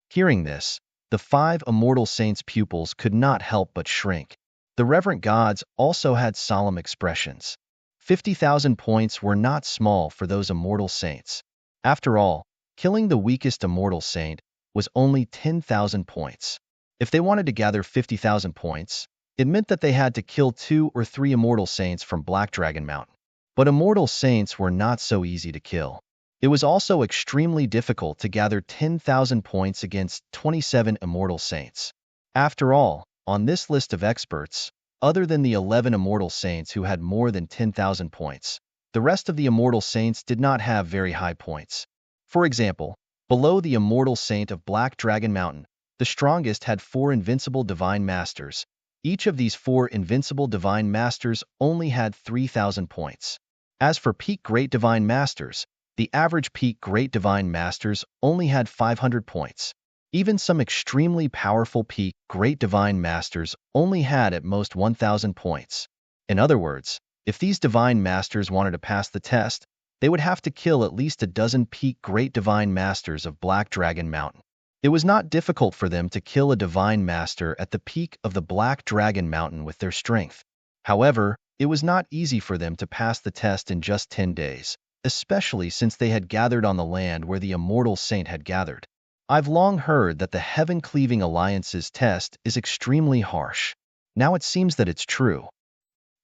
Hearing this, the 5 Immortal Saints' pupils could not help but shrink. The reverent gods also had solemn expressions. 50,000 points were not small for those Immortal Saints. After all, killing the weakest Immortal Saint was only 10,000 points. If they wanted to gather 50,000 points, it meant that they had to kill 2 or 3 Immortal Saints from Black Dragon Mountain. But Immortal Saints were not so easy to kill. It was also extremely difficult to gather 10,000 points against 27 Immortal Saints. After all, on this list of experts, other than the 11 Immortal Saints who had more than 10,000 points, the rest of the Immortal Saints did not have very high points. For example, below the Immortal Saint of Black Dragon Mountain, the strongest had 4 Invincible Divine Masters. Each of these 4 Invincible Divine Masters only had 3,000 points. As for Peak Great Divine Masters, the average Peak Great Divine Masters only had 500 points. Even some extremely powerful Peak Great Divine Masters only had at most 1,000 points. In other words, if these Divine Masters wanted to pass the test, they would have to kill at least a dozen Peak Great Divine Masters of Black Dragon Mountain. It was not difficult for them to kill a Divine Master at the peak of the Black Dragon Mountain with their strength. However, it was not easy for them to pass the test in just 10 days, especially since they had gathered on the land where the Immortal Saint had gathered. I've long heard that the Heaven-Cleaving Alliance's test is extremely harsh. Now it seems that it's true.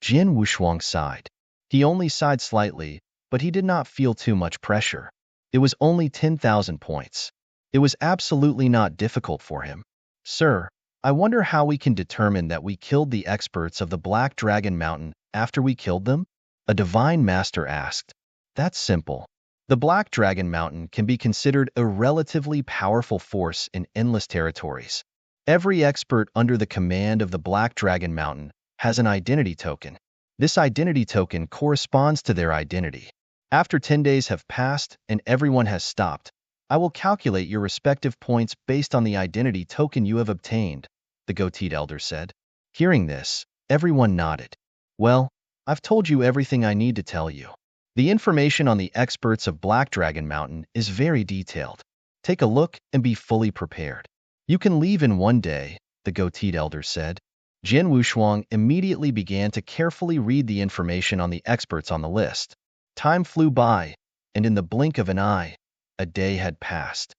Jian Wushuang sighed. He only sighed slightly, but he did not feel too much pressure. It was only 10,000 points. It was absolutely not difficult for him. Sir, I wonder how we can determine that we killed the experts of the Black Dragon Mountain after we killed them? A Divine Master asked. That's simple. The Black Dragon Mountain can be considered a relatively powerful force in endless territories. Every expert under the command of the Black Dragon Mountain has an identity token. This identity token corresponds to their identity. After 10 days have passed and everyone has stopped, I will calculate your respective points based on the identity token you have obtained, the goateed elder said. Hearing this, everyone nodded. Well, I've told you everything I need to tell you. The information on the experts of Black Dragon Mountain is very detailed. Take a look and be fully prepared. You can leave in 1 day, the goateed elder said. Jian Wushuang immediately began to carefully read the information on the experts on the list. Time flew by, and in the blink of an eye, a day had passed.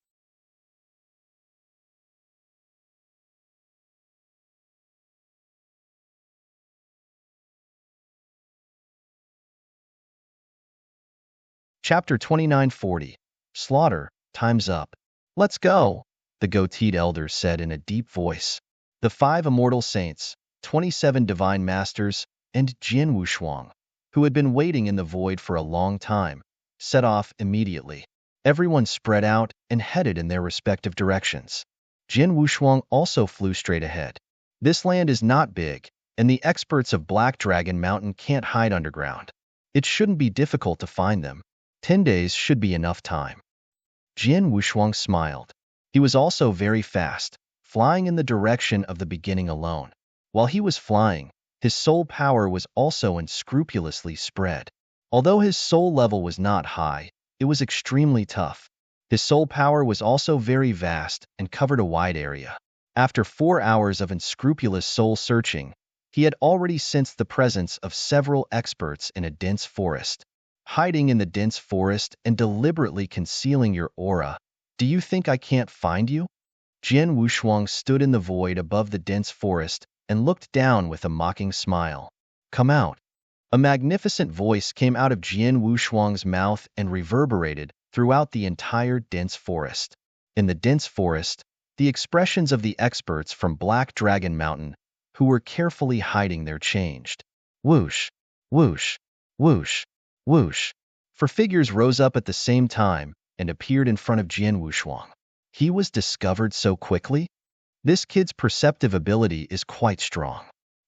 Chapter 2940. Slaughter, time's up. Let's go, the goateed elder said in a deep voice. The 5 Immortal Saints, 27 Divine Masters, and Jian Wushuang, who had been waiting in the void for a long time, set off immediately. Everyone spread out and headed in their respective directions. Jian Wushuang also flew straight ahead. This land is not big, and the experts of Black Dragon Mountain can't hide underground. It shouldn't be difficult to find them. 10 days should be enough time. Jian Wushuang smiled. He was also very fast, flying in the direction of the beginning alone. While he was flying, his soul power was also unscrupulously spread. Although his soul level was not high, it was extremely tough. His soul power was also very vast and covered a wide area. After 4 hours of unscrupulous soul searching, he had already sensed the presence of several experts in a dense forest. Hiding in the dense forest and deliberately concealing your aura, do you think I can't find you? Jian Wushuang stood in the void above the dense forest and looked down with a mocking smile. Come out. A magnificent voice came out of Jian Wushuang's mouth and reverberated throughout the entire dense forest. In the dense forest, the expressions of the experts from Black Dragon Mountain, who were carefully hiding there, changed. Whoosh, whoosh, whoosh, whoosh. 4 figures rose up at the same time and appeared in front of Jian Wushuang. He was discovered so quickly? This kid's perceptive ability is quite strong.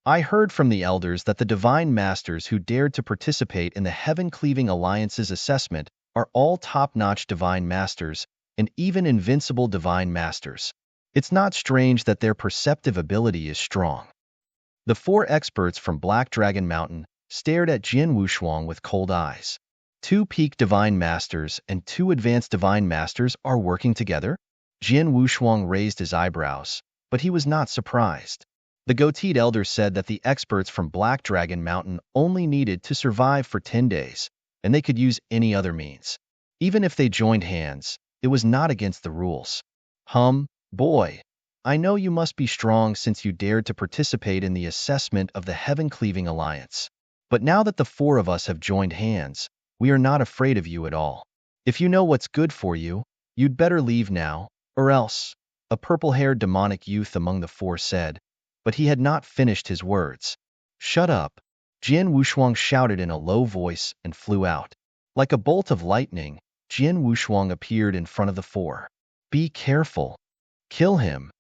I heard from the elders that the divine masters who dared to participate in the Heaven-Cleaving Alliance's assessment are all top-notch divine masters and even invincible divine masters. It's not strange that their perceptive ability is strong. The 4 experts from Black Dragon Mountain stared at Jian Wushuang with cold eyes. 2 peak divine masters and 2 advanced divine masters are working together? Jian Wushuang raised his eyebrows, but he was not surprised. The goateed elder said that the experts from Black Dragon Mountain only needed to survive for 10 days, and they could use any other means. Even if they joined hands, it was not against the rules. Boy, I know you must be strong since you dared to participate in the assessment of the Heaven-Cleaving Alliance. But now that the 4 of us have joined hands, we are not afraid of you at all. If you know what's good for you, you'd better leave now, or else, a purple-haired demonic youth among the 4 said, but he had not finished his words. Shut up, Jian Wushuang shouted in a low voice and flew out. Like a bolt of lightning, Jian Wushuang appeared in front of the 4. Be careful. Kill him.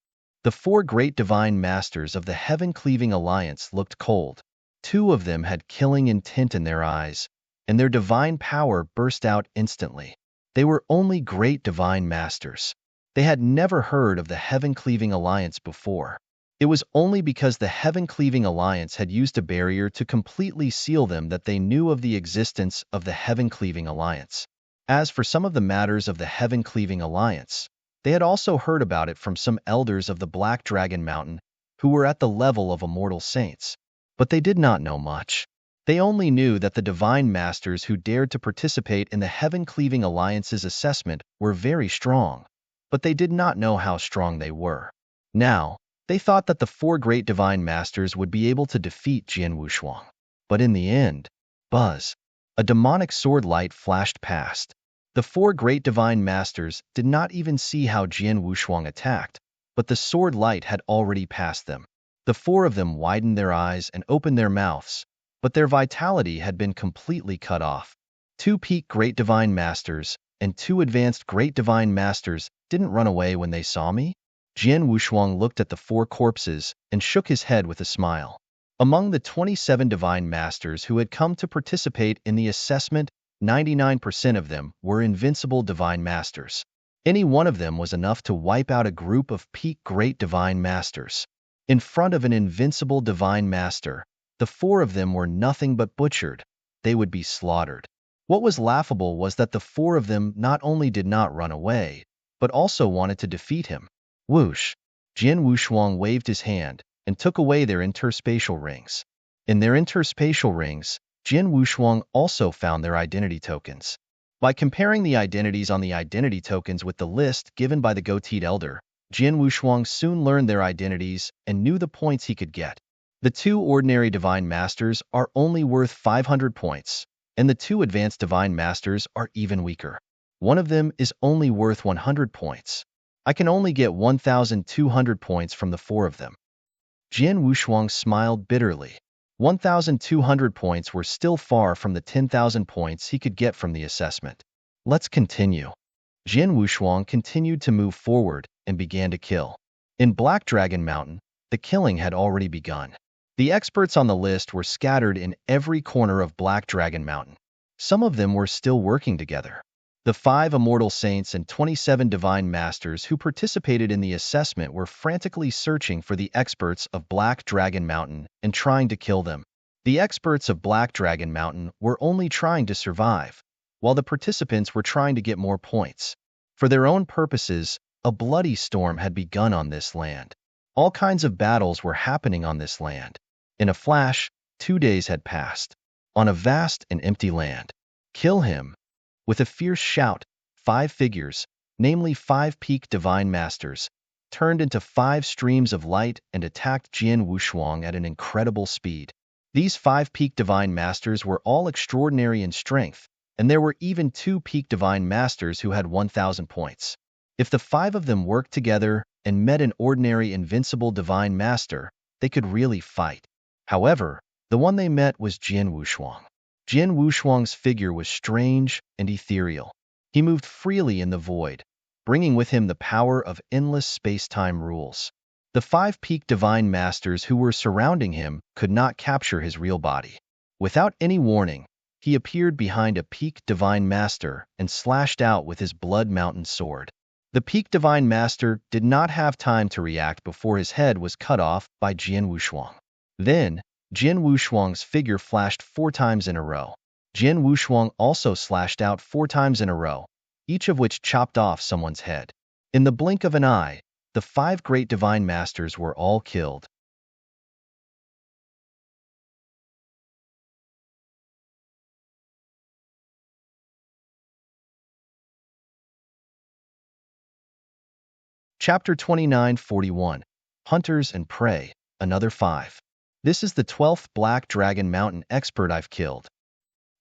The 4 great divine masters of the Heaven-Cleaving Alliance looked cold. 2 of them had killing intent in their eyes, and their divine power burst out instantly. They were only great divine masters. They had never heard of the Heaven-Cleaving Alliance before. It was only because the Heaven-Cleaving Alliance had used a barrier to completely seal them that they knew of the existence of the Heaven-Cleaving Alliance. As for some of the matters of the Heaven-Cleaving Alliance, they had also heard about it from some elders of the Black Dragon Mountain who were at the level of immortal saints. But they did not know much. They only knew that the divine masters who dared to participate in the Heaven-Cleaving Alliance's assessment were very strong, but they did not know how strong they were. Now, they thought that the 4 great divine masters would be able to defeat Jian Wushuang. But in the end, buzz, a demonic sword light flashed past. The 4 great divine masters did not even see how Jian Wushuang attacked, but the sword light had already passed them. The 4 of them widened their eyes and opened their mouths, but their vitality had been completely cut off. 2 peak great divine masters and 2 advanced great divine masters didn't run away when they saw me? Jian Wushuang looked at the 4 corpses and shook his head with a smile. Among the 27 divine masters who had come to participate in the assessment, 99% of them were invincible divine masters. Any one of them was enough to wipe out a group of peak great divine masters. In front of an invincible divine master, the 4 of them were nothing but butchered. They would be slaughtered. What was laughable was that the 4 of them not only did not run away, but also wanted to defeat him. Whoosh! Jian Wushuang waved his hand and took away their interspatial rings. In their interspatial rings, Jian Wushuang also found their identity tokens. By comparing the identities on the identity tokens with the list given by the goateed elder, Jian Wushuang soon learned their identities and knew the points he could get. The 2 ordinary divine masters are only worth 500 points, and the 2 advanced divine masters are even weaker. One of them is only worth 100 points. I can only get 1,200 points from the 4 of them. Jian Wushuang smiled bitterly. 1,200 points were still far from the 10,000 points he could get from the assessment. Let's continue. Jian Wushuang continued to move forward and began to kill. In Black Dragon Mountain, the killing had already begun. The experts on the list were scattered in every corner of Black Dragon Mountain. Some of them were still working together. The 5 immortal saints and 27 divine masters who participated in the assessment were frantically searching for the experts of Black Dragon Mountain and trying to kill them. The experts of Black Dragon Mountain were only trying to survive, while the participants were trying to get more points. For their own purposes, a bloody storm had begun on this land. All kinds of battles were happening on this land. In a flash, 2 days had passed. On a vast and empty land. Kill him! With a fierce shout, 5 figures, namely 5 peak divine masters, turned into 5 streams of light and attacked Jian Wushuang at an incredible speed. These 5 peak divine masters were all extraordinary in strength, and there were even 2 peak divine masters who had 1,000 points. If the 5 of them worked together and met an ordinary invincible divine master, they could really fight. However, the one they met was Jian Wushuang. Jian Wushuang's figure was strange and ethereal. He moved freely in the void, bringing with him the power of endless space-time rules. The 5 peak divine masters who were surrounding him could not capture his real body. Without any warning, he appeared behind a peak divine master and slashed out with his blood mountain sword. The peak divine master did not have time to react before his head was cut off by Jian Wushuang. Then, Jian Wushuang's figure flashed 4 times in a row. Jian Wushuang also slashed out 4 times in a row, each of which chopped off someone's head. In the blink of an eye, the 5 great divine masters were all killed. Chapter 29:41 Hunters and Prey, Another 5. This is the 12th Black Dragon Mountain expert I've killed.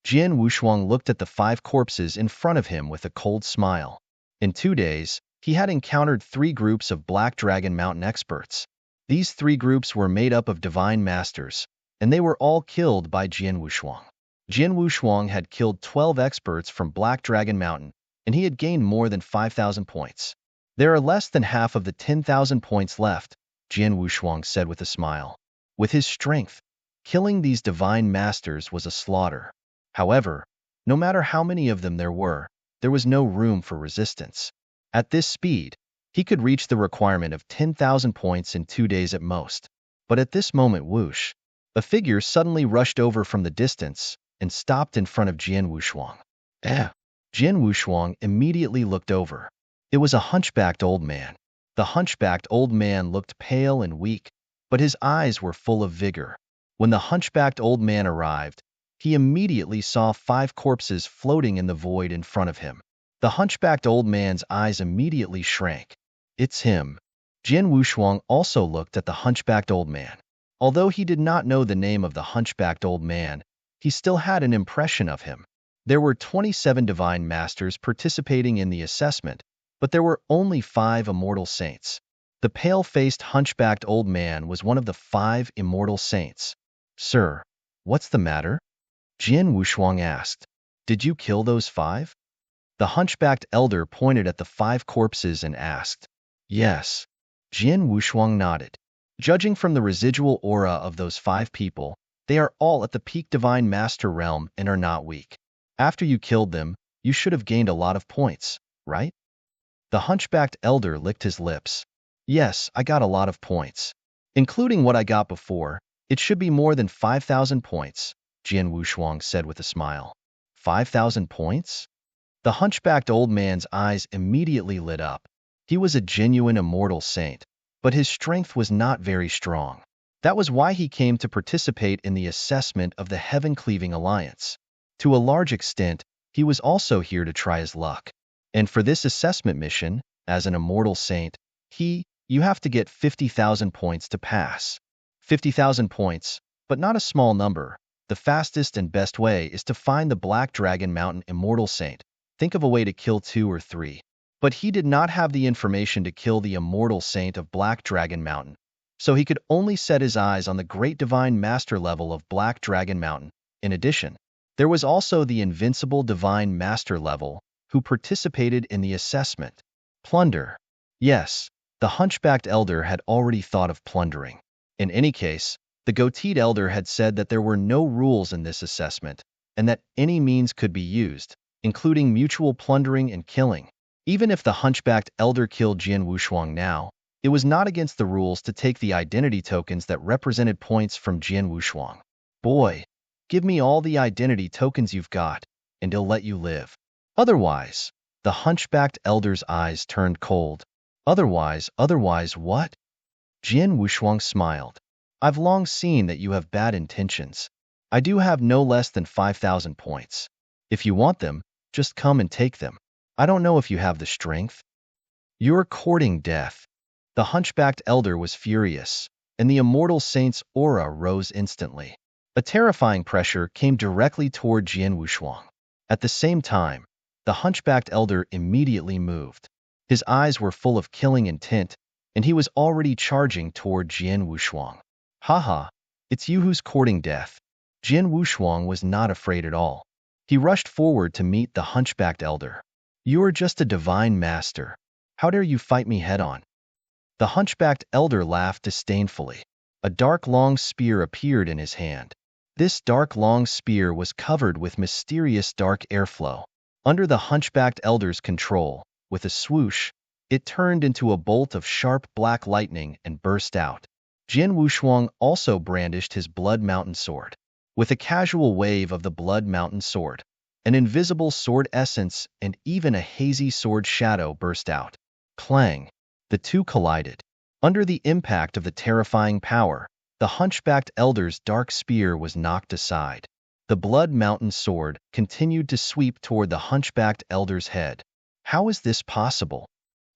Jian Wushuang looked at the 5 corpses in front of him with a cold smile. In 2 days, he had encountered 3 groups of Black Dragon Mountain experts. These 3 groups were made up of divine masters, and they were all killed by Jian Wushuang. Jian Wushuang had killed 12 experts from Black Dragon Mountain, and he had gained more than 5,000 points. There are less than half of the 10,000 points left, Jian Wushuang said with a smile. With his strength, killing these divine masters was a slaughter. However, no matter how many of them there was no room for resistance. At this speed, he could reach the requirement of 10,000 points in 2 days at most. But at this moment, whoosh, a figure suddenly rushed over from the distance and stopped in front of Jian Wushuang. Jian Wushuang immediately looked over. It was a hunchbacked old man. The hunchbacked old man looked pale and weak, but his eyes were full of vigor. When the hunchbacked old man arrived, he immediately saw 5 corpses floating in the void in front of him. The hunchbacked old man's eyes immediately shrank. It's him. Jian Wushuang also looked at the hunchbacked old man. Although he did not know the name of the hunchbacked old man, he still had an impression of him. There were 27 divine masters participating in the assessment, but there were only 5 immortal saints. The pale-faced hunchbacked old man was one of the 5 immortal saints. Sir, what's the matter? Jian Wushuang asked. Did you kill those 5? The hunchbacked elder pointed at the 5 corpses and asked. Yes. Jian Wushuang nodded. Judging from the residual aura of those 5 people, they are all at the peak divine master realm and are not weak. After you killed them, you should have gained a lot of points, right? The hunchbacked elder licked his lips. Yes, I got a lot of points. Including what I got before, it should be more than 5,000 points, Jian Wushuang said with a smile. 5,000 points? The hunchbacked old man's eyes immediately lit up. He was a genuine immortal saint, but his strength was not very strong. That was why he came to participate in the assessment of the Heaven-Cleaving Alliance. To a large extent, he was also here to try his luck. And for this assessment mission, as an immortal saint, you have to get 50,000 points to pass. 50,000 points, but not a small number. The fastest and best way is to find the Black Dragon Mountain Immortal Saint. Think of a way to kill 2 or 3. But he did not have the information to kill the Immortal Saint of Black Dragon Mountain, so he could only set his eyes on the Great Divine Master level of Black Dragon Mountain. In addition, there was also the Invincible Divine Master level, who participated in the assessment. Plunder. Yes, the hunchbacked elder had already thought of plundering. In any case, the goateed elder had said that there were no rules in this assessment, and that any means could be used, including mutual plundering and killing. Even if the hunchbacked elder killed Jian Wushuang now, it was not against the rules to take the identity tokens that represented points from Jian Wushuang. Boy, give me all the identity tokens you've got, and he'll let you live. Otherwise, the hunchbacked elder's eyes turned cold. Otherwise what? Jian Wushuang smiled. I've long seen that you have bad intentions. I do have no less than 5,000 points. If you want them, just come and take them. I don't know if you have the strength. You're courting death. The hunchbacked elder was furious, and the immortal saint's aura rose instantly. A terrifying pressure came directly toward Jian Wushuang. At the same time, the hunchbacked elder immediately moved. His eyes were full of killing intent, and he was already charging toward Jian Wushuang. Haha, it's you who's courting death. Jian Wushuang was not afraid at all. He rushed forward to meet the hunchbacked elder. You are just a divine master. How dare you fight me head-on? The hunchbacked elder laughed disdainfully. A dark long spear appeared in his hand. This dark long spear was covered with mysterious dark airflow. Under the hunchbacked elder's control, with a swoosh, it turned into a bolt of sharp black lightning and burst out. Jian Wushuang also brandished his Blood Mountain sword. With a casual wave of the Blood Mountain sword, an invisible sword essence and even a hazy sword shadow burst out. Clang! The two collided. Under the impact of the terrifying power, the hunchbacked elder's dark spear was knocked aside. The Blood Mountain sword continued to sweep toward the hunchbacked elder's head. How is this possible?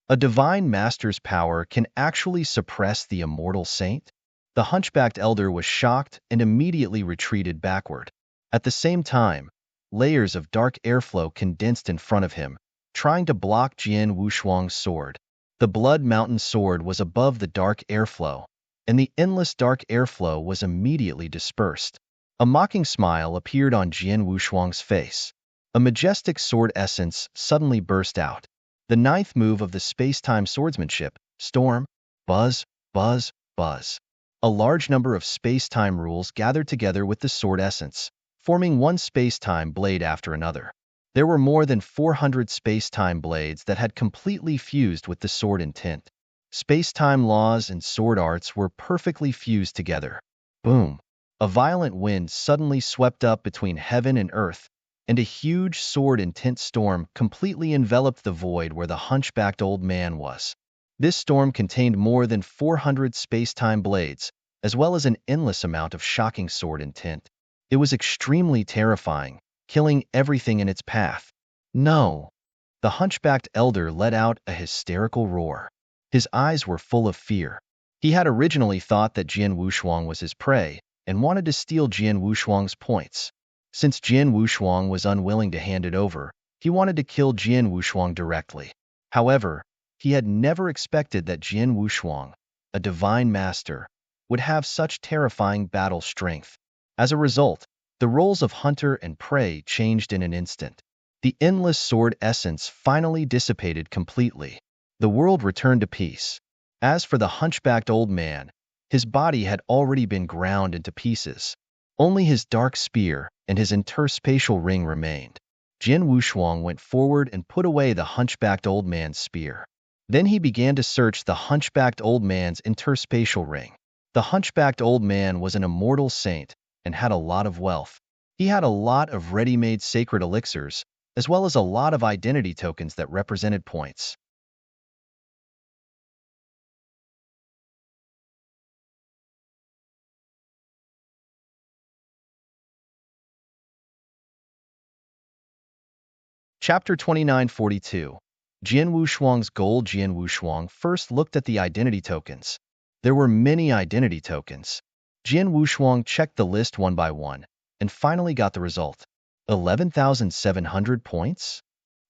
A divine master's power can actually suppress the immortal saint? The hunchbacked elder was shocked and immediately retreated backward. At the same time, layers of dark airflow condensed in front of him, trying to block Jian Wushuang's sword. The Blood Mountain sword was above the dark airflow, and the endless dark airflow was immediately dispersed. A mocking smile appeared on Jian Wushuang's face. A majestic sword essence suddenly burst out. The ninth move of the space-time swordsmanship, Storm, Buzz, Buzz, Buzz. A large number of space-time rules gathered together with the sword essence, forming one space-time blade after another. There were more than 400 space-time blades that had completely fused with the sword intent. Space-time laws and sword arts were perfectly fused together. Boom! A violent wind suddenly swept up between heaven and earth, and a huge sword intent storm completely enveloped the void where the hunchbacked old man was. This storm contained more than 400 space-time blades, as well as an endless amount of shocking sword intent. It was extremely terrifying, killing everything in its path. No! The hunchbacked elder let out a hysterical roar. His eyes were full of fear. He had originally thought that Jian Wushuang was his prey and wanted to steal Jian Wushuang's points. Since Jian Wushuang was unwilling to hand it over, he wanted to kill Jian Wushuang directly. However, he had never expected that Jian Wushuang, a divine master, would have such terrifying battle strength. As a result, the roles of hunter and prey changed in an instant. The endless sword essence finally dissipated completely. The world returned to peace. As for the hunchbacked old man, his body had already been ground into pieces. Only his dark spear and his interspatial ring remained. Jian Wushuang went forward and put away the hunchbacked old man's spear. Then he began to search the hunchbacked old man's interspatial ring. The hunchbacked old man was an immortal saint and had a lot of wealth. He had a lot of ready-made sacred elixirs, as well as a lot of identity tokens that represented points. Chapter 2942. Jian Wushuang's goal. Jian Wushuang first looked at the identity tokens. There were many identity tokens. Jian Wushuang checked the list one by one, and finally got the result. 11,700 points?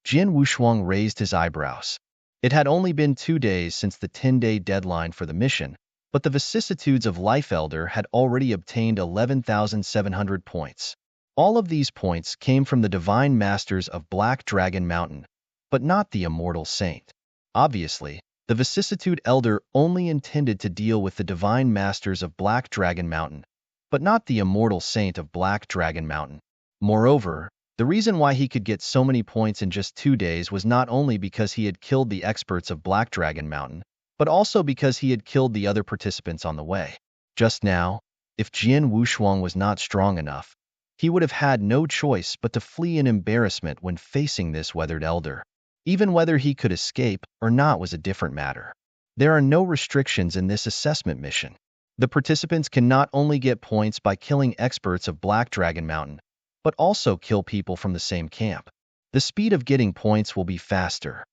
Jian Wushuang raised his eyebrows. It had only been 2 days since the 10-day deadline for the mission, but the vicissitudes of Life Elder had already obtained 11,700 points. All of these points came from the Divine Masters of Black Dragon Mountain, but not the Immortal Saint. Obviously, the Vicissitude Elder only intended to deal with the Divine Masters of Black Dragon Mountain, but not the Immortal Saint of Black Dragon Mountain. Moreover, The reason why he could get so many points in just 2 days was not only because he had killed the experts of Black Dragon Mountain, but also because he had killed the other participants on the way. Just now, if Jian Wushuang was not strong enough, he would have had no choice but to flee in embarrassment when facing this weathered elder. Even whether he could escape or not was a different matter. There are no restrictions in this assessment mission. The participants can not only get points by killing experts of Black Dragon Mountain, but also kill people from the same camp. The speed of getting points will be faster.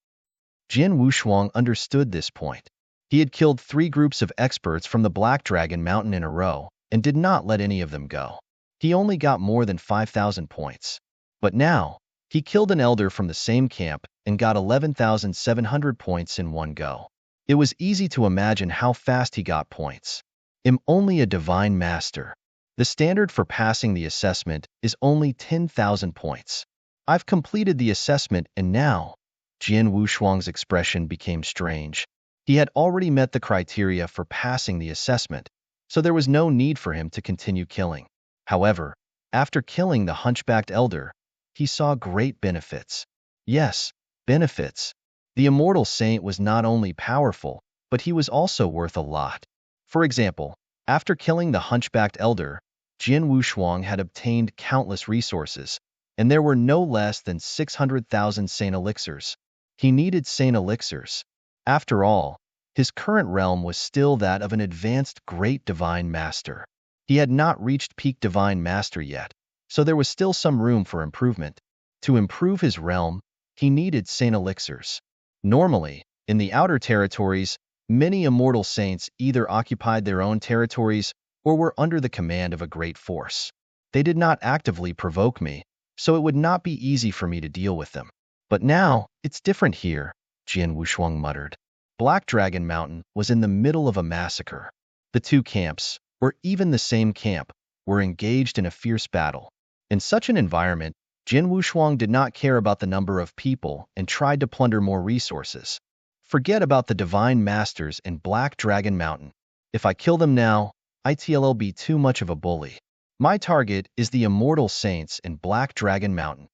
Jian Wushuang understood this point. He had killed 3 groups of experts from the Black Dragon Mountain in a row and did not let any of them go. He only got more than 5,000 points. But now, he killed an elder from the same camp and got 11,700 points in one go. It was easy to imagine how fast he got points. I'm only a divine master. The standard for passing the assessment is only 10,000 points. I've completed the assessment and now, Jian Wushuang's expression became strange. He had already met the criteria for passing the assessment, so there was no need for him to continue killing. However, after killing the hunchbacked elder, he saw great benefits. Yes, benefits. The immortal saint was not only powerful, but he was also worth a lot. For example, after killing the hunchbacked elder, Jian Wushuang had obtained countless resources, and there were no less than 600,000 Saint Elixirs. He needed Saint Elixirs. After all, his current realm was still that of an advanced Great Divine Master. He had not reached peak Divine Master yet, so there was still some room for improvement. To improve his realm, he needed Saint Elixirs. Normally, in the outer territories, many immortal saints either occupied their own territories or were under the command of a great force. They did not actively provoke me, so it would not be easy for me to deal with them. But now, it's different here, Jian Wushuang muttered. Black Dragon Mountain was in the middle of a massacre. The 2 camps, or even the same camp, were engaged in a fierce battle. In such an environment, Jian Wushuang did not care about the number of people and tried to plunder more resources. Forget about the Divine Masters in Black Dragon Mountain. If I kill them now, I'll be too much of a bully. My target is the immortal saints in Black Dragon Mountain.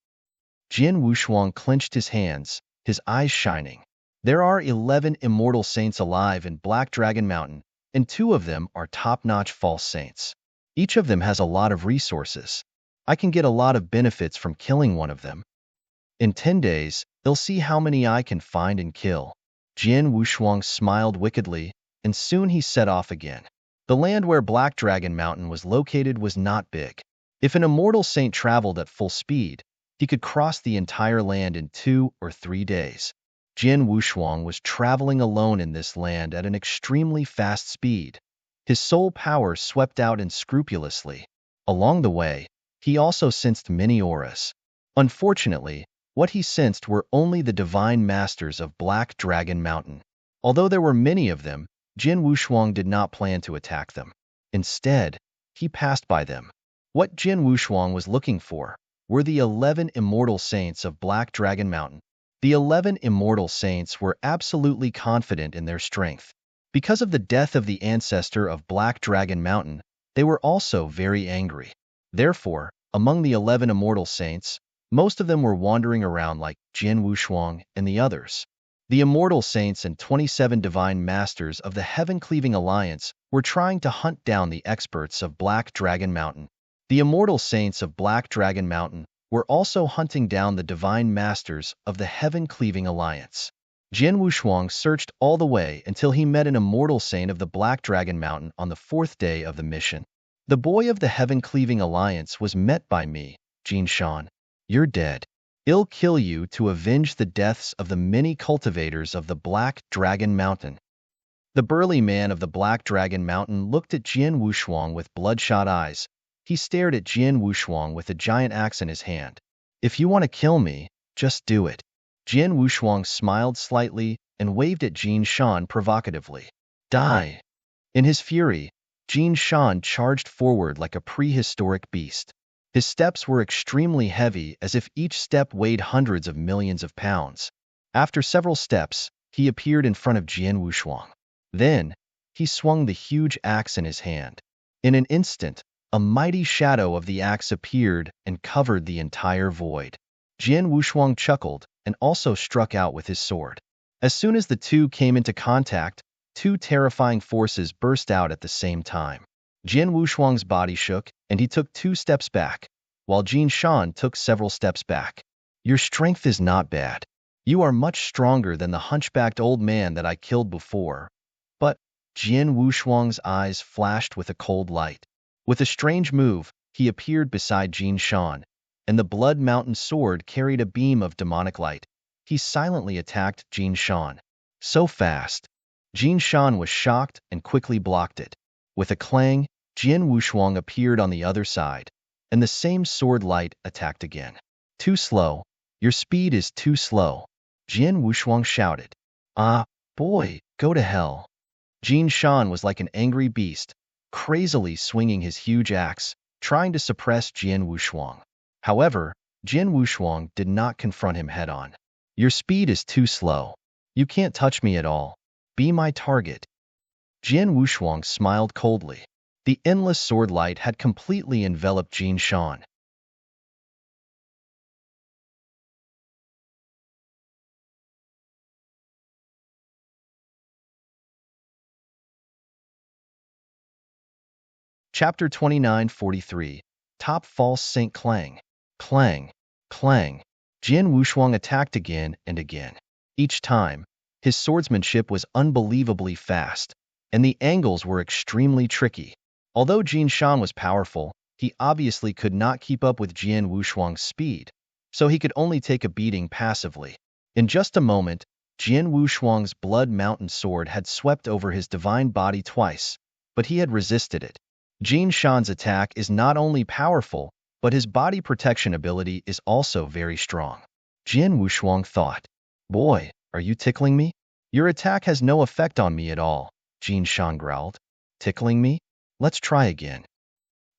Jian Wushuang clenched his hands, his eyes shining. There are 11 immortal saints alive in Black Dragon Mountain, and 2 of them are top-notch false saints. Each of them has a lot of resources. I can get a lot of benefits from killing one of them. In 10 days, they'll see how many I can find and kill. Jian Wushuang smiled wickedly, and soon he set off again. The land where Black Dragon Mountain was located was not big. If an immortal saint traveled at full speed, he could cross the entire land in 2 or 3 days. Jian Wushuang was traveling alone in this land at an extremely fast speed. His soul power swept out unscrupulously. Along the way, he also sensed many auras. Unfortunately, what he sensed were only the divine masters of Black Dragon Mountain. Although there were many of them, Jian Wushuang did not plan to attack them. Instead, he passed by them. What Jian Wushuang was looking for were the 11 immortal saints of Black Dragon Mountain. The 11 immortal saints were absolutely confident in their strength. Because of the death of the ancestor of Black Dragon Mountain, they were also very angry. Therefore, among the 11 immortal saints, most of them were wandering around like Jian Wushuang and the others. The immortal saints and 27 divine masters of the Heaven-Cleaving Alliance were trying to hunt down the experts of Black Dragon Mountain. The immortal saints of Black Dragon Mountain were also hunting down the divine masters of the Heaven-Cleaving Alliance. Jian Wushuang searched all the way until he met an immortal saint of the Black Dragon Mountain on the 4th day of the mission. The boy of the Heaven-Cleaving Alliance was met by me, Jin Shan. You're dead. I'll kill you to avenge the deaths of the many cultivators of the Black Dragon Mountain. The burly man of the Black Dragon Mountain looked at Jian Wushuang with bloodshot eyes. He stared at Jian Wushuang with a giant axe in his hand. If you want to kill me, just do it. Jian Wushuang smiled slightly and waved at Jin Shan provocatively. Die! In his fury, Jin Shan charged forward like a prehistoric beast. His steps were extremely heavy, as if each step weighed hundreds of millions of pounds. After several steps, he appeared in front of Jian Wushuang. Then, he swung the huge axe in his hand. In an instant, a mighty shadow of the axe appeared and covered the entire void. Jian Wushuang chuckled and also struck out with his sword. As soon as the two came into contact, two terrifying forces burst out at the same time. Jian Wushuang's body shook, and he took 2 steps back, while Jin Shan took several steps back. Your strength is not bad. You are much stronger than the hunchbacked old man that I killed before. But Jian Wushuang's eyes flashed with a cold light. With a strange move, he appeared beside Jin Shan, and the Blood Mountain sword carried a beam of demonic light. He silently attacked Jin Shan. So fast. Jin Shan was shocked and quickly blocked it. With a clang, Jian Wushuang appeared on the other side, and the same sword light attacked again. Too slow. Your speed is too slow. Jian Wushuang shouted. Ah, boy, go to hell. Jin Shan was like an angry beast, crazily swinging his huge axe, trying to suppress Jian Wushuang. However, Jian Wushuang did not confront him head-on. Your speed is too slow. You can't touch me at all. Be my target. Jian Wushuang smiled coldly. The endless sword light had completely enveloped Jin Shan. Chapter 29:43. Top False Saint Clang. Clang. Clang. Jian Wushuang attacked again and again. Each time, his swordsmanship was unbelievably fast, and the angles were extremely tricky. Although Jin Shan was powerful, he obviously could not keep up with Jian Wushuang's speed, so he could only take a beating passively. In just a moment, Jian Wushuang's Blood Mountain sword had swept over his divine body twice, but he had resisted it. Jin Shan's attack is not only powerful, but his body protection ability is also very strong. Jian Wushuang thought, Boy, are you tickling me? Your attack has no effect on me at all, Jin Shan growled. Tickling me? Let's try again.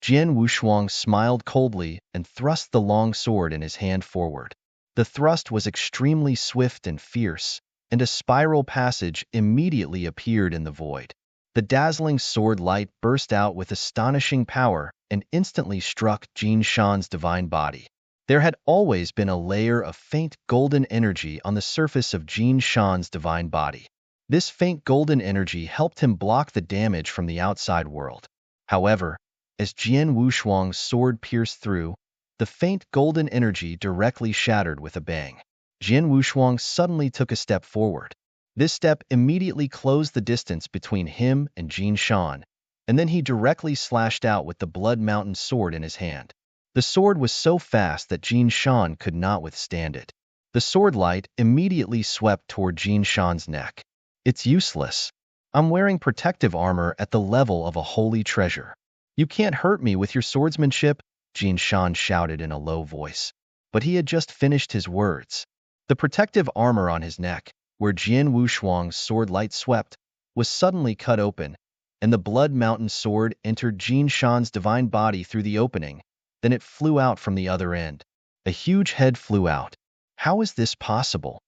Jian Wushuang smiled coldly and thrust the long sword in his hand forward. The thrust was extremely swift and fierce, and a spiral passage immediately appeared in the void. The dazzling sword light burst out with astonishing power and instantly struck Jin Shan's divine body. There had always been a layer of faint golden energy on the surface of Jin Shan's divine body. This faint golden energy helped him block the damage from the outside world. However, as Jian Wushuang's sword pierced through, the faint golden energy directly shattered with a bang. Jian Wushuang suddenly took a step forward. This step immediately closed the distance between him and Jin Shan, and then he directly slashed out with the Blood Mountain sword in his hand. The sword was so fast that Jin Shan could not withstand it. The sword light immediately swept toward Jin Shan's neck. It's useless. I'm wearing protective armor at the level of a holy treasure. You can't hurt me with your swordsmanship, Jin Shan shouted in a low voice. But he had just finished his words. The protective armor on his neck, where Jian Wushuang's sword light swept, was suddenly cut open, and the Blood Mountain sword entered Jin Shan's divine body through the opening. Then it flew out from the other end. A huge head flew out. How is this possible?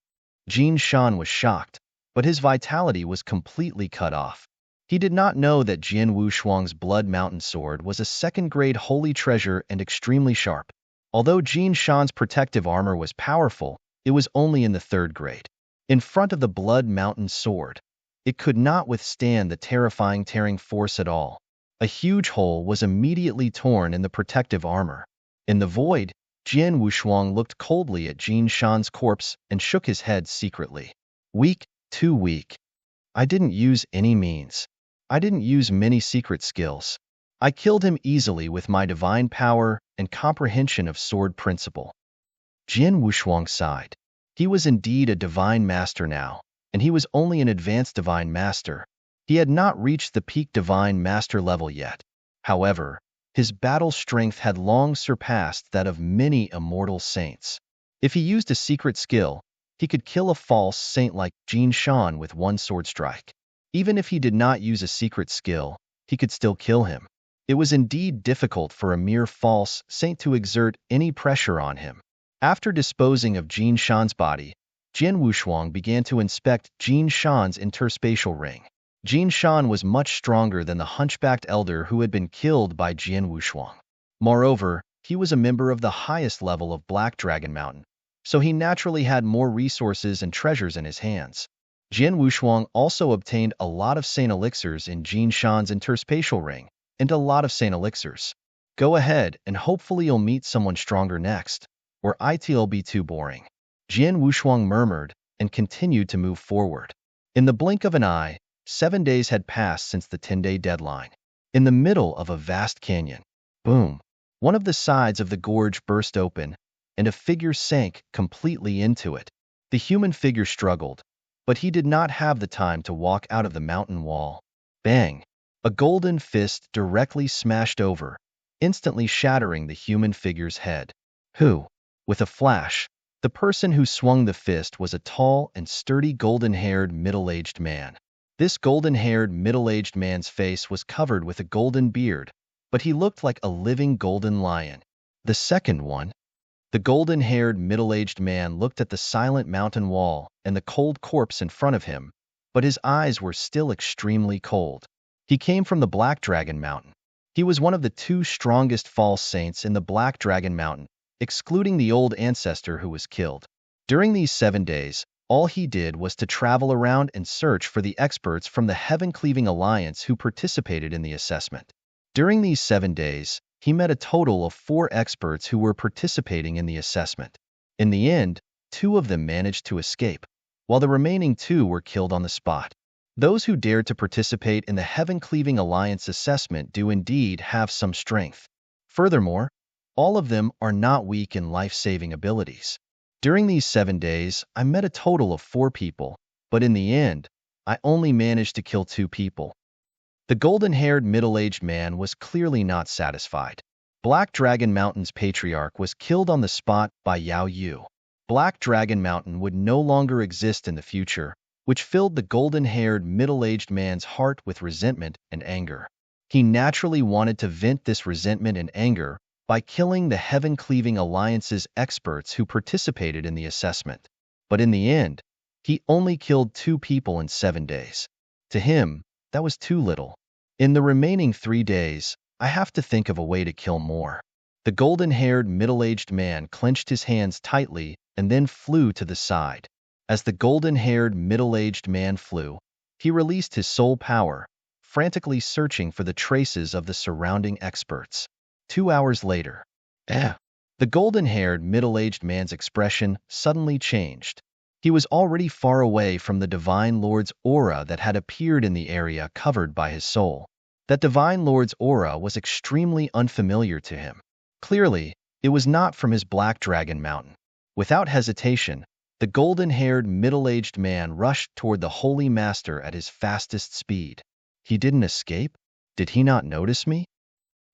Jin Shan was shocked, but his vitality was completely cut off. He did not know that Jian Wushuang's Blood Mountain sword was a second-grade holy treasure and extremely sharp. Although Jin Shan's protective armor was powerful, it was only in the 3rd grade. In front of the Blood Mountain sword, it could not withstand the terrifying tearing force at all. A huge hole was immediately torn in the protective armor. In the void, Jian Wushuang looked coldly at Jin Shan's corpse and shook his head secretly. Weak, too weak. I didn't use any means. I didn't use many secret skills. I killed him easily with my divine power and comprehension of sword principle. Jian Wushuang sighed. He was indeed a divine master now, and he was only an advanced divine master. He had not reached the peak divine master level yet. However, his battle strength had long surpassed that of many immortal saints. If he used a secret skill, he could kill a false saint like Jin Shan with one sword strike. Even if he did not use a secret skill, he could still kill him. It was indeed difficult for a mere false saint to exert any pressure on him. After disposing of Jin Shan's body, Jian Wushuang began to inspect Jin Shan's interspatial ring. Jin Shan was much stronger than the hunchbacked elder who had been killed by Jian Wushuang. Moreover, he was a member of the highest level of Black Dragon Mountain, so he naturally had more resources and treasures in his hands. Jian Wushuang also obtained a lot of Saint Elixirs in Jin Shan's interspatial ring, and a lot of Saint Elixirs. Go ahead and hopefully you'll meet someone stronger next, or it'll be too boring. Jian Wushuang murmured and continued to move forward. In the blink of an eye, 7 days had passed since the 10-day deadline. In the middle of a vast canyon, boom, one of the sides of the gorge burst open, and a figure sank completely into it. The human figure struggled, but he did not have the time to walk out of the mountain wall. Bang! A golden fist directly smashed over, instantly shattering the human figure's head. Who? With a flash, the person who swung the fist was a tall and sturdy golden-haired middle-aged man. This golden-haired middle-aged man's face was covered with a golden beard, but he looked like a living golden lion. The second one. The golden-haired middle-aged man looked at the silent mountain wall and the cold corpse in front of him, but his eyes were still extremely cold. He came from the Black Dragon Mountain. He was one of the 2 strongest false saints in the Black Dragon Mountain, excluding the old ancestor who was killed. During these 7 days, all he did was to travel around and search for the experts from the Heaven-Cleaving Alliance who participated in the assessment. During these 7 days, he met a total of 4 experts who were participating in the assessment. In the end, 2 of them managed to escape, while the remaining 2 were killed on the spot. Those who dared to participate in the Heaven-Cleaving Alliance assessment do indeed have some strength. Furthermore, all of them are not weak in life-saving abilities. During these 7 days, I met a total of 4 people, but in the end, I only managed to kill 2 people. The golden-haired middle-aged man was clearly not satisfied. Black Dragon Mountain's patriarch was killed on the spot by Yao Yu. Black Dragon Mountain would no longer exist in the future, which filled the golden-haired middle-aged man's heart with resentment and anger. He naturally wanted to vent this resentment and anger by killing the Heaven-Cleaving Alliance's experts who participated in the assessment. But in the end, he only killed 2 people in 7 days. To him, that was too little. In the remaining 3 days, I have to think of a way to kill more. The golden-haired middle-aged man clenched his hands tightly and then flew to the side. As the golden-haired middle-aged man flew, he released his soul power, frantically searching for the traces of the surrounding experts. 2 hours later, the golden-haired middle-aged man's expression suddenly changed. He was already far away from the Divine Lord's aura that had appeared in the area covered by his soul. That Divine Lord's aura was extremely unfamiliar to him. Clearly, it was not from his Black Dragon Mountain. Without hesitation, the golden-haired middle-aged man rushed toward the Holy Master at his fastest speed. He didn't escape? Did he not notice me?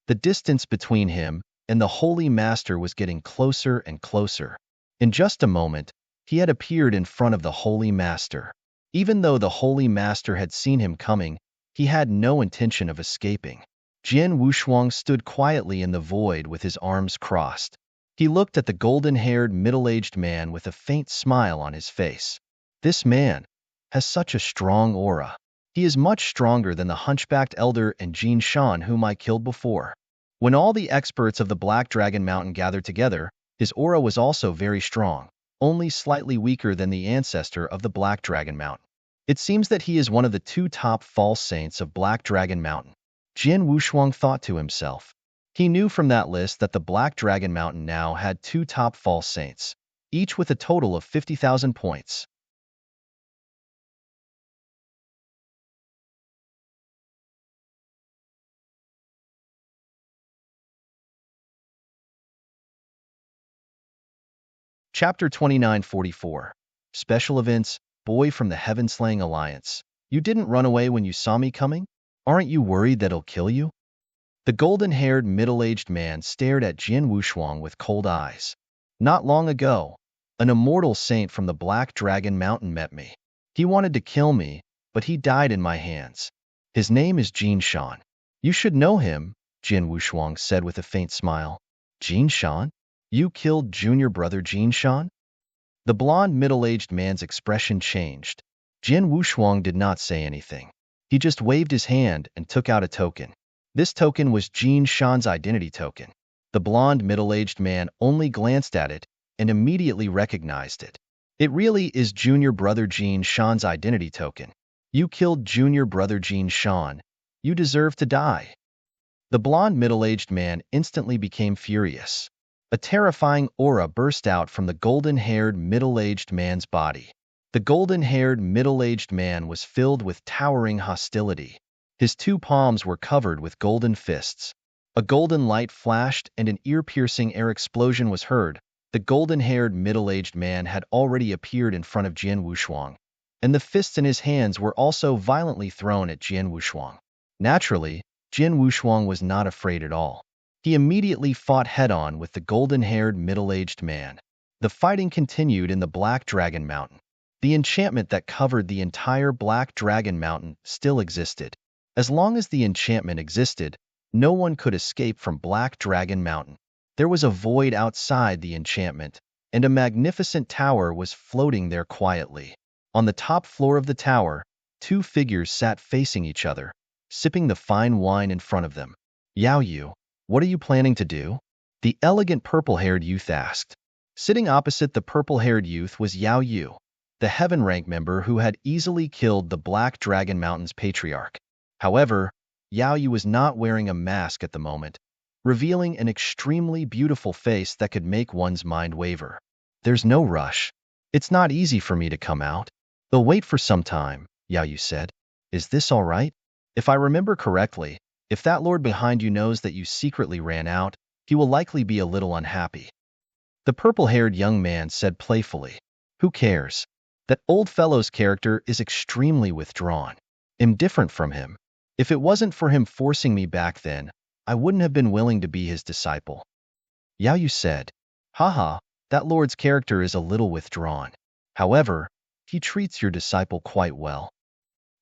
The distance between him and the Holy Master was getting closer and closer. In just a moment, he had appeared in front of the Holy Master. Even though the Holy Master had seen him coming, he had no intention of escaping. Jian Wushuang stood quietly in the void with his arms crossed. He looked at the golden-haired middle-aged man with a faint smile on his face. This man has such a strong aura. He is much stronger than the hunchbacked elder and Jin Shan whom I killed before. When all the experts of the Black Dragon Mountain gathered together, his aura was also very strong, only slightly weaker than the ancestor of the Black Dragon Mountain. It seems that he is one of the 2 top false saints of Black Dragon Mountain. Jian Wushuang thought to himself. He knew from that list that the Black Dragon Mountain now had 2 top false saints, each with a total of 50,000 points. Chapter 2944. Special Events, Boy from the Heaven-Slaying Alliance. You didn't run away when you saw me coming? Aren't you worried that I'll kill you? The golden-haired middle-aged man stared at Jian Wushuang with cold eyes. Not long ago, an immortal saint from the Black Dragon Mountain met me. He wanted to kill me, but he died in my hands. His name is Jin Shan. You should know him, Jian Wushuang said with a faint smile. Jin Shan? You killed junior brother Jin Shan? The blond middle-aged man's expression changed. Jian Wushuang did not say anything. He just waved his hand and took out a token. This token was Jin Shan's identity token. The blonde, middle-aged man only glanced at it and immediately recognized it. It really is Junior Brother Jin Shan's identity token. You killed Junior Brother Jin Shan. You deserve to die. The blonde, middle-aged man instantly became furious. A terrifying aura burst out from the golden-haired, middle-aged man's body. The golden-haired, middle-aged man was filled with towering hostility. His two palms were covered with golden fists. A golden light flashed and an ear-piercing air explosion was heard. The golden-haired, middle-aged man had already appeared in front of Jian Wushuang, and the fists in his hands were also violently thrown at Jian Wushuang. Naturally, Jian Wushuang was not afraid at all. He immediately fought head-on with the golden-haired, middle-aged man. The fighting continued in the Black Dragon Mountain. The enchantment that covered the entire Black Dragon Mountain still existed. As long as the enchantment existed, no one could escape from Black Dragon Mountain. There was a void outside the enchantment, and a magnificent tower was floating there quietly. On the top floor of the tower, two figures sat facing each other, sipping the fine wine in front of them. Yao Yu, what are you planning to do? The elegant purple-haired youth asked. Sitting opposite the purple-haired youth was Yao Yu, the Heaven Rank member who had easily killed the Black Dragon Mountain's patriarch. However, Yao Yu was not wearing a mask at the moment, revealing an extremely beautiful face that could make one's mind waver. There's no rush. It's not easy for me to come out. They'll wait for some time, Yao Yu said. Is this all right? If I remember correctly, if that lord behind you knows that you secretly ran out, he will likely be a little unhappy. The purple-haired young man said playfully. Who cares? That old fellow's character is extremely withdrawn. Indifferent from him. If it wasn't for him forcing me back then, I wouldn't have been willing to be his disciple. Yao Yu said. Haha, that lord's character is a little withdrawn. However, he treats your disciple quite well.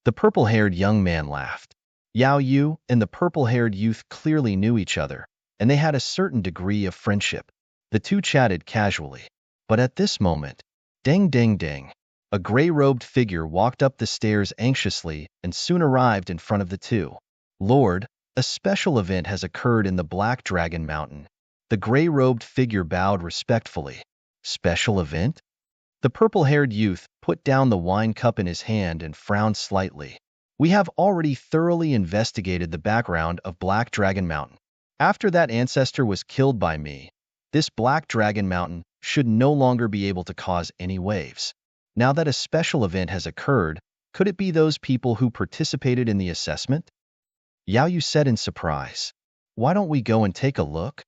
The purple-haired young man laughed. Yao Yu and the purple-haired youth clearly knew each other, and they had a certain degree of friendship. The two chatted casually. But at this moment, ding ding ding, a gray-robed figure walked up the stairs anxiously and soon arrived in front of the two. Lord, a special event has occurred in the Black Dragon Mountain. The gray-robed figure bowed respectfully. Special event? The purple-haired youth put down the wine cup in his hand and frowned slightly. We have already thoroughly investigated the background of Black Dragon Mountain. After that ancestor was killed by me, this Black Dragon Mountain should no longer be able to cause any waves. Now that a special event has occurred, could it be those people who participated in the assessment? Yao Yu said in surprise. Why don't we go and take a look?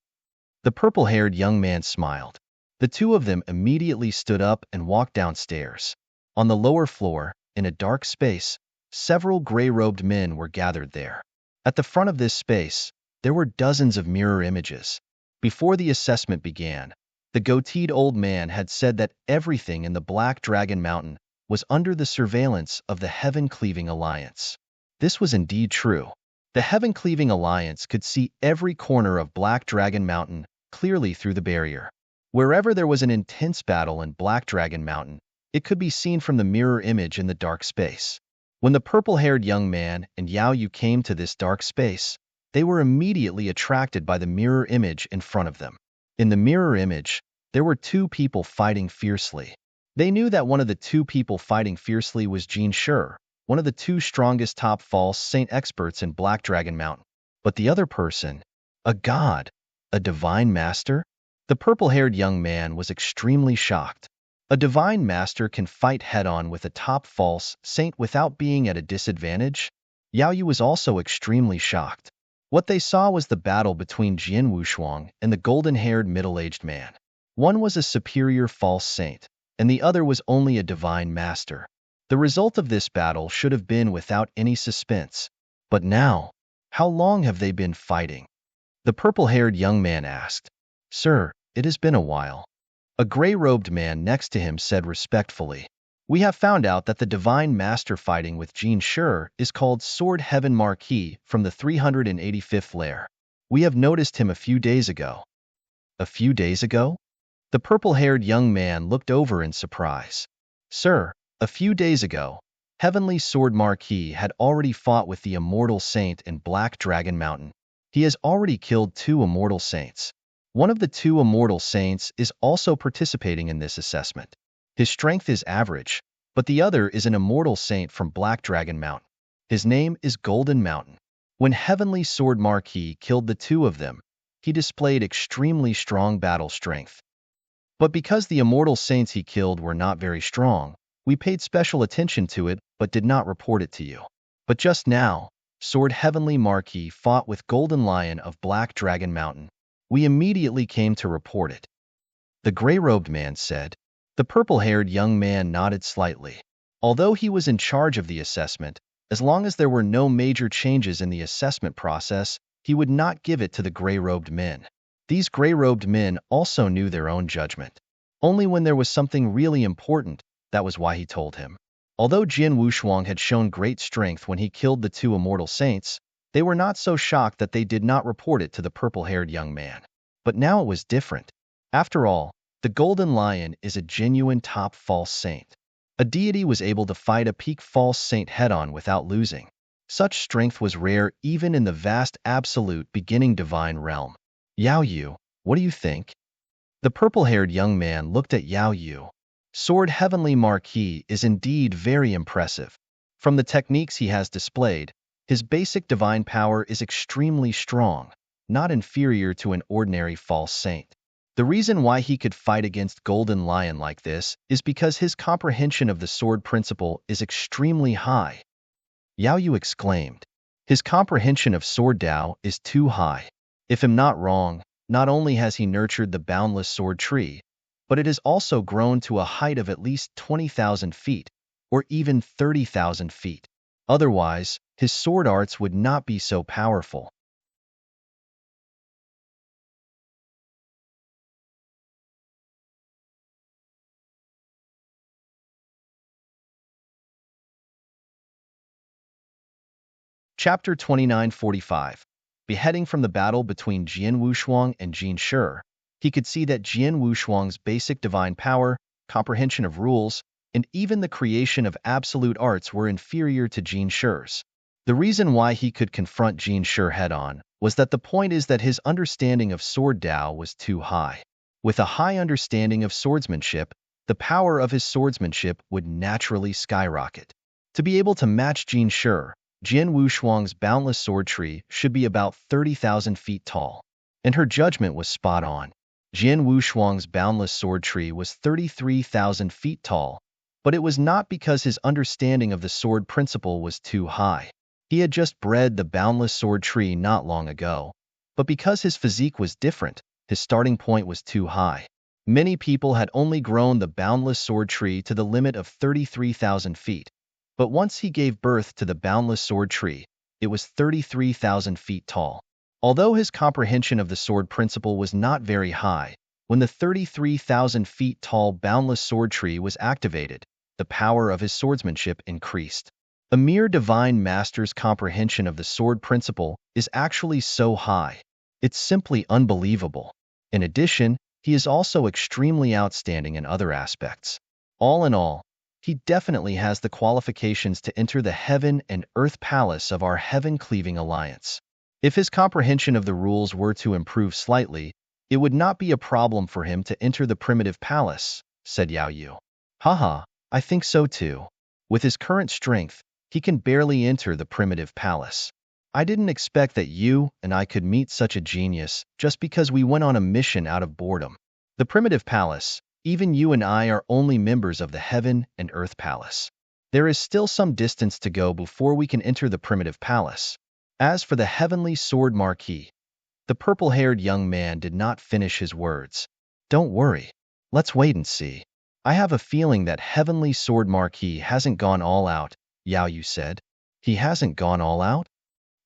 The purple-haired young man smiled. The two of them immediately stood up and walked downstairs. On the lower floor, in a dark space, several gray-robed men were gathered there. At the front of this space, there were dozens of mirror images. Before the assessment began, the goateed old man had said that everything in the Black Dragon Mountain was under the surveillance of the Heaven-Cleaving Alliance. This was indeed true. The Heaven-Cleaving Alliance could see every corner of Black Dragon Mountain clearly through the barrier. Wherever there was an intense battle in Black Dragon Mountain, it could be seen from the mirror image in the dark space. When the purple-haired young man and Yao Yu came to this dark space, they were immediately attracted by the mirror image in front of them. In the mirror image, there were two people fighting fiercely. They knew that one of the two people fighting fiercely was Jin Shi, one of the two strongest top false saint experts in Black Dragon Mountain. But the other person, a god, a divine master? The purple-haired young man was extremely shocked. A divine master can fight head-on with a top false saint without being at a disadvantage? Yao Yu was also extremely shocked. What they saw was the battle between Jian Wushuang and the golden-haired middle-aged man. One was a superior false saint, and the other was only a divine master. The result of this battle should have been without any suspense. But now, how long have they been fighting? The purple-haired young man asked. Sir, it has been a while. A gray-robed man next to him said respectfully. We have found out that the divine master fighting with Jin Shi is called Sword Heaven Marquis from the 385th lair. We have noticed him a few days ago. A few days ago? The purple-haired young man looked over in surprise. Sir, a few days ago, Heavenly Sword Marquis had already fought with the Immortal Saint in Black Dragon Mountain. He has already killed 2 Immortal Saints. One of the 2 Immortal Saints is also participating in this assessment. His strength is average, but the other is an Immortal Saint from Black Dragon Mountain. His name is Golden Mountain. When Heavenly Sword Marquis killed the 2 of them, he displayed extremely strong battle strength. But because the Immortal Saints he killed were not very strong, we paid special attention to it but did not report it to you. But just now, Sword Heavenly Marquis fought with Golden Lion of Black Dragon Mountain. We immediately came to report it. The gray-robed man said. The purple-haired young man nodded slightly. Although he was in charge of the assessment, as long as there were no major changes in the assessment process, he would not give it to the gray-robed men. These gray-robed men also knew their own judgment. Only when there was something really important, that was why he told him. Although Jin Wushuang had shown great strength when he killed the 2 Immortal Saints, they were not so shocked that they did not report it to the purple-haired young man. But now it was different. After all, the Golden Lion is a genuine top false saint. A deity was able to fight a peak false saint head-on without losing. Such strength was rare even in the vast absolute beginning divine realm. Yao Yu, what do you think? The purple-haired young man looked at Yao Yu. Sword Heavenly Marquis is indeed very impressive. From the techniques he has displayed, his basic divine power is extremely strong, not inferior to an ordinary false saint. The reason why he could fight against Golden Lion like this is because his comprehension of the sword principle is extremely high. Yao Yu exclaimed. His comprehension of sword Dao is too high. If I'm not wrong, not only has he nurtured the boundless sword tree, but it has also grown to a height of at least 20,000 feet, or even 30,000 feet. Otherwise, his sword arts would not be so powerful. Chapter 2945. Beheading. From the battle between Jian Wushuang and Jin Shi, he could see that Jian Wushuang's basic divine power, comprehension of rules, and even the creation of absolute arts were inferior to Jin Shi's. The reason why he could confront Jin Shi head-on was that the point is that his understanding of sword Dao was too high. With a high understanding of swordsmanship, the power of his swordsmanship would naturally skyrocket. To be able to match Jin Shi, Jian Wushuang's boundless sword tree should be about 30,000 feet tall. And her judgment was spot on. Jian Wushuang's boundless sword tree was 33,000 feet tall, but it was not because his understanding of the sword principle was too high. He had just bred the boundless sword tree not long ago, but because his physique was different, his starting point was too high. Many people had only grown the boundless sword tree to the limit of 33,000 feet, but once he gave birth to the boundless sword tree, it was 33,000 feet tall. Although his comprehension of the sword principle was not very high, when the 33,000 feet tall boundless sword tree was activated, the power of his swordsmanship increased. A mere divine master's comprehension of the sword principle is actually so high. It's simply unbelievable. In addition, he is also extremely outstanding in other aspects. All in all, he definitely has the qualifications to enter the heaven and earth palace of our heaven-cleaving alliance. If his comprehension of the rules were to improve slightly, it would not be a problem for him to enter the primitive palace, said Yao Yu. Haha, I think so too. With his current strength, he can barely enter the primitive palace. I didn't expect that you and I could meet such a genius just because we went on a mission out of boredom. The primitive palace, even you and I are only members of the heaven and earth palace. There is still some distance to go before we can enter the primitive palace. As for the Heavenly Sword Marquis, the purple-haired young man did not finish his words. Don't worry. Let's wait and see. I have a feeling that Heavenly Sword Marquis hasn't gone all out, Yao Yu said. He hasn't gone all out?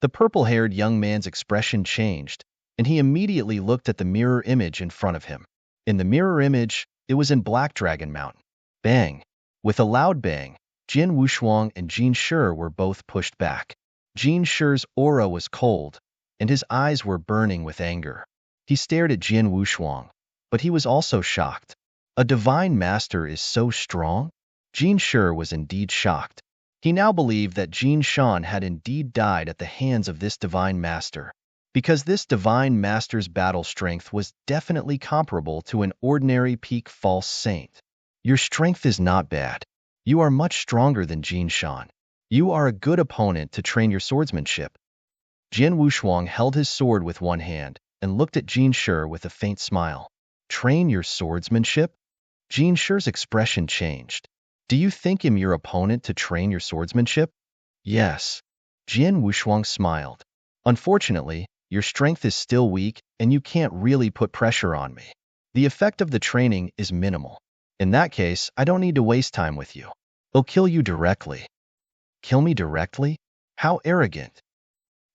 The purple-haired young man's expression changed, and he immediately looked at the mirror image in front of him. In the mirror image, it was in Black Dragon Mountain. Bang! With a loud bang, Jin Wushuang and Jin Shi were both pushed back. Jin Shi's aura was cold, and his eyes were burning with anger. He stared at Jin Wushuang, but he was also shocked. A divine master is so strong? Jin Shi was indeed shocked. He now believed that Jin Shan had indeed died at the hands of this divine master, because this divine master's battle strength was definitely comparable to an ordinary peak false saint. Your strength is not bad. You are much stronger than Jin Shan. You are a good opponent to train your swordsmanship. Jin Wushuang held his sword with one hand and looked at Jin Shi with a faint smile. Train your swordsmanship? Jin Shi's expression changed. Do you think him your opponent to train your swordsmanship? Yes. Jin Wushuang smiled. Unfortunately, your strength is still weak and you can't really put pressure on me. The effect of the training is minimal. In that case, I don't need to waste time with you. I'll kill you directly. Kill me directly? How arrogant.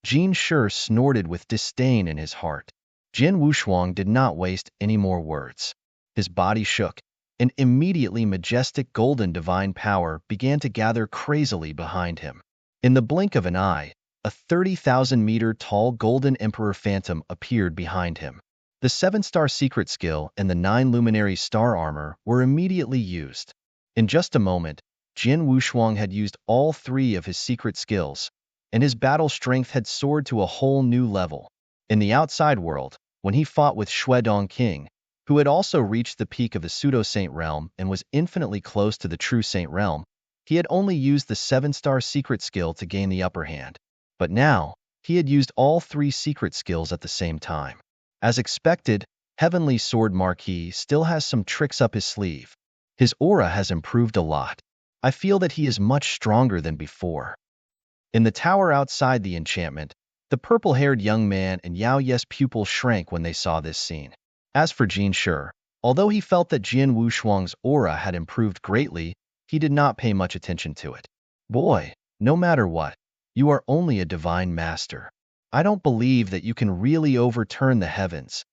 Jin Shi snorted with disdain in his heart. Jin Wushuang did not waste any more words. His body shook, and immediately majestic golden divine power began to gather crazily behind him. In the blink of an eye, a 30,000-meter-tall golden emperor phantom appeared behind him. The 7-star secret skill and the 9 luminary star armor were immediately used. In just a moment, Jin Wushuang had used all 3 of his secret skills, and his battle strength had soared to a whole new level. In the outside world, when he fought with Shuedong King, who had also reached the peak of the pseudo-saint realm and was infinitely close to the true saint realm, he had only used the 7-star secret skill to gain the upper hand. But now, he had used all 3 secret skills at the same time. As expected, Heavenly Sword Marquis still has some tricks up his sleeve. His aura has improved a lot. I feel that he is much stronger than before. In the tower outside the enchantment, the purple-haired young man and Yao Ye's pupil shrank when they saw this scene. As for Jin Shi, although he felt that Jin Wushuang's aura had improved greatly, he did not pay much attention to it. Boy, no matter what, you are only a divine master. I don't believe that you can really overturn the heavens.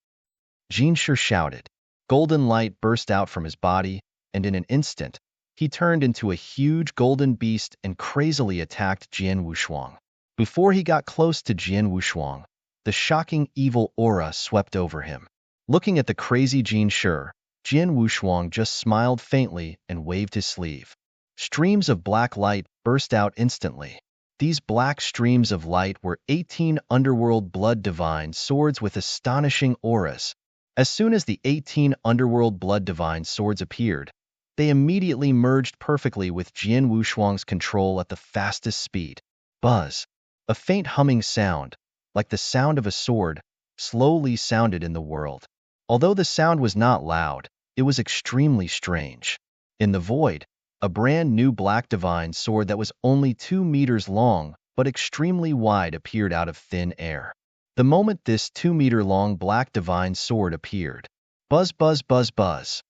Jin Shi shouted. Golden light burst out from his body, and in an instant, he turned into a huge golden beast and crazily attacked Jin Wushuang. Before he got close to Jin Wushuang, the shocking evil aura swept over him. Looking at the crazy Jin Shi, Jin Wushuang just smiled faintly and waved his sleeve. Streams of black light burst out instantly. These black streams of light were 18 underworld blood divine swords with astonishing auras. As soon as the 18 underworld blood divine swords appeared, they immediately merged perfectly with Jin Wushuang's control at the fastest speed. Buzz. A faint humming sound, like the sound of a sword, slowly sounded in the world. Although the sound was not loud, it was extremely strange. In the void, a brand new black divine sword that was only 2 meters long but extremely wide appeared out of thin air. The moment this 2-meter-long black divine sword appeared, buzz, buzz, buzz, buzz,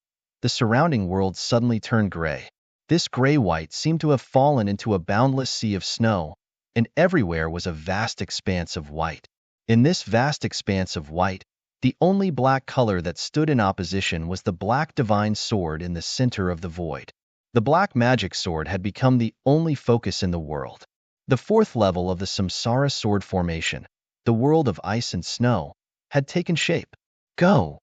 the surrounding world suddenly turned gray. This gray-white seemed to have fallen into a boundless sea of snow, and everywhere was a vast expanse of white. In this vast expanse of white, the only black color that stood in opposition was the black divine sword in the center of the void. The black magic sword had become the only focus in the world. The 4th level of the Samsara sword formation, the world of ice and snow, had taken shape. Go!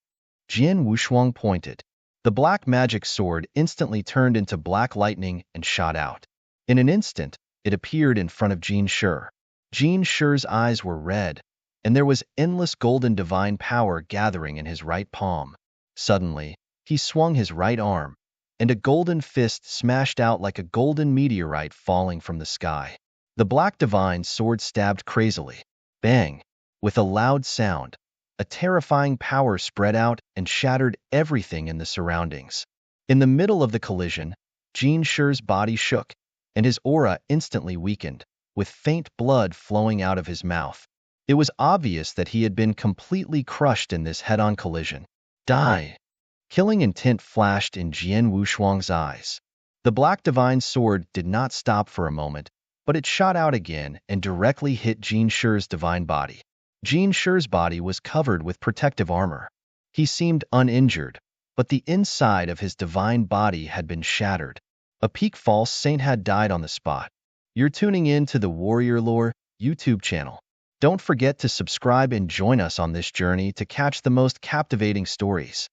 Jin Wushuang pointed. The black magic sword instantly turned into black lightning and shot out. In an instant, it appeared in front of Jin Shi. Jin Shi's eyes were red, and there was endless golden divine power gathering in his right palm. Suddenly, he swung his right arm, and a golden fist smashed out like a golden meteorite falling from the sky. The black divine sword stabbed crazily. Bang! With a loud sound, a terrifying power spread out and shattered everything in the surroundings. In the middle of the collision, Jin Shi's body shook, and his aura instantly weakened, with faint blood flowing out of his mouth. It was obvious that he had been completely crushed in this head-on collision. Die! Killing intent flashed in Jin Wushuang's eyes. The black divine sword did not stop for a moment, but it shot out again and directly hit Jin Shi's divine body. Jin Shi's body was covered with protective armor. He seemed uninjured, but the inside of his divine body had been shattered. A peak false saint had died on the spot. You're tuning in to the Warrior Lore YouTube channel. Don't forget to subscribe and join us on this journey to catch the most captivating stories.